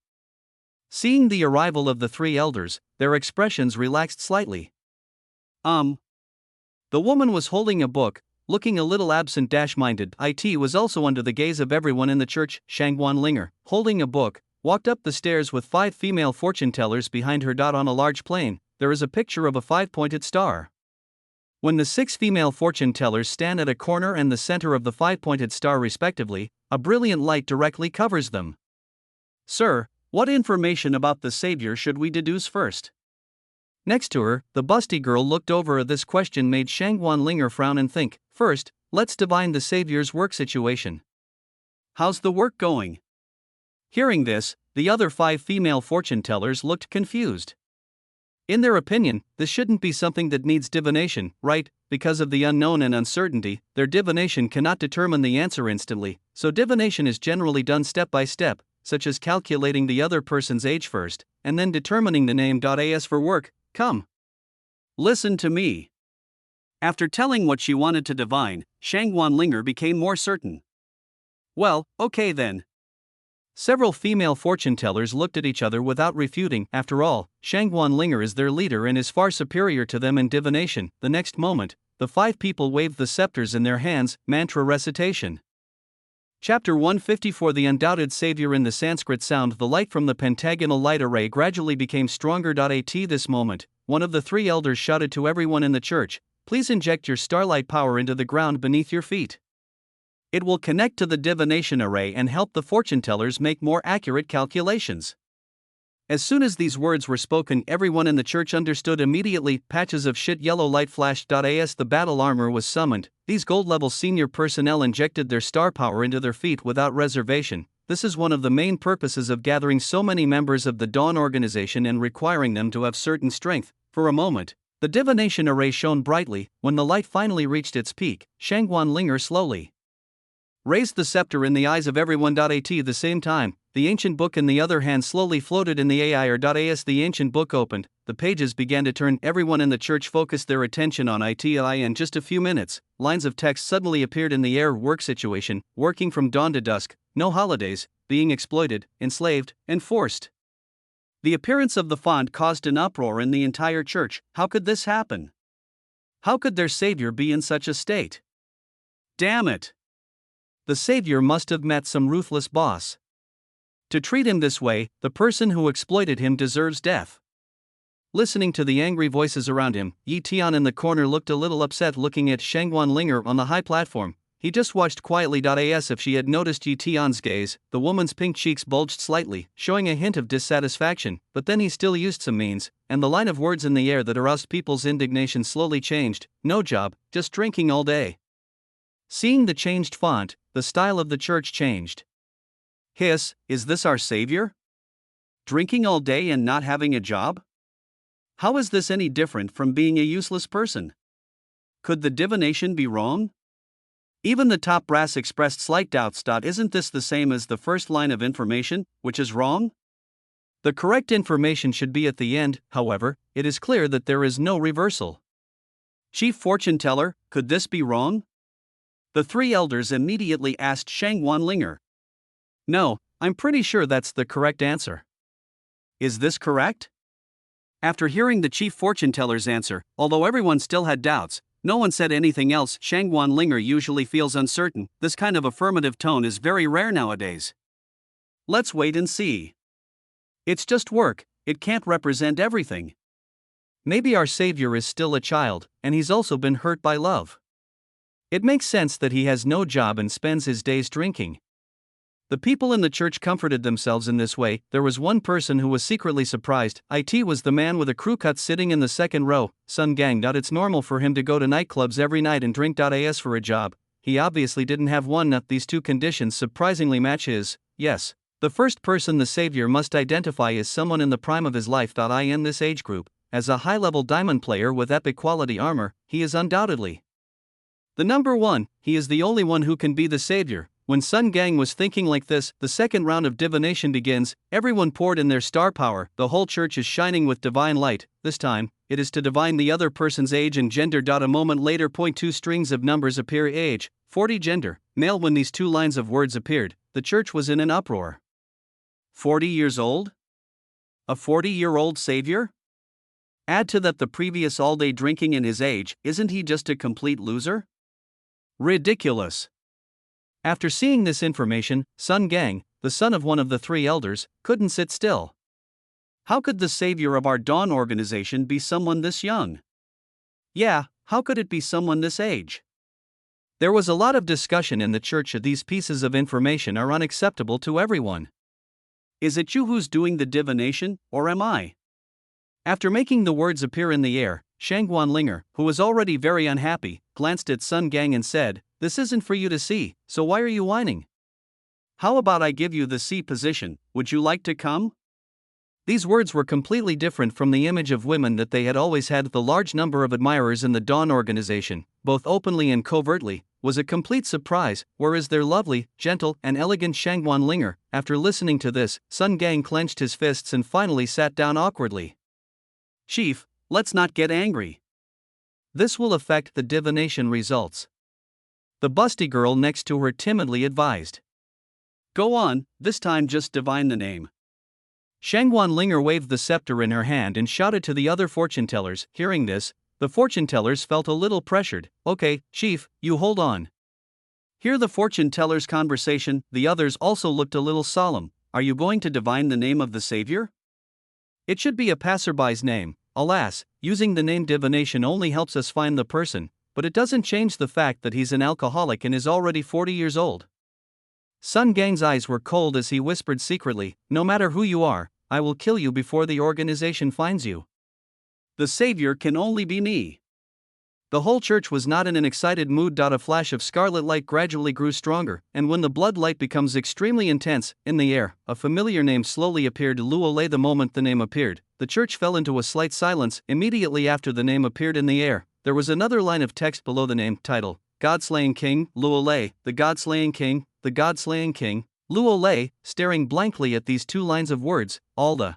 Seeing the arrival of the three elders, their expressions relaxed slightly. Um. The woman was holding a book, looking a little absent-minded. It was also under the gaze of everyone in the church. Shangguan Linger, holding a book, walked up the stairs with 5 female fortune tellers behind her. On a large plane, there is a picture of a 5-pointed star. When the 6 female fortune tellers stand at a corner and the center of the 5-pointed star respectively, a brilliant light directly covers them. Sir, what information about the Savior should we deduce first? Next to her, the busty girl looked over. This question made Shangguan Linger frown and think. First, let's divine the Savior's work situation. How's the work going? Hearing this, the other 5 female fortune tellers looked confused. In their opinion, this shouldn't be something that needs divination, right? Because of the unknown and uncertainty, their divination cannot determine the answer instantly, so divination is generally done step by step, such as calculating the other person's age first, and then determining the name. As for work, come. Listen to me. After telling what she wanted to divine, Shangguan Linger became more certain. Well, okay then. Several female fortune tellers looked at each other without refuting. After all, Shangguan Linger is their leader and is far superior to them in divination. The next moment, the 5 people waved the scepters in their hands. Mantra recitation. Chapter 154. The undoubted savior. In the Sanskrit sound, the light from the pentagonal light array gradually became stronger. At this moment, one of the 3 elders shouted to everyone in the church, "Please inject your starlight power into the ground beneath your feet. It will connect to the divination array and help the fortune tellers make more accurate calculations." As soon as these words were spoken, everyone in the church understood immediately. Patches of shit yellow light flashed. As the battle armor was summoned, these gold-level senior personnel injected their star power into their feet without reservation. This is one of the main purposes of gathering so many members of the Dawn organization and requiring them to have certain strength. For a moment, the divination array shone brightly. When the light finally reached its peak, Shangguan Linger slowly raised the scepter in the eyes of everyone. At the same time, the ancient book in the other hand slowly floated in the air. As the ancient book opened, the pages began to turn. Everyone in the church focused their attention on it. In just a few minutes, lines of text suddenly appeared in the air. Work situation, working from dawn to dusk, no holidays, being exploited, enslaved, and forced. The appearance of the font caused an uproar in the entire church. How could this happen? How could their savior be in such a state? Damn it! The savior must have met some ruthless boss. To treat him this way, the person who exploited him deserves death. Listening to the angry voices around him, Yi Tian in the corner looked a little upset. Looking at Shangguan Linger on the high platform, he just watched quietly. As if she had noticed Yi Tian's gaze, the woman's pink cheeks bulged slightly, showing a hint of dissatisfaction, but then he still used some means, and the line of words in the air that aroused people's indignation slowly changed. No job, just drinking all day. Seeing the changed font, the style of the church changed. Hiss, is this our savior? Drinking all day and not having a job? How is this any different from being a useless person? Could the divination be wrong? Even the top brass expressed slight doubts. Isn't this the same as the first line of information, which is wrong? The correct information should be at the end. However, it is clear that there is no reversal. Chief fortune teller, could this be wrong? The 3 elders immediately asked Shangguan Linger. No, I'm pretty sure that's the correct answer. Is this correct? After hearing the chief fortune teller's answer, although everyone still had doubts, no one said anything else. Shangguan Linger usually feels uncertain. This kind of affirmative tone is very rare nowadays. Let's wait and see. It's just work, it can't represent everything. Maybe our savior is still a child, and he's also been hurt by love. It makes sense that he has no job and spends his days drinking. The people in the church comforted themselves in this way. There was one person who was secretly surprised. It was the man with a crew cut sitting in the second row, Sun Gang. It's normal for him to go to nightclubs every night and drink. As for a job, he obviously didn't have one. These 2 conditions surprisingly match his. Yes, the first person the savior must identify is someone in the prime of his life. In this age group, as a high-level diamond player with epic quality armor, he is undoubtedly the number 1. He is the only one who can be the savior. When Sun Gang was thinking like this, the second round of divination begins. Everyone poured in their star power. The whole church is shining with divine light. This time, it is to divine the other person's age and gender. A moment later, 2 strings of numbers appear. Age, 40. Gender, male. When these 2 lines of words appeared, the church was in an uproar. 40 years old? A 40-year-old savior? Add to that the previous all-day drinking in his age, isn't he just a complete loser? Ridiculous. After seeing this information, Sun Gang, the son of one of the three elders, couldn't sit still. How could the savior of our Dawn organization be someone this young? Yeah, how could it be someone this age? There was a lot of discussion in the church that these pieces of information are unacceptable to everyone. Is it you who's doing the divination, or am I? After making the words appear in the air, Shangguan Linger, who was already very unhappy, glanced at Sun Gang and said, "This isn't for you to see, so why are you whining? How about I give you the C position, would you like to come?" These words were completely different from the image of women that they had always had. The large number of admirers in the Dawn organization, both openly and covertly, was a complete surprise, whereas their lovely, gentle, and elegant Shangguan Linger, after listening to this, Sun Gang clenched his fists and finally sat down awkwardly. "Chief, let's not get angry. This will affect the divination results," the busty girl next to her timidly advised. "Go on, this time just divine the name." Shangguan Linger waved the scepter in her hand and shouted to the other fortune tellers. Hearing this, the fortune tellers felt a little pressured. "Okay, Chief, you hold on." Hear the fortune tellers' conversation. The others also looked a little solemn. "Are you going to divine the name of the savior?" "It should be a passerby's name. Alas, using the name divination only helps us find the person, but it doesn't change the fact that he's an alcoholic and is already 40 years old." Sun Gang's eyes were cold as he whispered secretly, "No matter who you are, I will kill you before the organization finds you. The savior can only be me." The whole church was not in an excited mood. A flash of scarlet light gradually grew stronger, and when the blood light becomes extremely intense, in the air, a familiar name slowly appeared. Luo Lei. The moment the name appeared, the church fell into a slight silence. Immediately after the name appeared in the air, there was another line of text below the name. Title: God-slaying King, Luo Lei, the God-slaying King, the God-slaying King. Luo Lei, staring blankly at these two lines of words, all the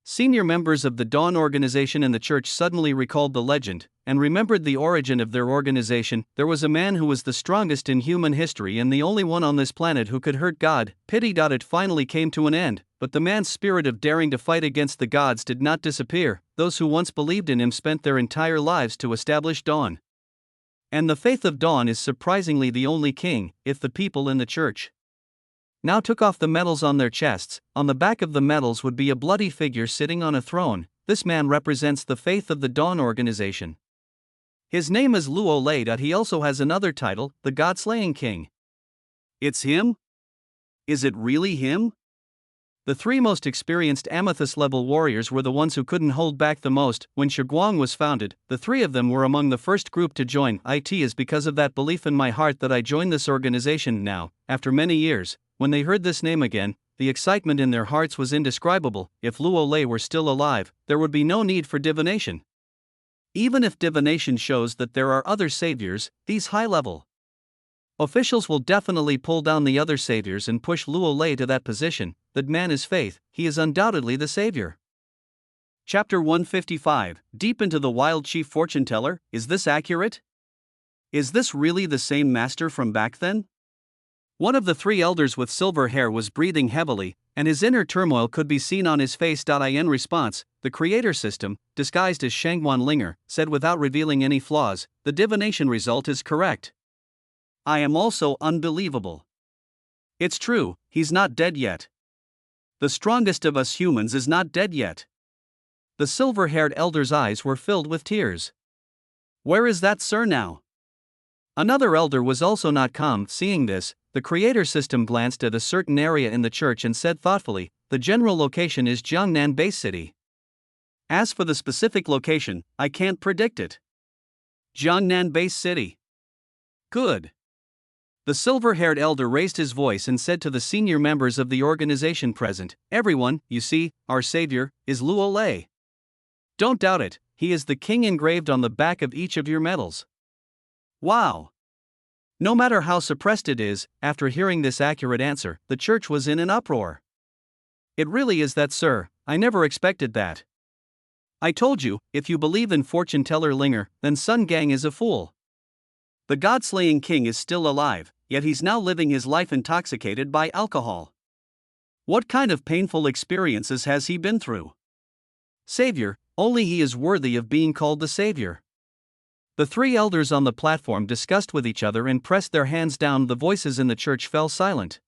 senior members of the Dawn organization in the church suddenly recalled the legend, and remembered the origin of their organization. There was a man who was the strongest in human history and the only one on this planet who could hurt God. Pity. It finally came to an end, but the man's spirit of daring to fight against the gods did not disappear. Those who once believed in him spent their entire lives to establish Dawn. And the faith of Dawn is surprisingly the only king, if the people in the church now took off the medals on their chests. On the back of the medals would be a bloody figure sitting on a throne. This man represents the faith of the Dawn organization. His name is Luo Lei. He also has another title, the God-slaying King. It's him? Is it really him? The three most experienced amethyst-level warriors were the ones who couldn't hold back the most. When Shiguang was founded, the three of them were among the first group to join. It is because of that belief in my heart that I joined this organization now, after many years. When they heard this name again, the excitement in their hearts was indescribable. If Luo Lei were still alive, there would be no need for divination. Even if divination shows that there are other saviors, these high-level officials will definitely pull down the other saviors and push Luo Lei to that position. That man is faith, he is undoubtedly the savior. Chapter 155, Deep into the Wild. Chief Fortune Teller, is this accurate? Is this really the same master from back then? One of the three elders with silver hair was breathing heavily, and his inner turmoil could be seen on his face. In response, the creator system, disguised as Shangguan Linger, said without revealing any flaws, "The divination result is correct. I am also unbelievable. It's true, he's not dead yet. The strongest of us humans is not dead yet." The silver-haired elder's eyes were filled with tears. "Where is that sir now?" Another elder was also not calm. Seeing this, the creator system glanced at a certain area in the church and said thoughtfully, "The general location is Jiangnan Base City. As for the specific location, I can't predict it." Jiangnan Base City. Good. The silver-haired elder raised his voice and said to the senior members of the organization present, "Everyone, you see, our savior is Luo Lei. Don't doubt it, he is the king engraved on the back of each of your medals." Wow! No matter how suppressed it is, after hearing this accurate answer, the church was in an uproar. "It really is that, sir, I never expected that. I told you, if you believe in fortune teller Linger, then Sun Gang is a fool. The God-slaying king is still alive, yet he's now living his life intoxicated by alcohol. What kind of painful experiences has he been through? Savior, Only he is worthy of being called the Savior. The three elders on the platform discussed with each other and pressed their hands down. The voices in the church fell silent.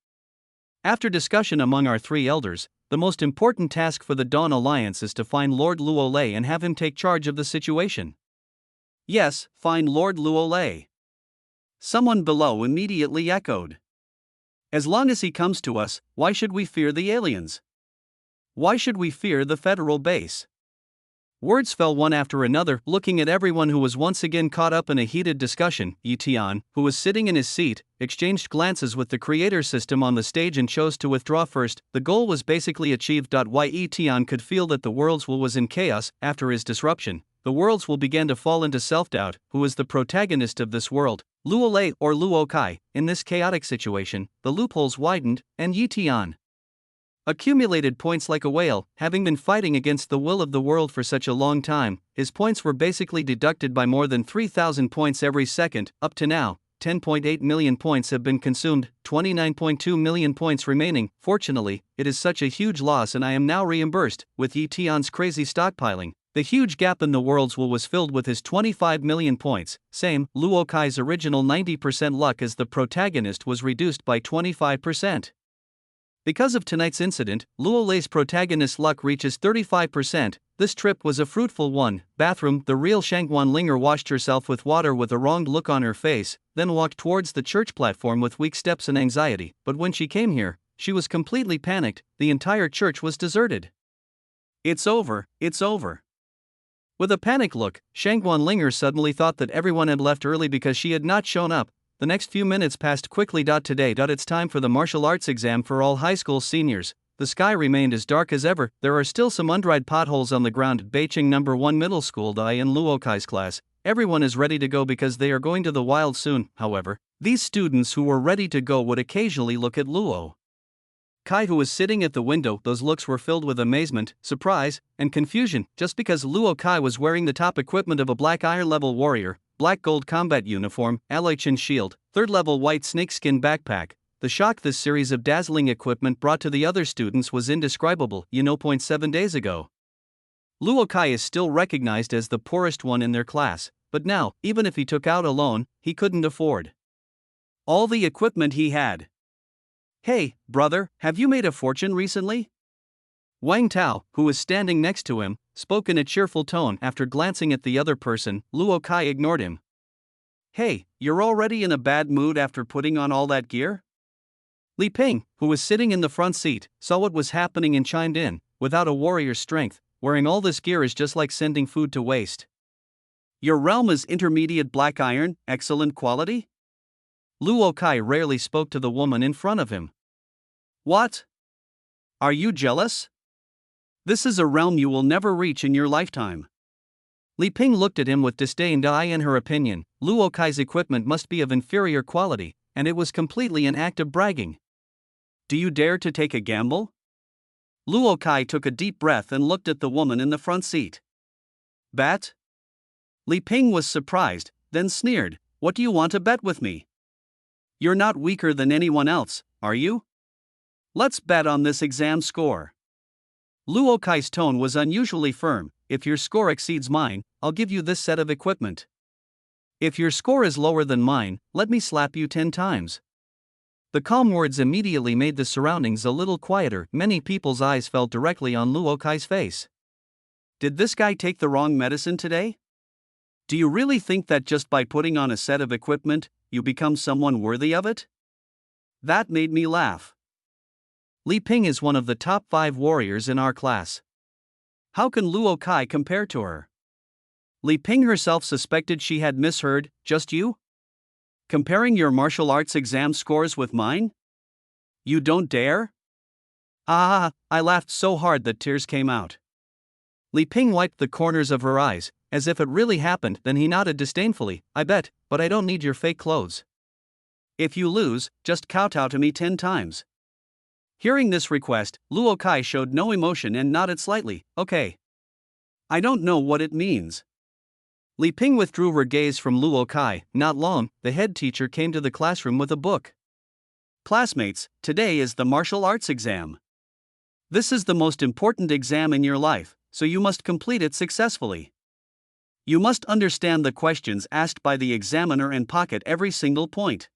After discussion among our three elders, the most important task for the Dawn Alliance is to find Lord Luolei and have him take charge of the situation. Yes, find Lord Luolei. Someone below immediately echoed. As long as he comes to us, why should we fear the aliens? Why should we fear the federal base? Words fell one after another, looking at everyone who was once again caught up in a heated discussion. Yi-Tian, who was sitting in his seat, exchanged glances with the creator system on the stage and chose to withdraw first. The goal was basically achieved. Yi-Tian could feel that the world's will was in chaos. After his disruption, the world's will began to fall into self-doubt. Who is the protagonist of this world, Luolei or Luo Kai? In this chaotic situation, the loopholes widened, and Yi-Tian accumulated points like a whale. Having been fighting against the will of the world for such a long time, his points were basically deducted by more than 3,000 points every second. Up to now, 10.8 million points have been consumed, 29.2 million points remaining. Fortunately, it is such a huge loss and I am now reimbursed. With Yi-Tian's crazy stockpiling, the huge gap in the world's will was filled with his 25 million points. Same, Luo Kai's original 90% luck as the protagonist was reduced by 25%. Because of tonight's incident, Luolei's protagonist's luck reaches 35%. This trip was a fruitful one. Bathroom. The real Shangguan Linger washed herself with water with a wronged look on her face, then walked towards the church platform with weak steps and anxiety. But when she came here, she was completely panicked. The entire church was deserted. It's over, it's over. With a panicked look, Shangguan Linger suddenly thought that everyone had left early because she had not shown up. The next few minutes passed quickly. Today, it's time for the martial arts exam for all high school seniors. The sky remained as dark as ever. There are still some undried potholes on the ground. Beiqing No. 1 Middle School Dai in Luo Kai's class. Everyone is ready to go because they are going to the wild soon. However, these students who were ready to go would occasionally look at Luo Kai, who was sitting at the window. Those looks were filled with amazement, surprise, and confusion. Just because Luo Kai was wearing the top equipment of a black iron level warrior, black gold combat uniform, alloy chin shield, 3rd level white snakeskin backpack, the shock this series of dazzling equipment brought to the other students was indescribable. 7 days ago, Luo Kai is still recognized as the poorest one in their class, but now, even if he took out a loan, he couldn't afford all the equipment he had. Hey, brother, have you made a fortune recently? Wang Tao, who was standing next to him, spoke in a cheerful tone. After glancing at the other person, Luo Kai ignored him. Hey, you're already in a bad mood after putting on all that gear? Li Ping, who was sitting in the front seat, saw what was happening and chimed in. Without a warrior's strength, wearing all this gear is just like sending food to waste. Your realm is intermediate black iron, excellent quality? Luo Kai rarely spoke to the woman in front of him. What? Are you jealous? This is a realm you will never reach in your lifetime. Li Ping looked at him with disdain. In her opinion, Luo Kai's equipment must be of inferior quality, and it was completely an act of bragging. Do you dare to take a gamble? Luo Kai took a deep breath and looked at the woman in the front seat. Bet? Li Ping was surprised, then sneered. What do you want to bet with me? You're not weaker than anyone else, are you? Let's bet on this exam score. Luo Kai's tone was unusually firm. If your score exceeds mine, I'll give you this set of equipment. If your score is lower than mine, let me slap you 10 times. The calm words immediately made the surroundings a little quieter. Many people's eyes fell directly on Luo Kai's face. Did this guy take the wrong medicine today? Do you really think that just by putting on a set of equipment, you become someone worthy of it? That made me laugh. Li Ping is one of the top 5 warriors in our class. How can Luo Kai compare to her? Li Ping herself suspected she had misheard. Just you? Comparing your martial arts exam scores with mine? You don't dare? Ah, I laughed so hard that tears came out. Li Ping wiped the corners of her eyes, as if it really happened. Then he nodded disdainfully. I bet, but I don't need your fake clothes. If you lose, just kowtow to me 10 times. Hearing this request, Luo Kai showed no emotion and nodded slightly. Okay. I don't know what it means. Li Ping withdrew her gaze from Luo Kai. Not long, the head teacher came to the classroom with a book. Classmates, today is the martial arts exam. This is the most important exam in your life. so you must complete it successfully. You must understand the questions asked by the examiner and pocket every single point.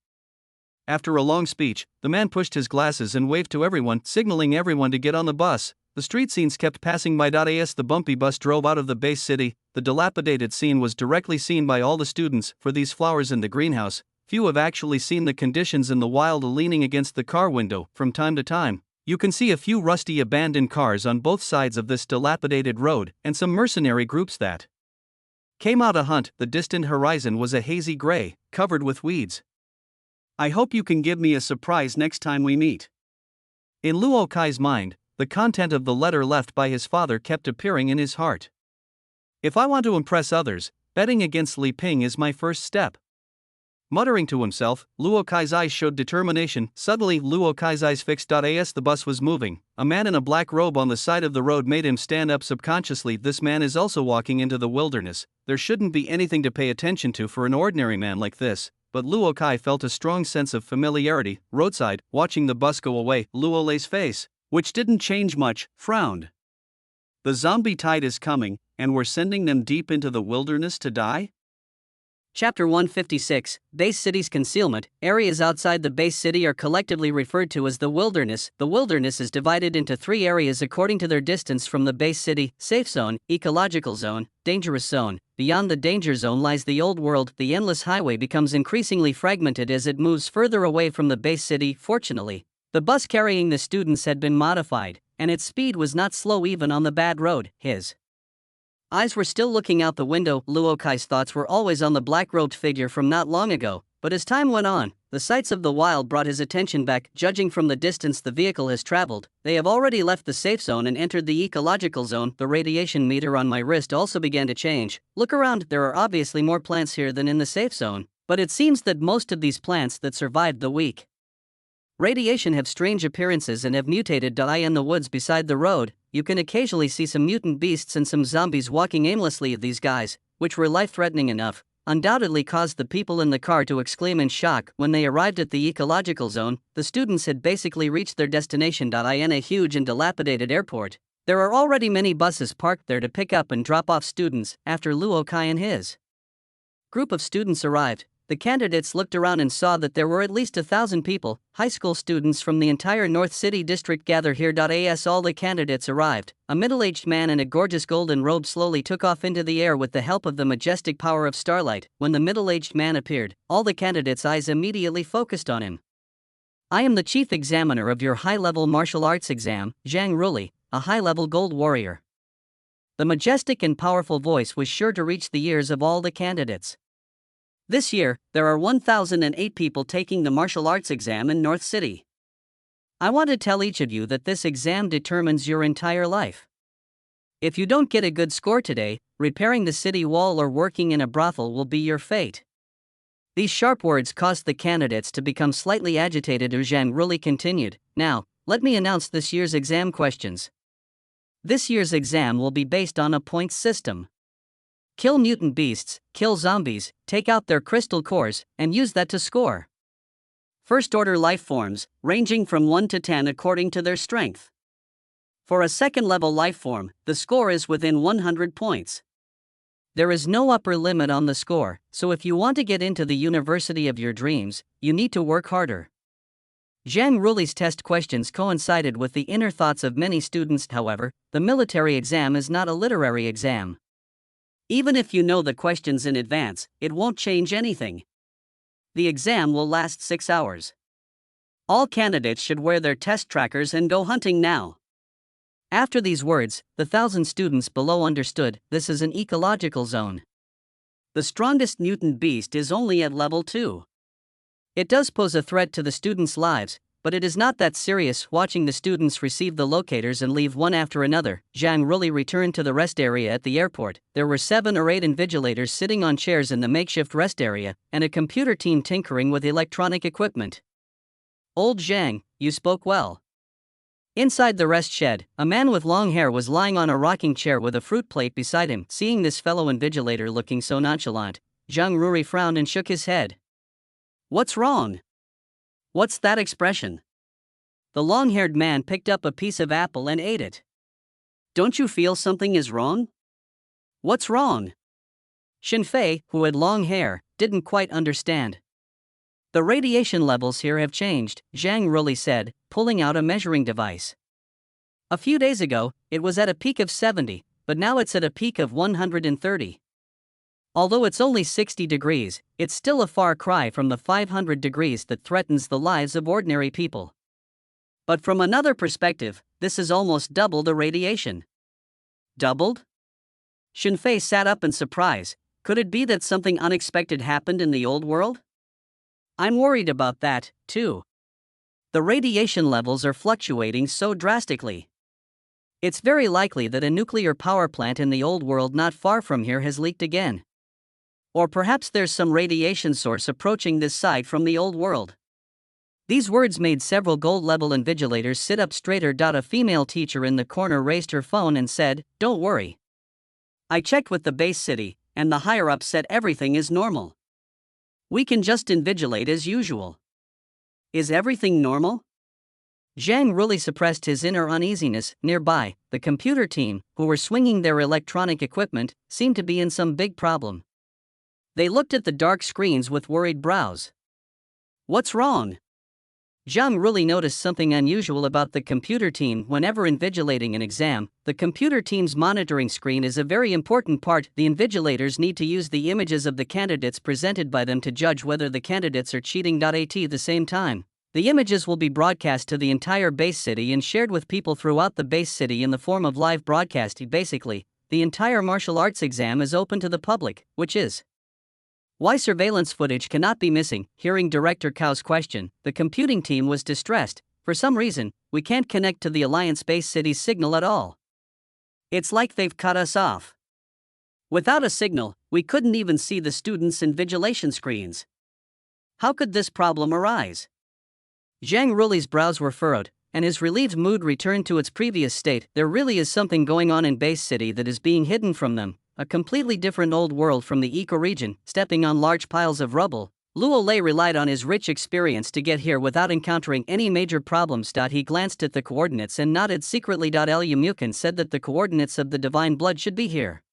After a long speech, the man pushed his glasses and waved to everyone, signaling everyone to get on the bus. The street scenes kept passing by. As the bumpy bus drove out of the base city, the dilapidated scene was directly seen by all the students. For these flowers in the greenhouse, few have actually seen the conditions in the wild. Leaning against the car window, from time to time, you can see a few rusty abandoned cars on both sides of this dilapidated road, and some mercenary groups that came out to hunt. The distant horizon was a hazy gray, covered with weeds. I hope you can give me a surprise next time we meet. In Luo Kai's mind, the content of the letter left by his father kept appearing in his heart. If I want to impress others, betting against Li Ping is my first step. Muttering to himself, Luo Kai's eyes showed determination. Suddenly, Luo Kai's eyes fixed. As the bus was moving, a man in a black robe on the side of the road made him stand up. Subconsciously, this man is also walking into the wilderness. There shouldn't be anything to pay attention to for an ordinary man like this. But Luo Kai felt a strong sense of familiarity. Roadside, watching the bus go away, Luo Lei's face, which didn't change much, frowned. The zombie tide is coming, and we're sending them deep into the wilderness to die? Chapter 156, Base City's Concealment. Areas outside the base city are collectively referred to as the wilderness. The wilderness is divided into 3 areas according to their distance from the base city: safe zone, ecological zone, dangerous zone. Beyond the danger zone lies the old world. The endless highway becomes increasingly fragmented as it moves further away from the base city. Fortunately, the bus carrying the students had been modified, and its speed was not slow even on the bad road. His eyes were still looking out the window. Luo Kai's thoughts were always on the black-robed figure from not long ago, but as time went on, the sights of the wild brought his attention back. Judging from the distance the vehicle has traveled, they have already left the safe zone and entered the ecological zone. The radiation meter on my wrist also began to change. Look around, there are obviously more plants here than in the safe zone, but it seems that most of these plants that survived the weak radiation have strange appearances and have mutated. In the woods beside the road, you can occasionally see some mutant beasts and some zombies walking aimlessly. These guys, which were life-threatening enough, undoubtedly caused the people in the car to exclaim in shock. When they arrived at the ecological zone, the students had basically reached their destination. In a huge and dilapidated airport, there are already many buses parked there to pick up and drop off students. After Luo Kai and his group of students arrived, the candidates looked around and saw that there were at least 1,000 people, high school students from the entire North City district gathered here. As all the candidates arrived, a middle-aged man in a gorgeous golden robe slowly took off into the air with the help of the majestic power of starlight. When the middle-aged man appeared, all the candidates' eyes immediately focused on him. I am the chief examiner of your high-level martial arts exam, Zhang Ruli, a high-level gold warrior. The majestic and powerful voice was sure to reach the ears of all the candidates. This year, there are 1,008 people taking the martial arts exam in North City. I want to tell each of you that this exam determines your entire life. If you don't get a good score today, repairing the city wall or working in a brothel will be your fate. These sharp words caused the candidates to become slightly agitated. Zhang Ruli continued. Now, let me announce this year's exam questions. This year's exam will be based on a points system. Kill mutant beasts, kill zombies, take out their crystal cores, and use that to score. First-order life forms, ranging from 1 to 10 according to their strength. For a second-level life form, the score is within 100 points. There is no upper limit on the score, so if you want to get into the university of your dreams, you need to work harder. Zhang Ruli's test questions coincided with the inner thoughts of many students. However, the military exam is not a literary exam. Even if you know the questions in advance, it won't change anything. The exam will last 6 hours. All candidates should wear their test trackers and go hunting now. After these words, the 1,000 students below understood this is an ecological zone. The strongest mutant beast is only at level 2. It does pose a threat to the students' lives, but it is not that serious. Watching the students receive the locators and leave one after another, Zhang Ruli returned to the rest area at the airport. There were 7 or 8 invigilators sitting on chairs in the makeshift rest area, and a computer team tinkering with electronic equipment. Old Zhang, you spoke well. Inside the rest shed, a man with long hair was lying on a rocking chair with a fruit plate beside him. Seeing this fellow invigilator looking so nonchalant, Zhang Ruli frowned and shook his head. What's wrong? What's that expression? The long-haired man picked up a piece of apple and ate it. Don't you feel something is wrong? What's wrong? Xinfei, who had long hair, didn't quite understand. The radiation levels here have changed, Zhang Ruli said, pulling out a measuring device. A few days ago, it was at a peak of 70, but now it's at a peak of 130. Although it's only 60 degrees, it's still a far cry from the 500 degrees that threatens the lives of ordinary people. But from another perspective, this is almost double the radiation. Doubled? Xinfei sat up in surprise. Could it be that something unexpected happened in the old world? I'm worried about that, too. The radiation levels are fluctuating so drastically. It's very likely that a nuclear power plant in the old world not far from here has leaked again. Or perhaps there's some radiation source approaching this side from the old world. These words made several gold-level invigilators sit up straighter. A female teacher in the corner raised her phone and said, "Don't worry. I checked with the base city, and the higher-ups said everything is normal. We can just invigilate as usual." Is everything normal? Zhang Ruli suppressed his inner uneasiness. Nearby, the computer team, who were swinging their electronic equipment, seemed to be in some big problem. They looked at the dark screens with worried brows. What's wrong? Zhang Ruli noticed something unusual about the computer team. Whenever invigilating an exam, the computer team's monitoring screen is a very important part. The invigilators need to use the images of the candidates presented by them to judge whether the candidates are cheating. At the same time, the images will be broadcast to the entire base city and shared with people throughout the base city in the form of live broadcasting. Basically, the entire martial arts exam is open to the public, which is why surveillance footage cannot be missing. Hearing Director Kao's question, the computing team was distressed. For some reason, we can't connect to the Alliance Base City's signal at all. It's like they've cut us off. Without a signal, we couldn't even see the students' invigilation screens. How could this problem arise? Zhang Ruli's brows were furrowed, and his relieved mood returned to its previous state. There really is something going on in Base City that is being hidden from them. A completely different old world from the ecoregion. Stepping on large piles of rubble, Luo Lei relied on his rich experience to get here without encountering any major problems. He glanced at the coordinates and nodded secretly. Liu Mukan said that the coordinates of the divine blood should be here.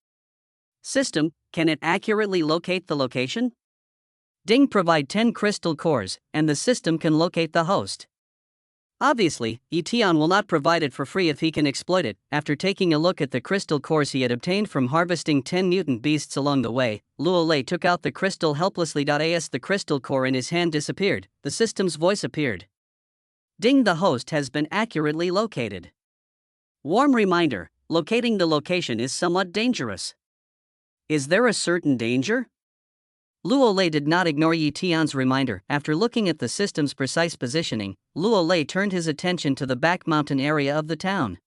System, can it accurately locate the location? Ding, provide 10 crystal cores, and the system can locate the host. Obviously, Yitian will not provide it for free if he can exploit it. After taking a look at the crystal cores he had obtained from harvesting 10 mutant beasts along the way, Luo Lei took out the crystal helplessly. As the crystal core in his hand disappeared, the system's voice appeared. Ding, the host has been accurately located. Warm reminder, locating the location is somewhat dangerous. Is there a certain danger? Luo Lei did not ignore Yi Tian's reminder. After looking at the system's precise positioning, Luo Lei turned his attention to the back mountain area of the town.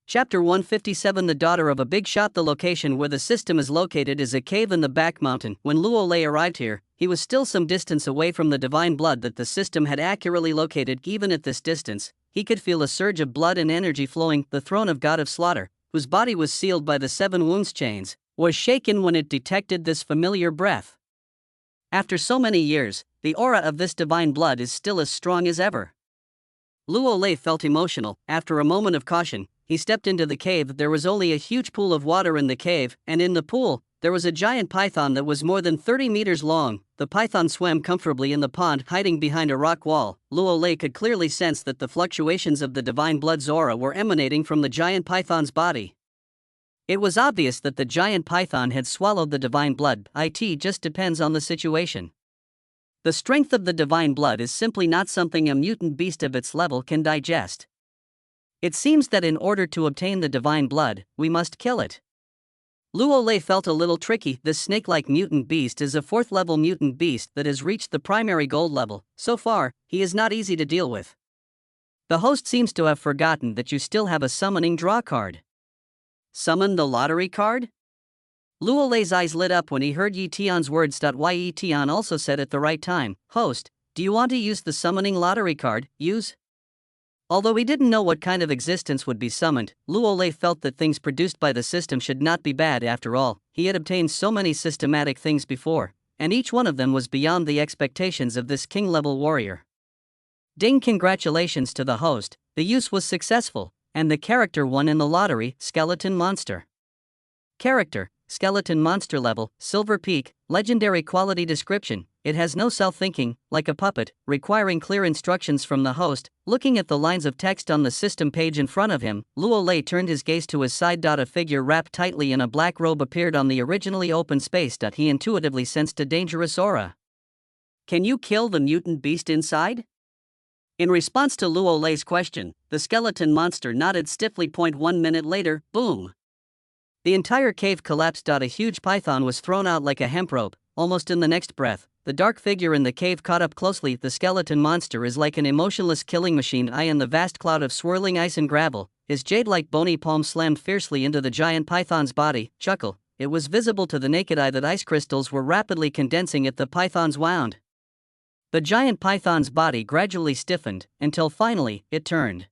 Chapter 157, The Daughter of a Big Shot. The location where the system is located is a cave in the back mountain. When Luo Lei arrived here, he was still some distance away from the divine blood that the system had accurately located. Even at this distance, he could feel a surge of blood and energy flowing. The throne of God of Slaughter, whose body was sealed by the 7 wounds chains, was shaken when it detected this familiar breath. After so many years, the aura of this divine blood is still as strong as ever. Luo Lei felt emotional. After a moment of caution, he stepped into the cave. There was only a huge pool of water in the cave, and in the pool, there was a giant python that was more than 30 meters long. The python swam comfortably in the pond, hiding behind a rock wall. Luo Lei could clearly sense that the fluctuations of the divine blood's aura were emanating from the giant python's body. It was obvious that the giant python had swallowed the divine blood. It just depends on the situation. The strength of the divine blood is simply not something a mutant beast of its level can digest. It seems that in order to obtain the divine blood, we must kill it. Luo Lei felt a little tricky. This snake-like mutant beast is a 4th-level mutant beast that has reached the primary gold level. So far, he is not easy to deal with. The host seems to have forgotten that you still have a summoning draw card. Summon the lottery card? Luo Lei's eyes lit up when he heard Yi Tian's words. Yi Tian also said at the right time, "Host, do you want to use the summoning lottery card? Use?" Although he didn't know what kind of existence would be summoned, Luo Lei felt that things produced by the system should not be bad. After all, he had obtained so many systematic things before, and each one of them was beyond the expectations of this king-level warrior. Ding, congratulations to the host, the use was successful. and the character won in the lottery, Skeleton Monster. Character, Skeleton Monster level, Silver Peak, legendary quality description. It has no self-thinking, like a puppet, requiring clear instructions from the host. Looking at the lines of text on the system page in front of him, Luo Lei turned his gaze to his side. A figure wrapped tightly in a black robe appeared on the originally open space. He intuitively sensed a dangerous aura. Can you kill the mutant beast inside? In response to Luo Lei's question, the skeleton monster nodded stiffly. 1 minute later, boom! The entire cave collapsed. A huge python was thrown out like a hemp rope. Almost in the next breath, the dark figure in the cave caught up closely. The skeleton monster is like an emotionless killing machine. In the vast cloud of swirling ice and gravel, his jade-like bony palm slammed fiercely into the giant python's body. Chuckle. It was visible to the naked eye that ice crystals were rapidly condensing at the python's wound. The giant python's body gradually stiffened, until finally, it turned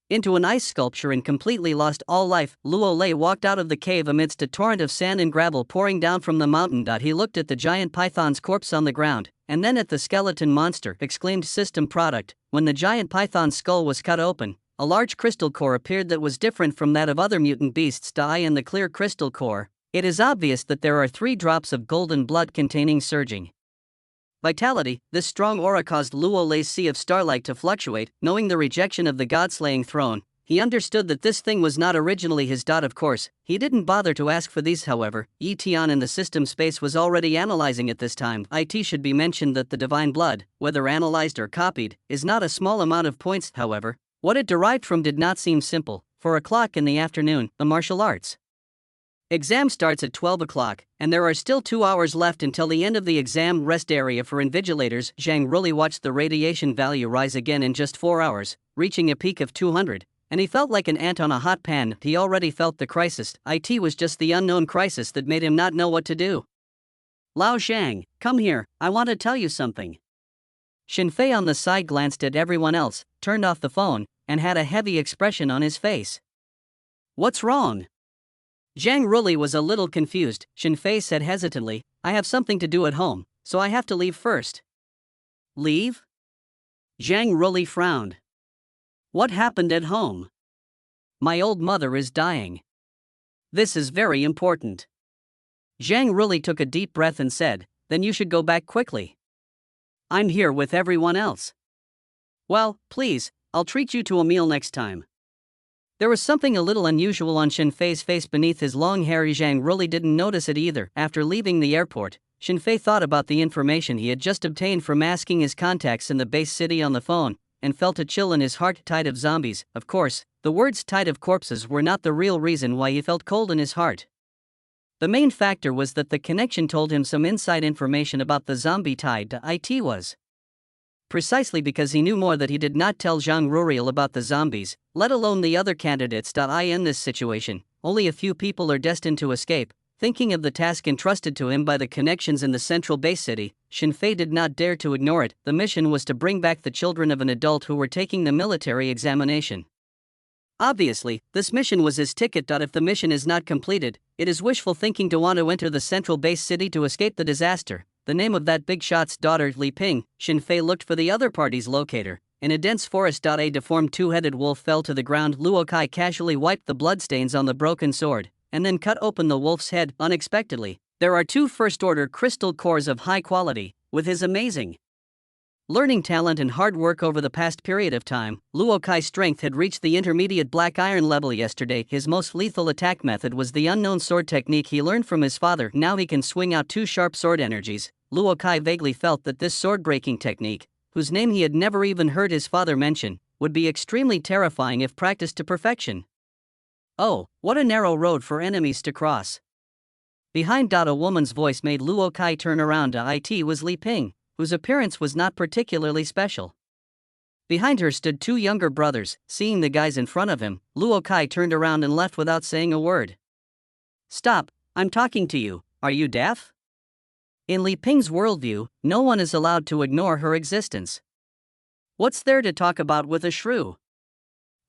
into an ice sculpture and completely lost all life. Luo Lei walked out of the cave amidst a torrent of sand and gravel pouring down from the mountain. He looked at the giant python's corpse on the ground, and then at the skeleton monster. Exclaimed system product. When the giant python's skull was cut open, a large crystal core appeared that was different from that of other mutant beasts. In the clear crystal core, it is obvious that there are 3 drops of golden blood containing surging vitality. This strong aura caused Luo Lei's sea of starlight to fluctuate. Knowing the rejection of the god-slaying throne, he understood that this thing was not originally his. Of course, he didn't bother to ask for these. However, Yi Tian in the system space was already analyzing at this time. It should be mentioned that the divine blood, whether analyzed or copied, is not a small amount of points. However, what it derived from did not seem simple. 4 o'clock in the afternoon, the martial arts exam starts at 12 o'clock, and there are still 2 hours left until the end of the exam. Rest area for invigilators. Zhang Ruli watched the radiation value rise again in just 4 hours, reaching a peak of 200, and he felt like an ant on a hot pan. He already felt the crisis. It was just the unknown crisis that made him not know what to do. Lao Zhang, come here, I want to tell you something. Xin Fei on the side glanced at everyone else, turned off the phone, and had a heavy expression on his face. What's wrong? Zhang Ruli was a little confused. Xin Fei said hesitantly, I have something to do at home, so I have to leave first. Leave? Zhang Ruli frowned. What happened at home? My old mother is dying. This is very important. Zhang Ruli took a deep breath and said, then you should go back quickly. I'm here with everyone else. Well, please, I'll treat you to a meal next time. There was something a little unusual on Xin Fei's face beneath his long hair. Zhang Ruli didn't notice it either. After leaving the airport, Xin Fei thought about the information he had just obtained from asking his contacts in the base city on the phone, and felt a chill in his heart. Tide of zombies. Of course, the words tide of corpses were not the real reason why he felt cold in his heart. The main factor was that the connection told him some inside information about the zombie tide. It was precisely because he knew more that he did not tell Zhang Ruriel about the zombies, let alone the other candidates. In this situation, only a few people are destined to escape. Thinking of the task entrusted to him by the connections in the central base city, Xin Fei did not dare to ignore it. The mission was to bring back the children of an adult who were taking the military examination. Obviously, this mission was his ticket. If the mission is not completed, it is wishful thinking to want to enter the central base city to escape the disaster. The name of that big shot's daughter, Li Ping. Xin Fei looked for the other party's locator. In a dense forest. A deformed 2-headed wolf fell to the ground. Luo Kai casually wiped the bloodstains on the broken sword, and then cut open the wolf's head. Unexpectedly, there are 2 first-order crystal cores of high quality. With his amazing learning talent and hard work over the past period of time, Luo Kai's strength had reached the intermediate black iron level yesterday. His most lethal attack method was the unknown sword technique he learned from his father. Now he can swing out 2 sharp sword energies. Luo Kai vaguely felt that this sword-breaking technique, whose name he had never even heard his father mention, would be extremely terrifying if practiced to perfection. Oh, what a narrow road for enemies to cross. Behind. A woman's voice made Luo Kai turn around. It was Li Ping, whose appearance was not particularly special. Behind her stood 2 younger brothers. Seeing the guys in front of him, Luo Kai turned around and left without saying a word. Stop, I'm talking to you, are you deaf? In Li Ping's worldview, no one is allowed to ignore her existence. What's there to talk about with a shrew?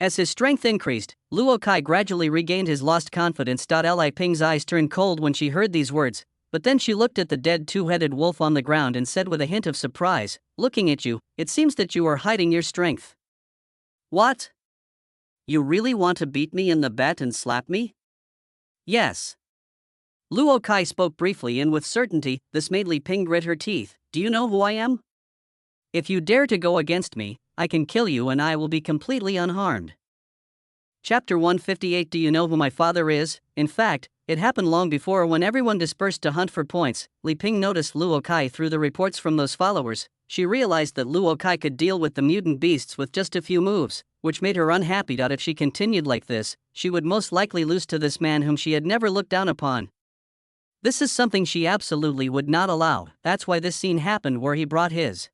As his strength increased, Luo Kai gradually regained his lost confidence. Li Ping's eyes turned cold when she heard these words, but then she looked at the dead 2-headed wolf on the ground and said with a hint of surprise, looking at you, it seems that you are hiding your strength. What? You really want to beat me in the bet and slap me? Yes. Luo Kai spoke briefly and with certainty. This made Li Ping grit her teeth. Do you know who I am? If you dare to go against me, I can kill you and I will be completely unharmed. Chapter 158. Do you know who my father is? In fact, it happened long before. When everyone dispersed to hunt for points, Li Ping noticed Luo Kai through the reports from those followers. She realized that Luo Kai could deal with the mutant beasts with just a few moves, which made her unhappy. If she continued like this, she would most likely lose to this man whom she had never looked down upon. This is something she absolutely would not allow. That's why this scene happened where he brought his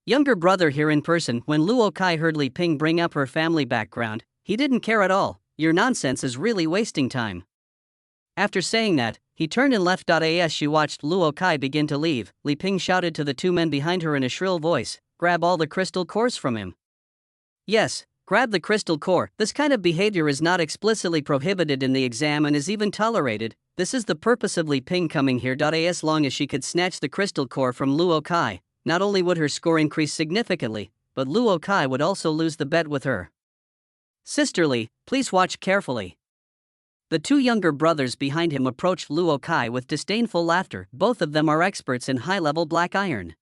younger brother here in person. When Luo Kai heard Li Ping bring up her family background, he didn't care at all. Your nonsense is really wasting time. After saying that, he turned and left. As she watched Luo Kai begin to leave, Li Ping shouted to the two men behind her in a shrill voice, "Grab all the crystal cores from him." Yes, grab the crystal core. This kind of behavior is not explicitly prohibited in the exam and is even tolerated. This is the purpose of Li Ping coming here. As long as she could snatch the crystal core from Luo Kai, not only would her score increase significantly, but Luo Kai would also lose the bet with her. Sisterly, please watch carefully. The two younger brothers behind him approached Luo Kai with disdainful laughter. Both of them are experts in high-level black iron.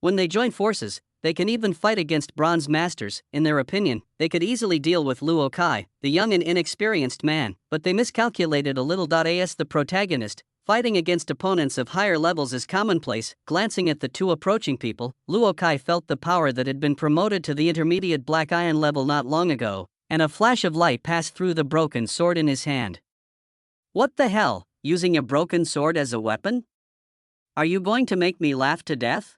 When they join forces, they can even fight against bronze masters. In their opinion, they could easily deal with Luo Kai, the young and inexperienced man, but they miscalculated a little. As the protagonist, fighting against opponents of higher levels is commonplace. Glancing at the two approaching people, Luo Kai felt the power that had been promoted to the intermediate black iron level not long ago, and a flash of light passed through the broken sword in his hand. What the hell, using a broken sword as a weapon? Are you going to make me laugh to death?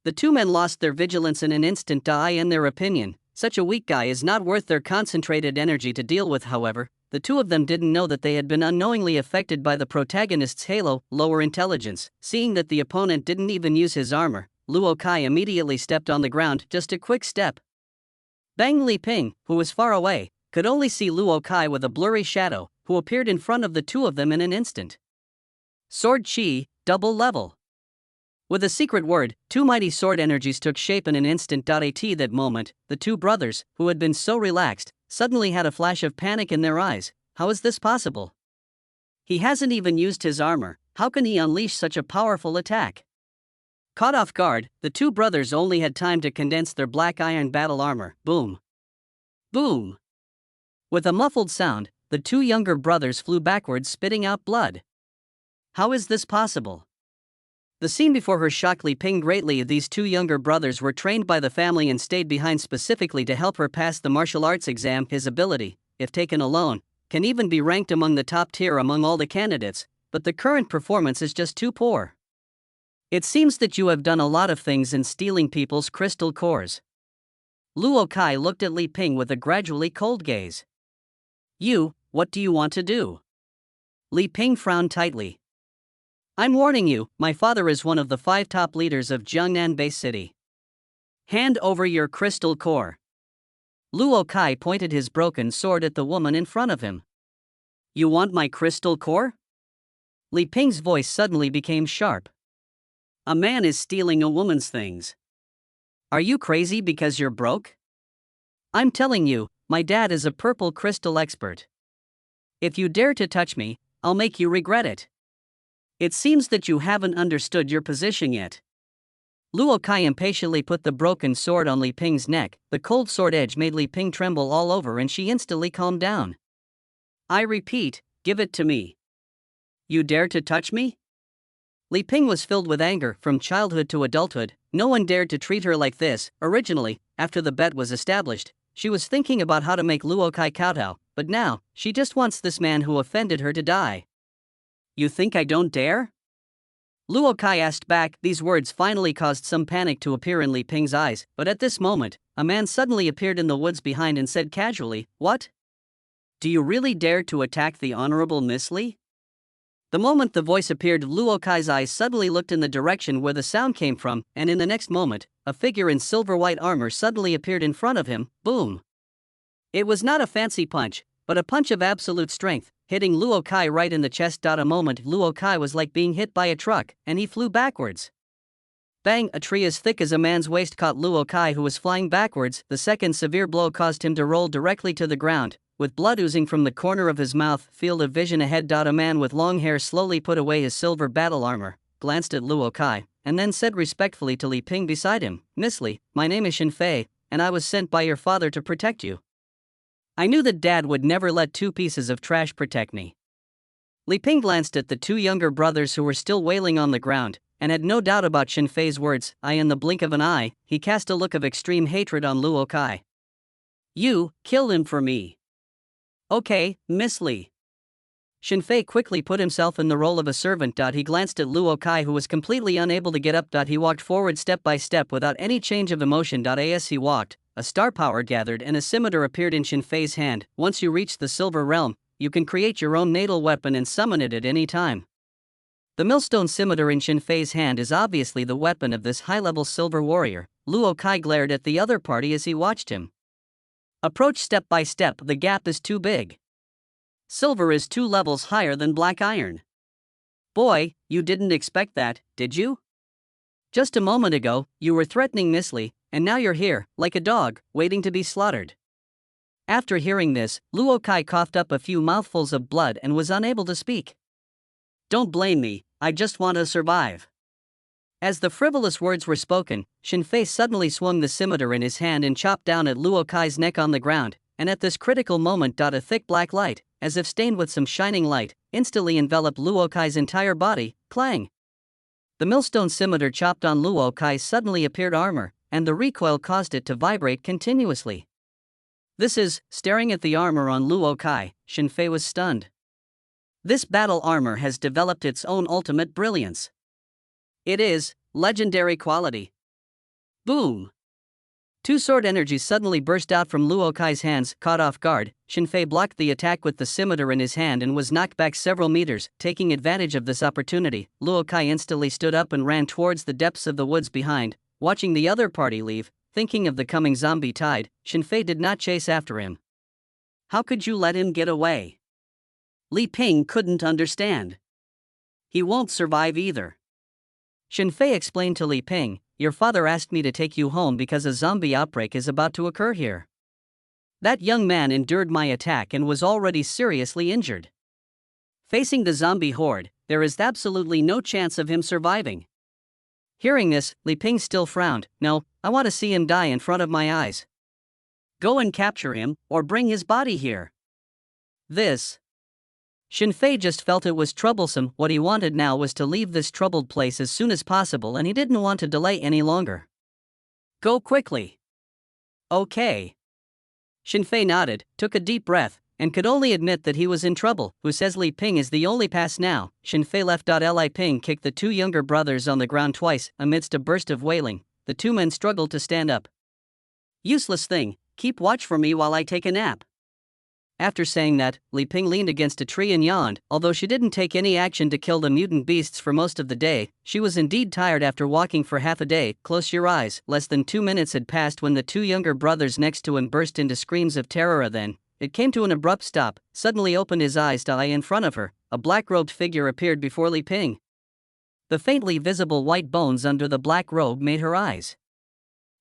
The two men lost their vigilance in an instant. In their opinion, such a weak guy is not worth their concentrated energy to deal with. However, the two of them didn't know that they had been unknowingly affected by the protagonist's halo, lower intelligence. Seeing that the opponent didn't even use his armor, Luo Kai immediately stepped on the ground. Just a quick step. Bang! Li Ping, who was far away, could only see Luo Kai with a blurry shadow, who appeared in front of the two of them in an instant. Sword Chi, double level. With a secret word, two mighty sword energies took shape in an instant. At that moment, the two brothers, who had been so relaxed, suddenly had a flash of panic in their eyes. How is this possible? He hasn't even used his armor. How can he unleash such a powerful attack? Caught off guard, the two brothers only had time to condense their black iron battle armor. Boom! Boom! With a muffled sound, the two younger brothers flew backwards, spitting out blood. How is this possible? The scene before her shocked Li Ping greatly. These two younger brothers were trained by the family and stayed behind specifically to help her pass the martial arts exam. His ability, if taken alone, can even be ranked among the top tier among all the candidates, but the current performance is just too poor. It seems that you have done a lot of things in stealing people's crystal cores. Luo Kai looked at Li Ping with a gradually cold gaze. What do you want to do? Li Ping frowned tightly. I'm warning you, my father is one of the 5 top leaders of Jiangnan Bay City. Hand over your crystal core. Luo Kai pointed his broken sword at the woman in front of him. You want my crystal core? Li Ping's voice suddenly became sharp. A man is stealing a woman's things. Are you crazy because you're broke? I'm telling you, my dad is a purple crystal expert. If you dare to touch me, I'll make you regret it. It seems that you haven't understood your position yet. Luo Kai impatiently put the broken sword on Li Ping's neck. The cold sword edge made Li Ping tremble all over and she instantly calmed down. I repeat, give it to me. You dare to touch me? Li Ping was filled with anger. From childhood to adulthood, no one dared to treat her like this. Originally, after the bet was established, she was thinking about how to make Luo Kai kowtow, but now, she just wants this man who offended her to die. You think I don't dare? Luo Kai asked back. These words finally caused some panic to appear in Li Ping's eyes, but at this moment, a man suddenly appeared in the woods behind and said casually, What? Do you really dare to attack the Honorable Miss Li? The moment the voice appeared, Luo Kai's eyes suddenly looked in the direction where the sound came from, and in the next moment, a figure in silver-white armor suddenly appeared in front of him. Boom! It was not a fancy punch, but a punch of absolute strength, hitting Luo Kai right in the chest. A moment, Luo Kai was like being hit by a truck, and he flew backwards. Bang! A tree as thick as a man's waist caught Luo Kai, who was flying backwards. The second severe blow caused him to roll directly to the ground, with blood oozing from the corner of his mouth. Field of vision ahead. A man with long hair slowly put away his silver battle armor, glanced at Luo Kai, and then said respectfully to Li Ping beside him, "Miss Li, my name is Shin Fei, and I was sent by your father to protect you." I knew that Dad would never let two pieces of trash protect me. Li Ping glanced at the two younger brothers who were still wailing on the ground, and had no doubt about Shin Fei's words. In the blink of an eye, he cast a look of extreme hatred on Luo Kai. "You, kill him for me." "Okay, Miss Li." Shin Fei quickly put himself in the role of a servant. He glanced at Luo Kai, who was completely unable to get up. He walked forward step by step without any change of emotion. As he walked, a star power gathered and a scimitar appeared in Shin Fei's hand. Once you reach the Silver Realm, you can create your own natal weapon and summon it at any time. The millstone scimitar in Shin Fei's hand is obviously the weapon of this high-level silver warrior. Luo Kai glared at the other party as he watched him. Approach step by step. The gap is too big. Silver is 2 levels higher than black iron. Boy, you didn't expect that, did you? Just a moment ago, you were threatening Miss Li, and now you're here, like a dog, waiting to be slaughtered. After hearing this, Luo Kai coughed up a few mouthfuls of blood and was unable to speak. "Don't blame me, I just want to survive." As the frivolous words were spoken, Shin Fei suddenly swung the scimitar in his hand and chopped down at Luo Kai's neck on the ground, and at this critical moment, a thick black light, as if stained with some shining light, instantly enveloped Luo Kai's entire body. Clang! The millstone scimitar chopped on Luo Kai's suddenly appeared armor, and the recoil caused it to vibrate continuously. Staring at the armor on Luo Kai, Shin Fei was stunned. This battle armor has developed its own ultimate brilliance. It is legendary quality. Boom! 2 sword energies suddenly burst out from Luo Kai's hands. Caught off guard, Shin Fei blocked the attack with the scimitar in his hand and was knocked back several meters. Taking advantage of this opportunity, Luo Kai instantly stood up and ran towards the depths of the woods behind. Watching the other party leave, thinking of the coming zombie tide, Shin Fei did not chase after him. "How could you let him get away?" Li Ping couldn't understand. "He won't survive either." Shin Fei explained to Li Ping, "Your father asked me to take you home because a zombie outbreak is about to occur here. That young man endured my attack and was already seriously injured. Facing the zombie horde, there is absolutely no chance of him surviving." Hearing this, Li Ping still frowned. "No, I want to see him die in front of my eyes. Go and capture him, or bring his body here." Shin Fei just felt it was troublesome. What he wanted now was to leave this troubled place as soon as possible, and he didn't want to delay any longer. "Go quickly." "Okay." Shin Fei nodded, took a deep breath, and could only admit that he was in trouble. "Who says Li Ping is the only pass now?" Shin Fei left. Li Ping kicked the 2 younger brothers on the ground twice. Amidst a burst of wailing, the 2 men struggled to stand up. "Useless thing, keep watch for me while I take a nap." After saying that, Li Ping leaned against a tree and yawned. Although she didn't take any action to kill the mutant beasts for most of the day, she was indeed tired after walking for half a day. Close your eyes. Less than 2 minutes had passed when the 2 younger brothers next to him burst into screams of terror. Then it came to an abrupt stop. Suddenly opened his eyes. In front of her, a black-robed figure appeared before Li Ping. The faintly visible white bones under the black robe made her eyes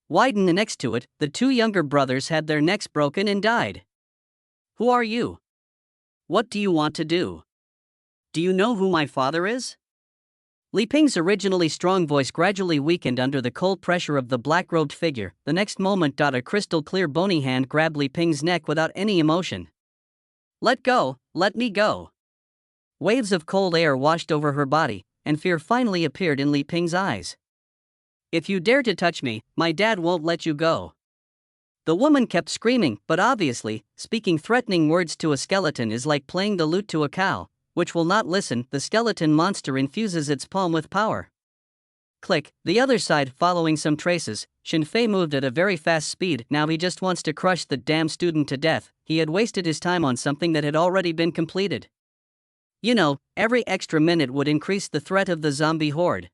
widen, and next to it, the 2 younger brothers had their necks broken and died. "Who are you? What do you want to do? Do you know who my father is?" Li Ping's originally strong voice gradually weakened under the cold pressure of the black-robed figure. The next moment, a crystal-clear bony hand grabbed Li Ping's neck without any emotion. "Let go, let me go." Waves of cold air washed over her body, and fear finally appeared in Li Ping's eyes. "If you dare to touch me, my dad won't let you go." The woman kept screaming, but obviously, speaking threatening words to a skeleton is like playing the lute to a cow, which will not listen. The skeleton monster infuses its palm with power. Click. The other side, following some traces, Shin Fei moved at a very fast speed. Now he just wants to crush the damn student to death. He had wasted his time on something that had already been completed. You know, every extra minute would increase the threat of the zombie horde.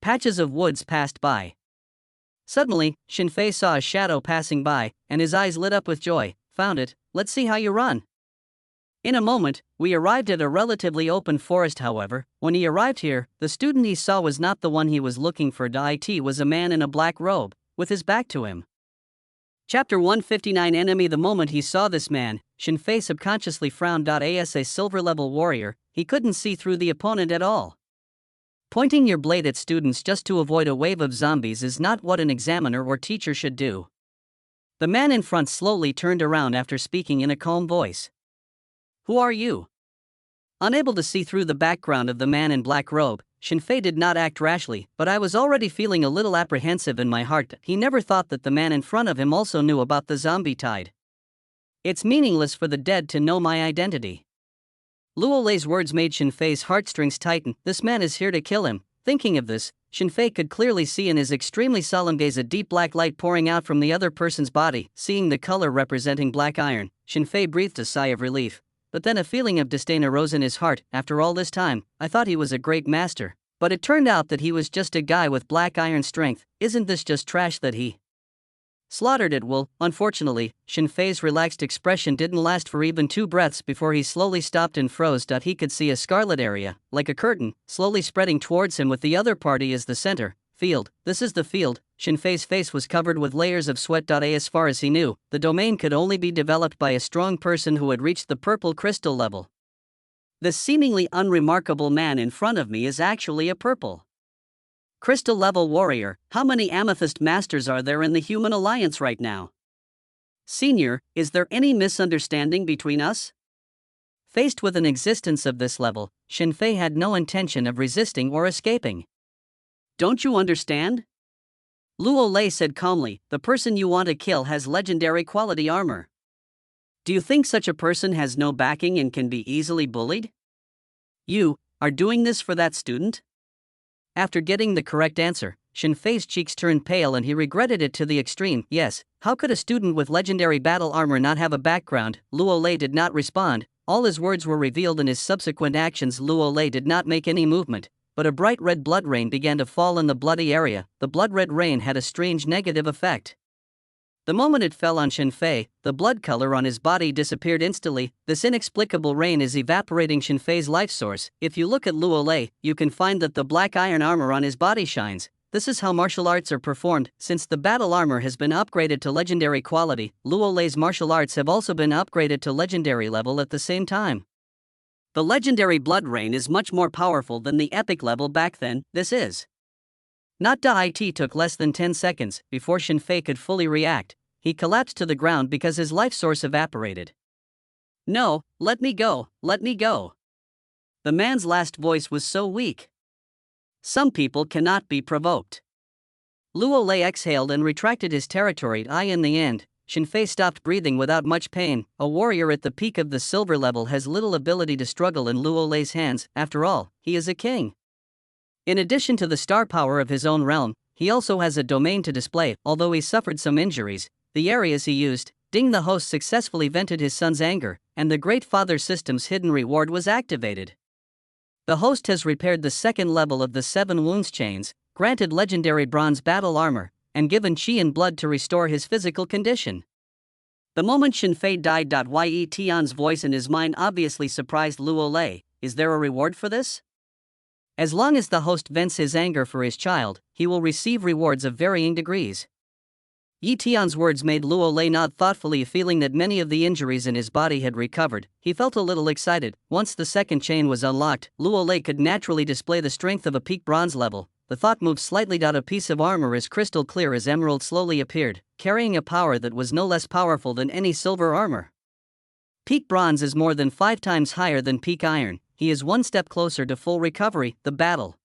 Patches of woods passed by. Suddenly, Shin Fei saw a shadow passing by, and his eyes lit up with joy. "Found it, let's see how you run." In a moment, we arrived at a relatively open forest. However, when he arrived here, the student he saw was not the one he was looking for. It was a man in a black robe, with his back to him. Chapter 159 Enemy. The moment he saw this man, Shinfei subconsciously frowned. As a silver-level warrior, he couldn't see through the opponent at all. Pointing your blade at students just to avoid a wave of zombies is not what an examiner or teacher should do. The man in front slowly turned around after speaking in a calm voice. Who are you? Unable to see through the background of the man in black robe, Shinfei did not act rashly, but I was already feeling a little apprehensive in my heart. He never thought that the man in front of him also knew about the zombie tide. It's meaningless for the dead to know my identity. Luo Lei's words made Shinfei's heartstrings tighten. This man is here to kill him. Thinking of this, Shinfei could clearly see in his extremely solemn gaze a deep black light pouring out from the other person's body. Seeing the color representing black iron, Shinfei breathed a sigh of relief. But then a feeling of disdain arose in his heart. After all this time, I thought he was a great master. But it turned out that he was just a guy with black iron strength. Isn't this just trash that he slaughtered it? Well, unfortunately, Shinfei's relaxed expression didn't last for even 2 breaths before he slowly stopped and froze. He could see a scarlet area, like a curtain, slowly spreading towards him with the other party as the center. Field. This is the field. Shinfei's face was covered with layers of sweat. As far as he knew, the domain could only be developed by a strong person who had reached the purple crystal level. This seemingly unremarkable man in front of me is actually a purple crystal level warrior. How many amethyst masters are there in the Human Alliance right now? Senior, is there any misunderstanding between us? Faced with an existence of this level, Shinfei had no intention of resisting or escaping. Don't you understand? Luo Lei said calmly, the person you want to kill has legendary quality armor. Do you think such a person has no backing and can be easily bullied? You are doing this for that student? After getting the correct answer, Shinfei's cheeks turned pale and he regretted it to the extreme. Yes, how could a student with legendary battle armor not have a background? Luo Lei did not respond. All his words were revealed in his subsequent actions. Luo Lei did not make any movement. But a bright red blood rain began to fall in the bloody area. The blood red rain had a strange negative effect. The moment it fell on Shinfei, the blood color on his body disappeared instantly. This inexplicable rain is evaporating Shinfei's life source. If you look at Luo Lei, you can find that the black iron armor on his body shines. This is how martial arts are performed. Since the battle armor has been upgraded to legendary quality, Luo Lei's martial arts have also been upgraded to legendary level at the same time. The legendary blood rain is much more powerful than the epic level back then. This is not it took less than 10 seconds before Shinfei could fully react. He collapsed to the ground because his life source evaporated. No, let me go, let me go. The man's last voice was so weak. Some people cannot be provoked. Luo Lei exhaled and retracted his territory. In the end, Shinfei stopped breathing without much pain. A warrior at the peak of the silver level has little ability to struggle in Luo Lei's hands. After all, he is a king. In addition to the star power of his own realm, he also has a domain to display. Although he suffered some injuries, the areas he used, Ding the host successfully vented his son's anger, and the Great Father System's hidden reward was activated. The host has repaired the 2nd level of the 7 wounds chains, granted legendary bronze battle armor, and given Qi and blood to restore his physical condition. The moment Shinfei died. Ye Tian's voice in his mind obviously surprised Luo Lei. Is there a reward for this? As long as the host vents his anger for his child, he will receive rewards of varying degrees. Yi Tian's words made Luo Lei nod thoughtfully, feeling that many of the injuries in his body had recovered. He felt a little excited. Once the 2nd chain was unlocked, Luo Lei could naturally display the strength of a peak bronze level. The thought moved slightly. A piece of armor as crystal clear as emerald slowly appeared, carrying a power that was no less powerful than any silver armor. Peak bronze is more than 5 times higher than peak iron. He is 1 step closer to full recovery. The battle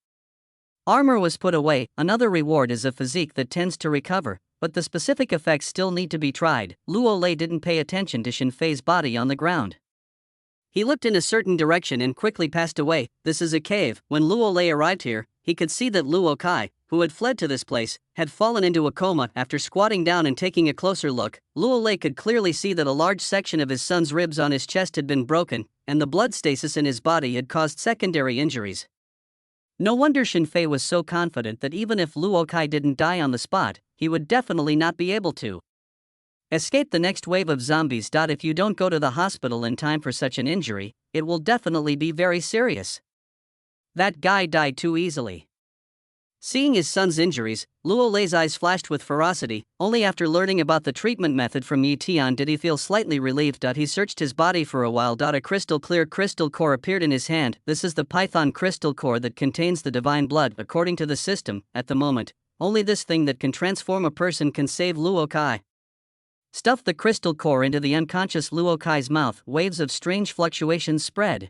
armor was put away. Another reward is a physique that tends to recover, but the specific effects still need to be tried. Luo Lei didn't pay attention to Shinfei's body on the ground. He looked in a certain direction and quickly passed away. This is a cave. When Luo Lei arrived here, he could see that Luo Kai, who had fled to this place, had fallen into a coma. After squatting down and taking a closer look, Luo Lei could clearly see that a large section of his son's ribs on his chest had been broken, and the blood stasis in his body had caused secondary injuries. No wonder Shinfei was so confident that even if Luo Kai didn't die on the spot, he would definitely not be able to Escape the next wave of zombies. If you don't go to the hospital in time for such an injury, it will definitely be very serious. That guy died too easily. Seeing his son's injuries, Luo Lei's eyes flashed with ferocity. Only after learning about the treatment method from Yi Tian did he feel slightly relieved. He searched his body for a while. A crystal clear crystal core appeared in his hand. This is the Python crystal core that contains the divine blood. According to the system, at the moment, only this thing that can transform a person can save Luo Kai. Stuff the crystal core into the unconscious Luo Kai's mouth. Waves of strange fluctuations spread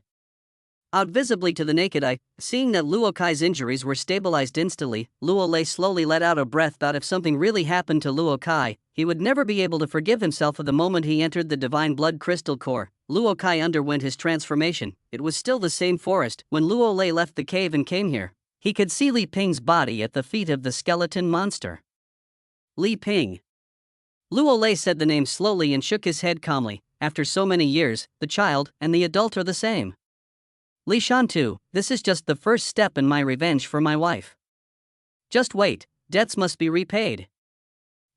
out visibly to the naked eye. Seeing that Luo Kai's injuries were stabilized instantly, Luo Lei slowly let out a breath. If something really happened to Luo Kai, he would never be able to forgive himself. For the moment he entered the divine blood crystal core, Luo Kai underwent his transformation. It was still the same forest. When Luo Lei left the cave and came here, he could see Li Ping's body at the feet of the skeleton monster. Li Ping. Luo Lei said the name slowly and shook his head calmly. After so many years, the child and the adult are the same. Li Shantu, this is just the first step in my revenge for my wife. Just wait, debts must be repaid.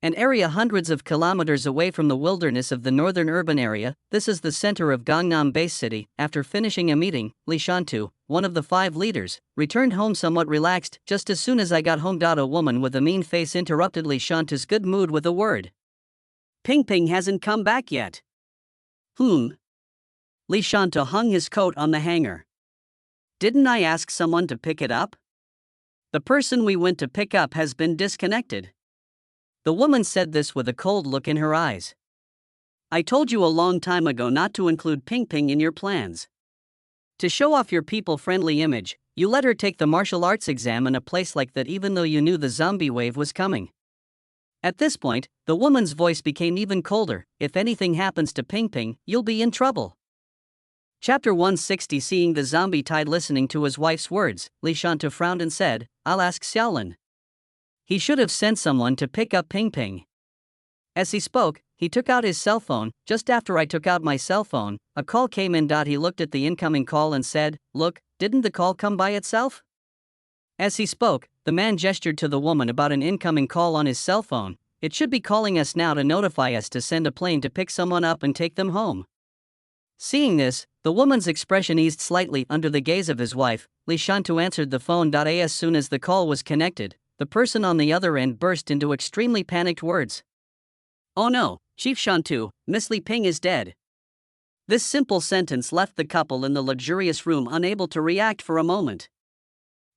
An area hundreds of kilometers away from the wilderness of the northern urban area, this is the center of Gangnam Base City. After finishing a meeting, Li Shantu, one of the 5 leaders, returned home somewhat relaxed. Just as soon as I got home, a woman with a mean face interrupted Li Shantu's good mood with a word. Ping Ping hasn't come back yet. Li Shantu hung his coat on the hanger. Didn't I ask someone to pick it up? The person we went to pick up has been disconnected. The woman said this with a cold look in her eyes. I told you a long time ago not to include Ping Ping in your plans. To show off your people-friendly image, you let her take the martial arts exam in a place like that even though you knew the zombie wave was coming. At this point, the woman's voice became even colder. If anything happens to Ping Ping, you'll be in trouble. Chapter 160. Seeing the zombie tied listening to his wife's words, Li Shantu frowned and said, I'll ask Xiaolin. He should have sent someone to pick up Ping Ping. As he spoke, he took out his cell phone. Just after I took out my cell phone, a call came in. He looked at the incoming call and said, Look, didn't the call come by itself? As he spoke, the man gestured to the woman about an incoming call on his cell phone. It should be calling us now to notify us to send a plane to pick someone up and take them home. Seeing this, the woman's expression eased slightly under the gaze of his wife. Li Shantu answered the phone. As soon as the call was connected, the person on the other end burst into extremely panicked words. Oh no, Chief Shantu, Miss Li Ping is dead. This simple sentence left the couple in the luxurious room unable to react for a moment.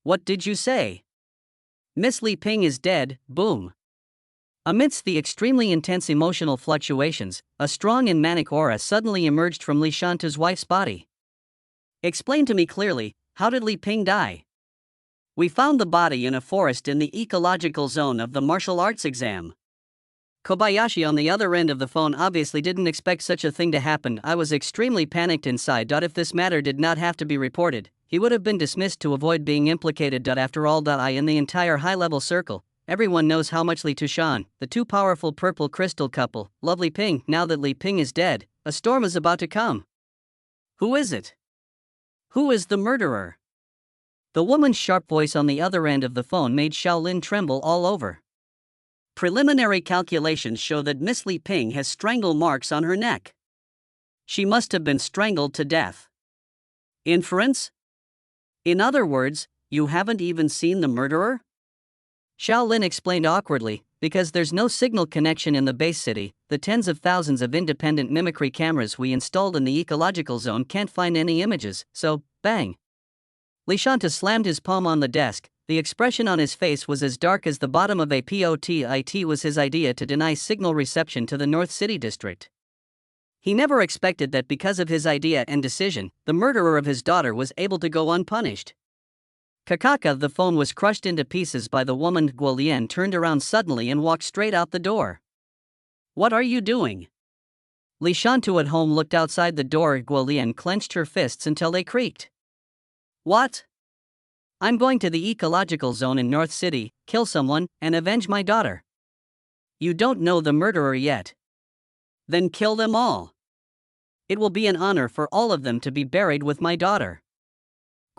What did you say? Miss Li Ping is dead, boom. Amidst the extremely intense emotional fluctuations, a strong and manic aura suddenly emerged from Li Shantu's wife's body. Explain to me clearly, how did Li Ping die? We found the body in a forest in the ecological zone of the martial arts exam. Kobayashi on the other end of the phone obviously didn't expect such a thing to happen. I was extremely panicked inside. If this matter did not have to be reported, he would have been dismissed to avoid being implicated. After all, I in the entire high-level circle, everyone knows how much Li Tushan, the too powerful purple crystal couple, love Li Ping. Now that Li Ping is dead, a storm is about to come. Who is it? Who is the murderer? The woman's sharp voice on the other end of the phone made Xiaolin tremble all over. Preliminary calculations show that Miss Li Ping has strangle marks on her neck. She must have been strangled to death. Inference? In other words, you haven't even seen the murderer? Xiaolin explained awkwardly, because there's no signal connection in the base city, the tens of thousands of independent mimicry cameras we installed in the ecological zone can't find any images, so, bang. Li Shantu slammed his palm on the desk. The expression on his face was as dark as the bottom of a pot. It was his idea to deny signal reception to the North City district. He never expected that because of his idea and decision, the murderer of his daughter was able to go unpunished. Kakaka, the phone was crushed into pieces by the woman. Guo Lian turned around suddenly and walked straight out the door. What are you doing? Li Shantu at home looked outside the door. Guo Lian clenched her fists until they creaked. What? I'm going to the ecological zone in North City, kill someone, and avenge my daughter. You don't know the murderer yet. Then kill them all. It will be an honor for all of them to be buried with my daughter.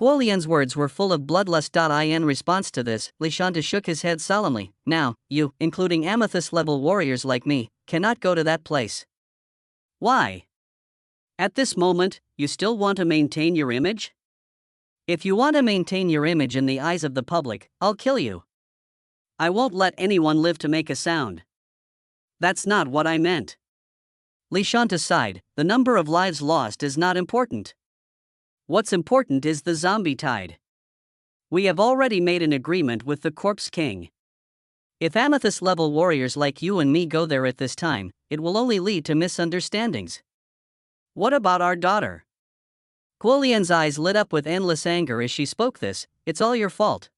Guo Lian's words were full of bloodlust. In response to this, Li Shantu shook his head solemnly. Now, you, including amethyst-level warriors like me, cannot go to that place. Why? At this moment, you still want to maintain your image? If you want to maintain your image in the eyes of the public, I'll kill you. I won't let anyone live to make a sound. That's not what I meant. Li Shanta sighed, the number of lives lost is not important. What's important is the zombie tide. We have already made an agreement with the Corpse King. If amethyst-level warriors like you and me go there at this time, it will only lead to misunderstandings. What about our daughter? Quolian's eyes lit up with endless anger as she spoke this. It's all your fault.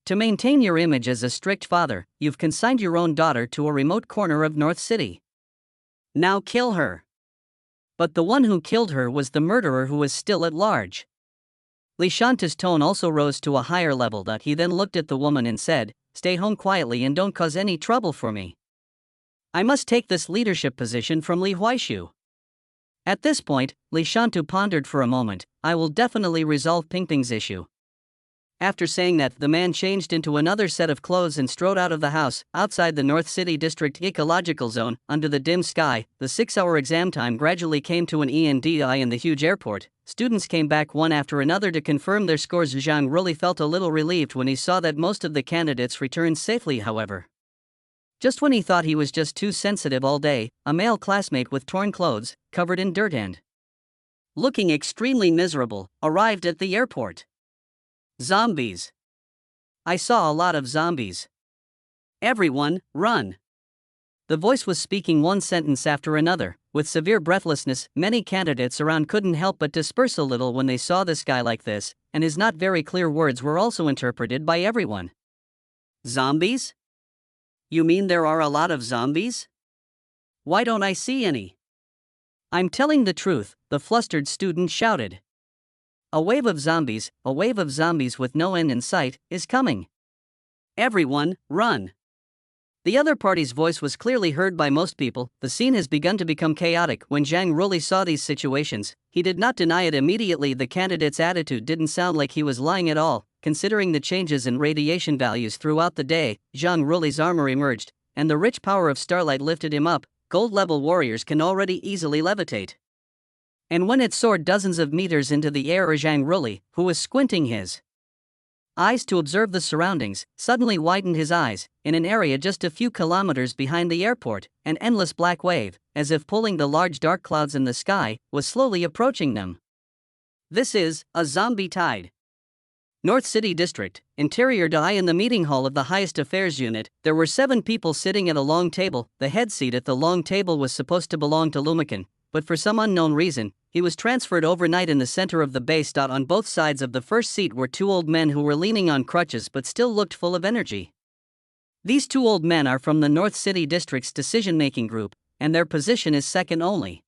To maintain your image as a strict father, you've consigned your own daughter to a remote corner of North City. Now kill her. But the one who killed her was the murderer who is still at large. Li Shanta's tone also rose to a higher level. He then looked at the woman and said, "Stay home quietly and don't cause any trouble for me. I must take this leadership position from Li Huaishu." At this point, Li Shantu pondered for a moment. I will definitely resolve Pingping's issue. After saying that, the man changed into another set of clothes and strode out of the house. Outside the North City District Ecological Zone, under the dim sky, the 6-hour exam time gradually came to an ENDI in the huge airport. Students came back one after another to confirm their scores. Zhang really felt a little relieved when he saw that most of the candidates returned safely, however. Just when he thought he was just too sensitive all day, a male classmate with torn clothes, covered in dirt and looking extremely miserable, arrived at the airport. Zombies. I saw a lot of zombies. Everyone, run. The voice was speaking one sentence after another. With severe breathlessness, many candidates around couldn't help but disperse a little when they saw this guy like this, and his not very clear words were also interpreted by everyone. Zombies? You mean there are a lot of zombies? Why don't I see any? I'm telling the truth, the flustered student shouted. A wave of zombies with no end in sight, is coming. Everyone, run. The other party's voice was clearly heard by most people. The scene has begun to become chaotic. When Zhang Ruli saw these situations, he did not deny it immediately. The candidate's attitude didn't sound like he was lying at all. Considering the changes in radiation values throughout the day, Zhang Ruli's armor emerged, and the rich power of starlight lifted him up. Gold-level warriors can already easily levitate. And when it soared dozens of meters into the air, Zhang Ruli, who was squinting his eyes to observe the surroundings, suddenly widened his eyes. In an area just a few kilometers behind the airport, an endless black wave, as if pulling the large dark clouds in the sky, was slowly approaching them. This is a zombie tide. North City District, Interior Dai. In the meeting hall of the Highest Affairs Unit, there were 7 people sitting at a long table. The head seat at the long table was supposed to belong to Lumikin, but for some unknown reason, he was transferred overnight. In the center of the base. On both sides of the first seat were 2 old men who were leaning on crutches but still looked full of energy. These 2 old men are from the North City District's decision-making group, and their position is second only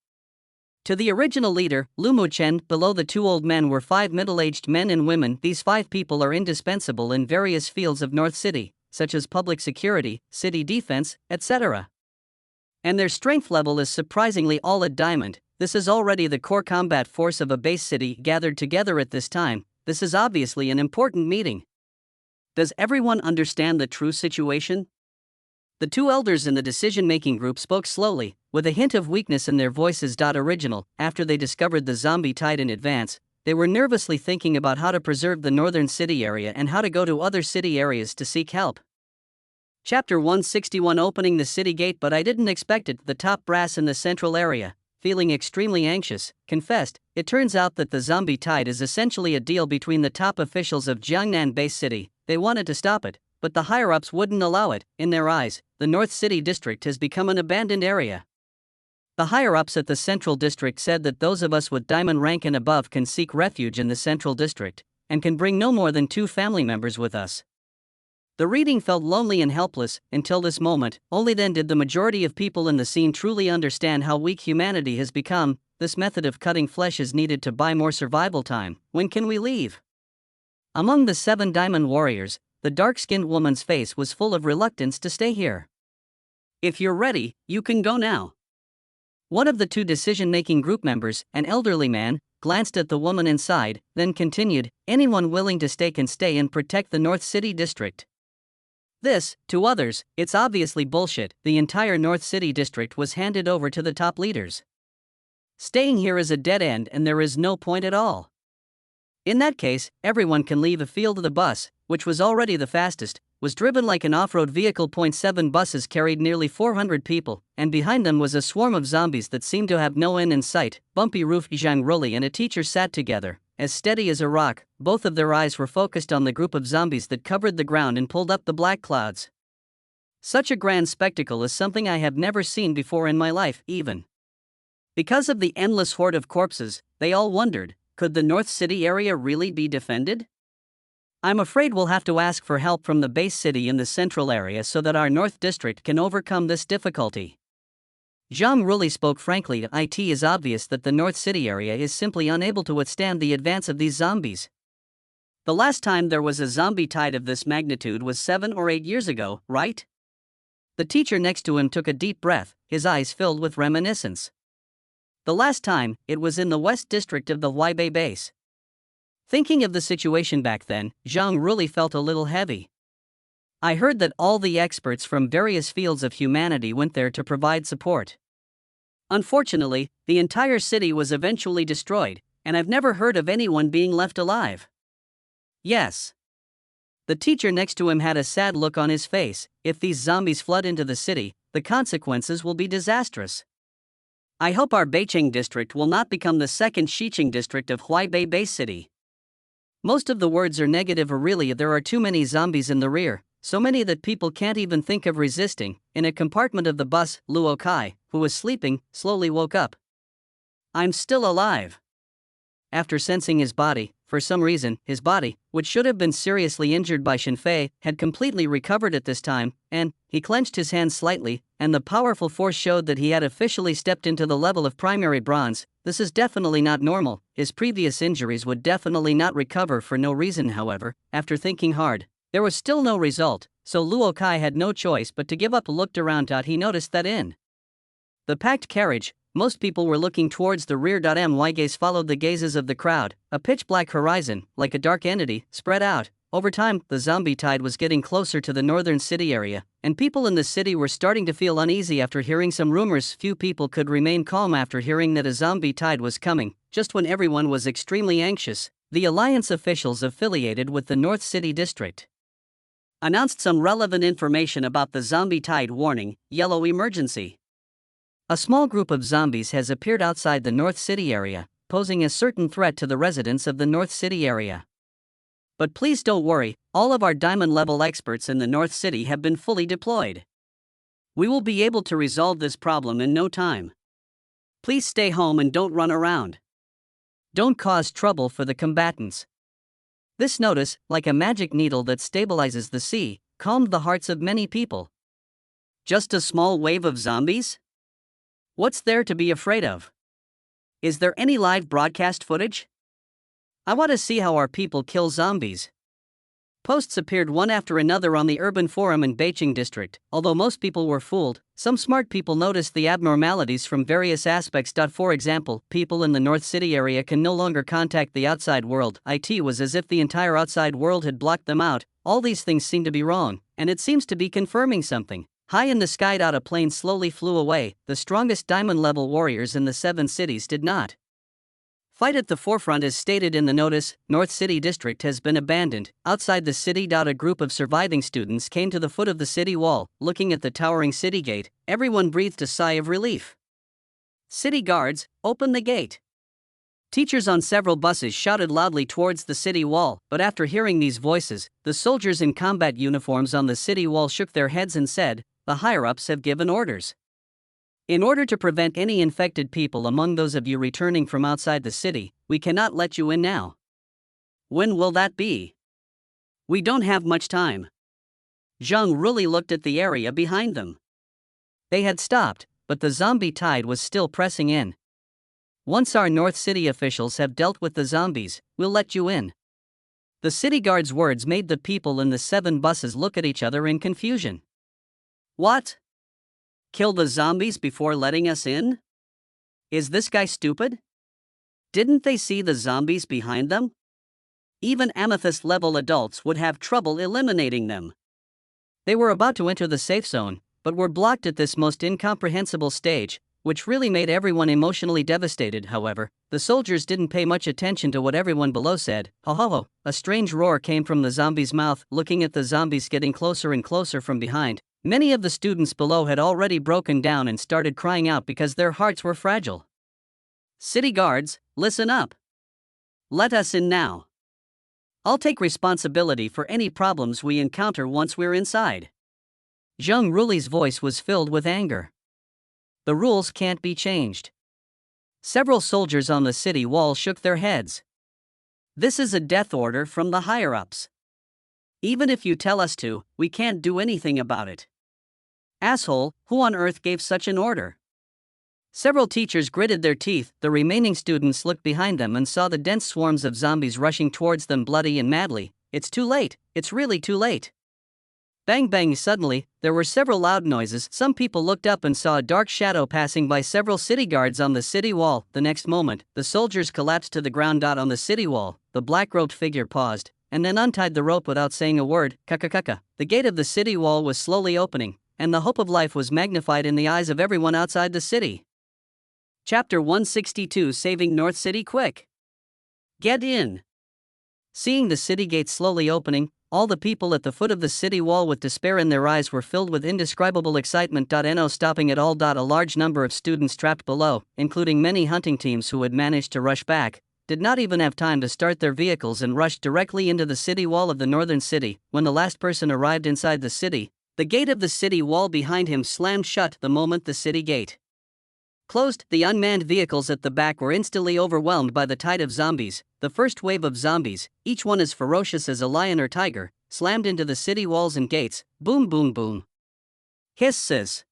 to the original leader, Lu Muchen. Below the 2 old men were 5 middle-aged men and women. These 5 people are indispensable in various fields of North City, such as public security, city defense, etc. And their strength level is surprisingly all at diamond. This is already the core combat force of a base city gathered together at this time. This is obviously an important meeting. Does everyone understand the true situation? The 2 elders in the decision-making group spoke slowly, with a hint of weakness in their voices. Original, after they discovered the zombie tide in advance, they were nervously thinking about how to preserve the northern city area and how to go to other city areas to seek help. Chapter 161. Opening the city gate. But I didn't expect it. The top brass in the central area, feeling extremely anxious, confessed, it turns out that the zombie tide is essentially a deal between the top officials of Jiangnan Base City. They wanted to stop it, but the higher-ups wouldn't allow it. In their eyes, the North City District has become an abandoned area. The higher-ups at the Central District said that those of us with diamond rank and above can seek refuge in the Central District, and can bring no more than 2 family members with us. The reading felt lonely and helpless. Until this moment, only then did the majority of people in the scene truly understand how weak humanity has become. This method of cutting flesh is needed to buy more survival time. When can we leave? Among the 7 diamond warriors, the dark-skinned woman's face was full of reluctance to stay here. If you're ready, you can go now. One of the 2 decision-making group members, an elderly man, glanced at the woman inside, then continued, anyone willing to stay can stay and protect the North City District. This, to others, it's obviously bullshit. The entire North City district was handed over to the top leaders. Staying here is a dead end and there is no point at all. In that case, everyone can leave. The field of the bus, which was already the fastest, was driven like an off-road vehicle. 7 buses carried nearly 400 people, and behind them was a swarm of zombies that seemed to have no end in sight. Bumpy Roof, Zhang Ruli and a teacher sat together, as steady as a rock. Both of their eyes were focused on the group of zombies that covered the ground and pulled up the black clouds. Such a grand spectacle is something I have never seen before in my life, even. Because of the endless horde of corpses, they all wondered, could the North City area really be defended? I'm afraid we'll have to ask for help from the base city in the central area so that our North District can overcome this difficulty. Zhang Ruli spoke frankly. It is obvious that the North City area is simply unable to withstand the advance of these zombies. The last time there was a zombie tide of this magnitude was 7 or 8 years ago, right? The teacher next to him took a deep breath, his eyes filled with reminiscence. The last time, it was in the West District of the Huaibei base. Thinking of the situation back then, Zhang Ruli felt a little heavy. I heard that all the experts from various fields of humanity went there to provide support. Unfortunately, the entire city was eventually destroyed, and I've never heard of anyone being left alive. Yes. The teacher next to him had a sad look on his face. If these zombies flood into the city, the consequences will be disastrous. I hope our Beiqing district will not become the second Xiqing district of Huaibei base city. Most of the words are negative. Or really, there are too many zombies in the rear, so many that people can't even think of resisting. In a compartment of the bus, Luo Kai, who was sleeping, slowly woke up. I'm still alive. After sensing his body, for some reason, his body, which should have been seriously injured by Shenfei, had completely recovered at this time, and he clenched his hands slightly, and the powerful force showed that he had officially stepped into the level of primary bronze. This is definitely not normal. His previous injuries would definitely not recover for no reason. However, after thinking hard, there was still no result, so Luo Kai had no choice but to give up. Looked around. He noticed that in the packed carriage, most people were looking towards the rear. My gaze followed the gazes of the crowd. A pitch-black horizon, like a dark entity, spread out. Over time, the zombie tide was getting closer to the northern city area, and people in the city were starting to feel uneasy after hearing some rumors. Few people could remain calm after hearing that a zombie tide was coming. Just when everyone was extremely anxious, the alliance officials affiliated with the North City District announced some relevant information about the zombie tide. Warning: yellow emergency. A small group of zombies has appeared outside the North City area, posing a certain threat to the residents of the North City area. But please don't worry, all of our diamond-level experts in the North City have been fully deployed. We will be able to resolve this problem in no time. Please stay home and don't run around. Don't cause trouble for the combatants. This notice, like a magic needle that stabilizes the sea, calmed the hearts of many people. Just a small wave of zombies? What's there to be afraid of? Is there any live broadcast footage? I want to see how our people kill zombies. Posts appeared one after another on the urban forum in Beiqing district. Although most people were fooled, some smart people noticed the abnormalities from various aspects. For example, people in the North City area can no longer contact the outside world. It was as if the entire outside world had blocked them out. All these things seem to be wrong, and it seems to be confirming something. High in the sky, a plane slowly flew away. The strongest diamond-level warriors in the 7 cities did not fight at the forefront. As stated in the notice, North City District has been abandoned. Outside the city, a group of surviving students came to the foot of the city wall. Looking at the towering city gate, everyone breathed a sigh of relief. City guards, open the gate. Teachers on several buses shouted loudly towards the city wall, but after hearing these voices, the soldiers in combat uniforms on the city wall shook their heads and said, "The higher-ups have given orders. In order to prevent any infected people among those of you returning from outside the city, we cannot let you in now." When will that be? We don't have much time. Zhang Ruli looked at the area behind them. They had stopped, but the zombie tide was still pressing in. Once our North City officials have dealt with the zombies, we'll let you in. The city guard's words made the people in the 7 buses look at each other in confusion. What? Kill the zombies before letting us in? Is this guy stupid? Didn't they see the zombies behind them? Even amethyst-level adults would have trouble eliminating them. They were about to enter the safe zone, but were blocked at this most incomprehensible stage, which really made everyone emotionally devastated. However, the soldiers didn't pay much attention to what everyone below said. Ho ho ho! A strange roar came from the zombie's mouth. Looking at the zombies getting closer and closer from behind, many of the students below had already broken down and started crying out because their hearts were fragile. City guards, listen up. Let us in now. I'll take responsibility for any problems we encounter once we're inside. Zheng Ruli's voice was filled with anger. The rules can't be changed. Several soldiers on the city wall shook their heads. This is a death order from the higher-ups. Even if you tell us to, we can't do anything about it. Asshole, who on earth gave such an order? Several teachers gritted their teeth. The remaining students looked behind them and saw the dense swarms of zombies rushing towards them bloody and madly. It's too late, it's really too late. Bang bang! Suddenly, there were several loud noises. Some people looked up and saw a dark shadow passing by several city guards on the city wall. The next moment, the soldiers collapsed to the ground. On the city wall, the black-robed figure paused, and then untied the rope without saying a word. Kaka. The gate of the city wall was slowly opening, and the hope of life was magnified in the eyes of everyone outside the city. Chapter 162: Saving North City Quick! Get in! Seeing the city gate slowly opening, all the people at the foot of the city wall with despair in their eyes were filled with indescribable excitement. No stopping at all. A large number of students trapped below, including many hunting teams who had managed to rush back, did not even have time to start their vehicles and rushed directly into the city wall of the northern city. When the last person arrived inside the city, the gate of the city wall behind him slammed shut. The moment the city gate closed, the unmanned vehicles at the back were instantly overwhelmed by the tide of zombies. The first wave of zombies, each one as ferocious as a lion or tiger, slammed into the city walls and gates. Boom boom boom. Hisses.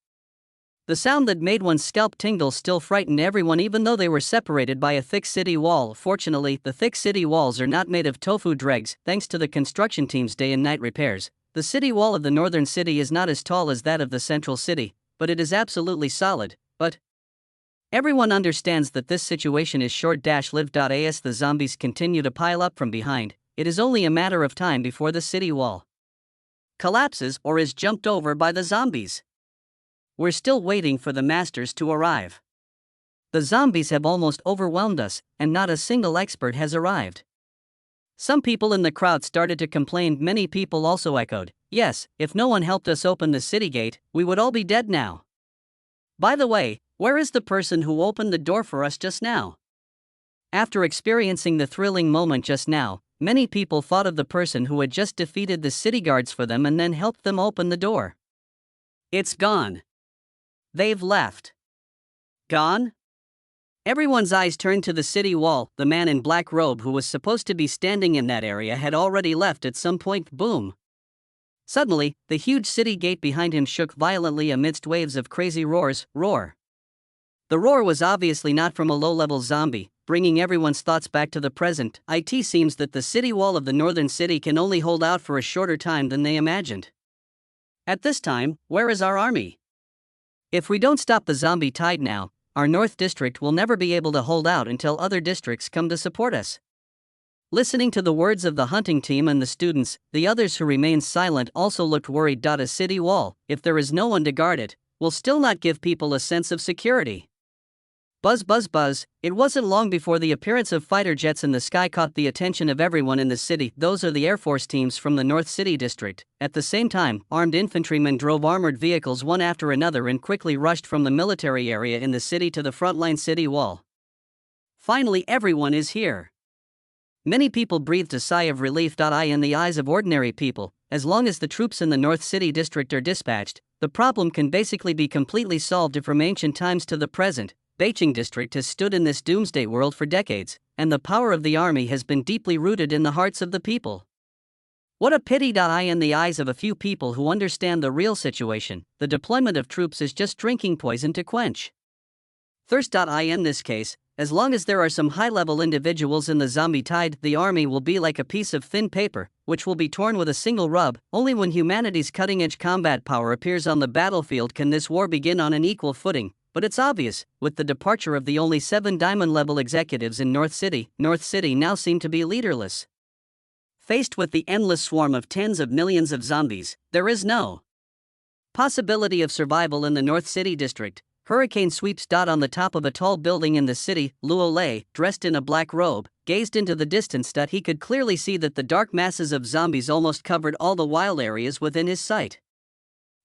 The sound that made one's scalp tingle still frightened everyone, even though they were separated by a thick city wall. Fortunately, the thick city walls are not made of tofu dregs. Thanks to the construction team's day and night repairs, the city wall of the northern city is not as tall as that of the central city, but it is absolutely solid. But everyone understands that this situation is short-lived. As the zombies continue to pile up from behind, it is only a matter of time before the city wall collapses or is jumped over by the zombies. We're still waiting for the masters to arrive. The zombies have almost overwhelmed us, and not a single expert has arrived. Some people in the crowd started to complain. Many people also echoed, yes, if no one helped us open the city gate, we would all be dead now. By the way, where is the person who opened the door for us just now? After experiencing the thrilling moment just now, many people thought of the person who had just defeated the city guards for them and then helped them open the door. It's gone. They've left. Gone? Everyone's eyes turned to the city wall. The man in black robe who was supposed to be standing in that area had already left at some point. Boom. Suddenly, the huge city gate behind him shook violently amidst waves of crazy roars. Roar. The roar was obviously not from a low-level zombie, bringing everyone's thoughts back to the present. It seems that the city wall of the northern city can only hold out for a shorter time than they imagined. At this time, where is our army? If we don't stop the zombie tide now, our North District will never be able to hold out until other districts come to support us. Listening to the words of the hunting team and the students, the others who remained silent also looked worried. A city wall, if there is no one to guard it, will still not give people a sense of security. Buzz buzz buzz. It wasn't long before the appearance of fighter jets in the sky caught the attention of everyone in the city. Those are the Air Force teams from the North City District. At the same time, armed infantrymen drove armored vehicles one after another and quickly rushed from the military area in the city to the frontline city wall. Finally, everyone is here. Many people breathed a sigh of relief. In the eyes of ordinary people, as long as the troops in the North City District are dispatched, the problem can basically be completely solved. From ancient times to the present, Beijing District has stood in this doomsday world for decades, and the power of the army has been deeply rooted in the hearts of the people. What a pity. In the eyes of a few people who understand the real situation, the deployment of troops is just drinking poison to quench thirst. In this case, as long as there are some high-level individuals in the zombie tide, the army will be like a piece of thin paper, which will be torn with a single rub. Only when humanity's cutting-edge combat power appears on the battlefield can this war begin on an equal footing. But it's obvious, with the departure of the only 7 diamond-level executives in North City now seem to be leaderless. Faced with the endless swarm of tens of millions of zombies, there is no Possibility of survival in the North City district. Hurricane sweeps. On the top of a tall building in the city, Luo Lei, dressed in a black robe, gazed into the distance. He could clearly see that the dark masses of zombies almost covered all the wild areas within his sight.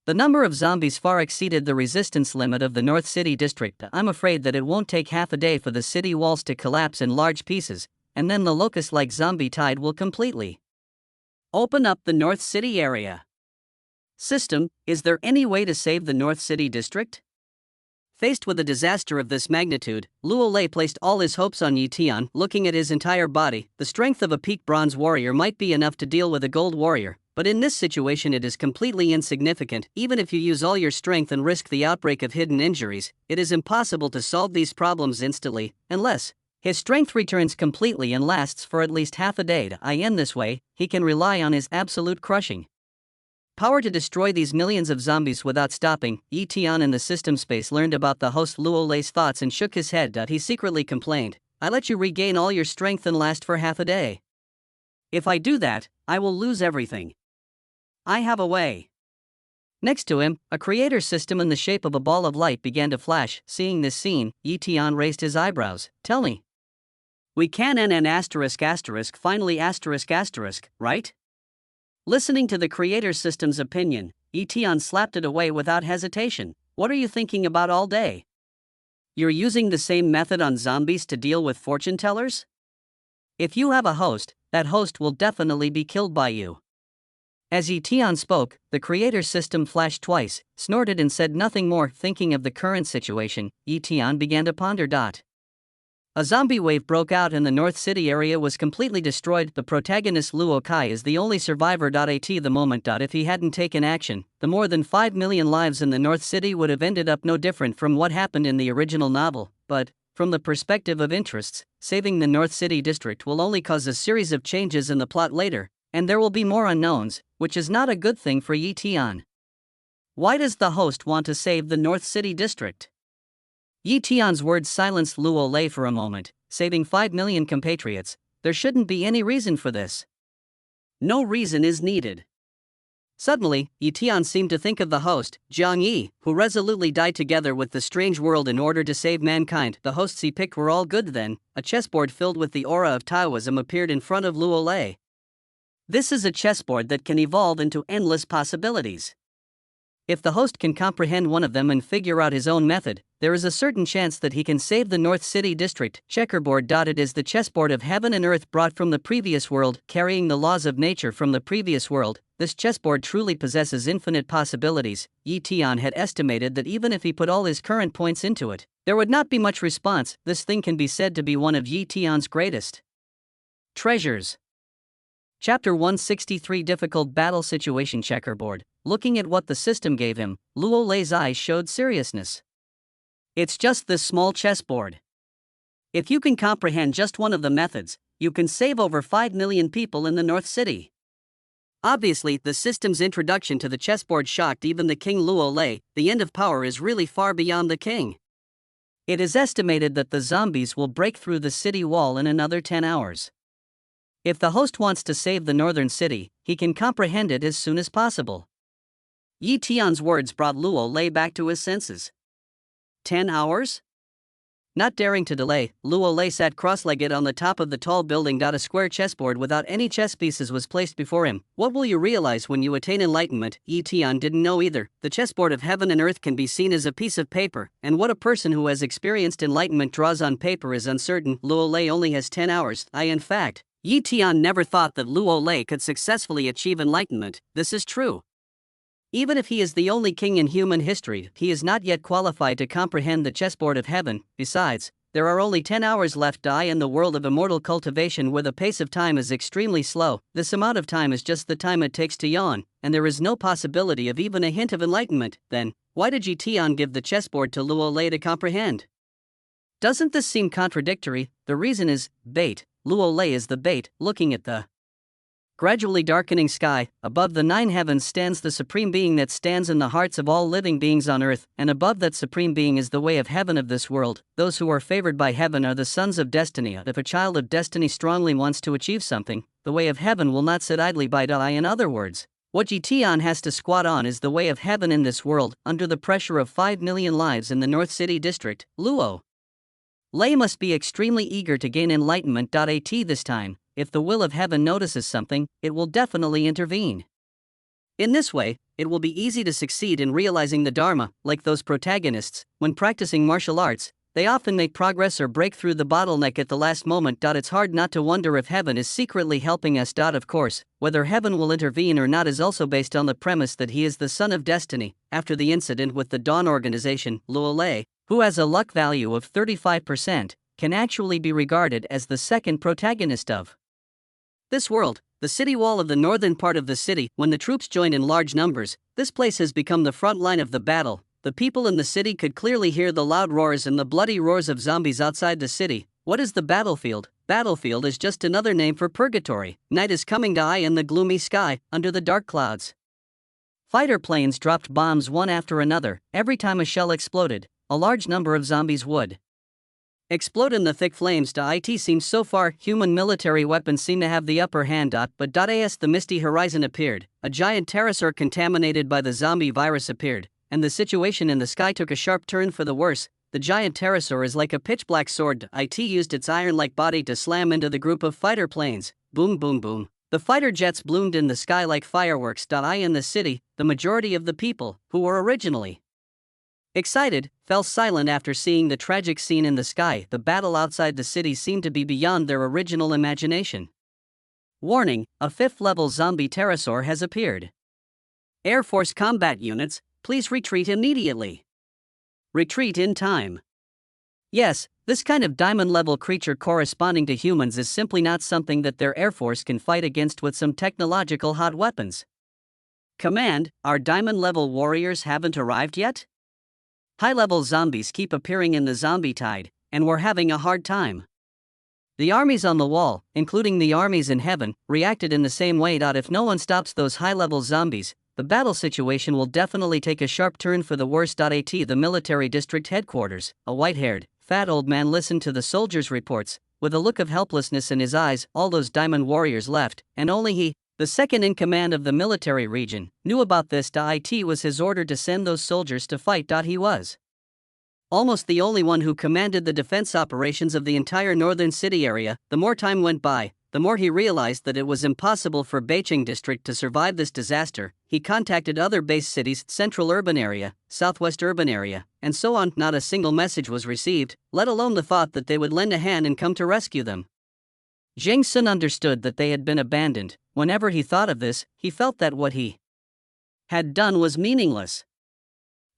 The number of zombies far exceeded the resistance limit of the North City district. I'm afraid that it won't take half a day for the city walls to collapse in large pieces, and then the locust-like zombie tide will completely open up the North City area. System, is there any way to save the North City district? Faced with a disaster of this magnitude, Luo Lei placed all his hopes on Yi Tian. Looking at his entire body, the strength of a peak bronze warrior might be enough to deal with a gold warrior, but in this situation it is completely insignificant. Even if you use all your strength and risk the outbreak of hidden injuries, it is impossible to solve these problems instantly, unless his strength returns completely and lasts for at least half a day. In this way, he can rely on his absolute crushing power to destroy these millions of zombies without stopping. Yi Tian in the system space learned about the host Luo Lei's thoughts and shook his head. He secretly complained, "I let you regain all your strength and last for half a day. If I do that, I will lose everything. I have a way." Next to him, a creator system in the shape of a ball of light began to flash. Seeing this scene, Yi Tian raised his eyebrows. "Tell me. We can finally right?" Listening to the creator system's opinion, Yi Tian slapped it away without hesitation. "What are you thinking about all day? You're using the same method on zombies to deal with fortune tellers? If you have a host, that host will definitely be killed by you." As Yi Tian spoke, the creator system flashed twice, snorted and said nothing more. Thinking of the current situation, Yi Tian began to ponder. A zombie wave broke out and the North City area was completely destroyed. The protagonist Luo Kai is the only survivor. At the moment. If he hadn't taken action, the more than 5 million lives in the North City would have ended up no different from what happened in the original novel. But, from the perspective of interests, saving the North City district will only cause a series of changes in the plot later, and there will be more unknowns, which is not a good thing for Yi Tian. Why does the host want to save the North City district? Yi Tian's words silenced Luo Lei for a moment. Saving 5 million compatriots, there shouldn't be any reason for this. No reason is needed. Suddenly, Yi Tian seemed to think of the host, Jiang Yi, who resolutely died together with the strange world in order to save mankind. The hosts he picked were all good then. A chessboard filled with the aura of Taoism appeared in front of Luo Lei. This is a chessboard that can evolve into endless possibilities. If the host can comprehend one of them and figure out his own method, there is a certain chance that he can save the North City district. Checkerboard. It is the chessboard of heaven and earth brought from the previous world, carrying the laws of nature from the previous world. This chessboard truly possesses infinite possibilities. Yi Tian had estimated that even if he put all his current points into it, there would not be much response. This thing can be said to be one of Yi Tian's greatest treasures. Chapter 163 Difficult Battle Situation. Checkerboard. Looking at what the system gave him, Luo Lei's eyes showed seriousness. It's just this small chessboard. If you can comprehend just one of the methods, you can save over 5 million people in the North City. Obviously, the system's introduction to the chessboard shocked even the king Luo Lei. The end of power is really far beyond the king. It is estimated that the zombies will break through the city wall in another 10 hours. If the host wants to save the northern city, he can comprehend it as soon as possible. Yi Tian's words brought Luo Lei back to his senses. 10 hours? Not daring to delay, Luo Lei sat cross-legged on the top of the tall building. A square chessboard without any chess pieces was placed before him. What will you realize when you attain enlightenment? Yi Tian didn't know either. The chessboard of heaven and earth can be seen as a piece of paper, and what a person who has experienced enlightenment draws on paper is uncertain. Luo Lei only has 10 hours. In fact, Yi Tian never thought that Luo Lei could successfully achieve enlightenment. This is true. Even if he is the only king in human history, he is not yet qualified to comprehend the chessboard of heaven. Besides, there are only 10 hours left in the world of immortal cultivation where the pace of time is extremely slow. This amount of time is just the time it takes to yawn, and there is no possibility of even a hint of enlightenment. Then, why did Yi Tian give the chessboard to Luo Lei to comprehend? Doesn't this seem contradictory? The reason is bait. Luo Lei is the bait. Looking at the gradually darkening sky, above the 9 heavens stands the Supreme Being that stands in the hearts of all living beings on earth, and above that Supreme Being is the way of heaven of this world. Those who are favored by heaven are the sons of destiny. If a child of destiny strongly wants to achieve something, the way of heaven will not sit idly by. In other words, What Jition has to squat on is the way of heaven in this world, under the pressure of 5 million lives in the North City District, Luo. Lei must be extremely eager to gain enlightenment. At this time, if the will of heaven notices something, it will definitely intervene. In this way, it will be easy to succeed in realizing the Dharma. Like those protagonists, when practicing martial arts, they often make progress or break through the bottleneck at the last moment. It's hard not to wonder if heaven is secretly helping us. Of course, whether heaven will intervene or not is also based on the premise that he is the son of destiny. After the incident with the Dawn organization, Luo Lei, who has a luck value of 35%, can actually be regarded as the second protagonist of this world. The city wall of the northern part of the city. When the troops joined in large numbers, this place has become the front line of the battle. The people in the city could clearly hear the loud roars and the bloody roars of zombies outside the city. What is the battlefield? Battlefield is just another name for purgatory. Night is coming to eye in the gloomy sky, under the dark clouds. Fighter planes dropped bombs one after another. Every time a shell exploded, a large number of zombies would explode in the thick flames. It seems so far, human military weapons seem to have the upper hand. But as the misty horizon appeared, a giant pterosaur contaminated by the zombie virus appeared, and the situation in the sky took a sharp turn for the worse. The giant pterosaur is like a pitch-black sword. It used its iron-like body to slam into the group of fighter planes. Boom boom boom. The fighter jets bloomed in the sky like fireworks. In the city, the majority of the people, who were originally excited, fell silent after seeing the tragic scene in the sky. The battle outside the city seemed to be beyond their original imagination. Warning: a 5th-level zombie pterosaur has appeared. Air Force combat units, please retreat immediately. Retreat in time. Yes, this kind of diamond-level creature corresponding to humans is simply not something that their Air Force can fight against with some technological hot weapons. Command, our diamond-level warriors haven't arrived yet? High-level zombies keep appearing in the zombie tide, and we're having a hard time. The armies on the wall, including the armies in heaven, reacted in the same way. If no one stops those high-level zombies, the battle situation will definitely take a sharp turn for the worse. The military district headquarters, a white-haired, fat old man listened to the soldiers' reports, with a look of helplessness in his eyes. All those diamond warriors left, and only he, the second in command of the military region, knew about this. It was his order to send those soldiers to fight. He was almost the only one who commanded the defense operations of the entire northern city area. The more time went by, the more he realized that it was impossible for Beiqing district to survive this disaster. He contacted other base cities, central urban area, southwest urban area, and so on. Not a single message was received, let alone the thought that they would lend a hand and come to rescue them. Zhang Sun understood that they had been abandoned. Whenever he thought of this, he felt that what he had done was meaningless.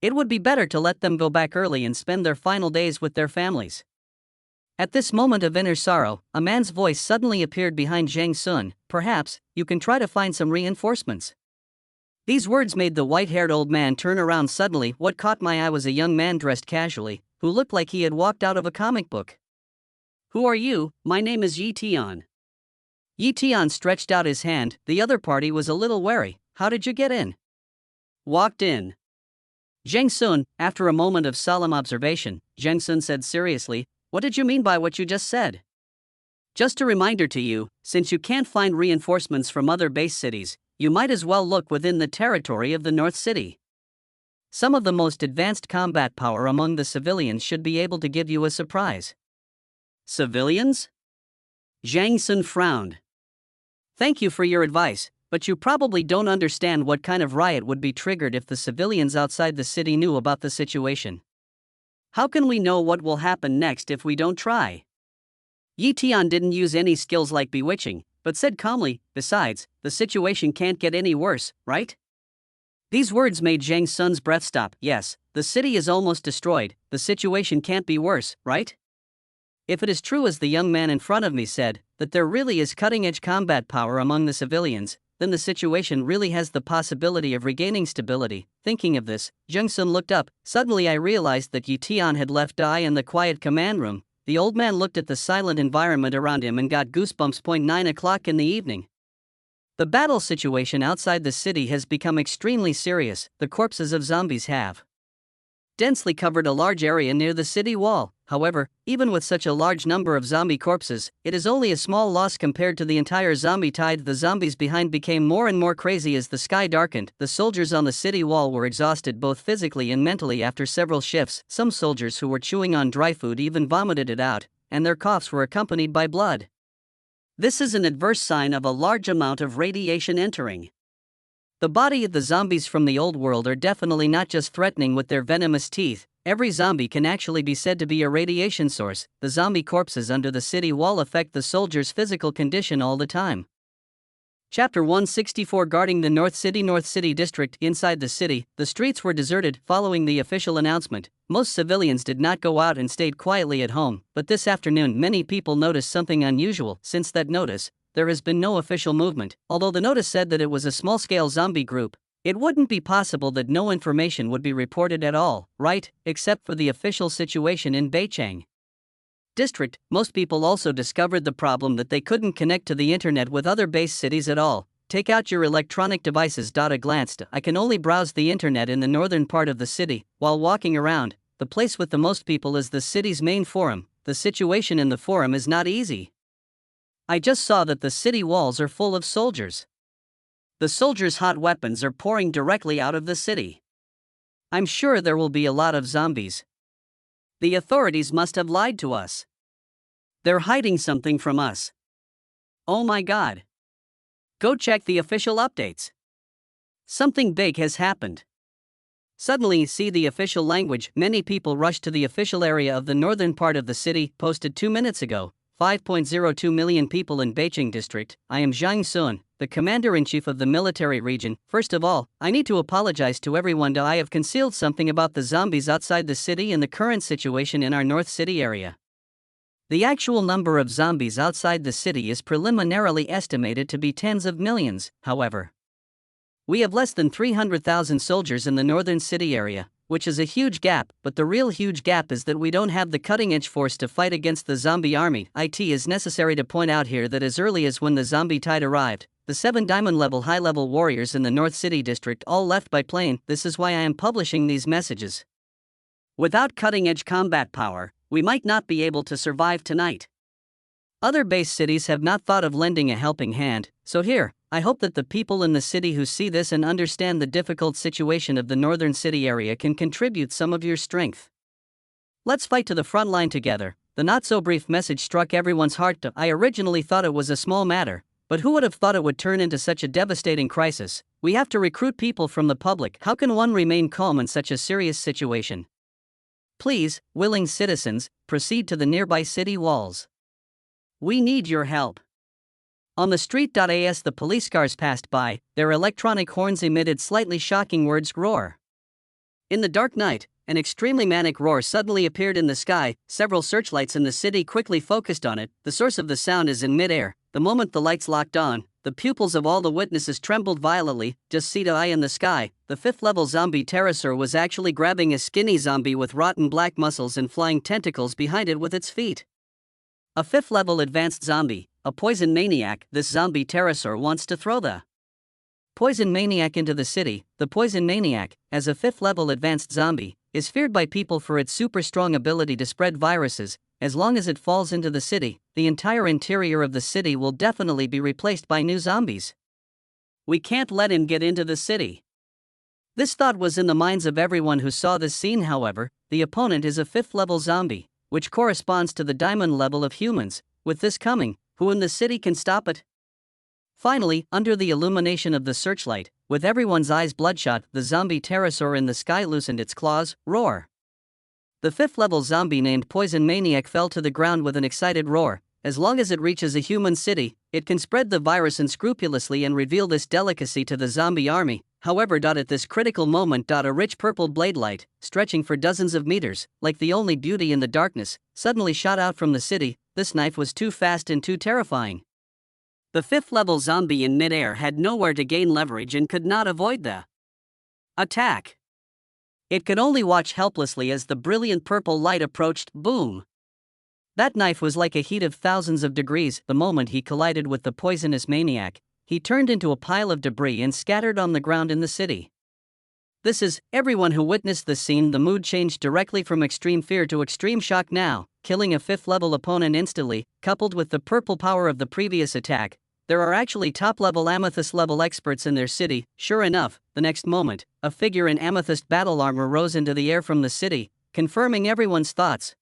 It would be better to let them go back early and spend their final days with their families. At this moment of inner sorrow, a man's voice suddenly appeared behind Zhang Sun. Perhaps, you can try to find some reinforcements. These words made the white-haired old man turn around suddenly. What caught my eye was a young man dressed casually, who looked like he had walked out of a comic book. Who are you? My name is Yi Tian. Yi Tian stretched out his hand. The other party was a little wary. How did you get in? Walked in. Zhang Sun, after a moment of solemn observation, Zhang Sun said seriously, what did you mean by what you just said? Just a reminder to you, since you can't find reinforcements from other base cities, you might as well look within the territory of the North City. Some of the most advanced combat power among the civilians should be able to give you a surprise. Civilians? Zhang Sun frowned. Thank you for your advice, but you probably don't understand what kind of riot would be triggered if the civilians outside the city knew about the situation. How can we know what will happen next if we don't try? Yi Tian didn't use any skills like bewitching, but said calmly, besides, the situation can't get any worse, right? These words made Zhang Sun's breath stop. Yes, the city is almost destroyed, the situation can't be worse, right? If it is true as the young man in front of me said, that there really is cutting-edge combat power among the civilians, then the situation really has the possibility of regaining stability. Thinking of this, Zhang Sun looked up. Suddenly I realized that Yi Tian had left Dai in the quiet command room. The old man looked at the silent environment around him and got goosebumps. 9 o'clock in the evening. The battle situation outside the city has become extremely serious. The corpses of zombies have densely covered a large area near the city wall. However, even with such a large number of zombie corpses, it is only a small loss compared to the entire zombie tide. The zombies behind became more and more crazy as the sky darkened. The soldiers on the city wall were exhausted both physically and mentally after several shifts. Some soldiers who were chewing on dry food even vomited it out, and their coughs were accompanied by blood. This is an adverse sign of a large amount of radiation entering the body of the zombies from the old world are definitely not just threatening with their venomous teeth. Every zombie can actually be said to be a radiation source. The zombie corpses under the city wall affect the soldiers' physical condition all the time. Chapter 164 Guarding the North City District. Inside the city, the streets were deserted following the official announcement. Most civilians did not go out and stayed quietly at home, but this afternoon many people noticed something unusual. Since that notice, there has been no official movement. Although the notice said that it was a small-scale zombie group, it wouldn't be possible that no information would be reported at all, right? Except for the official situation in Beicheng District. Most people also discovered the problem that they couldn't connect to the internet with other base cities at all. Take out your electronic devices. I glanced. I can only browse the internet in the northern part of the city. While walking around, the place with the most people is the city's main forum. The situation in the forum is not easy. I just saw that the city walls are full of soldiers. The soldiers' hot weapons are pouring directly out of the city. I'm sure there will be a lot of zombies. The authorities must have lied to us. They're hiding something from us. Oh my God. Go check the official updates. Something big has happened. Suddenly, see the official language. Many people rushed to the official area of the northern part of the city. Posted 2 minutes ago. 5.02 million people in Beicheng District. I am Zhang Sun, the Commander-in-Chief of the military region. First of all, I need to apologize to everyone. I have concealed something about the zombies outside the city and the current situation in our North City area. The actual number of zombies outside the city is preliminarily estimated to be tens of millions. However, we have less than 300,000 soldiers in the northern city area, which is a huge gap, but the real huge gap is that we don't have the cutting-edge force to fight against the zombie army. It is necessary to point out here that as early as when the zombie tide arrived, the 7 diamond-level high-level warriors in the North City District all left by plane. This is why I am publishing these messages. Without cutting-edge combat power, we might not be able to survive tonight. Other base cities have not thought of lending a helping hand, so here, I hope that the people in the city who see this and understand the difficult situation of the northern city area can contribute some of your strength. Let's fight to the front line together. The not-so-brief message struck everyone's heart. I originally thought it was a small matter, but who would have thought it would turn into such a devastating crisis? We have to recruit people from the public. How can one remain calm in such a serious situation? Please, willing citizens, proceed to the nearby city walls. We need your help. On the street. As the police cars passed by, their electronic horns emitted slightly shocking words: roar. In the dark night, an extremely manic roar suddenly appeared in the sky. Several searchlights in the city quickly focused on it. The source of the sound is in mid-air. The moment the lights locked on, the pupils of all the witnesses trembled violently. Just see the eye in the sky. The 5th-level zombie pterosaur was actually grabbing a skinny zombie with rotten black muscles and flying tentacles behind it with its feet. A 5th-level advanced zombie, a poison maniac. This zombie pterosaur wants to throw the poison maniac into the city. The poison maniac, as a 5th-level advanced zombie, is feared by people for its super strong ability to spread viruses. As long as it falls into the city, the entire interior of the city will definitely be replaced by new zombies. We can't let him get into the city. This thought was in the minds of everyone who saw this scene. However, the opponent is a 5th-level zombie, which corresponds to the diamond level of humans. With this coming, who in the city can stop it? Finally, under the illumination of the searchlight, with everyone's eyes bloodshot, the zombie pterosaur in the sky loosened its claws. Roar. The 5th-level zombie named Poison Maniac fell to the ground with an excited roar. As long as it reaches a human city, it can spread the virus unscrupulously and reveal this delicacy to the zombie army. However, at this critical moment, a rich purple blade light, stretching for dozens of meters, like the only beauty in the darkness, suddenly shot out from the city. This knife was too fast and too terrifying. The 5th-level zombie in mid-air had nowhere to gain leverage and could not avoid the attack. It could only watch helplessly as the brilliant purple light approached. Boom! That knife was like a heat of thousands of degrees. The moment he collided with the poisonous maniac, he turned into a pile of debris and scattered on the ground in the city. This is, everyone who witnessed the scene, the mood changed directly from extreme fear to extreme shock now, killing a 5th level opponent instantly, coupled with the purple power of the previous attack. There are actually top-level Amethyst level experts in their city. Sure enough, the next moment, a figure in Amethyst battle armor rose into the air from the city, confirming everyone's thoughts.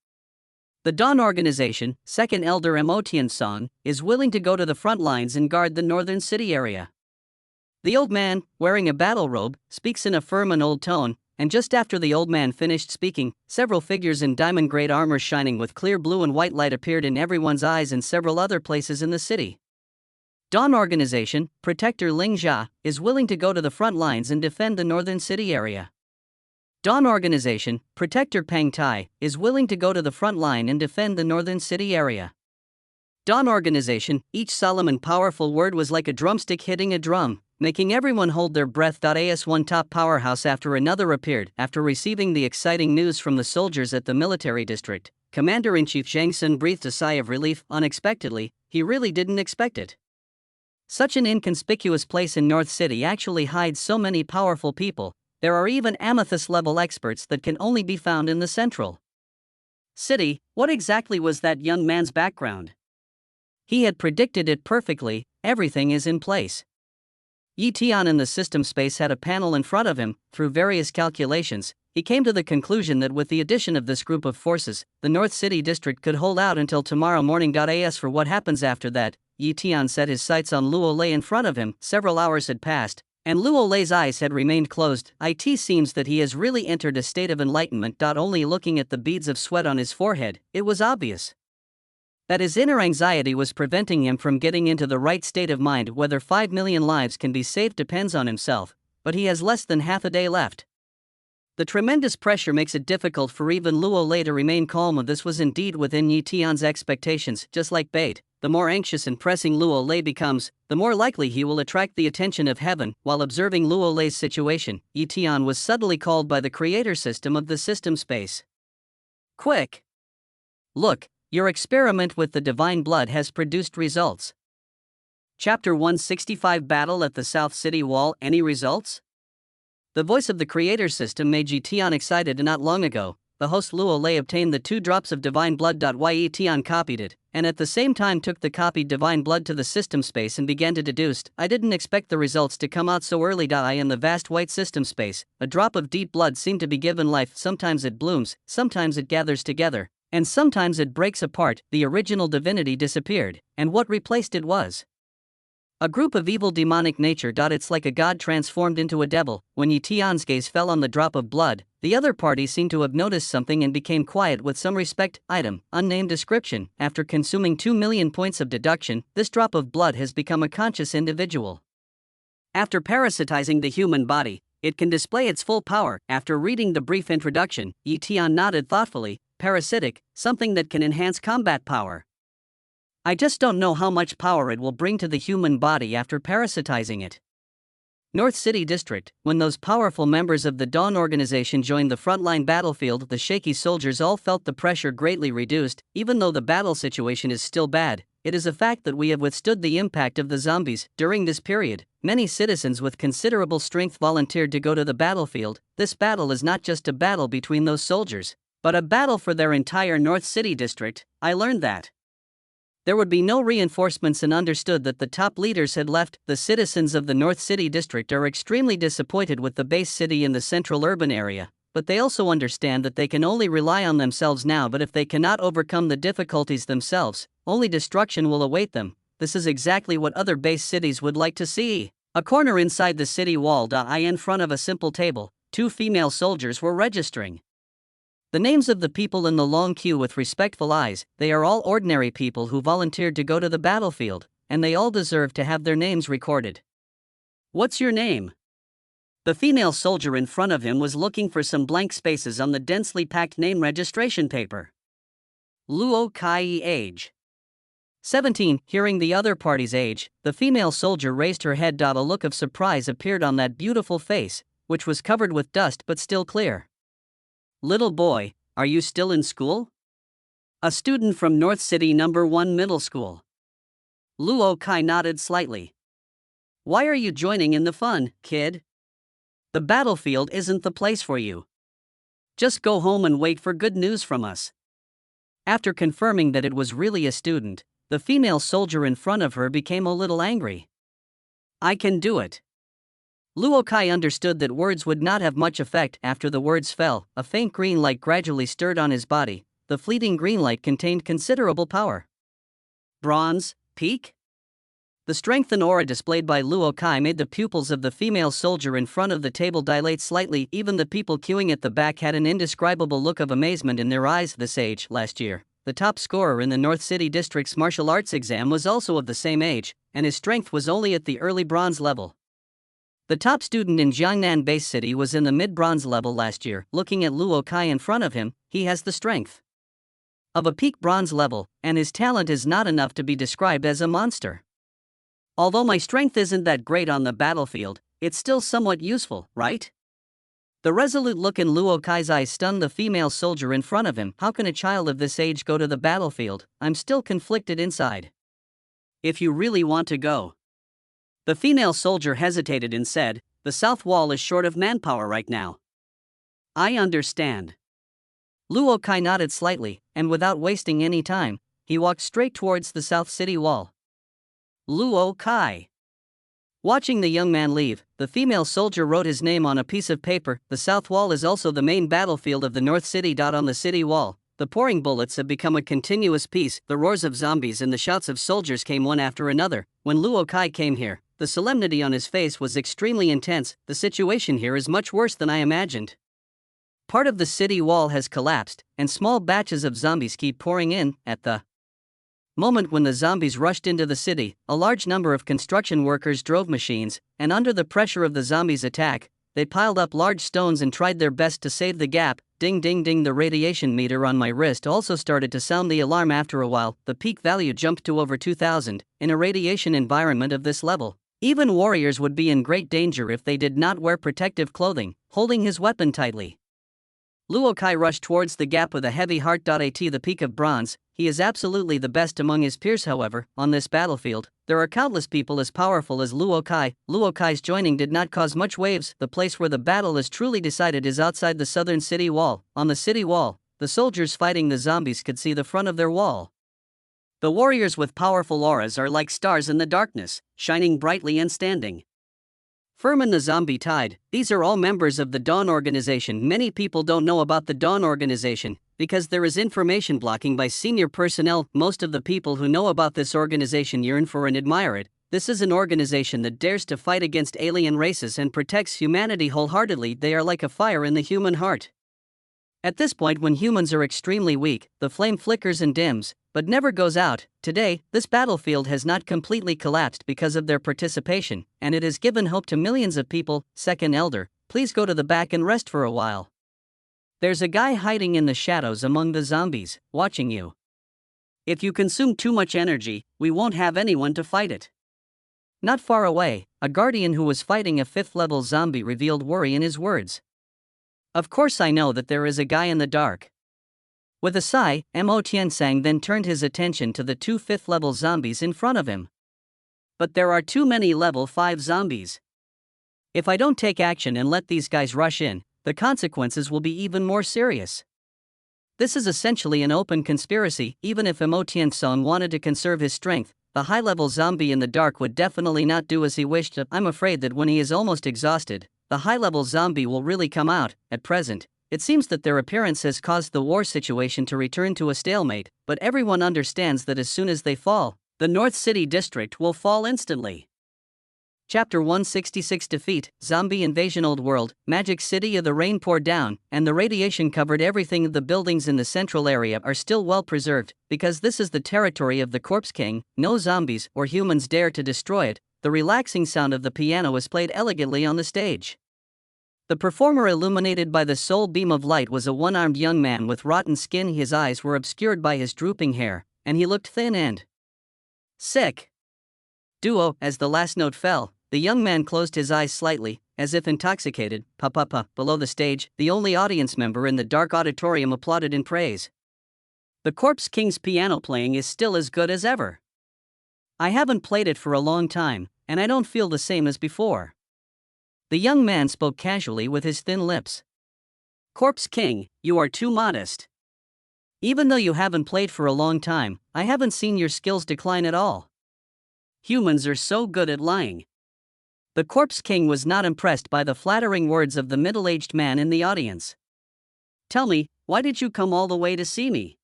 The Dawn Organization, Second Elder Emotian Song, is willing to go to the front lines and guard the northern city area. The old man, wearing a battle robe, speaks in a firm and old tone, and just after the old man finished speaking, several figures in diamond-grade armor shining with clear blue and white light appeared in everyone's eyes in several other places in the city. Dawn Organization, Protector Ling Jia, is willing to go to the front lines and defend the northern city area. Dawn Organization, Protector Peng Tai, is willing to go to the front line and defend the northern city area. Dawn Organization, each solemn and powerful word was like a drumstick hitting a drum, making everyone hold their breath. As one top powerhouse after another appeared. After receiving the exciting news from the soldiers at the military district, Commander-in-Chief Zhang Sun breathed a sigh of relief. Unexpectedly, he really didn't expect it. Such an inconspicuous place in North City actually hides so many powerful people. There are even Amethyst-level experts that can only be found in the central city. What exactly was that young man's background? He had predicted it perfectly. Everything is in place. Yi Tian in the system space had a panel in front of him. Through various calculations, he came to the conclusion that with the addition of this group of forces, the North City district could hold out until tomorrow morning. As for what happens after that, Yi Tian set his sights on Luo Lei in front of him. Several hours had passed, and Luo Lei's eyes had remained closed. It seems that he has really entered a state of enlightenment. Only looking at the beads of sweat on his forehead, it was obvious that his inner anxiety was preventing him from getting into the right state of mind. Whether 5 million lives can be saved depends on himself, but he has less than half a day left. The tremendous pressure makes it difficult for even Luo Lei to remain calm. This was indeed within Yi Tian's expectations. Just like bait, the more anxious and pressing Luo Lei becomes, the more likely he will attract the attention of heaven. While observing Luo Lei's situation, Yi Tian was suddenly called by the creator system of the system space. Quick! Look! Your experiment with the divine blood has produced results. Chapter 165 Battle at the South City Wall. Any results? The voice of the creator system made Yi Tian excited. Not long ago, the host Luo Lei obtained the 2 drops of divine blood. Yi Tian copied it, and at the same time took the copied divine blood to the system space and began to deduce. I didn't expect the results to come out so early. In the vast white system space, a drop of deep blood seemed to be given life. Sometimes it blooms, sometimes it gathers together, and sometimes it breaks apart. The original divinity disappeared, and what replaced it was a group of evil demonic nature. It's like a god transformed into a devil. When Yi Tian's gaze fell on the drop of blood, the other party seemed to have noticed something and became quiet with some respect. Item, unnamed description. After consuming 2 million points of deduction, this drop of blood has become a conscious individual. After parasitizing the human body, it can display its full power. After reading the brief introduction, Yi Tian nodded thoughtfully. Parasitic, something that can enhance combat power. I just don't know how much power it will bring to the human body after parasitizing it. North City District. When those powerful members of the Dawn Organization joined the frontline battlefield, the shaky soldiers all felt the pressure greatly reduced. Even though the battle situation is still bad, it is a fact that we have withstood the impact of the zombies. During this period, many citizens with considerable strength volunteered to go to the battlefield. This battle is not just a battle between those soldiers, but a battle for their entire North City district. I learned that there would be no reinforcements and understood that the top leaders had left. The citizens of the North City district are extremely disappointed with the base city in the central urban area, but they also understand that they can only rely on themselves now. But if they cannot overcome the difficulties themselves, only destruction will await them. This is exactly what other base cities would like to see. A corner inside the city wall. In front of a simple table, 2 female soldiers were registering the names of the people in the long queue with respectful eyes. They are all ordinary people who volunteered to go to the battlefield, and they all deserve to have their names recorded. What's your name? The female soldier in front of him was looking for some blank spaces on the densely packed name registration paper. Luo Kai. Age 17. Hearing the other party's age, the female soldier raised her head. A look of surprise appeared on that beautiful face, which was covered with dust but still clear. Little boy, are you still in school? A student from North City No. 1 Middle School. Luo Kai nodded slightly. Why are you joining in the fun, kid? The battlefield isn't the place for you. Just go home and wait for good news from us. After confirming that it was really a student, the female soldier in front of her became a little angry. I can do it. Luo Kai understood that words would not have much effect after the words fell. A faint green light gradually stirred on his body. The fleeting green light contained considerable power. Bronze, peak? The strength and aura displayed by Luo Kai made the pupils of the female soldier in front of the table dilate slightly. Even the people queuing at the back had an indescribable look of amazement in their eyes. This age, last year, the top scorer in the North City District's martial arts exam was also of the same age, and his strength was only at the early bronze level. The top student in Jiangnan Base City was in the mid-bronze level last year. Looking at Luo Kai in front of him, he has the strength of a peak bronze level, and his talent is not enough to be described as a monster. Although my strength isn't that great on the battlefield, it's still somewhat useful, right? The resolute look in Luo Kai's eyes stunned the female soldier in front of him. How can a child of this age go to the battlefield? I'm still conflicted inside. If you really want to go. The female soldier hesitated and said, the south wall is short of manpower right now. I understand. Luo Kai nodded slightly, and without wasting any time, he walked straight towards the south city wall. Luo Kai. Watching the young man leave, the female soldier wrote his name on a piece of paper. The south wall is also the main battlefield of the north city. On the city wall, the pouring bullets have become a continuous piece. The roars of zombies and the shouts of soldiers came one after another. When Luo Kai came here, the solemnity on his face was extremely intense. The situation here is much worse than I imagined. Part of the city wall has collapsed, and small batches of zombies keep pouring in. At the moment when the zombies rushed into the city, a large number of construction workers drove machines, and under the pressure of the zombies' attack, they piled up large stones and tried their best to save the gap. Ding ding ding. The radiation meter on my wrist also started to sound the alarm. After a while, the peak value jumped to over 2000. In a radiation environment of this level, even warriors would be in great danger if they did not wear protective clothing. Holding his weapon tightly, Luo Kai rushed towards the gap with a heavy heart. At the peak of bronze, he is absolutely the best among his peers. However, on this battlefield, there are countless people as powerful as Luo Kai. Luo Kai's joining did not cause much waves. The place where the battle is truly decided is outside the southern city wall. On the city wall, the soldiers fighting the zombies could see the front of their wall. The warriors with powerful auras are like stars in the darkness, shining brightly and standing firm in the zombie tide. These are all members of the Dawn Organization. Many people don't know about the Dawn Organization because there is information blocking by senior personnel. Most of the people who know about this organization yearn for and admire it. This is an organization that dares to fight against alien races and protects humanity wholeheartedly. They are like a fire in the human heart. At this point, when humans are extremely weak, the flame flickers and dims, but never goes out. Today, this battlefield has not completely collapsed because of their participation, and it has given hope to millions of people. Second Elder, please go to the back and rest for a while. There's a guy hiding in the shadows among the zombies, watching you. If you consume too much energy, we won't have anyone to fight it. Not far away, a guardian who was fighting a 5th-level zombie revealed worry in his words. Of course I know that there is a guy in the dark. With a sigh, Mo Tiansang then turned his attention to the 2 5th-level zombies in front of him. But there are too many level 5 zombies. If I don't take action and let these guys rush in, the consequences will be even more serious. This is essentially an open conspiracy. Even if Mo Tiansang wanted to conserve his strength, the high-level zombie in the dark would definitely not do as he wished. I'm afraid that when he is almost exhausted, the high-level zombie will really come out. At present, it seems that their appearance has caused the war situation to return to a stalemate, but everyone understands that as soon as they fall, the North City District will fall instantly. Chapter 166 Defeat, Zombie Invasion. Old World, Magic City. The rain poured down, and the radiation covered everything. The buildings in the central area are still well preserved, because this is the territory of the Corpse King. No zombies or humans dare to destroy it. The relaxing sound of the piano is played elegantly on the stage. The performer, illuminated by the sole beam of light, was a one-armed young man with rotten skin. His eyes were obscured by his drooping hair, and he looked thin and sick. Duo. As the last note fell, the young man closed his eyes slightly, as if intoxicated. Pa. Below the stage, the only audience member in the dark auditorium applauded in praise. The Corpse King's piano playing is still as good as ever. I haven't played it for a long time, and I don't feel the same as before. The young man spoke casually with his thin lips. Corpse King, you are too modest. Even though you haven't played for a long time, I haven't seen your skills decline at all. Humans are so good at lying. The Corpse King was not impressed by the flattering words of the middle-aged man in the audience. Tell me, why did you come all the way to see me?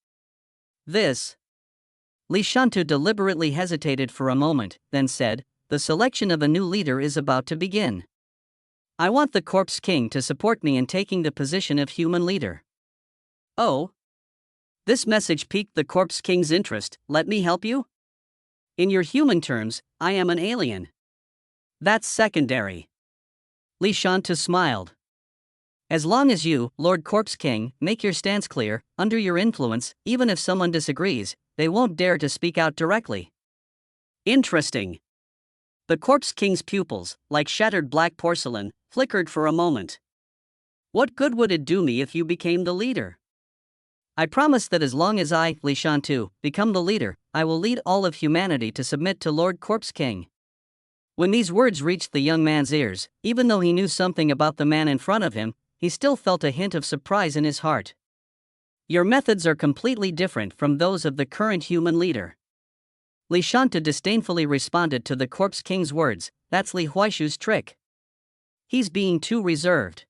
Li Shantu deliberately hesitated for a moment, then said, the selection of a new leader is about to begin. I want the Corpse King to support me in taking the position of human leader. Oh? This message piqued the Corpse King's interest. Let me help you? In your human terms, I am an alien. That's secondary. Li Shantu smiled. As long as you, Lord Corpse King, make your stance clear, under your influence, even if someone disagrees, they won't dare to speak out directly. Interesting. The Corpse King's pupils, like shattered black porcelain, flickered for a moment. What good would it do me if you became the leader? I promise that as long as I, Li Shantu, become the leader, I will lead all of humanity to submit to Lord Corpse King. When these words reached the young man's ears, even though he knew something about the man in front of him, he still felt a hint of surprise in his heart. Your methods are completely different from those of the current human leader. Li Shantu disdainfully responded to the Corpse King's words, that's Li Huaishu's trick. He's being too reserved.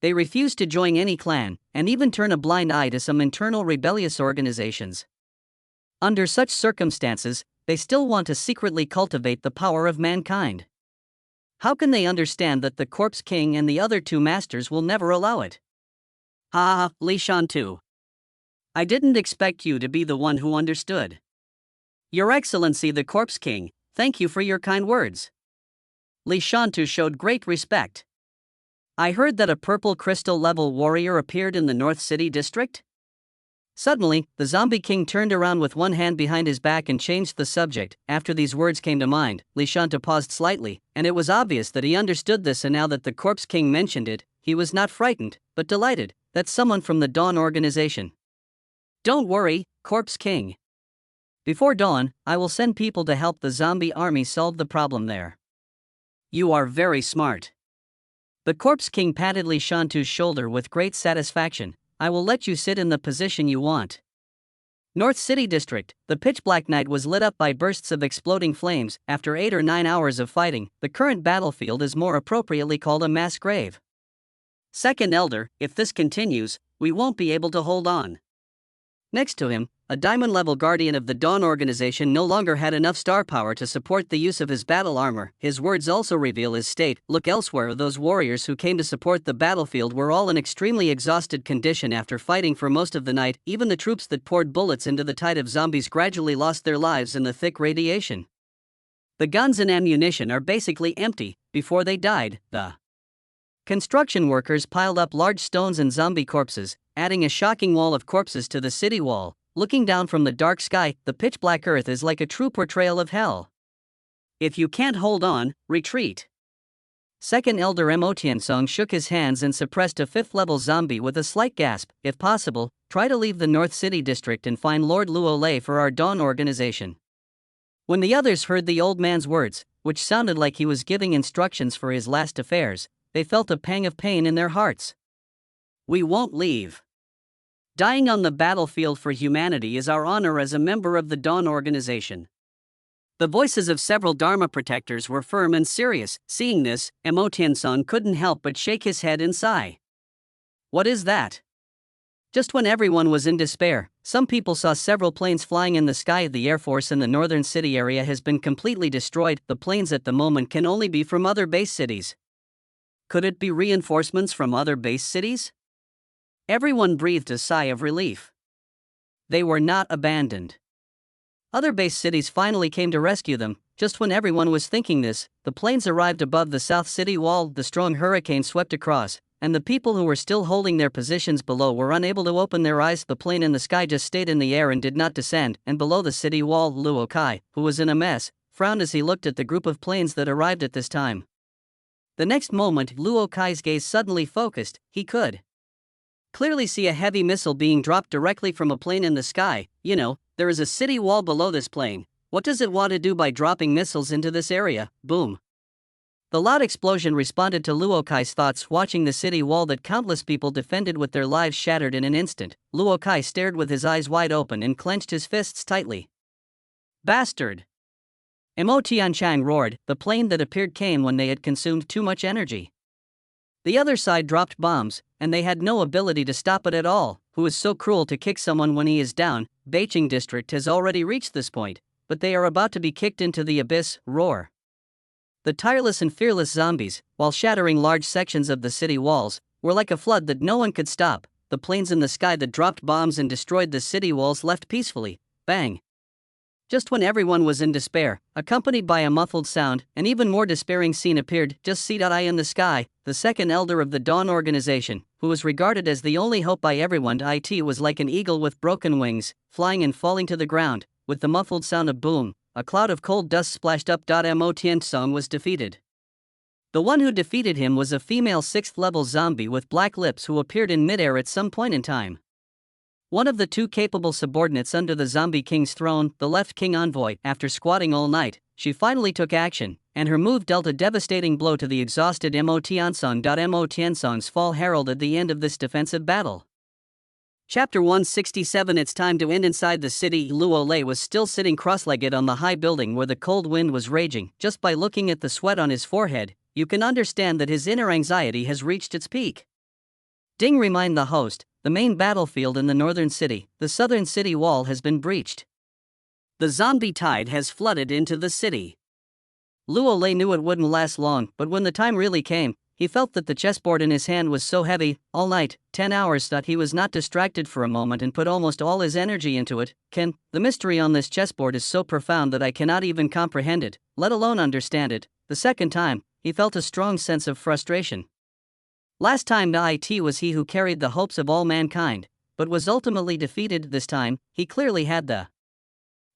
They refuse to join any clan, and even turn a blind eye to some internal rebellious organizations. Under such circumstances, they still want to secretly cultivate the power of mankind. How can they understand that the Corpse King and the other two masters will never allow it? Ha, Li Shantu. I didn't expect you to be the one who understood. Your Excellency the Corpse King, thank you for your kind words. Li Shantu showed great respect. I heard that a purple crystal-level warrior appeared in the North City district? Suddenly, the Zombie King turned around with one hand behind his back and changed the subject. After these words came to mind, Li Shantu paused slightly, and it was obvious that he understood this, and now that the Corpse King mentioned it, he was not frightened, but delighted. That's someone from the Dawn organization. Don't worry, Corpse King. Before dawn, I will send people to help the zombie army solve the problem there. You are very smart. The Corpse King patted Li Shantu's shoulder with great satisfaction. I will let you sit in the position you want. North City District, the pitch-black night was lit up by bursts of exploding flames. After 8 or 9 hours of fighting, the current battlefield is more appropriately called a mass grave. Second Elder, if this continues, we won't be able to hold on. Next to him, a diamond-level guardian of the Dawn organization no longer had enough star power to support the use of his battle armor. His words also reveal his state. Look elsewhere. Those warriors who came to support the battlefield were all in extremely exhausted condition after fighting for most of the night. Even the troops that poured bullets into the tide of zombies gradually lost their lives in the thick radiation. The guns and ammunition are basically empty. Before they died, the construction workers piled up large stones and zombie corpses, adding a shocking wall of corpses to the city wall. Looking down from the dark sky, the pitch-black earth is like a true portrayal of hell. If you can't hold on, retreat. Second Elder Mo Tiansong shook his hands and suppressed a 5th-level zombie with a slight gasp. If possible, try to leave the North City District and find Lord Luo Lei for our Dawn organization. When the others heard the old man's words, which sounded like he was giving instructions for his last affairs, they felt a pang of pain in their hearts. We won't leave. Dying on the battlefield for humanity is our honor as a member of the Dawn organization. The voices of several Dharma protectors were firm and serious. Seeing this, Mo Tiansong couldn't help but shake his head and sigh. What is that? Just when everyone was in despair, some people saw several planes flying in the sky. The Air Force in the northern city area has been completely destroyed. The planes at the moment can only be from other base cities. Could it be reinforcements from other base cities? Everyone breathed a sigh of relief. They were not abandoned. Other base cities finally came to rescue them. Just when everyone was thinking this, the planes arrived above the South City wall. The strong hurricane swept across, and the people who were still holding their positions below were unable to open their eyes. The plane in the sky just stayed in the air and did not descend, and below the city wall, Luo Kai, who was in a mess, frowned as he looked at the group of planes that arrived at this time. The next moment, Luo Kai's gaze suddenly focused. He could clearly see a heavy missile being dropped directly from a plane in the sky. You know, there is a city wall below this plane. What does it want to do by dropping missiles into this area? Boom. The loud explosion responded to Luo Kai's thoughts. Watching the city wall that countless people defended with their lives shattered in an instant, Luo Kai stared with his eyes wide open and clenched his fists tightly. Bastard! Mo Tianchang roared. The plane that appeared came when they had consumed too much energy. The other side dropped bombs, and they had no ability to stop it at all. Who is so cruel to kick someone when he is down? Beiqing district has already reached this point, but they are about to be kicked into the abyss. Roar. The tireless and fearless zombies, while shattering large sections of the city walls, were like a flood that no one could stop. The planes in the sky that dropped bombs and destroyed the city walls left peacefully. Bang. Just when everyone was in despair, accompanied by a muffled sound, an even more despairing scene appeared. Just see that eye in the sky. The second elder of the Dawn organization, who was regarded as the only hope by everyone, it was like an eagle with broken wings, flying and falling to the ground. With the muffled sound of boom, a cloud of cold dust splashed up. Mo Tianchang was defeated. The one who defeated him was a female 6th level zombie with black lips who appeared in midair at some point in time. One of the two capable subordinates under the Zombie King's throne, the Left King Envoy. After squatting all night, she finally took action, and her move dealt a devastating blow to the exhausted Mo Tianchang. Mo Tianchang's fall heralded the end of this defensive battle. Chapter 167. It's time to end. Inside the city, Luo Lei was still sitting cross-legged on the high building where the cold wind was raging. Just by looking at the sweat on his forehead, you can understand that his inner anxiety has reached its peak. Ding, remind the host, the main battlefield in the northern city, the southern city wall has been breached. The zombie tide has flooded into the city. Luo Lei knew it wouldn't last long, but when the time really came, he felt that the chessboard in his hand was so heavy, all night, 10 hours, that he was not distracted for a moment and put almost all his energy into it. The mystery on this chessboard is so profound that I cannot even comprehend it, let alone understand it. The second time, he felt a strong sense of frustration. Last time it was he who carried the hopes of all mankind, but was ultimately defeated. This time, he clearly had the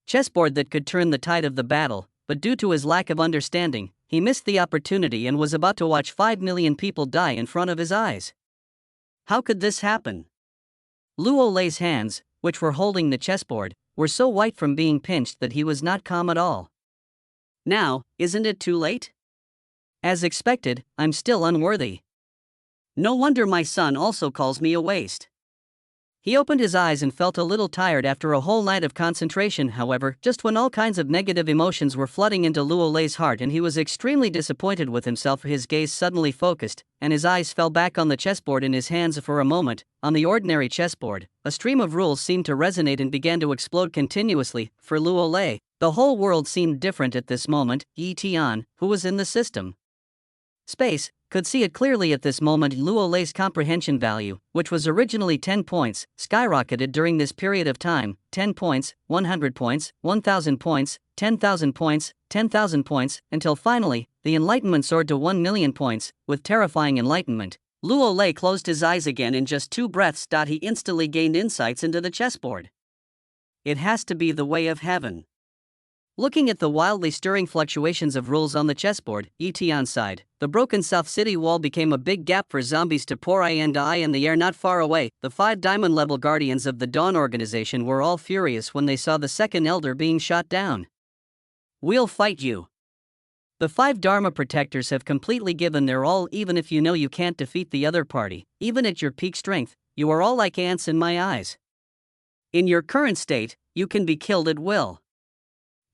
chessboard that could turn the tide of the battle, but due to his lack of understanding, he missed the opportunity and was about to watch 5 million people die in front of his eyes. How could this happen? Luo Lei's hands, which were holding the chessboard, were so white from being pinched that he was not calm at all. Now, isn't it too late? As expected, I'm still unworthy. No wonder my son also calls me a waste. He opened his eyes and felt a little tired after a whole night of concentration. However, just when all kinds of negative emotions were flooding into Luo Lei's heart and he was extremely disappointed with himself, his gaze suddenly focused, and his eyes fell back on the chessboard in his hands for a moment. On the ordinary chessboard, a stream of rules seemed to resonate and began to explode continuously. For Luo Lei, the whole world seemed different at this moment. Yi Tian, who was in the system space, could see it clearly at this moment. Luo Lei's comprehension value, which was originally 10 points, skyrocketed during this period of time. 10 points, 100 points, 1,000 points, 10,000 points, 10,000 points, until finally, the enlightenment soared to 1 million points. With terrifying enlightenment, Luo Lei closed his eyes again in just 2 breaths. He instantly gained insights into the chessboard. It has to be the way of heaven. Looking at the wildly stirring fluctuations of rules on the chessboard, Yi Tian sighed. The broken South City wall became a big gap for zombies to pour in the air not far away. The 5 diamond-level guardians of the Dawn organization were all furious when they saw the second elder being shot down. We'll fight you. The 5 Dharma protectors have completely given their all. Even if you know you can't defeat the other party, even at your peak strength, you are all like ants in my eyes. In your current state, you can be killed at will.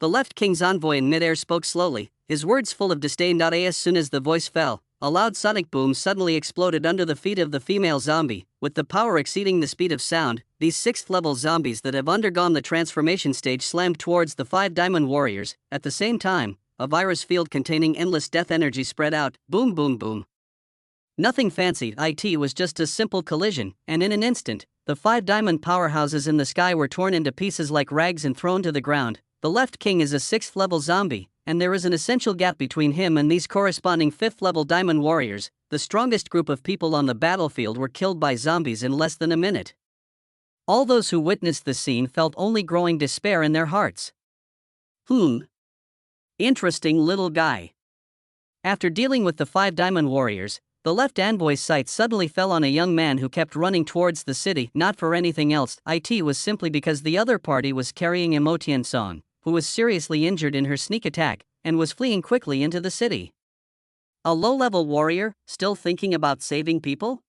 The Left King's envoy in midair spoke slowly, his words full of disdain. As soon as the voice fell, a loud sonic boom suddenly exploded under the feet of the female zombie. With the power exceeding the speed of sound, these 6th-level zombies that have undergone the transformation stage slammed towards the 5 diamond warriors. At the same time, a virus field containing endless death energy spread out. Boom, boom, boom. Nothing fancy, it was just a simple collision, and in an instant, the 5 diamond powerhouses in the sky were torn into pieces like rags and thrown to the ground. The Left King is a 6th-level zombie, and there is an essential gap between him and these corresponding 5th-level diamond warriors. The strongest group of people on the battlefield were killed by zombies in less than a minute. All those who witnessed the scene felt only growing despair in their hearts. Interesting little guy. After dealing with the 5 diamond warriors, the Left envoy's sight suddenly fell on a young man who kept running towards the city. Not for anything else, it was simply because the other party was carrying Mo Tianchang, who was seriously injured in her sneak attack, and was fleeing quickly into the city. A low-level warrior, still thinking about saving people?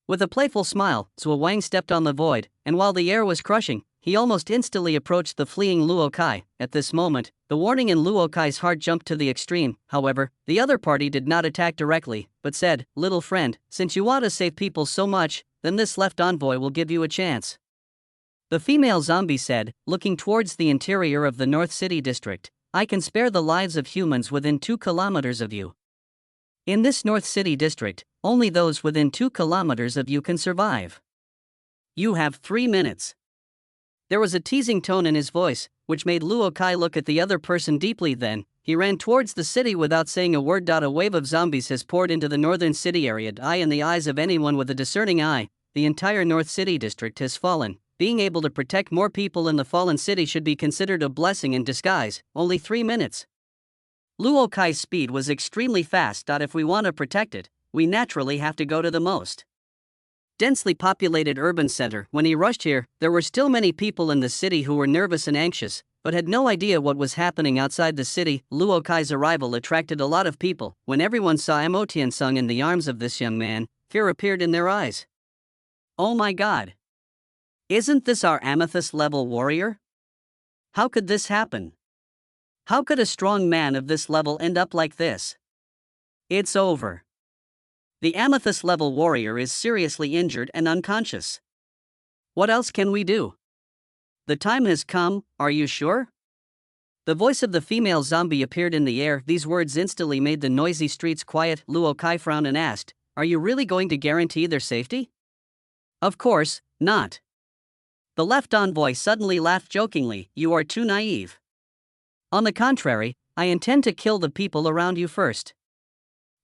With a playful smile, Zhuo Wang stepped on the void, and while the air was crushing, he almost instantly approached the fleeing Luo Kai. At this moment, the warning in Luo Kai's heart jumped to the extreme. However, the other party did not attack directly, but said, "Little friend, since you want to save people so much, then this left envoy will give you a chance." The female zombie said, looking towards the interior of the North City district, "I can spare the lives of humans within 2 kilometers of you. In this North City district, only those within 2 kilometers of you can survive. You have 3 minutes." There was a teasing tone in his voice, which made Luo Kai look at the other person deeply. Then, he ran towards the city without saying a word. A wave of zombies has poured into the northern city area. In the eyes of anyone with a discerning eye, the entire North City district has fallen. Being able to protect more people in the fallen city should be considered a blessing in disguise. Only 3 minutes. Luo Kai's speed was extremely fast. If we want to protect it, we naturally have to go to the most densely populated urban center. When he rushed here, there were still many people in the city who were nervous and anxious, but had no idea what was happening outside the city. Luo Kai's arrival attracted a lot of people. When everyone saw Mo Tiansung in the arms of this young man, fear appeared in their eyes. Oh my god! Isn't this our amethyst-level warrior? How could this happen? How could a strong man of this level end up like this? It's over. The amethyst-level warrior is seriously injured and unconscious. What else can we do? The time has come, are you sure? The voice of the female zombie appeared in the air. These words instantly made the noisy streets quiet. Luo Kai frowned and asked, "Are you really going to guarantee their safety?" "Of course not." The left envoy suddenly laughed jokingly, "You are too naive. On the contrary, I intend to kill the people around you first."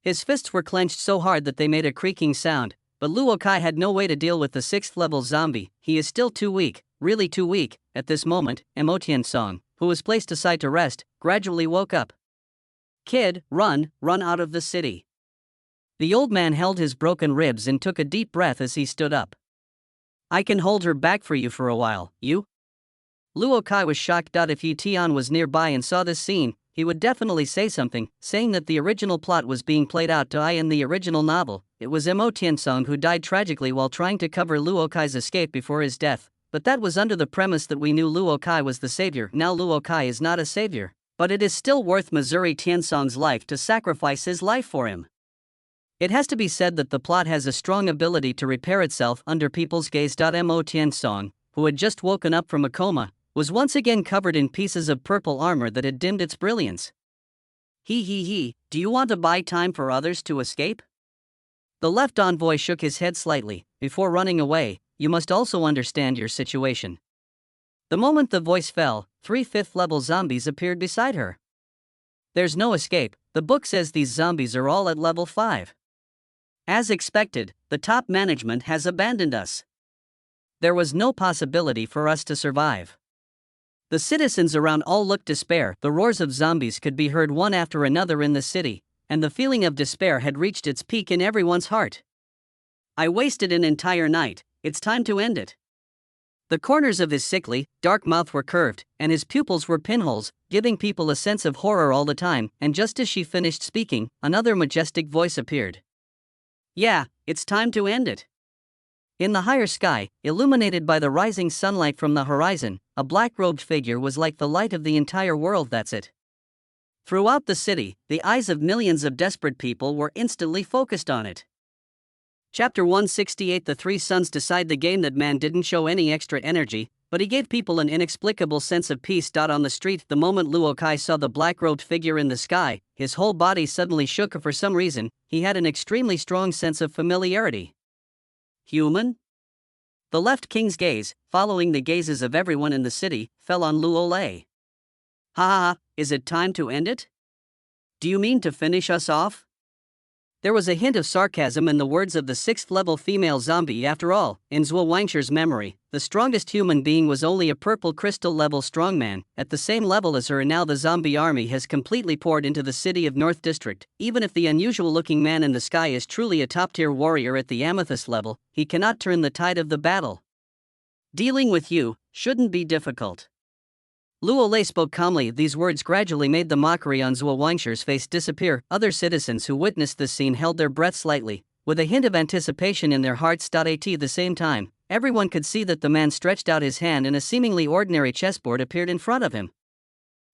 His fists were clenched so hard that they made a creaking sound, but Luo Kai had no way to deal with the 6th-level zombie. He is still too weak, really too weak. At this moment, Mo Tiansung, who was placed aside to rest, gradually woke up. "Kid, run out of the city." The old man held his broken ribs and took a deep breath as he stood up. "I can hold her back for you for a while, you?" Luo Kai was shocked. If Yi Tian was nearby and saw this scene, he would definitely say something, saying that the original plot was being played out. In the original novel, it was Mo Tiansung who died tragically while trying to cover Luo Kai's escape before his death, but that was under the premise that we knew Luo Kai was the savior. Now Luo Kai is not a savior, but it is still worth Missouri Tiansung's life to sacrifice his life for him. It has to be said that the plot has a strong ability to repair itself under people's gaze. Mo Tiansung, who had just woken up from a coma, was once again covered in pieces of purple armor that had dimmed its brilliance. He, do you want to buy time for others to escape?" The left envoy shook his head slightly. "Before running away, you must also understand your situation." The moment the voice fell, 3 5th-level zombies appeared beside her. "There's no escape, the book says these zombies are all at level 5. As expected, the top management has abandoned us. There was no possibility for us to survive." The citizens around all looked despair. The roars of zombies could be heard one after another in the city, and the feeling of despair had reached its peak in everyone's heart. "I wasted an entire night, it's time to end it." The corners of his sickly, dark mouth were curved, and his pupils were pinholes, giving people a sense of horror all the time. And just as she finished speaking, another majestic voice appeared. "Yeah, it's time to end it." In the higher sky, illuminated by the rising sunlight from the horizon, a black-robed figure was like the light of the entire world. That's it. Throughout the city, the eyes of millions of desperate people were instantly focused on it. Chapter 168. The Three Sons decide the game. That man didn't show any extra energy, but he gave people an inexplicable sense of peace. On the street, the moment Luo Kai saw the black-robed figure in the sky, his whole body suddenly shook. For some reason, he had an extremely strong sense of familiarity. "Human?" The left king's gaze, following the gazes of everyone in the city, fell on Luo Lei. "Ha, is it time to end it? Do you mean to finish us off?" There was a hint of sarcasm in the words of the 6th-level female zombie. After all, in Zhuo Wangshi's memory, the strongest human being was only a purple crystal-level strongman, at the same level as her, and now the zombie army has completely poured into the city of North District. Even if the unusual-looking man in the sky is truly a top-tier warrior at the amethyst level, he cannot turn the tide of the battle. Dealing with you shouldn't be difficult. Luo Lei spoke calmly. These words gradually made the mockery on Zhuo Wangshi's face disappear. Other citizens who witnessed this scene held their breath slightly, with a hint of anticipation in their hearts. At the same time, everyone could see that the man stretched out his hand and a seemingly ordinary chessboard appeared in front of him.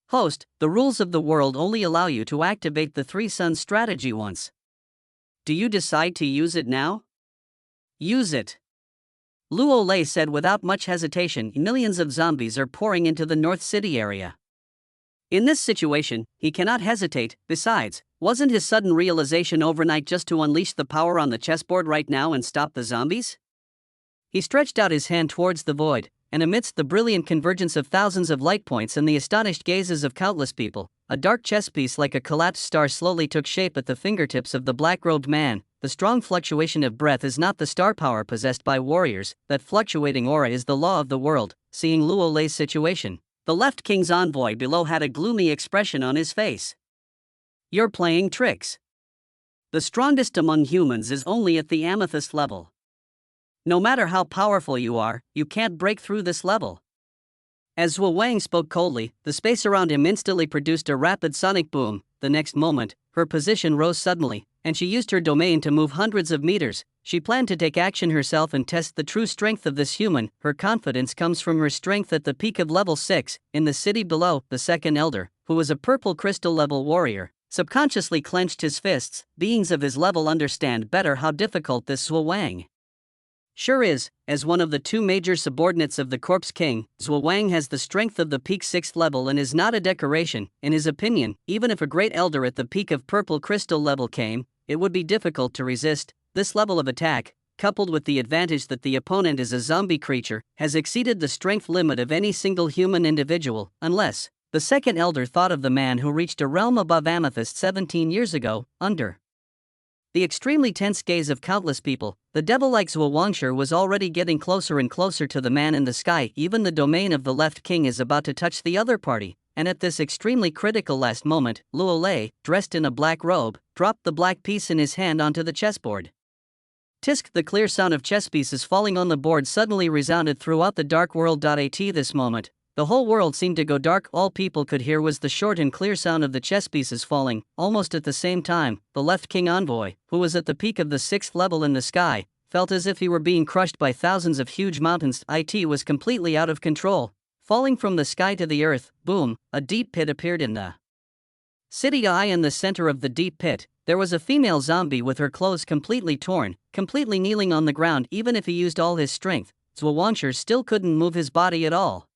Host, the rules of the world only allow you to activate the Three Suns strategy once. Do you decide to use it now? Use it. Luo Lei said without much hesitation. Millions of zombies are pouring into the North City area. In this situation, he cannot hesitate. Besides, wasn't his sudden realization overnight just to unleash the power on the chessboard right now and stop the zombies? He stretched out his hand towards the void, and amidst the brilliant convergence of thousands of light points and the astonished gazes of countless people, a dark chess piece like a collapsed star slowly took shape at the fingertips of the black-robed man. The strong fluctuation of breath is not the star power possessed by warriors, that fluctuating aura is the law of the world. Seeing Luo Lei's situation, the left king's envoy below had a gloomy expression on his face. You're playing tricks. The strongest among humans is only at the amethyst level. No matter how powerful you are, you can't break through this level. As Zhuo Wang spoke coldly, the space around him instantly produced a rapid sonic boom. The next moment, her position rose suddenly, and she used her domain to move hundreds of meters. She planned to take action herself and test the true strength of this human. Her confidence comes from her strength at the peak of level 6. In the city below, the second elder, who was a purple crystal level warrior, subconsciously clenched his fists. Beings of his level understand better how difficult this Zhuo Wang sure is. As one of the two major subordinates of the Corpse King, Zhuo Wang has the strength of the peak 6th level and is not a decoration. In his opinion, even if a great elder at the peak of purple crystal level came, it would be difficult to resist. This level of attack, coupled with the advantage that the opponent is a zombie creature, has exceeded the strength limit of any single human individual, unless the second elder thought of the man who reached a realm above Amethyst 17 years ago. Under the extremely tense gaze of countless people, the devil-like Zhuo Wangshi was already getting closer and closer to the man in the sky. Even the domain of the left king is about to touch the other party, and at this extremely critical last moment, Luo Lei, dressed in a black robe, dropped the black piece in his hand onto the chessboard. Tisk! The clear sound of chess pieces falling on the board suddenly resounded throughout the dark world. At this moment, the whole world seemed to go dark. All people could hear was the short and clear sound of the chess pieces falling. Almost at the same time, the left king envoy, who was at the peak of the 6th level in the sky, felt as if he were being crushed by thousands of huge mountains. It was completely out of control. Falling from the sky to the earth, boom, a deep pit appeared in the city. In the center of the deep pit, there was a female zombie with her clothes completely torn, completely kneeling on the ground. Even if he used all his strength, Zhuo Wangshi still couldn't move his body at all.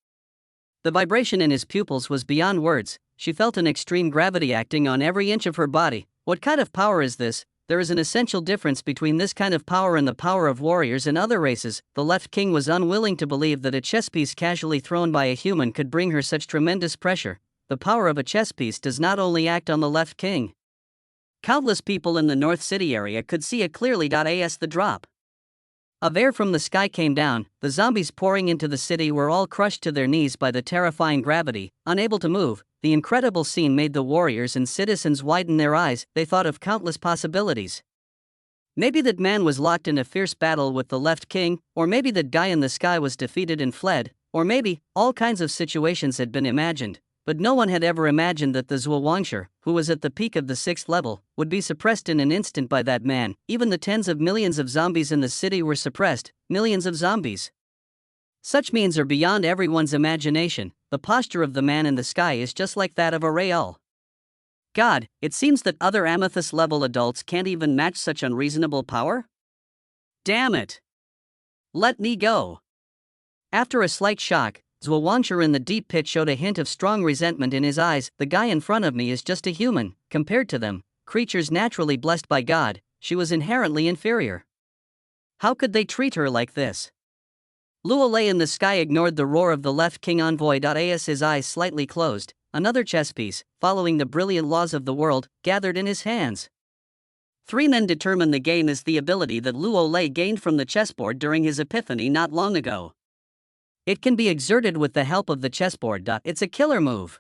The vibration in his pupils was beyond words. She felt an extreme gravity acting on every inch of her body. What kind of power is this? There is an essential difference between this kind of power and the power of warriors and other races. The left king was unwilling to believe that a chess piece casually thrown by a human could bring her such tremendous pressure. The power of a chess piece does not only act on the left king. Countless people in the North City area could see it clearly. As the drop of air from the sky came down, the zombies pouring into the city were all crushed to their knees by the terrifying gravity, unable to move. The incredible scene made the warriors and citizens widen their eyes. They thought of countless possibilities. Maybe that man was locked in a fierce battle with the left king, or maybe that guy in the sky was defeated and fled, or maybe all kinds of situations had been imagined. But no one had ever imagined that the Zhuo Wangshi, who was at the peak of the 6th level, would be suppressed in an instant by that man. Even the tens of millions of zombies in the city were suppressed. Millions of zombies. Such means are beyond everyone's imagination. The posture of the man in the sky is just like that of a Rael. God, it seems that other amethyst level adults can't even match such unreasonable power? Damn it! Let me go. After a slight shock, Zhuo Wangshi in the deep pit showed a hint of strong resentment in his eyes. The guy in front of me is just a human. Compared to them, creatures naturally blessed by God, she was inherently inferior. How could they treat her like this? Luo Lei in the sky ignored the roar of the left king envoy. As his eyes slightly closed, another chess piece, following the brilliant laws of the world, gathered in his hands. 3 men determine the game is the ability that Luo Lei gained from the chessboard during his epiphany not long ago. It can be exerted with the help of the chessboard. It's a killer move.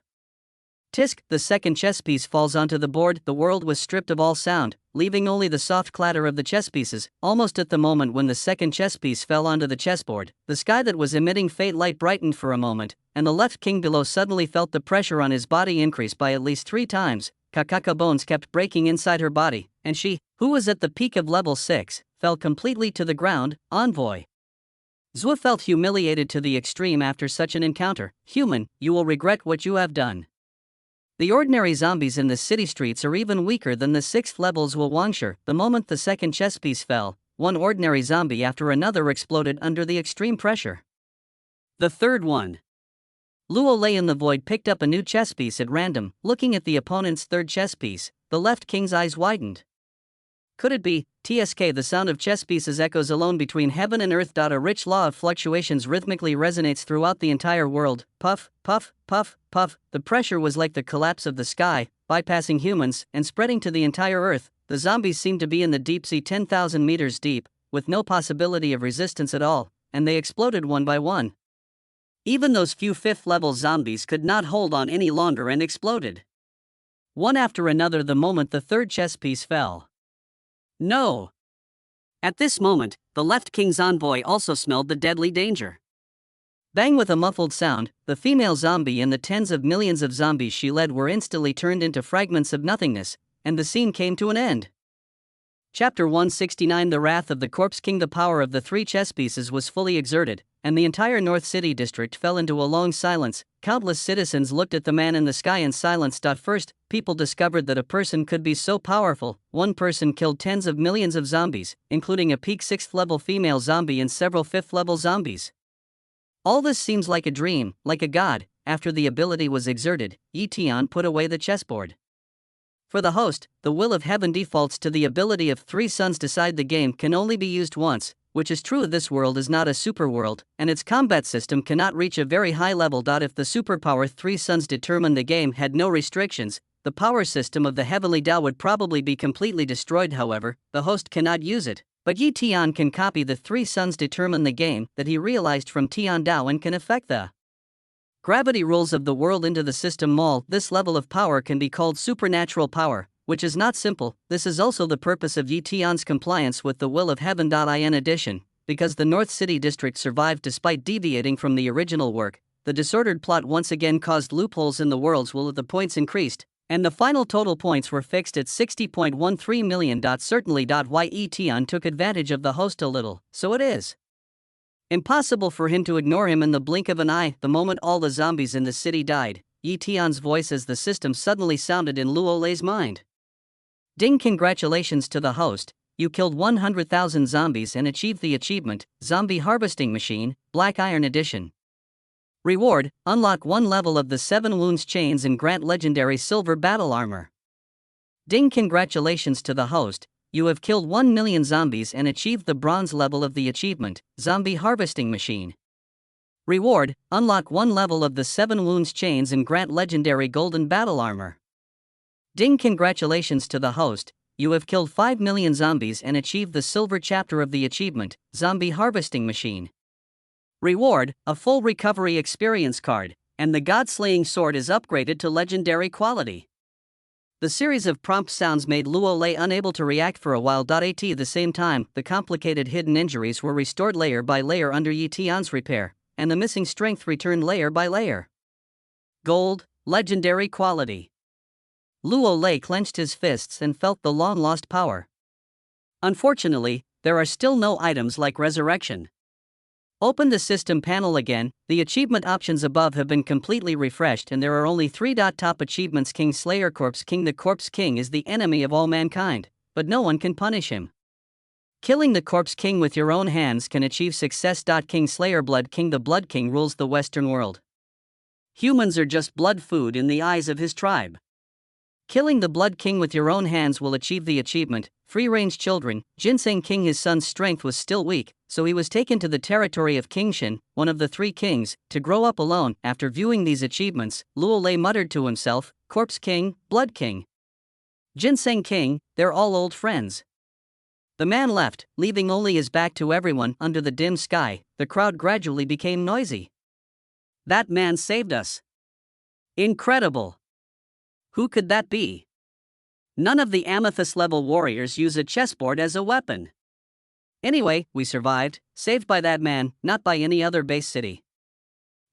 Tisk! The second chess piece falls onto the board. The world was stripped of all sound, leaving only the soft clatter of the chess pieces. Almost at the moment when the second chess piece fell onto the chessboard, the sky that was emitting faint light brightened for a moment, and and the left king below suddenly felt the pressure on his body increase by at least 3 times. Kakaka bones kept breaking inside her body, and she, who was at the peak of level 6, fell completely to the ground. Envoy Zhou felt humiliated to the extreme after such an encounter. Human, you will regret what you have done. The ordinary zombies in the city streets are even weaker than the 6th level's Wangsher. The moment the second chess piece fell, one ordinary zombie after another exploded under the extreme pressure. The third one. Luo Lei in the void picked up a new chess piece at random. Looking at the opponent's third chess piece, the left king's eyes widened. Could it be? TSK. The sound of chess pieces echoes alone between heaven and earth. A rich law of fluctuations rhythmically resonates throughout the entire world. Puff, puff, puff, puff. The pressure was like the collapse of the sky, bypassing humans and spreading to the entire earth. The zombies seemed to be in the deep sea 10,000 meters deep, with no possibility of resistance at all, and they exploded one by one. Even those few 5th level zombies could not hold on any longer and exploded. One after another the moment the third chess piece fell. No! At this moment, the left king's envoy also smelled the deadly danger. Bang! With a muffled sound, the female zombie and the tens of millions of zombies she led were instantly turned into fragments of nothingness, and the scene came to an end. Chapter 169 The Wrath of the Corpse King. The power of the 3 chess pieces was fully exerted, and the entire North City district fell into a long silence. Countless citizens looked at the man in the sky in silence. First, people discovered that a person could be so powerful. One person killed tens of millions of zombies, including a peak 6th level female zombie and several 5th level zombies. All this seems like a dream, like a god. After the ability was exerted, Yi Tian put away the chessboard. For the host, the will of heaven defaults to the ability of 3 suns. Decide the game can only be used once, which is true. This world is not a superworld, and its combat system cannot reach a very high level. If the superpower 3 suns determined the game had no restrictions, the power system of the heavenly Dao would probably be completely destroyed. However, the host cannot use it, but Yi Tian can copy the 3 suns determine the game that he realized from Tian Dao and can affect the gravity rules of the world into the system mall. This level of power can be called supernatural power, which is not simple. This is also the purpose of Yi Tian's compliance with the will of heaven. In addition, because the North City district survived despite deviating from the original work, the disordered plot once again caused loopholes in the world's will. The points increased, and the final total points were fixed at 60.13 million. Certainly. Yi Tian took advantage of the host a little, so it is impossible for him to ignore him in the blink of an eye. The moment all the zombies in the city died, Yi Tian's voice as the system suddenly sounded in Luo Lei's mind. Ding! Congratulations to the host, you killed 100,000 zombies and achieved the achievement, Zombie Harvesting Machine, Black Iron Edition. Reward, unlock 1 level of the 7 wounds chains and grant legendary silver battle armor. Ding! Congratulations to the host, you have killed 1 million zombies and achieved the bronze level of the achievement, Zombie Harvesting Machine. Reward, unlock 1 level of the 7 wounds chains and grant legendary golden battle armor. Ding! Congratulations to the host, you have killed 5 million zombies and achieved the silver chapter of the achievement, Zombie Harvesting Machine. Reward, a full recovery experience card, and the God-slaying sword is upgraded to legendary quality. The series of prompt sounds made Luo Lei unable to react for a while. At the same time, the complicated hidden injuries were restored layer by layer under Yi Tian's repair, and the missing strength returned layer by layer. Gold, legendary quality. Luo Lei clenched his fists and felt the long-lost power. Unfortunately, there are still no items like resurrection. Open the system panel again. The achievement options above have been completely refreshed and there are only 3 top achievements. King Slayer. Corpse King. The Corpse King is the enemy of all mankind, but no one can punish him. Killing the Corpse King with your own hands can achieve success. King Slayer. Blood King. The Blood King rules the Western world. Humans are just blood food in the eyes of his tribe. Killing the Blood King with your own hands will achieve the achievement, Free-Range Children. Ginseng King. His son's strength was still weak, so he was taken to the territory of King Shin, one of the 3 kings, to grow up alone. After viewing these achievements, Luo Lei muttered to himself, Corpse King, Blood King, Ginseng King, they're all old friends. The man left, leaving only his back to everyone. Under the dim sky, the crowd gradually became noisy. That man saved us. Incredible. Who could that be? None of the amethyst-level warriors use a chessboard as a weapon. Anyway, we survived, saved by that man, not by any other base city.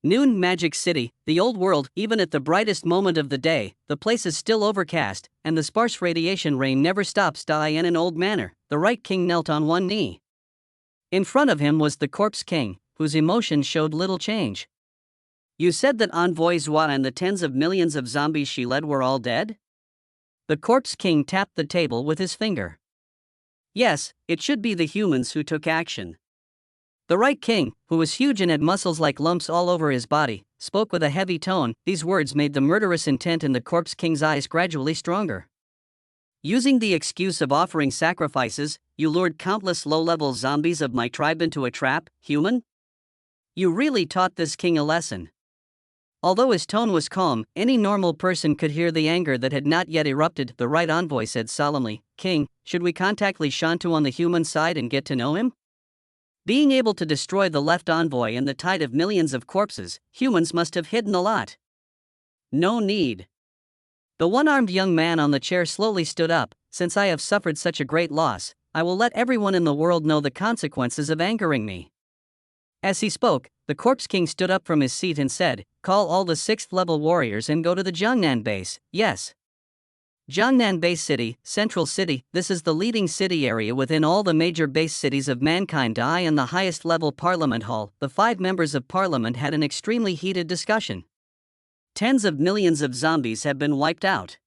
Noon Magic City, the old world. Even at the brightest moment of the day, the place is still overcast, and the sparse radiation rain never stops. In an old manor, the right king knelt on one knee. In front of him was the corpse king, whose emotions showed little change. You said that Envoy Zwa and the tens of millions of zombies she led were all dead? The corpse king tapped the table with his finger. Yes, it should be the humans who took action. The right king, who was huge and had muscles like lumps all over his body, spoke with a heavy tone. These words made the murderous intent in the corpse king's eyes gradually stronger. Using the excuse of offering sacrifices, you lured countless low-level zombies of my tribe into a trap, human? You really taught this king a lesson. Although his tone was calm, any normal person could hear the anger that had not yet erupted. The right envoy said solemnly, King, should we contact Li Shantu on the human side and get to know him? Being able to destroy the left envoy and the tide of millions of corpses, humans must have hidden a lot. No need. The one-armed young man on the chair slowly stood up. Since I have suffered such a great loss, I will let everyone in the world know the consequences of angering me. As he spoke, the corpse king stood up from his seat and said, call all the 6th level warriors and go to the Jiangnan base. Yes. Jiangnan Base City, Central City. This is the leading city area within all the major base cities of mankind. In the highest level Parliament Hall, the 5 members of Parliament had an extremely heated discussion. Tens of millions of zombies have been wiped out.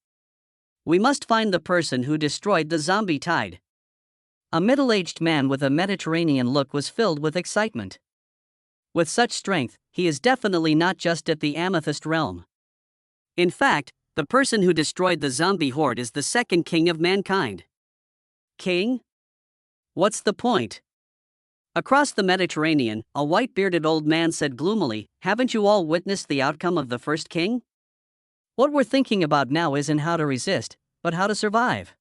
We must find the person who destroyed the zombie tide. A middle-aged man with a Mediterranean look was filled with excitement. With such strength, he is definitely not just at the Amethyst realm. In fact, the person who destroyed the zombie horde is the 2nd king of mankind. King? What's the point? Across the Mediterranean, a white-bearded old man said gloomily, haven't you all witnessed the outcome of the first king? What we're thinking about now isn't how to resist, but how to survive.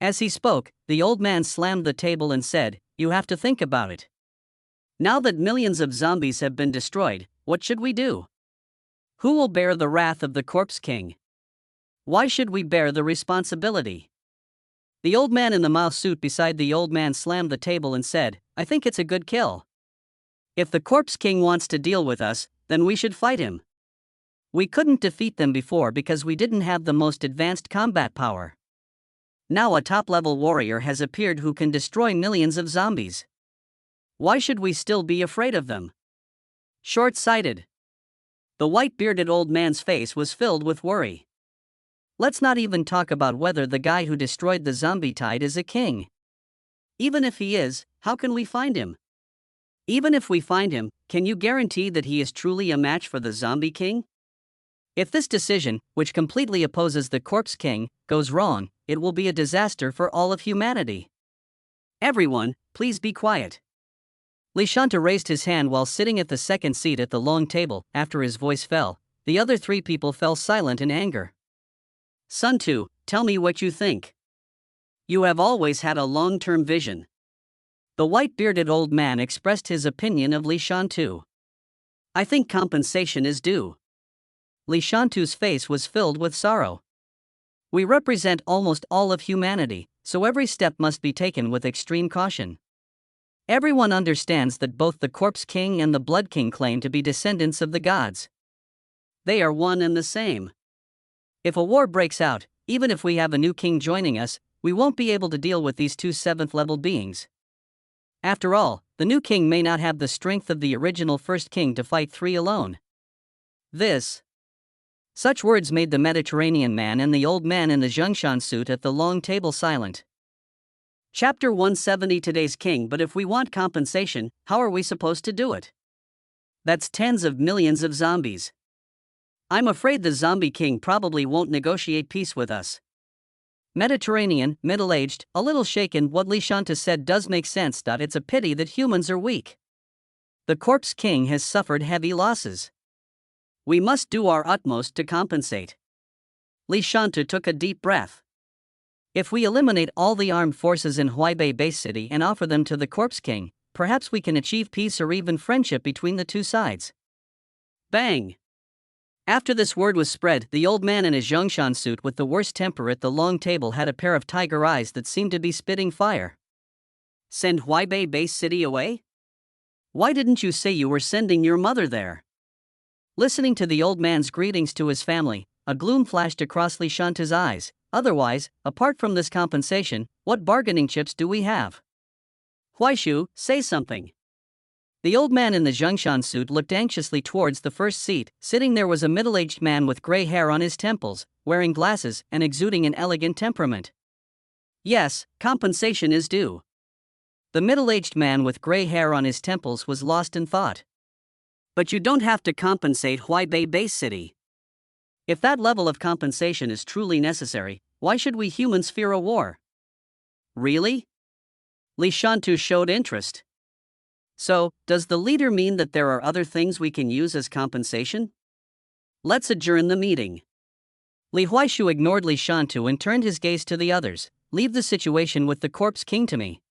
As he spoke, the old man slammed the table and said, you have to think about it. Now that millions of zombies have been destroyed, what should we do? Who will bear the wrath of the corpse king? Why should we bear the responsibility? The old man in the mouse suit beside the old man slammed the table and said, I think it's a good kill. If the corpse king wants to deal with us, then we should fight him. We couldn't defeat them before because we didn't have the most advanced combat power. Now a top-level warrior has appeared who can destroy millions of zombies. Why should we still be afraid of them? Short-sighted. The white-bearded old man's face was filled with worry. Let's not even talk about whether the guy who destroyed the zombie tide is a king. Even if he is, how can we find him? Even if we find him, can you guarantee that he is truly a match for the zombie king? If this decision, which completely opposes the corpse king, goes wrong, it will be a disaster for all of humanity. Everyone, please be quiet. Li Shantu raised his hand while sitting at the 2nd seat at the long table. After his voice fell, the other 3 people fell silent in anger. Sun Tu, tell me what you think. You have always had a long-term vision. The white-bearded old man expressed his opinion of Li Shantu. I think compensation is due. Li Shantu's face was filled with sorrow. We represent almost all of humanity, so every step must be taken with extreme caution. Everyone understands that both the Corpse King and the Blood King claim to be descendants of the gods. They are one and the same. If a war breaks out, even if we have a new king joining us, we won't be able to deal with these 2 7th-level beings. After all, the new king may not have the strength of the original first king to fight 3 alone. Such words made the Mediterranean man and the old man in the Zhongshan suit at the long table silent. Chapter 170 Today's King. But if we want compensation, how are we supposed to do it? That's tens of millions of zombies. I'm afraid the zombie king probably won't negotiate peace with us. Mediterranean, middle-aged, a little shaken. What Li Shantu said does make sense. It's a pity that humans are weak. The Corpse King has suffered heavy losses. We must do our utmost to compensate. Li Shantu took a deep breath. If we eliminate all the armed forces in Huaibei Base City and offer them to the Corpse King, perhaps we can achieve peace or even friendship between the 2 sides. Bang! After this word was spread, the old man in his Zhongshan suit with the worst temper at the long table had a pair of tiger eyes that seemed to be spitting fire. Send Huaibei Base City away? Why didn't you say you were sending your mother there? Listening to the old man's greetings to his family, a gloom flashed across Li Shantu's eyes. Otherwise, apart from this compensation, what bargaining chips do we have? Huaishu, say something. The old man in the Zhongshan suit looked anxiously towards the first seat. Sitting there was a middle-aged man with gray hair on his temples, wearing glasses and exuding an elegant temperament. Yes, compensation is due. The middle-aged man with gray hair on his temples was lost in thought. But you don't have to compensate Huaibei Base City. If that level of compensation is truly necessary, why should we humans fear a war? Really? Li Shantu showed interest. So, does the leader mean that there are other things we can use as compensation? Let's adjourn the meeting. Li Huaishu ignored Li Shantu and turned his gaze to the others. Leave the situation with the Corpse King to me.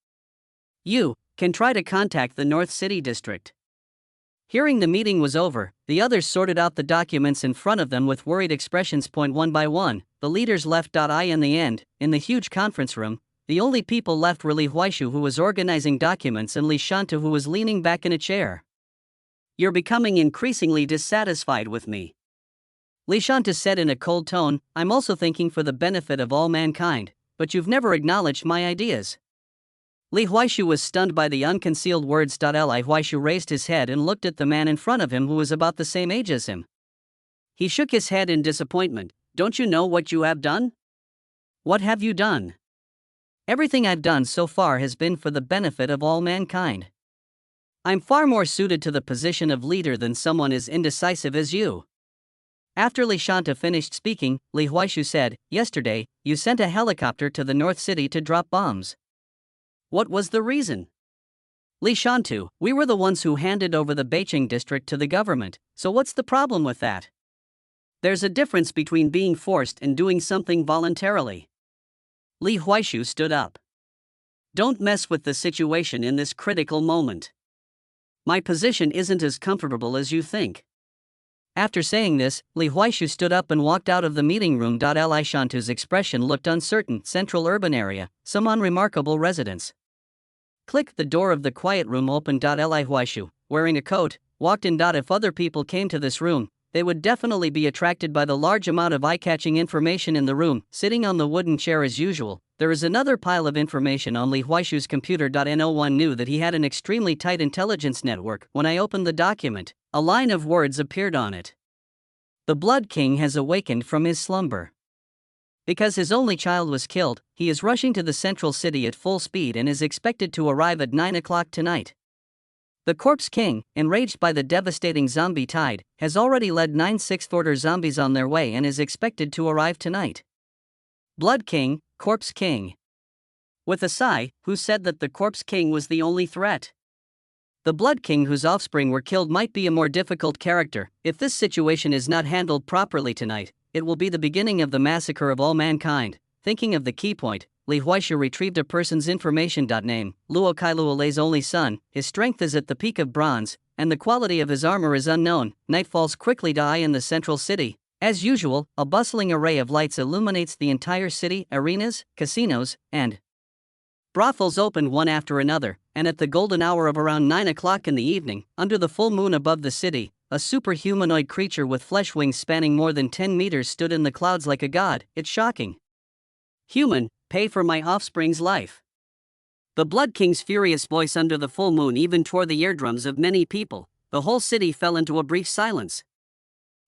You can try to contact the North City District. Hearing the meeting was over, the others sorted out the documents in front of them with worried expressions. One by one, the leaders left. In the end, in the huge conference room, the only people left were Li Huaishu, who was organizing documents, and Li Shantu, who was leaning back in a chair. You're becoming increasingly dissatisfied with me, Li Shantu said in a cold tone. I'm also thinking for the benefit of all mankind, but you've never acknowledged my ideas. Li Huaishu was stunned by the unconcealed words. Li Huaishu raised his head and looked at the man in front of him, who was about the same age as him. He shook his head in disappointment. Don't you know what you have done? What have you done? Everything I've done so far has been for the benefit of all mankind. I'm far more suited to the position of leader than someone as indecisive as you. After Li Shantu finished speaking, Li Huaishu said, yesterday, you sent a helicopter to the North City to drop bombs. What was the reason? Li Shantu, we were the ones who handed over the Beiqing district to the government, so what's the problem with that? There's a difference between being forced and doing something voluntarily. Li Huaishu stood up. Don't mess with the situation in this critical moment. My position isn't as comfortable as you think. After saying this, Li Huaishu stood up and walked out of the meeting room. Li Shantu's expression looked uncertain. Central urban area, some unremarkable residence. Click. The door of the quiet room opened. Li Huaishu, wearing a coat, walked in. If other people came to this room, they would definitely be attracted by the large amount of eye-catching information in the room. Sitting on the wooden chair as usual, there is another pile of information on Li Huaishu's computer. No one knew that he had an extremely tight intelligence network. When I opened the document, a line of words appeared on it. The Blood King has awakened from his slumber. Because his only child was killed, he is rushing to the central city at full speed and is expected to arrive at 9 o'clock tonight. The Corpse King, enraged by the devastating zombie tide, has already led 9 sixth-order zombies on their way and is expected to arrive tonight. Blood King, Corpse King. With a sigh, who said that the Corpse King was the only threat? The Blood King, whose offspring were killed, might be a more difficult character. If this situation is not handled properly tonight, it will be the beginning of the massacre of all mankind. Thinking of the key point, Li Huaishu retrieved a person's information. Name, Luo Kai, Luo Lei's only son. His strength is at the peak of bronze, and the quality of his armor is unknown. Night falls quickly. In the central city. As usual, a bustling array of lights illuminates the entire city. Arenas, casinos, and brothels opened one after another, and at the golden hour of around 9 o'clock in the evening, under the full moon above the city, a superhumanoid creature with flesh wings spanning more than 10 meters stood in the clouds like a god. It's shocking. Human, pay for my offspring's life. The Blood King's furious voice under the full moon even tore the eardrums of many people. The whole city fell into a brief silence.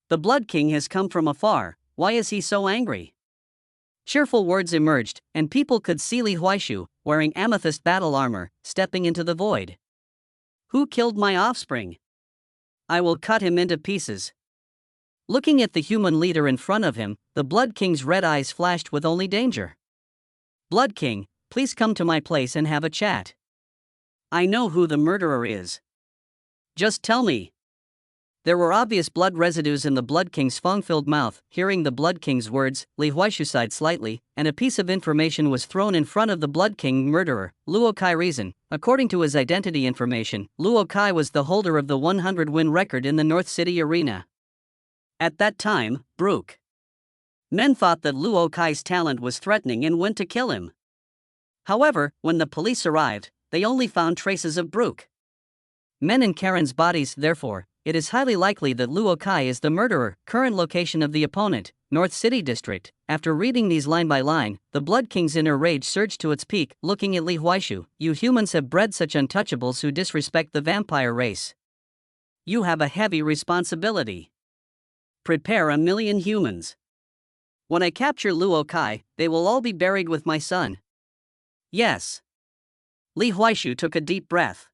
The Blood King has come from afar. Why is he so angry? Cheerful words emerged, and people could see Li Huaishu, wearing amethyst battle armor, stepping into the void. Who killed my offspring? I will cut him into pieces. Looking at the human leader in front of him, the Blood King's red eyes flashed with only danger. Blood King, please come to my place and have a chat. I know who the murderer is. Just tell me. There were obvious blood residues in the Blood King's fang-filled mouth. Hearing the Blood King's words, Li Huaishu sighed slightly, and a piece of information was thrown in front of the Blood King. Murderer, Luo Kai. Reason, according to his identity information, Luo Kai was the holder of the 100-win record in the North City arena. At that time, Brook. Men thought that Luo Kai's talent was threatening and went to kill him. However, when the police arrived, they only found traces of Brook. Men in Karen's bodies. Therefore, it is highly likely that Luo Kai is the murderer. Current location of the opponent, North City District. After reading these line by line, the Blood King's inner rage surged to its peak, looking at Li Huaishu. You humans have bred such untouchables who disrespect the vampire race. You have a heavy responsibility. Prepare 1,000,000 humans. When I capture Luo Kai, they will all be buried with my son. Yes. Li Huaishu took a deep breath.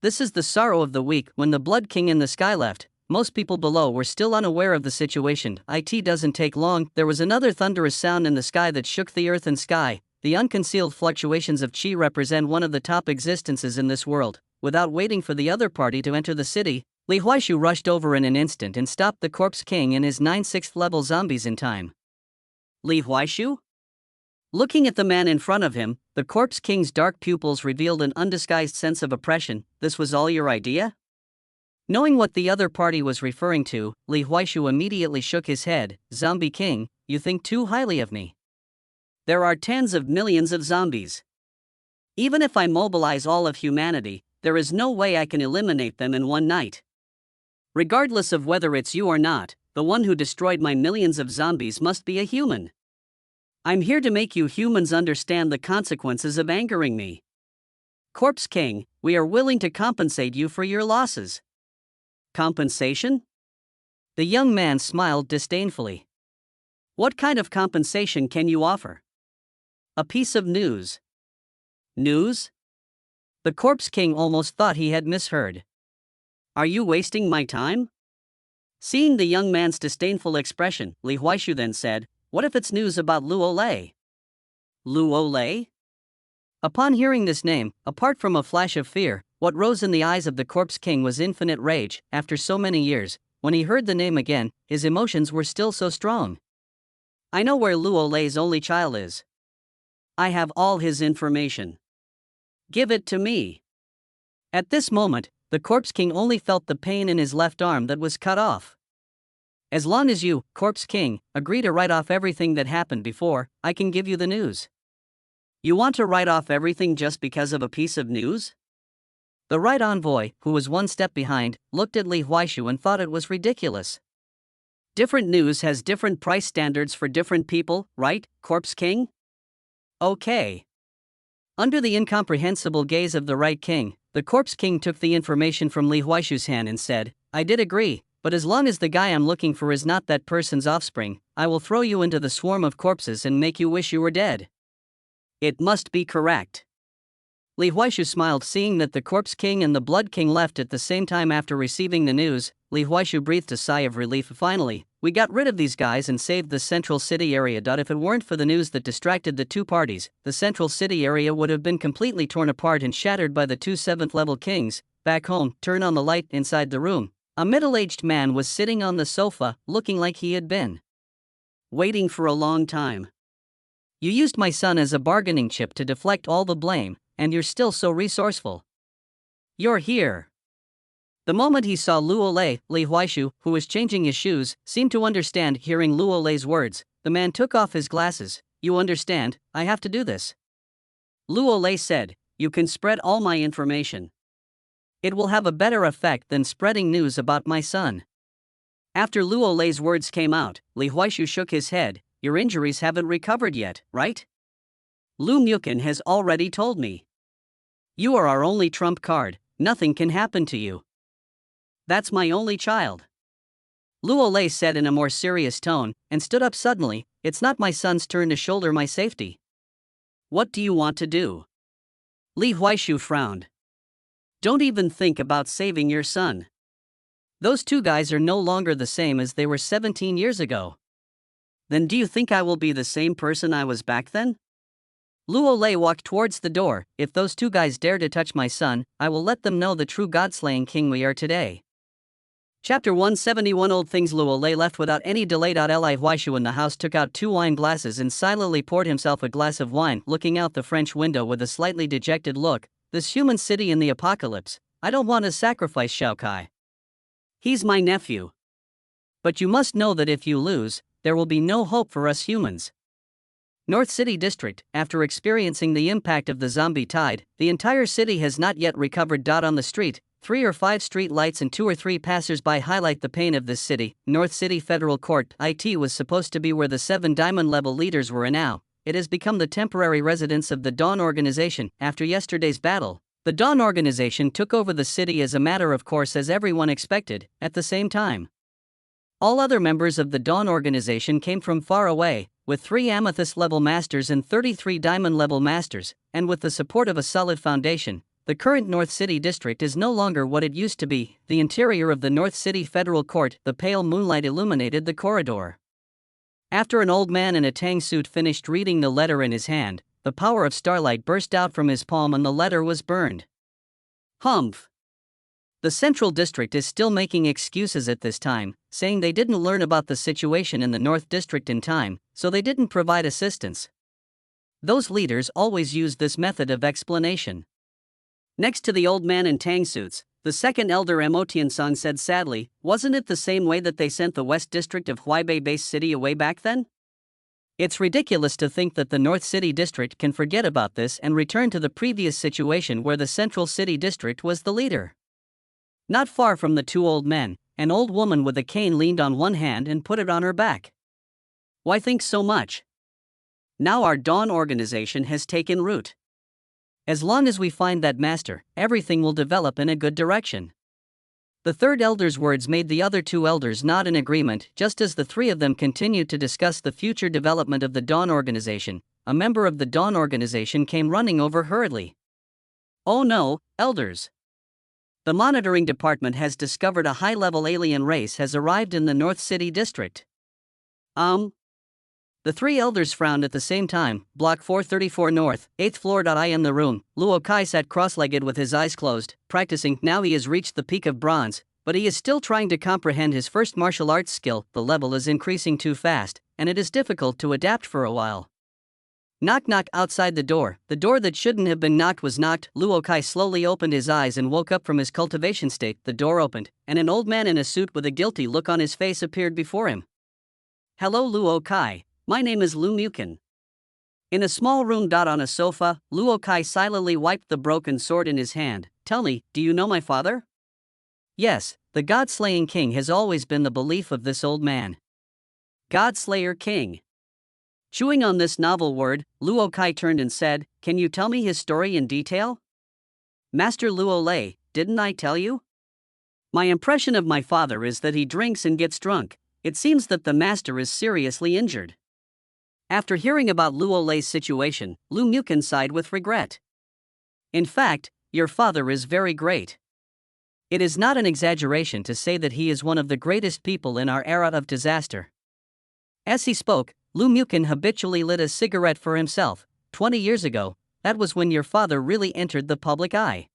This is the sorrow of the week. When the Blood King in the sky left, most people below were still unaware of the situation. It doesn't take long. There was another thunderous sound in the sky that shook the earth and sky. The unconcealed fluctuations of Qi represent one of the top existences in this world. Without waiting for the other party to enter the city, Li Huaishu rushed over in an instant and stopped the Corpse King and his 9 6th level zombies in time. Li Huaishu? Looking at the man in front of him, the Corpse King's dark pupils revealed an undisguised sense of oppression. This was all your idea? Knowing what the other party was referring to, Li Huaishu immediately shook his head. Zombie King, you think too highly of me. There are tens of millions of zombies. Even if I mobilize all of humanity, there is no way I can eliminate them in one night. Regardless of whether it's you or not, the one who destroyed my millions of zombies must be a human. I'm here to make you humans understand the consequences of angering me. Corpse King, we are willing to compensate you for your losses. Compensation? The young man smiled disdainfully. What kind of compensation can you offer? A piece of news. News? The Corpse King almost thought he had misheard. Are you wasting my time? Seeing the young man's disdainful expression, Li Huaishu then said, what if it's news about Luo Lei? Luo Lei? Upon hearing this name, apart from a flash of fear, what rose in the eyes of the Corpse King was infinite rage. After so many years, when he heard the name again, his emotions were still so strong. I know where Luo Lei's only child is. I have all his information. Give it to me. At this moment, the Corpse King only felt the pain in his left arm that was cut off. As long as you, Corpse King, agree to write off everything that happened before, I can give you the news. You want to write off everything just because of a piece of news? The right envoy, who was one step behind, looked at Li Huaishu and thought it was ridiculous. Different news has different price standards for different people, right, Corpse King? Okay. Under the incomprehensible gaze of the right king, the Corpse King took the information from Li Huaishu's hand and said, I did agree, but as long as the guy I'm looking for is not that person's offspring, I will throw you into the swarm of corpses and make you wish you were dead. It must be correct. Li Huaishu smiled, seeing that the Corpse King and the Blood King left at the same time after receiving the news. Li Huaishu breathed a sigh of relief. Finally, we got rid of these guys and saved the central city area. If it weren't for the news that distracted the two parties, the central city area would have been completely torn apart and shattered by the two 7th level kings. Back home, turn on the light. Inside the room, a middle-aged man was sitting on the sofa, looking like he had been waiting for a long time. You used my son as a bargaining chip to deflect all the blame, and you're still so resourceful. You're here. The moment he saw Luo Lei, Li Huaishu, who was changing his shoes, seemed to understand. Hearing Luo Lei's words, the man took off his glasses. You understand, I have to do this. Luo Lei said, you can spread all my information. It will have a better effect than spreading news about my son. After Luo Lei's words came out, Li Huaishu shook his head. Your injuries haven't recovered yet, right? Lu Mukin has already told me. You are our only trump card, nothing can happen to you. That's my only child. Luo Lei said in a more serious tone, and stood up suddenly. It's not my son's turn to shoulder my safety. What do you want to do? Li Huaishu frowned. Don't even think about saving your son. Those two guys are no longer the same as they were 17 years ago. Then do you think I will be the same person I was back then? Luo Lei walked towards the door. If those two guys dare to touch my son, I will let them know the true god-slaying king we are today. Chapter 171. Old things. Luo Lei left without any delay. Li Huaishu in the house took out 2 wine glasses and silently poured himself a glass of wine, looking out the French window with a slightly dejected look. This human city in the apocalypse, I don't want to sacrifice Shao Kai. He's my nephew. But you must know that if you lose, there will be no hope for us humans. North City District, after experiencing the impact of the zombie tide, the entire city has not yet recovered. On the street, 3 or 5 street lights and 2 or 3 passers-by highlight the pain of this city. North City Federal Court, IT, was supposed to be where the 7 diamond-level leaders were, and now it has become the temporary residence of the Dawn Organization. After yesterday's battle, the Dawn Organization took over the city as a matter of course, as everyone expected. At the same time, all other members of the Dawn Organization came from far away, with 3 amethyst-level masters and 33 diamond-level masters, and with the support of a solid foundation. The current North City District is no longer what it used to be. The interior of the North City Federal Court, the pale moonlight illuminated the corridor. After an old man in a tang suit finished reading the letter in his hand, the power of starlight burst out from his palm and the letter was burned. Humph. The Central District is still making excuses at this time, saying they didn't learn about the situation in the North District in time, so they didn't provide assistance. Those leaders always used this method of explanation. Next to the old man in tang suits, the second elder Emotian Song said sadly, "Wasn't it the same way that they sent the West District of Huaibei Base City away back then? It's ridiculous to think that the North City District can forget about this and return to the previous situation where the Central City District was the leader." Not far from the 2 old men, an old woman with a cane leaned on one hand and put it on her back. "Why think so much? Now our Dawn Organization has taken root. As long as we find that master, everything will develop in a good direction." The third elder's words made the other 2 elders nod in agreement. Just as the 3 of them continued to discuss the future development of the Dawn Organization, a member of the Dawn Organization came running over hurriedly. "Oh no, elders! The monitoring department has discovered a high-level alien race has arrived in the North City District." The 3 elders frowned at the same time. Block 434 North, 8th floor. I am the room. Luo Kai sat cross-legged with his eyes closed, practicing. Now he has reached the peak of bronze, but he is still trying to comprehend his first martial arts skill. The level is increasing too fast, and it is difficult to adapt for a while. Knock knock outside the door. The door that shouldn't have been knocked was knocked. Luo Kai slowly opened his eyes and woke up from his cultivation state. The door opened, and an old man in a suit with a guilty look on his face appeared before him. "Hello, Luo Kai. My name is Lu Mukin." In a small room. On a sofa, Luo Kai silently wiped the broken sword in his hand. "Tell me, do you know my father?" Yes, the God-slaying king has always been the belief of this old man. God-slayer king. Chewing on this novel word, Luo Kai turned and said, "Can you tell me his story in detail?" "Master Luo Lei, didn't I tell you? My impression of my father is that he drinks and gets drunk. It seems that the master is seriously injured." After hearing about Luo Lei's situation, Lu Mukin sighed with regret. "In fact, your father is very great. It is not an exaggeration to say that he is one of the greatest people in our era of disaster." As he spoke, Lu Mukin habitually lit a cigarette for himself. 20 years ago, that was when your father really entered the public eye.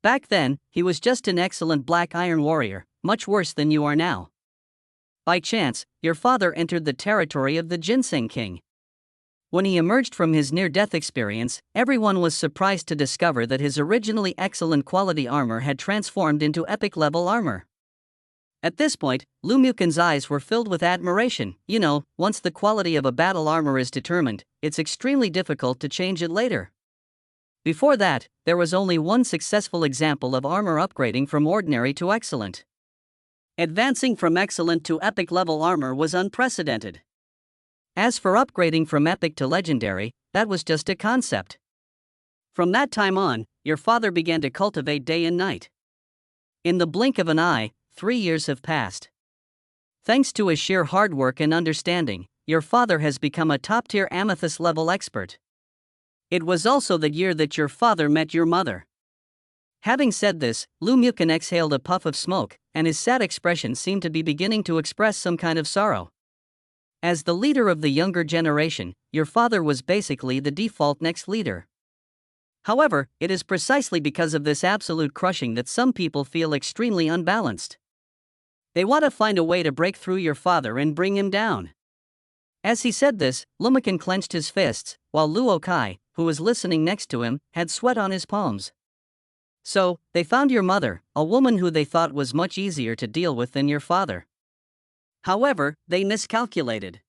Back then, he was just an excellent black iron warrior, much worse than you are now. By chance, your father entered the territory of the Ginseng King. When he emerged from his near-death experience, everyone was surprised to discover that his originally excellent quality armor had transformed into epic-level armor. At this point, Lu Mukin's eyes were filled with admiration. You know, once the quality of a battle armor is determined, it's extremely difficult to change it later. Before that, there was only one successful example of armor upgrading from ordinary to excellent. Advancing from excellent to epic-level armor was unprecedented. As for upgrading from epic to legendary, that was just a concept. From that time on, your father began to cultivate day and night. In the blink of an eye, 3 years have passed. Thanks to his sheer hard work and understanding, your father has become a top-tier amethyst-level expert. It was also the year that your father met your mother." Having said this, Lu Mukin exhaled a puff of smoke, and his sad expression seemed to be beginning to express some kind of sorrow. As the leader of the younger generation, your father was basically the default next leader. However, it is precisely because of this absolute crushing that some people feel extremely unbalanced. They want to find a way to break through your father and bring him down. As he said this, Lu Mukin clenched his fists, while Luo Kai, who was listening next to him, had sweat on his palms. So, they found your mother, a woman who they thought was much easier to deal with than your father. However, they miscalculated.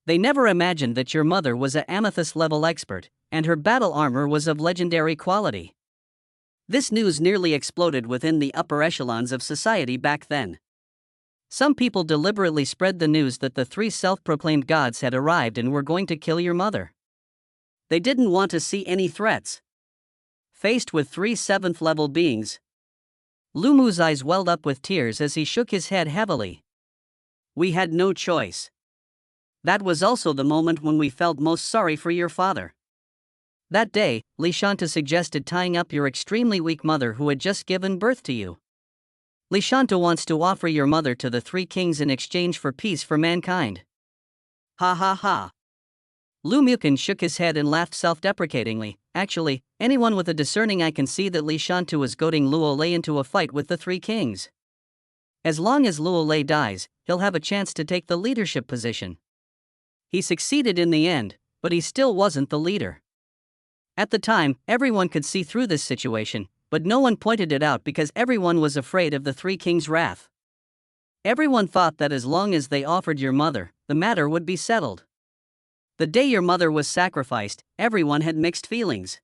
They never imagined that your mother was an amethyst-level expert, and her battle armor was of legendary quality. This news nearly exploded within the upper echelons of society back then. Some people deliberately spread the news that the three self-proclaimed gods had arrived and were going to kill your mother. They didn't want to see any threats. Faced with three seventh-level beings, Lu Mu's eyes welled up with tears as he shook his head heavily. We had no choice. That was also the moment when we felt most sorry for your father. That day, Li Shantu suggested tying up your extremely weak mother who had just given birth to you. Li Shantu wants to offer your mother to the three kings in exchange for peace for mankind. Ha ha ha. Lu Muken shook his head and laughed self-deprecatingly. Actually, anyone with a discerning eye can see that Li Shantu was goading Luo Lei into a fight with the three kings. As long as Luo Lei dies, he'll have a chance to take the leadership position. He succeeded in the end, but he still wasn't the leader. At the time, everyone could see through this situation, but no one pointed it out because everyone was afraid of the three kings' wrath. Everyone thought that as long as they offered your mother, the matter would be settled. The day your mother was sacrificed, everyone had mixed feelings.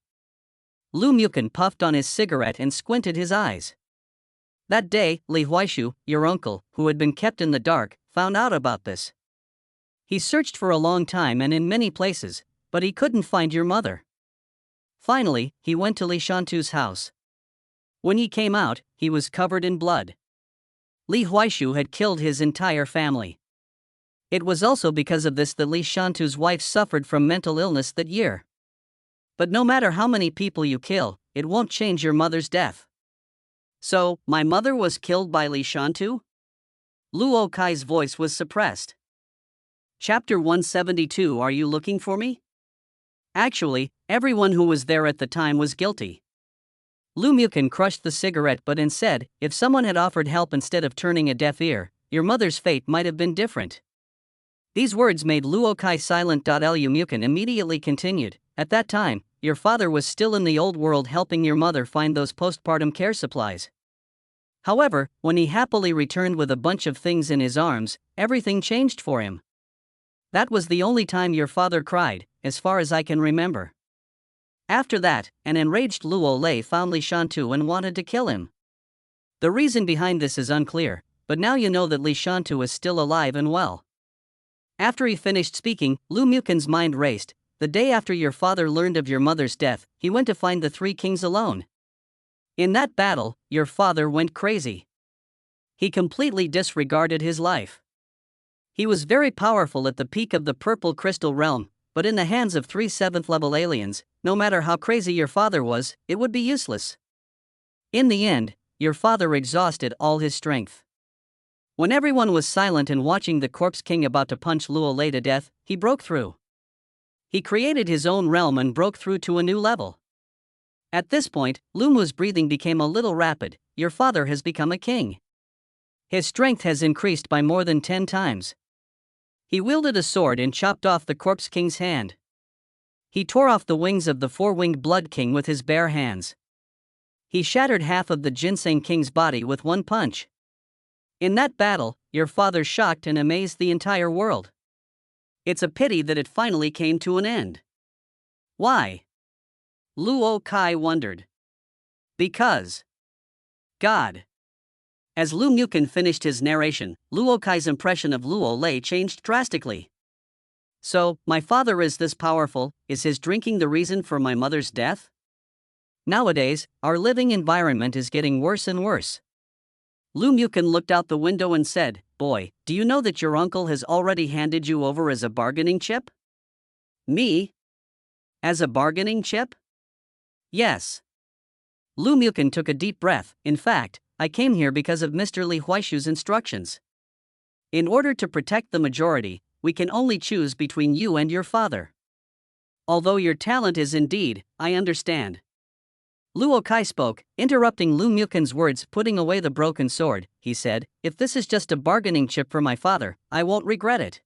Lu Muken puffed on his cigarette and squinted his eyes. That day, Li Huaishu, your uncle, who had been kept in the dark, found out about this. He searched for a long time and in many places, but he couldn't find your mother. Finally, he went to Li Shantu's house. When he came out, he was covered in blood. Li Huaishu had killed his entire family. It was also because of this that Li Shantu's wife suffered from mental illness that year. But no matter how many people you kill, it won't change your mother's death. So, my mother was killed by Li Shantu? Luo Kai's voice was suppressed. Chapter 172. Are you looking for me? Actually, everyone who was there at the time was guilty. Lu Muken crushed the cigarette butt and said, if someone had offered help instead of turning a deaf ear, your mother's fate might have been different. These words made Luo Kai silent. Lu Muken immediately continued, at that time, your father was still in the old world helping your mother find those postpartum care supplies. However, when he happily returned with a bunch of things in his arms, everything changed for him. That was the only time your father cried, as far as I can remember. After that, an enraged Luo Lei found Li Shantu and wanted to kill him. The reason behind this is unclear, but now you know that Li Shantu is still alive and well. After he finished speaking, Lu Muken's mind raced. The day after your father learned of your mother's death, he went to find the three kings alone. In that battle, your father went crazy. He completely disregarded his life. He was very powerful at the peak of the Purple Crystal Realm, but in the hands of three seventh-level aliens, no matter how crazy your father was, it would be useless. In the end, your father exhausted all his strength. When everyone was silent and watching the Corpse King about to punch Luo Lei to death, he broke through. He created his own realm and broke through to a new level. At this point, Lu Mu's breathing became a little rapid. Your father has become a king. His strength has increased by more than 10 times. He wielded a sword and chopped off the Corpse King's hand. He tore off the wings of the four-winged Blood King with his bare hands. He shattered half of the Ginseng King's body with one punch. In that battle, your father shocked and amazed the entire world. It's a pity that it finally came to an end. Why? Luo Kai wondered. Because God. As Lu Muken finished his narration, Luo Kai's impression of Luo Lei changed drastically. So, my father is this powerful, is his drinking the reason for my mother's death? Nowadays, our living environment is getting worse and worse. Lu Muken looked out the window and said, boy, do you know that your uncle has already handed you over as a bargaining chip? Me? As a bargaining chip? Yes. Lu Muken took a deep breath. In fact, I came here because of Mr. Li Huaishu's instructions. In order to protect the majority, we can only choose between you and your father. Although your talent is indeed, I understand. Luo Kai spoke, interrupting Lu Muken's words. Putting away the broken sword, he said, if this is just a bargaining chip for my father, I won't regret it.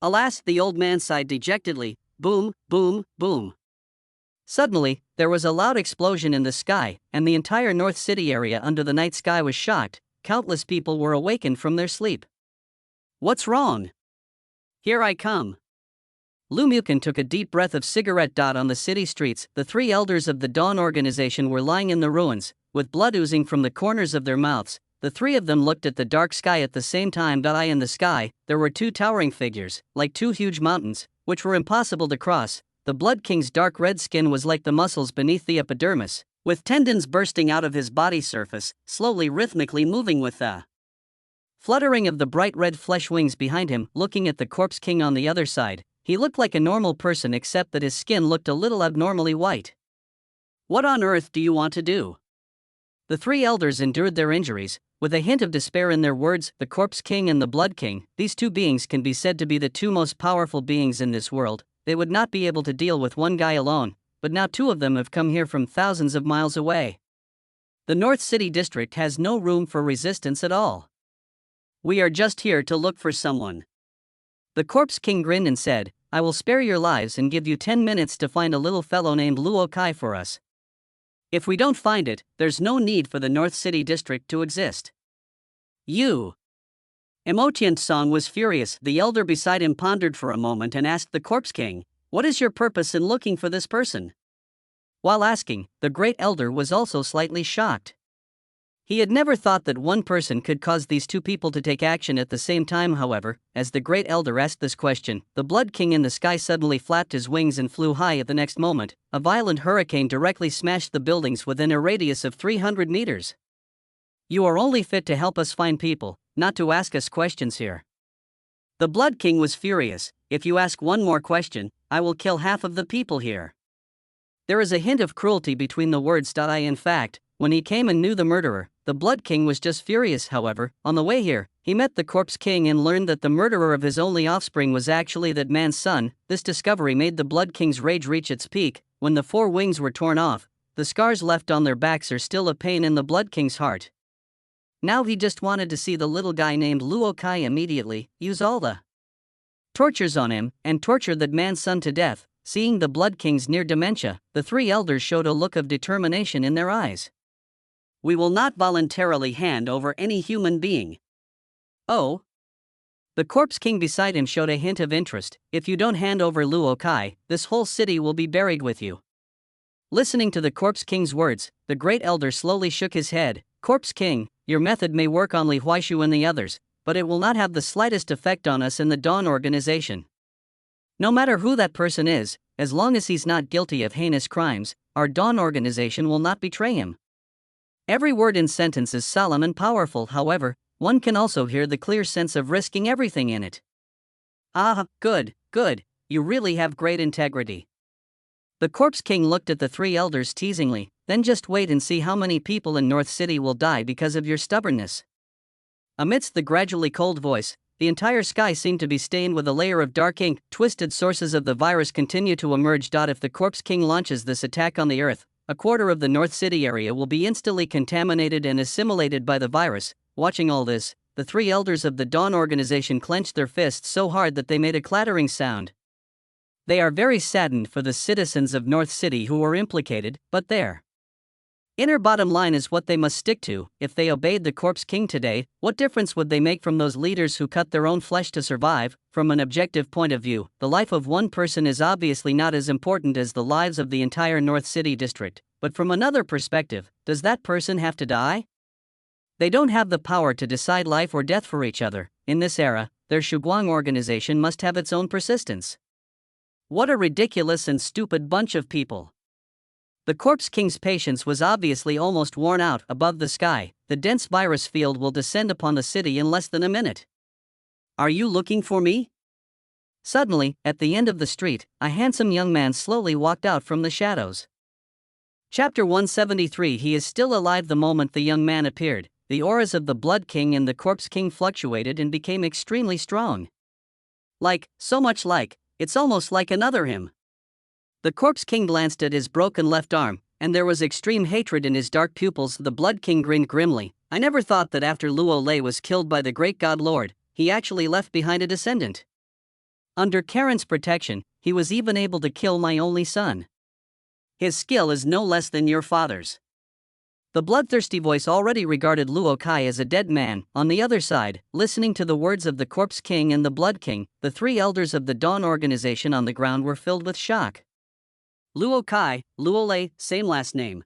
Alas, the old man sighed dejectedly. Boom, boom, boom. Suddenly, there was a loud explosion in the sky, and the entire North City area under the night sky was shocked. Countless people were awakened from their sleep. What's wrong? Here I come. Lu Mukin took a deep breath of cigarette. On the city streets, the three elders of the Dawn organization were lying in the ruins, with blood oozing from the corners of their mouths. The three of them looked at the dark sky at the same time. In the sky, there were two towering figures, like two huge mountains, which were impossible to cross. The Blood King's dark red skin was like the muscles beneath the epidermis, with tendons bursting out of his body surface, slowly rhythmically moving with the fluttering of the bright red flesh wings behind him. Looking at the Corpse King on the other side, he looked like a normal person except that his skin looked a little abnormally white. What on earth do you want to do? The three elders endured their injuries, with a hint of despair in their words. The Corpse King and the Blood King, these two beings can be said to be the two most powerful beings in this world. They would not be able to deal with one guy alone, but now two of them have come here from thousands of miles away. The North City District has no room for resistance at all. We are just here to look for someone. The Corpse King grinned and said, I will spare your lives and give you 10 minutes to find a little fellow named Luo Kai for us. If we don't find it, there's no need for the North City District to exist. You. Emotiant Song was furious. The elder beside him pondered for a moment and asked the Corpse King, what is your purpose in looking for this person? While asking, the great elder was also slightly shocked. He had never thought that one person could cause these two people to take action at the same time. However, as the great elder asked this question, the Blood King in the sky suddenly flapped his wings and flew high. At the next moment, a violent hurricane directly smashed the buildings within a radius of 300 meters. You are only fit to help us find people, not to ask us questions here. The Blood King was furious. If you ask one more question, I will kill half of the people here. There is a hint of cruelty between the words. In fact, when he came and knew the murderer, the Blood King was just furious. However, on the way here, he met the Corpse King and learned that the murderer of his only offspring was actually that man's son. This discovery made the Blood King's rage reach its peak. When the four wings were torn off, the scars left on their backs are still a pain in the Blood King's heart. Now he just wanted to see the little guy named Luo Kai immediately use all the tortures on him and torture that man's son to death. Seeing the Blood King's near dementia, the three elders showed a look of determination in their eyes. We will not voluntarily hand over any human being. Oh? The Corpse King beside him showed a hint of interest. If you don't hand over Luo Kai, this whole city will be buried with you. Listening to the Corpse King's words, the great elder slowly shook his head. Corpse King, your method may work on Li Huaishu and the others, but it will not have the slightest effect on us in the Dawn organization. No matter who that person is, as long as he's not guilty of heinous crimes, our Dawn organization will not betray him. Every word in sentence is solemn and powerful. However, one can also hear the clear sense of risking everything in it. Ah, good, good, you really have great integrity. The Corpse King looked at the three elders teasingly, then just wait and see how many people in North City will die because of your stubbornness. Amidst the gradually cold voice, the entire sky seemed to be stained with a layer of dark ink. Twisted sources of the virus continue to emerge. If the Corpse King launches this attack on the Earth, a quarter of the North City area will be instantly contaminated and assimilated by the virus. Watching all this, the three elders of the Dawn organization clenched their fists so hard that they made a clattering sound. They are very saddened for the citizens of North City who were implicated, but their inner bottom line is what they must stick to. If they obeyed the Corpse King today, what difference would they make from those leaders who cut their own flesh to survive? From an objective point of view, the life of one person is obviously not as important as the lives of the entire North City District. But from another perspective, does that person have to die? They don't have the power to decide life or death for each other. In this era, their Shuguang organization must have its own persistence. What a ridiculous and stupid bunch of people. The Corpse King's patience was obviously almost worn out. Above the sky, the dense virus field will descend upon the city in less than a minute. Are you looking for me? Suddenly, at the end of the street, a handsome young man slowly walked out from the shadows. Chapter 173. He is still alive. The moment the young man appeared, the auras of the Blood King and the Corpse King fluctuated and became extremely strong. So much like, it's almost like another him. The Corpse King glanced at his broken left arm, and there was extreme hatred in his dark pupils. The Blood King grinned grimly. I never thought that after Luo Lei was killed by the great God Lord, he actually left behind a descendant. Under Karen's protection, he was even able to kill my only son. His skill is no less than your father's. The bloodthirsty voice already regarded Luo Kai as a dead man. On the other side, listening to the words of the Corpse King and the Blood King, the three elders of the Dawn organization on the ground were filled with shock. Luo Kai, Luo Lei, same last name.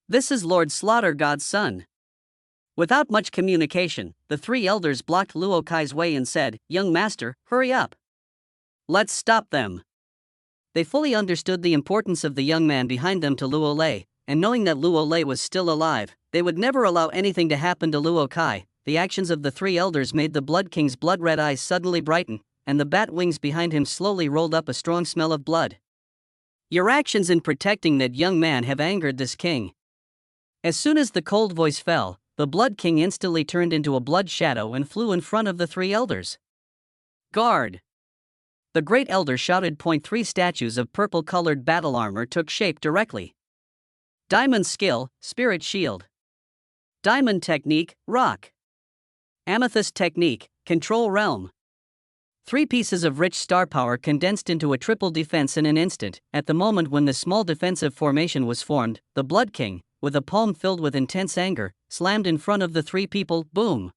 This is Lord Slaughter God's son. Without much communication, the three elders blocked Luo Kai's way and said, "Young master, hurry up. Let's stop them." They fully understood the importance of the young man behind them to Luo Lei, and knowing that Luo Lei was still alive, they would never allow anything to happen to Luo Kai. The actions of the three elders made the Blood King's blood-red eyes suddenly brighten, and the bat wings behind him slowly rolled up a strong smell of blood. Your actions in protecting that young man have angered this king. As soon as the cold voice fell, the Blood King instantly turned into a blood shadow and flew in front of the three elders. Guard! The great elder shouted. 3 statues of purple-colored battle armor took shape directly. Diamond skill, spirit shield. Diamond technique, rock. Amethyst technique, control realm. 3 pieces of rich star power condensed into a triple defense in an instant. At the moment when the small defensive formation was formed, the Blood King, with a palm filled with intense anger, slammed in front of the 3 people. Boom!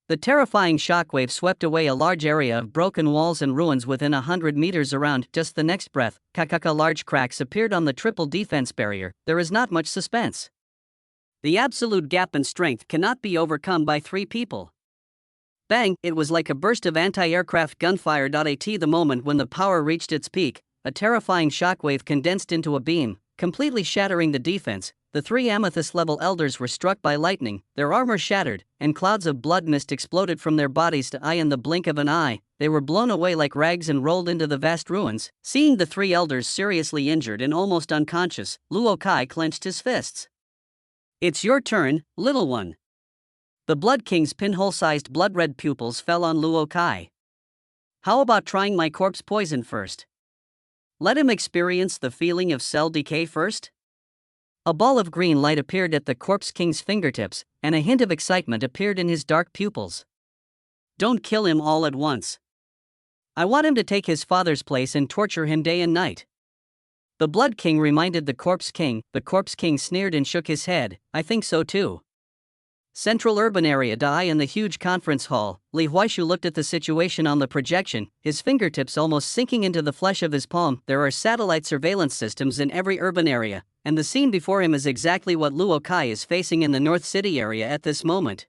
The terrifying shockwave swept away a large area of broken walls and ruins within 100 meters around. Just the next breath, large cracks appeared on the triple defense barrier. There is not much suspense. The absolute gap in strength cannot be overcome by 3 people. Bang! It was like a burst of anti-aircraft gunfire. At the moment when the power reached its peak, a terrifying shockwave condensed into a beam, completely shattering the defense. The 3 amethyst-level elders were struck by lightning, their armor shattered, and clouds of blood mist exploded from their bodies to eye. In the blink of an eye, they were blown away like rags and rolled into the vast ruins. Seeing the 3 elders seriously injured and almost unconscious, Luo Kai clenched his fists. It's your turn, little one. The Blood King's pinhole-sized blood-red pupils fell on Luo Kai. How about trying my corpse poison first? Let him experience the feeling of cell decay first? A ball of green light appeared at the Corpse King's fingertips, and a hint of excitement appeared in his dark pupils. Don't kill him all at once. I want him to take his father's place and torture him day and night. The Blood King reminded the Corpse King. The Corpse King sneered and shook his head. I think so too. Central urban area. In the huge conference hall, Li Huaishu looked at the situation on the projection, his fingertips almost sinking into the flesh of his palm. There are satellite surveillance systems in every urban area, and the scene before him is exactly what Luo Kai is facing in the North City area at this moment.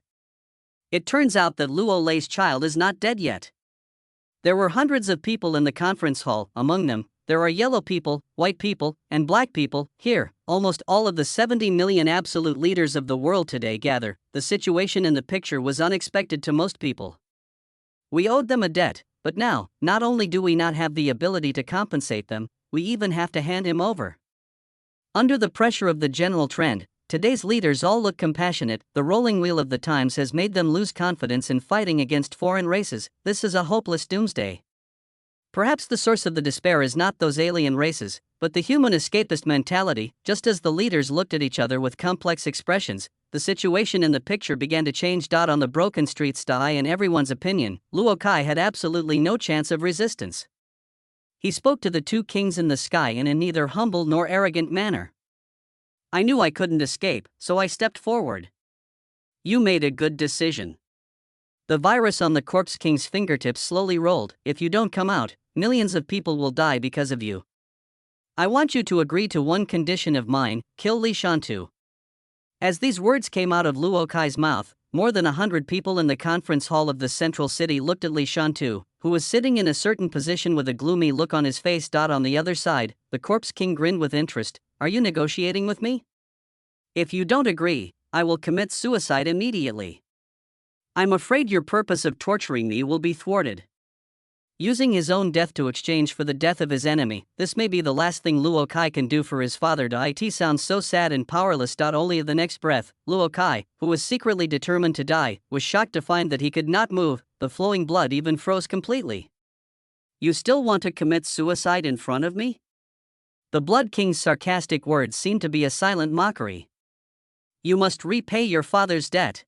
It turns out that Luo Lei's child is not dead yet. There were hundreds of people in the conference hall. Among them, there are yellow people, white people, and black people. Here, almost all of the 70 million absolute leaders of the world today gather. The situation in the picture was unexpected to most people. We owed them a debt, but now, not only do we not have the ability to compensate them, we even have to hand him over. Under the pressure of the general trend, today's leaders all look compassionate. The rolling wheel of the times has made them lose confidence in fighting against foreign races. This is a hopeless doomsday. Perhaps the source of the despair is not those alien races, but the human escapist mentality. Just as the leaders looked at each other with complex expressions, the situation in the picture began to change. On the broken streets, in everyone's opinion, Luo Kai had absolutely no chance of resistance. He spoke to the 2 kings in the sky in a neither humble nor arrogant manner. I knew I couldn't escape, so I stepped forward. You made a good decision. The virus on the Corpse King's fingertips slowly rolled. If you don't come out, millions of people will die because of you. I want you to agree to one condition of mine: kill Li Shantu. As these words came out of Luo Kai's mouth, more than 100 people in the conference hall of the central city looked at Li Shantu, who was sitting in a certain position with a gloomy look on his face. On the other side, the Corpse King grinned with interest. Are you negotiating with me? If you don't agree, I will commit suicide immediately. I'm afraid your purpose of torturing me will be thwarted. Using his own death to exchange for the death of his enemy, this may be the last thing Luo Kai can do for his father. It sounds so sad and powerless. Only the next breath, Luo Kai, who was secretly determined to die, was shocked to find that he could not move. The flowing blood even froze completely. You still want to commit suicide in front of me? The Blood King's sarcastic words seemed to be a silent mockery. You must repay your father's debt.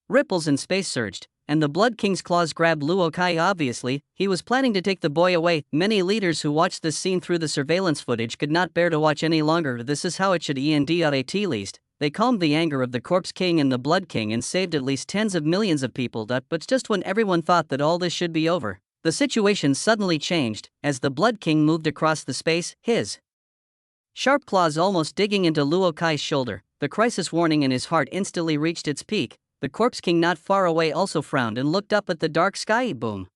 Ripples in space surged, and the Blood King's claws grabbed Luo Kai. Obviously, he was planning to take the boy away. Many leaders who watched this scene through the surveillance footage could not bear to watch any longer. This is how it should end. At least, they calmed the anger of the Corpse King and the Blood King and saved at least tens of millions of people. But just when everyone thought that all this should be over, the situation suddenly changed as the Blood King moved across the space, his sharp claws almost digging into Luo Kai's shoulder. The crisis warning in his heart instantly reached its peak. The Corpse King not far away also frowned and looked up at the dark sky. Boom!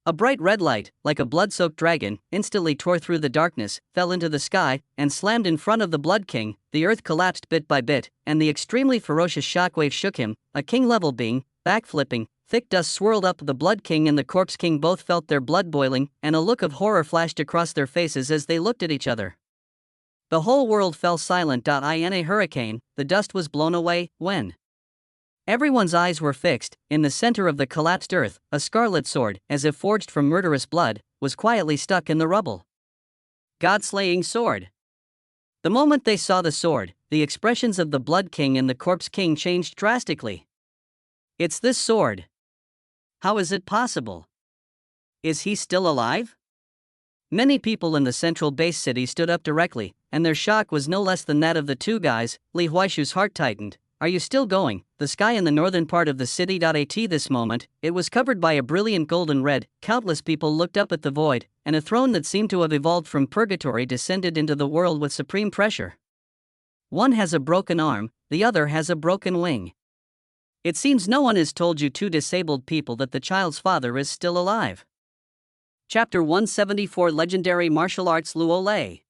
A bright red light, like a blood-soaked dragon, instantly tore through the darkness, fell into the sky, and slammed in front of the Blood King. The earth collapsed bit by bit, and the extremely ferocious shockwave shook him. A king-level being, backflipping, thick dust swirled up. The Blood King and the Corpse King both felt their blood boiling, and a look of horror flashed across their faces as they looked at each other. The whole world fell silent. In a hurricane, the dust was blown away, when everyone's eyes were fixed. In the center of the collapsed earth, a scarlet sword, as if forged from murderous blood, was quietly stuck in the rubble. God-slaying sword. The moment they saw the sword, the expressions of the Blood King and the Corpse King changed drastically. It's this sword. How is it possible? Is he still alive? Many people in the central base city stood up directly, and their shock was no less than that of the two guys. Li Huaishu's heart tightened. Are you still going? The sky in the northern part of the city. At this moment, it was covered by a brilliant golden red. Countless people looked up at the void, and a throne that seemed to have evolved from purgatory descended into the world with supreme pressure. One has a broken arm, the other has a broken wing. It seems no one has told you two disabled people that the child's father is still alive. Chapter 174 Legendary Martial Arts Luo Lei.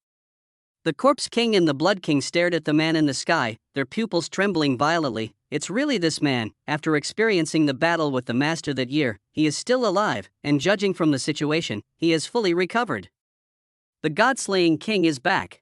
The Corpse King and the Blood King stared at the man in the sky, their pupils trembling violently. It's really this man. After experiencing the battle with the master that year, he is still alive, and judging from the situation, he is fully recovered. The God-slaying king is back.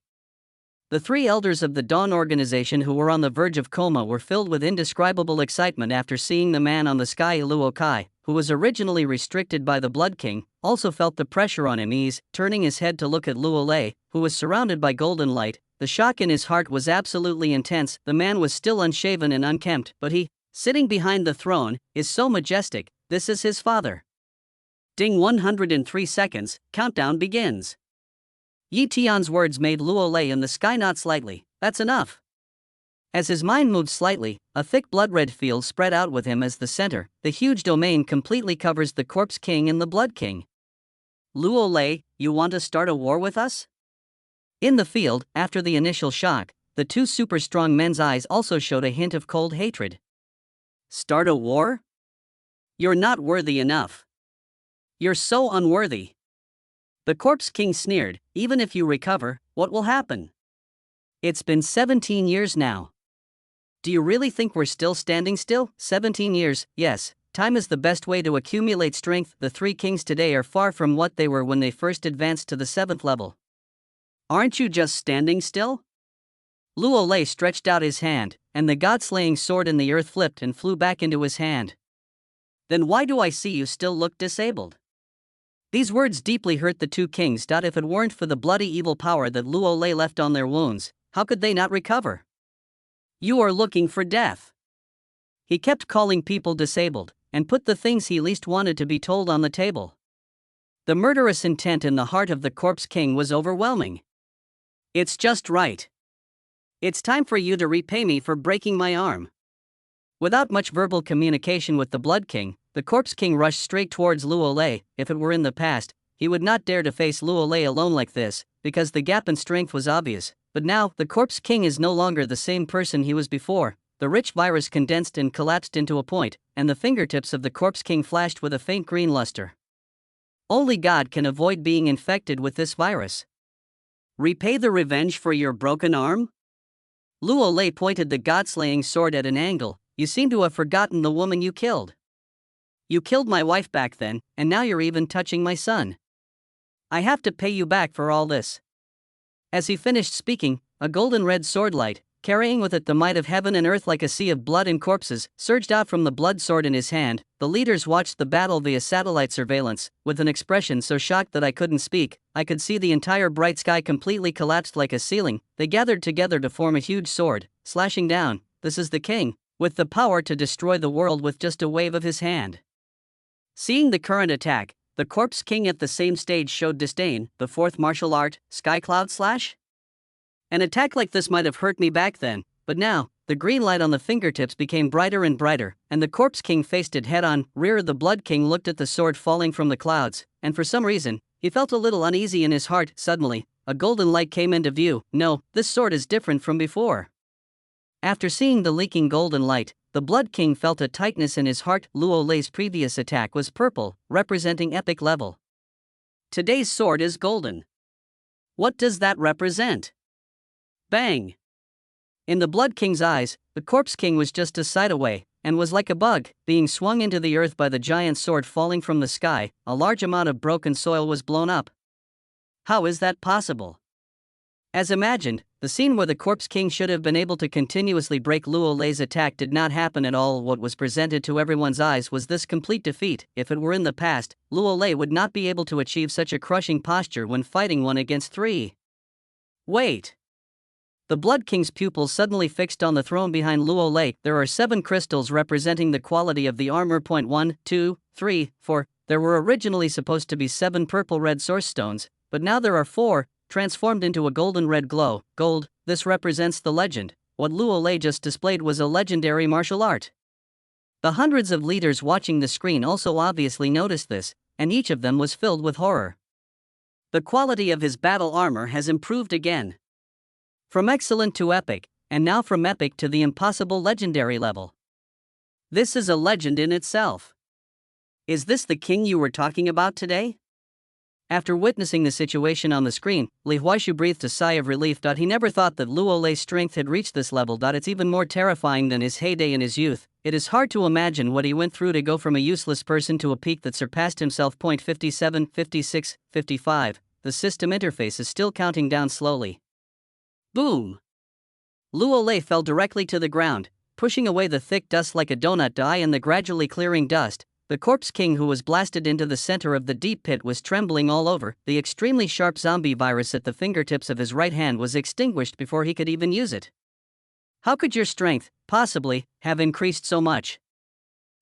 The three elders of the Dawn organization who were on the verge of coma were filled with indescribable excitement after seeing the man on the sky. Luo Kai, who was originally restricted by the Blood King, also felt the pressure on him ease, turning his head to look at Luo Lei, who was surrounded by golden light. The shock in his heart was absolutely intense. The man was still unshaven and unkempt, but he, sitting behind the throne, is so majestic. This is his father. Ding. 103 seconds, countdown begins. Yi Tian's words made Luo Lei in the sky nod slightly. That's enough. As his mind moved slightly, a thick blood-red field spread out with him as the center. The huge domain completely covers the Corpse King and the Blood King. Luo Lei, you want to start a war with us? In the field, after the initial shock, the two super-strong men's eyes also showed a hint of cold hatred. Start a war? You're not worthy enough. You're so unworthy. The Corpse King sneered. Even if you recover, what will happen? It's been 17 years now. Do you really think we're still standing still? 17 years, yes. Time is the best way to accumulate strength. The three kings today are far from what they were when they first advanced to the 7th level. Aren't you just standing still? Luo Lei stretched out his hand, and the god-slaying sword in the earth flipped and flew back into his hand. Then why do I see you still look disabled? These words deeply hurt the two kings. If it weren't for the bloody evil power that Luo Lei left on their wounds, how could they not recover? You are looking for death. He kept calling people disabled, and put the things he least wanted to be told on the table. The murderous intent in the heart of the Corpse King was overwhelming. It's just right. It's time for you to repay me for breaking my arm. Without much verbal communication with the Blood King, the Corpse King rushed straight towards Luo Lei. If it were in the past, he would not dare to face Luo Lei alone like this, because the gap in strength was obvious. But now, the Corpse King is no longer the same person he was before. The rich virus condensed and collapsed into a point, and the fingertips of the Corpse King flashed with a faint green luster. Only God can avoid being infected with this virus. Repay the revenge for your broken arm? Luo Lei pointed the god-slaying sword at an angle. You seem to have forgotten the woman you killed. You killed my wife back then, and now you're even touching my son. I have to pay you back for all this. As he finished speaking, a golden red sword light, carrying with it the might of heaven and earth like a sea of blood and corpses, surged out from the blood sword in his hand. The leaders watched the battle via satellite surveillance, with an expression so shocked that I couldn't speak. I could see the entire bright sky completely collapsed like a ceiling. They gathered together to form a huge sword, slashing down. This is the king, with the power to destroy the world with just a wave of his hand. Seeing the current attack, the Corpse King at the same stage showed disdain. The fourth martial art, Sky Cloud Slash? An attack like this might have hurt me back then, But now, the green light on the fingertips became brighter and brighter, and the Corpse King faced it head-on. The Blood King looked at the sword falling from the clouds, and for some reason, he felt a little uneasy in his heart. Suddenly, a golden light came into view. No, this sword is different from before. After seeing the leaking golden light, the Blood King felt a tightness in his heart. Luo Lei's previous attack was purple, representing epic level. Today's sword is golden. What does that represent? Bang! In the Blood King's eyes, the Corpse King was just a sight away, and was like a bug, being swung into the earth by the giant sword falling from the sky. A large amount of broken soil was blown up. How is that possible? As imagined, the scene where the Corpse King should have been able to continuously break Luo Lei's attack did not happen at all. What was presented to everyone's eyes was this complete defeat. If it were in the past, Luo Lei would not be able to achieve such a crushing posture when fighting 1 against 3. Wait! The Blood King's pupils suddenly fixed on the throne behind Luo Lei. There are 7 crystals representing the quality of the armor. 1, 2, 3, 4. There were originally supposed to be 7 purple-red source stones, but now there are 4, transformed into a golden-red glow. Gold, this represents the legend. What Luo Lei just displayed was a legendary martial art. The hundreds of leaders watching the screen also obviously noticed this, and each of them was filled with horror. The quality of his battle armor has improved again. From excellent to epic, and now from epic to the impossible legendary level. This is a legend in itself. Is this the king you were talking about today? After witnessing the situation on the screen, Li Huaishu breathed a sigh of relief. He never thought that Luo Lei's strength had reached this level. It's even more terrifying than his heyday in his youth. It is hard to imagine what he went through to go from a useless person to a peak that surpassed himself. 57, 56, 55. The system interface is still counting down slowly. Boom! Luo Lei fell directly to the ground, pushing away the thick dust like a donut die and the gradually clearing dust. The Corpse King, who was blasted into the center of the deep pit, was trembling all over. The extremely sharp zombie virus at the fingertips of his right hand was extinguished before he could even use it. How could your strength, possibly, have increased so much?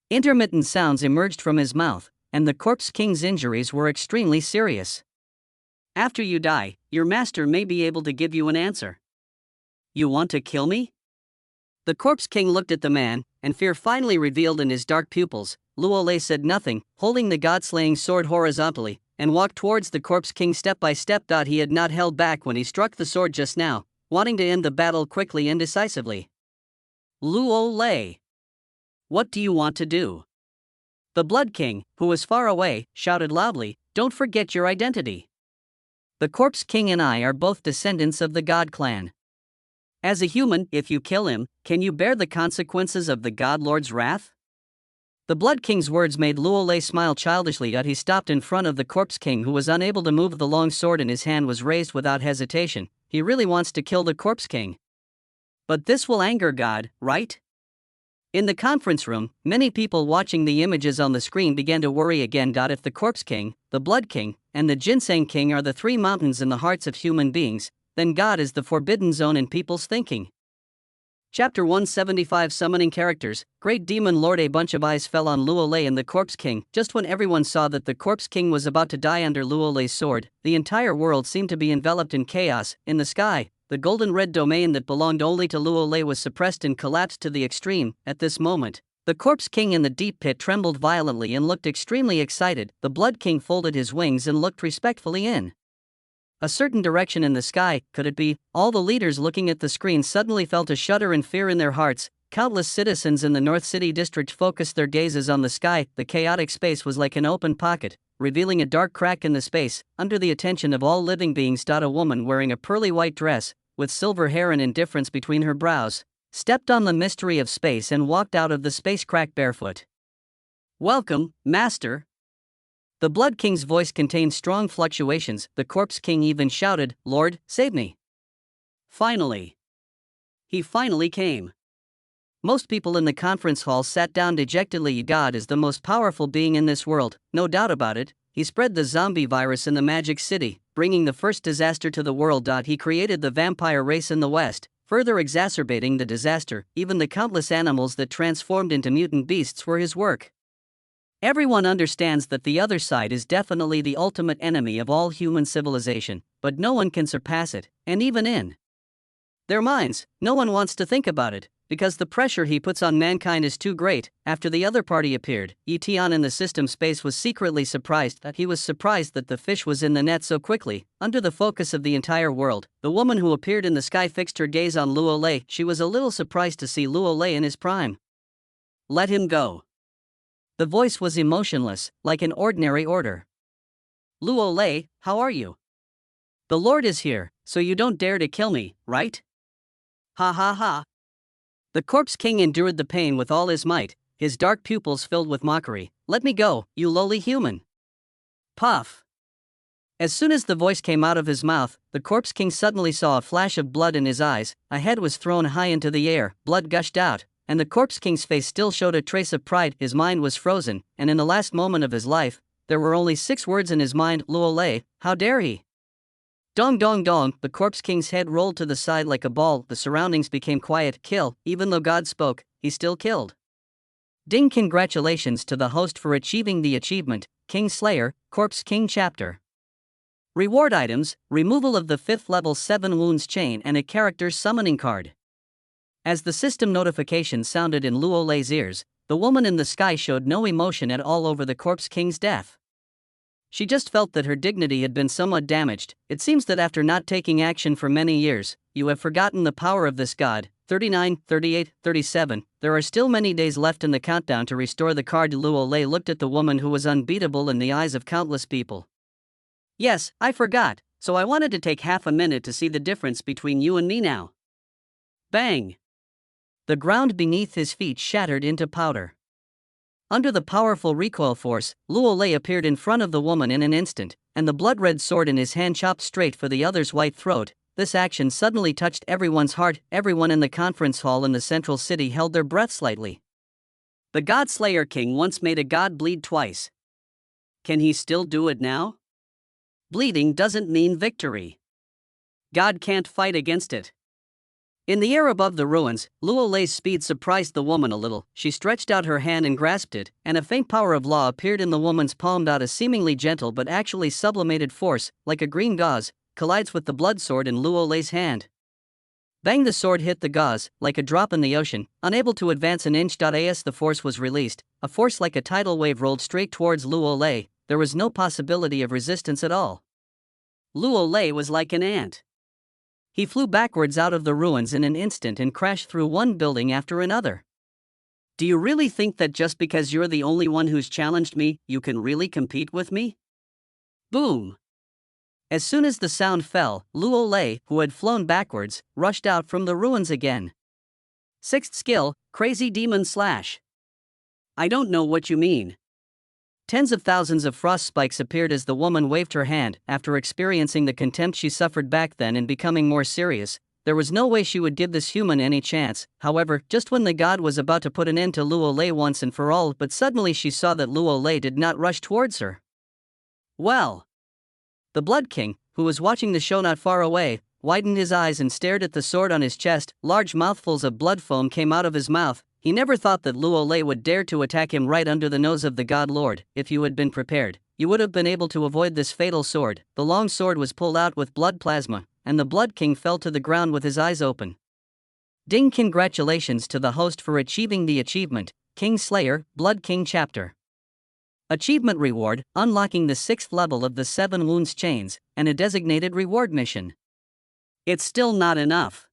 Intermittent sounds emerged from his mouth, and the Corpse King's injuries were extremely serious. After you die, your master may be able to give you an answer. You want to kill me? The Corpse King looked at the man, and fear finally revealed in his dark pupils. Luo Lei said nothing, holding the god-slaying sword horizontally, and walked towards the Corpse King step by step. He had not held back when he struck the sword just now, wanting to end the battle quickly and decisively. Luo Lei, what do you want to do? The Blood King, who was far away, shouted loudly, "Don't forget your identity. The Corpse King and I are both descendants of the God Clan. As a human, if you kill him, can you bear the consequences of the God Lord's wrath?" The Blood King's words made Luo Lei smile childishly. He stopped in front of the Corpse King, who was unable to move. The long sword in his hand was raised without hesitation. He really wants to kill the Corpse King. But this will anger God, right? In the conference room, many people watching the images on the screen began to worry again. If the Corpse King, the Blood King, and the Ginseng King are the 3 mountains in the hearts of human beings, then God is the forbidden zone in people's thinking. Chapter 175 Summoning Characters. Great Demon Lord. A bunch of eyes fell on Luo Lei and the Corpse King. Just when everyone saw that the Corpse King was about to die under Luo Lei's sword, the entire world seemed to be enveloped in chaos. In the sky, the golden red domain that belonged only to Luo Lei was suppressed and collapsed to the extreme. At this moment, the Corpse King in the deep pit trembled violently and looked extremely excited. The Blood King folded his wings and looked respectfully in a certain direction in the sky. Could it be? All the leaders looking at the screen suddenly felt a shudder and fear in their hearts. Countless citizens in the North City district focused their gazes on the sky. The chaotic space was like an open pocket, revealing a dark crack in the space, under the attention of all living beings. A woman wearing a pearly white dress, with silver hair and indifference between her brows, stepped on the mystery of space and walked out of the space crack barefoot. "Welcome, Master." The Blood King's voice contained strong fluctuations. The Corpse King even shouted, "Lord, save me." Finally. He finally came. Most people in the conference hall sat down dejectedly. God is the most powerful being in this world, no doubt about it. He spread the zombie virus in the Magic City, bringing the first disaster to the world. He created the vampire race in the West, further exacerbating the disaster. Even the countless animals that transformed into mutant beasts were his work. Everyone understands that the other side is definitely the ultimate enemy of all human civilization, but no one can surpass it, and even in Their minds, no one wants to think about it, because the pressure he puts on mankind is too great. After the other party appeared, Etion in the system space was secretly surprised that the fish was in the net so quickly. Under the focus of the entire world, the woman who appeared in the sky fixed her gaze on Luo Lei. She was a little surprised to see Luo Lei in his prime. "Let him go." The voice was emotionless, like an ordinary order. "Luo Lei, how are you? The Lord is here, so you don't dare to kill me, right? Ha ha ha." The Corpse King endured the pain with all his might, his dark pupils filled with mockery. "Let me go, you lowly human." Puff. As soon as the voice came out of his mouth, the Corpse King suddenly saw a flash of blood in his eyes. A head was thrown high into the air, blood gushed out, and the Corpse King's face still showed a trace of pride. His mind was frozen, and in the last moment of his life, there were only 6 words in his mind: "Luo Lei, how dare he?" Dong dong dong, the Corpse King's head rolled to the side like a ball. The surroundings became quiet. Kill. Even though God spoke, he still killed. Ding! Congratulations to the host for achieving the achievement, King Slayer, Corpse King Chapter. Reward items: removal of the 5th level 7 wounds chain and a character's summoning card. As the system notification sounded in Luo Lei's ears, the woman in the sky showed no emotion at all over the Corpse King's death. She just felt that her dignity had been somewhat damaged. "It seems that after not taking action for many years, you have forgotten the power of this god." 39, 38, 37. There are still many days left in the countdown to restore the card. Luo Lei looked at the woman who was unbeatable in the eyes of countless people. "Yes, I forgot, so I wanted to take half a minute to see the difference between you and me now." Bang! The ground beneath his feet shattered into powder. Under the powerful recoil force, Luo Lei appeared in front of the woman in an instant, and the blood-red sword in his hand chopped straight for the other's white throat. This action suddenly touched everyone's heart. Everyone in the conference hall in the central city held their breath slightly. The God Slayer King once made a god bleed twice. Can he still do it now? Bleeding doesn't mean victory. God can't fight against it. In the air above the ruins, Luo Lei's speed surprised the woman a little. She stretched out her hand and grasped it, and a faint power of law appeared in the woman's palm. A seemingly gentle but actually sublimated force, like a green gauze, collides with the blood sword in Luo Lei's hand. Bang! The sword hit the gauze, like a drop in the ocean, unable to advance an inch. As the force was released, a force like a tidal wave rolled straight towards Luo Lei. There was no possibility of resistance at all. Luo Lei was like an ant. He flew backwards out of the ruins in an instant and crashed through one building after another. Do you really think that just because you're the only one who's challenged me, you can really compete with me? Boom! As soon as the sound fell, Luo Lei, who had flown backwards, rushed out from the ruins again. 6th skill, Crazy Demon Slash. I don't know what you mean. Tens of thousands of frost spikes appeared as the woman waved her hand. After experiencing the contempt she suffered back then and becoming more serious, there was no way she would give this human any chance. However, just when the god was about to put an end to Luo Lei once and for all, but suddenly she saw that Luo Lei did not rush towards her. Well! The Blood King, who was watching the show not far away, widened his eyes and stared at the sword on his chest. Large mouthfuls of blood foam came out of his mouth. He never thought that Luo Lei would dare to attack him right under the nose of the God Lord. If you had been prepared, you would have been able to avoid this fatal sword. The long sword was pulled out with blood plasma, and the Blood King fell to the ground with his eyes open. Ding! Congratulations to the host for achieving the achievement, King Slayer, Blood King Chapter. Achievement reward: unlocking the 6th level of the 7 wounds chains, and a designated reward mission. It's still not enough.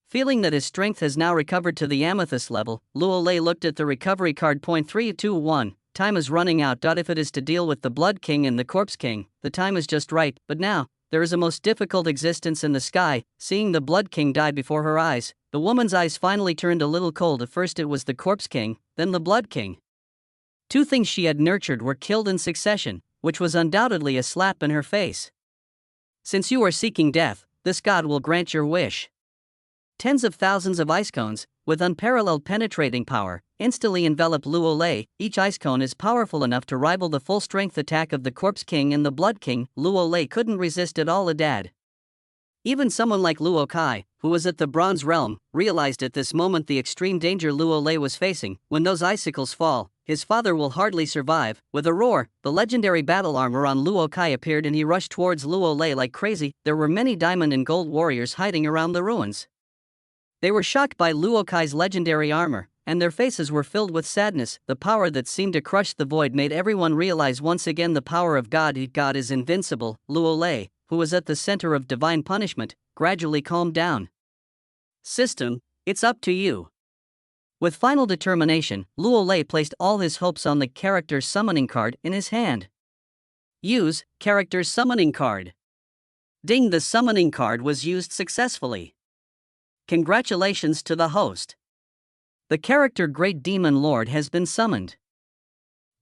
Feeling that his strength has now recovered to the amethyst level, Luo Lei looked at the recovery card. 321. Time is running out. If it is to deal with the Blood King and the Corpse King, the time is just right. But now, there is a most difficult existence in the sky. Seeing the Blood King die before her eyes, the woman's eyes finally turned a little cold. At first it was the Corpse King, then the Blood King. 2 things she had nurtured were killed in succession, which was undoubtedly a slap in her face. Since you are seeking death, this god will grant your wish. Tens of thousands of ice cones, with unparalleled penetrating power, instantly envelop Luo Lei. Each ice cone is powerful enough to rival the full-strength attack of the Corpse King and the Blood King. Luo Lei couldn't resist at all. Even someone like Luo Kai, who was at the Bronze Realm, realized at this moment the extreme danger Luo Lei was facing. When those icicles fall, His father will hardly survive. With a roar, the legendary battle armor on Luo Kai appeared and he rushed towards Luo Lei like crazy. There were many diamond and gold warriors hiding around the ruins. They were shocked by Luo Kai's legendary armor, and their faces were filled with sadness. The power that seemed to crush the void made everyone realize once again the power of God. God is invincible. Luo Lei, who was at the center of divine punishment, gradually calmed down. System, it's up to you. With final determination, Luo Lei placed all his hopes on the character's summoning card in his hand. Use character's summoning card. Ding, the summoning card was used successfully. Congratulations to the host. The character Great Demon Lord has been summoned.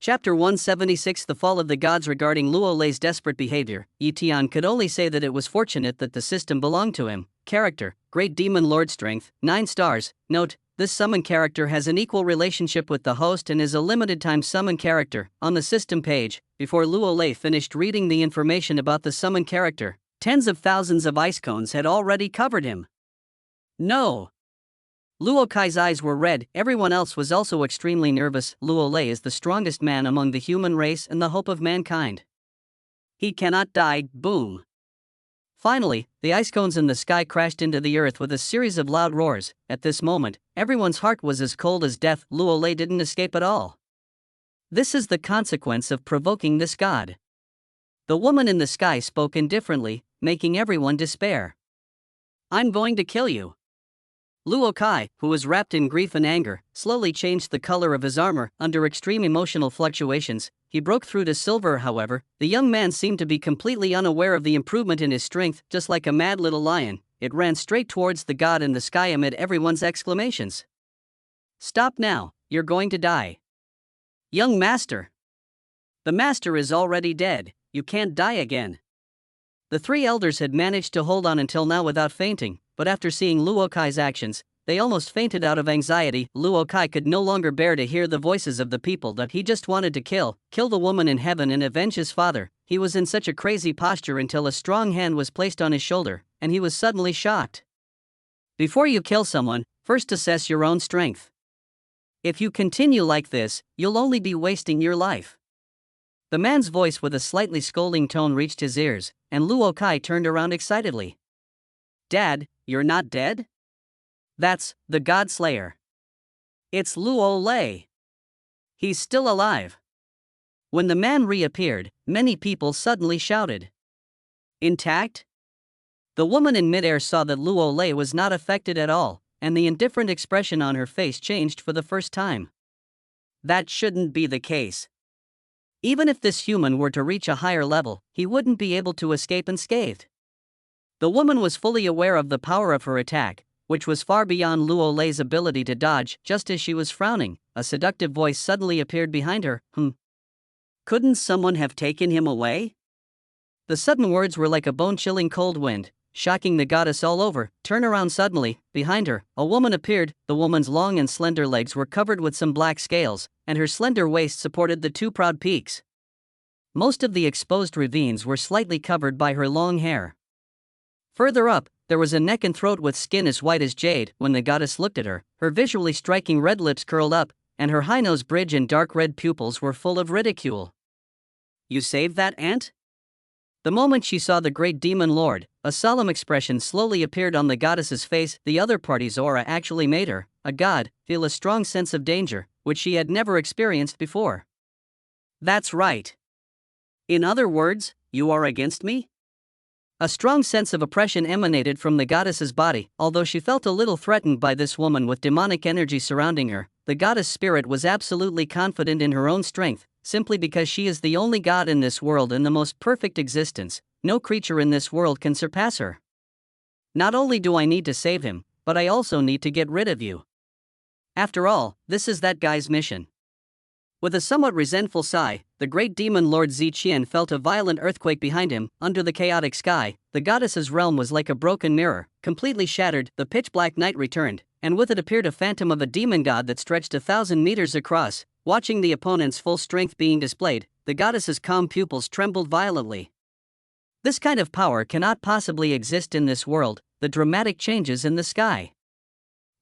Chapter 176, The Fall of the Gods. Regarding Luo Lei's desperate behavior, Yi Tian could only say that it was fortunate that the system belonged to him. Character, Great Demon Lord. Strength, 9 stars. Note, this summon character has an equal relationship with the host and is a limited-time summon character. On the system page, before Luo Lei finished reading the information about the summon character, tens of thousands of ice cones had already covered him. No! Luo Kai's eyes were red. Everyone else was also extremely nervous. Luo Lei is the strongest man among the human race and the hope of mankind. He cannot die. Boom! Finally, the ice cones in the sky crashed into the earth with a series of loud roars. At this moment, everyone's heart was as cold as death. Luo Lei didn't escape at all. This is the consequence of provoking this god. The woman in the sky spoke indifferently, making everyone despair. I'm going to kill you. Luo Kai, who was wrapped in grief and anger, slowly changed the color of his armor. Under extreme emotional fluctuations, he broke through to silver. However, the young man seemed to be completely unaware of the improvement in his strength. Just like a mad little lion, it ran straight towards the god in the sky amid everyone's exclamations. Stop now, you're going to die. Young master. The master is already dead, you can't die again. The 3 elders had managed to hold on until now without fainting, but after seeing Luo Kai's actions, they almost fainted out of anxiety. Luo Kai could no longer bear to hear the voices of the people that he just wanted to kill the woman in heaven and avenge his father. He was in such a crazy posture until a strong hand was placed on his shoulder, and he was suddenly shocked. Before you kill someone, first assess your own strength. If you continue like this, you'll only be wasting your life. The man's voice with a slightly scolding tone reached his ears, and Luo Kai turned around excitedly. Dad, you're not dead? That's the God Slayer. It's Luo Lei. He's still alive. When the man reappeared, many people suddenly shouted. Intact? The woman in midair saw that Luo Lei was not affected at all, and the indifferent expression on her face changed for the first time. That shouldn't be the case. Even if this human were to reach a higher level, he wouldn't be able to escape unscathed. The woman was fully aware of the power of her attack, which was far beyond Luo Lei's ability to dodge. Just as she was frowning, a seductive voice suddenly appeared behind her. Couldn't someone have taken him away? The sudden words were like a bone-chilling cold wind, shocking the goddess all over. Turn around suddenly. Behind her, a woman appeared. The woman's long and slender legs were covered with some black scales, and her slender waist supported the 2 proud peaks. Most of the exposed ravines were slightly covered by her long hair. Further up, there was a neck and throat with skin as white as jade. When the goddess looked at her, her visually striking red lips curled up, and her high nose bridge and dark red pupils were full of ridicule. You saved that ant? The moment she saw the Great Demon Lord, a solemn expression slowly appeared on the goddess's face. The other party's aura actually made her, a god, feel a strong sense of danger, which she had never experienced before. That's right. In other words, you are against me? A strong sense of oppression emanated from the goddess's body. Although she felt a little threatened by this woman with demonic energy surrounding her, the goddess spirit was absolutely confident in her own strength, simply because she is the only god in this world and the most perfect existence. No creature in this world can surpass her. Not only do I need to save him, but I also need to get rid of you. After all, this is that guy's mission. With a somewhat resentful sigh, the Great Demon Lord Ziqian felt a violent earthquake behind him. Under the chaotic sky, the goddess's realm was like a broken mirror, completely shattered. The pitch-black night returned, and with it appeared a phantom of a demon god that stretched 1,000 meters across. Watching the opponent's full strength being displayed, the goddess's calm pupils trembled violently. This kind of power cannot possibly exist in this world. The dramatic changes in the sky.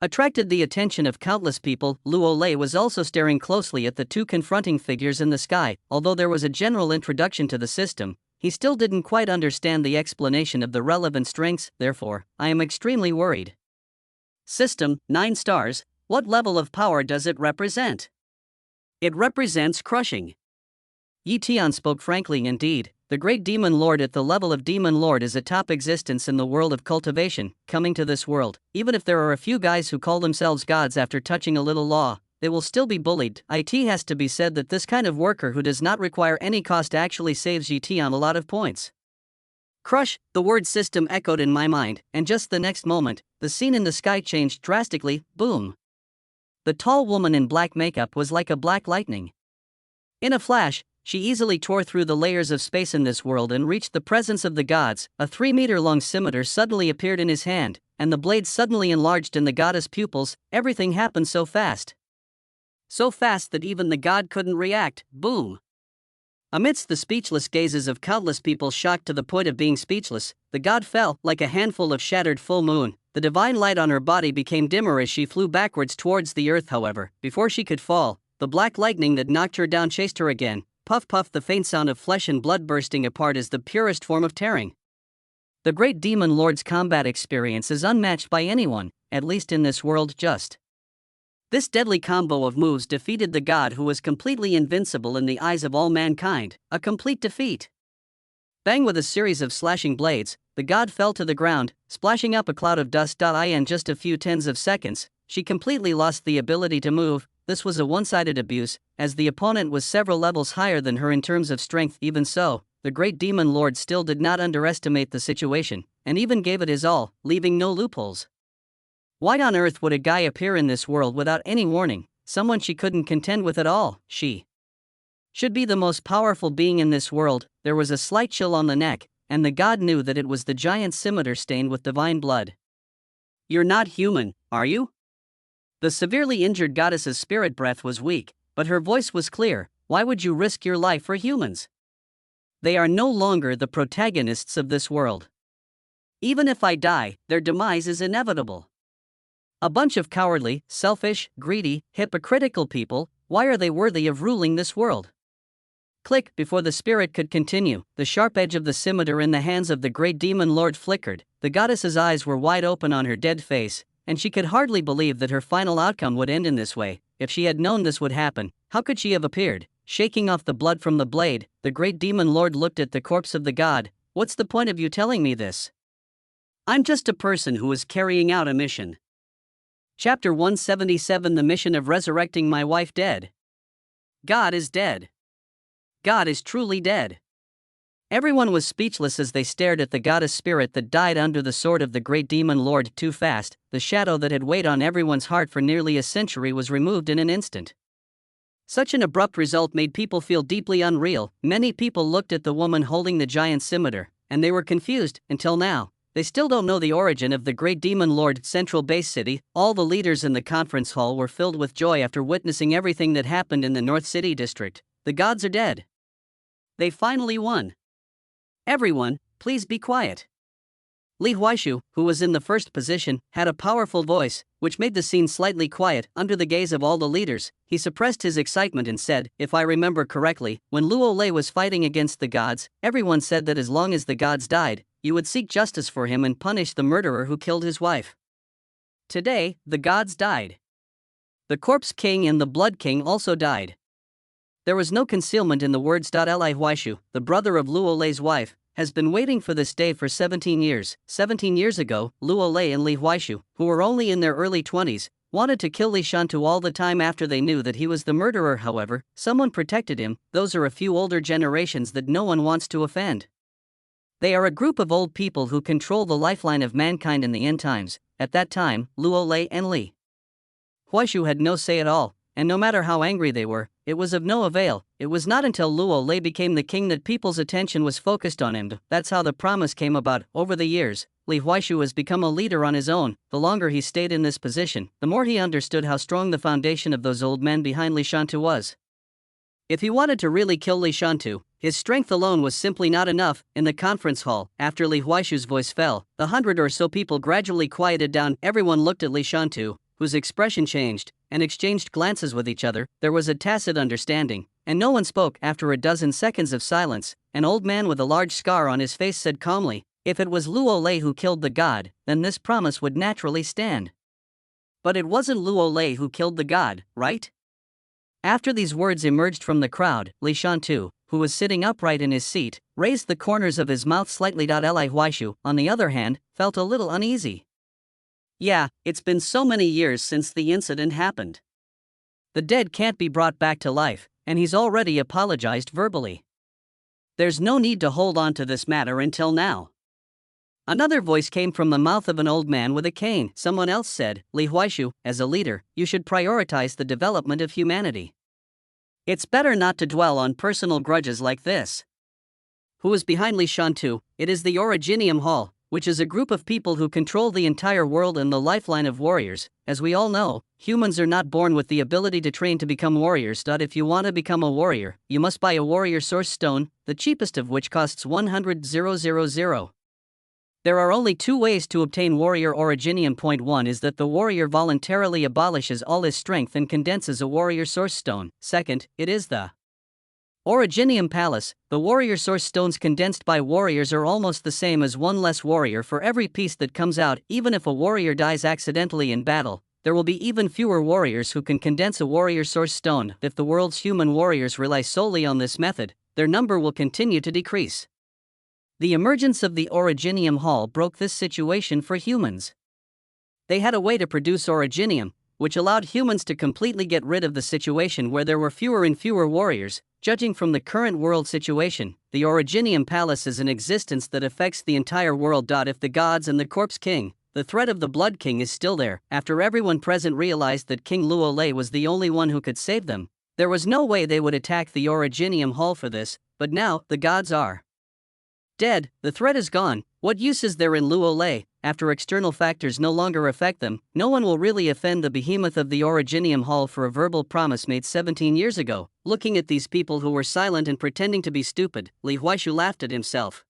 attracted the attention of countless people. Luo Lei was also staring closely at the two confronting figures in the sky. Although there was a general introduction to the system, he still didn't quite understand the explanation of the relevant strengths. Therefore, I am extremely worried. System, 9 stars, what level of power does it represent? It represents crushing. Yi Tian spoke frankly. Indeed, the great demon lord at the level of demon lord is a top existence in the world of cultivation. Coming to this world, even if there are a few guys who call themselves gods after touching a little law, they will still be bullied. It has to be said that this kind of worker who does not require any cost actually saves Yi Tian a lot of points. Crush, the word system echoed in my mind, and just the next moment, the scene in the sky changed drastically. Boom. The tall woman in black makeup was like a black lightning. In a flash, she easily tore through the layers of space in this world and reached the presence of the gods. A 3-meter-long scimitar suddenly appeared in his hand, and the blade suddenly enlarged in the goddess' pupils. Everything happened so fast. So fast that even the god couldn't react. Boom. Amidst the speechless gazes of countless people shocked to the point of being speechless, the god fell like a handful of shattered full moon. The divine light on her body became dimmer as she flew backwards towards the earth. However, before she could fall, the black lightning that knocked her down chased her again. Puff puff, the faint sound of flesh and blood bursting apart is the purest form of tearing. The great demon lord's combat experience is unmatched by anyone, at least in this world. Just this deadly combo of moves defeated the god who was completely invincible in the eyes of all mankind, a complete defeat. Bang! With a series of slashing blades, the god fell to the ground, splashing up a cloud of dust. In just a few tens of seconds, she completely lost the ability to move. This was a one-sided abuse, as the opponent was several levels higher than her in terms of strength. Even so, the great demon lord still did not underestimate the situation, and even gave it his all, leaving no loopholes. Why on earth would a guy appear in this world without any warning, someone she couldn't contend with at all? She should be the most powerful being in this world. There was a slight chill on the neck, and the god knew that it was the giant scimitar stained with divine blood. You're not human, are you? The severely injured goddess's spirit breath was weak, but her voice was clear. Why would you risk your life for humans? They are no longer the protagonists of this world. Even if I die, their demise is inevitable. A bunch of cowardly, selfish, greedy, hypocritical people. Why are they worthy of ruling this world? Click! Before the spirit could continue, the sharp edge of the scimitar in the hands of the great demon lord flickered. The goddess's eyes were wide open on her dead face, and she could hardly believe that her final outcome would end in this way. If she had known this would happen, how could she have appeared? Shaking off the blood from the blade, the great demon lord looked at the corpse of the god. What's the point of you telling me this? I'm just a person who is carrying out a mission. Chapter 177, the mission of resurrecting my wife dead. God is dead. God is truly dead. Everyone was speechless as they stared at the goddess spirit that died under the sword of the great demon lord. Too fast, the shadow that had weighed on everyone's heart for nearly a century was removed in an instant. Such an abrupt result made people feel deeply unreal. Many people looked at the woman holding the giant scimitar, and they were confused. Until now, they still don't know the origin of the great demon lord. Central Base City, all the leaders in the conference hall were filled with joy after witnessing everything that happened in the North City district. The gods are dead. They finally won. Everyone, please be quiet. Li Huaishu, who was in the first position, had a powerful voice, which made the scene slightly quiet. Under the gaze of all the leaders, he suppressed his excitement and said, if I remember correctly, when Luo Lei was fighting against the gods, everyone said that as long as the gods died, you would seek justice for him and punish the murderer who killed his wife. Today, the gods died. The Corpse King and the Blood King also died. There was no concealment in the words. Li Huaishu, the brother of Luo Lei's wife, has been waiting for this day for 17 years. 17 years ago, Luo Lei and Li Huaishu, who were only in their early 20s, wanted to kill Li Shantu all the time after they knew that he was the murderer. However, someone protected him. Those are a few older generations that no one wants to offend. They are a group of old people who control the lifeline of mankind in the end times. At that time, Luo Lei and Li Huaishu had no say at all, and no matter how angry they were, it was of no avail. It was not until Luo Lei became the king that people's attention was focused on him. That's how the promise came about. Over the years, Li Huaishu has become a leader on his own. The longer he stayed in this position, the more he understood how strong the foundation of those old men behind Li Shantu was. If he wanted to really kill Li Shantu, his strength alone was simply not enough. In the conference hall, after Li Huaishu's voice fell, the 100 or so people gradually quieted down. Everyone looked at Li Shantu, whose expression changed, and exchanged glances with each other. There was a tacit understanding, and no one spoke. After a dozen seconds of silence, an old man with a large scar on his face said calmly, "If it was Luo Lei who killed the god, then this promise would naturally stand." But it wasn't Luo Lei who killed the god, right? After these words emerged from the crowd, Li Shantu, who was sitting upright in his seat, raised the corners of his mouth slightly. Li Huaishu, on the other hand, felt a little uneasy. Yeah, it's been so many years since the incident happened. The dead can't be brought back to life, and he's already apologized verbally. There's no need to hold on to this matter until now. Another voice came from the mouth of an old man with a cane. Someone else said, "Li Huaishu, as a leader, you should prioritize the development of humanity. It's better not to dwell on personal grudges like this." Who is behind Li Shantu? It is the Originium Hall, which is a group of people who control the entire world and the lifeline of warriors. As we all know, humans are not born with the ability to train to become warriors. If you want to become a warrior, you must buy a warrior source stone, the cheapest of which costs 100,000. There are only two ways to obtain warrior originium. Point 1 is that the warrior voluntarily abolishes all his strength and condenses a warrior source stone. Second, it is the Originium Palace. The warrior source stones condensed by warriors are almost the same as one less warrior for every piece that comes out. Even if a warrior dies accidentally in battle, there will be even fewer warriors who can condense a warrior source stone. If the world's human warriors rely solely on this method, their number will continue to decrease. The emergence of the Originium Hall broke this situation for humans. They had a way to produce originium, which allowed humans to completely get rid of the situation where there were fewer and fewer warriors. Judging from the current world situation, the Originium Palace is an existence that affects the entire world. If the gods and the Corpse King, the threat of the Blood King, is still there, after everyone present realized that King Luo Lei was the only one who could save them, there was no way they would attack the Originium Hall for this. But now, the gods are dead, the threat is gone. What use is there in Luo Lei? After external factors no longer affect them, no one will really offend the behemoth of the Originium Hall for a verbal promise made 17 years ago. Looking at these people who were silent and pretending to be stupid, Li Huaishu laughed at himself.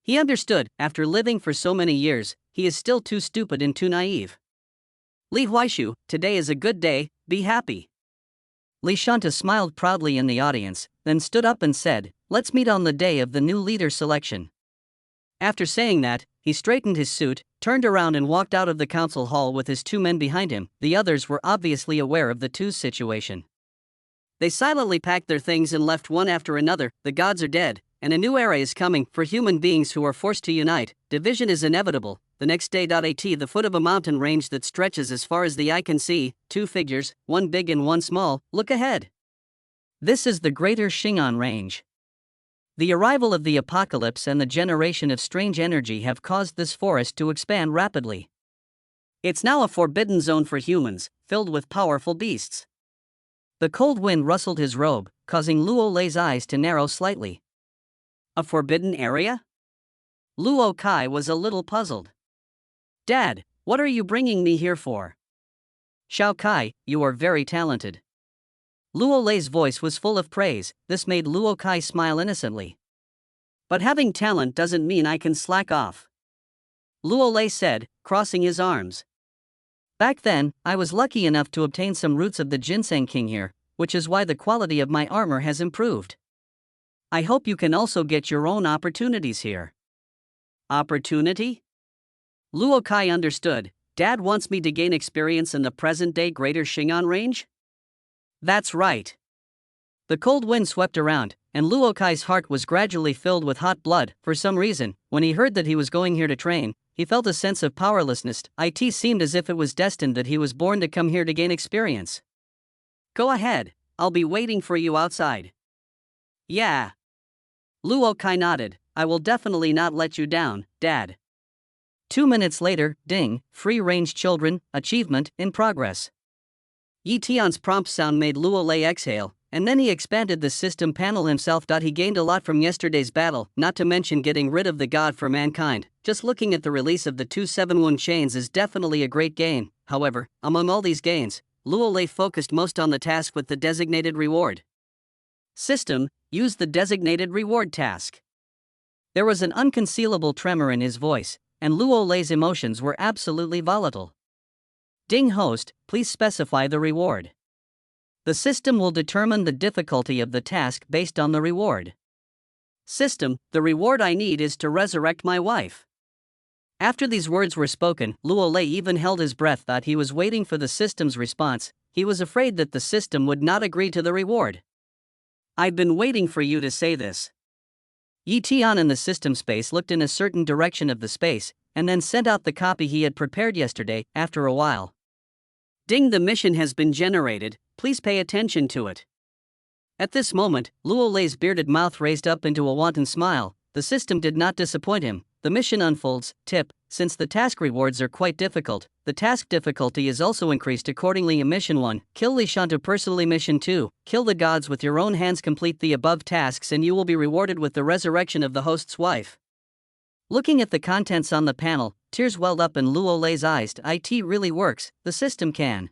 He understood, after living for so many years, he is still too stupid and too naive. Li Huaishu, today is a good day, be happy. Li Shantu smiled proudly in the audience, then stood up and said, "Let's meet on the day of the new leader selection." After saying that, he straightened his suit, turned around and walked out of the council hall with his two men behind him. The others were obviously aware of the two's situation. They silently packed their things and left one after another. The gods are dead, and a new era is coming for human beings who are forced to unite. Division is inevitable. The next day. At the foot of a mountain range that stretches as far as the eye can see, two figures, one big and one small, look ahead. This is the Greater Xing'an Range. The arrival of the apocalypse and the generation of strange energy have caused this forest to expand rapidly. It's now a forbidden zone for humans, filled with powerful beasts. The cold wind rustled his robe, causing Luo Lei's eyes to narrow slightly. A forbidden area? Luo Kai was a little puzzled. "Dad, what are you bringing me here for?" "Xiao Kai, you are very talented." Luo Lei's voice was full of praise. This made Luo Kai smile innocently. "But having talent doesn't mean I can slack off," Luo Lei said, crossing his arms. "Back then, I was lucky enough to obtain some roots of the Ginseng King here, which is why the quality of my armor has improved. I hope you can also get your own opportunities here." Opportunity? Luo Kai understood. Dad wants me to gain experience in the present-day Greater Xing'an Range? That's right. The cold wind swept around, and Luo Kai's heart was gradually filled with hot blood. For some reason, when he heard that he was going here to train, he felt a sense of powerlessness. It seemed as if it was destined that he was born to come here to gain experience. "Go ahead, I'll be waiting for you outside." "Yeah." Luo Kai nodded. "I will definitely not let you down, Dad." 2 minutes later, ding, free-range children, achievement in progress. Yi Tian's prompt sound made Luo Lei exhale, and then he expanded the system panel himself. He gained a lot from yesterday's battle, not to mention getting rid of the god for mankind. Just looking at the release of the 271 chains is definitely a great gain. However, among all these gains, Luo Lei focused most on the task with the designated reward. System, use the designated reward task. There was an unconcealable tremor in his voice, and Luo Lei's emotions were absolutely volatile. Ding host, please specify the reward. The system will determine the difficulty of the task based on the reward. System, the reward I need is to resurrect my wife. After these words were spoken, Luo Lei even held his breath that he was waiting for the system's response. He was afraid that the system would not agree to the reward. I've been waiting for you to say this. Yi Tian in the system space looked in a certain direction of the space, and then sent out the copy he had prepared yesterday. After a while, Ding, the mission has been generated, please pay attention to it. At this moment, Luo Lei's bearded mouth raised up into a wanton smile. The system did not disappoint him. The mission unfolds. Tip, since the task rewards are quite difficult, the task difficulty is also increased accordingly. In Mission 1, kill Li Shantu personally. Mission 2, kill the gods with your own hands. Complete the above tasks and you will be rewarded with the resurrection of the host's wife. Looking at the contents on the panel, tears welled up in Luo Lei's eyes. It really works, the system can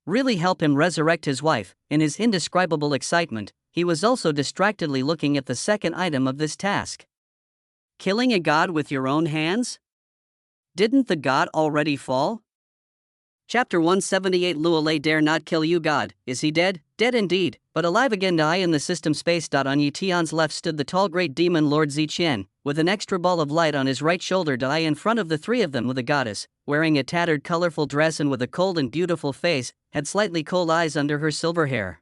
really help him resurrect his wife. In his indescribable excitement, he was also distractedly looking at the second item of this task. Killing a god with your own hands? Didn't the god already fall? Chapter 178 Luo Lei dare not kill you god, is he dead? Dead indeed, but alive again. I in the system space. On Yi Tian's left stood the tall great demon Lord Ziqian, with an extra ball of light on his right shoulder. In front of the three of them with a goddess, wearing a tattered colorful dress and with a cold and beautiful face, had slightly cold eyes under her silver hair.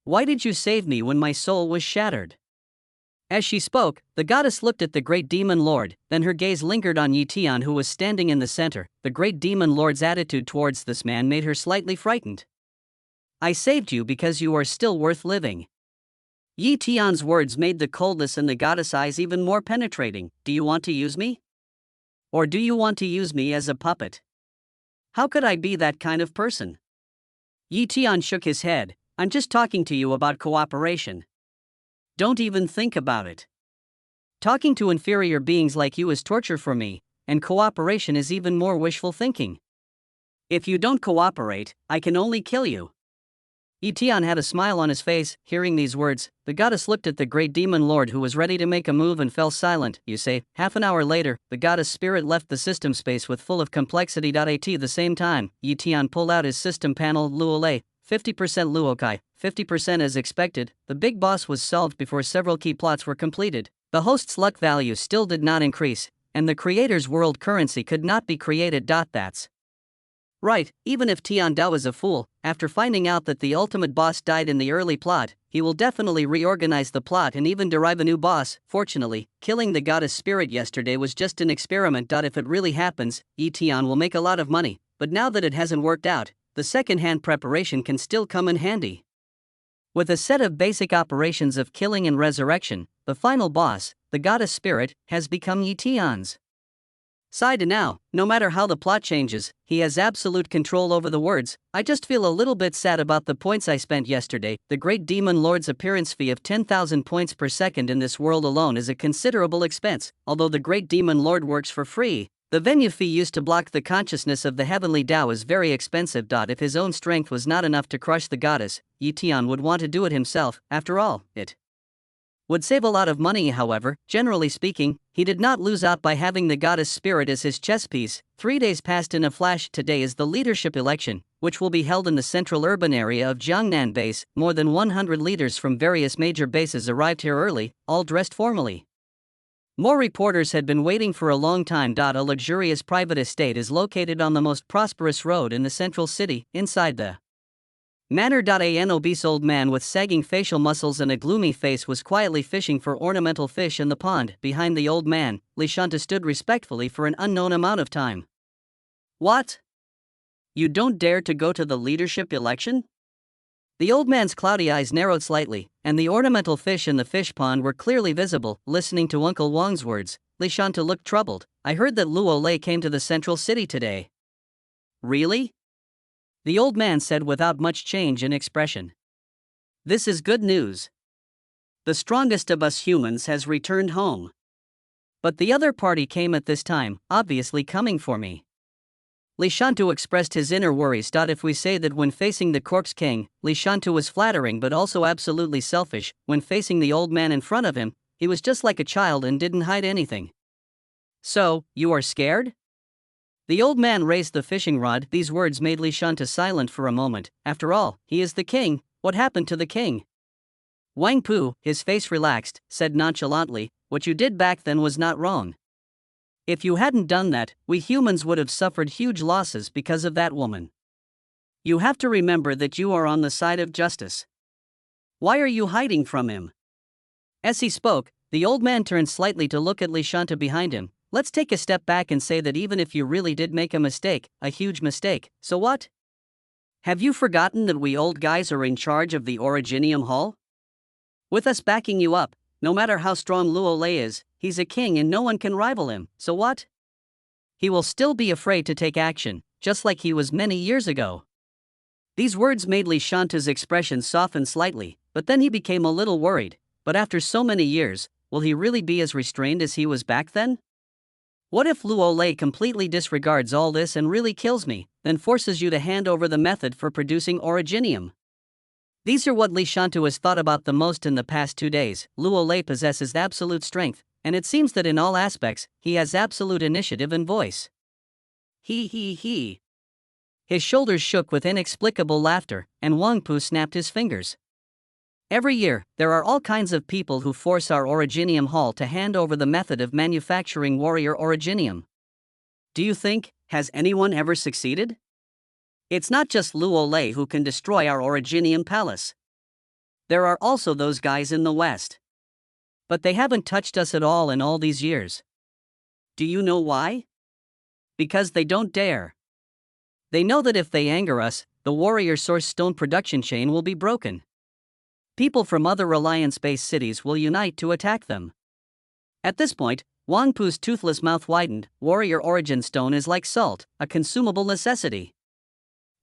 Why did you save me when my soul was shattered? As she spoke, the goddess looked at the great demon lord, then her gaze lingered on Yi Tian who was standing in the center. The great demon lord's attitude towards this man made her slightly frightened. I saved you because you are still worth living. Yi Tian's words made the coldness in the goddess' eyes even more penetrating. Do you want to use me? Or do you want to use me as a puppet? How could I be that kind of person? Yi Tian shook his head. I'm just talking to you about cooperation. Don't even think about it. Talking to inferior beings like you is torture for me, and cooperation is even more wishful thinking. If you don't cooperate, I can only kill you. Yi Tian had a smile on his face. Hearing these words, the goddess looked at the great demon lord who was ready to make a move and fell silent. You say, half an hour later, the goddess spirit left the system space with full of complexity. At the same time, Yi Tian pulled out his system panel. Luo Lei, 50% Luokai, 50% as expected. The big boss was solved before several key plots were completed. The host's luck value still did not increase, and the creator's world currency could not be created. That's right, even if Tian Dao is a fool, after finding out that the ultimate boss died in the early plot, he will definitely reorganize the plot and even derive a new boss. Fortunately, killing the goddess spirit yesterday was just an experiment. If it really happens, Yi Tian will make a lot of money, but now that it hasn't worked out, the second-hand preparation can still come in handy. With a set of basic operations of killing and resurrection, the final boss, the goddess spirit, has become Yi Tian's side. Now, no matter how the plot changes, he has absolute control over the words. I just feel a little bit sad about the points I spent yesterday. The great demon lord's appearance fee of 10,000 points per second in this world alone is a considerable expense. Although the great demon lord works for free, the venue fee used to block the consciousness of the heavenly Tao is very expensive. If his own strength was not enough to crush the goddess, Yi Tian would want to do it himself. After all, it would save a lot of money. However, generally speaking, he did not lose out by having the goddess spirit as his chess piece. 3 days passed in a flash. Today is the leadership election, which will be held in the central urban area of Jiangnan Base. More than 100 leaders from various major bases arrived here early, all dressed formally. More reporters had been waiting for a long time. A luxurious private estate is located on the most prosperous road in the central city. Inside the manor. An obese old man with sagging facial muscles and a gloomy face was quietly fishing for ornamental fish in the pond. Behind the old man, Li Shantu stood respectfully for an unknown amount of time. What? You don't dare to go to the leadership election? The old man's cloudy eyes narrowed slightly, and the ornamental fish in the fish pond were clearly visible. Listening to Uncle Wang's words, Li Shantu looked troubled. I heard that Luo Lei came to the central city today. Really? The old man said without much change in expression. This is good news. The strongest of us humans has returned home. But the other party came at this time, obviously coming for me. Li Shantu expressed his inner worries. If we say that when facing the Corpse King, Li Shantu was flattering but also absolutely selfish, when facing the old man in front of him, he was just like a child and didn't hide anything. So, you are scared? The old man raised the fishing rod. These words made Li Shanta silent for a moment. After all, he is the king. What happened to the king? Wang Pu, his face relaxed, said nonchalantly, "What you did back then was not wrong. If you hadn't done that, we humans would have suffered huge losses because of that woman. You have to remember that you are on the side of justice. Why are you hiding from him?" As he spoke, the old man turned slightly to look at Li Shanta behind him. "Let's take a step back and say that even if you really did make a mistake, a huge mistake, so what? Have you forgotten that we old guys are in charge of the Originium Hall? With us backing you up, no matter how strong Luo Lei is, he's a king and no one can rival him, so what? He will still be afraid to take action, just like he was many years ago." These words made Li Shanta's expression soften slightly, but then he became a little worried. But after so many years, will he really be as restrained as he was back then? What if Luo Lei completely disregards all this and really kills me, then forces you to hand over the method for producing Originium? These are what Li Shanta has thought about the most in the past 2 days. Luo Lei possesses absolute strength, and it seems that in all aspects, he has absolute initiative and voice. He. His shoulders shook with inexplicable laughter, and Wang Pu snapped his fingers. Every year, there are all kinds of people who force our Originium Hall to hand over the method of manufacturing warrior Originium. Do you think, has anyone ever succeeded? It's not just Luo Lei who can destroy our Originium Palace. There are also those guys in the West. But they haven't touched us at all in all these years. Do you know why? Because they don't dare. They know that if they anger us, the warrior source stone production chain will be broken. People from other alliance-based cities will unite to attack them. At this point, Wang Pu's toothless mouth widened. Warrior origin stone is like salt, a consumable necessity.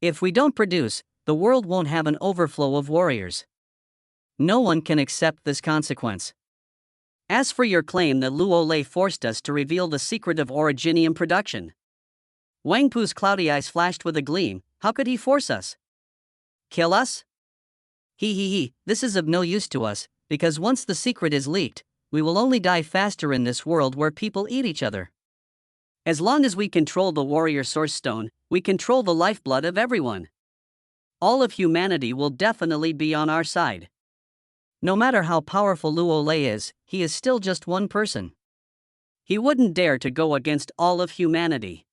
If we don't produce, the world won't have an overflow of warriors. No one can accept this consequence. As for your claim that Luo Lei forced us to reveal the secret of Originium production, Wang Pu's cloudy eyes flashed with a gleam. How could he force us? Kill us? This is of no use to us, because once the secret is leaked, we will only die faster in this world where people eat each other. As long as we control the warrior source stone, we control the lifeblood of everyone. All of humanity will definitely be on our side. No matter how powerful Luo Lei is, he is still just one person. He wouldn't dare to go against all of humanity.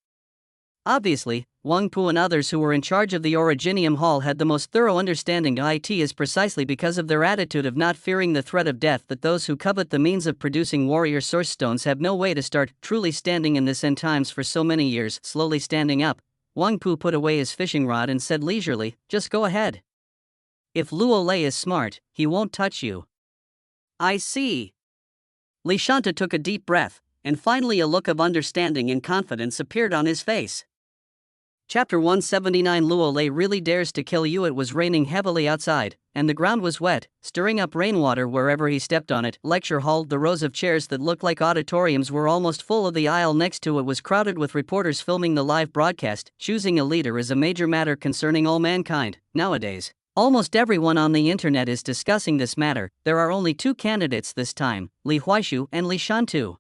Obviously, Wang Pu and others who were in charge of the Originium Hall had the most thorough understanding. It is precisely because of their attitude of not fearing the threat of death that those who covet the means of producing warrior source stones have no way to start truly standing in this end times for so many years. Slowly standing up, Wang Pu put away his fishing rod and said leisurely, "Just go ahead. If Luo Lei is smart, he won't touch you." "I see." Li Shanta took a deep breath, and finally a look of understanding and confidence appeared on his face. Chapter 179. Luo Lei really dares to kill you. It was raining heavily outside, and the ground was wet, stirring up rainwater wherever he stepped on it. Lecture hall. The rows of chairs that looked like auditoriums were almost full. The aisle next to it was crowded with reporters filming the live broadcast. Choosing a leader is a major matter concerning all mankind. Nowadays, almost everyone on the internet is discussing this matter. There are only 2 candidates this time, Li Huaishu and Li Shantu.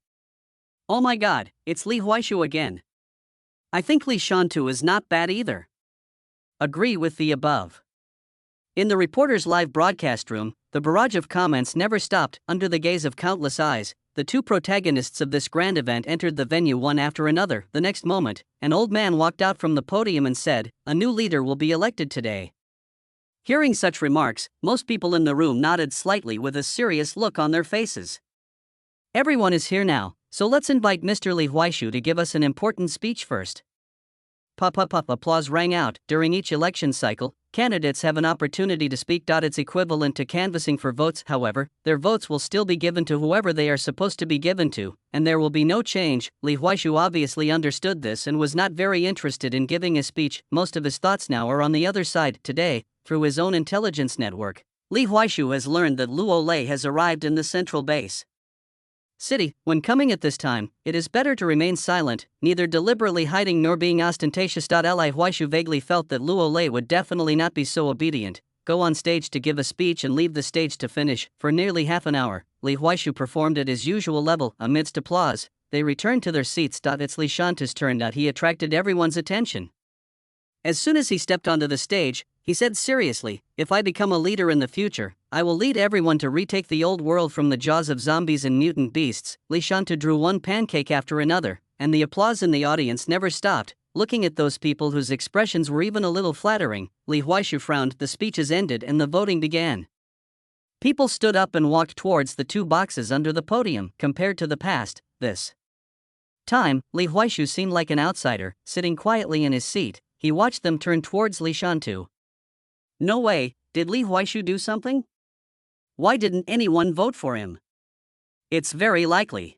Oh my god, it's Li Huaishu again. I think Li Shantu is not bad either. Agree with the above. In the reporter's live broadcast room, the barrage of comments never stopped. Under the gaze of countless eyes, the 2 protagonists of this grand event entered the venue one after another. The next moment, an old man walked out from the podium and said, "A new leader will be elected today." Hearing such remarks, most people in the room nodded slightly with a serious look on their faces. Everyone is here now, so let's invite Mr. Li Huaishu to give us an important speech first. Puff. Applause rang out. During each election cycle, candidates have an opportunity to speak. It's equivalent to canvassing for votes. However, their votes will still be given to whoever they are supposed to be given to, and there will be no change. Li Huaishu obviously understood this and was not very interested in giving a speech. Most of his thoughts now are on the other side. Today, through his own intelligence network, Li Huaishu has learned that Luo Lei has arrived in the central base city. When coming at this time, it is better to remain silent, neither deliberately hiding nor being ostentatious. Li Huaishu vaguely felt that Luo Lei would definitely not be so obedient, go on stage to give a speech and leave the stage to finish. For nearly half an hour, Li Huaishu performed at his usual level amidst applause. they returned to their seats. It's Li Shantu's turn. He attracted everyone's attention. As soon as he stepped onto the stage, he said seriously, "If I become a leader in the future, I will lead everyone to retake the old world from the jaws of zombies and mutant beasts." Li Shantu drew one pancake after another, and the applause in the audience never stopped. Looking at those people whose expressions were even a little flattering, Li Huaishu frowned. The speeches ended and the voting began. People stood up and walked towards the two boxes under the podium. Compared to the past, this time, Li Huaishu seemed like an outsider, sitting quietly in his seat. He watched them turn towards Li Shantu. No way, did Li Huaishu do something? Why didn't anyone vote for him? It's very likely.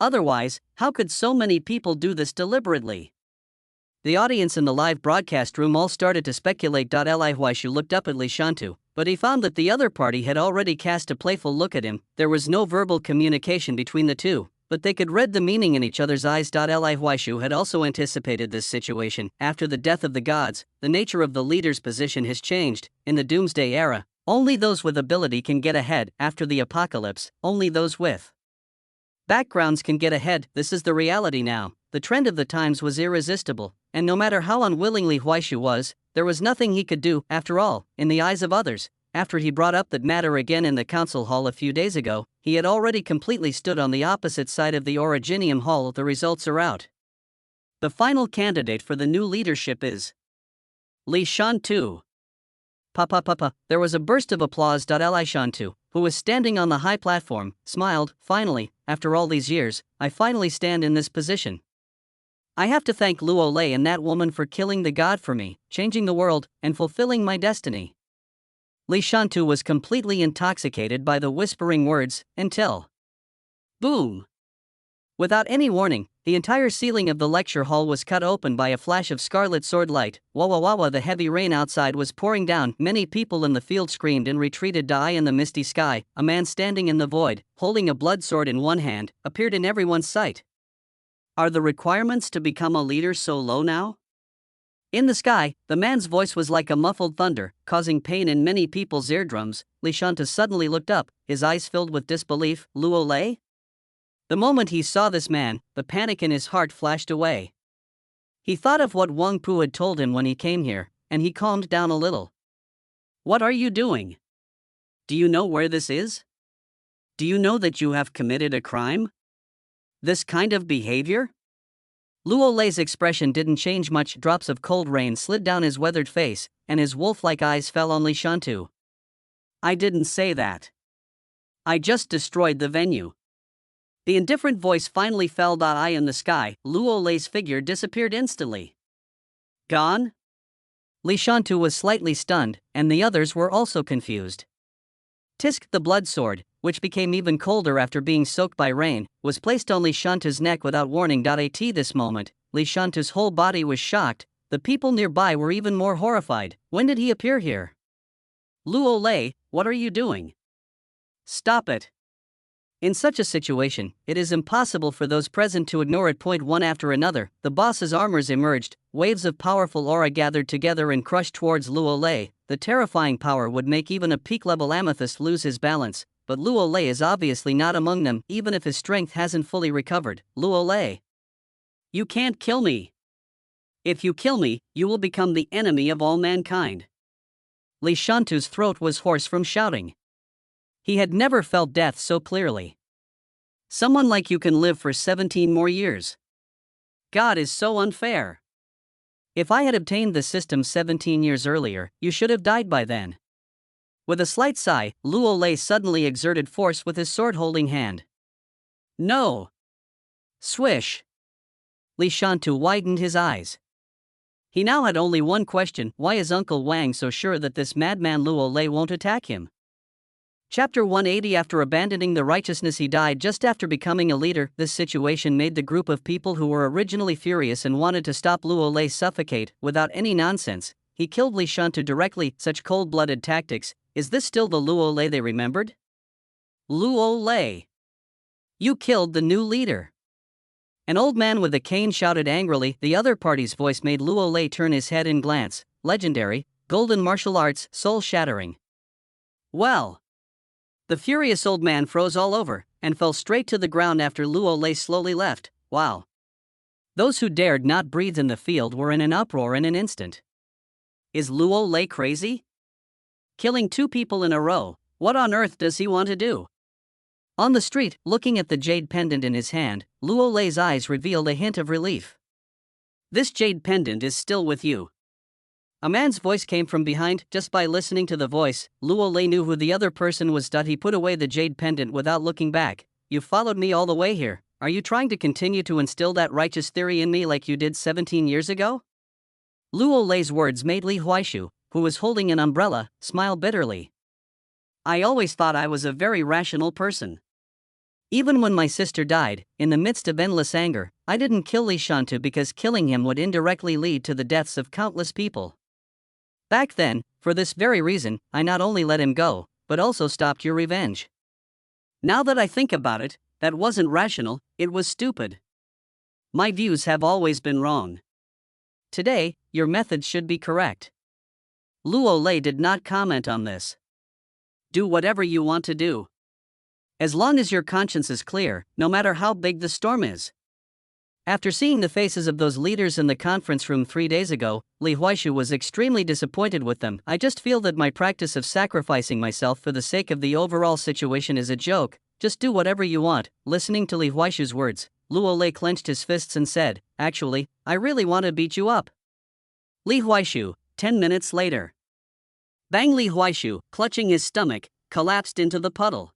Otherwise, how could so many people do this deliberately? The audience in the live broadcast room all started to speculate. Li Huaishu looked up at Li Shantu, but he found that the other party had already cast a playful look at him. There was no verbal communication between the two, but they could read the meaning in each other's eyes. Li Huaishu had also anticipated this situation. After the death of the gods, the nature of the leader's position has changed. In the Doomsday Era, only those with ability can get ahead. After the apocalypse, only those with backgrounds can get ahead. This is the reality now. The trend of the times was irresistible, and no matter how unwilling Li Huaishu was, there was nothing he could do. After all, in the eyes of others, after he brought up that matter again in the council hall a few days ago, he had already completely stood on the opposite side of the Originium Hall. The results are out. The final candidate for the new leadership is Li Shantu. Pa. There was a burst of applause. Li Shantu, who was standing on the high platform, smiled. Finally, after all these years, I finally stand in this position. I have to thank Luo Lei and that woman for killing the god for me, changing the world, and fulfilling my destiny. Li Shantu was completely intoxicated by the whispering words, until boom! Without any warning, the entire ceiling of the lecture hall was cut open by a flash of scarlet sword light. Wah. The heavy rain outside was pouring down. Many people in the field screamed and retreated. In the misty sky, a man standing in the void, holding a blood sword in one hand, appeared in everyone's sight. Are the requirements to become a leader so low now? In the sky, the man's voice was like a muffled thunder, causing pain in many people's eardrums. Li Shantu suddenly looked up, his eyes filled with disbelief. Luo Lei? The moment he saw this man, the panic in his heart flashed away. He thought of what Wang Pu had told him when he came here, and he calmed down a little. What are you doing? Do you know where this is? Do you know that you have committed a crime? This kind of behavior? Luo Lei's expression didn't change much. Drops of cold rain slid down his weathered face, and his wolf-like eyes fell on Li Shantu. I didn't say that. I just destroyed the venue. The indifferent voice finally fell. In the sky, Luo Lei's figure disappeared instantly. Gone? Li Shantu was slightly stunned, and the others were also confused. Tisk, the blood sword, which became even colder after being soaked by rain, was placed on Li Shantu's neck without warning. At this moment, Li Shantu's whole body was shocked. The people nearby were even more horrified. When did he appear here? Luo Lei, what are you doing? Stop it. In such a situation, it is impossible for those present to ignore it. One after another, the boss's armors emerged, waves of powerful aura gathered together and crushed towards Luo Lei. The terrifying power would make even a peak-level amethyst lose his balance, but Luo Lei is obviously not among them, even if his strength hasn't fully recovered. Luo Lei, you can't kill me. If you kill me, you will become the enemy of all mankind. Li Shantu's throat was hoarse from shouting. He had never felt death so clearly. Someone like you can live for 17 more years. God is so unfair. If I had obtained the system 17 years earlier, you should have died by then. With a slight sigh, Luo Lei suddenly exerted force with his sword-holding hand. No! Swish! Li Shantu widened his eyes. He now had only one question: why is Uncle Wang so sure that this madman Luo Lei won't attack him? Chapter 180. After abandoning the righteousness, he died just after becoming a leader. This situation made the group of people who were originally furious and wanted to stop Luo Lei suffocate. Without any nonsense, he killed Li Shantu directly. Such cold-blooded tactics. Is this still the Luo Lei they remembered? Luo Lei, you killed the new leader. An old man with a cane shouted angrily. The other party's voice made Luo Lei turn his head and glance. Legendary, golden martial arts, soul-shattering. Well. The furious old man froze all over. and fell straight to the ground after Luo Lei slowly left. Wow. Those who dared not breathe in the field were in an uproar in an instant. Is Luo Lei crazy? Killing 2 people in a row, what on earth does he want to do? On the street, looking at the jade pendant in his hand, Luo Lei's eyes revealed a hint of relief. This jade pendant is still with you. A man's voice came from behind. Just by listening to the voice, Luo Lei knew who the other person was. He put away the jade pendant without looking back. You followed me all the way here. Are you trying to continue to instill that righteous theory in me like you did 17 years ago? Luo Lei's words made Li Huaishu, who was holding an umbrella, smile bitterly. I always thought I was a very rational person. Even when my sister died, in the midst of endless anger, I didn't kill Li Shantu because killing him would indirectly lead to the deaths of countless people. Back then, for this very reason, I not only let him go, but also stopped your revenge. Now that I think about it, that wasn't rational, it was stupid. My views have always been wrong. Today, your methods should be correct. Luo Lei did not comment on this. Do whatever you want to do. As long as your conscience is clear, no matter how big the storm is. After seeing the faces of those leaders in the conference room 3 days ago, Li Huaishu was extremely disappointed with them. I just feel that my practice of sacrificing myself for the sake of the overall situation is a joke. Just do whatever you want. Listening to Li Huaishu's words, Luo Lei clenched his fists and said, Actually, I really want to beat you up. Li Huaishu, 10 minutes later. Bang! Li Huaishu, clutching his stomach, collapsed into the puddle.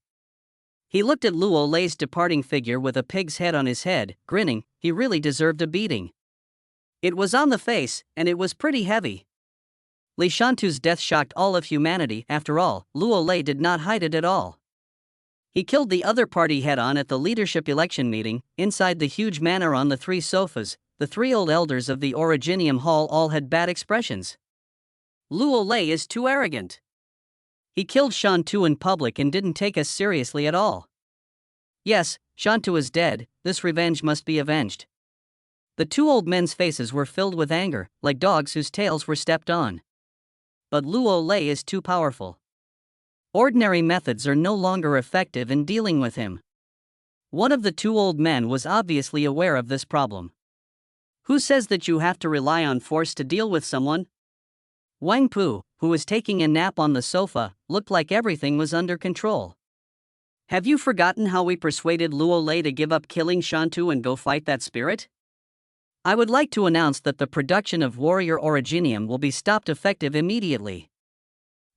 He looked at Luo Lei's departing figure with a pig's head on his head, grinning. He really deserved a beating. It was on the face, and it was pretty heavy. Li Shantu's death shocked all of humanity. After all, Luo Lei did not hide it at all. He killed the other party head-on at the leadership election meeting. Inside the huge manor on the 3 sofas, the 3 old elders of the Originium Hall all had bad expressions. Luo Lei is too arrogant. He killed Shantu in public and didn't take us seriously at all. Yes, Shantu is dead, this revenge must be avenged. The 2 old men's faces were filled with anger, like dogs whose tails were stepped on. But Luo Lei is too powerful. Ordinary methods are no longer effective in dealing with him. One of the 2 old men was obviously aware of this problem. Who says that you have to rely on force to deal with someone? Wang Pu, who was taking a nap on the sofa, looked like everything was under control. Have you forgotten how we persuaded Luo Lei to give up killing Shantu and go fight that spirit? I would like to announce that the production of Warrior Originium will be stopped effective immediately.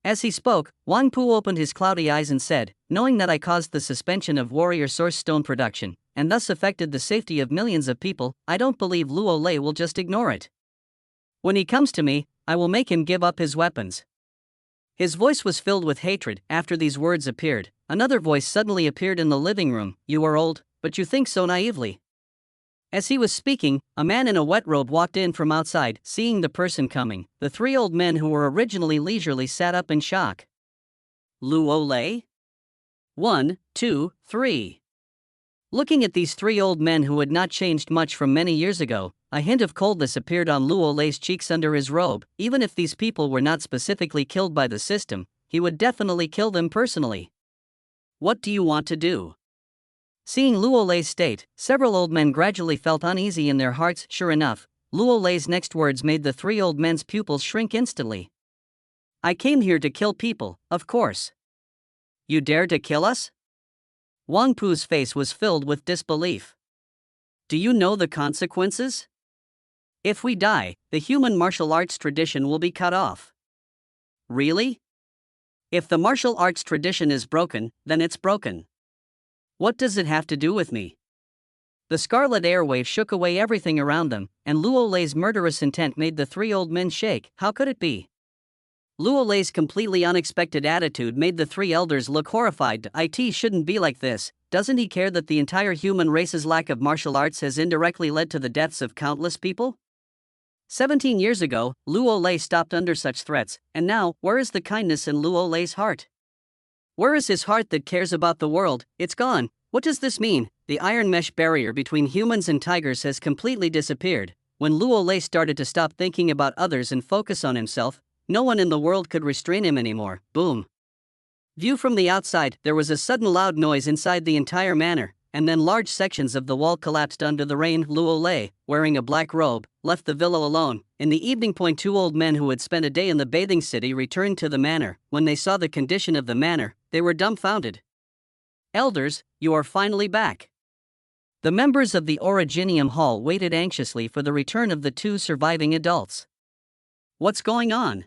As he spoke, Wang Pu opened his cloudy eyes and said, knowing that I caused the suspension of Warrior Source Stone production, and thus affected the safety of millions of people, I don't believe Luo Lei will just ignore it. When he comes to me, I will make him give up his weapons. His voice was filled with hatred. After these words appeared, another voice suddenly appeared in the living room. You are old, but you think so naively. As he was speaking, a man in a wet robe walked in from outside. Seeing the person coming, the 3 old men who were originally leisurely sat up in shock. Luo Lei? 1, 2, 3. Looking at these 3 old men who had not changed much from many years ago, a hint of coldness appeared on Luo Lei's cheeks under his robe. Even if these people were not specifically killed by the system, he would definitely kill them personally. What do you want to do? Seeing Luo Lei's state, several old men gradually felt uneasy in their hearts. Sure enough, Luo Lei's next words made the 3 old men's pupils shrink instantly. I came here to kill people, of course. You dare to kill us? Wang Pu's face was filled with disbelief. Do you know the consequences? If we die, the human martial arts tradition will be cut off. Really? If the martial arts tradition is broken, then it's broken. What does it have to do with me? The scarlet airwave shook away everything around them, and Luo Lei's murderous intent made the 3 old men shake. How could it be? Luo Lei's completely unexpected attitude made the 3 elders look horrified. It shouldn't be like this. Doesn't he care that the entire human race's lack of martial arts has indirectly led to the deaths of countless people? 17 years ago, Luo Lei stopped under such threats, and now, where is the kindness in Luo Lei's heart? Where is his heart that cares about the world? It's gone. What does this mean? The iron mesh barrier between humans and tigers has completely disappeared. When Luo Lei started to stop thinking about others and focus on himself, no one in the world could restrain him anymore. Boom. View from the outside, there was a sudden loud noise inside the entire manor, and then large sections of the wall collapsed under the rain. Luo Lei, wearing a black robe, left the villa alone. In the evening, two old men who had spent a day in the bathing city returned to the manor. When they saw the condition of the manor, they were dumbfounded. Elders, you are finally back. The members of the Originium Hall waited anxiously for the return of the two surviving adults. What's going on?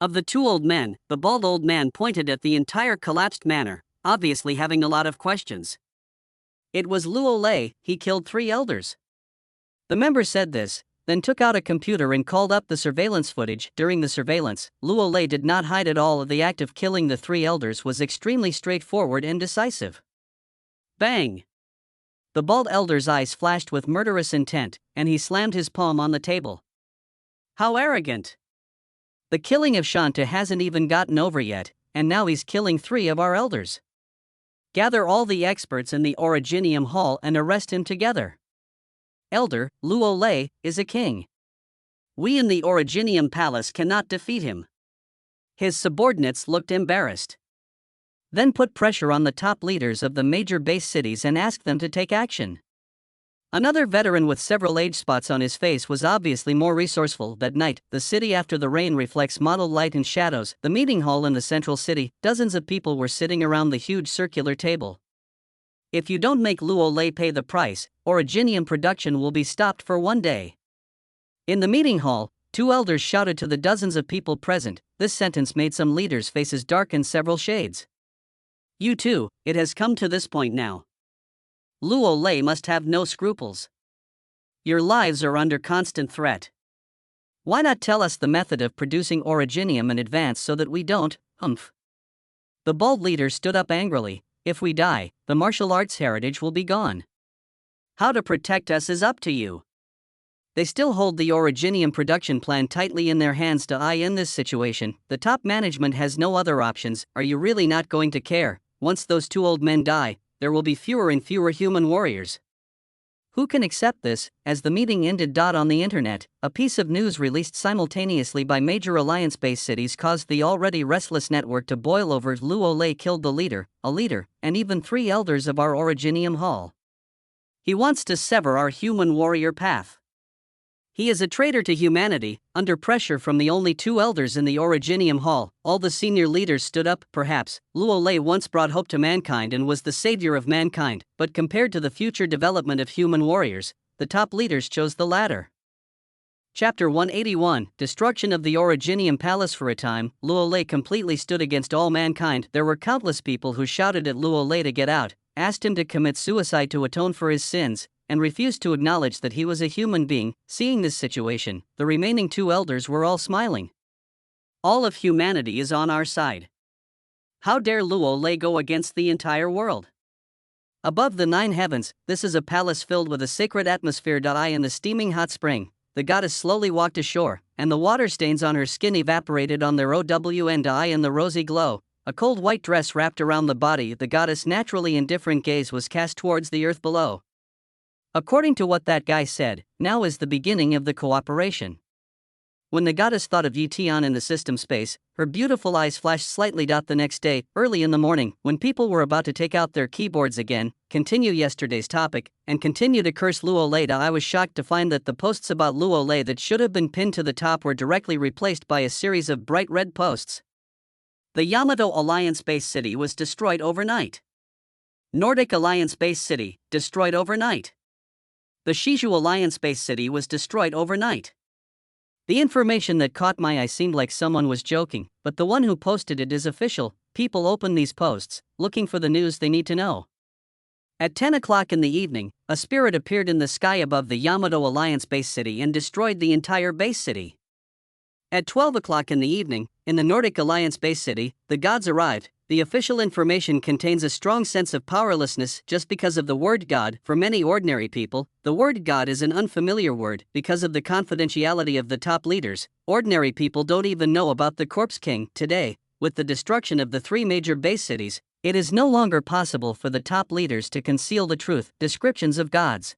Of the two old men, the bald old man pointed at the entire collapsed manor, obviously having a lot of questions. It was Luo Lei. He killed 3 elders. The member said this, then took out a computer and called up the surveillance footage. During the surveillance, Luo Lei did not hide at all. The act of killing the 3 elders was extremely straightforward and decisive. Bang! The bald elder's eyes flashed with murderous intent, and he slammed his palm on the table. How arrogant! The killing of Shanta hasn't even gotten over yet, and now he's killing 3 of our elders. Gather all the experts in the Originium Hall and arrest him together. Elder, Luo Lei, is a king. We in the Originium Palace cannot defeat him. His subordinates looked embarrassed. Then put pressure on the top leaders of the major base cities and asked them to take action. Another veteran with several age spots on his face was obviously more resourceful. That night, the city after the rain reflects mottled light and shadows. The meeting hall in the central city, dozens of people were sitting around the huge circular table. If you don't make Luo Lei pay the price, Originium production will be stopped for 1 day. In the meeting hall, 2 elders shouted to the dozens of people present. This sentence made some leaders' faces darken several shades. You too, it has come to this point now. Luo Lei must have no scruples. Your lives are under constant threat. Why not tell us the method of producing Originium in advance so that we don't, humph? The bald leader stood up angrily. If we die, the martial arts heritage will be gone. How to protect us is up to you. They still hold the Originium production plan tightly in their hands. In this situation, the top management has no other options. Are you really not going to care? Once those 2 old men die, there will be fewer and fewer human warriors. Who can accept this? As the meeting ended. On the internet, a piece of news released simultaneously by major alliance-based cities caused the already restless network to boil over. Luo Lei killed the leader, a leader, and even 3 elders of our Originium Hall. He wants to sever our human warrior path. He is a traitor to humanity. Under pressure from the only 2 elders in the Originium Hall, all the senior leaders stood up. Perhaps, Luo Lei once brought hope to mankind and was the savior of mankind, but compared to the future development of human warriors, the top leaders chose the latter. Chapter 181, Destruction of the Originium Palace. For a time, Luo Lei completely stood against all mankind. There were countless people who shouted at Luo Lei to get out, asked him to commit suicide to atone for his sins, and refused to acknowledge that he was a human being. Seeing this situation, the remaining 2 elders were all smiling. All of humanity is on our side. How dare Luo Lei go against the entire world? Above the 9 heavens, this is a palace filled with a sacred atmosphere. In the steaming hot spring, the goddess slowly walked ashore, and the water stains on her skin evaporated on their OWND. In the rosy glow, a cold white dress wrapped around the body. The goddess' naturally indifferent gaze was cast towards the earth below. According to what that guy said, now is the beginning of the cooperation. When the goddess thought of Yitian in the system space, her beautiful eyes flashed slightly. The next day, early in the morning, when people were about to take out their keyboards again, continue yesterday's topic, and continue to curse Luo Lei, I was shocked to find that the posts about Luo Lei that should have been pinned to the top were directly replaced by a series of bright red posts. The Yamato Alliance base city was destroyed overnight. Nordic Alliance base city, destroyed overnight. The Shiju Alliance base city was destroyed overnight. The information that caught my eye seemed like someone was joking, but the one who posted it is official. People open these posts, looking for the news they need to know. At 10 o'clock in the evening, a spirit appeared in the sky above the Yamato Alliance base city and destroyed the entire base city. At 12 o'clock in the evening, in the Nordic Alliance base city, the gods arrived. The official information contains a strong sense of powerlessness just because of the word God. For many ordinary people, the word God is an unfamiliar word because of the confidentiality of the top leaders. Ordinary people don't even know about the Corpse King. Today, with the destruction of the 3 major base cities, it is no longer possible for the top leaders to conceal the truth. Descriptions of gods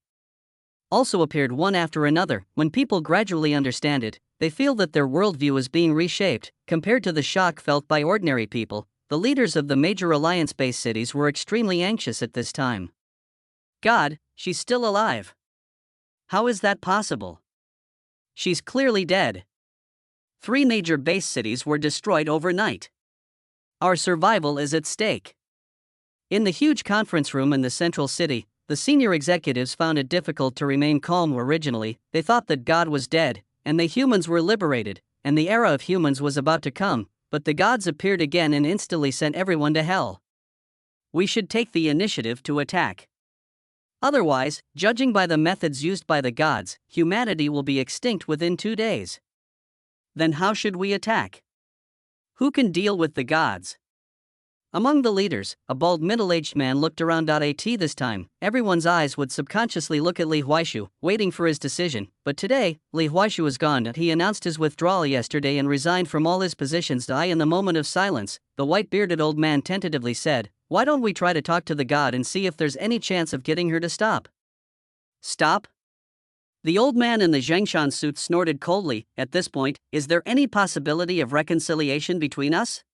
also appeared one after another. When people gradually understand it, they feel that their worldview is being reshaped. Compared to the shock felt by ordinary people, the leaders of the major alliance-based cities were extremely anxious at this time. God, she's still alive. How is that possible? She's clearly dead. 3 major base cities were destroyed overnight. Our survival is at stake. In the huge conference room in the central city, the senior executives found it difficult to remain calm. Originally, they thought that God was dead, and the humans were liberated, and the era of humans was about to come, but the gods appeared again and instantly sent everyone to hell. We should take the initiative to attack. Otherwise, judging by the methods used by the gods, humanity will be extinct within 2 days. Then how should we attack? Who can deal with the gods? Among the leaders, a bald middle-aged man looked around. At this time, everyone's eyes would subconsciously look at Li Huaishu, waiting for his decision, but today, Li Huaishu was gone. He announced his withdrawal yesterday and resigned from all his positions. In the moment of silence, the white-bearded old man tentatively said, "Why don't we try to talk to the god and see if there's any chance of getting her to stop?" Stop? The old man in the Zhengshan suit snorted coldly. At this point, is there any possibility of reconciliation between us?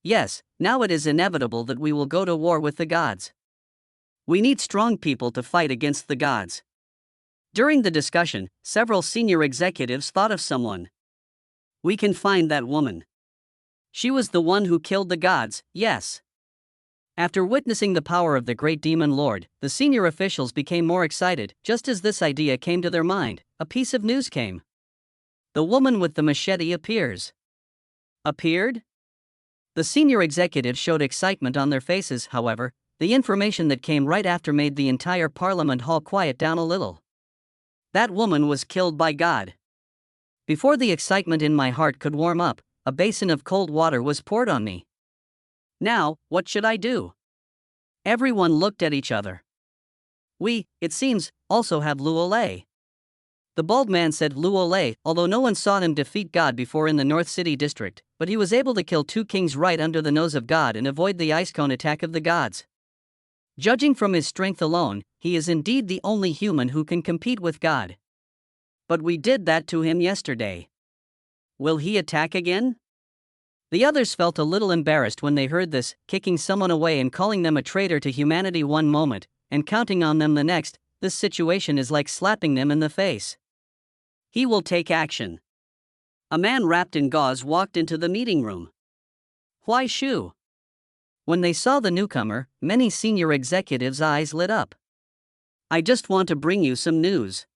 Yes, now it is inevitable that we will go to war with the gods. We need strong people to fight against the gods. During the discussion, several senior executives thought of someone. We can find that woman. She was the one who killed the gods, yes. After witnessing the power of the great demon lord, the senior officials became more excited. Just as this idea came to their mind, a piece of news came. The woman with the machete appears. Appeared? The senior executives showed excitement on their faces. However, the information that came right after made the entire Parliament hall quiet down a little. That woman was killed by God. Before the excitement in my heart could warm up, a basin of cold water was poured on me. Now, what should I do? Everyone looked at each other. We, it seems, also have Luo. The bald man said Luo, although no one saw him defeat God before in the North City district, but he was able to kill 2 kings right under the nose of God and avoid the ice cone attack of the gods. Judging from his strength alone, he is indeed the only human who can compete with God. But we did that to him yesterday. Will he attack again? The others felt a little embarrassed when they heard this, kicking someone away and calling them a traitor to humanity one moment, and counting on them the next. This situation is like slapping them in the face. He will take action. A man wrapped in gauze walked into the meeting room. Huaishu. When they saw the newcomer, many senior executives' eyes lit up. I just want to bring you some news.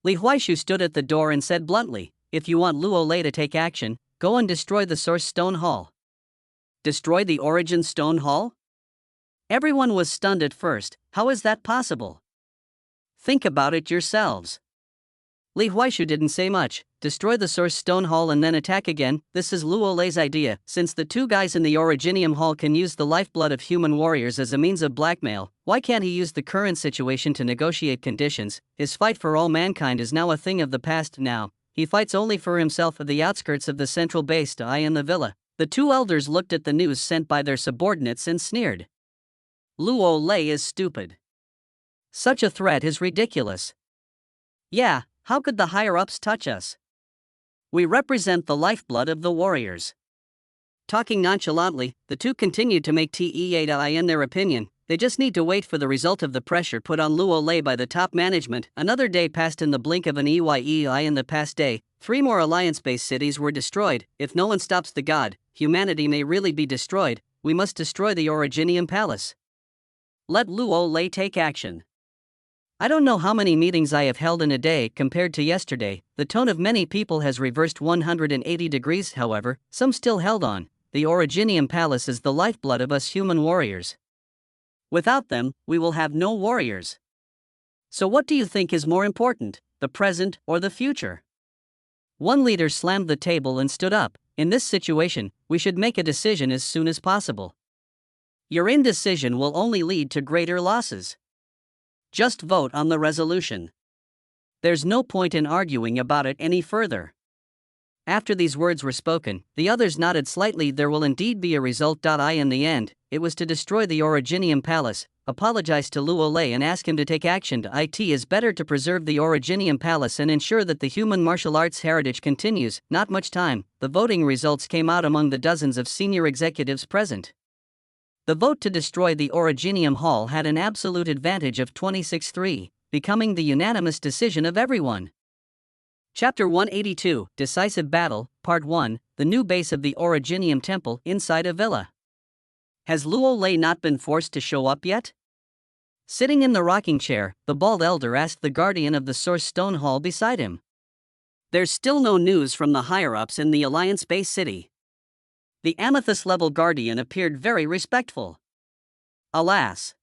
Li Huaishu stood at the door and said bluntly, if you want Luo to take action, go and destroy the Source Stone Hall. Destroy the Origin Stone Hall? Everyone was stunned at first. How is that possible? Think about it yourselves. Li Huaishu didn't say much. Destroy the Source Stone Hall and then attack again. This is Luo's idea. Since the 2 guys in the Originium Hall can use the lifeblood of human warriors as a means of blackmail, why can't he use the current situation to negotiate conditions? His fight for all mankind is now a thing of the past now. He fights only for himself at the outskirts of the central base in the villa. The 2 elders looked at the news sent by their subordinates and sneered. Luo is stupid. Such a threat is ridiculous. Yeah, how could the higher-ups touch us? We represent the lifeblood of the warriors. Talking nonchalantly, the 2 continued to make TEAI in their opinion. They just need to wait for the result of the pressure put on Luo by the top management. Another day passed in the blink of an EYEI. In the past day, 3 more alliance-based cities were destroyed. If no one stops the god, humanity may really be destroyed. We must destroy the Originium Palace. Let Luo take action. I don't know how many meetings I have held in a day compared to yesterday. The tone of many people has reversed 180 degrees. However, some still held on. The Originium Palace is the lifeblood of us human warriors. Without them, we will have no warriors. So what do you think is more important, the present or the future? One leader slammed the table and stood up. In this situation, we should make a decision as soon as possible. Your indecision will only lead to greater losses. Just vote on the resolution. There's no point in arguing about it any further. After these words were spoken, the others nodded slightly. There will indeed be a result. In the end, it was to destroy the Originium Palace, apologize to Luo Lei and ask him to take action. It is better to preserve the Originium Palace and ensure that the human martial arts heritage continues. Not much time, the voting results came out among the dozens of senior executives present. The vote to destroy the Originium Hall had an absolute advantage of 26-3, becoming the unanimous decision of everyone. Chapter 182, Decisive Battle, Part 1, The New Base of the Originium Temple inside a villa. Has Luo Lei not been forced to show up yet? Sitting in the rocking chair, the bald elder asked the guardian of the Source Stone Hall beside him. There's still no news from the higher-ups in the Alliance Base City. The amethyst-level guardian appeared very respectful. Alas.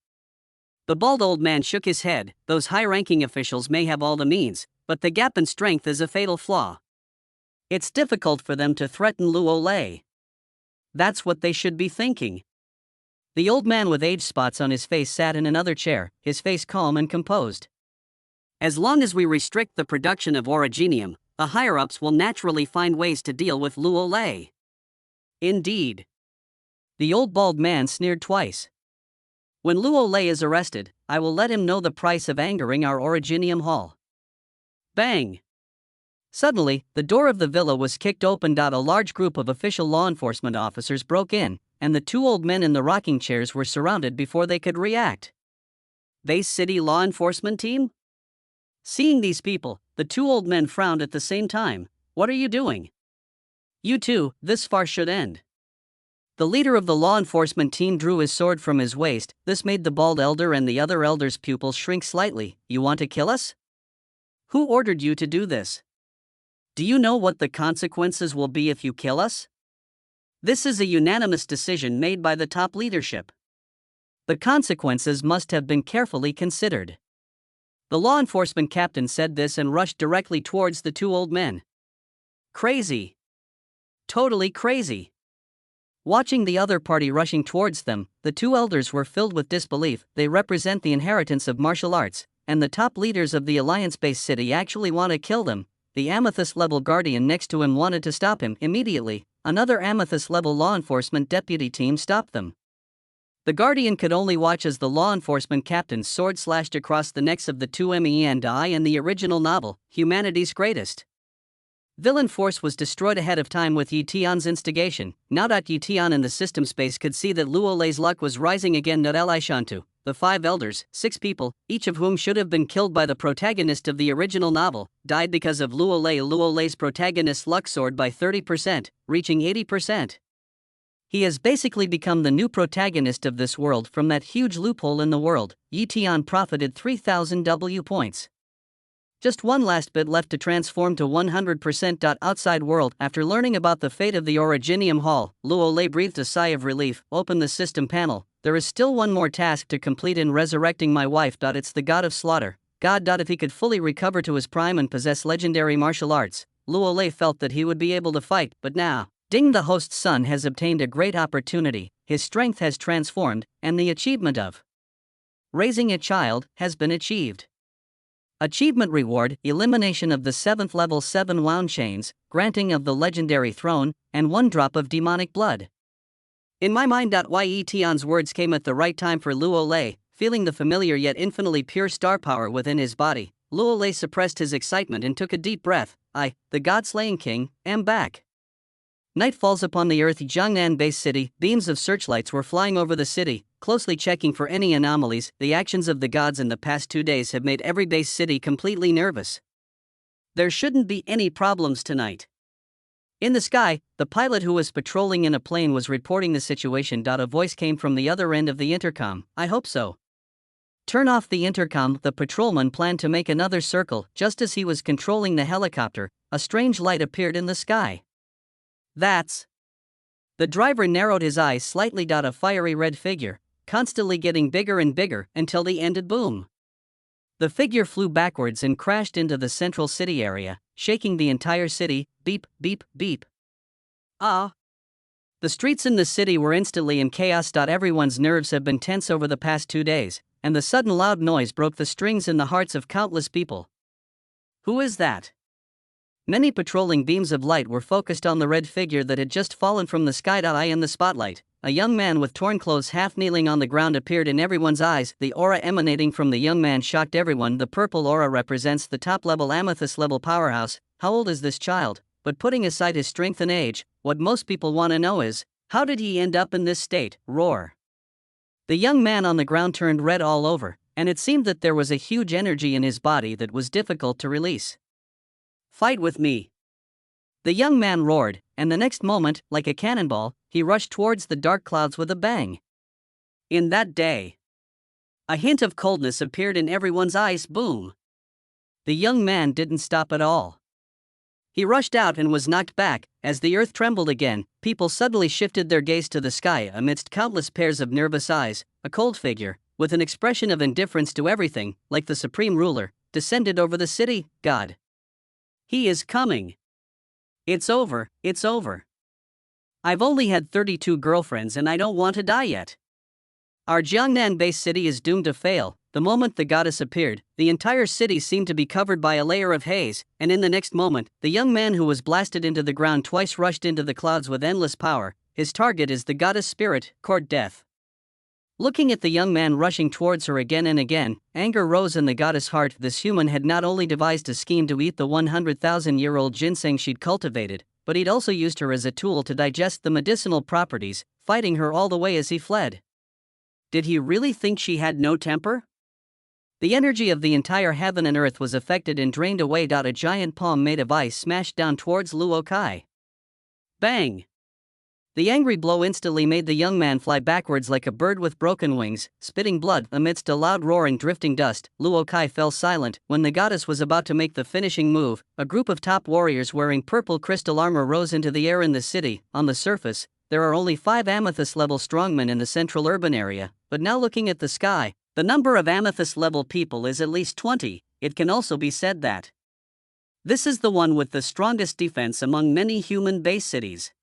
The bald old man shook his head. Those high-ranking officials may have all the means, but the gap in strength is a fatal flaw. It's difficult for them to threaten Luo Lei. That's what they should be thinking. The old man with age spots on his face sat in another chair, his face calm and composed. As long as we restrict the production of Originium, the higher-ups will naturally find ways to deal with Luo Lei. Indeed. The old bald man sneered twice. When Luo Lei is arrested, I will let him know the price of angering our Originium Hall. Bang! Suddenly, the door of the villa was kicked open. A large group of official law enforcement officers broke in, and the two old men in the rocking chairs were surrounded before they could react. Base City Law Enforcement Team? Seeing these people, the two old men frowned at the same time. What are you doing? You two, this farce should end. The leader of the law enforcement team drew his sword from his waist. This made the bald elder and the other elders' pupils shrink slightly. You want to kill us? Who ordered you to do this? Do you know what the consequences will be if you kill us? This is a unanimous decision made by the top leadership. The consequences must have been carefully considered. The law enforcement captain said this and rushed directly towards the two old men. Crazy. Totally crazy. Watching the other party rushing towards them, the two elders were filled with disbelief. They represent the inheritance of martial arts, and the top leaders of the Alliance-based city actually want to kill them. The amethyst-level guardian next to him wanted to stop him. Immediately, another amethyst-level law enforcement deputy team stopped them. The guardian could only watch as the law enforcement captain's sword slashed across the necks of the two men in the original novel, Humanity's Greatest. Villain force was destroyed ahead of time with Yi Tian's instigation. Now that Yi Tian in the system space could see that Luo Lei's luck was rising again. Elishantu, the five elders, 6 people, each of whom should have been killed by the protagonist of the original novel, died because of Luo Lei. Luo Lei's protagonist's luck soared by 30%, reaching 80%. He has basically become the new protagonist of this world. From that huge loophole in the world, Yi Tian profited 3,000 W points. Just one last bit left to transform to 100%. Outside world. After learning about the fate of the Originium Hall, Luo Lei breathed a sigh of relief. Open the system panel. There is still one more task to complete in resurrecting my wife. It's the god of slaughter. God. If he could fully recover to his prime and possess legendary martial arts, Luo Lei felt that he would be able to fight. But now, Ding the host's son has obtained a great opportunity. His strength has transformed, and the achievement of raising a child has been achieved. Achievement reward: elimination of the 7th level 7 wound chains, granting of the legendary throne, and 1 drop of demonic blood. In my mind. Yi Tian's words came at the right time for Luo Lei. Feeling the familiar yet infinitely pure star power within his body, Luo Lei suppressed his excitement and took a deep breath. I, the God-slaying king, am back. Night falls upon the earth. Jiangnan Base City. Beams of searchlights were flying over the city, closely checking for any anomalies. The actions of the gods in the past 2 days have made every base city completely nervous. There shouldn't be any problems tonight. In the sky, the pilot who was patrolling in a plane was reporting the situation. A voice came from the other end of the intercom. I hope so. Turn off the intercom. The patrolman planned to make another circle. Just as he was controlling the helicopter, a strange light appeared in the sky. That's. The driver narrowed his eyes slightly. A fiery red figure, constantly getting bigger and bigger until the ended boom. The figure flew backwards and crashed into the central city area, shaking the entire city. Beep, beep, beep. Ah. The streets in the city were instantly in chaos. Everyone's nerves have been tense over the past 2 days, and the sudden loud noise broke the strings in the hearts of countless people. Who is that? Many patrolling beams of light were focused on the red figure that had just fallen from the sky. In the spotlight, a young man with torn clothes half kneeling on the ground appeared in everyone's eyes. The aura emanating from the young man shocked everyone. The purple aura represents the top-level amethyst-level powerhouse. How old is this child? But putting aside his strength and age, what most people want to know is, how did he end up in this state? Roar. The young man on the ground turned red all over, and it seemed that there was a huge energy in his body that was difficult to release. Fight with me. The young man roared, and the next moment, like a cannonball, he rushed towards the dark clouds with a bang. In that day, a hint of coldness appeared in everyone's eyes. Boom. The young man didn't stop at all. He rushed out and was knocked back. As the earth trembled again, people suddenly shifted their gaze to the sky. Amidst countless pairs of nervous eyes, a cold figure, with an expression of indifference to everything, like the supreme ruler, descended over the city. God. He is coming. It's over, it's over. I've only had 32 girlfriends and I don't want to die yet. Our Jiangnan base city is doomed to fail. The moment the goddess appeared, the entire city seemed to be covered by a layer of haze, and in the next moment, the young man who was blasted into the ground twice rushed into the clouds with endless power. His target is the goddess spirit, court death. Looking at the young man rushing towards her again and again, anger rose in the goddess' heart. This human had not only devised a scheme to eat the 100,000-year-old ginseng she'd cultivated, but he'd also used her as a tool to digest the medicinal properties, fighting her all the way as he fled. Did he really think she had no temper? The energy of the entire heaven and earth was affected and drained away. A giant palm made of ice smashed down towards Luo Kai. Bang! The angry blow instantly made the young man fly backwards like a bird with broken wings, spitting blood. Amidst a loud roar and drifting dust, Luo Kai fell silent. When the goddess was about to make the finishing move, a group of top warriors wearing purple crystal armor rose into the air in the city. On the surface, there are only 5 amethyst-level strongmen in the central urban area, but now looking at the sky, the number of amethyst-level people is at least 20. It can also be said that this is the one with the strongest defense among many human base cities.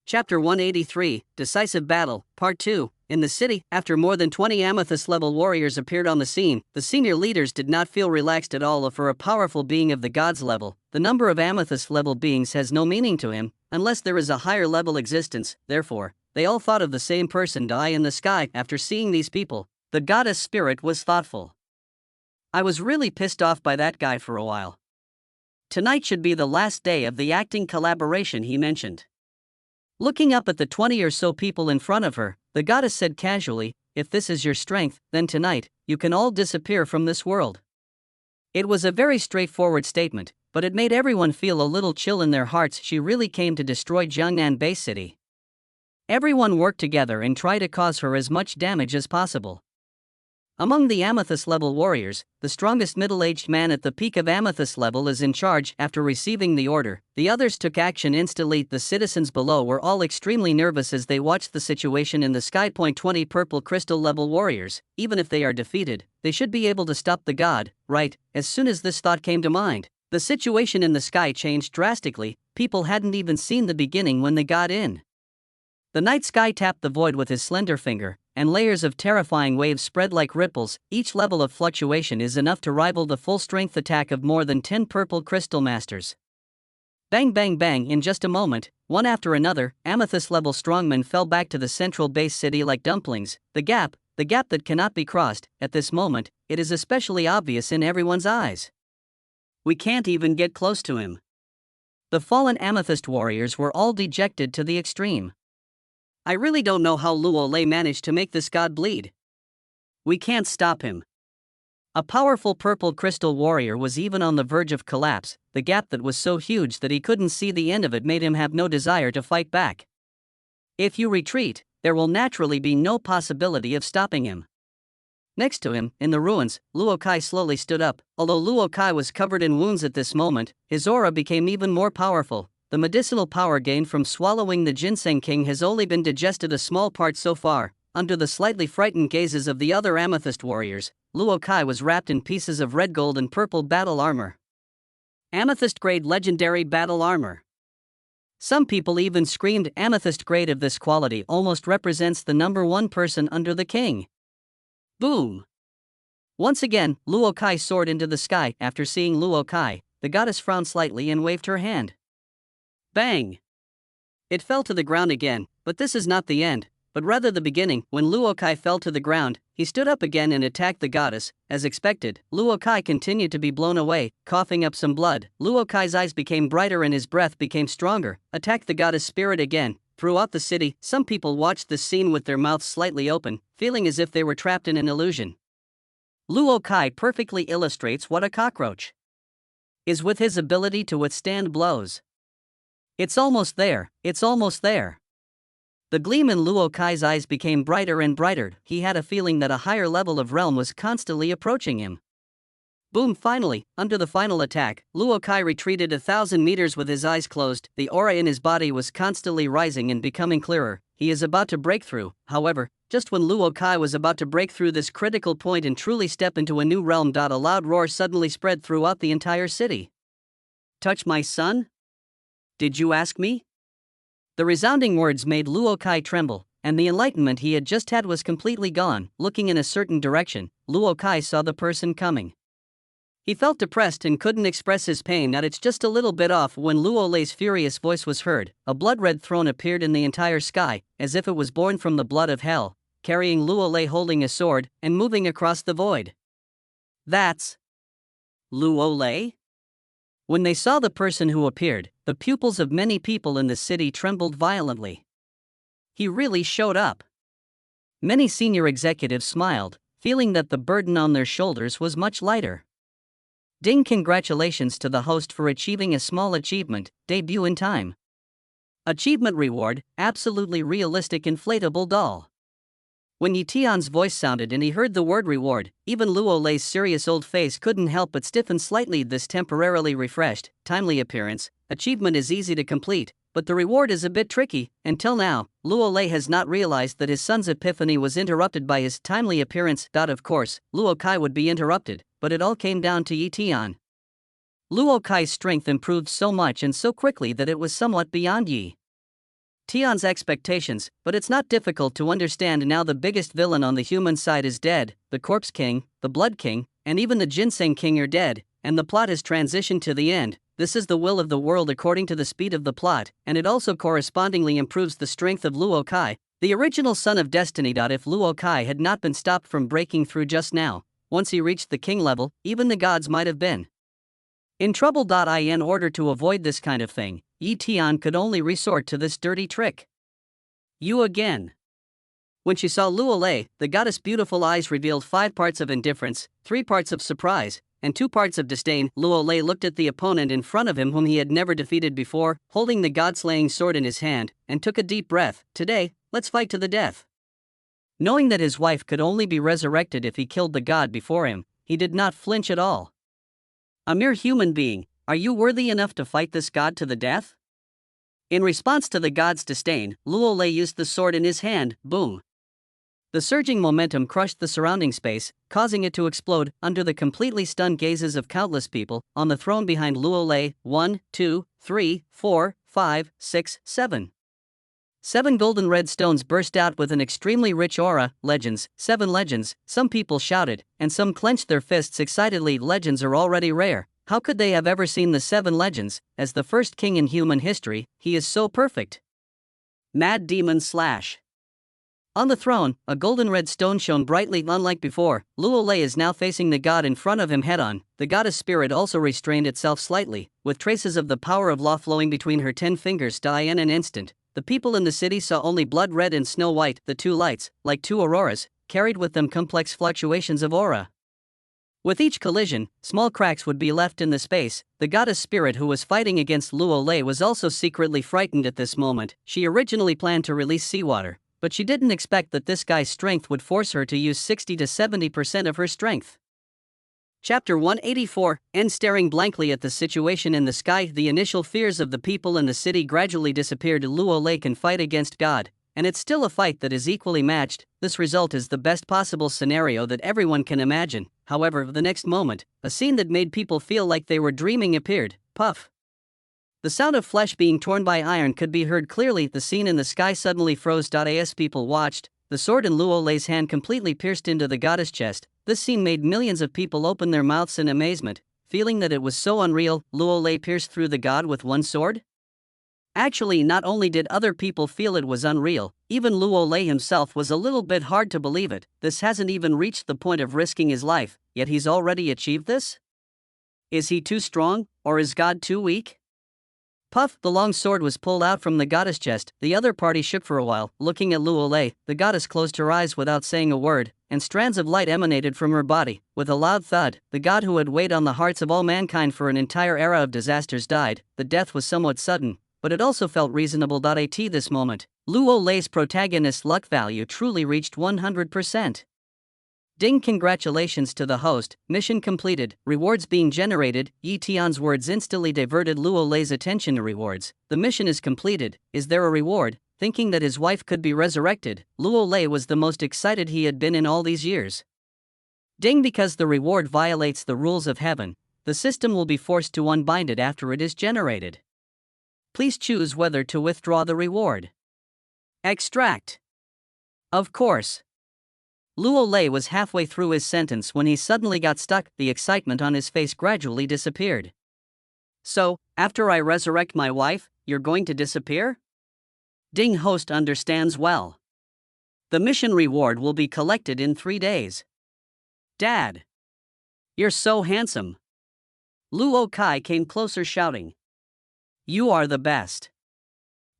Chapter 183, Decisive Battle, Part 2. In the city, after more than 20 amethyst-level warriors appeared on the scene, the senior leaders did not feel relaxed at all. For a powerful being of the gods level, the number of amethyst-level beings has no meaning to him, unless there is a higher-level existence. Therefore, they all thought of the same person die in the sky. After seeing these people, the goddess spirit was thoughtful. I was really pissed off by that guy for a while. Tonight should be the last day of the acting collaboration, he mentioned. Looking up at the 20 or so people in front of her, the goddess said casually, "If this is your strength, then tonight, you can all disappear from this world." It was a very straightforward statement, but it made everyone feel a little chill in their hearts. She really came to destroy Jiangnan Base City. Everyone worked together and tried to cause her as much damage as possible. Among the amethyst-level warriors, the strongest middle-aged man at the peak of amethyst level is in charge. After receiving the order, the others took action instantly. The citizens below were all extremely nervous as they watched the situation in the sky. 20 purple crystal-level warriors, even if they are defeated, they should be able to stop the god, right? As soon as this thought came to mind, the situation in the sky changed drastically. People hadn't even seen the beginning when they got in. The night sky tapped the void with his slender finger, and layers of terrifying waves spread like ripples. Each level of fluctuation is enough to rival the full-strength attack of more than 10 purple crystal masters. Bang bang bang. In just a moment, one after another, amethyst-level strongmen fell back to the central base city like dumplings. The gap that cannot be crossed. At this moment, it is especially obvious in everyone's eyes. We can't even get close to him. The fallen amethyst warriors were all dejected to the extreme. I really don't know how Luo Lei managed to make this god bleed. We can't stop him. A powerful purple crystal warrior was even on the verge of collapse. The gap that was so huge that he couldn't see the end of it made him have no desire to fight back. If you retreat, there will naturally be no possibility of stopping him. Next to him, in the ruins, Luo Kai slowly stood up. Although Luo Kai was covered in wounds at this moment, his aura became even more powerful. The medicinal power gained from swallowing the Ginseng King has only been digested a small part so far. Under the slightly frightened gazes of the other amethyst warriors, Luo Kai was wrapped in pieces of red gold and purple battle armor. Amethyst-grade legendary battle armor. Some people even screamed amethyst grade of this quality almost represents the number 1 person under the king. Boom! Once again, Luo Kai soared into the sky. After seeing Luo Kai, the goddess frowned slightly and waved her hand. Bang! It fell to the ground again, but this is not the end, but rather the beginning. When Luo Kai fell to the ground, he stood up again and attacked the goddess. As expected, Luo Kai continued to be blown away, coughing up some blood. Luo Kai's eyes became brighter and his breath became stronger, attacked the goddess spirit again. Throughout the city, some people watched this scene with their mouths slightly open, feeling as if they were trapped in an illusion. Luo Kai perfectly illustrates what a cockroach is with his ability to withstand blows. It's almost there, it's almost there. The gleam in Luo Kai's eyes became brighter and brighter. He had a feeling that a higher level of realm was constantly approaching him. Boom! Finally, under the final attack, Luo Kai retreated 1,000 meters with his eyes closed. The aura in his body was constantly rising and becoming clearer. He is about to break through. However, just when Luo Kai was about to break through this critical point and truly step into a new realm, a loud roar suddenly spread throughout the entire city. Touch my son? Did you ask me? The resounding words made Luo Kai tremble, and the enlightenment he had just had was completely gone. Looking in a certain direction, Luo Kai saw the person coming. He felt depressed and couldn't express his pain. Now it's just a little bit off when Luo Lei's furious voice was heard. A blood-red throne appeared in the entire sky, as if it was born from the blood of hell, carrying Luo Lei holding a sword and moving across the void. That's Luo Lei? When they saw the person who appeared, the pupils of many people in the city trembled violently. He really showed up. Many senior executives smiled, feeling that the burden on their shoulders was much lighter. Ding! Congratulations to the host for achieving a small achievement, debut in time. Achievement reward, absolutely realistic inflatable doll. When Yi Tian's voice sounded and he heard the word reward, even Luo Lei's serious old face couldn't help but stiffen slightly. This temporarily refreshed, timely appearance, achievement is easy to complete, but the reward is a bit tricky. Until now, Luo Lei has not realized that his son's epiphany was interrupted by his timely appearance. Of course, Luo Kai would be interrupted, but it all came down to Yi Tian. Luo Kai's strength improved so much and so quickly that it was somewhat beyond Yi Tian's expectations, but it's not difficult to understand now. The biggest villain on the human side is dead, the Corpse King, the Blood King, and even the Ginseng King are dead, and the plot has transitioned to the end. This is the will of the world according to the speed of the plot, and it also correspondingly improves the strength of Luo Kai, the original son of destiny. If Luo Kai had not been stopped from breaking through just now, once he reached the king level, even the gods might have been in trouble. In order to avoid this kind of thing, Yi Tian could only resort to this dirty trick. You again. When she saw Luo Lei, the goddess' beautiful eyes revealed 5 parts of indifference, 3 parts of surprise, and 2 parts of disdain. Luo Lei looked at the opponent in front of him whom he had never defeated before, holding the god-slaying sword in his hand, and took a deep breath. Today, let's fight to the death. Knowing that his wife could only be resurrected if he killed the god before him, he did not flinch at all. A mere human being, are you worthy enough to fight this god to the death? In response to the god's disdain, Luo Lei used the sword in his hand. Boom! The surging momentum crushed the surrounding space, causing it to explode under the completely stunned gazes of countless people on the throne behind Luo Lei. 1, 2, 3, 4, 5, 6, 7. 7 golden red stones burst out with an extremely rich aura. Legends, 7 legends, some people shouted, and some clenched their fists excitedly. Legends are already rare. How could they have ever seen the 7 legends? As the first king in human history, he is so perfect. Mad Demon Slash. On the throne, a golden red stone shone brightly. Unlike before, Luo Lei is now facing the god in front of him head-on. The goddess spirit also restrained itself slightly, with traces of the power of law flowing between her 10 fingers. In an instant, the people in the city saw only blood red and snow white. The 2 lights, like 2 auroras, carried with them complex fluctuations of aura. With each collision, small cracks would be left in the space. The goddess spirit who was fighting against Luo Lei was also secretly frightened at this moment. She originally planned to release seawater, but she didn't expect that this guy's strength would force her to use 60 to 70% of her strength. Chapter 184, N. Staring blankly at the situation in the sky, the initial fears of the people in the city gradually disappeared. Luo Lei can fight against God, and it's still a fight that is equally matched. This result is the best possible scenario that everyone can imagine. However, the next moment, a scene that made people feel like they were dreaming appeared. Puff! The sound of flesh being torn by iron could be heard clearly. The scene in the sky suddenly froze. As people watched, the sword in Luo Lei's hand completely pierced into the goddess chest. This scene made millions of people open their mouths in amazement, feeling that it was so unreal. Luo Lei pierced through the god with one sword? Actually, not only did other people feel it was unreal, even Luo Lei himself was a little bit hard to believe it. This hasn't even reached the point of risking his life, yet he's already achieved this? Is he too strong, or is God too weak? Puff, the long sword was pulled out from the goddess' chest. The other party shook for a while, looking at Luo Lei. The goddess closed her eyes without saying a word, and strands of light emanated from her body. With a loud thud, the god who had weighed on the hearts of all mankind for an entire era of disasters died. The death was somewhat sudden, but it also felt reasonable. At this moment, Luo Lei's protagonist's luck value truly reached 100%. Ding! Congratulations to the host, mission completed, rewards being generated. Yi Tian's words instantly diverted Luo Lei's attention to rewards. The mission is completed, is there a reward? Thinking that his wife could be resurrected, Luo Lei was the most excited he had been in all these years. Ding! Because the reward violates the rules of heaven, the system will be forced to unbind it after it is generated. Please choose whether to withdraw the reward. Extract. Of course. Luo Lei was halfway through his sentence when he suddenly got stuck. The excitement on his face gradually disappeared. So, after I resurrect my wife, you're going to disappear? Ding! Host understands well. The mission reward will be collected in 3 days. Dad! You're so handsome. Luo Kai came closer shouting. You are the best.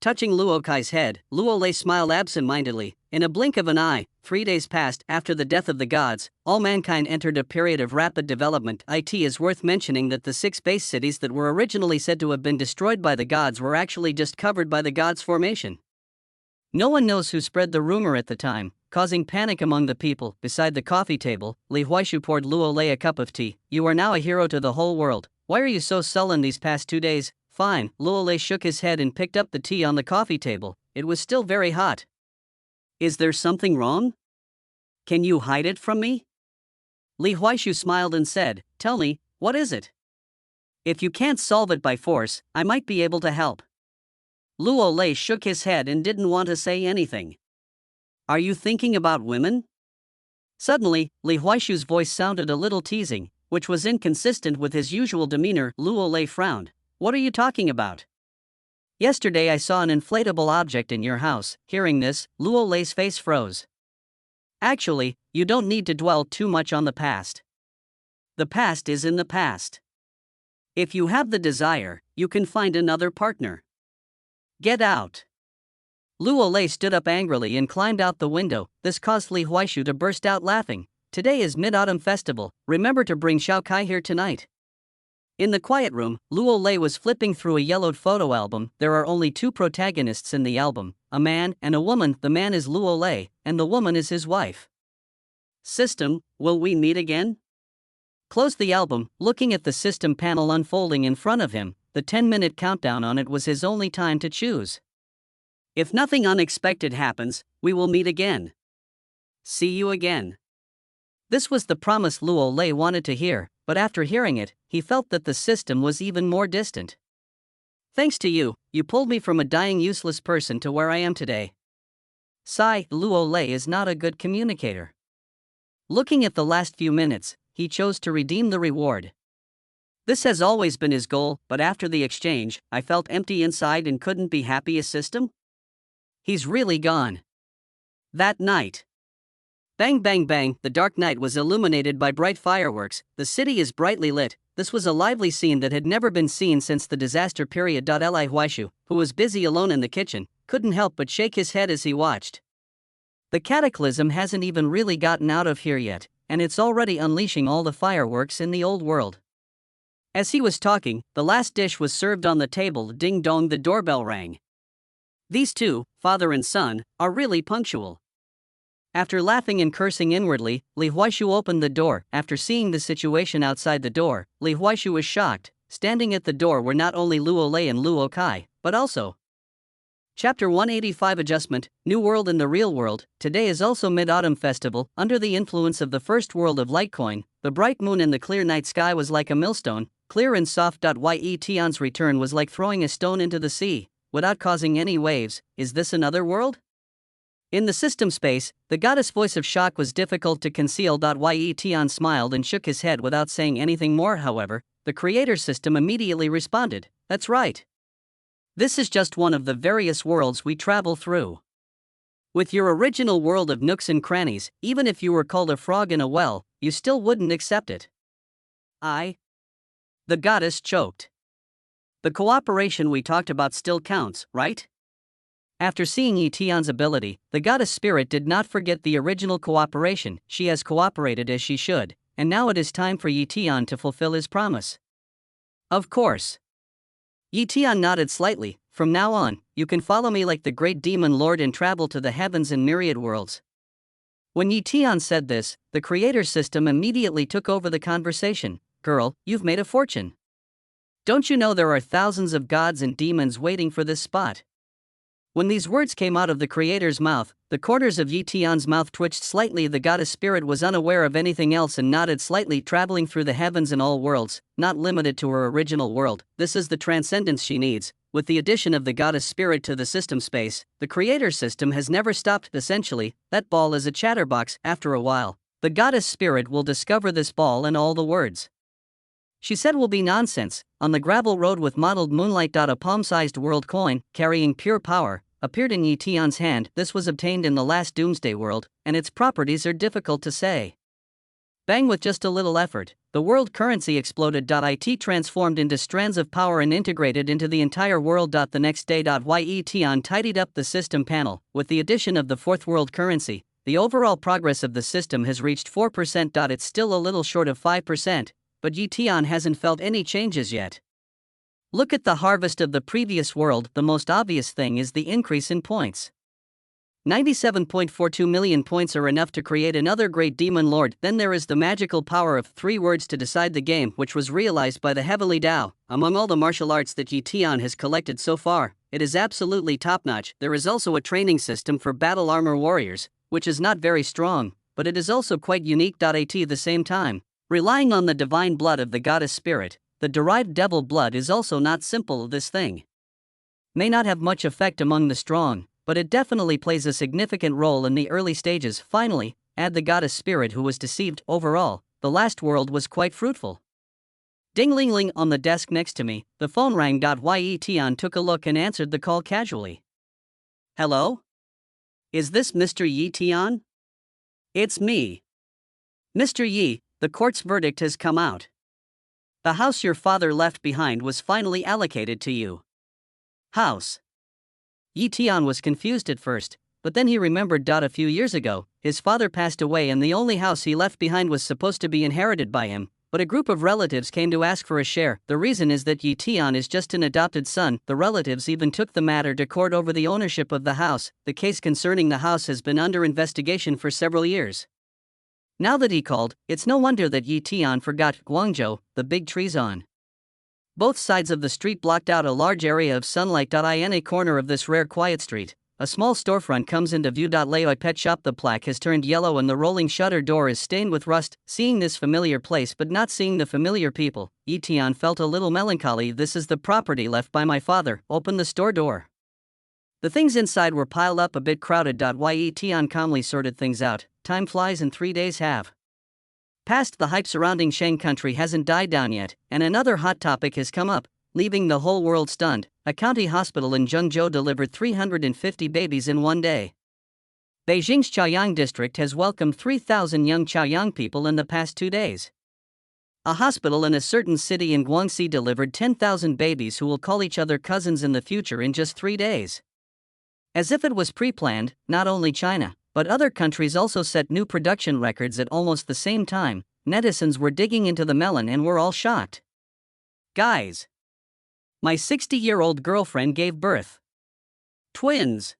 Touching Luo Kai's head, Luo Lei smiled absent-mindedly. In a blink of an eye, 3 days passed. After the death of the gods, all mankind entered a period of rapid development. It is worth mentioning that the 6 base cities that were originally said to have been destroyed by the gods were actually just covered by the gods' formation. No one knows who spread the rumor at the time, causing panic among the people. Beside the coffee table, Li Huaishu poured Luo Lei a cup of tea. You are now a hero to the whole world. Why are you so sullen these past 2 days? Fine. Luo Lei shook his head and picked up the tea on the coffee table. It was still very hot. Is there something wrong? Can you hide it from me? Li Huaishu smiled and said, Tell me, what is it? If you can't solve it by force, I might be able to help. Luo Lei shook his head and didn't want to say anything. Are you thinking about women? Suddenly, Li Huaishu's voice sounded a little teasing, which was inconsistent with his usual demeanor. Luo Lei frowned. What are you talking about? Yesterday I saw an inflatable object in your house. Hearing this, Luo Lei's face froze. Actually, you don't need to dwell too much on the past. The past is in the past. If you have the desire, you can find another partner. Get out. Luo Lei stood up angrily and climbed out the window. This caused Li Huaishu to burst out laughing. Today is Mid-Autumn Festival. Remember to bring Xiao Kai here tonight. In the quiet room, Luo Lei was flipping through a yellowed photo album. There are only 2 protagonists in the album, a man and a woman. The man is Luo Lei, and the woman is his wife. System, will we meet again? Closed the album, looking at the system panel unfolding in front of him. The 10-minute countdown on it was his only time to choose. If nothing unexpected happens, we will meet again. See you again. This was the promise Luo Lei wanted to hear, but after hearing it, he felt that the system was even more distant. Thanks to you, you pulled me from a dying useless person to where I am today. Sigh, Luo Lei is not a good communicator. Looking at the last few minutes, he chose to redeem the reward. This has always been his goal, but after the exchange, I felt empty inside and couldn't be happy. A system? He's really gone. That night. Bang bang bang, the dark night was illuminated by bright fireworks. The city is brightly lit. This was a lively scene that had never been seen since the disaster period. Li Huaishu, who was busy alone in the kitchen, couldn't help but shake his head as he watched. The cataclysm hasn't even really gotten out of here yet, and it's already unleashing all the fireworks in the old world. As he was talking, the last dish was served on the table. Ding dong, the doorbell rang. These two, father and son, are really punctual. After laughing and cursing inwardly, Li Huaishu opened the door. After seeing the situation outside the door, Li Huaishu was shocked. Standing at the door were not only Luo Lei and Luo Kai, but also Chapter 185 Adjustment, New World in the Real World. Today is also Mid-Autumn Festival. Under the influence of the first world of Litecoin, the bright moon in the clear night sky was like a millstone, clear and soft. Ye Tian's return was like throwing a stone into the sea, without causing any waves. Is this another world? In the system space, the goddess' voice of shock was difficult to conceal. Ye Tian smiled and shook his head without saying anything more. However, the creator system immediately responded, "That's right. This is just one of the various worlds we travel through. With your original world of nooks and crannies, even if you were called a frog in a well, you still wouldn't accept it." The goddess choked. "The cooperation we talked about still counts, right?" After seeing Etion's ability, the goddess spirit did not forget the original cooperation. She has cooperated as she should, and now it is time for Etion to fulfill his promise. "Of course." Etion nodded slightly. "From now on, you can follow me like the great demon lord and travel to the heavens and myriad worlds." When Etion said this, the creator system immediately took over the conversation. "Girl, you've made a fortune. Don't you know there are thousands of gods and demons waiting for this spot?" When these words came out of the creator's mouth, the corners of Etion's mouth twitched slightly. The goddess spirit was unaware of anything else and nodded slightly, traveling through the heavens and all worlds, not limited to her original world. This is the transcendence she needs. With the addition of the goddess spirit to the system space, the creator system has never stopped. Essentially, that ball is a chatterbox. After a while, the goddess spirit will discover this ball and all the words she said will be nonsense. On the gravel road with mottled moonlight. A palm-sized world coin, carrying pure power, appeared in Etion's hand. This was obtained in the last Doomsday world, and its properties are difficult to say. Bang! With just a little effort, the world currency exploded. It transformed into strands of power and integrated into the entire world. The next day, Etion tidied up the system panel. With the addition of the fourth world currency, the overall progress of the system has reached 4%. It's still a little short of 5%, but Etion hasn't felt any changes yet. Look at the harvest of the previous world. The most obvious thing is the increase in points. 97.42 million points are enough to create another great demon lord. Then there is the magical power of 3 words to decide the game, which was realized by the Heavenly Dao. Among all the martial arts that Etion has collected so far, it is absolutely top-notch. There is also a training system for battle armor warriors, which is not very strong, but it is also quite unique. At the same time, relying on the divine blood of the goddess spirit, the derived devil blood is also not simple. This thing may not have much effect among the strong, but it definitely plays a significant role in the early stages. Finally, add the goddess spirit who was deceived. Overall, the last world was quite fruitful. Ding-ling-ling on the desk next to me, the phone rang. Etion took a look and answered the call casually. "Hello? Is this Mr. Etion?" "It's me. Mr. Yi, the court's verdict has come out. The house your father left behind was finally allocated to you." "House?" Etion was confused at first, but then he remembered. A few years ago, his father passed away and the only house he left behind was supposed to be inherited by him, but a group of relatives came to ask for a share. The reason is that Etion is just an adopted son. The relatives even took the matter to court over the ownership of the house. The case concerning the house has been under investigation for several years. Now that he called, it's no wonder that Etion forgot Guangzhou, the big trees on both sides of the street blocked out a large area of sunlight. In a corner of this rare quiet street, a small storefront comes into view. Laoi Pet Shop. The plaque has turned yellow and the rolling shutter door is stained with rust. Seeing this familiar place but not seeing the familiar people, Etion felt a little melancholy. "This is the property left by my father." Open the store door. The things inside were piled up, a bit crowded. Etion calmly sorted things out. Time flies and 3 days have passed. The hype surrounding Shang country hasn't died down yet, and another hot topic has come up, leaving the whole world stunned. A county hospital in Zhengzhou delivered 350 babies in one day. Beijing's Chaoyang district has welcomed 3,000 young Chaoyang people in the past 2 days. A hospital in a certain city in Guangxi delivered 10,000 babies who will call each other cousins in the future in just 3 days. As if it was pre-planned, not only China, but other countries also set new production records at almost the same time. Netizens were digging into the melon and were all shocked. "Guys, my 60-year-old girlfriend gave birth. Twins.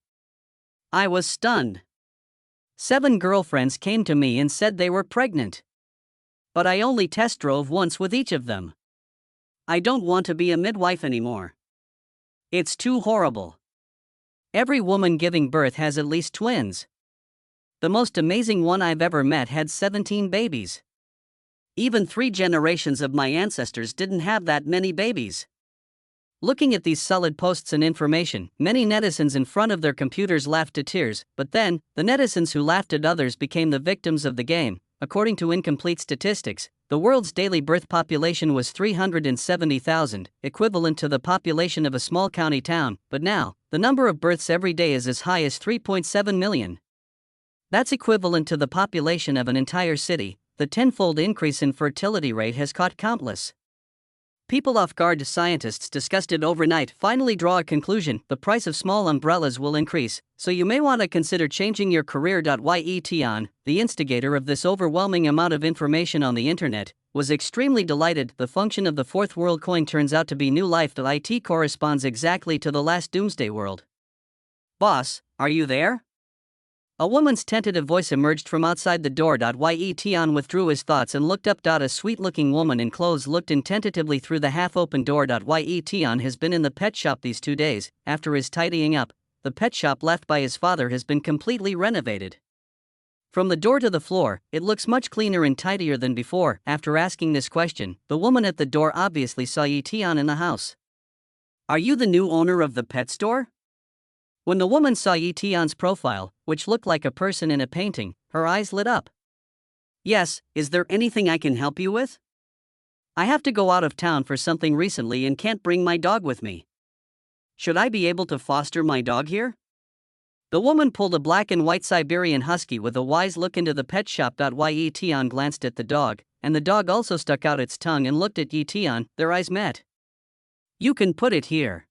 I was stunned. 7 girlfriends came to me and said they were pregnant. But I only test drove once with each of them. I don't want to be a midwife anymore. It's too horrible. Every woman giving birth has at least twins. The most amazing one I've ever met had 17 babies. Even 3 generations of my ancestors didn't have that many babies." Looking at these solid posts and information, many netizens in front of their computers laughed to tears, but then, the netizens who laughed at others became the victims of the game. according to incomplete statistics, the world's daily birth population was 370,000, equivalent to the population of a small county town, but now, the number of births every day is as high as 3.7 million. That's equivalent to the population of an entire city. The tenfold increase in fertility rate has caught countless people off guard. Scientists discussed it overnight finally draw a conclusion: the price of small umbrellas will increase, so you may want to consider changing your career. Yetion, the instigator of this overwhelming amount of information on the internet, was extremely delighted. The function of the fourth world coin turns out to be new life. It corresponds exactly to the last doomsday world. Boss, are you there? A woman's tentative voice emerged from outside the door. Yetion withdrew his thoughts and looked up. A sweet-looking woman in clothes looked in tentatively through the half-open door. Yetion has been in the pet shop these 2 days. After his tidying up, the pet shop left by his father has been completely renovated. From the door to the floor, it looks much cleaner and tidier than before. After asking this question, the woman at the door obviously saw Yetion in the house. Are you the new owner of the pet store? When the woman saw Yetion's profile, which looked like a person in a painting, her eyes lit up. Yes, is there anything I can help you with? I have to go out of town for something recently and can't bring my dog with me. Should I be able to foster my dog here? The woman pulled a black and white Siberian husky with a wise look into the pet shop. Yetion glanced at the dog, and the dog also stuck out its tongue and looked at Yetion. Their eyes met. You can put it here.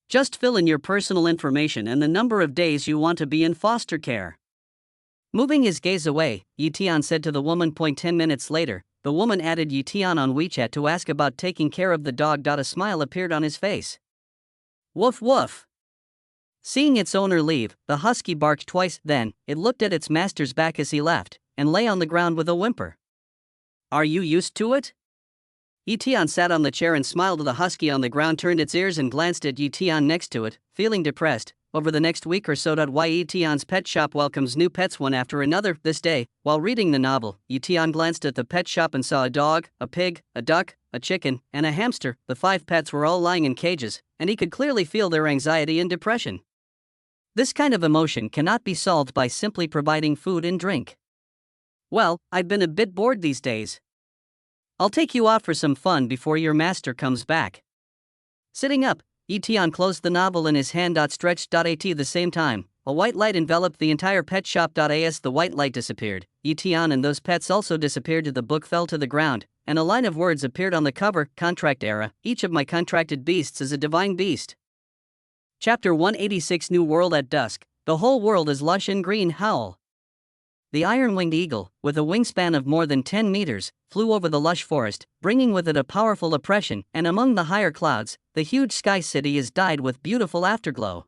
Just fill in your personal information and the number of days you want to be in foster care. Moving his gaze away, Yetion said to the woman. 10 minutes later, the woman added Yetion on WeChat to ask about taking care of the dog. A smile appeared on his face. Woof woof. Seeing its owner leave, the husky barked twice, then it looked at its master's back as he left, and lay on the ground with a whimper. Are you used to it? Yetion sat on the chair and smiled. The husky on the ground turned its ears and glanced at Yetion next to it, feeling depressed. Over the next week or so, Yetion's pet shop welcomes new pets one after another. This day, while reading the novel, Yetion glanced at the pet shop and saw a dog, a pig, a duck, a chicken, and a hamster. The 5 pets were all lying in cages, and he could clearly feel their anxiety and depression. This kind of emotion cannot be solved by simply providing food and drink. Well, I've been a bit bored these days. I'll take you out for some fun before your master comes back. Sitting up, Yetion closed the novel in his hand. Stretched. At the same time, a white light enveloped the entire pet shop. As the white light disappeared, Yetion and those pets also disappeared. The book fell to the ground, and a line of words appeared on the cover. Contract era. Each of my contracted beasts is a divine beast. Chapter 186. New World. At dusk, the whole world is lush and green. Howl. The iron-winged eagle, with a wingspan of more than 10 meters, flew over the lush forest, bringing with it a powerful oppression, and among the higher clouds, the huge sky city is dyed with beautiful afterglow.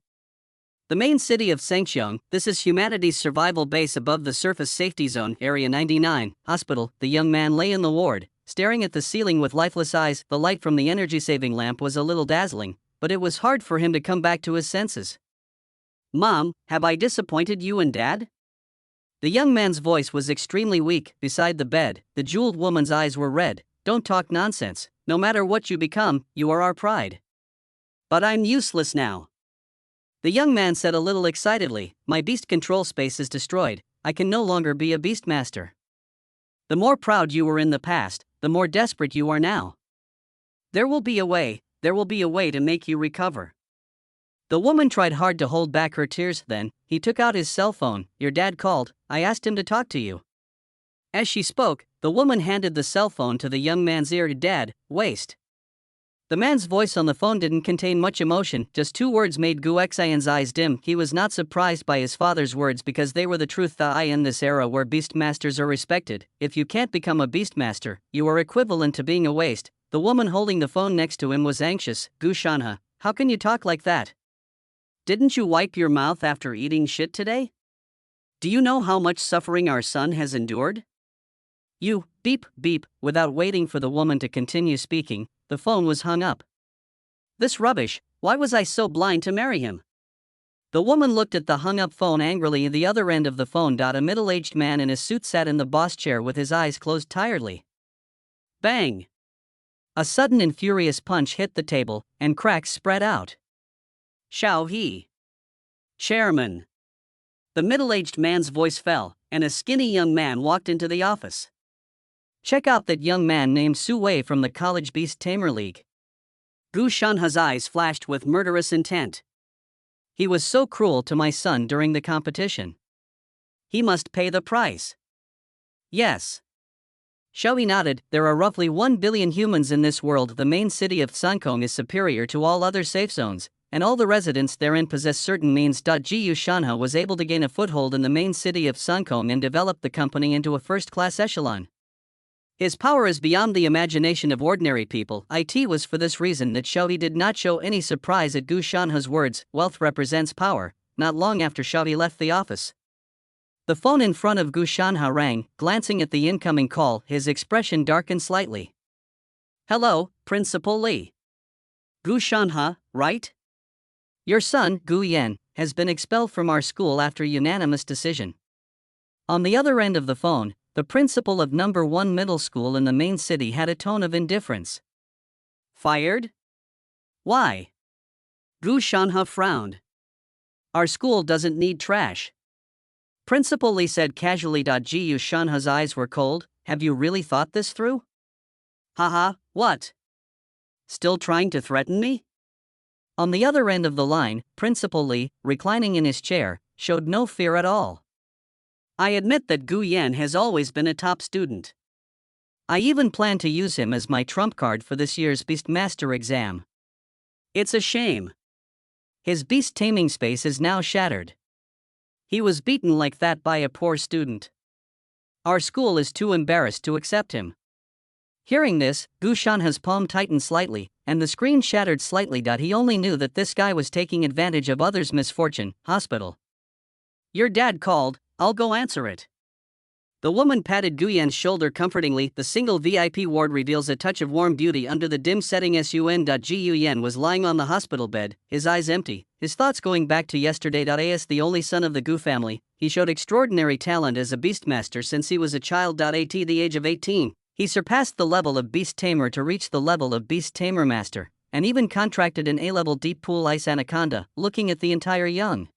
The main city of Sangcheong, this is humanity's survival base above the surface safety zone, Area 99, hospital. The young man lay in the ward, staring at the ceiling with lifeless eyes. The light from the energy-saving lamp was a little dazzling, but it was hard for him to come back to his senses. Mom, have I disappointed you and Dad? The young man's voice was extremely weak. Beside the bed, the jeweled woman's eyes were red. Don't talk nonsense. No matter what you become, you are our pride. But I'm useless now. The young man said a little excitedly, my beast control space is destroyed. I can no longer be a beastmaster. The more proud you were in the past, the more desperate you are now. There will be a way to make you recover. The woman tried hard to hold back her tears. Then, he took out his cell phone. Your dad called, I asked him to talk to you. As she spoke, the woman handed the cell phone to the young man's ear. Dad, waste. The man's voice on the phone didn't contain much emotion, just 2 words made Gu Xian's eyes dim. He was not surprised by his father's words because they were the truth. In this era where beastmasters are respected, if you can't become a beastmaster, you are equivalent to being a waste. The woman holding the phone next to him was anxious. Gu Shanha, how can you talk like that? Didn't you wipe your mouth after eating shit today? Do you know how much suffering our son has endured? You, beep, beep. Without waiting for the woman to continue speaking, the phone was hung up. This rubbish, why was I so blind to marry him? The woman looked at the hung-up phone angrily. At the other end of the phone, a middle-aged man in a suit sat in the boss chair with his eyes closed tiredly. Bang! A sudden and furious punch hit the table, and cracks spread out. Xiao He. Chairman. The middle-aged man's voice fell, and a skinny young man walked into the office. Check out that young man named Su Wei from the College Beast Tamer League. Gu Shanha's eyes flashed with murderous intent. He was so cruel to my son during the competition. He must pay the price. Yes. Xiaoyi nodded. There are roughly 1 billion humans in this world. The main city of Sankong is superior to all other safe zones, and all the residents therein possess certain means. Gu Shanha was able to gain a foothold in the main city of Sankong and develop the company into a first-class echelon. His power is beyond the imagination of ordinary people. It was for this reason that Xiaoyi did not show any surprise at Gu Shanha's words. Wealth represents power. Not long after Xiaoyi left the office, the phone in front of Gu Shanha rang. Glancing at the incoming call, his expression darkened slightly. Hello, Principal Li. Gu Shanha, right? Your son, Gu Yan, has been expelled from our school after unanimous decision. On the other end of the phone, the principal of number 1 middle school in the main city had a tone of indifference. Fired? Why? Gu Shanha frowned. Our school doesn't need trash. Principal Li said casually. Gu Shanha's eyes were cold. Have you really thought this through? Haha, what? Still trying to threaten me? On the other end of the line, Principal Li, reclining in his chair, showed no fear at all. I admit that Gu Yan has always been a top student. I even plan to use him as my trump card for this year's Beastmaster exam. It's a shame. His beast taming space is now shattered. He was beaten like that by a poor student. Our school is too embarrassed to accept him. Hearing this, Gu Shanha's palm tightened slightly, and the screen shattered slightly. He only knew that this guy was taking advantage of others' misfortune. Hospital. Your dad called, I'll go answer it. The woman patted Gu Yan's shoulder comfortingly. The single VIP ward reveals a touch of warm beauty under the dim setting. Gu Yan was lying on the hospital bed, his eyes empty, his thoughts going back to yesterday. As the only son of the Gu family, he showed extraordinary talent as a beastmaster since he was a child. At the age of 18, he surpassed the level of beast tamer to reach the level of beast tamer master, and even contracted an A-level deep pool ice anaconda. Looking at the entire young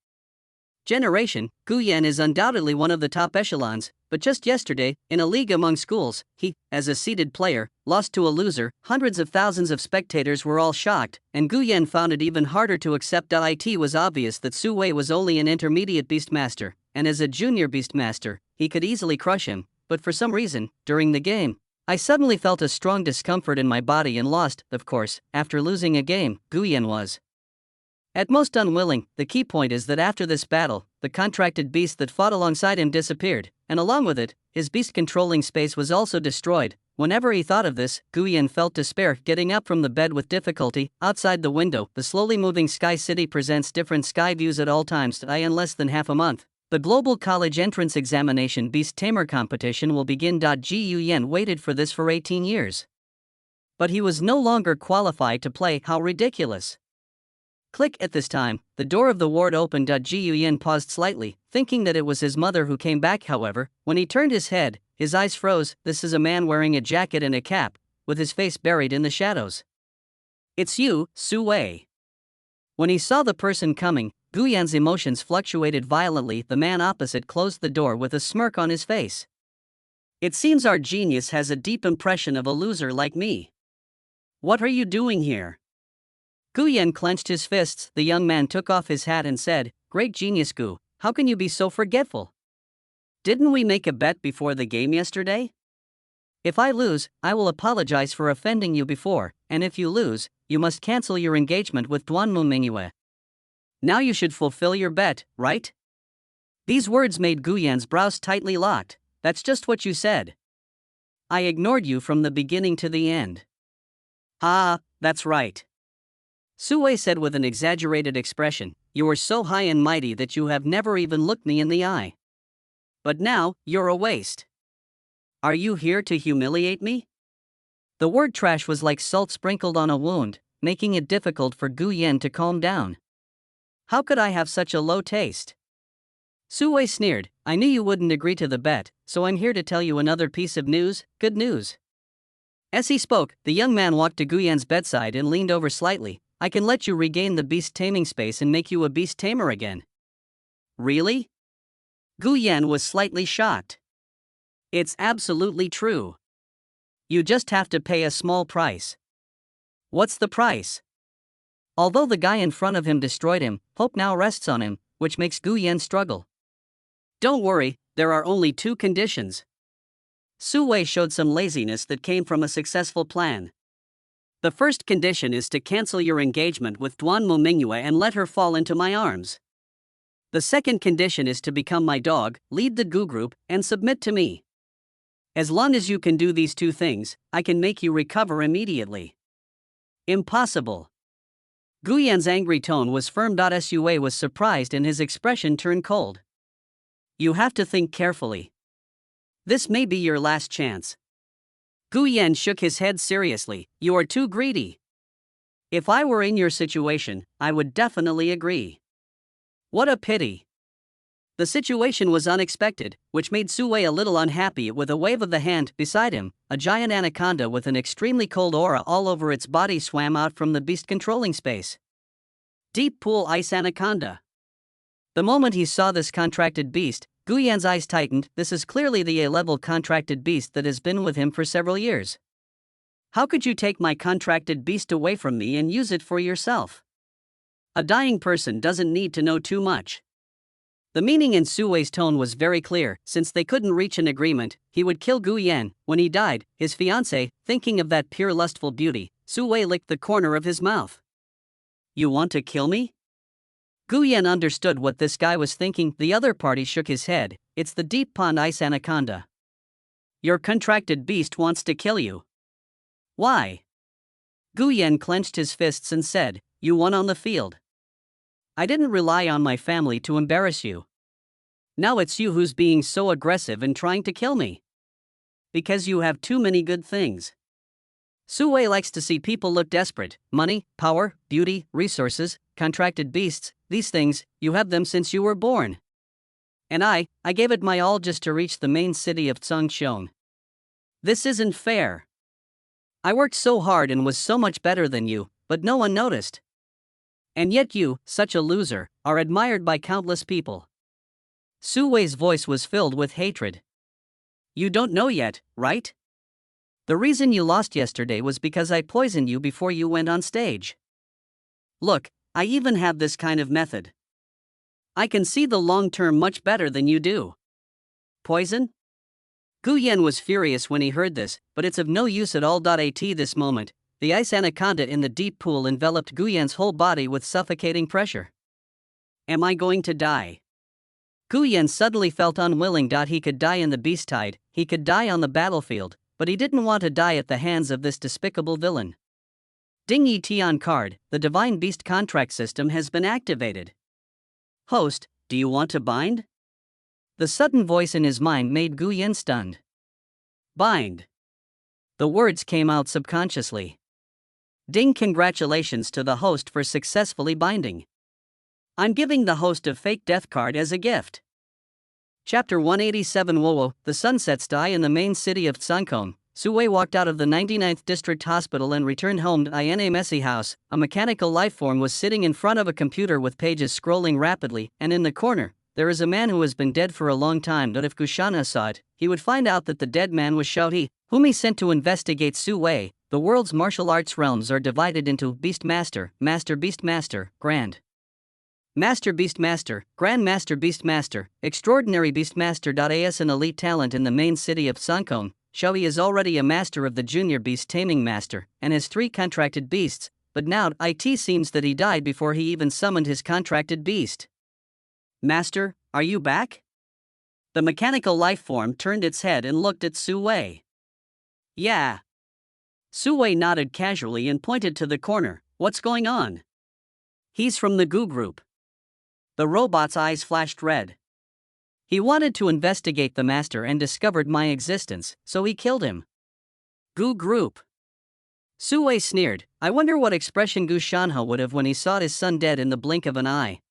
generation, Gu Yan is undoubtedly one of the top echelons, but just yesterday, in a league among schools, he, as a seeded player, lost to a loser. Hundreds of thousands of spectators were all shocked, and Gu Yan found it even harder to accept. It was obvious that Su Wei was only an intermediate beastmaster, and as a junior beastmaster, he could easily crush him, but for some reason, during the game, I suddenly felt a strong discomfort in my body and lost. Of course, after losing a game, Gu Yan was at most unwilling. The key point is that after this battle, the contracted beast that fought alongside him disappeared, and along with it, his beast controlling space was also destroyed. Whenever he thought of this, Gu Yan felt despair. Getting up from the bed with difficulty, outside the window, the slowly moving Sky City presents different sky views at all times. In less than half a month, the Global College Entrance Examination Beast Tamer competition will begin. Gu Yan waited for this for 18 years. But he was no longer qualified to play. How ridiculous. Click. At this time, the door of the ward opened. Gu Yan paused slightly, thinking that it was his mother who came back. However, when he turned his head, his eyes froze. This is a man wearing a jacket and a cap, with his face buried in the shadows. It's you, Su Wei. When he saw the person coming, Gu Yan's emotions fluctuated violently. The man opposite closed the door with a smirk on his face. It seems our genius has a deep impression of a loser like me. What are you doing here? Gu Yan clenched his fists. The young man took off his hat and said, Great genius Gu, how can you be so forgetful? Didn't we make a bet before the game yesterday? If I lose, I will apologize for offending you before, and if you lose, you must cancel your engagement with Duanmu Mingyue. Now you should fulfill your bet, right? These words made Gu Yan's brows tightly locked. That's just what you said. I ignored you from the beginning to the end. Ah, that's right. Su Wei said with an exaggerated expression, You are so high and mighty that you have never even looked me in the eye. But now, you're a waste. Are you here to humiliate me? The word trash was like salt sprinkled on a wound, making it difficult for Gu Yan to calm down. How could I have such a low taste? Su Wei sneered, I knew you wouldn't agree to the bet, so I'm here to tell you another piece of news, good news. As he spoke, the young man walked to Gu Yan's bedside and leaned over slightly. I can let you regain the beast taming space and make you a beast tamer again. Really? Gu Yan was slightly shocked. It's absolutely true. You just have to pay a small price. What's the price? Although the guy in front of him destroyed him, hope now rests on him, which makes Gu Yan struggle. Don't worry, there are only two conditions. Su Wei showed some laziness that came from a successful plan. The first condition is to cancel your engagement with Duan Momingyue and let her fall into my arms. The second condition is to become my dog, lead the Gu group, and submit to me. As long as you can do these two things, I can make you recover immediately. Impossible. Gu Yan's angry tone was firm. Su Wei was surprised and his expression turned cold. You have to think carefully. This may be your last chance. Gu Yan shook his head seriously. You are too greedy. If I were in your situation, I would definitely agree. What a pity. The situation was unexpected, which made Su Wei a little unhappy. With a wave of the hand beside him, a giant anaconda with an extremely cold aura all over its body swam out from the beast controlling space. Deep Pool Ice Anaconda. The moment he saw this contracted beast, Gu Yan's eyes tightened. This is clearly the A-level contracted beast that has been with him for several years. How could you take my contracted beast away from me and use it for yourself? A dying person doesn't need to know too much. The meaning in Su Wei's tone was very clear. Since they couldn't reach an agreement, he would kill Gu Yan. When he died, his fiancée, thinking of that pure lustful beauty, Su Wei licked the corner of his mouth. You want to kill me? Gu Yan understood what this guy was thinking. The other party shook his head. It's the Deep Pond Ice Anaconda. Your contracted beast wants to kill you. Why? Gu Yan clenched his fists and said, You won on the field. I didn't rely on my family to embarrass you. Now it's you who's being so aggressive and trying to kill me. Because you have too many good things. Su Wei likes to see people look desperate. Money, power, beauty, resources, contracted beasts, these things, you have them since you were born. And I gave it my all just to reach the main city of Zhongsheng. This isn't fair. I worked so hard and was so much better than you, but no one noticed. And yet you, such a loser, are admired by countless people. Su Wei's voice was filled with hatred. You don't know yet, right? The reason you lost yesterday was because I poisoned you before you went on stage. Look, I even have this kind of method. I can see the long term much better than you do. Poison? Gu Yan was furious when he heard this, but it's of no use at all. At this moment, the ice anaconda in the deep pool enveloped Gu Yan's whole body with suffocating pressure. Am I going to die? Gu Yan suddenly felt unwilling. He could die in the beast tide, he could die on the battlefield, but he didn't want to die at the hands of this despicable villain. Ding Yi Tian card, the Divine Beast contract system has been activated. Host, do you want to bind? The sudden voice in his mind made Gu Yan stunned. Bind. The words came out subconsciously. Ding, congratulations to the host for successfully binding. I'm giving the host a fake death card as a gift. Chapter 187 Wowo, the sun sets die in the main city of Zhongkong. Su Wei walked out of the 99th District Hospital and returned home to Ina Messy House. A mechanical lifeform was sitting in front of a computer with pages scrolling rapidly, and in the corner, there is a man who has been dead for a long time. But if Gushana saw it, he would find out that the dead man was Shao He, whom he sent to investigate Su Wei. The world's martial arts realms are divided into Beastmaster, Master Beastmaster, Grand Master Beastmaster, Grand Master Beastmaster, Extraordinary Beastmaster. As an elite talent in the main city of Zhongkong, Shao He is already a master of the Junior Beast Taming Master, and has 3 contracted beasts, but now it seems that he died before he even summoned his contracted beast. Master, are you back? The mechanical lifeform turned its head and looked at Su Wei. Yeah. Su Wei nodded casually and pointed to the corner. What's going on? He's from the Gu group. The robot's eyes flashed red. He wanted to investigate the master and discovered my existence, so he killed him. Gu group. Su Wei sneered. I wonder what expression Gu Shanhe would have when he saw his son dead in the blink of an eye.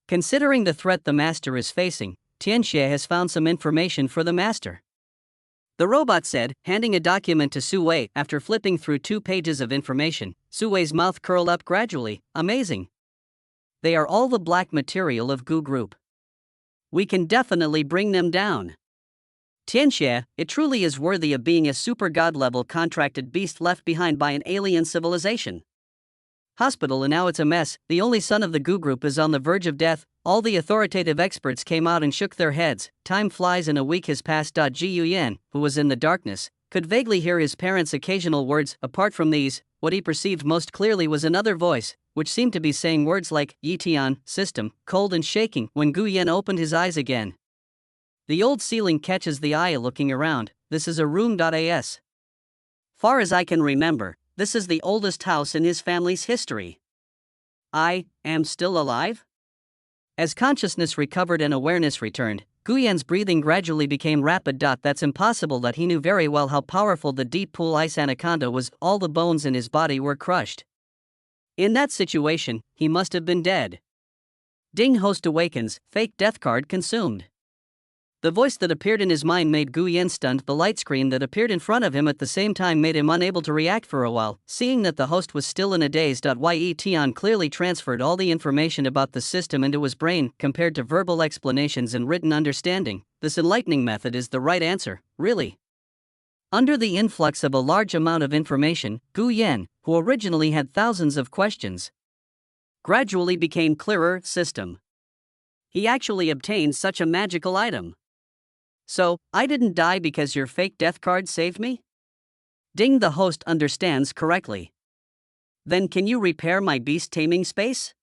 Considering the threat the master is facing, Tianxie has found some information for the master. The robot said, handing a document to Su Wei. After flipping through 2 pages of information, Su Wei's mouth curled up gradually. Amazing. They are all the black material of Gu group. We can definitely bring them down. Tianxie, it truly is worthy of being a super god-level contracted beast left behind by an alien civilization. Hospital, and now it's a mess. The only son of the Gu group is on the verge of death. All the authoritative experts came out and shook their heads. Time flies and a week has passed. Ji Yuyan, who was in the darkness, could vaguely hear his parents' occasional words. Apart from these, what he perceived most clearly was another voice, which seemed to be saying words like Yitian, system, cold and shaking. When Gu Yan opened his eyes again, the old ceiling catches the eye looking around. This is a room.as. Far as I can remember, this is the oldest house in his family's history. I am still alive? As consciousness recovered and awareness returned, Gu Yan's breathing gradually became rapid. That's impossible. That he knew very well how powerful the deep pool ice anaconda was. All the bones in his body were crushed. In that situation, he must have been dead. Ding, host awakens, fake death card consumed. The voice that appeared in his mind made Gu Yan stunned. The light screen that appeared in front of him at the same time made him unable to react for a while. Seeing that the host was still in a daze. Ye Tian clearly transferred all the information about the system into his brain. Compared to verbal explanations and written understanding, this enlightening method is the right answer, really. Under the influx of a large amount of information, Gu Yan, who originally had thousands of questions, gradually became clearer. System. He actually obtained such a magical item. So, I didn't die because your fake death card saved me? Ding, the host understands correctly. Then can you repair my beast taming space?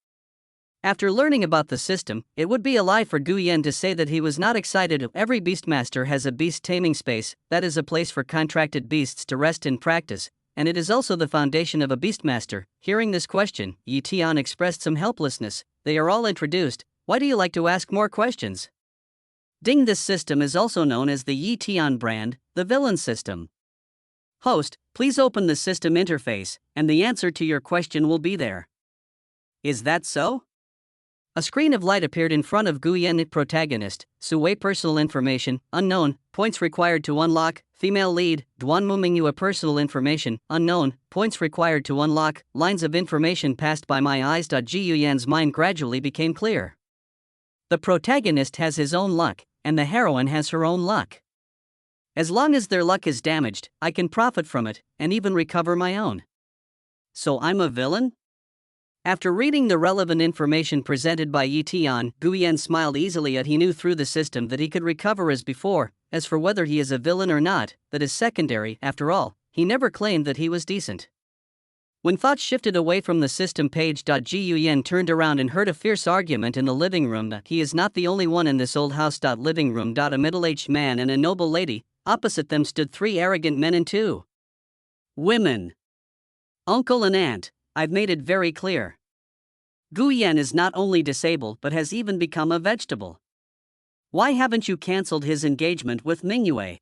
After learning about the system, it would be a lie for Gu Yan to say that he was not excited. Every beastmaster has a beast taming space, that is a place for contracted beasts to rest in practice, and it is also the foundation of a beastmaster. Hearing this question, Yi Tian expressed some helplessness. They are all introduced. Why do you like to ask more questions? Ding, this system is also known as the Yi Tian brand, the villain system. Host, please open the system interface, and the answer to your question will be there. Is that so? A screen of light appeared in front of Gu Yan. Protagonist, Su Wei. Personal information, unknown. Points required to unlock. Female lead, Duanmu Mingyue. Personal information, unknown. Points required to unlock. Lines of information passed by my eyes. Ji Yuyan's mind gradually became clear. The protagonist has his own luck, and the heroine has her own luck. As long as their luck is damaged, I can profit from it, and even recover my own. So I'm a villain? After reading the relevant information presented by Yi Tian, Gu Yan smiled easily. He knew through the system that he could recover as before. As for whether he is a villain or not, that is secondary. After all, he never claimed that he was decent. When thoughts shifted away from the system page, Ji Yuyan turned around and heard a fierce argument in the living room. That he is not the only one in this old house. Living room. A middle-aged man and a noble lady. Opposite them stood 3 arrogant men and 2 women. Uncle and aunt, I've made it very clear. Gu Yan is not only disabled but has even become a vegetable. Why haven't you cancelled his engagement with Mingyue?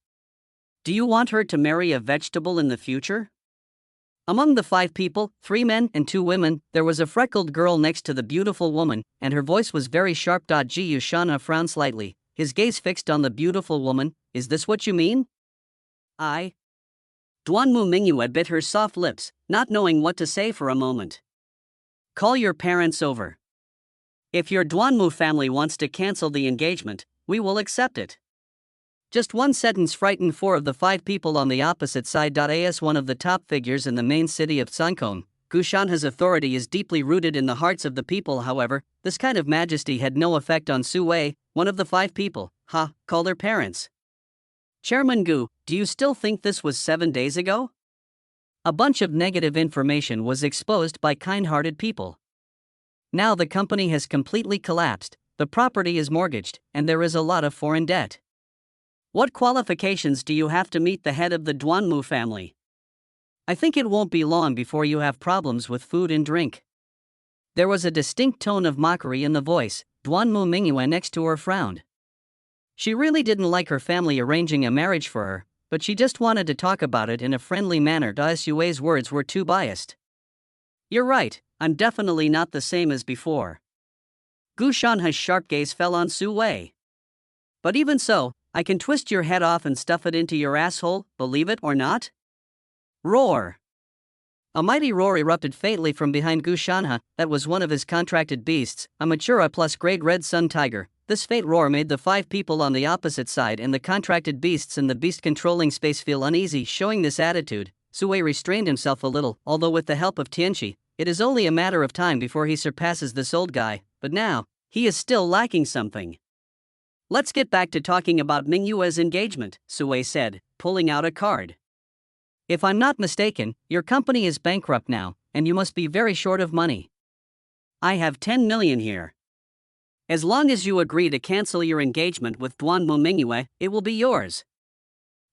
Do you want her to marry a vegetable in the future? Among the 5 people, 3 men and 2 women, there was a freckled girl next to the beautiful woman, and her voice was very sharp. Ji Yushana frowned slightly, his gaze fixed on the beautiful woman. Is this what you mean? Duanmu Mingyue bit her soft lips, not knowing what to say for a moment. Call your parents over. If your Duanmu family wants to cancel the engagement, we will accept it. Just one sentence frightened 4 of the 5 people on the opposite side. As one of the top figures in the main city of Sankom, Gu Shanha's authority is deeply rooted in the hearts of the people. However, this kind of majesty had no effect on Su Wei, one of the 5 people. Call their parents. Chairman Gu, do you still think this was 7 days ago? A bunch of negative information was exposed by kind-hearted people. Now the company has completely collapsed, the property is mortgaged, and there is a lot of foreign debt. What qualifications do you have to meet the head of the Duanmu family? I think it won't be long before you have problems with food and drink. There was a distinct tone of mockery in the voice. Duanmu Mingyue next to her frowned. She really didn't like her family arranging a marriage for her, but she just wanted to talk about it in a friendly manner. Sue's words were too biased. You're right, I'm definitely not the same as before. Gu Shanha's sharp gaze fell on Su Wei. But even so, I can twist your head off and stuff it into your asshole, believe it or not? Roar! A mighty roar erupted faintly from behind Gu Shanha. That was one of his contracted beasts, a mature A+ grade red sun tiger. This faint roar made the 5 people on the opposite side and the contracted beasts in the beast-controlling space feel uneasy. Showing this attitude, Sui restrained himself a little, although with the help of Tianqi, it is only a matter of time before he surpasses this old guy, but now, he is still lacking something. Let's get back to talking about Mingyue's engagement, Sui said, pulling out a card. If I'm not mistaken, your company is bankrupt now, and you must be very short of money. I have 10 million here. As long as you agree to cancel your engagement with Duanmu Mingyue, it will be yours.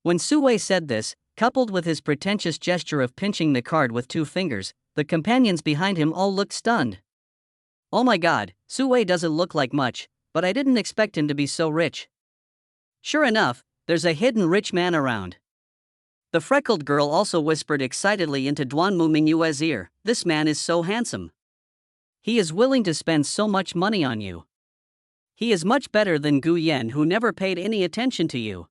When Sui said this, coupled with his pretentious gesture of pinching the card with 2 fingers, the companions behind him all looked stunned. Oh my god, Sui doesn't look like much, but I didn't expect him to be so rich. Sure enough, there's a hidden rich man around. The freckled girl also whispered excitedly into Duanmu Mingyue's ear, this man is so handsome. He is willing to spend so much money on you. He is much better than Gu Yan, who never paid any attention to you.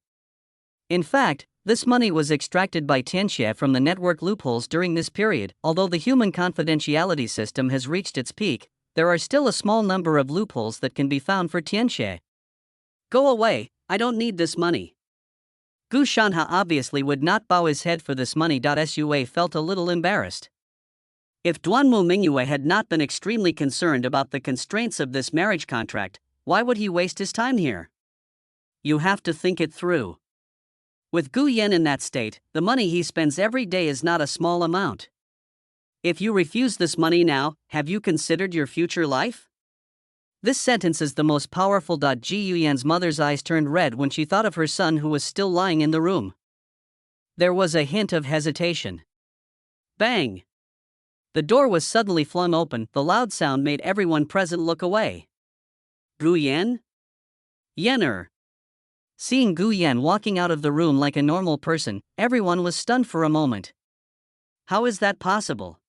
In fact, this money was extracted by Tianxie from the network loopholes during this period. Although the human confidentiality system has reached its peak, there are still a small number of loopholes that can be found for Tianxie. Go away, I don't need this money. Gu Shanha obviously would not bow his head for this money. Sui felt a little embarrassed. If Duanmu Mingyue had not been extremely concerned about the constraints of this marriage contract, why would he waste his time here? You have to think it through. With Gu Yan in that state, the money he spends every day is not a small amount. If you refuse this money now, have you considered your future life? This sentence is the most powerful. Ji Yuyan's mother's eyes turned red when she thought of her son who was still lying in the room. There was a hint of hesitation. Bang! The door was suddenly flung open. The loud sound made everyone present look away. Gu Yan? Yener. Seeing Gu Yan walking out of the room like a normal person, everyone was stunned for a moment. How is that possible?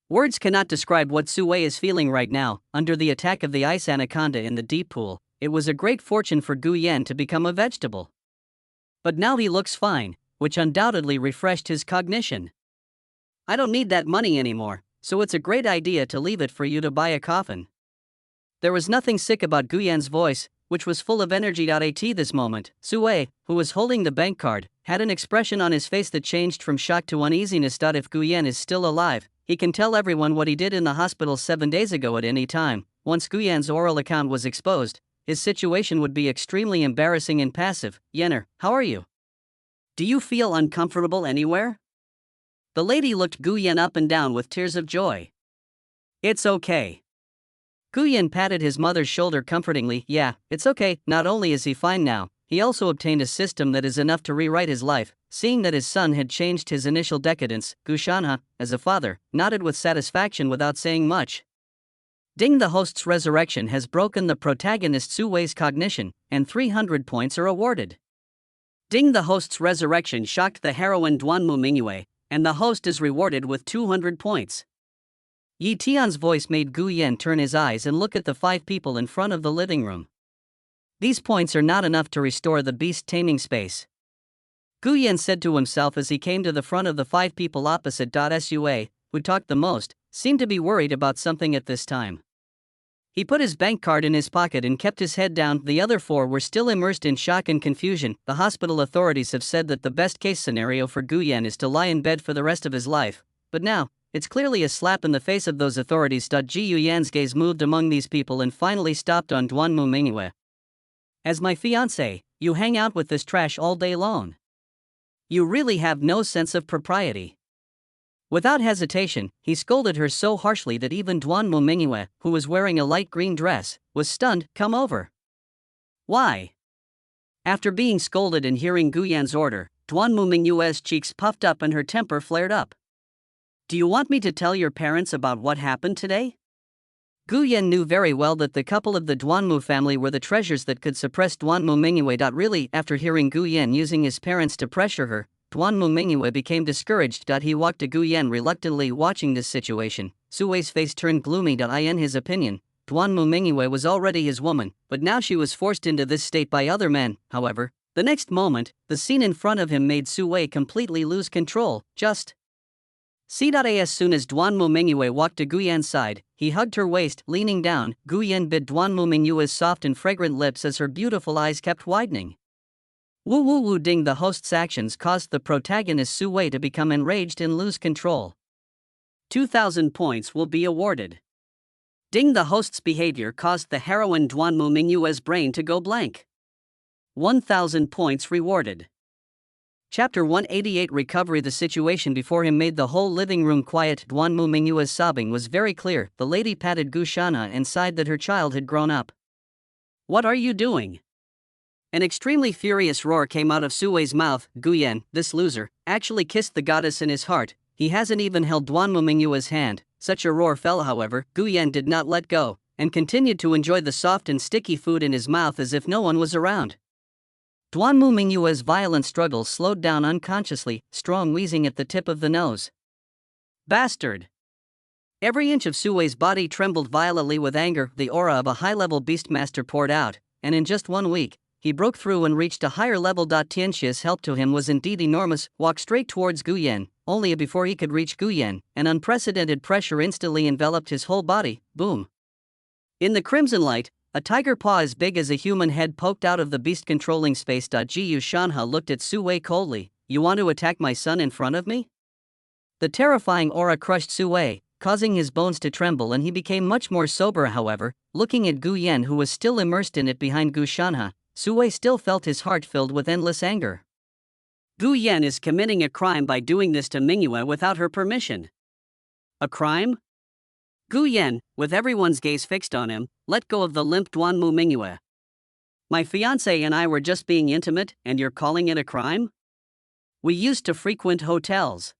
Words cannot describe what Sui is feeling right now. Under the attack of the ice anaconda in the deep pool, it was a great fortune for Gu Yan to become a vegetable. But now he looks fine, which undoubtedly refreshed his cognition. I don't need that money anymore, so it's a great idea to leave it for you to buy a coffin. There was nothing sick about Gu Yan's voice, which was full of energy. At this moment, Sui, who was holding the bank card, had an expression on his face that changed from shock to uneasiness. If Gu Yan is still alive, he can tell everyone what he did in the hospital 7 days ago at any time. Once Gu Yan's oral account was exposed, his situation would be extremely embarrassing and passive. Yener, how are you? Do you feel uncomfortable anywhere? The lady looked Gu Yan up and down with tears of joy. It's okay. Gu Yan patted his mother's shoulder comfortingly. Yeah, it's okay. Not only is he fine now, he also obtained a system that is enough to rewrite his life. Seeing that his son had changed his initial decadence, Gu Shanha, as a father, nodded with satisfaction without saying much. Ding, the host's resurrection has broken the protagonist Sui's cognition, and 300 points are awarded. Ding, the host's resurrection shocked the heroine Duanmu Mingyue, and the host is rewarded with 200 points. Yi Tian's voice made Gu Yan turn his eyes and look at the 5 people in front of the living room. These points are not enough to restore the beast taming space. Gu Yan said to himself as he came to the front of the 5 people opposite. Sui, who talked the most, seemed to be worried about something at this time. He put his bank card in his pocket and kept his head down. The other 4 were still immersed in shock and confusion. The hospital authorities have said that the best case scenario for Gu Yan is to lie in bed for the rest of his life, but now, it's clearly a slap in the face of those authorities. Ji Yuyan's gaze moved among these people and finally stopped on Duanmu Mingyue. As my fiancé, you hang out with this trash all day long. You really have no sense of propriety. Without hesitation, he scolded her so harshly that even Duanmu Mingyue, who was wearing a light green dress, was stunned. Come over. Why? After being scolded and hearing Gu Yan's order, Duanmu Mingyue's cheeks puffed up and her temper flared up. Do you want me to tell your parents about what happened today? Gu Yan knew very well that the couple of the Duanmu family were the treasures that could suppress Duanmu Mingyue. Really, after hearing Gu Yan using his parents to pressure her, Duanmu Mingyue became discouraged. He walked to Gu Yan reluctantly. Watching this situation, Sui's face turned gloomy. In his opinion, Duanmu Mingyue was already his woman, but now she was forced into this state by other men. However, the next moment, the scene in front of him made Sui completely lose control. Just As soon as Duanmu Mingyue walked to Guyan's side, he hugged her waist, leaning down. Guyan bit Duanmu Mingyue's soft and fragrant lips as her beautiful eyes kept widening. Wu Wu Wu Ding. The host's actions caused the protagonist Su Wei to become enraged and lose control. 2,000 points will be awarded. Ding. The host's behavior caused the heroine Duanmu Mingyue's brain to go blank. 1,000 points rewarded. Chapter 188 Recovery. The situation before him made the whole living room quiet. Duanmu Mingyue's sobbing was very clear. The lady patted Gu Shanha and sighed that her child had grown up. What are you doing? An extremely furious roar came out of Su Wei's mouth. Guyan, this loser, actually kissed the goddess in his heart. He hasn't even held Duanmu Mingyue's hand. Such a roar fell, however. Guyan did not let go, and continued to enjoy the soft and sticky food in his mouth as if no one was around. Duanmu Mingyue's violent struggles slowed down unconsciously, strong wheezing at the tip of the nose. Bastard! Every inch of Su Wei's body trembled violently with anger. The aura of a high-level beastmaster poured out, and in just 1 week, he broke through and reached a higher level. Tianxia's help to him was indeed enormous. Walked straight towards Guyan, only before he could reach Guyan, an unprecedented pressure instantly enveloped his whole body. Boom! In the crimson light, a tiger paw as big as a human head poked out of the beast-controlling space. Gu Shanha looked at Su Wei coldly. You want to attack my son in front of me? The terrifying aura crushed Su Wei, causing his bones to tremble, and he became much more sober. However, looking at Guyan, who was still immersed in it behind Gu Shanha, Su Wei still felt his heart filled with endless anger. Guyan is committing a crime by doing this to Mingyue without her permission. A crime? Guyan, with everyone's gaze fixed on him, let go of the limp Duanmu Mingyue. My fiancé and I were just being intimate, and you're calling it a crime? We used to frequent hotels.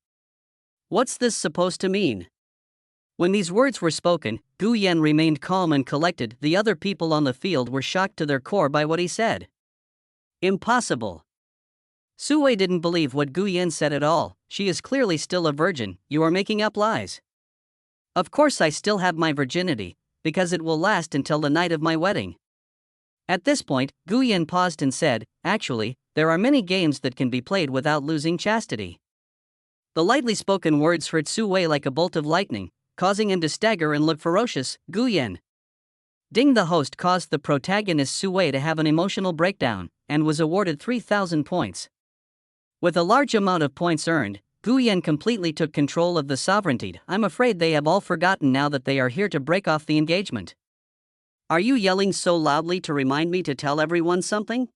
What's this supposed to mean? When these words were spoken, Guyan remained calm and collected. The other people on the field were shocked to their core by what he said. Impossible. Su Wei didn't believe what Guyan said at all. She is clearly still a virgin. You are making up lies. Of course I still have my virginity, because it will last until the night of my wedding. At this point, Guyan paused and said, actually, there are many games that can be played without losing chastity. The lightly spoken words hurt Su Wei like a bolt of lightning, causing him to stagger and look ferocious. Guyan. Ding. The host caused the protagonist Su Wei to have an emotional breakdown, and was awarded 3,000 points. With a large amount of points earned, Guyan completely took control of the sovereignty. I'm afraid they have all forgotten now that they are here to break off the engagement. Are you yelling so loudly to remind me to tell everyone something?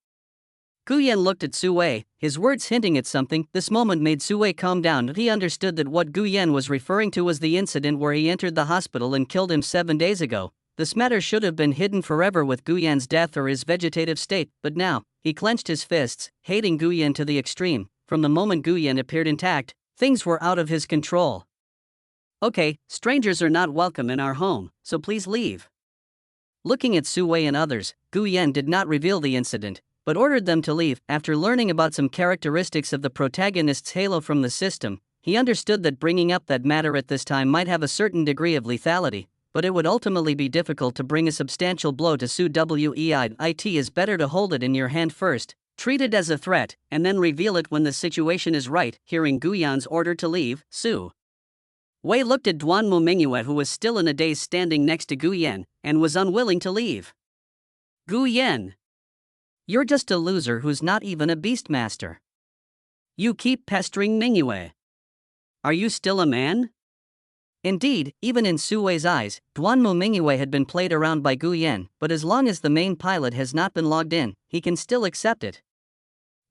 Guyan looked at Su Wei, his words hinting at something. This moment made Su Wei calm down. He understood that what Guyan was referring to was the incident where he entered the hospital and killed him 7 days ago. This matter should have been hidden forever with Guyan's death or his vegetative state, but now, he clenched his fists, hating Guyan to the extreme. From the moment Guyan appeared intact, things were out of his control. Okay, strangers are not welcome in our home, so please leave. Looking at Su Wei and others, Guyan did not reveal the incident, but ordered them to leave. After learning about some characteristics of the protagonist's halo from the system, he understood that bringing up that matter at this time might have a certain degree of lethality, but it would ultimately be difficult to bring a substantial blow to Su Wei. It is better to hold it in your hand first, treat it as a threat, and then reveal it when the situation is right. Hearing Guyan's order to leave, Su Wei looked at Duanmu Mingyue, who was still in a daze standing next to Guyan, and was unwilling to leave. Guyan. You're just a loser who's not even a beastmaster. You keep pestering Mingyue. Are you still a man? Indeed, even in Su Wei's eyes, Duanmu Mingyue had been played around by Guyan, but as long as the main pilot has not been logged in, he can still accept it.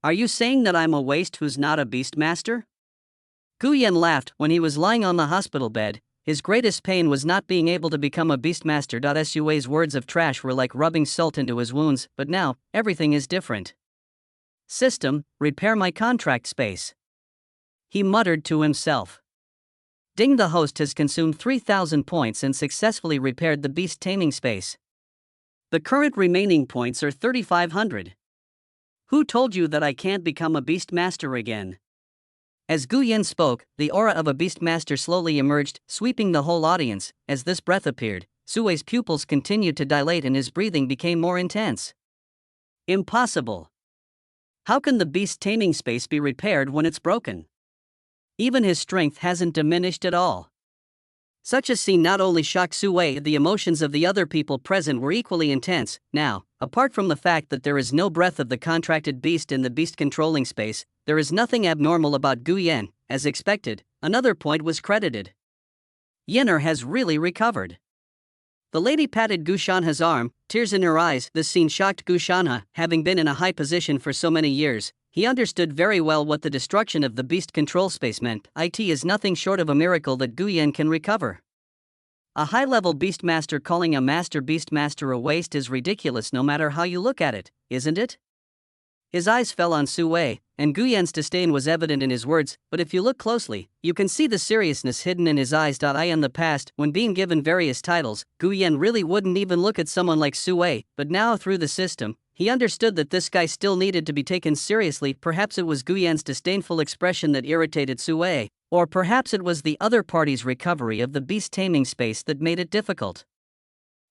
Are you saying that I'm a waste who's not a beastmaster? Guyan laughed. When he was lying on the hospital bed, his greatest pain was not being able to become a beastmaster. Su Wei's words of trash were like rubbing salt into his wounds, but now, everything is different. System, repair my contract space. He muttered to himself. Ding. The host has consumed 3,000 points and successfully repaired the beast taming space. The current remaining points are 3,500. Who told you that I can't become a beastmaster again? As Guyan spoke, the aura of a beastmaster slowly emerged, sweeping the whole audience. As this breath appeared, Su Wei's pupils continued to dilate and his breathing became more intense. Impossible. How can the beast taming space be repaired when it's broken? Even his strength hasn't diminished at all. Such a scene not only shocked Sue, the emotions of the other people present were equally intense. Now, apart from the fact that there is no breath of the contracted beast in the beast controlling space, there is nothing abnormal about Gu Yan. As expected, another point was credited. Yenner has really recovered. The lady patted Gu Shanha's arm, tears in her eyes. This scene shocked Gu Shanha. Having been in a high position for so many years, he understood very well what the destruction of the beast control space meant. It is nothing short of a miracle that Gu Yan can recover. A high-level beastmaster calling a master beastmaster a waste is ridiculous no matter how you look at it, isn't it? His eyes fell on Sue, and Gu Yan's disdain was evident in his words, but if you look closely, you can see the seriousness hidden in his eyes. In the past, when being given various titles, Gu Yan really wouldn't even look at someone like Sue, but now through the system, he understood that this guy still needed to be taken seriously. Perhaps it was Gu Yan's disdainful expression that irritated Sue, or perhaps it was the other party's recovery of the beast taming space that made it difficult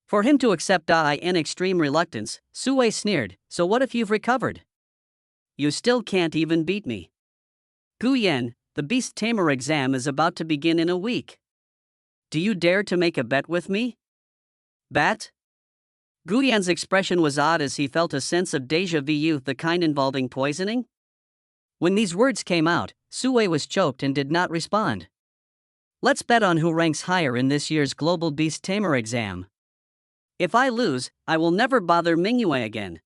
for him to accept in extreme reluctance. Sue sneered, "So what if you've recovered? You still can't even beat me." Gu Yan, the beast tamer exam is about to begin in a week. Do you dare to make a bet with me? Bet? Gu Yan's expression was odd as he felt a sense of déjà vu, the kind involving poisoning. When these words came out, Sue was choked and did not respond. Let's bet on who ranks higher in this year's Global Beast Tamer exam. If I lose, I will never bother Mingyue again.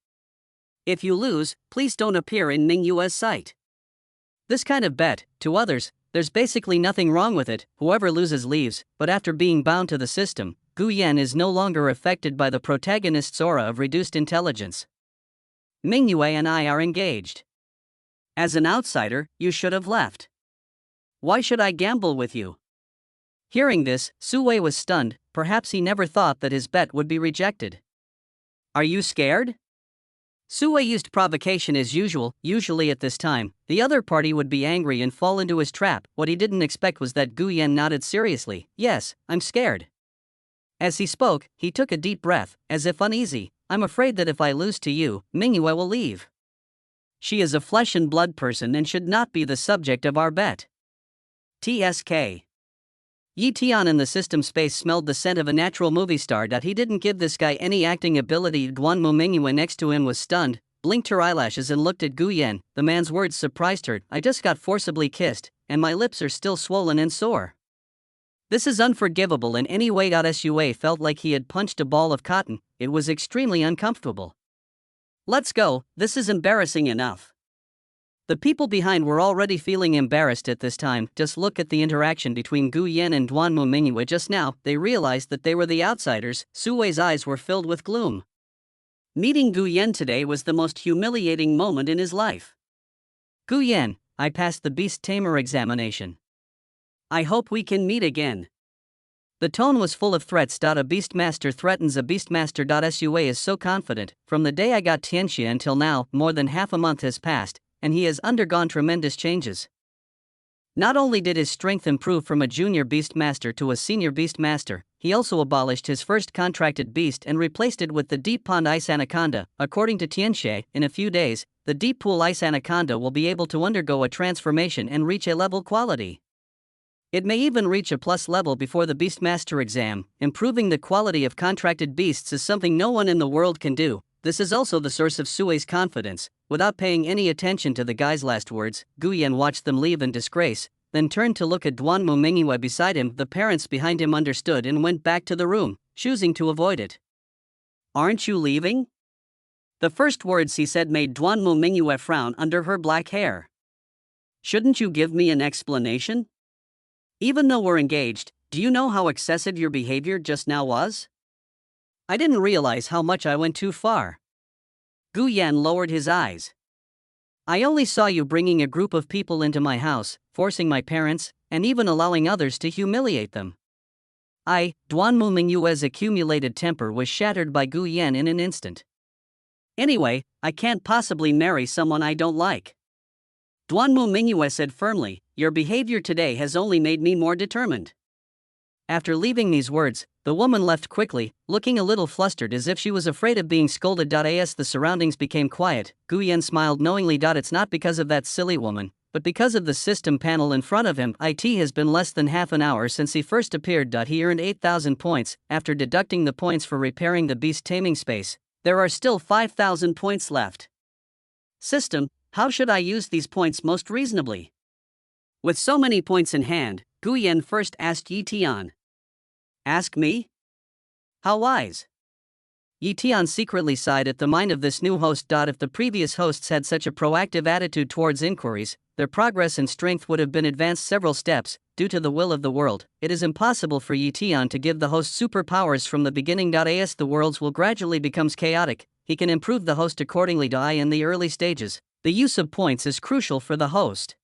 If you lose, please don't appear in Mingyue's sight. This kind of bet, to others, there's basically nothing wrong with it. Whoever loses leaves, but after being bound to the system, Gu Yan is no longer affected by the protagonist's aura of reduced intelligence. Mingyue and I are engaged. As an outsider, you should have left. Why should I gamble with you? Hearing this, Sue was stunned. Perhaps he never thought that his bet would be rejected. Are you scared? Sue used provocation as usual. Usually at this time, the other party would be angry and fall into his trap. What he didn't expect was that Gu Yan nodded seriously. Yes, I'm scared. As he spoke, he took a deep breath, as if uneasy. I'm afraid that if I lose to you, Mingyue will leave. She is a flesh and blood person and should not be the subject of our bet. TSK. Yi Tian in the system space smelled the scent of a natural movie star. He didn't give this guy any acting ability. Duanmu Mingyue next to him was stunned, blinked her eyelashes and looked at Gu Yan. The man's words surprised her. I just got forcibly kissed, and my lips are still swollen and sore. This is unforgivable in any way. Sue felt like he had punched a ball of cotton. It was extremely uncomfortable. Let's go, this is embarrassing enough. The people behind were already feeling embarrassed at this time. Just look at the interaction between Gu Yan and Duanmu Mingyue just now. They realized that they were the outsiders. Sue's eyes were filled with gloom. Meeting Gu Yan today was the most humiliating moment in his life. Gu Yan, I passed the Beast Tamer examination. I hope we can meet again. The tone was full of threats. A beastmaster threatens a beastmaster. Sue is so confident. From the day I got Tianxia until now, more than half a month has passed, and he has undergone tremendous changes. Not only did his strength improve from a junior beastmaster to a senior beastmaster, he also abolished his first contracted beast and replaced it with the Deep Pond Ice Anaconda. According to Tianxia, in a few days, the Deep Pool Ice Anaconda will be able to undergo a transformation and reach a level quality. It may even reach a plus level before the Beastmaster exam. Improving the quality of contracted beasts is something no one in the world can do. This is also the source of Sue's confidence. Without paying any attention to the guy's last words, Gu Yan watched them leave in disgrace, then turned to look at Duanmu Mingyue beside him. The parents behind him understood and went back to the room, choosing to avoid it. Aren't you leaving? The first words he said made Duanmu Mingyue frown under her black hair. Shouldn't you give me an explanation? Even though we're engaged, do you know how excessive your behavior just now was? I didn't realize how much I went too far. Gu Yan lowered his eyes. I only saw you bringing a group of people into my house, forcing my parents, and even allowing others to humiliate them. Duanmu Mingyue's accumulated temper was shattered by Gu Yan in an instant. Anyway, I can't possibly marry someone I don't like. Duanmu Mingyue said firmly, your behavior today has only made me more determined. After leaving these words, the woman left quickly, looking a little flustered as if she was afraid of being scolded. As the surroundings became quiet, Gu Yan smiled knowingly. It's not because of that silly woman. but because of the system panel in front of him, it has been less than half an hour since he first appeared. He earned 8,000 points, after deducting the points for repairing the beast taming space. There are still 5,000 points left. System, how should I use these points most reasonably? With so many points in hand, Guyan first asked Yi Tian. Ask me? How wise? Yi Tian secretly sighed at the mind of this new host. If the previous hosts had such a proactive attitude towards inquiries, their progress and strength would have been advanced several steps. Due to the will of the world, it is impossible for Yi Tian to give the host superpowers from the beginning. As the worlds will gradually become chaotic, he can improve the host accordingly. In the early stages, the use of points is crucial for the host.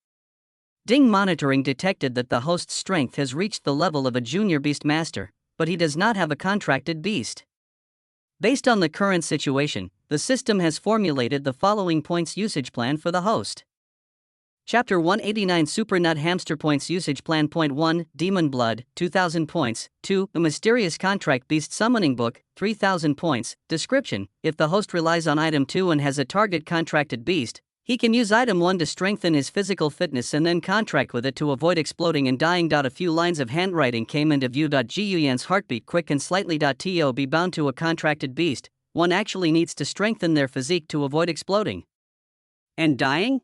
Ding monitoring detected that the host's strength has reached the level of a junior beast master, but he does not have a contracted beast. Based on the current situation, the system has formulated the following points usage plan for the host. Chapter 189 Super Nut Hamster Points Usage Plan. Point 1 Demon Blood, 2,000 points. 2 The Mysterious Contract Beast Summoning Book, 3,000 points. Description: if the host relies on item 2 and has a target contracted beast, he can use item 1 to strengthen his physical fitness and then contract with it to avoid exploding and dying. A few lines of handwriting came into view. Guyan's heartbeat quick and slightly. To be bound to a contracted beast, one actually needs to strengthen their physique to avoid exploding and dying?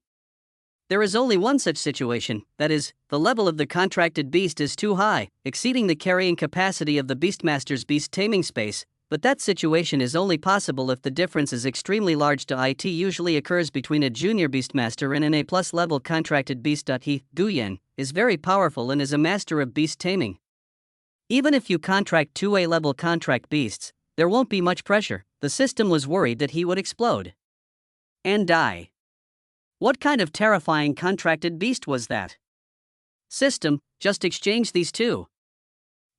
There is only one such situation, that is, the level of the contracted beast is too high, exceeding the carrying capacity of the Beastmaster's beast taming space. But that situation is only possible if the difference is extremely large. It usually occurs between a junior beastmaster and an A+ level contracted beast. He, Guyan, is very powerful and is a master of beast taming. Even if you contract 2 A-level contract beasts, there won't be much pressure. The system was worried that he would explode and die. What kind of terrifying contracted beast was that? System, just exchange these two.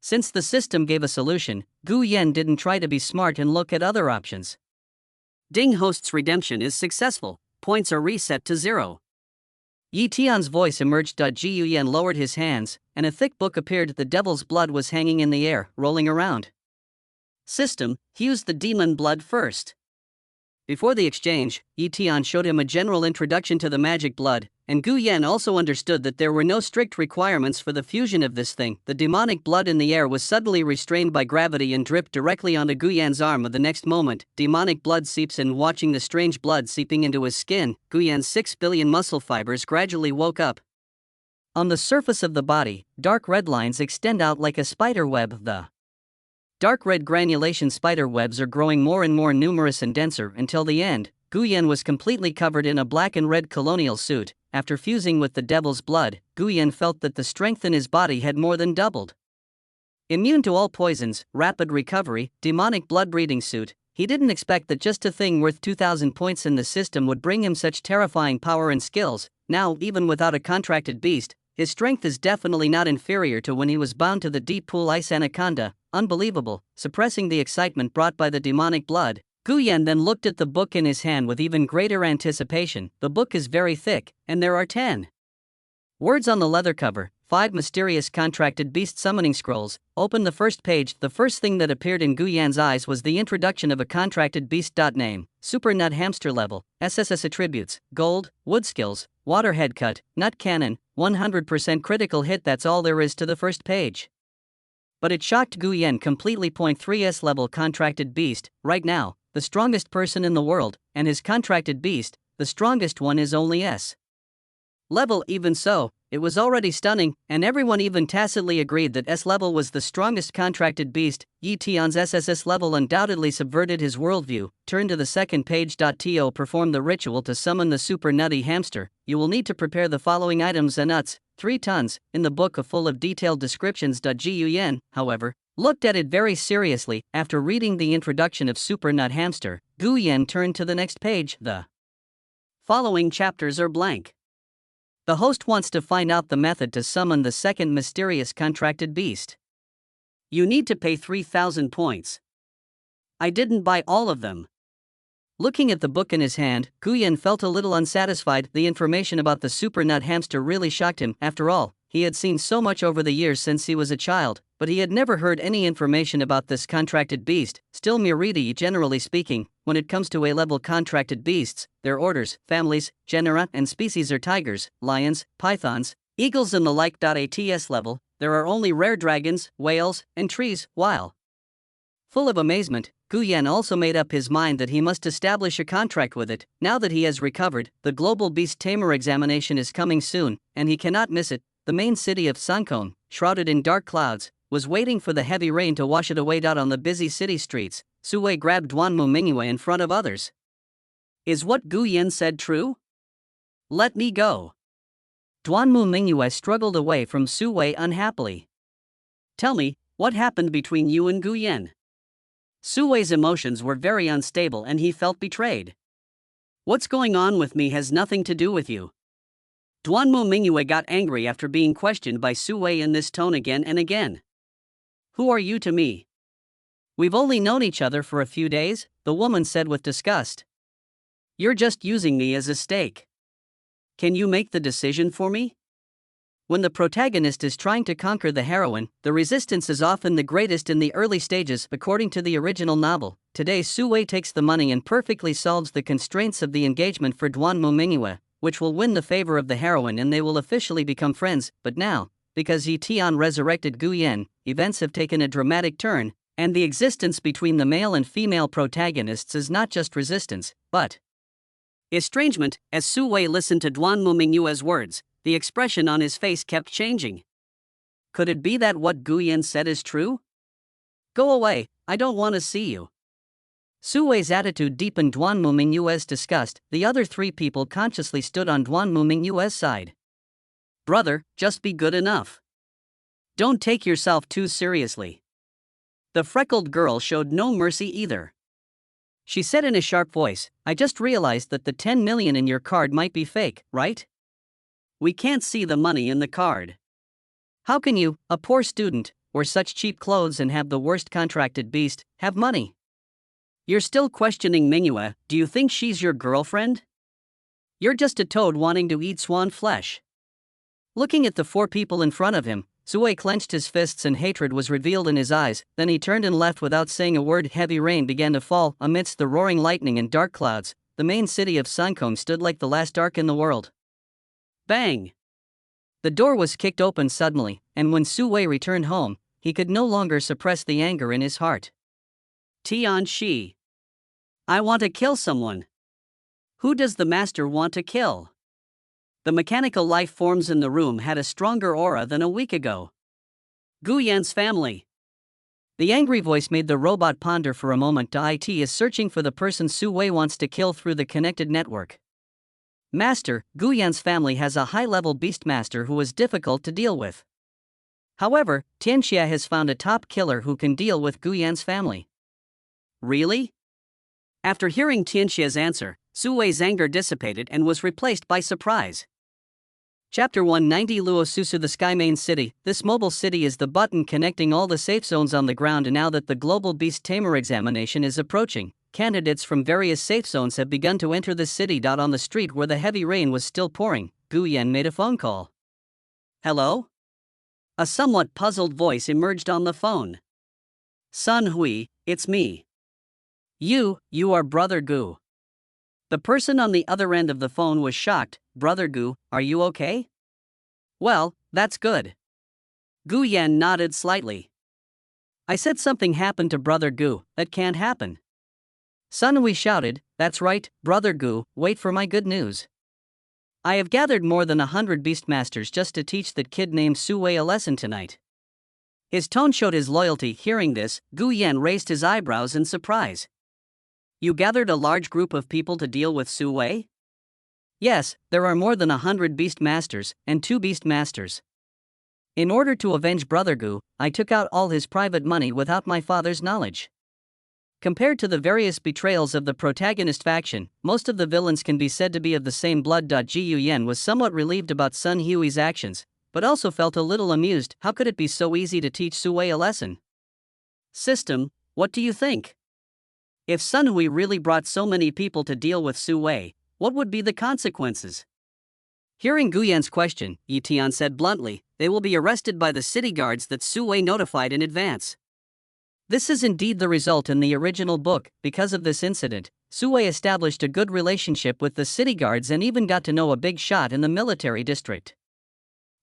Since the system gave a solution, Guyan didn't try to be smart and look at other options. Ding host's redemption is successful, points are reset to 0. Yi Tian's voice emerged. Guyan lowered his hands, and a thick book appeared. The devil's blood was hanging in the air, rolling around. System, use the demon blood first. Before the exchange, Yi Tian showed him a general introduction to the magic blood, and Guyan also understood that there were no strict requirements for the fusion of this thing. The demonic blood in the air was suddenly restrained by gravity and dripped directly onto Guyan's arm. The next moment, demonic blood seeps in. Watching the strange blood seeping into his skin, Guyan's 6 billion muscle fibers gradually woke up. On the surface of the body, dark red lines extend out like a spider web. The dark red granulation spider webs are growing more and more numerous and denser until the end. Guyan was completely covered in a black and red colonial suit. After fusing with the devil's blood, Guyan felt that the strength in his body had more than doubled. Immune to all poisons, rapid recovery, demonic blood-breathing suit. He didn't expect that just a thing worth 2,000 points in the system would bring him such terrifying power and skills. Now, even without a contracted beast, his strength is definitely not inferior to when he was bound to the deep pool ice anaconda. Unbelievable. Suppressing the excitement brought by the demonic blood, Guyan then looked at the book in his hand with even greater anticipation. The book is very thick, and there are 10 words on the leather cover, 5 mysterious contracted beast summoning scrolls. Open the first page. The first thing that appeared in Guyan's eyes was the introduction of a contracted beast. Name, Super Nut Hamster Level, SSS Attributes, Gold, Wood Skills, Water Head Cut, Nut Cannon, 100% critical hit. That's all there is to the first page. But it shocked Guyan completely. 3S level contracted beast, right now, the strongest person in the world, and his contracted beast, the strongest one, is only S level. Even so, it was already stunning, and everyone even tacitly agreed that S level was the strongest contracted beast. Yi Tian's SSS level undoubtedly subverted his worldview. Turn to the second page. To perform the ritual to summon the super nutty hamster, you will need to prepare the following items and nuts, 3 tons, in the book are full of detailed descriptions. Guyan, however, looked at it very seriously. After reading the introduction of Super Nut Hamster, Guyan turned to the next page. The following chapters are blank. The host wants to find out the method to summon the second mysterious contracted beast. You need to pay 3,000 points. I didn't buy all of them. Looking at the book in his hand, Guyan felt a little unsatisfied. The information about the Super Nut Hamster really shocked him. After all, he had seen so much over the years since he was a child, but he had never heard any information about this contracted beast. Still, Miridae, generally speaking, when it comes to A-level contracted beasts, their orders, families, genera, and species are tigers, lions, pythons, eagles and the like. Ats level, there are only rare dragons, whales, and trees, while full of amazement, Guyan also made up his mind that he must establish a contract with it. Now that he has recovered, the global beast tamer examination is coming soon, and he cannot miss it. The main city of Suncone, shrouded in dark clouds, was waiting for the heavy rain to wash it away. On the busy city streets, Suwei grabbed Duanmu Mingyue in front of others. Is what Guyan said true? Let me go. Duanmu Mingyue struggled away from Suwei unhappily. Tell me, what happened between you and Guyan? Suwei's emotions were very unstable and he felt betrayed. What's going on with me has nothing to do with you. Duanmu Mingyue got angry after being questioned by Suwei in this tone again and again. Who are you to me? We've only known each other for a few days, the woman said with disgust. You're just using me as a stake. Can you make the decision for me? When the protagonist is trying to conquer the heroine, the resistance is often the greatest in the early stages, according to the original novel. Today, Suwei takes the money and perfectly solves the constraints of the engagement for Duanmu Mingyue, which will win the favor of the heroine and they will officially become friends. But now, because Yi Tian resurrected Guyan, events have taken a dramatic turn, and the existence between the male and female protagonists is not just resistance, but estrangement. As Suwei listened to Duanmu Mingyue's words, the expression on his face kept changing. Could it be that what Guyan said is true? Go away, I don't want to see you. Suwei's attitude deepened Duanmu Mingyue's disgust. The other three people consciously stood on Duanmu Mingyue's side. Brother, just be good enough. Don't take yourself too seriously. The freckled girl showed no mercy either. She said in a sharp voice, I just realized that the 10 million in your card might be fake, right? We can't see the money in the card. How can you, a poor student, wear such cheap clothes and have the worst contracted beast, have money? You're still questioning Mingyue. Do you think she's your girlfriend? You're just a toad wanting to eat swan flesh. Looking at the four people in front of him, Suwei clenched his fists and hatred was revealed in his eyes. Then he turned and left without saying a word. Heavy rain began to fall. Amidst the roaring lightning and dark clouds, the main city of Suncone stood like the last ark in the world. Bang! The door was kicked open suddenly, and when Suwei returned home, he could no longer suppress the anger in his heart. Tian Shi. I want to kill someone. Who does the master want to kill? The mechanical life forms in the room had a stronger aura than a week ago. Guyan's family. The angry voice made the robot ponder for a moment. IT is searching for the person Suwei wants to kill through the connected network. Master, Guyan's family has a high-level beastmaster who is difficult to deal with. However, Tianxia has found a top killer who can deal with Guyan's family. Really? After hearing Tianxia's answer, Suwei's anger dissipated and was replaced by surprise. Chapter 190 Luosusu, the Sky Main City. This mobile city is the button connecting all the safe zones on the ground, and now that the Global Beast Tamer examination is approaching, candidates from various safe zones have begun to enter the city. On the street where the heavy rain was still pouring, Guyan made a phone call. Hello? A somewhat puzzled voice emerged on the phone. Sun Hui, it's me. You are Brother Gu. The person on the other end of the phone was shocked. Brother Gu, are you okay? Well, that's good. Guyan nodded slightly. I said something happened to Brother Gu. That can't happen. Sun Hui shouted, that's right, Brother Gu, wait for my good news. I have gathered more than 100 Beastmasters just to teach that kid named Suwei a lesson tonight. His tone showed his loyalty. Hearing this, Guyan raised his eyebrows in surprise. You gathered a large group of people to deal with Suwei? Yes, there are more than 100 Beastmasters, and 2 Beastmasters. In order to avenge Brother Gu, I took out all his private money without my father's knowledge. Compared to the various betrayals of the protagonist faction, most of the villains can be said to be of the same blood. Gu Yan was somewhat relieved about Sun Hui's actions, but also felt a little amused. How could it be so easy to teach Suwei a lesson? System, what do you think? If Sun Hui really brought so many people to deal with Suwei, what would be the consequences? Hearing Guyan's question, Yitian said bluntly, "They will be arrested by the city guards that Su Wei notified in advance." This is indeed the result in the original book. Because of this incident, Su Wei established a good relationship with the city guards and even got to know a big shot in the military district.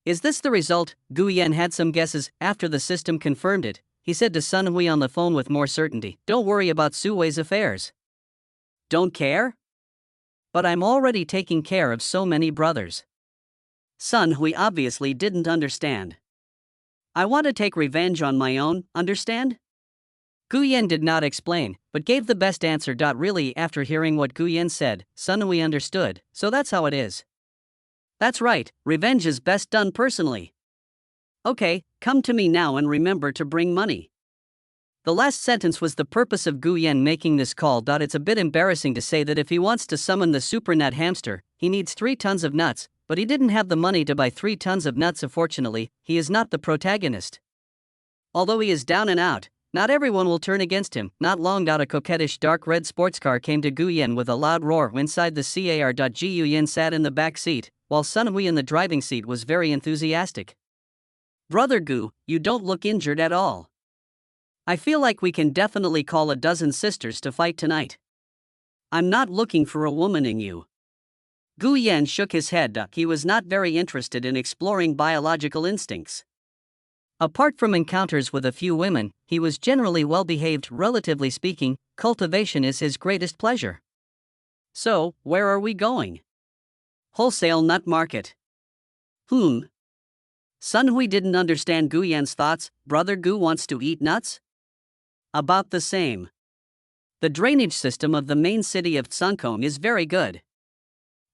Is this the result? Guyan had some guesses. After the system confirmed it, he said to Sun Hui on the phone with more certainty, "Don't worry about Su Wei's affairs." Don't care? But I'm already taking care of so many brothers. Sun Hui obviously didn't understand. I want to take revenge on my own, understand? Guyan did not explain, but gave the best answer. Really, after hearing what Guyan said, Sun Hui understood, so that's how it is. That's right, revenge is best done personally. Okay, come to me now and remember to bring money. The last sentence was the purpose of Guyan making this call. It's a bit embarrassing to say that if he wants to summon the super nut hamster, he needs 3 tons of nuts, but he didn't have the money to buy 3 tons of nuts. Unfortunately, he is not the protagonist. Although he is down and out, not everyone will turn against him. Not long. A coquettish dark red sports car came to Guyan with a loud roar inside the car. Guyan sat in the back seat, while Sun Hui in the driving seat was very enthusiastic. Brother Gu, you don't look injured at all. I feel like we can definitely call a dozen sisters to fight tonight. I'm not looking for a woman in you. Guyan shook his head. He was not very interested in exploring biological instincts. Apart from encounters with a few women, he was generally well behaved. Relatively speaking, cultivation is his greatest pleasure. So, where are we going? Wholesale nut market. Sun Hui didn't understand Guyan's thoughts. Brother Gu wants to eat nuts? About the same. The drainage system of the main city of Tsunkong is very good.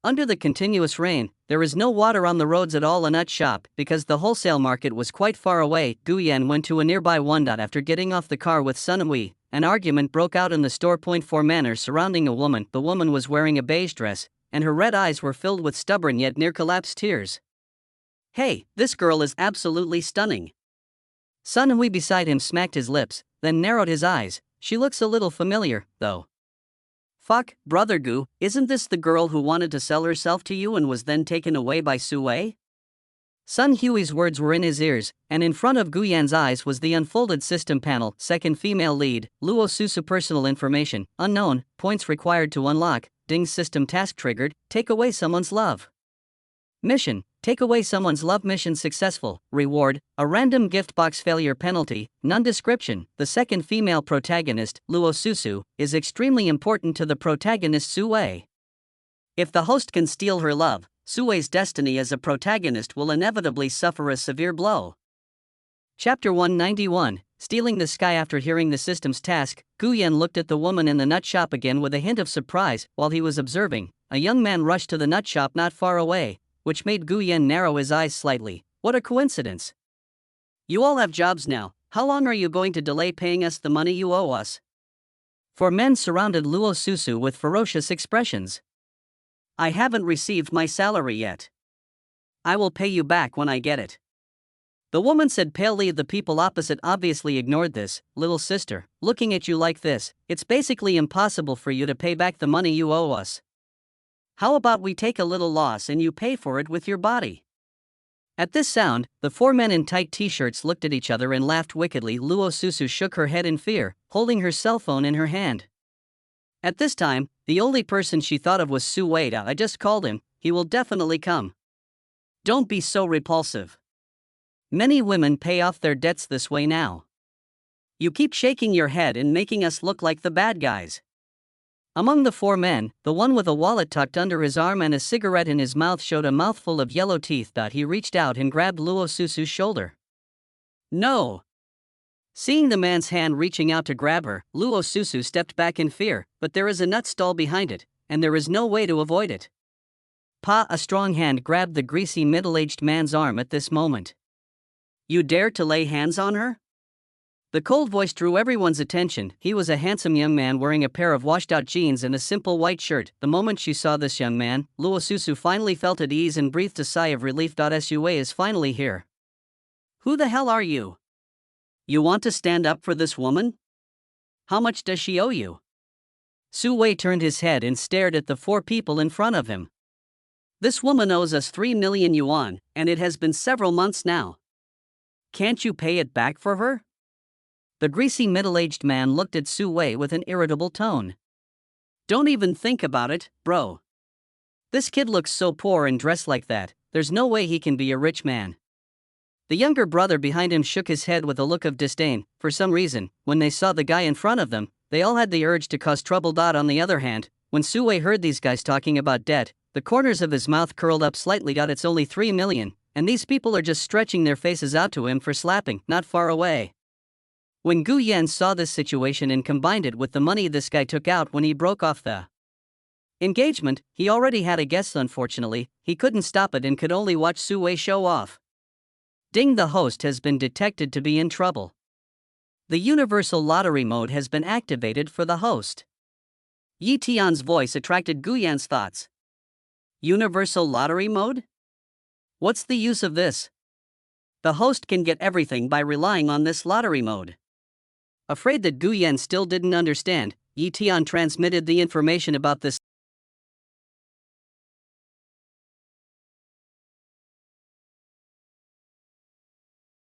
Under the continuous rain, there is no water on the roads at all. A nut shop, because the wholesale market was quite far away. Guyan went to a nearby one. After getting off the car with Sun Hui, an argument broke out in the store. For manners surrounding a woman. The woman was wearing a beige dress, and her red eyes were filled with stubborn yet near-collapsed tears. Hey, this girl is absolutely stunning. Sun Hui beside him smacked his lips, then narrowed his eyes. She looks a little familiar, though. Fuck, Brother Gu, isn't this the girl who wanted to sell herself to you and was then taken away by Su Wei? Sun Hui's words were in his ears, and in front of Guyan's eyes was the unfolded system panel. Second female lead, Luo Susu. Personal information, unknown, points required to unlock. Ding. System task triggered, take away someone's love. Mission, take away someone's love. Mission successful. Reward, a random gift box. Failure penalty, none. Description, the second female protagonist, Luo Susu, is extremely important to the protagonist Su Wei. If the host can steal her love, Su Wei's destiny as a protagonist will inevitably suffer a severe blow. Chapter 191, Stealing the Sky. After hearing the system's task, Guyan looked at the woman in the nut shop again with a hint of surprise. While he was observing, a young man rushed to the nut shop not far away, which made Guyan narrow his eyes slightly. What a coincidence. You all have jobs now. How long are you going to delay paying us the money you owe us? 4 men surrounded Luo Susu with ferocious expressions. I haven't received my salary yet. I will pay you back when I get it. The woman said palely. The people opposite obviously ignored this. Little sister, looking at you like this, it's basically impossible for you to pay back the money you owe us. How about we take a little loss and you pay for it with your body? At this sound, the 4 men in tight t-shirts looked at each other and laughed wickedly. Luo Susu shook her head in fear, holding her cell phone in her hand. At this time, the only person she thought of was Su Wei. I just called him, he will definitely come. Don't be so repulsive. Many women pay off their debts this way now. You keep shaking your head and making us look like the bad guys. Among the 4 men, the one with a wallet tucked under his arm and a cigarette in his mouth showed a mouthful of yellow teeth. He reached out and grabbed Luo Susu's shoulder. No! Seeing the man's hand reaching out to grab her, Luo Susu stepped back in fear, but there is a nut stall behind it, and there is no way to avoid it. A strong hand grabbed the greasy middle-aged man's arm at this moment. You dare to lay hands on her? The cold voice drew everyone's attention. He was a handsome young man wearing a pair of washed-out jeans and a simple white shirt. The moment she saw this young man, Luo Susu finally felt at ease and breathed a sigh of relief. Su Wei is finally here. Who the hell are you? You want to stand up for this woman? How much does she owe you? Su Wei turned his head and stared at the 4 people in front of him. This woman owes us 3 million yuan, and it has been several months now. Can't you pay it back for her? The greasy middle-aged man looked at Su Wei with an irritable tone. Don't even think about it, bro. This kid looks so poor and dressed like that, there's no way he can be a rich man. The younger brother behind him shook his head with a look of disdain. For some reason, when they saw the guy in front of them, they all had the urge to cause trouble. On the other hand, when Su Wei heard these guys talking about debt, the corners of his mouth curled up slightly. It's only 3 million, and these people are just stretching their faces out to him for slapping, not far away. When Gu Yan saw this situation and combined it with the money this guy took out when he broke off the engagement, he already had a guess. Unfortunately, he couldn't stop it and could only watch Su Wei show off. Ding, the host has been detected to be in trouble. The universal lottery mode has been activated for the host. Yi Tian's voice attracted Gu Yan's thoughts. Universal lottery mode? What's the use of this? The host can get everything by relying on this lottery mode. Afraid that Gu Yan still didn't understand, Yi Tian transmitted the information about this